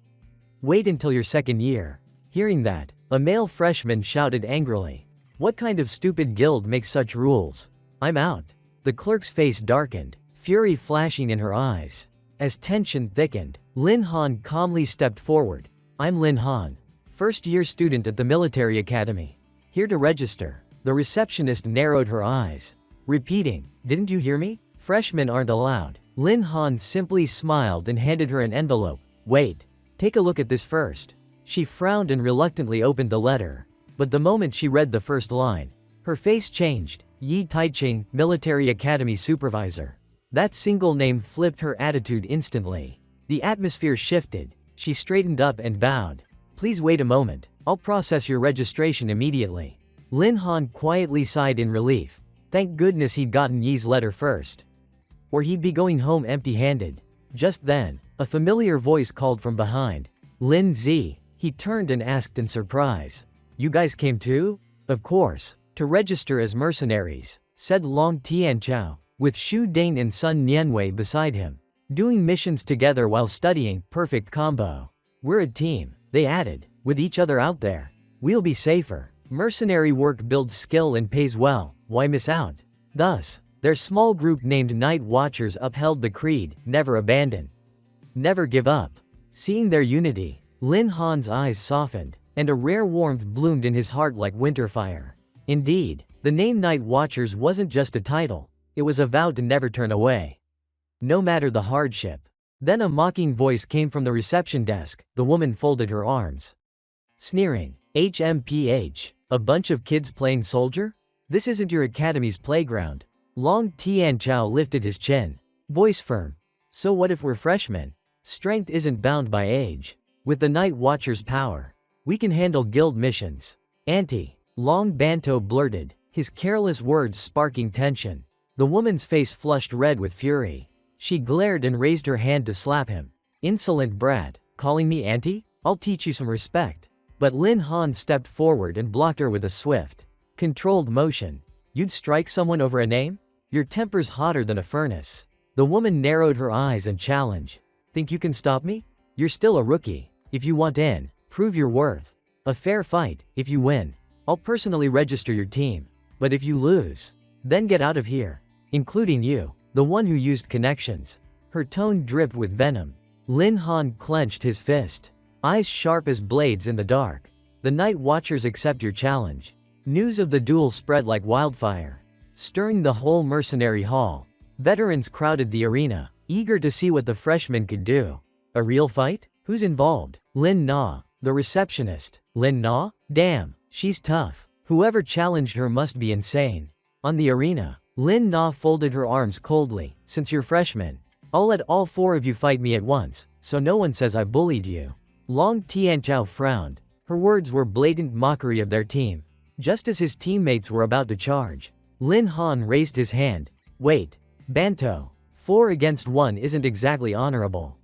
Wait until your second year." Hearing that, a male freshman shouted angrily, "What kind of stupid guild makes such rules? I'm out." The clerk's face darkened, fury flashing in her eyes. As tension thickened, Lin Han calmly stepped forward. "I'm Lin Han, first-year student at the military academy. Here to register." The receptionist narrowed her eyes, repeating, "Didn't you hear me? Freshmen aren't allowed." Lin Han simply smiled and handed her an envelope. "Wait. Take a look at this first." She frowned and reluctantly opened the letter. But the moment she read the first line, her face changed. Yi Taiching, Military Academy Supervisor. That single name flipped her attitude instantly. The atmosphere shifted. She straightened up and bowed. "Please wait a moment. I'll process your registration immediately." Lin Han quietly sighed in relief. Thank goodness he'd gotten Yi's letter first, or he'd be going home empty-handed. Just then, a familiar voice called from behind. "Lin Z." He turned and asked in surprise, "You guys came too?" "Of course. To register as mercenaries," said Long Tianchao, with Xu Dane and Sun Nianwei beside him. "Doing missions together while studying, perfect combo. We're a team," they added, "with each other out there. We'll be safer. Mercenary work builds skill and pays well, why miss out?" Thus, their small group named Night Watchers upheld the creed, never abandon, never give up. Seeing their unity, Lin Han's eyes softened, and a rare warmth bloomed in his heart like winter fire. Indeed, the name Night Watchers wasn't just a title, it was a vow to never turn away, no matter the hardship. Then a mocking voice came from the reception desk. The woman folded her arms, sneering, "HMPH, a bunch of kids playing soldier? This isn't your academy's playground." Long Tianchao lifted his chin, voice firm. "So what if we're freshmen? Strength isn't bound by age. With the Night Watcher's power, we can handle guild missions." "Auntie," Long Banto blurted, his careless words sparking tension. The woman's face flushed red with fury. She glared and raised her hand to slap him. "Insolent brat, calling me auntie? I'll teach you some respect." But Lin Han stepped forward and blocked her with a swift, controlled motion. "You'd strike someone over a name? Your temper's hotter than a furnace." The woman narrowed her eyes and challenged. "Think you can stop me? You're still a rookie. If you want in, prove your worth. A fair fight. If you win, I'll personally register your team. But if you lose, then get out of here. Including you, the one who used connections." Her tone dripped with venom. Lin Han clenched his fist, eyes sharp as blades in the dark. "The Night Watchers accept your challenge." News of the duel spread like wildfire, stirring the whole mercenary hall. Veterans crowded the arena, eager to see what the freshmen could do. "A real fight? Who's involved?" "Lin Na, the receptionist." "Lin Na? Damn, she's tough. Whoever challenged her must be insane." On the arena, Lin Na folded her arms coldly. "Since you're freshmen, I'll let all 4 of you fight me at once, so no one says I bullied you." Long Tianchao frowned. Her words were blatant mockery of their team. Just as his teammates were about to charge, Lin Han raised his hand. "Wait. Banto. 4 against 1 isn't exactly honorable.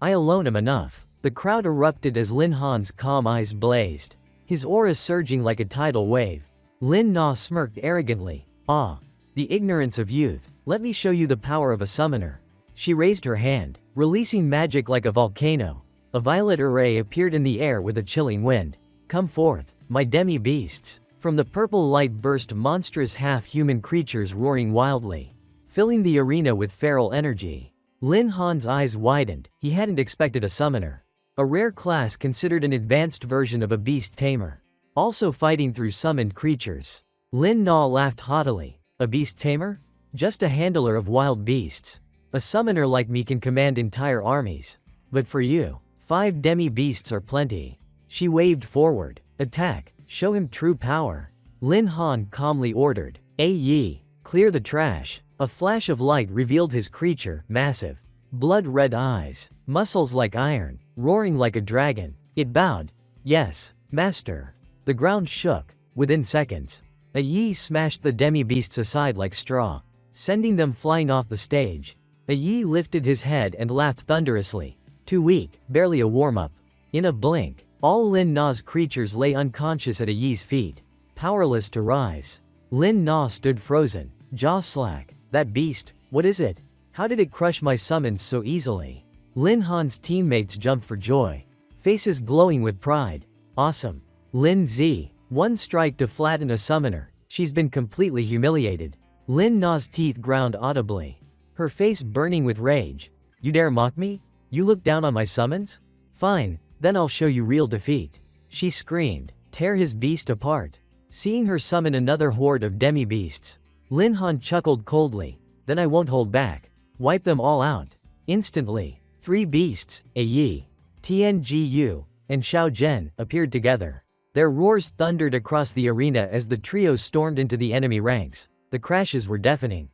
I alone am enough." The crowd erupted as Lin Han's calm eyes blazed, his aura surging like a tidal wave. Lin Na smirked arrogantly. "Ah. The ignorance of youth. Let me show you the power of a summoner." She raised her hand, releasing magic like a volcano. A violet array appeared in the air with a chilling wind. "Come forth, my demi-beasts." From the purple light burst monstrous half-human creatures roaring wildly, filling the arena with feral energy. Lin Han's eyes widened. He hadn't expected a summoner, a rare class considered an advanced version of a beast tamer, also fighting through summoned creatures. Lin Na laughed haughtily. "A beast tamer? Just a handler of wild beasts. A summoner like me can command entire armies. But for you, 5 demi-beasts are plenty." She waved forward. "Attack. Show him true power." Lin Han calmly ordered. Yi, clear the trash." A flash of light revealed his creature, massive, blood-red eyes, muscles like iron, roaring like a dragon. It bowed. "Yes, master." The ground shook. Within seconds, Yi smashed the demi-beasts aside like straw, sending them flying off the stage. Yi lifted his head and laughed thunderously. "Too weak, barely a warm-up." In a blink, all Lin Na's creatures lay unconscious at Yi's feet, powerless to rise. Lin Na stood frozen, jaw slack. "That beast, what is it? How did it crush my summons so easily?" Lin Han's teammates jumped for joy, faces glowing with pride. "Awesome. Lin Z, 1 strike to flatten a summoner. She's been completely humiliated." Lin Na's teeth ground audibly, her face burning with rage. "You dare mock me? You look down on my summons? Fine, then I'll show you real defeat." She screamed. "Tear his beast apart." Seeing her summon another horde of demi-beasts, Lin Han chuckled coldly. "Then I won't hold back. Wipe them all out." Instantly, 3 beasts, Yi, Tiangu, and Xiao Zhen, appeared together. Their roars thundered across the arena as the trio stormed into the enemy ranks. The crashes were deafening,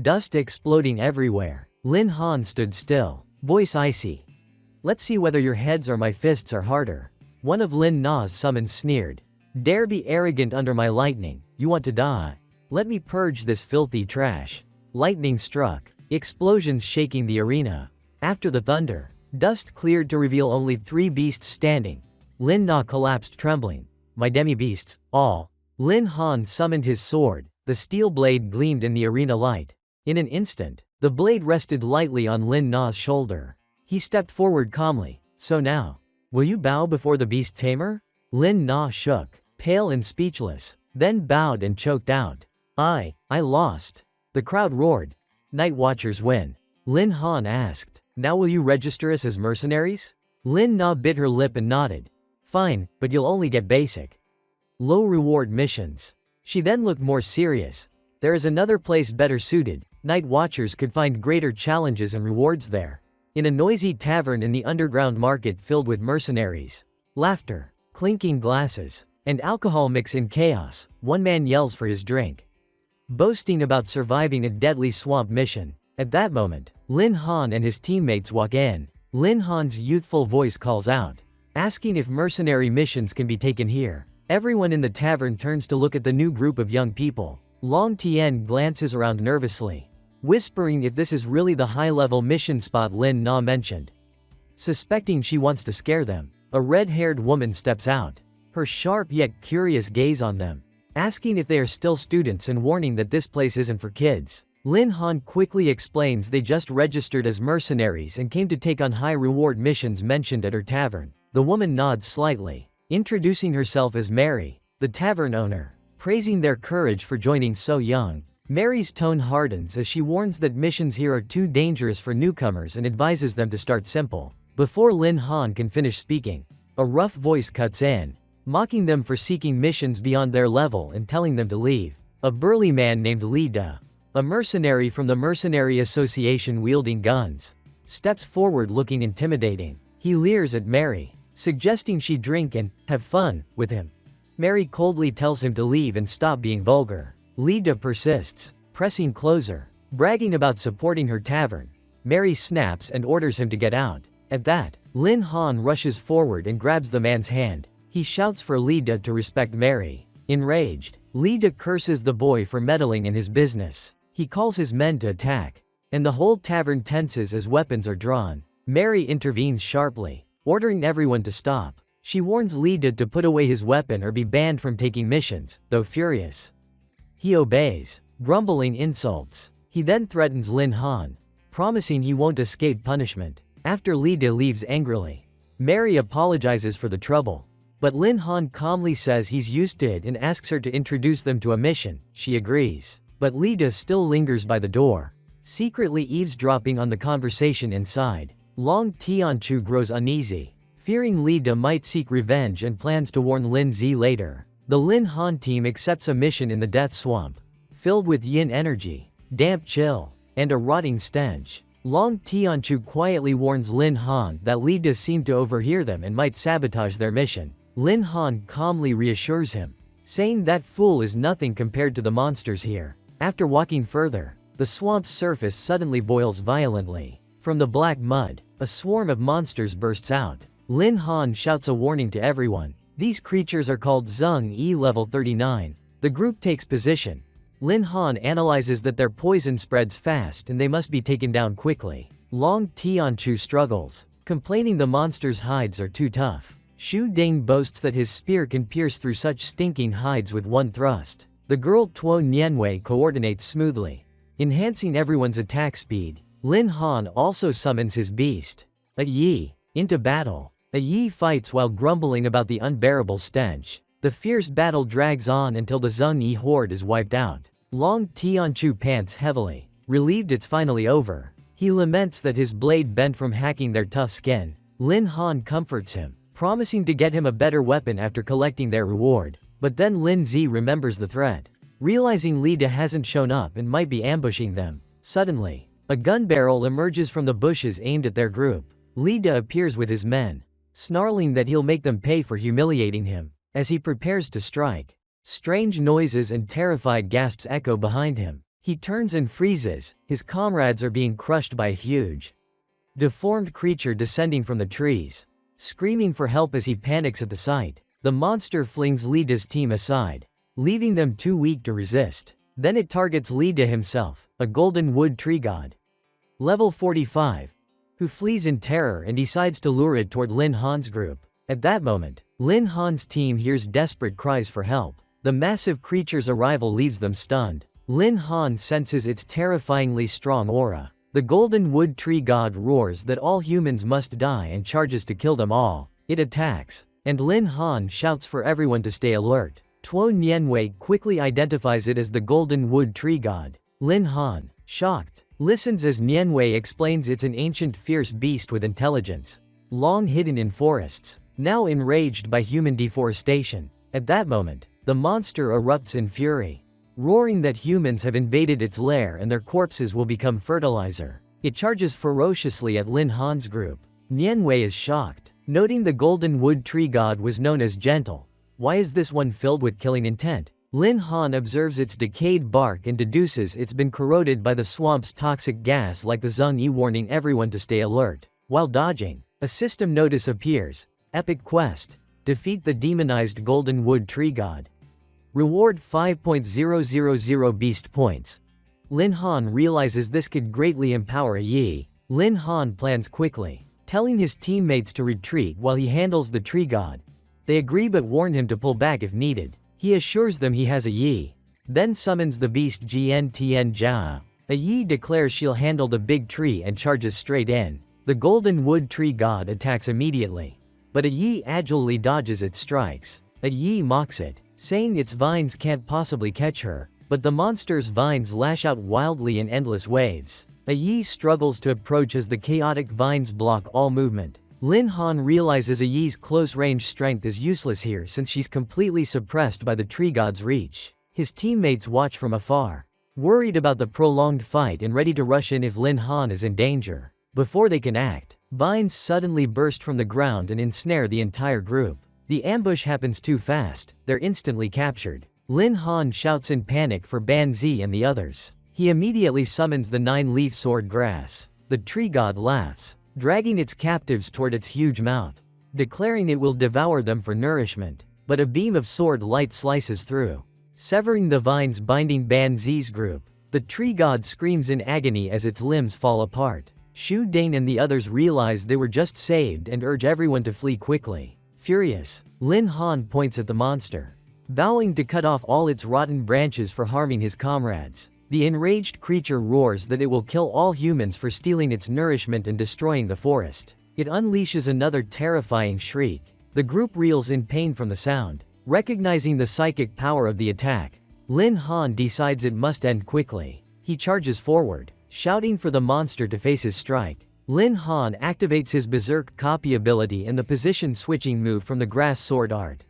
dust exploding everywhere. Lin Han stood still, voice icy. "Let's see whether your heads or my fists are harder." One of Lin Na's summons sneered. "Dare be arrogant under my lightning. You want to die? Let me purge this filthy trash." Lightning struck, explosions shaking the arena. After the thunder, dust cleared to reveal only 3 beasts standing. Lin Na collapsed trembling. "My demi-beasts, all." Lin Han summoned his sword. The steel blade gleamed in the arena light. In an instant, the blade rested lightly on Lin Na's shoulder. He stepped forward calmly. "So now, will you bow before the beast tamer?" Lin Na shook, pale and speechless, then bowed and choked out. I lost." The crowd roared. "Night Watchers win." Lin Han asked. "Now will you register us as mercenaries?" Lin Na bit her lip and nodded. "Fine, but you'll only get basic, low reward missions." She then looked more serious. "There is another place better suited. Night Watchers could find greater challenges and rewards there." In a noisy tavern in the underground market filled with mercenaries, laughter, clinking glasses, and alcohol mix in chaos, one man yells for his drink, boasting about surviving a deadly swamp mission. At that moment, Lin Han and his teammates walk in. Lin Han's youthful voice calls out, asking if mercenary missions can be taken here. Everyone in the tavern turns to look at the new group of young people. Long Tian glances around nervously, whispering if this is really the high-level mission spot Lin Na mentioned. Suspecting she wants to scare them, a red-haired woman steps out, her sharp yet curious gaze on them, asking if they are still students and warning that this place isn't for kids. Lin Han quickly explains they just registered as mercenaries and came to take on high-reward missions mentioned at her tavern. The woman nods slightly, introducing herself as Mary, the tavern owner, praising their courage for joining so young. Mary's tone hardens as she warns that missions here are too dangerous for newcomers and advises them to start simple. Before Lin Han can finish speaking, a rough voice cuts in, mocking them for seeking missions beyond their level and telling them to leave. A burly man named Li Da, a mercenary from the Mercenary Association wielding guns, steps forward looking intimidating. He leers at Mary, suggesting she drink and have fun with him. Mary coldly tells him to leave and stop being vulgar. Li Da persists, pressing closer, bragging about supporting her tavern. Mary snaps and orders him to get out. At that, Lin Han rushes forward and grabs the man's hand. He shouts for Li Da to respect Mary. Enraged, Li Da curses the boy for meddling in his business. He calls his men to attack, and the whole tavern tenses as weapons are drawn. Mary intervenes sharply, ordering everyone to stop. She warns Li Da to put away his weapon or be banned from taking missions, though furious. He obeys, grumbling insults. He then threatens Lin Han, promising he won't escape punishment. After Li Da leaves angrily, Mary apologizes for the trouble. But Lin Han calmly says he's used to it and asks her to introduce them to a mission. She agrees. But Li Da still lingers by the door, secretly eavesdropping on the conversation inside. Long Tianchu grows uneasy, fearing Li Da might seek revenge and plans to warn Lin Zi later. The Lin Han team accepts a mission in the Death Swamp, filled with yin energy, damp chill, and a rotting stench. Long Tianchu quietly warns Lin Han that Li Da seemed to overhear them and might sabotage their mission. Lin Han calmly reassures him, saying that fool is nothing compared to the monsters here. After walking further, the swamp's surface suddenly boils violently. From the black mud, a swarm of monsters bursts out. Lin Han shouts a warning to everyone. These creatures are called Zheng Yi level 39. The group takes position. Lin Han analyzes that their poison spreads fast and they must be taken down quickly. Long Tianchu struggles, complaining the monsters' hides are too tough. Xu Ding boasts that his spear can pierce through such stinking hides with one thrust. The girl Tuo Nianwei coordinates smoothly, enhancing everyone's attack speed. Lin Han also summons his beast, a Yi, into battle. A Yi fights while grumbling about the unbearable stench. The fierce battle drags on until the Zheng Yi horde is wiped out. Long Tianchu pants heavily, relieved it's finally over. He laments that his blade bent from hacking their tough skin. Lin Han comforts him, promising to get him a better weapon after collecting their reward. But then Lin Zi remembers the threat, realizing Li Da hasn't shown up and might be ambushing them. Suddenly, a gun barrel emerges from the bushes aimed at their group. Li Da appears with his men, snarling that he'll make them pay for humiliating him. As he prepares to strike, strange noises and terrified gasps echo behind him. He turns and freezes. His comrades are being crushed by a huge, deformed creature descending from the trees, screaming for help as he panics at the sight. The monster flings Li Da's team aside, leaving them too weak to resist. Then it targets Li Da himself, a golden wood tree god, level 45, who flees in terror and decides to lure it toward Lin Han's group. At that moment, Lin Han's team hears desperate cries for help. The massive creature's arrival leaves them stunned. Lin Han senses its terrifyingly strong aura. The golden wood tree god roars that all humans must die and charges to kill them all. It attacks, and Lin Han shouts for everyone to stay alert. Tuo Nianwei quickly identifies it as the golden wood tree god. Lin Han, shocked, listens as Nianwei explains it's an ancient fierce beast with intelligence, long hidden in forests, now enraged by human deforestation. At that moment, the monster erupts in fury, roaring that humans have invaded its lair and their corpses will become fertilizer. It charges ferociously at Lin Han's group. Nianwei is shocked, noting the golden wood tree god was known as gentle. Why is this one filled with killing intent? Lin Han observes its decayed bark and deduces it's been corroded by the swamp's toxic gas, like the Zheng Yi warning everyone to stay alert. While dodging, a system notice appears. Epic quest. Defeat the demonized golden wood tree god. Reward 5.000 beast points. Lin Han realizes this could greatly empower a Yi. Lin Han plans quickly, telling his teammates to retreat while he handles the tree god. They agree but warn him to pull back if needed. He assures them he has a Yi, then summons the beast Jian Tian Jia. A Yi declares she'll handle the big tree and charges straight in. The golden wood tree god attacks immediately, but a Yi agilely dodges its strikes. A Yi mocks it, saying its vines can't possibly catch her, but the monster's vines lash out wildly in endless waves. A Yi struggles to approach as the chaotic vines block all movement. Lin Han realizes a Yi's close-range strength is useless here since she's completely suppressed by the tree god's reach. His teammates watch from afar, worried about the prolonged fight and ready to rush in if Lin Han is in danger. Before they can act, vines suddenly burst from the ground and ensnare the entire group. The ambush happens too fast, they're instantly captured. Lin Han shouts in panic for Ban Zi and the others. He immediately summons the 9-leaf sword grass. the tree god laughs, dragging its captives toward its huge mouth, declaring it will devour them for nourishment. But a beam of sword light slices through, severing the vines binding Ban Zi's group. The tree god screams in agony as its limbs fall apart. Shu Dane and the others realize they were just saved and urge everyone to flee quickly. Furious, Lin Han points at the monster, vowing to cut off all its rotten branches for harming his comrades. The enraged creature roars that it will kill all humans for stealing its nourishment and destroying the forest. It unleashes another terrifying shriek. The group reels in pain from the sound. Recognizing the psychic power of the attack, Lin Han decides it must end quickly. He charges forward, shouting for the monster to face his strike. Lin Han activates his berserk copy ability and the position switching move from the grass sword art,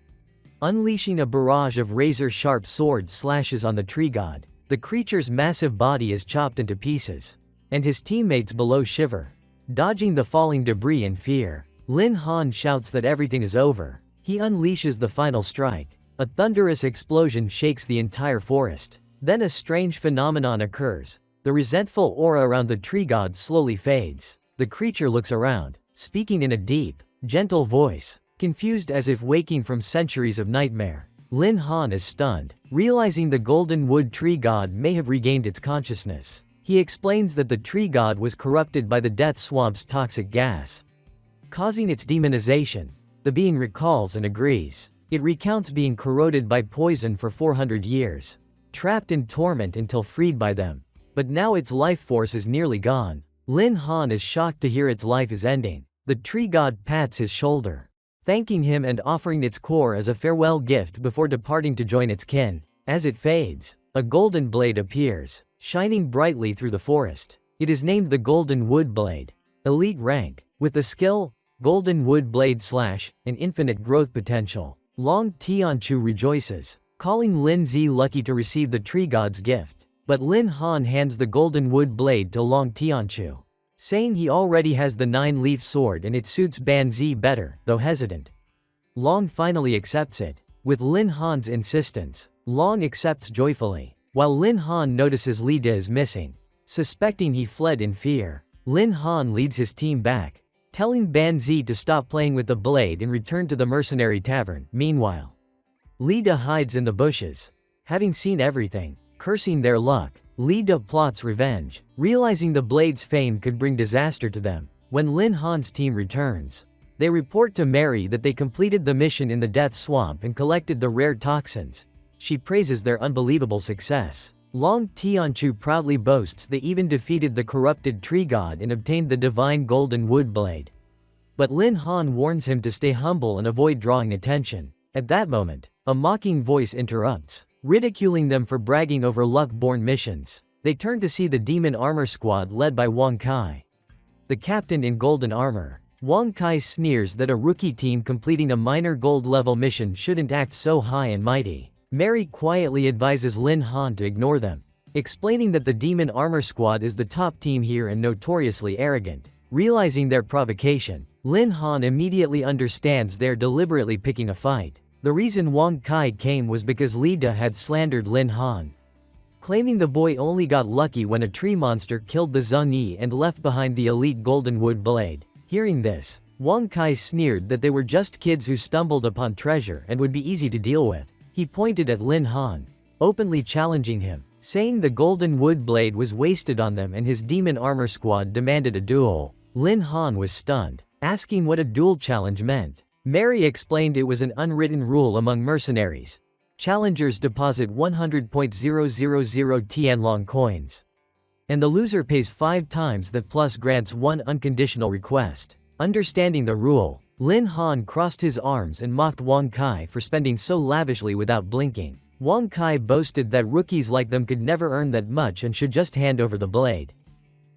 unleashing a barrage of razor-sharp sword slashes on the tree god. The creature's massive body is chopped into pieces, and his teammates below shiver, dodging the falling debris in fear. Lin Han shouts that everything is over. He unleashes the final strike. A thunderous explosion shakes the entire forest. Then a strange phenomenon occurs. The resentful aura around the tree god slowly fades. The creature looks around, speaking in a deep, gentle voice, confused as if waking from centuries of nightmare. Lin Han is stunned, realizing the golden wood tree god may have regained its consciousness. He explains that the tree god was corrupted by the death swamp's toxic gas, causing its demonization. The being recalls and agrees. It recounts being corroded by poison for 400 years, trapped in torment until freed by them. But now its life force is nearly gone. Lin Han is shocked to hear its life is ending. The tree god pats his shoulder, thanking him and offering its core as a farewell gift before departing to join its kin. As it fades, a golden blade appears, shining brightly through the forest. It is named the Golden Wood Blade. Elite rank. With the skill, Golden Wood Blade Slash, and infinite growth potential. Long Tianchu rejoices, calling Lin Zi lucky to receive the tree god's gift. But Lin Han hands the Golden Wood Blade to Long Tianchu, saying he already has the 9-leaf sword and it suits Ban Zi better, though hesitant. Long finally accepts it. With Lin Han's insistence, Long accepts joyfully, while Lin Han notices Li De is missing. Suspecting he fled in fear, Lin Han leads his team back, telling Ban Zi to stop playing with the blade and return to the mercenary tavern. Meanwhile, Li De hides in the bushes, having seen everything. Cursing their luck, Li De plots revenge, realizing the blade's fame could bring disaster to them. When Lin Han's team returns, they report to Mary that they completed the mission in the Death Swamp and collected the rare toxins. She praises their unbelievable success. Long Tianchu proudly boasts they even defeated the corrupted tree god and obtained the divine Golden Wood Blade. But Lin Han warns him to stay humble and avoid drawing attention. At that moment, a mocking voice interrupts, ridiculing them for bragging over luck-born missions. They turn to see the Demon Armor Squad led by Wang Kai, the captain in golden armor. Wang Kai sneers that a rookie team completing a minor gold-level mission shouldn't act so high and mighty. Mary quietly advises Lin Han to ignore them, explaining that the Demon Armor Squad is the top team here and notoriously arrogant. Realizing their provocation, Lin Han immediately understands they're deliberately picking a fight. The reason Wang Kai came was because Li De had slandered Lin Han, claiming the boy only got lucky when a tree monster killed the Zheng Yi and left behind the elite Golden Wood Blade. Hearing this, Wang Kai sneered that they were just kids who stumbled upon treasure and would be easy to deal with. He pointed at Lin Han, openly challenging him, saying the Golden Wood Blade was wasted on them and his Demon Armor Squad demanded a duel. Lin Han was stunned, asking what a duel challenge meant. Mary explained it was an unwritten rule among mercenaries. Challengers deposit 100.000 Tianlong coins, and the loser pays 5 times that plus grants one unconditional request. Understanding the rule, Lin Han crossed his arms and mocked Wang Kai for spending so lavishly without blinking. Wang Kai boasted that rookies like them could never earn that much and should just hand over the blade.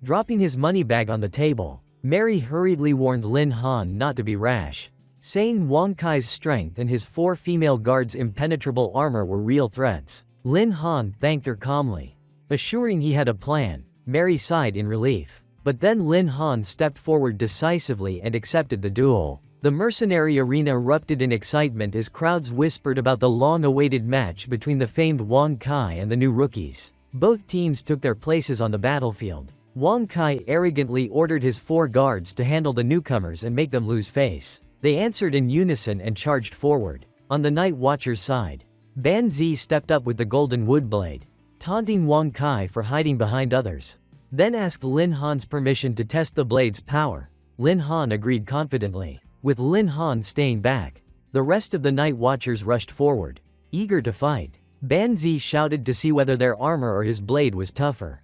Dropping his money bag on the table, Mary hurriedly warned Lin Han not to be rash, saying Wang Kai's strength and his 4 female guards' impenetrable armor were real threats. Lin Han thanked her calmly, assuring he had a plan. Mary sighed in relief. But then Lin Han stepped forward decisively and accepted the duel. The mercenary arena erupted in excitement as crowds whispered about the long-awaited match between the famed Wang Kai and the new rookies. Both teams took their places on the battlefield, Wang Kai arrogantly ordered his 4 guards to handle the newcomers and make them lose face. They answered in unison and charged forward. On the Night Watcher's side, Ban Zi stepped up with the golden wood blade, taunting Wang Kai for hiding behind others. Then asked Lin Han's permission to test the blade's power. Lin Han agreed confidently. With Lin Han staying back, the rest of the Night Watchers rushed forward, eager to fight. Ban Zi shouted to see whether their armor or his blade was tougher,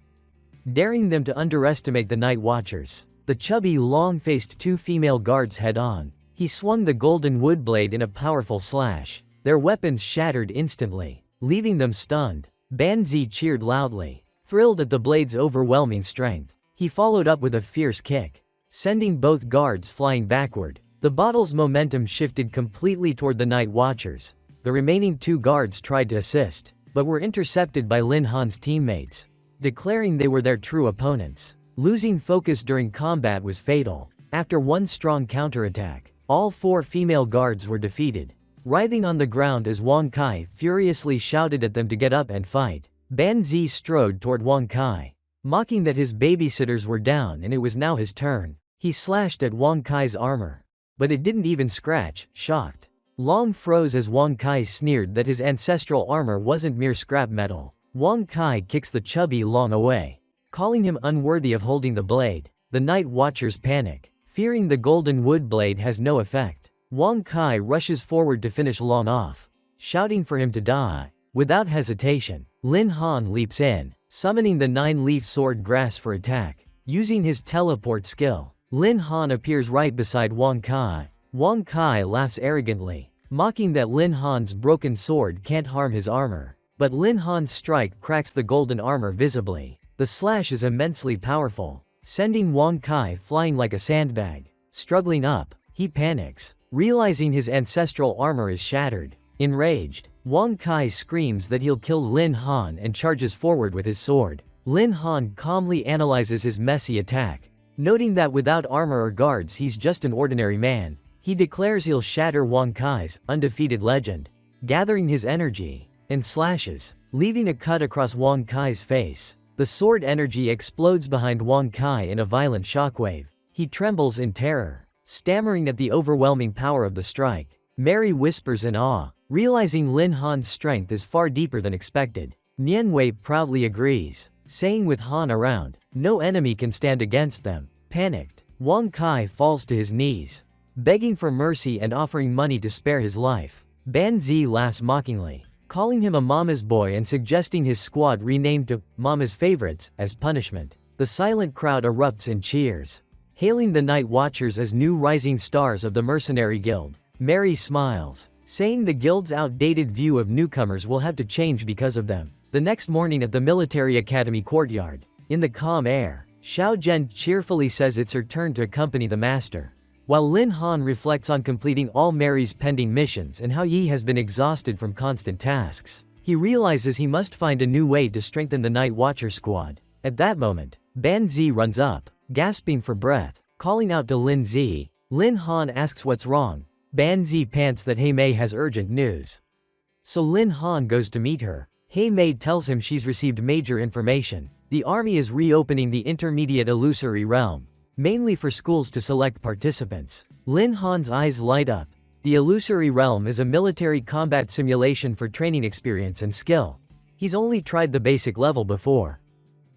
daring them to underestimate the Night Watchers. The chubby, long-faced 2 female guards head-on. He swung the golden wood blade in a powerful slash. Their weapons shattered instantly, leaving them stunned. Ban Zi cheered loudly, thrilled at the blade's overwhelming strength. He followed up with a fierce kick, sending both guards flying backward. The bottle's momentum shifted completely toward the Night Watchers. The remaining 2 guards tried to assist, but were intercepted by Lin Han's teammates, declaring they were their true opponents. Losing focus during combat was fatal. After one strong counterattack, all 4 female guards were defeated. Writhing on the ground as Wang Kai furiously shouted at them to get up and fight, Ban Zi strode toward Wang Kai, mocking that his babysitters were down and it was now his turn. He slashed at Wang Kai's armor, but it didn't even scratch. Shocked, Long froze as Wang Kai sneered that his ancestral armor wasn't mere scrap metal. Wang Kai kicks the chubby Long away, calling him unworthy of holding the blade. The Night Watchers panic, fearing the golden wood blade has no effect. Wang Kai rushes forward to finish Long off, shouting for him to die. Without hesitation, Lin Han leaps in, summoning the 9-leaf sword grass for attack. Using his teleport skill, Lin Han appears right beside Wang Kai. Wang Kai laughs arrogantly, mocking that Lin Han's broken sword can't harm his armor. But Lin Han's strike cracks the golden armor visibly. The slash is immensely powerful, sending Wang Kai flying like a sandbag. Struggling up, he panics, realizing his ancestral armor is shattered. Enraged, Wang Kai screams that he'll kill Lin Han and charges forward with his sword. Lin Han calmly analyzes his messy attack, noting that without armor or guards he's just an ordinary man. He declares he'll shatter Wang Kai's undefeated legend, gathering his energy, and slashes, leaving a cut across Wang Kai's face. The sword energy explodes behind Wang Kai in a violent shockwave. He trembles in terror, stammering at the overwhelming power of the strike. Mary whispers in awe, realizing Lin Han's strength is far deeper than expected. Nianwei proudly agrees, saying with Han around, no enemy can stand against them. Panicked, Wang Kai falls to his knees, begging for mercy and offering money to spare his life. Ban Zi laughs mockingly, calling him a mama's boy and suggesting his squad renamed to Mama's Favorites as punishment. The silent crowd erupts in cheers, hailing the Night Watchers as new rising stars of the Mercenary Guild. Mary smiles, saying the guild's outdated view of newcomers will have to change because of them. The next morning at the Military Academy courtyard, in the calm air, Xiao Zhen cheerfully says it's her turn to accompany the master. While Lin Han reflects on completing all Mary's pending missions and how Yi has been exhausted from constant tasks, he realizes he must find a new way to strengthen the Night Watcher squad. At that moment, Ban Zi runs up, gasping for breath, calling out to Lin Zi. Lin Han asks what's wrong. Ban Zi pants that Hei Mei has urgent news, so Lin Han goes to meet her. Hei Mei tells him she's received major information. The army is reopening the intermediate illusory realm, mainly for schools to select participants. Lin Han's eyes light up. The illusory realm is a military combat simulation for training experience and skill. He's only tried the basic level before.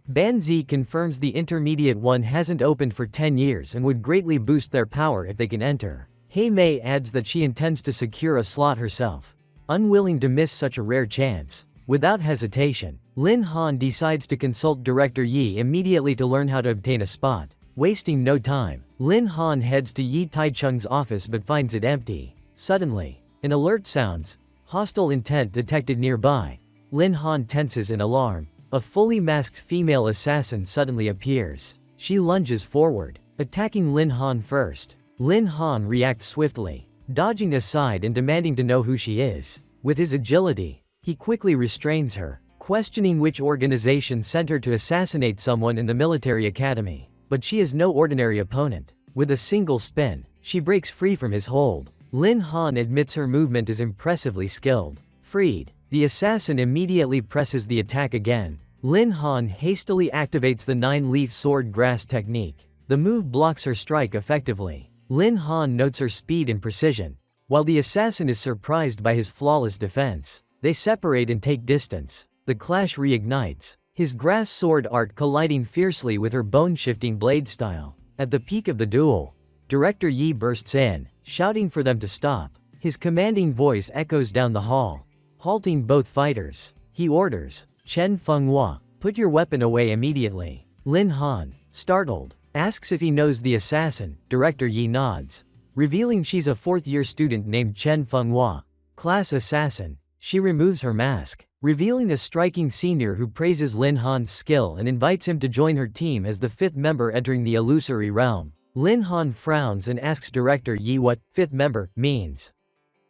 Ban Zi confirms the intermediate one hasn't opened for 10 years and would greatly boost their power if they can enter. Hei Mei adds that she intends to secure a slot herself, unwilling to miss such a rare chance. Without hesitation, Lin Han decides to consult Director Yi immediately to learn how to obtain a spot. Wasting no time, Lin Han heads to Yi Taichung's office but finds it empty. Suddenly, an alert sounds, hostile intent detected nearby. Lin Han tenses in alarm. A fully masked female assassin suddenly appears. She lunges forward, attacking Lin Han first. Lin Han reacts swiftly, dodging aside and demanding to know who she is. With his agility, he quickly restrains her, questioning which organization sent her to assassinate someone in the military academy. But she is no ordinary opponent. With a single spin, she breaks free from his hold. Lin Han admits her movement is impressively skilled. Freed, the assassin immediately presses the attack again. Lin Han hastily activates the 9-leaf sword grass technique. The move blocks her strike effectively. Lin Han notes her speed and precision, while the assassin is surprised by his flawless defense. They separate and take distance. The clash reignites, his grass sword art colliding fiercely with her bone-shifting blade style. At the peak of the duel, Director Yi bursts in, shouting for them to stop. His commanding voice echoes down the hall, halting both fighters. He orders, Chen Fenghua, put your weapon away immediately. Lin Han, startled, asks if he knows the assassin. Director Yi nods, revealing she's a fourth-year student named Chen Fenghua, class assassin. She removes her mask, revealing a striking senior who praises Lin Han's skill and invites him to join her team as the fifth member entering the illusory realm. Lin Han frowns and asks Director Yi what fifth member means.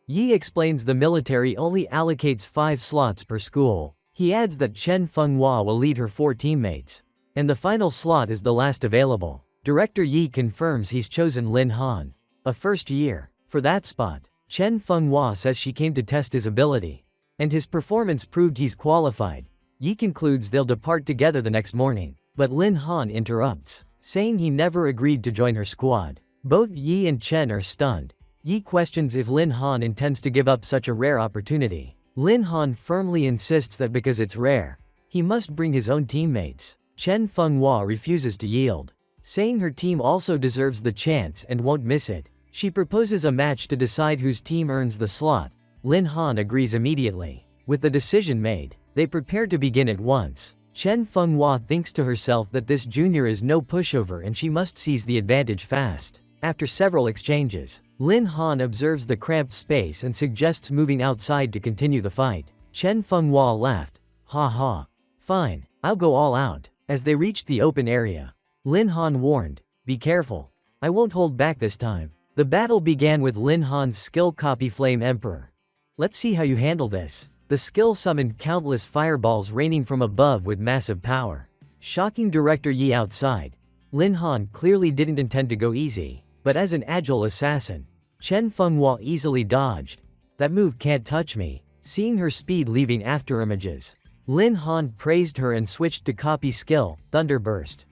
Yi explains the military only allocates 5 slots per school. He adds that Chen Fenghua will lead her 4 teammates, and the final slot is the last available. Director Yi confirms he's chosen Lin Han, a first year, for that spot. Chen Fenghua says she came to test his ability, and his performance proved he's qualified. Yi concludes they'll depart together the next morning, but Lin Han interrupts, saying he never agreed to join her squad. Both Yi and Chen are stunned. Yi questions if Lin Han intends to give up such a rare opportunity. Lin Han firmly insists that because it's rare, he must bring his own teammates. Chen Fenghua refuses to yield, saying her team also deserves the chance and won't miss it. She proposes a match to decide whose team earns the slot. Lin Han agrees immediately. With the decision made, they prepare to begin at once. Chen Fenghua thinks to herself that this junior is no pushover and she must seize the advantage fast. After several exchanges, Lin Han observes the cramped space and suggests moving outside to continue the fight. Chen Fenghua laughed. Ha ha. Fine, I'll go all out. As they reached the open area, Lin Han warned, be careful. I won't hold back this time. The battle began with Lin Han's skill copy Flame Emperor. Let's see how you handle this. The skill summoned countless fireballs raining from above with massive power, shocking Director Yi outside. Lin Han clearly didn't intend to go easy, but as an agile assassin, Chen Fenghua easily dodged. That move can't touch me. Seeing her speed leaving afterimages, Lin Han praised her and switched to copy skill, Thunderburst,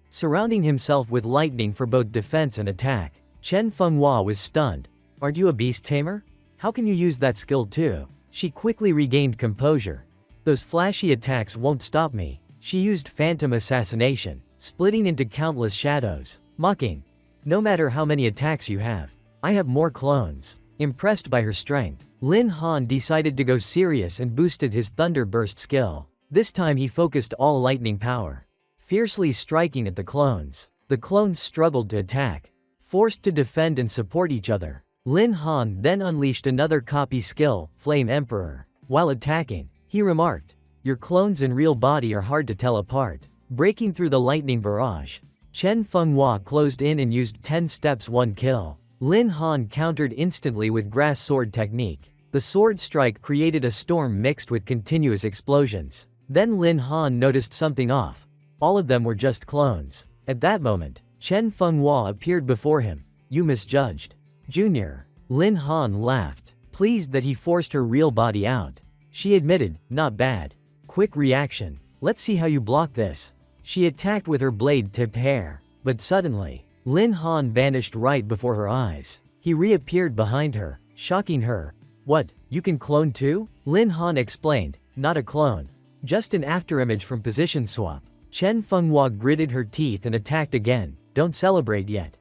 surrounding himself with lightning for both defense and attack. Chen Fenghua was stunned. Aren't you a beast tamer? How can you use that skill too? She quickly regained composure. Those flashy attacks won't stop me. She used Phantom Assassination, splitting into countless shadows, mocking. No matter how many attacks you have, I have more clones. Impressed by her strength, Lin Han decided to go serious and boosted his Thunderburst skill. This time he focused all lightning power, fiercely striking at the clones. The clones struggled to attack, forced to defend and support each other. Lin Han then unleashed another copy skill, Flame Emperor. While attacking, he remarked, your clones and real body are hard to tell apart. Breaking through the lightning barrage, Chen Fenghua closed in and used 10 steps 1 kill. Lin Han countered instantly with grass sword technique. The sword strike created a storm mixed with continuous explosions. Then Lin Han noticed something off. All of them were just clones. At that moment, Chen Fenghua appeared before him. You misjudged, Junior. Lin Han laughed, pleased that he forced her real body out. She admitted, not bad. Quick reaction. Let's see how you block this. She attacked with her blade-tipped hair, but suddenly, Lin Han vanished right before her eyes. He reappeared behind her, shocking her. What, you can clone too? Lin Han explained, not a clone, just an afterimage from position swap. Chen Fenghua gritted her teeth and attacked again. Don't celebrate yet.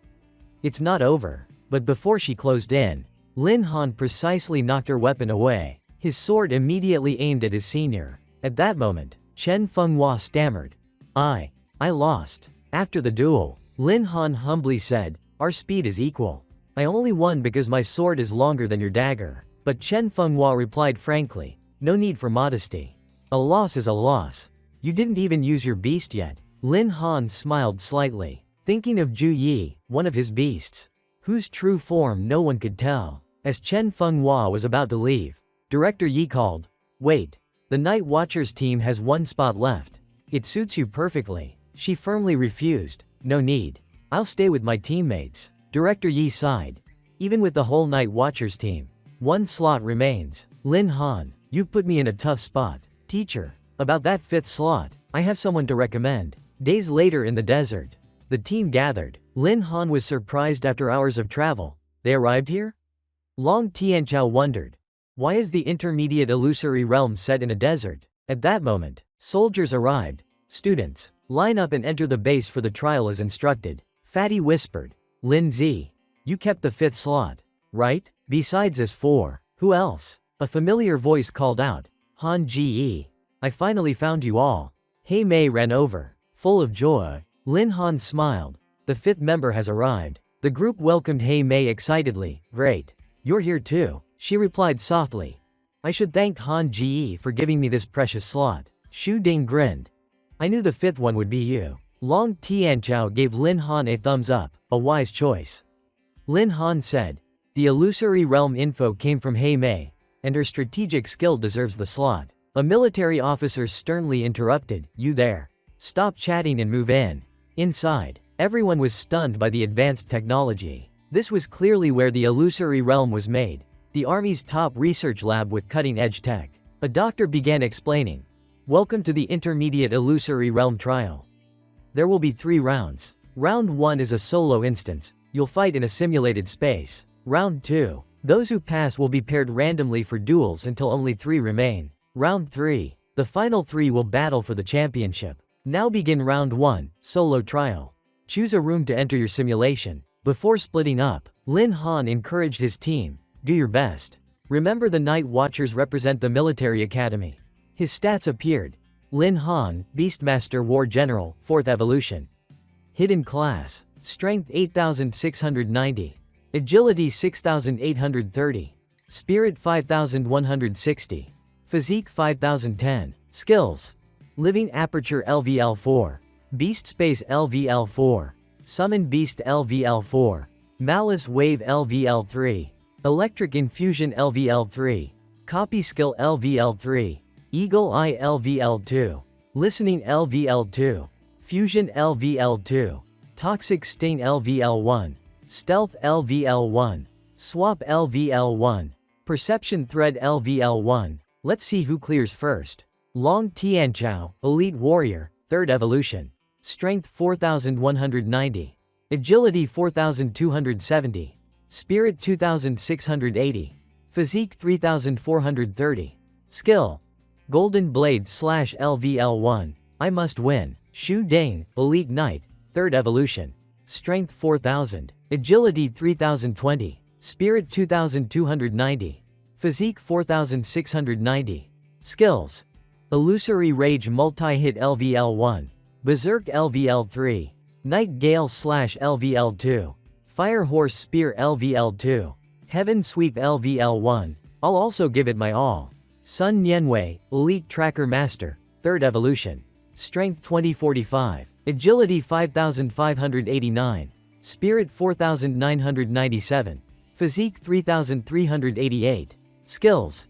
It's not over. But before she closed in, Lin Han precisely knocked her weapon away. His sword immediately aimed at his senior. At that moment, Chen Fenghua stammered. I lost. After the duel, Lin Han humbly said, our speed is equal. I only won because my sword is longer than your dagger. But Chen Fenghua replied frankly, no need for modesty. A loss is a loss. You didn't even use your beast yet. Lin Han smiled slightly, thinking of Ju Yi, one of his beasts, whose true form no one could tell. As Chen Fenghua was about to leave, Director Yi called, wait, the Night Watchers team has 1 spot left. It suits you perfectly. She firmly refused. No need. I'll stay with my teammates. Director Yi sighed. Even with the whole Night Watchers team, 1 slot remains. Lin Han, you've put me in a tough spot. Teacher, About that 5th slot, I have someone to recommend. Days later in the desert, the team gathered. Lin Han was surprised after hours of travel. They arrived here? Long Tianchao wondered. Why is the intermediate illusory realm set in a desert? At that moment, soldiers arrived. Students, line up and enter the base for the trial as instructed. Fatty whispered. Lin Zi, you kept the 5th slot, right? Besides us 4, who else? A familiar voice called out. Han Ji. I finally found you all. Hei Mei ran over, full of joy. Lin Han smiled. The 5th member has arrived. The group welcomed Hei Mei excitedly. Great. You're here too, she replied softly. I should thank Han Ji for giving me this precious slot. Xu Ding grinned. I knew the 5th one would be you. Long Tianchao gave Lin Han a thumbs up, a wise choice. Lin Han said, the illusory realm info came from Hei Mei, and her strategic skill deserves the slot. A military officer sternly interrupted, you there. Stop chatting and move in. Inside, everyone was stunned by the advanced technology. This was clearly where the illusory realm was made. The Army's top research lab with cutting-edge tech. A doctor began explaining. Welcome to the Intermediate Illusory Realm Trial. There will be 3 rounds. Round 1 is a solo instance. You'll fight in a simulated space. Round 2. Those who pass will be paired randomly for duels until only 3 remain. Round 3. The final 3 will battle for the championship. Now begin round 1, solo trial. Choose a room to enter your simulation. Before splitting up, Lin Han encouraged his team. Do your best. Remember the Night Watchers represent the military academy. His stats appeared. Lin Han, Beastmaster War General, 4th Evolution. Hidden Class. Strength 8690. Agility 6830. Spirit 5160. Physique 5010. Skills. Living Aperture LVL4. Beast Space LVL4. Summon Beast LVL4. Malice Wave LVL3. Electric Infusion LVL3. Copy Skill LVL3. Eagle Eye LVL2. Listening LVL2. Fusion LVL2. Toxic Sting LVL1. Stealth LVL1. Swap LVL1. Perception Thread LVL1. Let's see who clears first. Long Tianchao, Elite Warrior, 3rd Evolution. Strength 4190. Agility 4270. Spirit 2680. Physique 3430. Skill. Golden Blade / LVL1. I must win. Xu Ding, Elite Knight, 3rd Evolution. Strength 4000. Agility 3020. Spirit 2290. Physique 4690. Skills. Illusory Rage Multi-Hit LVL1. Berserk LVL3. Night Gale / LVL2. Fire Horse Spear LVL2. Heaven Sweep LVL1. I'll also give it my all. Sun Nianwei, Elite Tracker Master, 3rd Evolution. Strength 2045. Agility 5589. Spirit 4997. Physique 3388. Skills.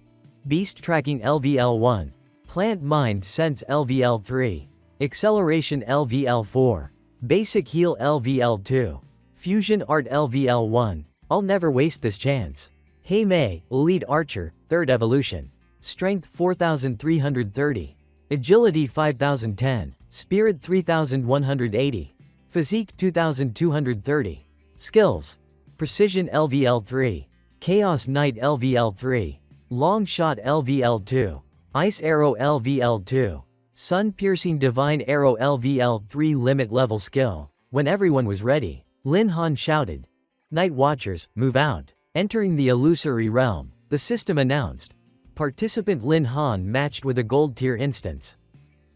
Beast Tracking LVL1. Plant Mind Sense LVL3. Acceleration LVL4. Basic Heal LVL2. Fusion Art LVL1. I'll never waste this chance. Hei Mei, Elite Archer, 3rd Evolution. Strength 4330. Agility 5010. Spirit 3180. Physique 2230. Skills. Precision LVL3. Chaos Knight LVL3. Long Shot LVL2. Ice Arrow LVL2. Sun Piercing Divine Arrow LVL3 Limit Level Skill. When everyone was ready, Lin Han shouted. Night Watchers, move out. Entering the illusory realm, the system announced. Participant Lin Han matched with a gold tier instance.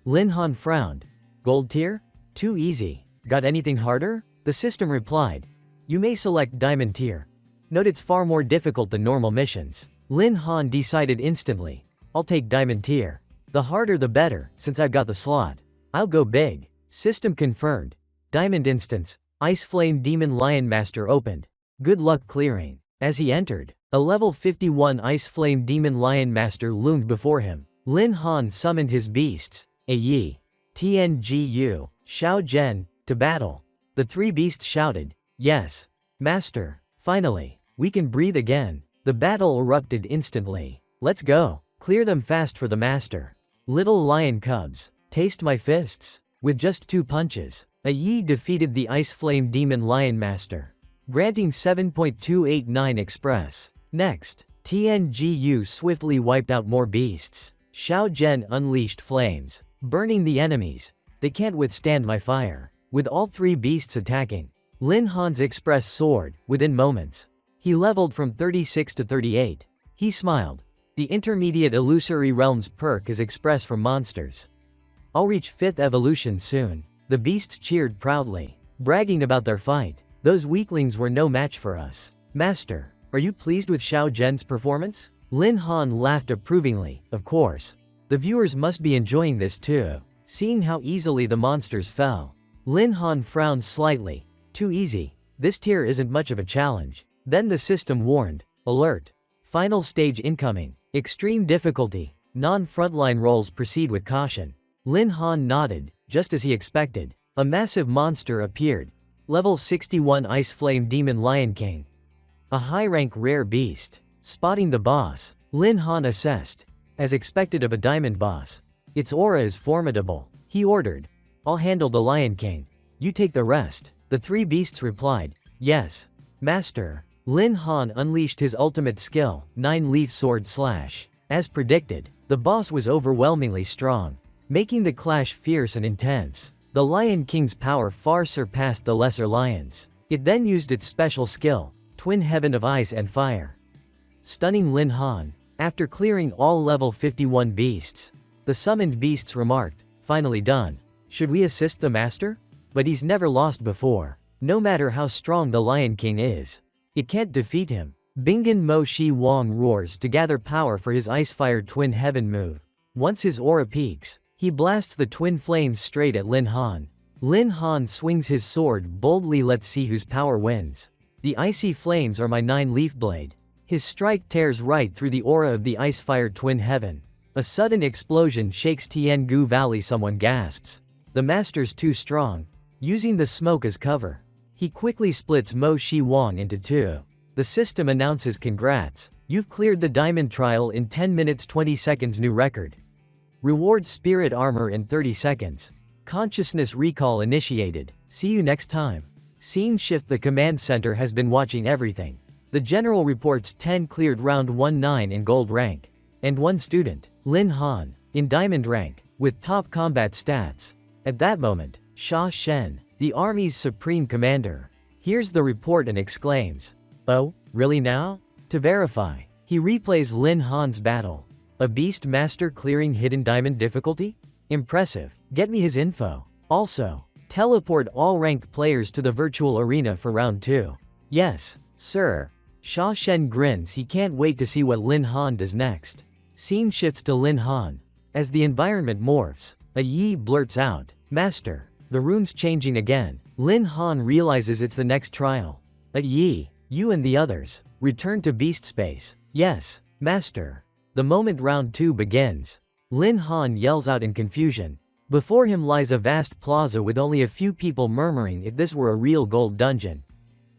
Lin Han frowned. Gold tier? Too easy. Got anything harder? The system replied. You may select diamond tier. Note it's far more difficult than normal missions. Lin Han decided instantly. I'll take diamond tier. The harder the better, since I've got the slot. I'll go big. System confirmed. Diamond instance. Ice Flame Demon Lion Master opened. Good luck clearing. As he entered, a level 51 Ice Flame Demon Lion Master loomed before him. Lin Han summoned his beasts, A Yi, Tiangu, Xiao Zhen, to battle. The 3 beasts shouted, Yes, Master. Finally, we can breathe again. The battle erupted instantly. Let's go. Clear them fast for the Master. Little lion cubs, taste my fists. With just 2 punches, a Yi defeated the Ice Flame Demon Lion Master, granting 7.289 Express. Next, TNGU swiftly wiped out more beasts. Xiao Zhen unleashed flames, burning the enemies. They can't withstand my fire. With all 3 beasts attacking, Lin Han's Express soared within moments. He leveled from 36 to 38. He smiled. The Intermediate Illusory Realms perk is Express from monsters. I'll reach 5th evolution soon. The beasts cheered proudly, bragging about their fight. Those weaklings were no match for us. Master, are you pleased with Xiao Zhen's performance? Lin Han laughed approvingly. Of course. The viewers must be enjoying this too, seeing how easily the monsters fell. Lin Han frowned slightly. Too easy. This tier isn't much of a challenge. Then the system warned. Alert. Final stage incoming. Extreme difficulty. Non-frontline roles proceed with caution. Lin Han nodded, just as he expected. A massive monster appeared. Level 61 Ice Flame Demon Lion King. A high-rank rare beast. Spotting the boss, Lin Han assessed. As expected of a diamond boss. Its aura is formidable. He ordered. I'll handle the Lion King. You take the rest. The 3 beasts replied. Yes. Master. Lin Han unleashed his ultimate skill, 9-leaf sword slash. As predicted, the boss was overwhelmingly strong, making the clash fierce and intense. The Lion King's power far surpassed the lesser lions. It then used its special skill, Twin Heaven of Ice and Fire, stunning Lin Han. After clearing all level 51 beasts, the summoned beasts remarked, finally done. Should we assist the master? But he's never lost before. No matter how strong the Lion King is, it can't defeat him. Bingen Mo Shi Wang roars to gather power for his Ice-Fire Twin Heaven move. Once his aura peaks, he blasts the twin flames straight at Lin Han. Lin Han swings his sword boldly. Let's see whose power wins. The icy flames are my 9-leaf blade. His strike tears right through the aura of the Ice-Fire Twin Heaven. A sudden explosion shakes Tiangu Valley. Someone gasps. The master's too strong. Using the smoke as cover, he quickly splits Mo Shi Wang into 2. The system announces congrats. You've cleared the diamond trial in 10 minutes 20 seconds. New record. Reward spirit armor in 30 seconds. Consciousness recall initiated. See you next time. Scene shift. The command center has been watching everything. The general reports 10 cleared round 1-9 in gold rank. And 1 student, Lin Han, in diamond rank, with top combat stats. At that moment, Sha Shen, the army's supreme commander, hears the report and exclaims, "Oh, really now?" To verify, he replays Lin Han's battle. A beast master clearing hidden diamond difficulty? Impressive. Get me his info. Also, teleport all ranked players to the virtual arena for round 2. Yes, sir. Sha Shen grins. He can't wait to see what Lin Han does next. Scene shifts to Lin Han. As the environment morphs, a Yi blurts out, "Master." The room's changing again. Lin Han realizes it's the next trial. A Yi, you and the others, return to beast space. Yes, master. The moment round 2 begins, Lin Han yells out in confusion. Before him lies a vast plaza with only a few people murmuring if this were a real gold dungeon.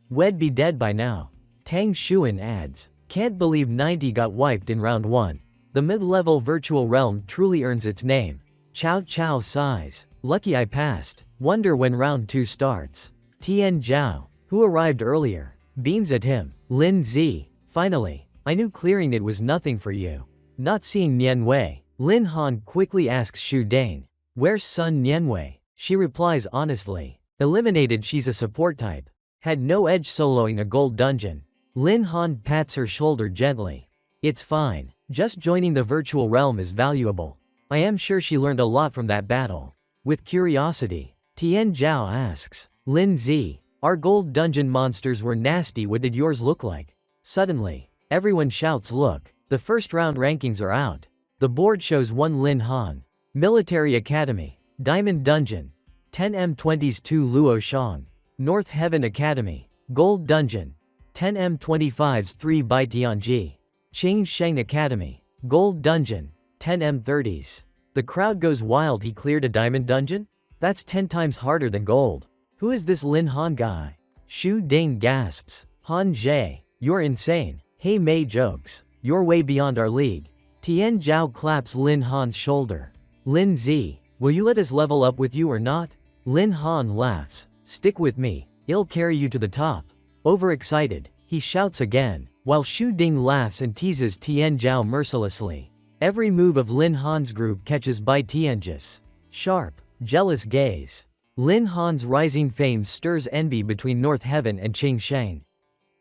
We'd be dead by now. Tang Xuan adds, can't believe 90 got wiped in round 1. The mid-level virtual realm truly earns its name. Chow Chow sighs. Lucky I passed. Wonder when round 2 starts. Tian Zhao, who arrived earlier, beams at him. Lin Zi, finally. I knew clearing it was nothing for you. Not seeing Nian Wei, Lin Han quickly asks Xu Dane, where's Sun Nian Wei? She replies honestly. Eliminated. She's a support type. Had no edge soloing a gold dungeon. Lin Han pats her shoulder gently. It's fine. Just joining the virtual realm is valuable. I am sure she learned a lot from that battle. With curiosity, Tian Zhao asks, Lin Zi, our gold dungeon monsters were nasty. What did yours look like? Suddenly, everyone shouts look. The first round rankings are out. The board shows 1 Lin Han. Military Academy. Diamond Dungeon. 10M20's 2 Luo Shang. North Heaven Academy. Gold Dungeon. 10M25's 3 Bai Tianji. Qing Sheng Academy. Gold Dungeon. 10M30's. The crowd goes wild. He cleared a diamond dungeon? That's 10 times harder than gold. Who is this Lin Han guy? Xu Ding gasps. Han Zhe, you're insane. Hey Mei jokes. You're way beyond our league. Tian Zhao claps Lin Han's shoulder. Lin Z, will you let us level up with you or not? Lin Han laughs. Stick with me, I'll carry you to the top. Overexcited, he shouts again, while Shu Ding laughs and teases Tian Zhao mercilessly. Every move of Lin Han's group catches Bai Tianji's sharp, jealous gaze. Lin Han's rising fame stirs envy between North Heaven and Qing Sheng.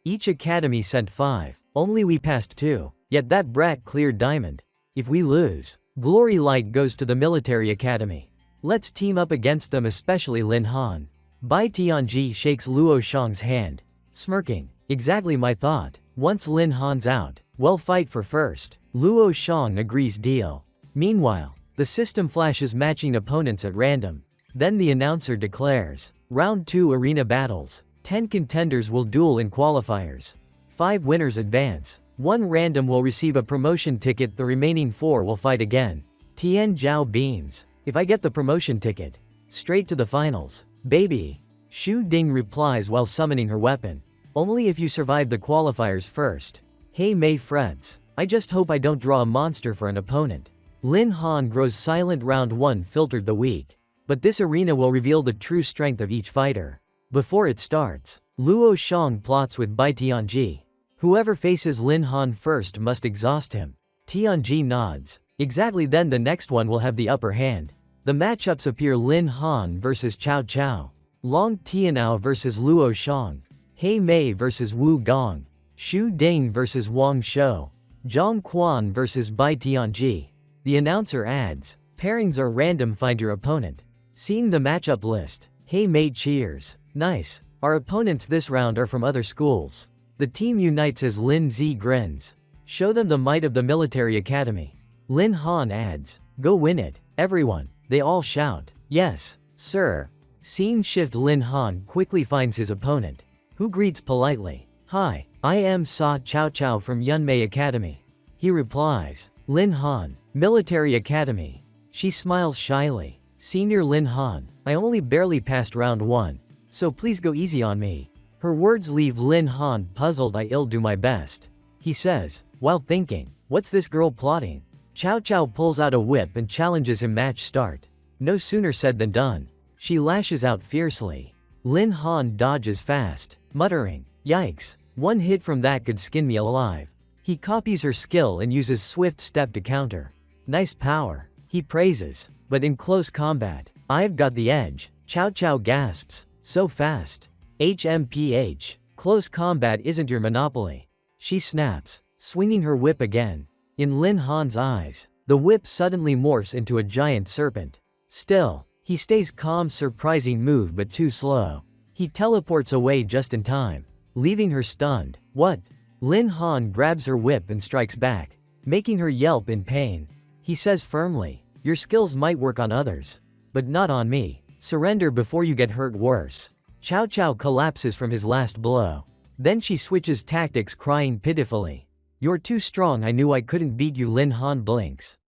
Each academy sent 5, only we passed 2, yet that brat cleared diamond. If we lose, glory light goes to the military academy. Let's team up against them, especially Lin Han. Bai Tianji shakes Luo Shang's hand, smirking. Exactly my thought. Once Lin Han's out, we'll fight for first. Luo Shang agrees deal. Meanwhile, the system flashes matching opponents at random. Then the announcer declares, Round 2 arena battles. 10 contenders will duel in qualifiers. 5 winners advance. 1 random will receive a promotion ticket, the remaining 4 will fight again. Tian Zhao beams. If I get the promotion ticket, straight to the finals. Baby. Shu Ding replies while summoning her weapon. Only if you survive the qualifiers first. Hey Mei frets. I just hope I don't draw a monster for an opponent. Lin Han grows silent. Round 1 filtered the weak. But this arena will reveal the true strength of each fighter. Before it starts, Luo Shang plots with Bai Tianji. Whoever faces Lin Han first must exhaust him. Tianji nods. Exactly, then the next one will have the upper hand. The matchups appear: Lin Han vs Cao Cao, Long Tianao vs Luo Shang, He Mei vs Wu Gong, Shu Ding vs Wang Shou, Zhang Quan vs Bai Tianji. The announcer adds, pairings are random, find your opponent. Seeing the matchup list, He Mei cheers. Nice. Our opponents this round are from other schools. The team unites as Lin Z grins. Show them the might of the military academy. Lin Han adds, go win it, everyone. They all shout, yes, sir. Scene shift: Lin Han quickly finds his opponent, who greets politely. Hi, I am Sa Cao Cao from Yunmei Academy. He replies, Lin Han, Military Academy. She smiles shyly. Senior Lin Han, I only barely passed round 1, so please go easy on me. Her words leave Lin Han puzzled. I'll do my best, he says, while thinking, what's this girl plotting? Cao Cao pulls out a whip and challenges him. Match start. No sooner said than done. She lashes out fiercely. Lin Han dodges fast, muttering, yikes, one hit from that could skin me alive. He copies her skill and uses swift step to counter. Nice power, he praises, but in close combat, I've got the edge. Cao Cao gasps, so fast. HMPH, close combat isn't your monopoly. She snaps, swinging her whip again. In Lin Han's eyes, the whip suddenly morphs into a giant serpent. Still, he stays calm. Surprising move, but too slow. He teleports away just in time, leaving her stunned. What? Lin Han grabs her whip and strikes back, making her yelp in pain. He says firmly, your skills might work on others, but not on me. Surrender before you get hurt worse. Cao Cao collapses from his last blow. Then she switches tactics, crying pitifully. You're too strong, I knew I couldn't beat you. Lin Han blinks.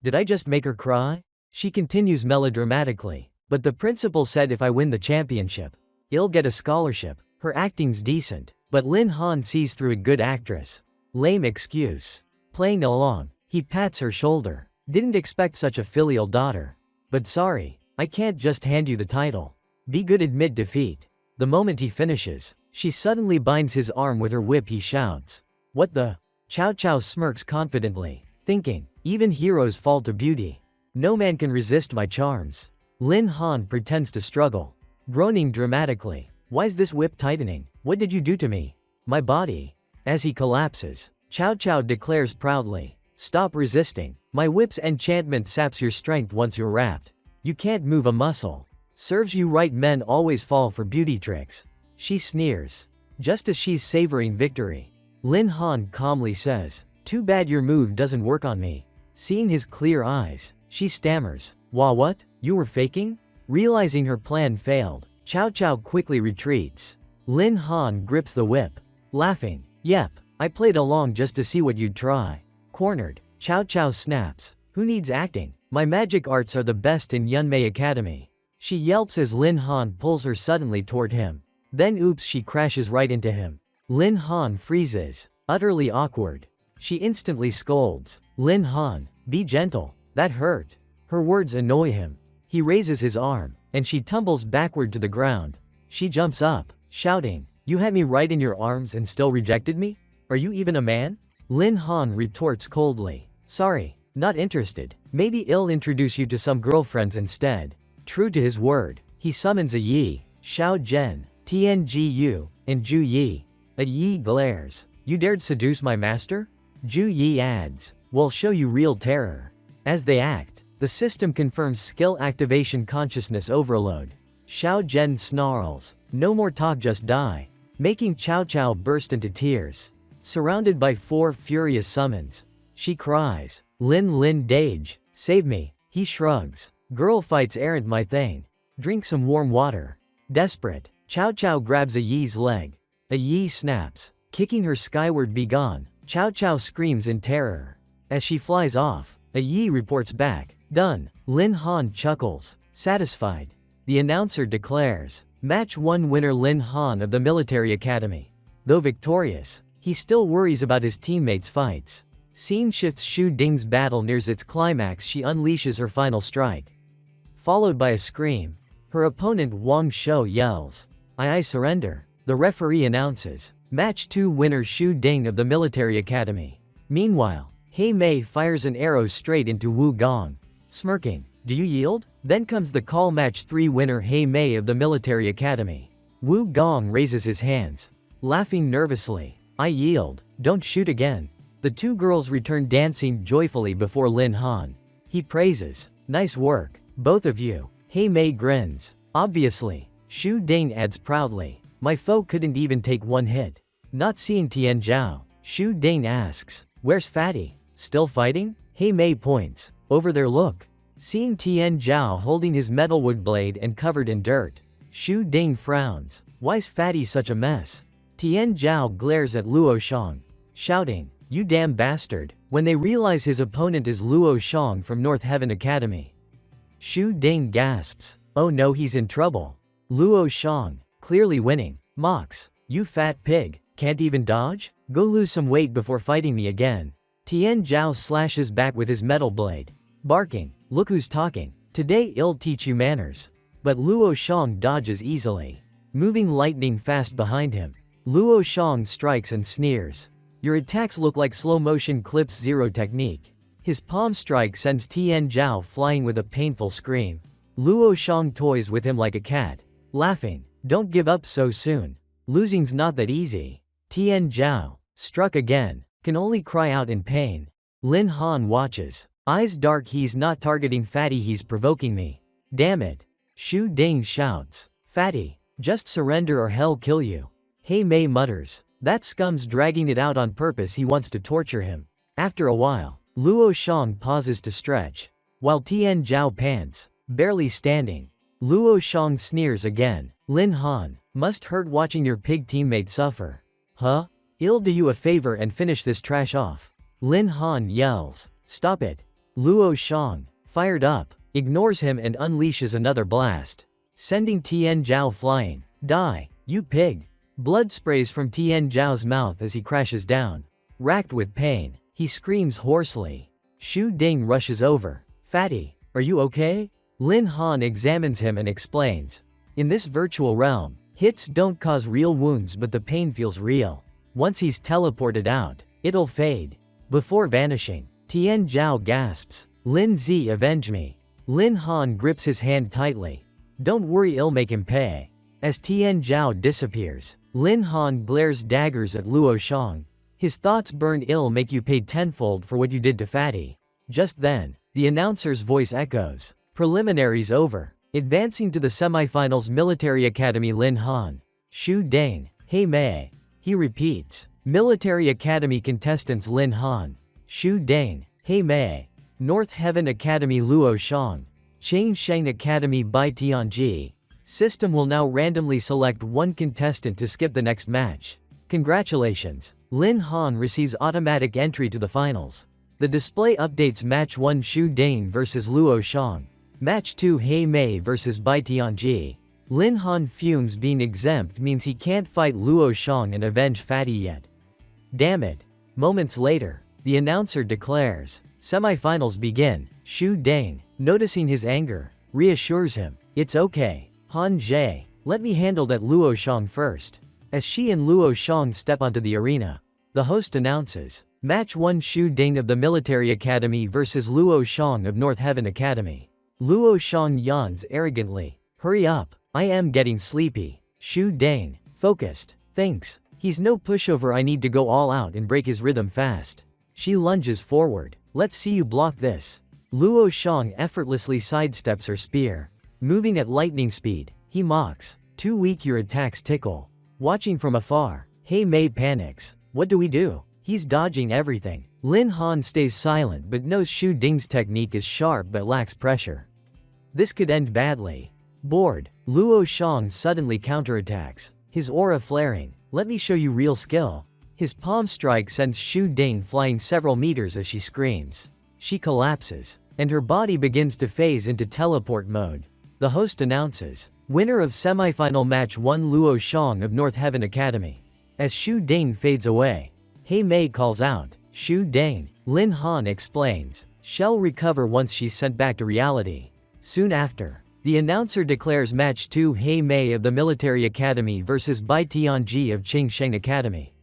Did I just make her cry? She continues melodramatically. But the principal said if I win the championship, I'll get a scholarship. Her acting's decent, but Lin Han sees through it. Good actress. Lame excuse. Playing along, he pats her shoulder. Didn't expect such a filial daughter. But sorry, I can't just hand you the title. Be good, admit defeat. The moment he finishes, she suddenly binds his arm with her whip. He shouts, what the? Cao Cao smirks confidently, thinking, even heroes fall to beauty. No man can resist my charms. Lin Han pretends to struggle, groaning dramatically. Why's this whip tightening? What did you do to me? My body. As he collapses, Cao Cao declares proudly, stop resisting. My whip's enchantment saps your strength once you're wrapped. You can't move a muscle. Serves you right, men always fall for beauty tricks. She sneers, just as she's savoring victory. Lin Han calmly says, too bad your move doesn't work on me. Seeing his clear eyes, she stammers, what? You were faking? Realizing her plan failed, Cao Cao quickly retreats. Lin Han grips the whip, laughing, yep, I played along just to see what you'd try. Cornered, Cao Cao snaps, who needs acting? My magic arts are the best in Yunmei Academy. She yelps as Lin Han pulls her suddenly toward him. Then oops, she crashes right into him. Lin Han freezes, utterly awkward. She instantly scolds, Lin Han, be gentle, that hurt. Her words annoy him. He raises his arm, and she tumbles backward to the ground. She jumps up, shouting, "You had me right in your arms and still rejected me? Are you even a man?" Lin Han retorts coldly, "Sorry, not interested. Maybe I'll introduce you to some girlfriends instead." True to his word, he summons a Yi, Xiao Zhen, Tiangu, and Zhu Yi. A Yi glares, "You dared seduce my master?" Zhu Yi adds, "We'll show you real terror." As they act, the system confirms skill activation consciousness overload. Xiao Zhen snarls, "No more talk, just die," making Cao Cao burst into tears. Surrounded by 4 furious summons, she cries, "Lin Lin Dage, save me." He shrugs, "Girl fights aren't my thing. Drink some warm water." Desperate, Cao Cao grabs a Yi's leg. A Yi snaps, kicking her skyward. "Begone." Cao Cao screams in terror. As she flies off, a Yi reports back, "Done." Lin Han chuckles, satisfied. The announcer declares, "Match 1 winner Lin Han of the Military Academy." Though victorious, he still worries about his teammates' fights. Scene shifts. Xu Ding's battle nears its climax. She unleashes her final strike. Followed by a scream. Her opponent Wang Shou yells, I surrender." The referee announces, "Match 2 winner Xu Ding of the Military Academy." Meanwhile, He Mei fires an arrow straight into Wu Gong. Smirking, "Do you yield?" Then comes the call. Match 3 winner He Mei of the Military Academy. Wu Gong raises his hands, laughing nervously, "I yield, don't shoot again." The 2 girls return dancing joyfully before Lin Han. He praises, "Nice work, both of you." He Mei grins, "Obviously." Xu Ding adds proudly, "My foe couldn't even take 1 hit." Not seeing Tian Zhao, Xu Ding asks, "Where's Fatty? Still fighting?" He Mei points, "Over there, look." Seeing Tian Zhao holding his metalwood blade and covered in dirt, Xu Ding frowns, "Why's Fatty such a mess?" Tian Zhao glares at Luo Shang, shouting, "You damn bastard," when they realize his opponent is Luo Shang from North Heaven Academy. Xu Ding gasps, "Oh no, he's in trouble." Luo Shang, clearly winning, mocks, "You fat pig, can't even dodge? Go lose some weight before fighting me again." Tian Zhao slashes back with his metal blade, barking, "Look who's talking. Today I'll teach you manners." But Luo Shang dodges easily, moving lightning fast behind him. Luo Shang strikes and sneers, "Your attacks look like slow-motion clips. Zero technique." His palm strike sends Tian Zhao flying with a painful scream. Luo Shang toys with him like a cat, laughing, "Don't give up so soon. Losing's not that easy." Tian Zhao, struck again, can only cry out in pain. Lin Han watches, eyes dark. "He's not targeting Fatty, he's provoking me. Damn it." Xu Ding shouts, "Fatty, just surrender or hell kill you." He Mei mutters, "That scum's dragging it out on purpose. He wants to torture him." After a while, Luo Shang pauses to stretch, while Tian Zhao pants, barely standing. Luo Shang sneers again, "Lin Han, must hurt watching your pig teammate suffer. Huh? I'll do you a favor and finish this trash off." Lin Han yells, "Stop it." Luo Shang, fired up, ignores him and unleashes another blast, sending Tian Zhao flying. "Die, you pig." Blood sprays from Tian Zhao's mouth as he crashes down. Racked with pain, he screams hoarsely. Xu Ding rushes over, "Fatty, are you okay?" Lin Han examines him and explains, "In this virtual realm, hits don't cause real wounds but the pain feels real. Once he's teleported out, it'll fade." Before vanishing, Tian Zhao gasps, "Lin Zi, avenge me." Lin Han grips his hand tightly, "Don't worry, I'll make him pay." As Tian Zhao disappears, Lin Han glares daggers at Luo Shang. His thoughts burn, "I'll make you pay tenfold for what you did to Fatty." Just then, the announcer's voice echoes, "Preliminaries over. Advancing to the semifinals Military Academy Lin Han, Xu Ding, He Mei." He repeats, "Military Academy contestants Lin Han, Xu Ding, He Mei. North Heaven Academy Luo Shang, Chang Sheng Academy Bai Tianji." System will now randomly select 1 contestant to skip the next match. Congratulations, Lin Han receives automatic entry to the finals. The display updates Match 1 Xu Ding vs Luo Shang. Match 2 He Mei vs Bai Tianji. Lin Han fumes. Being exempt means he can't fight Luo Shang and avenge Fatty yet. Damn it. Moments later, the announcer declares, "Semifinals begin. Xu Ding, noticing his anger, reassures him. It's okay, Han Jie, let me handle that Luo Shang first. As she and Luo Shang step onto the arena, the host announces, Match 1 Shu Ding of the Military Academy versus Luo Shang of North Heaven Academy. Luo Shang yawns arrogantly. Hurry up, I am getting sleepy. Shu Ding, focused, thinks, he's no pushover, I need to go all out and break his rhythm fast. She lunges forward. Let's see you block this. Luo Shang effortlessly sidesteps her spear. Moving at lightning speed, he mocks. Too weak, your attacks tickle. Watching from afar, Hei Mei panics. What do we do? He's dodging everything. Lin Han stays silent but knows Shu Ding's technique is sharp but lacks pressure. This could end badly. Bored, Luo Shang suddenly counterattacks, his aura flaring. Let me show you real skill. His palm strike sends Shu Ding flying several meters as she screams. She collapses, and her body begins to phase into teleport mode. The host announces, winner of semifinal match 1 Luo Shang of North Heaven Academy. As Shu Ding fades away, Hei Mei calls out, Shu Ding. Lin Han explains, she'll recover once she's sent back to reality. Soon after, the announcer declares match 2 Hei Mei of the Military Academy versus Bai Tianji of Qingsheng Academy.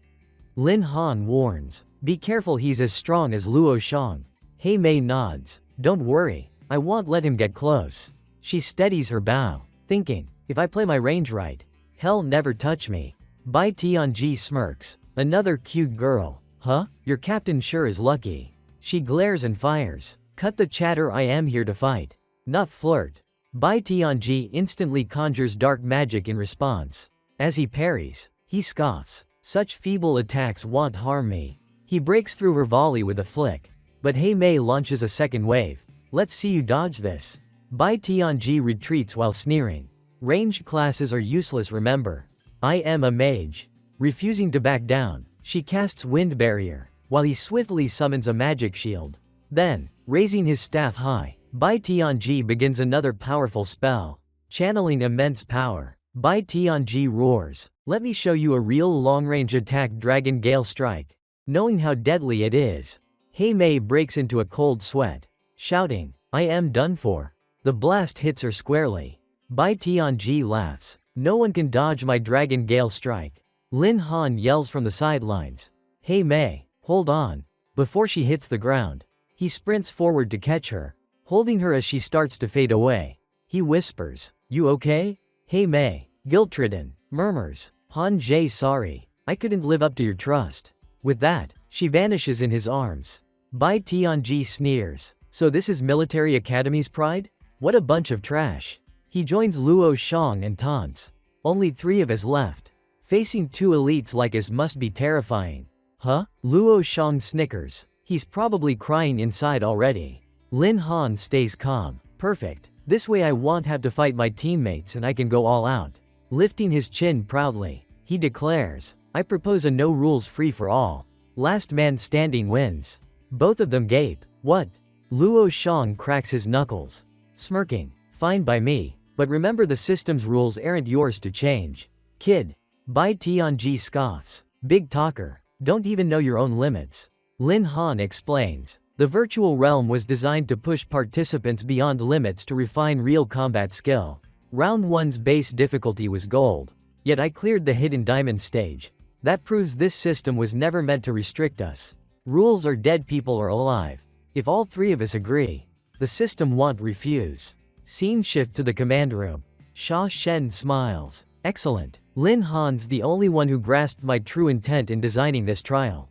Lin Han warns, be careful, he's as strong as Luo Shang. Hei Mei nods, don't worry, I won't let him get close. She steadies her bow, thinking, if I play my range right, he'll never touch me. Bai Tianji smirks, another cute girl. Huh? Your captain sure is lucky. She glares and fires. Cut the chatter, I am here to fight, not flirt. Bai Tianji instantly conjures dark magic in response. As he parries, he scoffs. Such feeble attacks won't harm me. He breaks through her volley with a flick. But Hei Mei launches a second wave. Let's see you dodge this. Bai Tianji retreats while sneering. Ranged classes are useless, remember. I am a mage. Refusing to back down, she casts Wind Barrier, while he swiftly summons a magic shield. Then, raising his staff high, Bai Tianji begins another powerful spell. Channeling immense power, Bai Tianji roars, let me show you a real long-range attack, Dragon Gale Strike. Knowing how deadly it is, Hei Mei breaks into a cold sweat, shouting, I am done for. The blast hits her squarely. Bai Tianji laughs, no one can dodge my Dragon Gale Strike. Lin Han yells from the sidelines, Hei Mei, hold on. Before she hits the ground, he sprints forward to catch her, holding her as she starts to fade away. He whispers, you okay? Hei Mei, guilt-ridden, murmurs, Han Jie, sorry, I couldn't live up to your trust. With that, she vanishes in his arms. Bai Tianji sneers, so this is Military Academy's pride? What a bunch of trash. He joins Luo Shang and taunts. Only 3 of us left. Facing 2 elites like us must be terrifying. Huh? Luo Shang snickers. He's probably crying inside already. Lin Han stays calm. Perfect. This way I won't have to fight my teammates and I can go all out. Lifting his chin proudly, he declares, I propose a no rules free for all. Last man standing wins. Both of them gape. What? Luo Shang cracks his knuckles. Smirking. Fine by me, but remember the system's rules aren't yours to change. Kid. Bai Tianji scoffs. Big talker. Don't even know your own limits. Lin Han explains. The virtual realm was designed to push participants beyond limits to refine real combat skill. Round 1's base difficulty was gold. Yet I cleared the hidden diamond stage. That proves this system was never meant to restrict us. Rules are dead, people are alive. If all 3 of us agree, the system won't refuse. Scene shift to the command room. Sha Shen smiles. Excellent. Lin Han's the only one who grasped my true intent in designing this trial.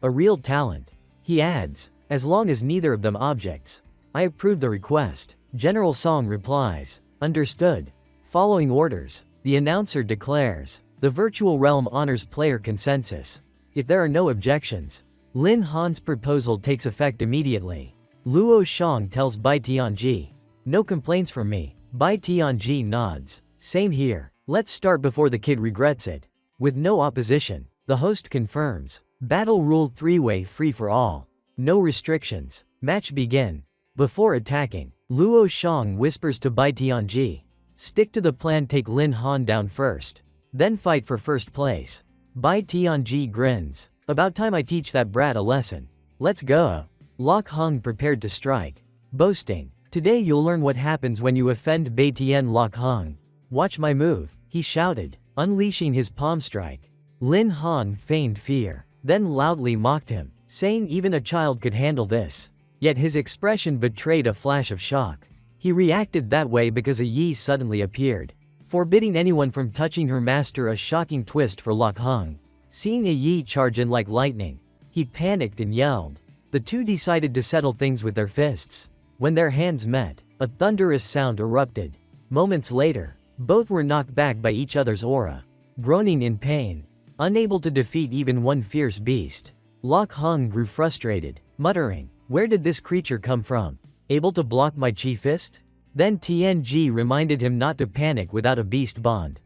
A real talent. He adds, as long as neither of them objects. I approve the request. General Song replies, understood. Following orders, the announcer declares, the virtual realm honors player consensus. If there are no objections, Lin Han's proposal takes effect immediately. Luo Shang tells Bai Tianji, no complaints from me. Bai Tianji nods. Same here. Let's start before the kid regrets it. With no opposition, the host confirms. Battle rule 3-way free for all. No restrictions. Match begin. Before attacking, Luo Shang whispers to Bai Tianji. Stick to the plan, take Lin Han down first. Then fight for first place. Bai Tianji grins. About time I teach that brat a lesson. Let's go. Lok Hung prepared to strike. Boasting. Today you'll learn what happens when you offend Bei Tian Lok Hong. Watch my move, he shouted, unleashing his palm strike. Lin Han feigned fear, then loudly mocked him, saying even a child could handle this. Yet his expression betrayed a flash of shock. He reacted that way because a Yi suddenly appeared, forbidding anyone from touching her master, a shocking twist for Lok Hong. Seeing a Yi charge in like lightning, he panicked and yelled. The two decided to settle things with their fists. When their hands met, a thunderous sound erupted. Moments later, both were knocked back by each other's aura. Groaning in pain, unable to defeat even one fierce beast, Lok Hong grew frustrated, muttering, "Where did this creature come from? Able to block my chi fist?" Then Tianji reminded him not to panic without a beast bond.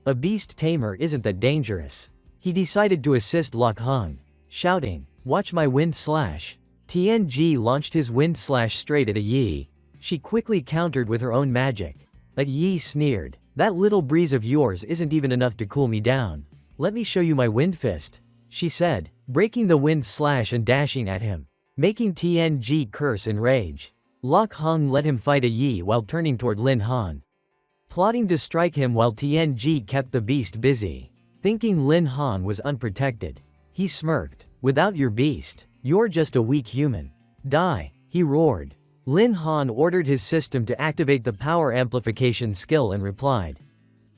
A beast tamer isn't that dangerous. He decided to assist Lok Hong, shouting, "Watch my wind slash." Tianji launched his wind slash straight at a Yi. She quickly countered with her own magic. A Yi sneered, "That little breeze of yours isn't even enough to cool me down. Let me show you my wind fist," she said, breaking the wind slash and dashing at him, making Tianji curse in rage. Lok Hong let him fight a Yi while turning toward Lin Han, plotting to strike him while Tianji kept the beast busy. Thinking Lin Han was unprotected, he smirked, "Without your beast, you're just a weak human. Die," he roared. Lin Han ordered his system to activate the power amplification skill and replied,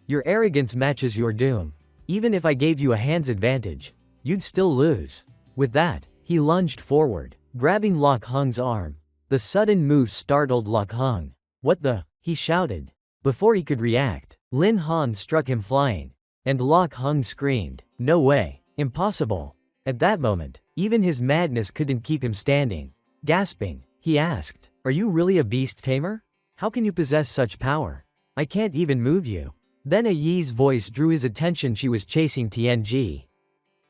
"Your arrogance matches your doom. Even if I gave you a hand's advantage, you'd still lose." With that, he lunged forward, grabbing Lok Hong's arm. The sudden move startled Lok Hong. "What the?" he shouted. Before he could react, Lin Han struck him flying, and Lok Hong screamed, "No way, impossible." At that moment, even his madness couldn't keep him standing. Gasping, he asked, "Are you really a beast tamer? How can you possess such power? I can't even move you." Then a Yi's voice drew his attention. She was chasing Tianji,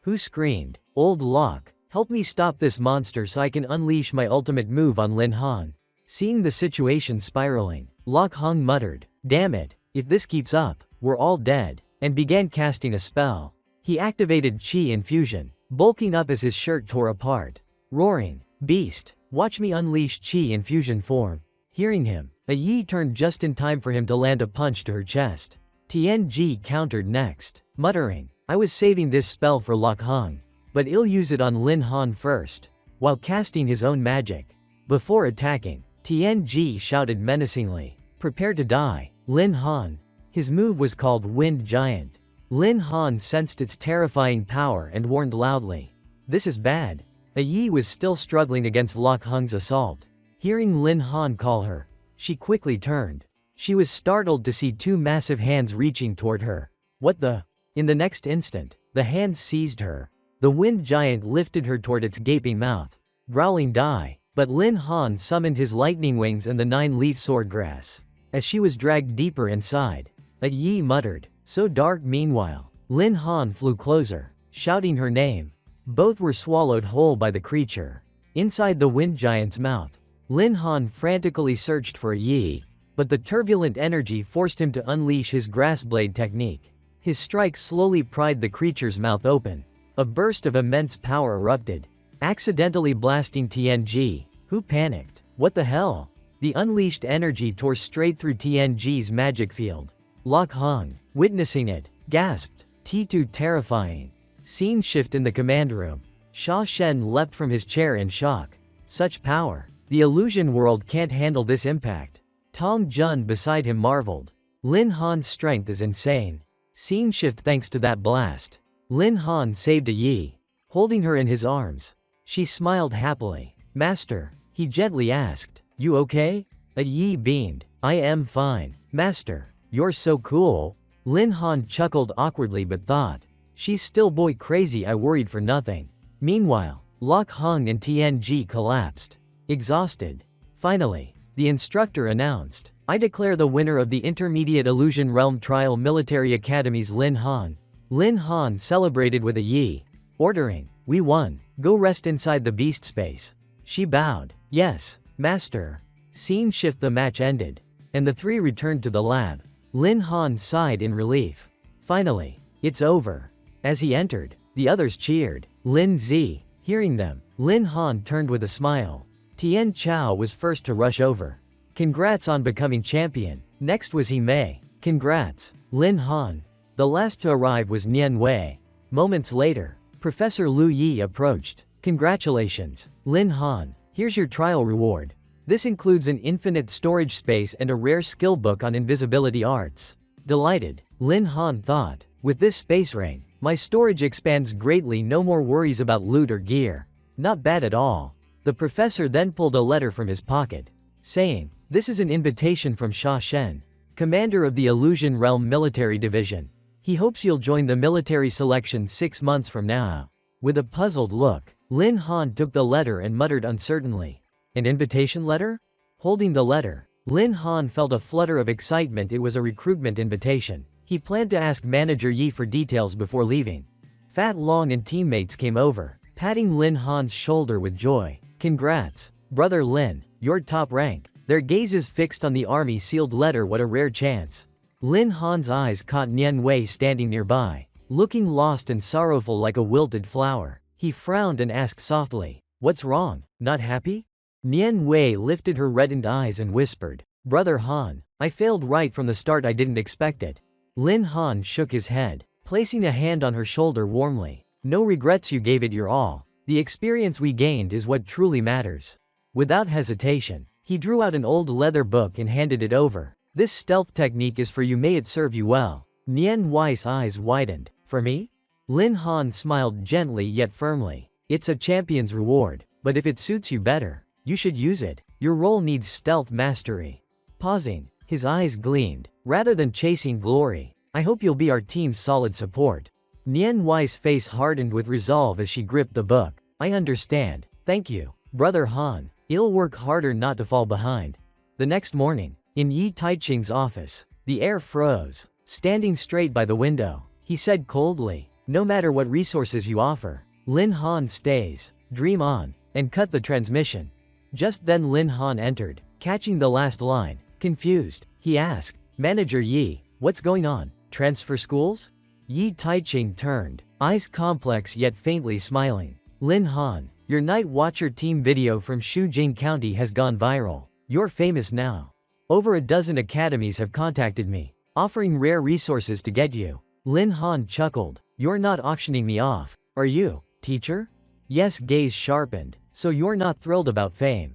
who screamed, "Old Lok, help me stop this monster so I can unleash my ultimate move on Lin Han." Seeing the situation spiraling, Lok Hong muttered, "Damn it, if this keeps up, we're all dead," and began casting a spell. He activated Qi infusion, bulking up as his shirt tore apart, roaring, "Beast, watch me unleash Qi infusion form." Hearing him, a Yi turned just in time for him to land a punch to her chest. Tianji countered next, muttering, "I was saving this spell for Lok Hong, but he'll use it on Lin Han first," while casting his own magic. Before attacking, Tianji shouted menacingly, "Prepare to die, Lin Han." His move was called Wind Giant. Lin Han sensed its terrifying power and warned loudly, "This is bad." A Yi was still struggling against Lok Hong's assault. Hearing Lin Han call her, she quickly turned. She was startled to see two massive hands reaching toward her. "What the?" In the next instant, the hands seized her. The wind giant lifted her toward its gaping mouth, growling, "Die!" But Lin Han summoned his lightning wings and the 9-leaf swordgrass. As she was dragged deeper inside, a Yi muttered, "So dark." Meanwhile, Lin Han flew closer, shouting her name. Both were swallowed whole by the creature. Inside the wind giant's mouth, Lin Han frantically searched for a Yi, but the turbulent energy forced him to unleash his grass blade technique. His strike slowly pried the creature's mouth open. A burst of immense power erupted, accidentally blasting Tianji, who panicked. "What the hell?" The unleashed energy tore straight through Tianji's magic field. Lok Hong, witnessing it, gasped, "T2 terrifying." Scene shift in the command room. Sha Shen leapt from his chair in shock. Such power. The illusion world can't handle this impact. Tong Jun beside him marveled. Lin Han's strength is insane. Scene shift thanks to that blast. Lin Han saved a Yi, holding her in his arms. She smiled happily. "Master," he gently asked, "you okay?" A Yi beamed, "I am fine, Master. You're so cool." Lin Han chuckled awkwardly but thought, "She's still boy crazy. I worried for nothing." Meanwhile, Lok Hong and Tianji collapsed, exhausted. Finally, the instructor announced, "I declare the winner of the Intermediate Illusion Realm Trial Military Academy's Lin Han." Lin Han celebrated with a Yi, ordering, "We won. Go rest inside the beast space." She bowed, "Yes, Master." Scene shift. The match ended, and the three returned to the lab. Lin Han sighed in relief. Finally, it's over. As he entered, the others cheered. Lin Zi, hearing them, Lin Han turned with a smile. Tian Chao was first to rush over. Congrats on becoming champion. Next was Mei. Congrats. Lin Han. The last to arrive was Nian Wei. Moments later, Professor Lu Yi approached. Congratulations, Lin Han. Here's your trial reward. This includes an infinite storage space and a rare skill book on invisibility arts. Delighted, Lin Han thought. With this space ring, my storage expands greatly, no more worries about loot or gear. Not bad at all. The professor then pulled a letter from his pocket, saying, "This is an invitation from Sha Shen, commander of the Illusion Realm Military Division. He hopes you'll join the military selection 6 months from now." With a puzzled look, Lin Han took the letter and muttered uncertainly, "An invitation letter?" Holding the letter, Lin Han felt a flutter of excitement. It was a recruitment invitation. He planned to ask Manager Yi for details before leaving. Fat Long and teammates came over, patting Lin Han's shoulder with joy. "Congrats, Brother Lin, you're top rank." Their gazes fixed on the army-sealed letter. What a rare chance. Lin Han's eyes caught Nian Wei standing nearby, looking lost and sorrowful like a wilted flower. He frowned and asked softly, "What's wrong? Not happy?" Nian Wei lifted her reddened eyes and whispered, "Brother Han, I failed right from the start. I didn't expect it." Lin Han shook his head, placing a hand on her shoulder warmly. "No regrets, you gave it your all. The experience we gained is what truly matters." Without hesitation, he drew out an old leather book and handed it over. "This stealth technique is for you. May it serve you well." Nian Wei's eyes widened. "For me?" Lin Han smiled gently yet firmly. "It's a champion's reward, but if it suits you better, you should use it. Your role needs stealth mastery." Pausing, his eyes gleamed. "Rather than chasing glory, I hope you'll be our team's solid support." Nian Wei's face hardened with resolve as she gripped the book. "I understand. Thank you, Brother Han. I'll work harder not to fall behind." The next morning, in Yi Taiqing's office, the air froze. Standing straight by the window, he said coldly, "No matter what resources you offer, Lin Han stays. Dream on," and cut the transmission. Just then Lin Han entered, catching the last line. Confused, he asked, "Manager Yi, what's going on? Transfer schools?" Yi Taiqing turned, eyes complex yet faintly smiling. "Lin Han, your Night Watcher team video from Shujing County has gone viral. You're famous now. Over a dozen academies have contacted me, offering rare resources to get you." Lin Han chuckled. "You're not auctioning me off, are you, teacher?" Yes, gaze sharpened. "So you're not thrilled about fame,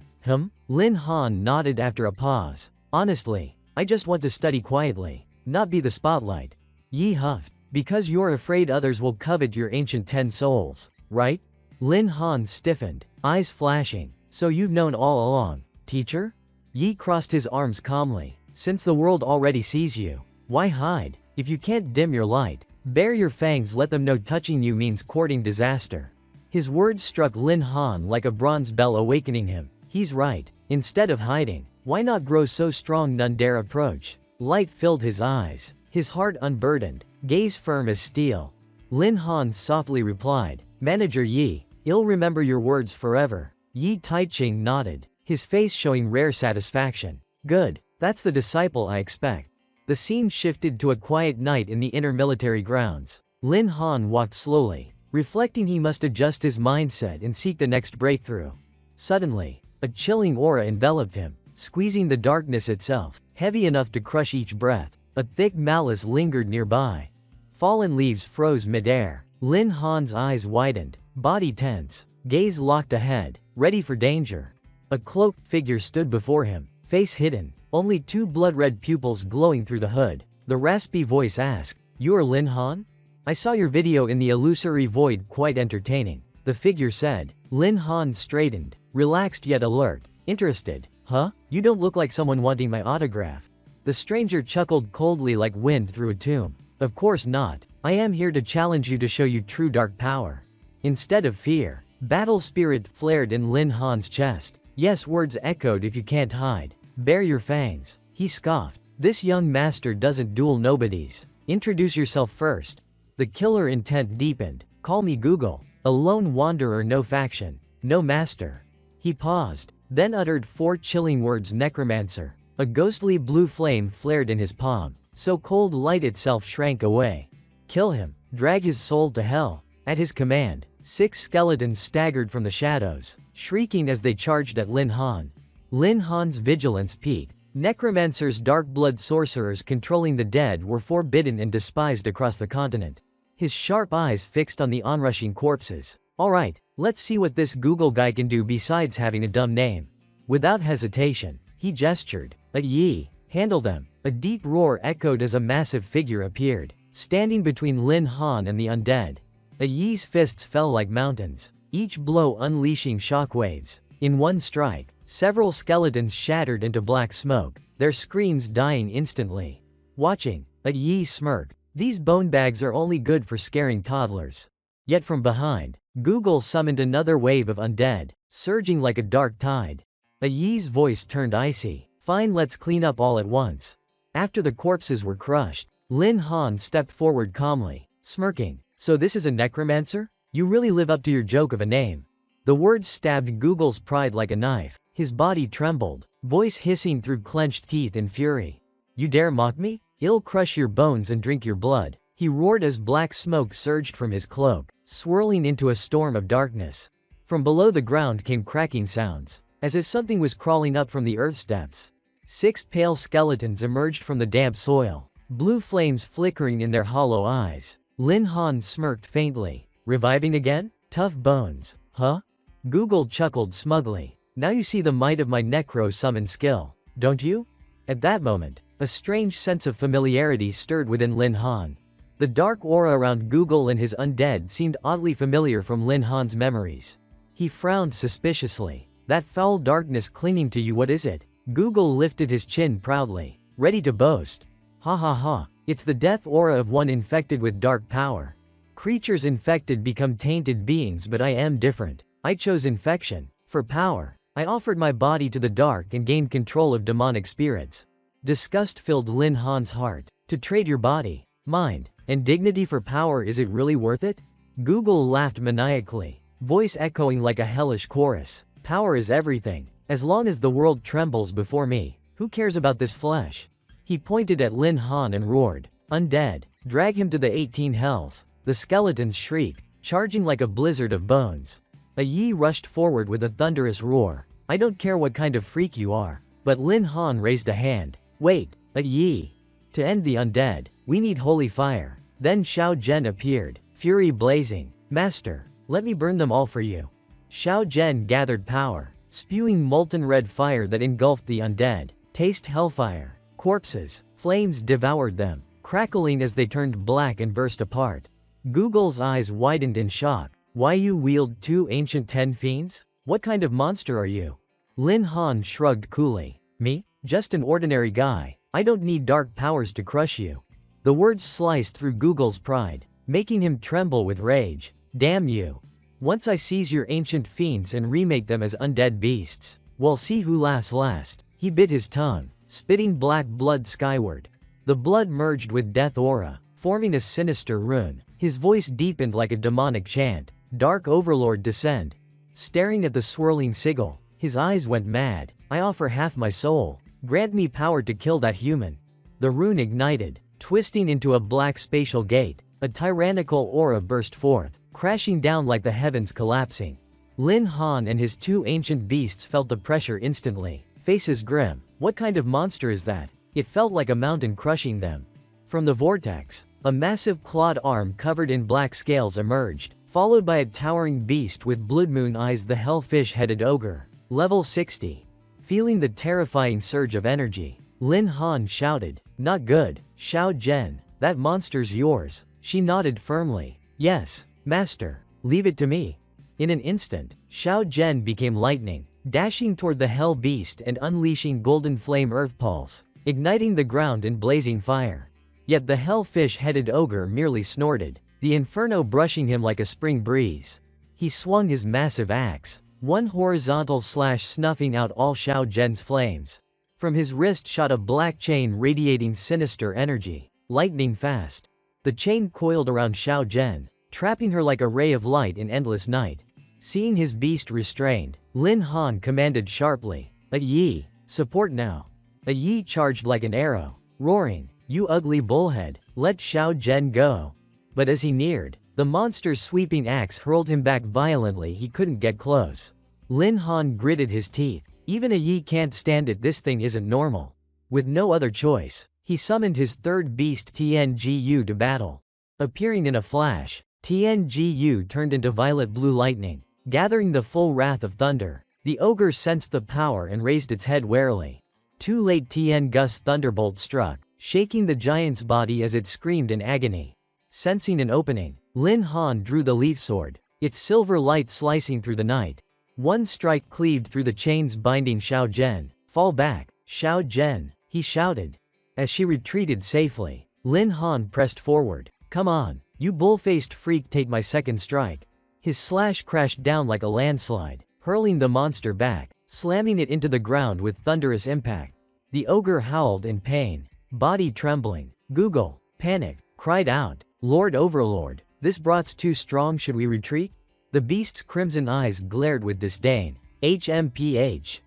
Lin Han nodded after a pause. "Honestly, I just want to study quietly, not be the spotlight." Yi huffed. "Because you're afraid others will covet your ancient 10 souls, right?" Lin Han stiffened, eyes flashing. "So you've known all along, teacher?" Yi crossed his arms calmly. "Since the world already sees you, why hide? If you can't dim your light, bare your fangs. Let them know touching you means courting disaster." His words struck Lin Han like a bronze bell, awakening him. He's right. Instead of hiding, why not grow so strong none dare approach? Light filled his eyes, his heart unburdened, gaze firm as steel. Lin Han softly replied, "Manager Yi, I'll remember your words forever." Yi Taiqing nodded, his face showing rare satisfaction. "Good, that's the disciple I expect." The scene shifted to a quiet night in the inner military grounds. Lin Han walked slowly, reflecting he must adjust his mindset and seek the next breakthrough. Suddenly, a chilling aura enveloped him, squeezing the darkness itself, heavy enough to crush each breath. A thick malice lingered nearby. Fallen leaves froze midair. Lin Han's eyes widened, body tense, gaze locked ahead, ready for danger. A cloaked figure stood before him, face hidden, only 2 blood-red pupils glowing through the hood. The raspy voice asked, "You're Lin Han? I saw your video in the illusory void, quite entertaining." The figure said. Lin Han straightened, relaxed yet alert. "Interested, huh? You don't look like someone wanting my autograph." The stranger chuckled coldly like wind through a tomb. "Of course not. I am here to challenge you, to show you true dark power." Instead of fear, battle spirit flared in Lin Han's chest. Yes, words echoed. "If you can't hide, bare your fangs." He scoffed. "This young master doesn't duel nobodies. Introduce yourself first." The killer intent deepened. "Call me Google. A lone wanderer, no faction, no master." He paused, then uttered 4 chilling words. "Necromancer." A ghostly blue flame flared in his palm, so cold light itself shrank away. "Kill him. Drag his soul to hell." At his command, 6 skeletons staggered from the shadows, shrieking as they charged at Lin Han. Lin Han's vigilance peaked. Necromancers, dark blood sorcerers controlling the dead were forbidden and despised across the continent. His sharp eyes fixed on the onrushing corpses. Alright, let's see what this Google guy can do besides having a dumb name. Without hesitation, he gestured. Yi, handle them. A deep roar echoed as a massive figure appeared, standing between Lin Han and the undead. Yi's fists fell like mountains, each blow unleashing shockwaves. In one strike, several skeletons shattered into black smoke, their screams dying instantly. Watching, Yi smirked. These bone bags are only good for scaring toddlers. Yet from behind, Google summoned another wave of undead, surging like a dark tide. Yi's voice turned icy. Fine, let's clean up all at once. After the corpses were crushed, Lin Han stepped forward calmly, smirking. So this is a necromancer? You really live up to your joke of a name. The words stabbed Google's pride like a knife. His body trembled, voice hissing through clenched teeth in fury. You dare mock me? I'll crush your bones and drink your blood. He roared as black smoke surged from his cloak, swirling into a storm of darkness. From below the ground came cracking sounds, as if something was crawling up from the earth's depths. 6 pale skeletons emerged from the damp soil, blue flames flickering in their hollow eyes. Lin Han smirked faintly. Reviving again? Tough bones, huh? Google chuckled smugly. Now you see the might of my necro summon skill, don't you? At that moment, a strange sense of familiarity stirred within Lin Han. The dark aura around Google and his undead seemed oddly familiar from Lin Han's memories. He frowned suspiciously. That foul darkness clinging to you, what is it? Google lifted his chin proudly, ready to boast. Ha ha ha, it's the death aura of one infected with dark power. Creatures infected become tainted beings, but I am different. I chose infection. For power, I offered my body to the dark and gained control of demonic spirits. Disgust filled Lin Han's heart. To trade your body, mind, and dignity for power, is it really worth it? Google laughed maniacally, voice echoing like a hellish chorus. Power is everything. As long as the world trembles before me, who cares about this flesh? He pointed at Lin Han and roared. Undead, drag him to the 18 hells. The skeletons shrieked, charging like a blizzard of bones. Yi rushed forward with a thunderous roar. I don't care what kind of freak you are. But Lin Han raised a hand. Wait, Yi. To end the undead, we need holy fire. Then Xiao Zhen appeared, fury blazing. Master, let me burn them all for you. Xiao Zhen gathered power, spewing molten red fire that engulfed the undead. Taste hellfire. Corpses, flames devoured them, crackling as they turned black and burst apart. Google's eyes widened in shock. Why you wield 2 ancient 10 fiends? What kind of monster are you? Lin Han shrugged coolly. Me? Just an ordinary guy. I don't need dark powers to crush you. The words sliced through Google's pride, making him tremble with rage. Damn you. Once I seize your ancient fiends and remake them as undead beasts, we'll see who laughs last. He bit his tongue, spitting black blood skyward. The blood merged with death aura, forming a sinister rune. His voice deepened like a demonic chant. Dark Overlord descend. Staring at the swirling sigil, his eyes went mad. I offer half my soul. Grant me power to kill that human. The rune ignited, twisting into a black spatial gate. A tyrannical aura burst forth, crashing down like the heavens collapsing. Lin Han and his 2 ancient beasts felt the pressure instantly. Faces grim. What kind of monster is that? It felt like a mountain crushing them. From the vortex, a massive clawed arm covered in black scales emerged, followed by a towering beast with blood moon eyes, the hellfish-headed ogre. Level 60. Feeling the terrifying surge of energy, Lin Han shouted, Not good, Xiao Zhen, that monster's yours. She nodded firmly. Yes, master, leave it to me. In an instant, Xiao Zhen became lightning, dashing toward the hell beast and unleashing golden flame earth pulse, igniting the ground in blazing fire. Yet the hellfish-headed ogre merely snorted, the inferno brushing him like a spring breeze. He swung his massive axe, one horizontal slash snuffing out all Xiao Zhen's flames. From his wrist shot a black chain radiating sinister energy, lightning fast. The chain coiled around Xiao Zhen, trapping her like a ray of light in endless night. Seeing his beast restrained, Lin Han commanded sharply, Yi, support now. Yi charged like an arrow, roaring, You ugly bullhead, let Xiao Zhen go. But as he neared, the monster's sweeping axe hurled him back violently. He couldn't get close. Lin Han gritted his teeth. Even a Yi can't stand it, this thing isn't normal. With no other choice, he summoned his third beast Tngu to battle. Appearing in a flash, Tngu turned into violet blue lightning, gathering the full wrath of thunder. The ogre sensed the power and raised its head warily. Too late, Tien Gus thunderbolt struck, shaking the giant's body as it screamed in agony. Sensing an opening, Lin Han drew the leaf sword, its silver light slicing through the night. One strike cleaved through the chains binding Xiao Zhen. Fall back, Xiao Zhen, he shouted. As she retreated safely, Lin Han pressed forward. Come on, you bull-faced freak, take my second strike. His slash crashed down like a landslide, hurling the monster back, slamming it into the ground with thunderous impact. The ogre howled in pain, body trembling. Google, panicked, cried out, Lord Overlord, this brat's too strong, should we retreat? The beast's crimson eyes glared with disdain. HMPH,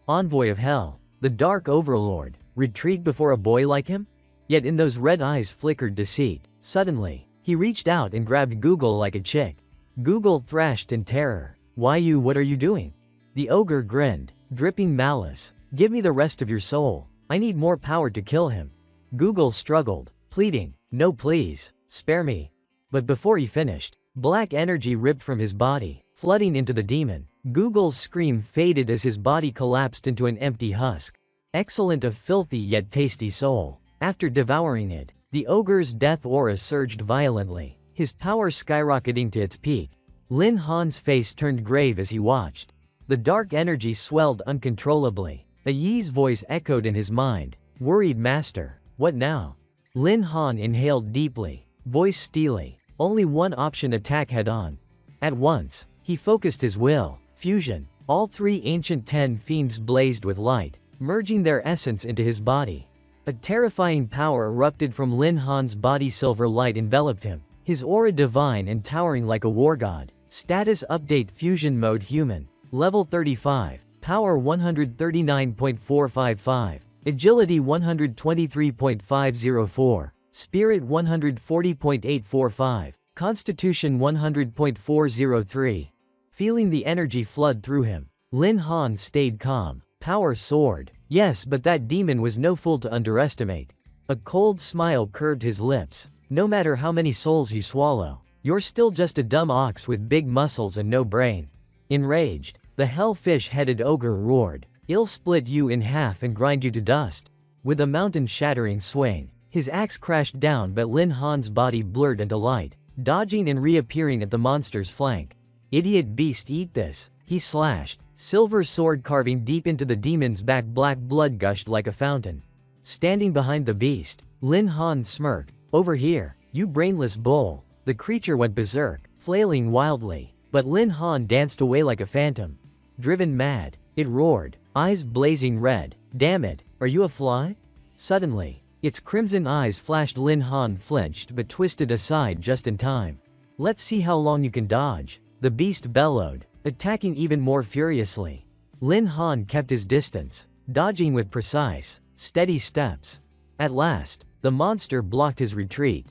envoy of hell, the Dark Overlord, retreat before a boy like him? Yet in those red eyes flickered deceit. Suddenly, he reached out and grabbed Google like a chick. Google thrashed in terror. Why you, what are you doing? The ogre grinned, dripping malice. Give me the rest of your soul, I need more power to kill him. Google struggled, pleading, no please, spare me. But before he finished, black energy ripped from his body, flooding into the demon. Google's scream faded as his body collapsed into an empty husk. Excellent, a filthy yet tasty soul. After devouring it, the ogre's death aura surged violently, his power skyrocketing to its peak. Lin Han's face turned grave as he watched. The dark energy swelled uncontrollably. A Yi's voice echoed in his mind. Worried master, what now? Lin Han inhaled deeply, voice steely. Only one option, attack head-on. At once, he focused his will. Fusion. All three ancient 10 fiends blazed with light, merging their essence into his body. A terrifying power erupted from Lin Han's body. Silver light enveloped him, his aura divine and towering like a war god. Status update: fusion mode human. Level 35. Power 139.455. Agility 123.504. Spirit 140.845. Constitution 100.403. Feeling the energy flood through him, Lin Han stayed calm. Power soared. Yes, but that demon was no fool to underestimate. A cold smile curved his lips. No matter how many souls you swallow, you're still just a dumb ox with big muscles and no brain. Enraged, the hell-fish-headed ogre roared, I'll split you in half and grind you to dust. With a mountain-shattering swing, his axe crashed down, but Lin Han's body blurred into light, dodging and reappearing at the monster's flank. Idiot beast, eat this, he slashed, silver sword carving deep into the demon's back. Black blood gushed like a fountain. Standing behind the beast, Lin Han smirked. Over here, you brainless bull. The creature went berserk, flailing wildly, but Lin Han danced away like a phantom. Driven mad, it roared, eyes blazing red. Damn it, are you a fly? Suddenly, its crimson eyes flashed. Lin Han flinched but twisted aside just in time. Let's see how long you can dodge, the beast bellowed, attacking even more furiously. Lin Han kept his distance, dodging with precise, steady steps. At last, the monster blocked his retreat.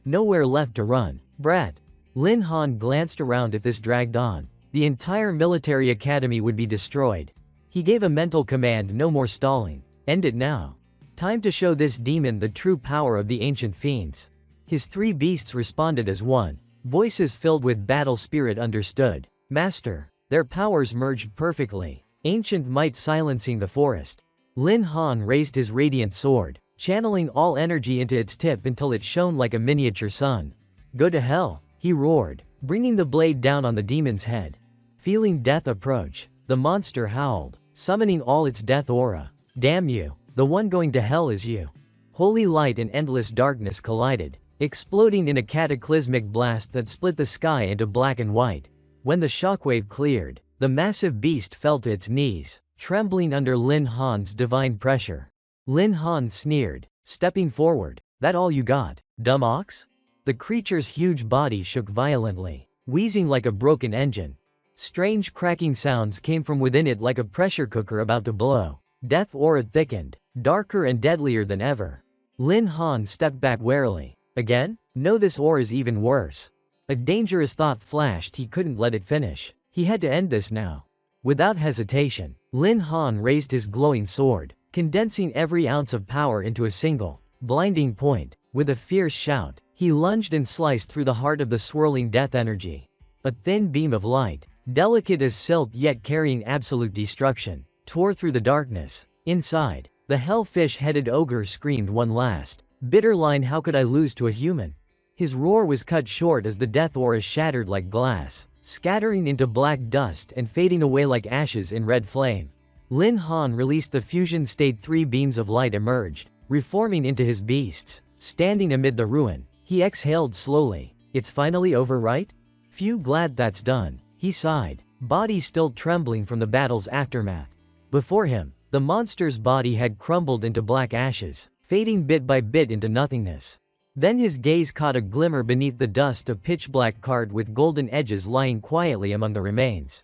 Nowhere left to run, brat. Lin Han glanced around. If this dragged on, the entire military academy would be destroyed. He gave a mental command: no more stalling. End it now. Time to show this demon the true power of the ancient fiends. His three beasts responded as one. Voices filled with battle spirit understood. Master. Their powers merged perfectly. Ancient might silencing the forest. Lin Han raised his radiant sword, channeling all energy into its tip until it shone like a miniature sun. Go to hell, he roared, bringing the blade down on the demon's head. Feeling death approach, the monster howled, summoning all its death aura. Damn you, the one going to hell is you. Holy light and endless darkness collided, exploding in a cataclysmic blast that split the sky into black and white. When the shockwave cleared, the massive beast fell to its knees, trembling under Lin Han's divine pressure. Lin Han sneered, stepping forward. That all you got, dumb ox? The creature's huge body shook violently, wheezing like a broken engine. Strange cracking sounds came from within it like a pressure cooker about to blow. Death aura thickened, darker and deadlier than ever. Lin Han stepped back warily. Again? No, this aura's even worse. A dangerous thought flashed. He couldn't let it finish. He had to end this now. Without hesitation, Lin Han raised his glowing sword, condensing every ounce of power into a single, blinding point. With a fierce shout, he lunged and sliced through the heart of the swirling death energy. A thin beam of light, delicate as silk yet carrying absolute destruction, tore through the darkness. Inside, the hellfish-headed ogre screamed one last, bitter line, "How could I lose to a human?" His roar was cut short as the death aura shattered like glass, scattering into black dust and fading away like ashes in red flame. Lin Han released the fusion state. 3 beams of light emerged, reforming into his beasts. Standing amid the ruin, he exhaled slowly. "It's finally over, right? Phew, glad that's done," he sighed, body still trembling from the battle's aftermath. Before him, the monster's body had crumbled into black ashes, fading bit by bit into nothingness. Then his gaze caught a glimmer beneath the dust, a pitch-black card with golden edges lying quietly among the remains.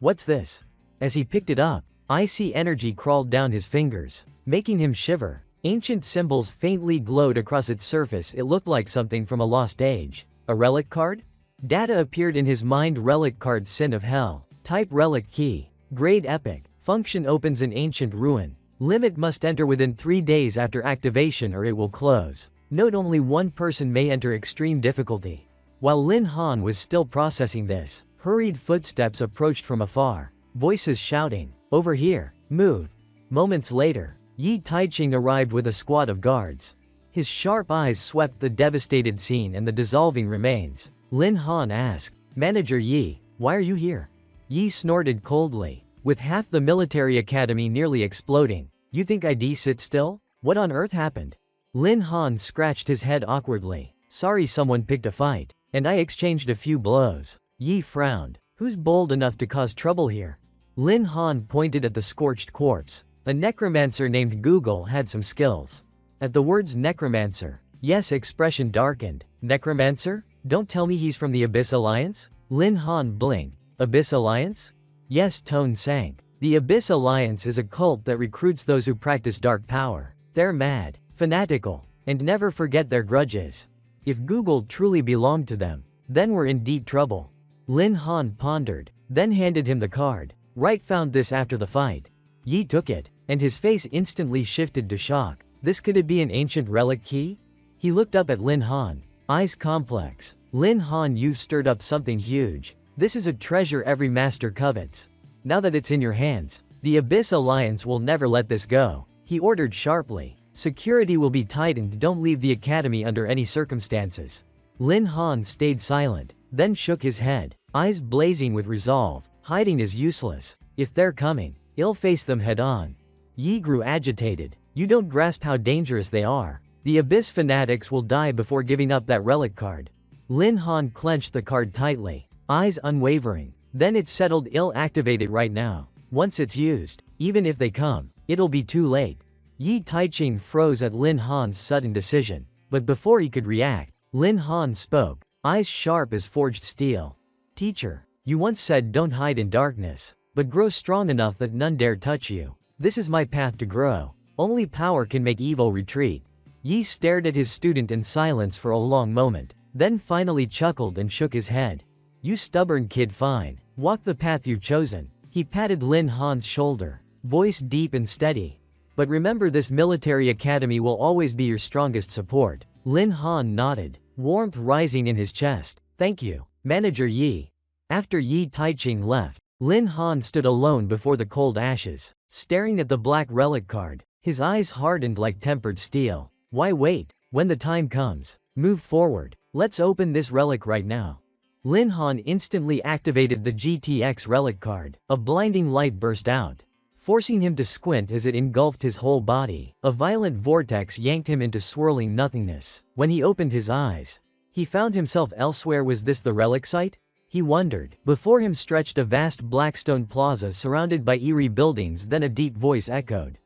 What's this? As he picked it up, icy energy crawled down his fingers, making him shiver. Ancient symbols faintly glowed across its surface. It looked like something from a lost age. A relic card? Data appeared in his mind. Relic card, Sin of Hell. Type relic key. Grade epic. Function opens an ancient ruin. Limit must enter within 3 days after activation or it will close. Note: only one person may enter. Extreme difficulty. While Lin Han was still processing this, hurried footsteps approached from afar. Voices shouting, "Over here, move." Moments later, Yi Taiching arrived with a squad of guards. His sharp eyes swept the devastated scene and the dissolving remains. Lin Han asked, "Manager Yi, why are you here?" Yi snorted coldly. With half the military academy nearly exploding, you think I'd sit still? What on earth happened? Lin Han scratched his head awkwardly. "Sorry, someone picked a fight, and I exchanged a few blows." Yi frowned. "Who's bold enough to cause trouble here?" Lin Han pointed at the scorched corpse. A necromancer named Google had some skills. At the words necromancer, Yes' expression darkened. "Necromancer? Don't tell me he's from the Abyss Alliance?" Lin Han blinked. "Abyss Alliance?" Yes' tone sank. The Abyss Alliance is a cult that recruits those who practice dark power. They're mad, fanatical, and never forget their grudges. If Google truly belonged to them, then we're in deep trouble. Lin Han pondered, then handed him the card. "Right, found this after the fight." Yi took it, and his face instantly shifted to shock. This could it be an ancient relic key? He looked up at Lin Han, eyes complex. "Lin Han, you've stirred up something huge. This is a treasure every master covets. Now that it's in your hands, the Abyss Alliance will never let this go," he ordered sharply. "Security will be tightened. Don't leave the academy under any circumstances." Lin Han stayed silent, then shook his head, eyes blazing with resolve. Hiding is useless. If they're coming, he'll face them head on. Yi grew agitated. "You don't grasp how dangerous they are. The Abyss fanatics will die before giving up that relic card." Lin Han clenched the card tightly, eyes unwavering. "Then it's settled. I'll activate it right now. Once it's used, even if they come, it'll be too late." Yi Taiching froze at Lin Han's sudden decision. But before he could react, Lin Han spoke, eyes sharp as forged steel. "Teacher, you once said don't hide in darkness, but grow strong enough that none dare touch you. This is my path to grow. Only power can make evil retreat." Yi stared at his student in silence for a long moment, then finally chuckled and shook his head. "You stubborn kid, fine. Walk the path you've chosen." He patted Lin Han's shoulder, voice deep and steady. "But remember, this military academy will always be your strongest support." Lin Han nodded, warmth rising in his chest. "Thank you, Manager Yi." After Yi Taiching left, Lin Han stood alone before the cold ashes, staring at the black relic card. His eyes hardened like tempered steel. Why wait? When the time comes, move forward. Let's open this relic right now. Lin Han instantly activated the GTX relic card. A blinding light burst out, forcing him to squint as it engulfed his whole body. A violent vortex yanked him into swirling nothingness. When he opened his eyes, he found himself elsewhere. Was this the relic site? He wondered. Before him stretched a vast blackstone plaza surrounded by eerie buildings. Then a deep voice echoed.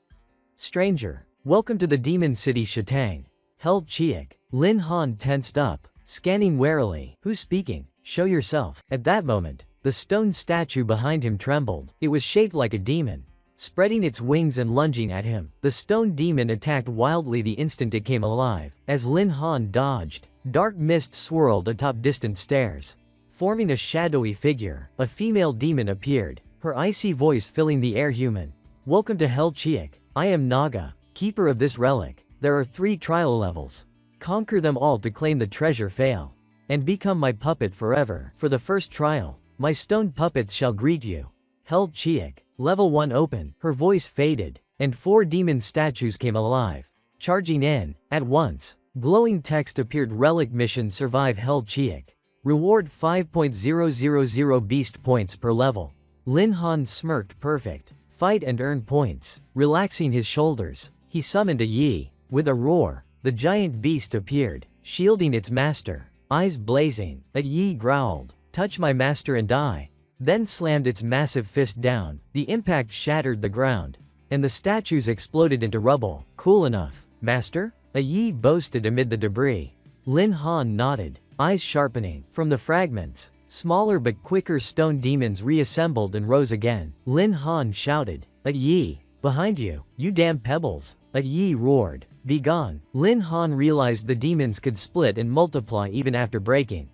"Stranger, welcome to the Demon City Shatang. Hell Chiak." Lin Han tensed up, scanning warily. "Who's speaking? Show yourself." At that moment, the stone statue behind him trembled. It was shaped like a demon, spreading its wings and lunging at him. The stone demon attacked wildly the instant it came alive. As Lin Han dodged, dark mist swirled atop distant stairs, forming a shadowy figure. A female demon appeared, her icy voice filling the air. Human. Welcome to Hell Chiak. I am Naga, keeper of this relic. There are 3 trial levels. Conquer them all to claim the treasure. Fail. And become my puppet forever. For the first trial, my stone puppets shall greet you. Hell Chiak. Level 1 open. Her voice faded, and 4 demon statues came alive, charging in. At once, glowing text appeared. Relic mission: survive Hell Chiak. Reward 5.000 beast points per level. Lin Han smirked. Perfect. Fight and earn points. Relaxing his shoulders, he summoned a Yi. With a roar, the giant beast appeared, shielding its master. Eyes blazing, a Yi growled, "Touch my master and die." Then slammed its massive fist down. The impact shattered the ground, and the statues exploded into rubble. Cool enough, master? A Yi boasted amid the debris. Lin Han nodded, eyes sharpening. From the fragments, smaller but quicker stone demons reassembled and rose again. Lin Han shouted, "A Yi, behind you, you damn pebbles." A Yi roared, "Be gone." Lin Han realized the demons could split and multiply even after breaking.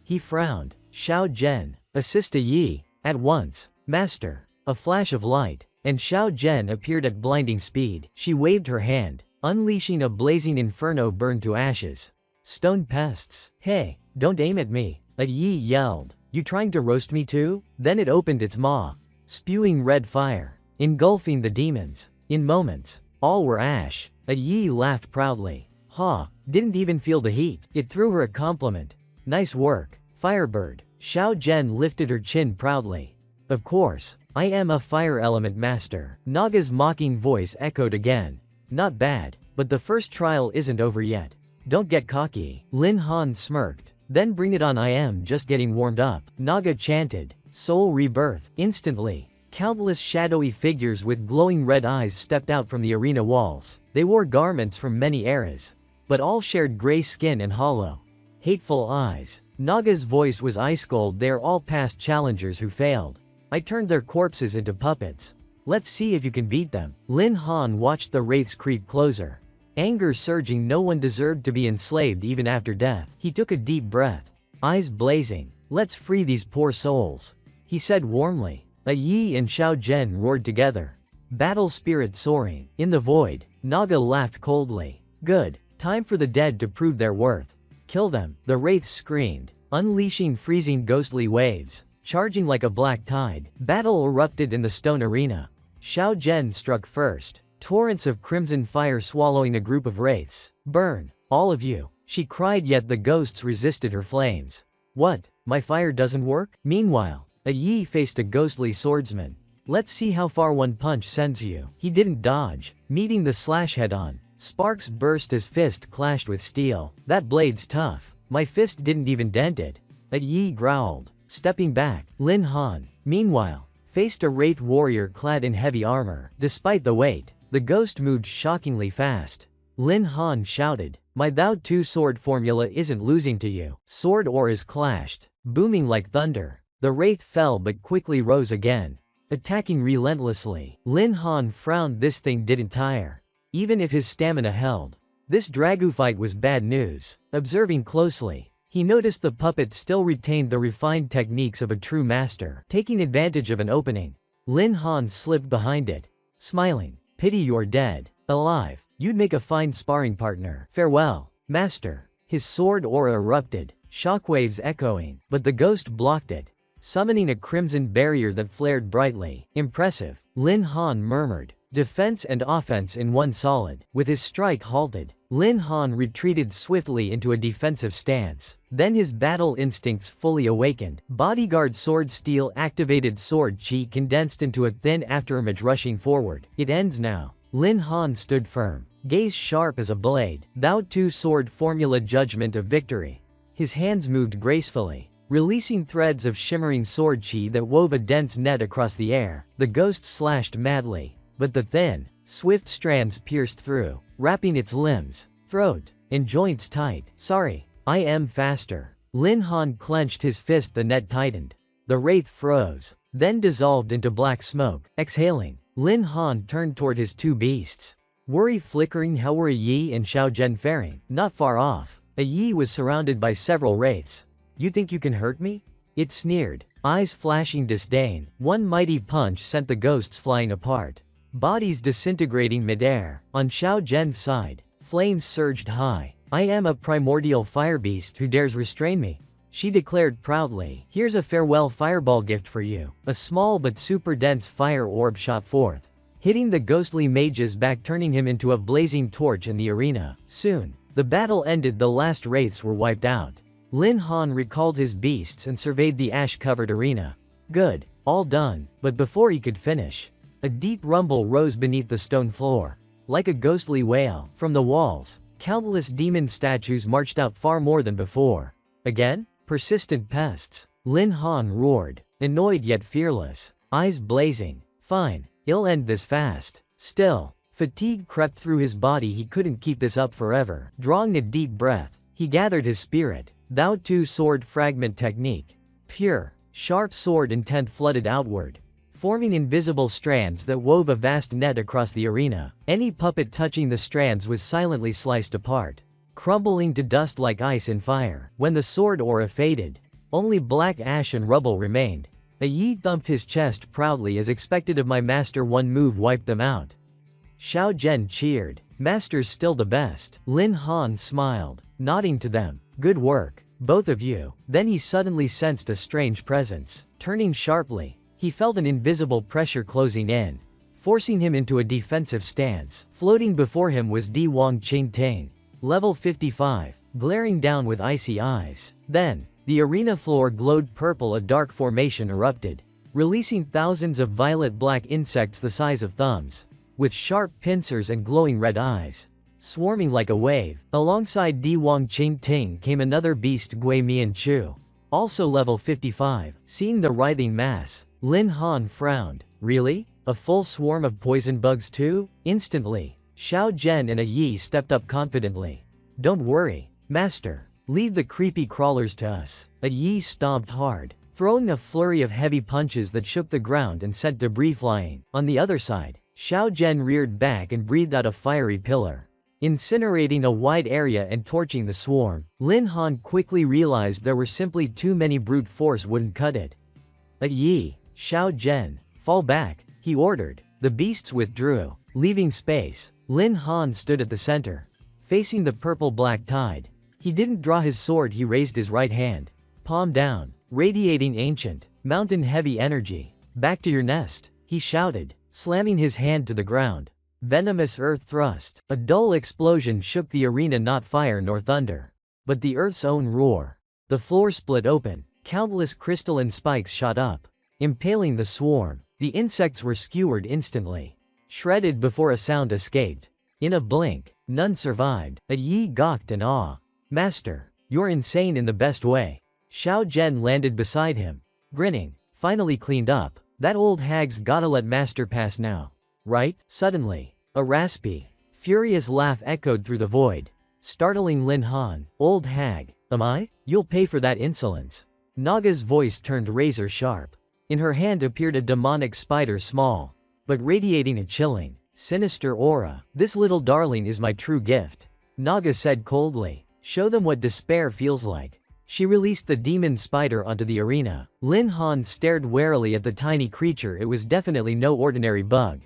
He frowned. Xiao Zhen, assist a Yi, at once, master. A flash of light, and Xiao Zhen appeared at blinding speed. She waved her hand, unleashing a blazing inferno burned to ashes. Stone pests. Hey, don't aim at me, a Yi yelled. You trying to roast me too? Then it opened its maw, spewing red fire, engulfing the demons. In moments, all were ash. A Yi laughed proudly. Ha, didn't even feel the heat. It threw her a compliment. Nice work, Firebird. Xiao Zhen lifted her chin proudly. Of course, I am a fire element master. Naga's mocking voice echoed again. Not bad, but the first trial isn't over yet. Don't get cocky. Lin Han smirked. Then bring it on, I am just getting warmed up. Naga chanted. Soul rebirth. Instantly, countless shadowy figures with glowing red eyes stepped out from the arena walls. They wore garments from many eras, but all shared gray skin and hollow, hateful eyes. Naga's voice was ice cold. They are all past challengers who failed. I turned their corpses into puppets. Let's see if you can beat them. Lin Han watched the wraiths creep closer, anger surging. No one deserved to be enslaved even after death. He took a deep breath, eyes blazing. Let's free these poor souls, he said warmly. A Yi and Xiao Zhen roared together, battle spirit soaring. In the void, Naga laughed coldly. Good, time for the dead to prove their worth. Kill them, the wraiths screamed, unleashing freezing ghostly waves, charging like a black tide. Battle erupted in the stone arena. Xiao Zhen struck first, torrents of crimson fire swallowing a group of wraiths. Burn, all of you, she cried, yet the ghosts resisted her flames. What, my fire doesn't work? Meanwhile, a Yi faced a ghostly swordsman. Let's see how far one punch sends you. He didn't dodge, meeting the slash head on. Sparks burst as fist clashed with steel. That blade's tough. My fist didn't even dent it, a Yi growled, stepping back. Lin Han, meanwhile, faced a wraith warrior clad in heavy armor. Despite the weight, the ghost moved shockingly fast. Lin Han shouted, my Thou 2 sword formula isn't losing to you. Sword auras clashed, booming like thunder. The wraith fell but quickly rose again, attacking relentlessly. Lin Han frowned. This thing didn't tire, even if his stamina held. This Dragu fight was bad news. Observing closely, he noticed the puppet still retained the refined techniques of a true master. Taking advantage of an opening, Lin Han slipped behind it, smiling. Pity you're dead. Alive, you'd make a fine sparring partner. Farewell, master. His sword aura erupted, shockwaves echoing, but the ghost blocked it, summoning a crimson barrier that flared brightly. Impressive, Lin Han murmured. Defense and offense in one solid. With his strike halted, Lin Han retreated swiftly into a defensive stance. Then his battle instincts fully awakened. Bodyguard sword steel activated. Sword chi condensed into a thin afterimage rushing forward. It ends now. Lin Han stood firm, gaze sharp as a blade. Thou 2 sword formula. Judgment of victory. His hands moved gracefully, releasing threads of shimmering sword chi that wove a dense net across the air. The ghost slashed madly, but the thin, swift strands pierced through, wrapping its limbs, throat, and joints tight. Sorry, I am faster. Lin Han clenched his fist. The net tightened. The wraith froze, then dissolved into black smoke. Exhaling, Lin Han turned toward his 2 beasts, worry flickering. How were Yi and Xiao Zhen faring? Not far off, a Yi was surrounded by several wraiths. You think you can hurt me? It sneered, eyes flashing disdain. One mighty punch sent the ghosts flying apart, bodies disintegrating midair. On Xiao Zhen's side, flames surged high. I am a primordial fire beast. Who dares restrain me? She declared proudly. Here's a farewell fireball gift for you. A small but super dense fire orb shot forth, hitting the ghostly mage's back, turning him into a blazing torch in the arena. Soon, the battle ended. The last wraiths were wiped out. Lin Han recalled his beasts and surveyed the ash-covered arena. Good, all done. But before he could finish, a deep rumble rose beneath the stone floor. Like a ghostly wail, from the walls, countless demon statues marched out, far more than before. Again? Persistent pests, Lin Han roared, annoyed yet fearless, eyes blazing. Fine, he'll end this fast. Still, fatigue crept through his body. He couldn't keep this up forever. Drawing a deep breath, he gathered his spirit. Thou two sword fragment technique. Pure, sharp sword intent flooded outward, forming invisible strands that wove a vast net across the arena. Any puppet touching the strands was silently sliced apart, crumbling to dust like ice in fire. When the sword aura faded, only black ash and rubble remained. A Yi thumped his chest proudly. As expected of my master, one move wiped them out. Xiao Zhen cheered. Master's still the best. Lin Han smiled, nodding to them. Good work, both of you. Then he suddenly sensed a strange presence. Turning sharply, he felt an invisible pressure closing in, forcing him into a defensive stance. Floating before him was Di Wang Qingtang, level 55, glaring down with icy eyes. Then, the arena floor glowed purple. A dark formation erupted, releasing thousands of violet-black insects the size of thumbs, with sharp pincers and glowing red eyes, swarming like a wave. Alongside Di Wang Qingting came another beast, Gui Mianchu, also level 55. Seeing the writhing mass, Lin Han frowned. Really? A full swarm of poison bugs too? Instantly, Xiao Zhen and a Yi stepped up confidently. Don't worry, master. Leave the creepy crawlers to us. A Yi stomped hard, throwing a flurry of heavy punches that shook the ground and sent debris flying. On the other side, Xiao Zhen reared back and breathed out a fiery pillar, incinerating a wide area and torching the swarm. Lin Han quickly realized there were simply too many. Brute force wouldn't cut it. A Yi, Xiao Zhen, fall back, he ordered. The beasts withdrew, leaving space. Lin Han stood at the center, facing the purple-black tide. He didn't draw his sword. He raised his right hand, palm down, radiating ancient, mountain-heavy energy. Back to your nest, he shouted, slamming his hand to the ground. Venomous earth thrust. A dull explosion shook the arena. Not fire nor thunder, but the earth's own roar. The floor split open. Countless crystalline spikes shot up, impaling the swarm. The insects were skewered instantly, shredded before a sound escaped. In a blink, none survived. A Yi gawked in awe. Master, you're insane in the best way. Xiao Zhen landed beside him, grinning. Finally cleaned up. That old hag's gotta let master pass now, right? Suddenly, a raspy, furious laugh echoed through the void, startling Lin Han. Old hag, am I? You'll pay for that insolence. Naga's voice turned razor sharp. In her hand appeared a demonic spider, small, but radiating a chilling, sinister aura. This little darling is my true gift, Naga said coldly. Show them what despair feels like. She released the demon spider onto the arena. Lin Han stared warily at the tiny creature. It was definitely no ordinary bug.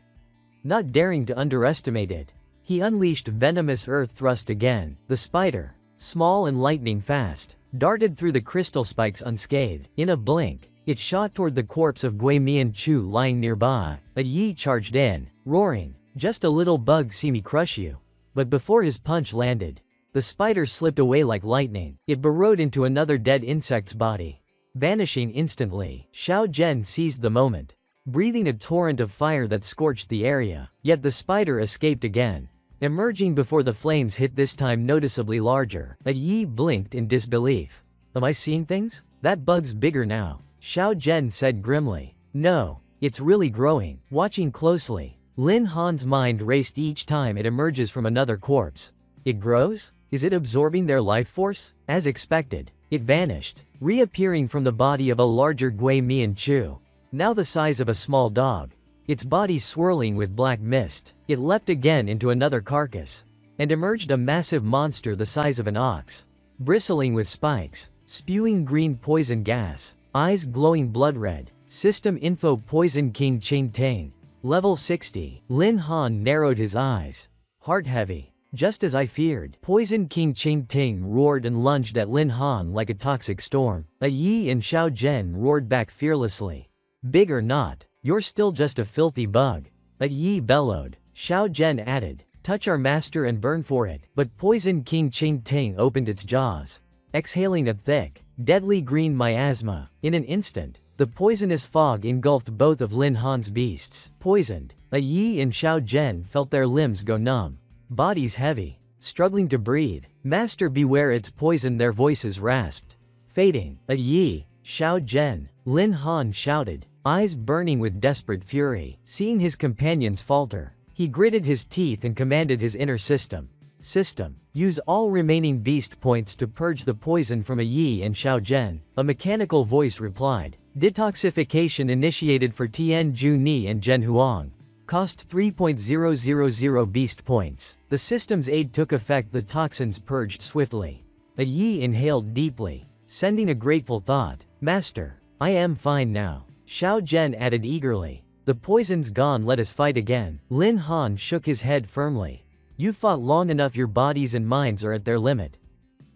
Not daring to underestimate it, he unleashed venomous earth thrust again. The spider, small and lightning fast, darted through the crystal spikes unscathed. In a blink, it shot toward the corpse of Gui Mianchu lying nearby. A Yi charged in, roaring, just a little bug, see me crush you. But before his punch landed, the spider slipped away like lightning. It burrowed into another dead insect's body, vanishing instantly. Xiao Zhen seized the moment, breathing a torrent of fire that scorched the area. Yet the spider escaped again, emerging before the flames hit, this time noticeably larger. A Yi blinked in disbelief. Am I seeing things? That bug's bigger now, Xiao Zhen said grimly. No, it's really growing. Watching closely, Lin Han's mind raced each time it emerges from another corpse. It grows? Is it absorbing their life force? As expected, it vanished, reappearing from the body of a larger Gui Mianchu, now the size of a small dog, its body swirling with black mist. It leapt again into another carcass, and emerged a massive monster the size of an ox, bristling with spikes, spewing green poison gas. Eyes glowing blood red. System info Poison King Ching Tang. Level 60. Lin Han narrowed his eyes. Heart heavy. Just as I feared. Poison King Ching Tang roared and lunged at Lin Han like a toxic storm. A Yi and Xiao Zhen roared back fearlessly. Big or not, you're still just a filthy bug. A Yi bellowed. Xiao Zhen added, touch our master and burn for it. But Poison King Ching Tang opened its jaws, exhaling a thick, deadly green miasma. In an instant, the poisonous fog engulfed both of Lin Han's beasts. Poisoned, a Yi and Xiao Zhen felt their limbs go numb. Bodies heavy, struggling to breathe. Master beware, it's poison, their voices rasped. Fading, a Yi, Xiao Zhen, Lin Han shouted, eyes burning with desperate fury. Seeing his companions falter, he gritted his teeth and commanded his inner system. System, use all remaining beast points to purge the poison from a Yi and Xiao Zhen. A mechanical voice replied. Detoxification initiated for Tian Ju Ni and Zhen Huang. Cost 3.000 beast points. The system's aid took effect, the toxins purged swiftly. A Yi inhaled deeply, sending a grateful thought. Master, I am fine now. Xiao Zhen added eagerly. The poison's gone, let us fight again. Lin Han shook his head firmly. You've fought long enough, your bodies and minds are at their limit.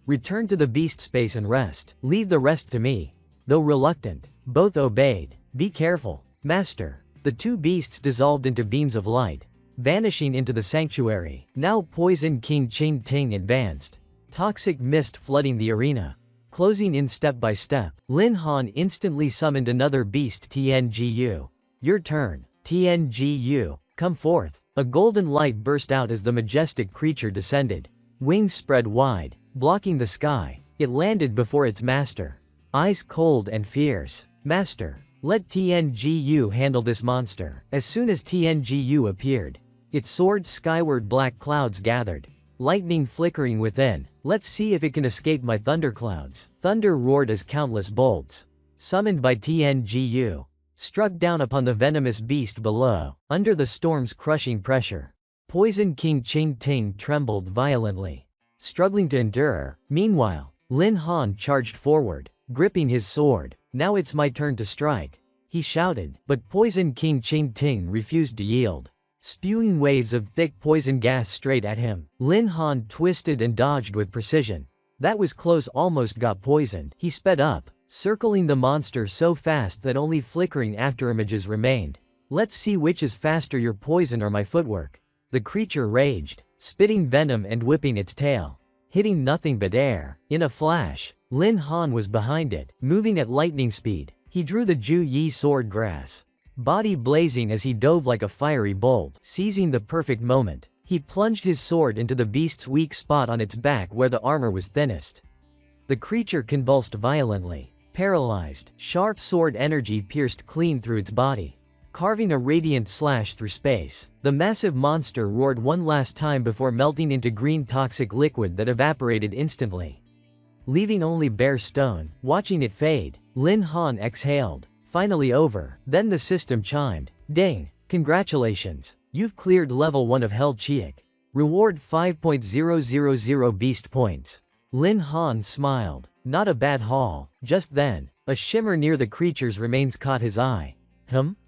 Return to the beast space and rest. Leave the rest to me. Though reluctant, both obeyed. Be careful, Master. The two beasts dissolved into beams of light, vanishing into the sanctuary. Now Poison King Ching Tang advanced. Toxic mist flooding the arena, closing in step by step. Lin Han instantly summoned another beast, Tiangu. Your turn, Tiangu. Come forth. A golden light burst out as the majestic creature descended. Wings spread wide, blocking the sky. It landed before its master. Eyes cold and fierce. Master, let Tiangu handle this monster. As soon as Tiangu appeared, it soared skyward. Black clouds gathered, lightning flickering within. Let's see if it can escape my thunderclouds. Thunder roared as countless bolts, summoned by Tiangu, struck down upon the venomous beast below. Under the storm's crushing pressure, Poison King Ching Tang trembled violently, struggling to endure. Meanwhile, Lin Han charged forward, gripping his sword. Now it's my turn to strike, he shouted. But Poison King Ching Tang refused to yield, spewing waves of thick poison gas straight at him. Lin Han twisted and dodged with precision. That was close, almost got poisoned. He sped up, circling the monster so fast that only flickering afterimages remained. Let's see which is faster, your poison or my footwork. The creature raged, spitting venom and whipping its tail, hitting nothing but air. In a flash, Lin Han was behind it, moving at lightning speed. He drew the Ju Yi sword grass, body blazing as he dove like a fiery bolt. Seizing the perfect moment, he plunged his sword into the beast's weak spot on its back where the armor was thinnest. The creature convulsed violently, paralyzed. Sharp sword energy pierced clean through its body, carving a radiant slash through space. The massive monster roared one last time before melting into green toxic liquid that evaporated instantly, leaving only bare stone. Watching it fade, Lin Han exhaled. Finally over. Then the system chimed. Ding! Congratulations! You've cleared level 1 of Hell Chiak. Reward 5.000 beast points. Lin Han smiled. Not a bad haul. Just then, a shimmer near the creature's remains caught his eye.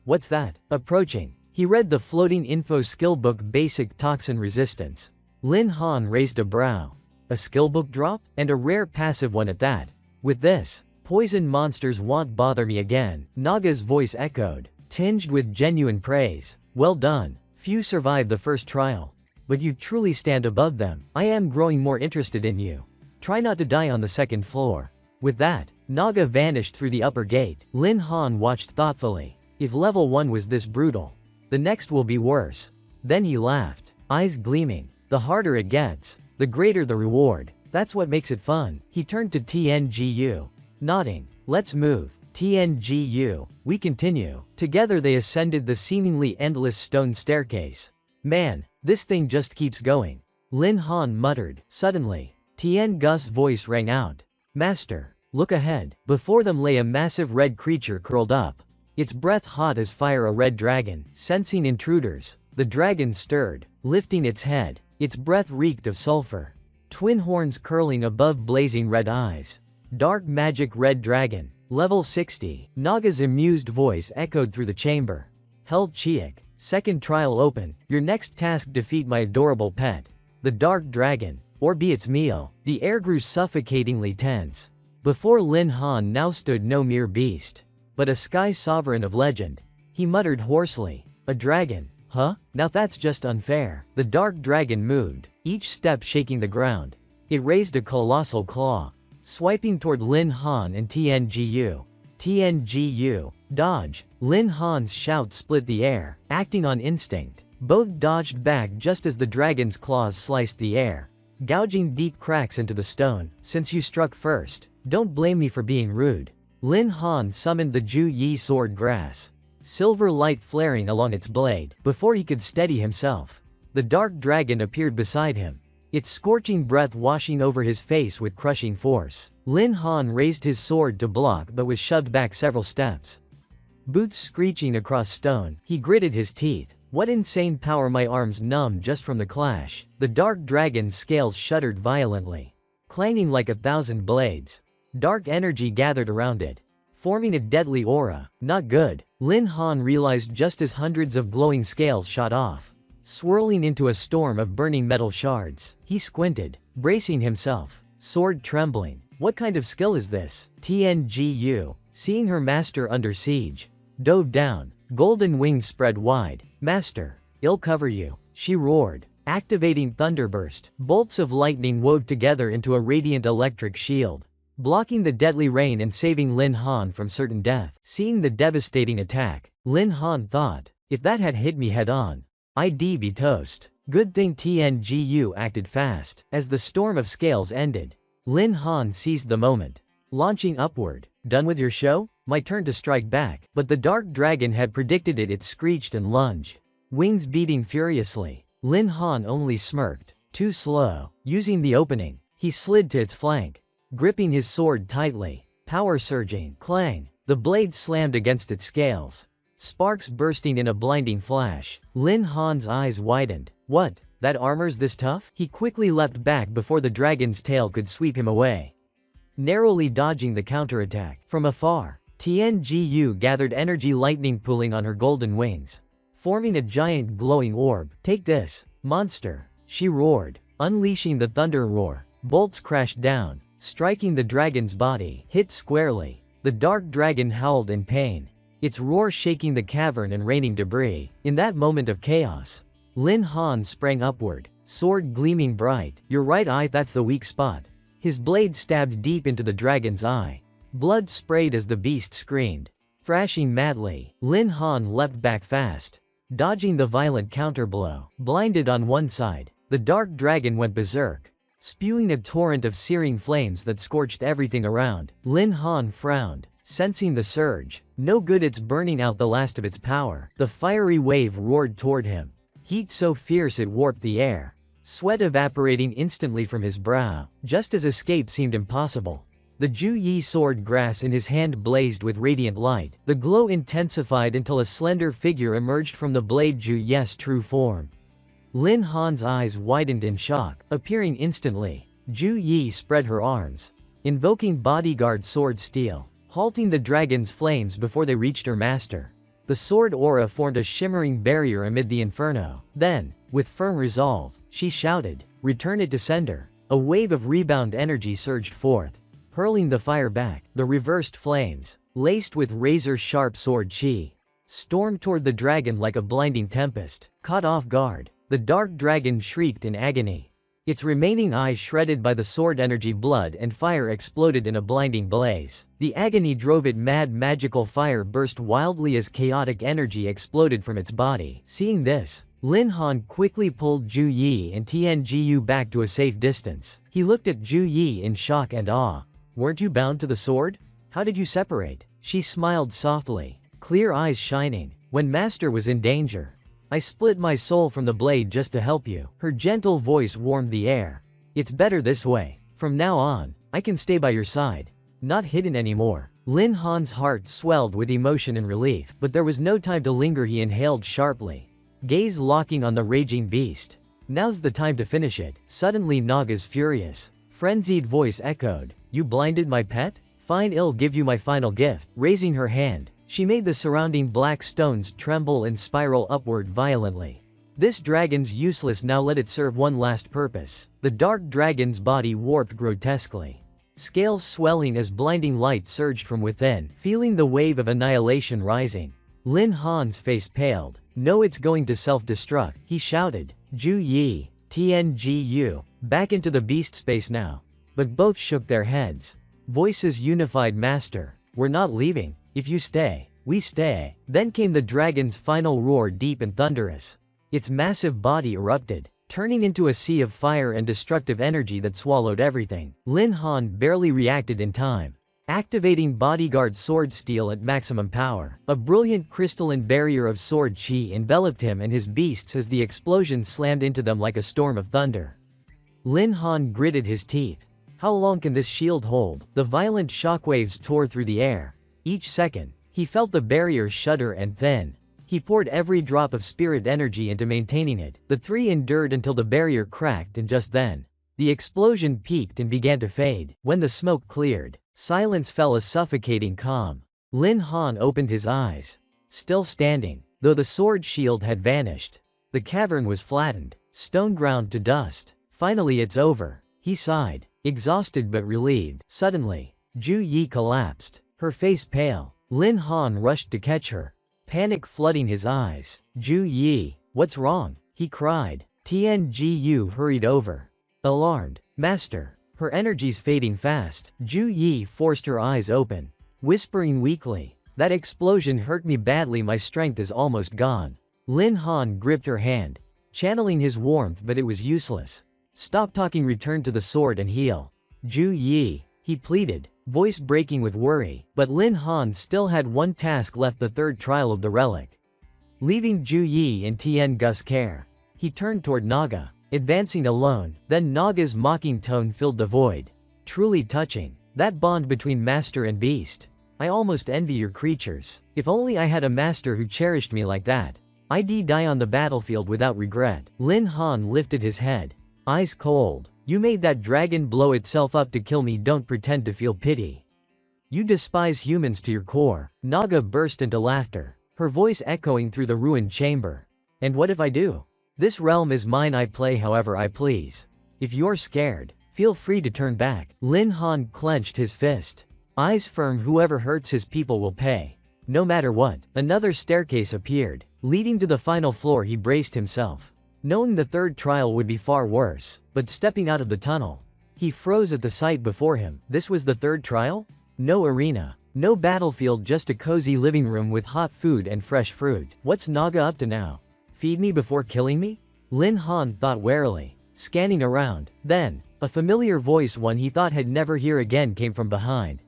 What's that? Approaching, he read the floating info skillbook, basic toxin resistance. Lin Han raised a brow. A skillbook drop? And a rare passive one at that. With this, poison monsters won't bother me again. Naga's voice echoed, tinged with genuine praise. Well done. Few survive the first trial, but you truly stand above them. I am growing more interested in you. Try not to die on the second floor. With that, Naga vanished through the upper gate. Lin Han watched thoughtfully. If level 1 was this brutal, the next will be worse. Then he laughed, eyes gleaming. The harder it gets, the greater the reward. That's what makes it fun. He turned to Tiangu, nodding. Let's move. Tiangu, we continue. Together they ascended the seemingly endless stone staircase. Man, this thing just keeps going, Lin Han muttered. Suddenly, Tian Gus's voice rang out. Master, look ahead. Before them lay a massive red creature curled up, its breath hot as fire, a red dragon. Sensing intruders, the dragon stirred, lifting its head. Its breath reeked of sulfur, twin horns curling above blazing red eyes. Dark magic red dragon, Level 60. Naga's amused voice echoed through the chamber. Hell Chiak. Second trial open. Your next task: defeat my adorable pet, the Dark Dragon, or be its meal. The air grew suffocatingly tense. Before Lin Han now stood no mere beast, but a sky sovereign of legend. He muttered hoarsely, "A dragon, huh? Now that's just unfair." The Dark Dragon moved, each step shaking the ground. It raised a colossal claw, swiping toward Lin Han and TNGU. TNGU. Dodge. Lin Han's shout split the air. Acting on instinct, both dodged back just as the dragon's claws sliced the air, gouging deep cracks into the stone. "Since you struck first, don't blame me for being rude." Lin Han summoned the Ju Yi sword grass, silver light flaring along its blade. Before he could steady himself, the Dark Dragon appeared beside him, its scorching breath washing over his face with crushing force. Lin Han raised his sword to block but was shoved back several steps. Boots screeching across stone, he gritted his teeth. What insane power! My arms numb just from the clash. The Dark Dragon's scales shuddered violently, clanging like 1,000 blades. Dark energy gathered around it, forming a deadly aura. Not good, Lin Han realized just as hundreds of glowing scales shot off, swirling into a storm of burning metal shards. He squinted, bracing himself, sword trembling. What kind of skill is this? TNGU, seeing her master under siege, dove down, golden wings spread wide. "Master, I'll cover you," she roared, activating Thunderburst. Bolts of lightning wove together into a radiant electric shield, blocking the deadly rain and saving Lin Han from certain death. Seeing the devastating attack, Lin Han thought, if that had hit me head on, I'd be toast. Good thing TNGU acted fast. As the storm of scales ended, Lin Han seized the moment, launching upward. "Done with your show? My turn to strike back." But the Dark Dragon had predicted it. It screeched and lunged, wings beating furiously. Lin Han only smirked. Too slow. Using the opening, he slid to its flank, gripping his sword tightly. Power surging. Clang. The blade slammed against its scales, sparks bursting in a blinding flash. Lin Han's eyes widened. What? That armor's this tough? He quickly leapt back before the dragon's tail could sweep him away, narrowly dodging the counterattack. From afar, TNGU gathered energy, lightning pooling on her golden wings, forming a giant glowing orb. "Take this, monster," she roared, unleashing the thunder roar. Bolts crashed down, striking the dragon's body. Hit squarely. The Dark Dragon howled in pain, its roar shaking the cavern and raining debris. In that moment of chaos, Lin Han sprang upward, sword gleaming bright. "Your right eye, that's the weak spot." His blade stabbed deep into the dragon's eye. Blood sprayed as the beast screamed. Thrashing madly, Lin Han leapt back fast, dodging the violent counterblow. Blinded on one side, the Dark Dragon went berserk, spewing a torrent of searing flames that scorched everything around. Lin Han frowned, sensing the surge. No good, it's burning out the last of its power. The fiery wave roared toward him, heat so fierce it warped the air, sweat evaporating instantly from his brow. Just as escape seemed impossible, the Ju Yi sword grass in his hand blazed with radiant light. The glow intensified until a slender figure emerged from the blade, Ju Yi's true form. Lin Han's eyes widened in shock. Appearing instantly, Ju Yi spread her arms, invoking bodyguard sword steel, halting the dragon's flames before they reached her master. The sword aura formed a shimmering barrier amid the inferno. Then, with firm resolve, she shouted, "Return it to sender." A wave of rebound energy surged forth, hurling the fire back. The reversed flames, laced with razor-sharp sword chi, stormed toward the dragon like a blinding tempest. Caught off guard, the Dark Dragon shrieked in agony. Its remaining eyes shredded by the sword energy, blood and fire exploded in a blinding blaze. The agony drove it mad. Magical fire burst wildly as chaotic energy exploded from its body. Seeing this, Lin Han quickly pulled Ju Yi and TNGU back to a safe distance. He looked at Ju Yi in shock and awe. "Weren't you bound to the sword? How did you separate?" She smiled softly, clear eyes shining. "When Master was in danger, I split my soul from the blade just to help you." Her gentle voice warmed the air. "It's better this way. From now on, I can stay by your side, not hidden anymore." Lin Han's heart swelled with emotion and relief, but there was no time to linger. He inhaled sharply, gaze locking on the raging beast. "Now's the time to finish it." Suddenly Naga's furious, frenzied voice echoed, "You blinded my pet? Fine, I'll give you my final gift. Raising her hand, she made the surrounding black stones tremble and spiral upward violently. This dragon's useless now, let it serve one last purpose. The dark dragon's body warped grotesquely. Scales swelling as blinding light surged from within, feeling the wave of annihilation rising. Lin Han's face paled. No, it's going to self-destruct, he shouted. Ju Yi, TNGU, back into the beast space now. But both shook their heads. Voices unified, Master, we're not leaving. If you stay, we stay. Then came the dragon's final roar, deep and thunderous. Its massive body erupted, turning into a sea of fire and destructive energy that swallowed everything. Lin Han barely reacted in time. Activating bodyguard sword steel at maximum power, a brilliant crystalline barrier of sword chi enveloped him and his beasts as the explosion slammed into them like a storm of thunder. Lin Han gritted his teeth. How long can this shield hold? The violent shockwaves tore through the air. Each second, he felt the barrier shudder and thin. He poured every drop of spirit energy into maintaining it. The three endured until the barrier cracked, and just then, the explosion peaked and began to fade. When the smoke cleared, silence fell, a suffocating calm. Lin Han opened his eyes. Still standing, though the sword shield had vanished. The cavern was flattened, stone ground to dust. Finally, it's over, he sighed, exhausted but relieved. Suddenly, Ju Yi collapsed, her face pale. Lin Han rushed to catch her, panic flooding his eyes. Ju Yi, what's wrong? He cried. TNGU hurried over. Alarmed. Master, her energy's fading fast. Ju Yi forced her eyes open, whispering weakly. That explosion hurt me badly, my strength is almost gone. Lin Han gripped her hand, channeling his warmth, but it was useless. Stop talking, return to the sword and heal. Ju Yi, he pleaded, voice breaking with worry. But Lin Han still had one task left, the third trial of the relic. Leaving Ju Yi in Tien Gus's care, he turned toward Naga, advancing alone. Then Naga's mocking tone filled the void. Truly touching, that bond between master and beast. I almost envy your creatures. If only I had a master who cherished me like that. I'd die on the battlefield without regret. Lin Han lifted his head, eyes cold. You made that dragon blow itself up to kill me, don't pretend to feel pity. You despise humans to your core. Naga burst into laughter, her voice echoing through the ruined chamber. And what if I do? This realm is mine, I play however I please. If you're scared, feel free to turn back. Lin Han clenched his fist, eyes firm. Whoever hurts his people will pay, no matter what. Another staircase appeared, leading to the final floor. He braced himself, knowing the third trial would be far worse, but stepping out of the tunnel, he froze at the sight before him. This was the third trial? No arena, no battlefield, just a cozy living room with hot food and fresh fruit. What's Naga up to now? Feed me before killing me? Lin Han thought warily, scanning around. Then, a familiar voice, one he thought he'd never hear again, came from behind,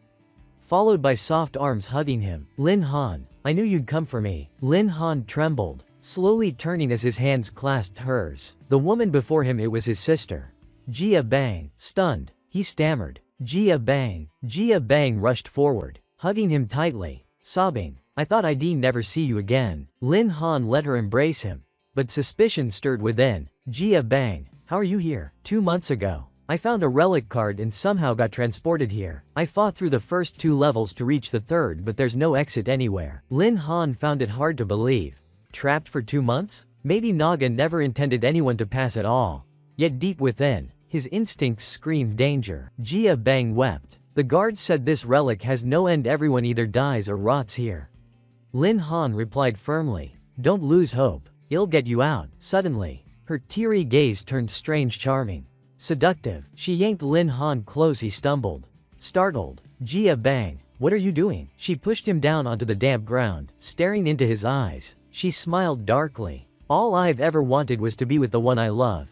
followed by soft arms hugging him. Lin Han, I knew you'd come for me. Lin Han trembled, slowly turning as his hands clasped hers. The woman before him, it was his sister. Jia Bang. Stunned, he stammered, Jia Bang. Jia Bang rushed forward, hugging him tightly, sobbing, I thought I'd never see you again. Lin Han let her embrace him, but suspicion stirred within. Jia Bang, how are you here? 2 months ago, I found a relic card and somehow got transported here. I fought through the first 2 levels to reach the third, but there's no exit anywhere. Lin Han found it hard to believe. Trapped for 2 months? Maybe Naga never intended anyone to pass at all. Yet deep within, his instincts screamed danger. Jia Bang wept. The guards said this relic has no end, everyone either dies or rots here. Lin Han replied firmly, don't lose hope, it'll get you out. Suddenly, her teary gaze turned strange, charming, seductive. She yanked Lin Han close. He stumbled, startled. Jia Bang, what are you doing? She pushed him down onto the damp ground, staring into his eyes. She smiled darkly. All I've ever wanted was to be with the one I love.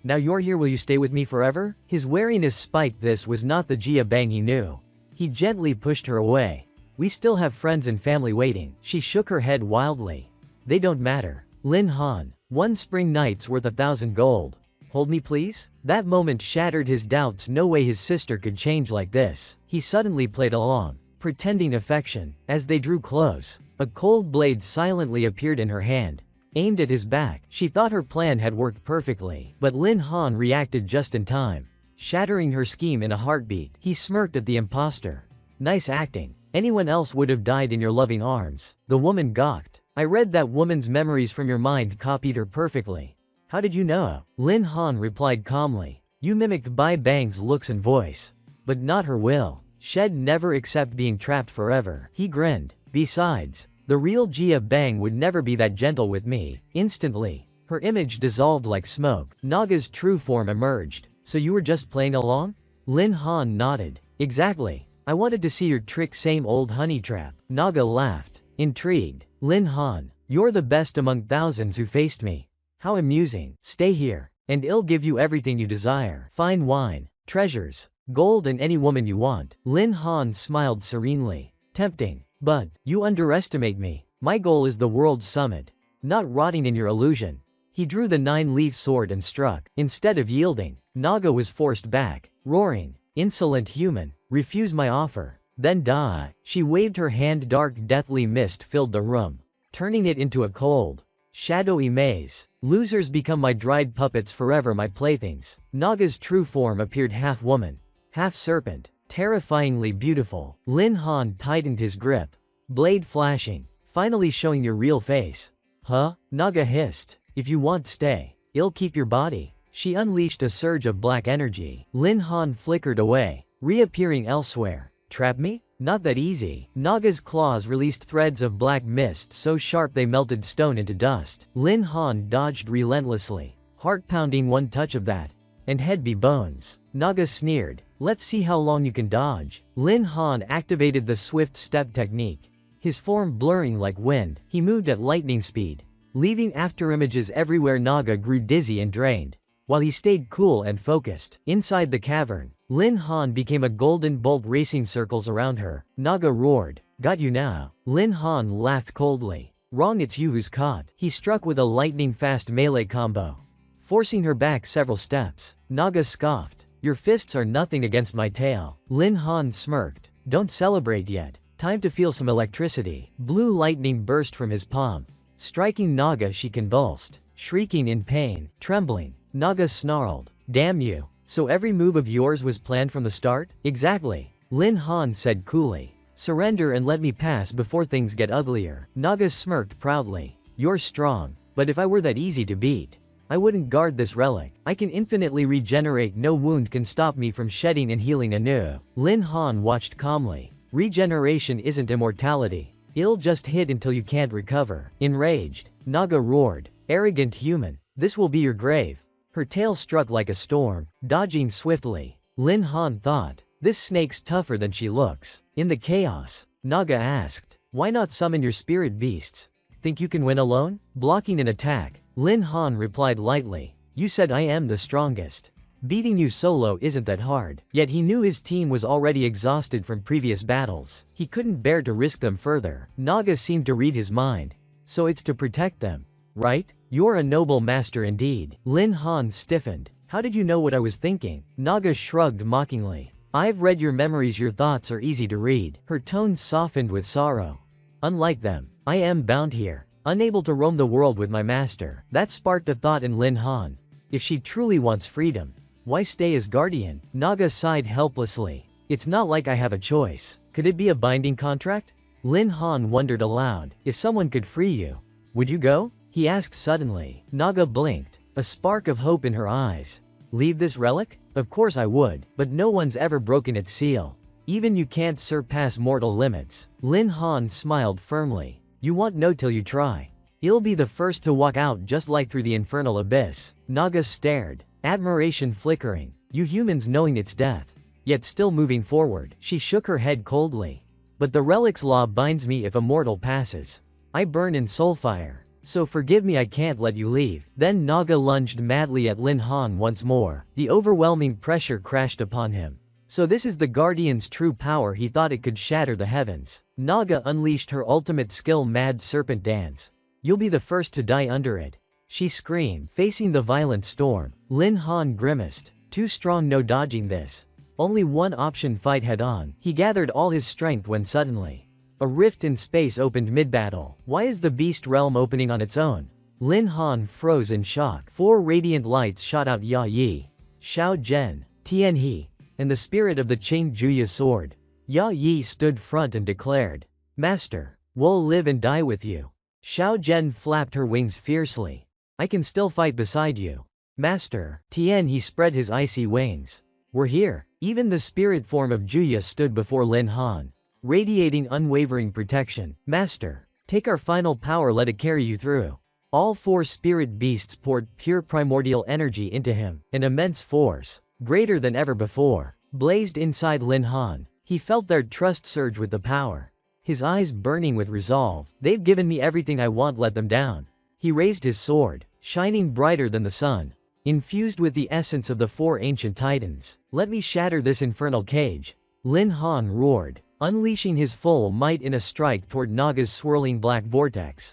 Now you're here, will you stay with me forever? His wariness spiked. This was not the Jia Bang he knew. He gently pushed her away. We still have friends and family waiting. She shook her head wildly. They don't matter. Lin Han, 1 spring night's worth 1,000 gold. Hold me please? That moment shattered his doubts. No way his sister could change like this. He suddenly played along, pretending affection. As they drew close, a cold blade silently appeared in her hand, aimed at his back. She thought her plan had worked perfectly, but Lin Han reacted just in time, shattering her scheme in a heartbeat. He smirked at the imposter. Nice acting. Anyone else would have died in your loving arms. The woman gawked. I read that woman's memories from your mind, copied her perfectly. How did you know? Lin Han replied calmly. You mimicked Bai Bang's looks and voice. But not her will. She'd never accept being trapped forever. He grinned. Besides, the real Jia Bang would never be that gentle with me. Instantly, her image dissolved like smoke. Naga's true form emerged. So you were just playing along? Lin Han nodded. Exactly. I wanted to see your trick, same old honey trap. Naga laughed. Intrigued. Lin Han, you're the best among thousands who faced me. How amusing. Stay here, and I'll give you everything you desire. Fine wine, treasures, gold, and any woman you want. Lin Han smiled serenely. Tempting. But, you underestimate me. My goal is the world's summit. Not rotting in your illusion. He drew the 9-leaf sword and struck. Instead of yielding, Naga was forced back, roaring. Insolent human, refuse my offer. Then die. She waved her hand. Dark deathly mist filled the room, turning it into a cold, shadowy maze. Losers become my dried puppets forever, my playthings. Naga's true form appeared half woman, half serpent, terrifyingly beautiful. Lin Han tightened his grip, blade flashing, finally showing your real face. Huh? Naga hissed. If you want, stay. I'll keep your body. She unleashed a surge of black energy. Lin Han flickered away, reappearing elsewhere. Trap me? Not that easy. Naga's claws released threads of black mist so sharp they melted stone into dust. Lin Han dodged relentlessly, heart pounding. One touch of that, and head be bones. Naga sneered. Let's see how long you can dodge. Lin Han activated the swift step technique, his form blurring like wind. He moved at lightning speed, leaving afterimages everywhere. Naga grew dizzy and drained, while he stayed cool and focused. Inside the cavern, Lin Han became a golden bolt, racing circles around her. Naga roared. Got you now. Lin Han laughed coldly. Wrong, it's you who's caught. He struck with a lightning-fast melee combo, forcing her back several steps. Naga scoffed. Your fists are nothing against my tail. Lin Han smirked. Don't celebrate yet. Time to feel some electricity. Blue lightning burst from his palm, striking Naga. She convulsed, shrieking in pain. Trembling, Naga snarled. Damn you. So every move of yours was planned from the start? Exactly. Lin Han said coolly. Surrender and let me pass before things get uglier. Naga smirked proudly. You're strong, but if I were that easy to beat, I wouldn't guard this relic. I can infinitely regenerate. No wound can stop me from shedding and healing anew. Lin Han watched calmly. Regeneration isn't immortality. It'll just hit until you can't recover. Enraged, Naga roared. Arrogant human, this will be your grave. Her tail struck like a storm, dodging swiftly. Lin Han thought, this snake's tougher than she looks. In the chaos, Naga asked, why not summon your spirit beasts? Think you can win alone? Blocking an attack, Lin Han replied lightly. You said I am the strongest. Beating you solo isn't that hard. Yet he knew his team was already exhausted from previous battles. He couldn't bear to risk them further. Naga seemed to read his mind. So it's to protect them, right? You're a noble master indeed. Lin Han stiffened. How did you know what I was thinking? Naga shrugged mockingly. I've read your memories. Your thoughts are easy to read. Her tone softened with sorrow. Unlike them, I am bound here, unable to roam the world with my master. That sparked a thought in Lin Han. If she truly wants freedom, why stay as guardian? Naga sighed helplessly. It's not like I have a choice. Could it be a binding contract? Lin Han wondered aloud. If someone could free you, would you go? He asked suddenly. Naga blinked, a spark of hope in her eyes. Leave this relic? Of course I would, but no one's ever broken its seal. Even you can't surpass mortal limits. Lin Han smiled firmly. You won't know till you try. You'll be the first to walk out just like through the infernal abyss. Naga stared, admiration flickering. You humans knowing its death, yet still moving forward. She shook her head coldly. But the relic's law binds me. If a mortal passes, I burn in soul fire. So forgive me, I can't let you leave. Then Naga lunged madly at Lin Han once more. The overwhelming pressure crashed upon him. So this is the Guardian's true power. He thought it could shatter the heavens. Naga unleashed her ultimate skill, Mad Serpent Dance. You'll be the first to die under it, she screamed, facing the violent storm. Lin Han grimaced. Too strong, no dodging this. Only one option, fight head on. He gathered all his strength when suddenly a rift in space opened mid-battle. Why is the beast realm opening on its own? Lin Han froze in shock. 4 radiant lights shot out. Ya Yi, Xiao Zhen, Tian He, and the spirit of the Qing Juya sword. Ya Yi stood front and declared, Master, we'll live and die with you. Xiao Zhen flapped her wings fiercely. I can still fight beside you. Master, Tian he spread his icy wings. We're here. Even the spirit form of Juya stood before Lin Han, radiating unwavering protection. Master, take our final power, let it carry you through. All four spirit beasts poured pure primordial energy into him. An immense force, greater than ever before, blazed inside Lin Han. He felt their trust surge with the power. His eyes burning with resolve. They've given me everything I want, let them down. He raised his sword, shining brighter than the sun, infused with the essence of the four ancient titans. Let me shatter this infernal cage. Lin Han roared, unleashing his full might in a strike toward Naga's swirling black vortex.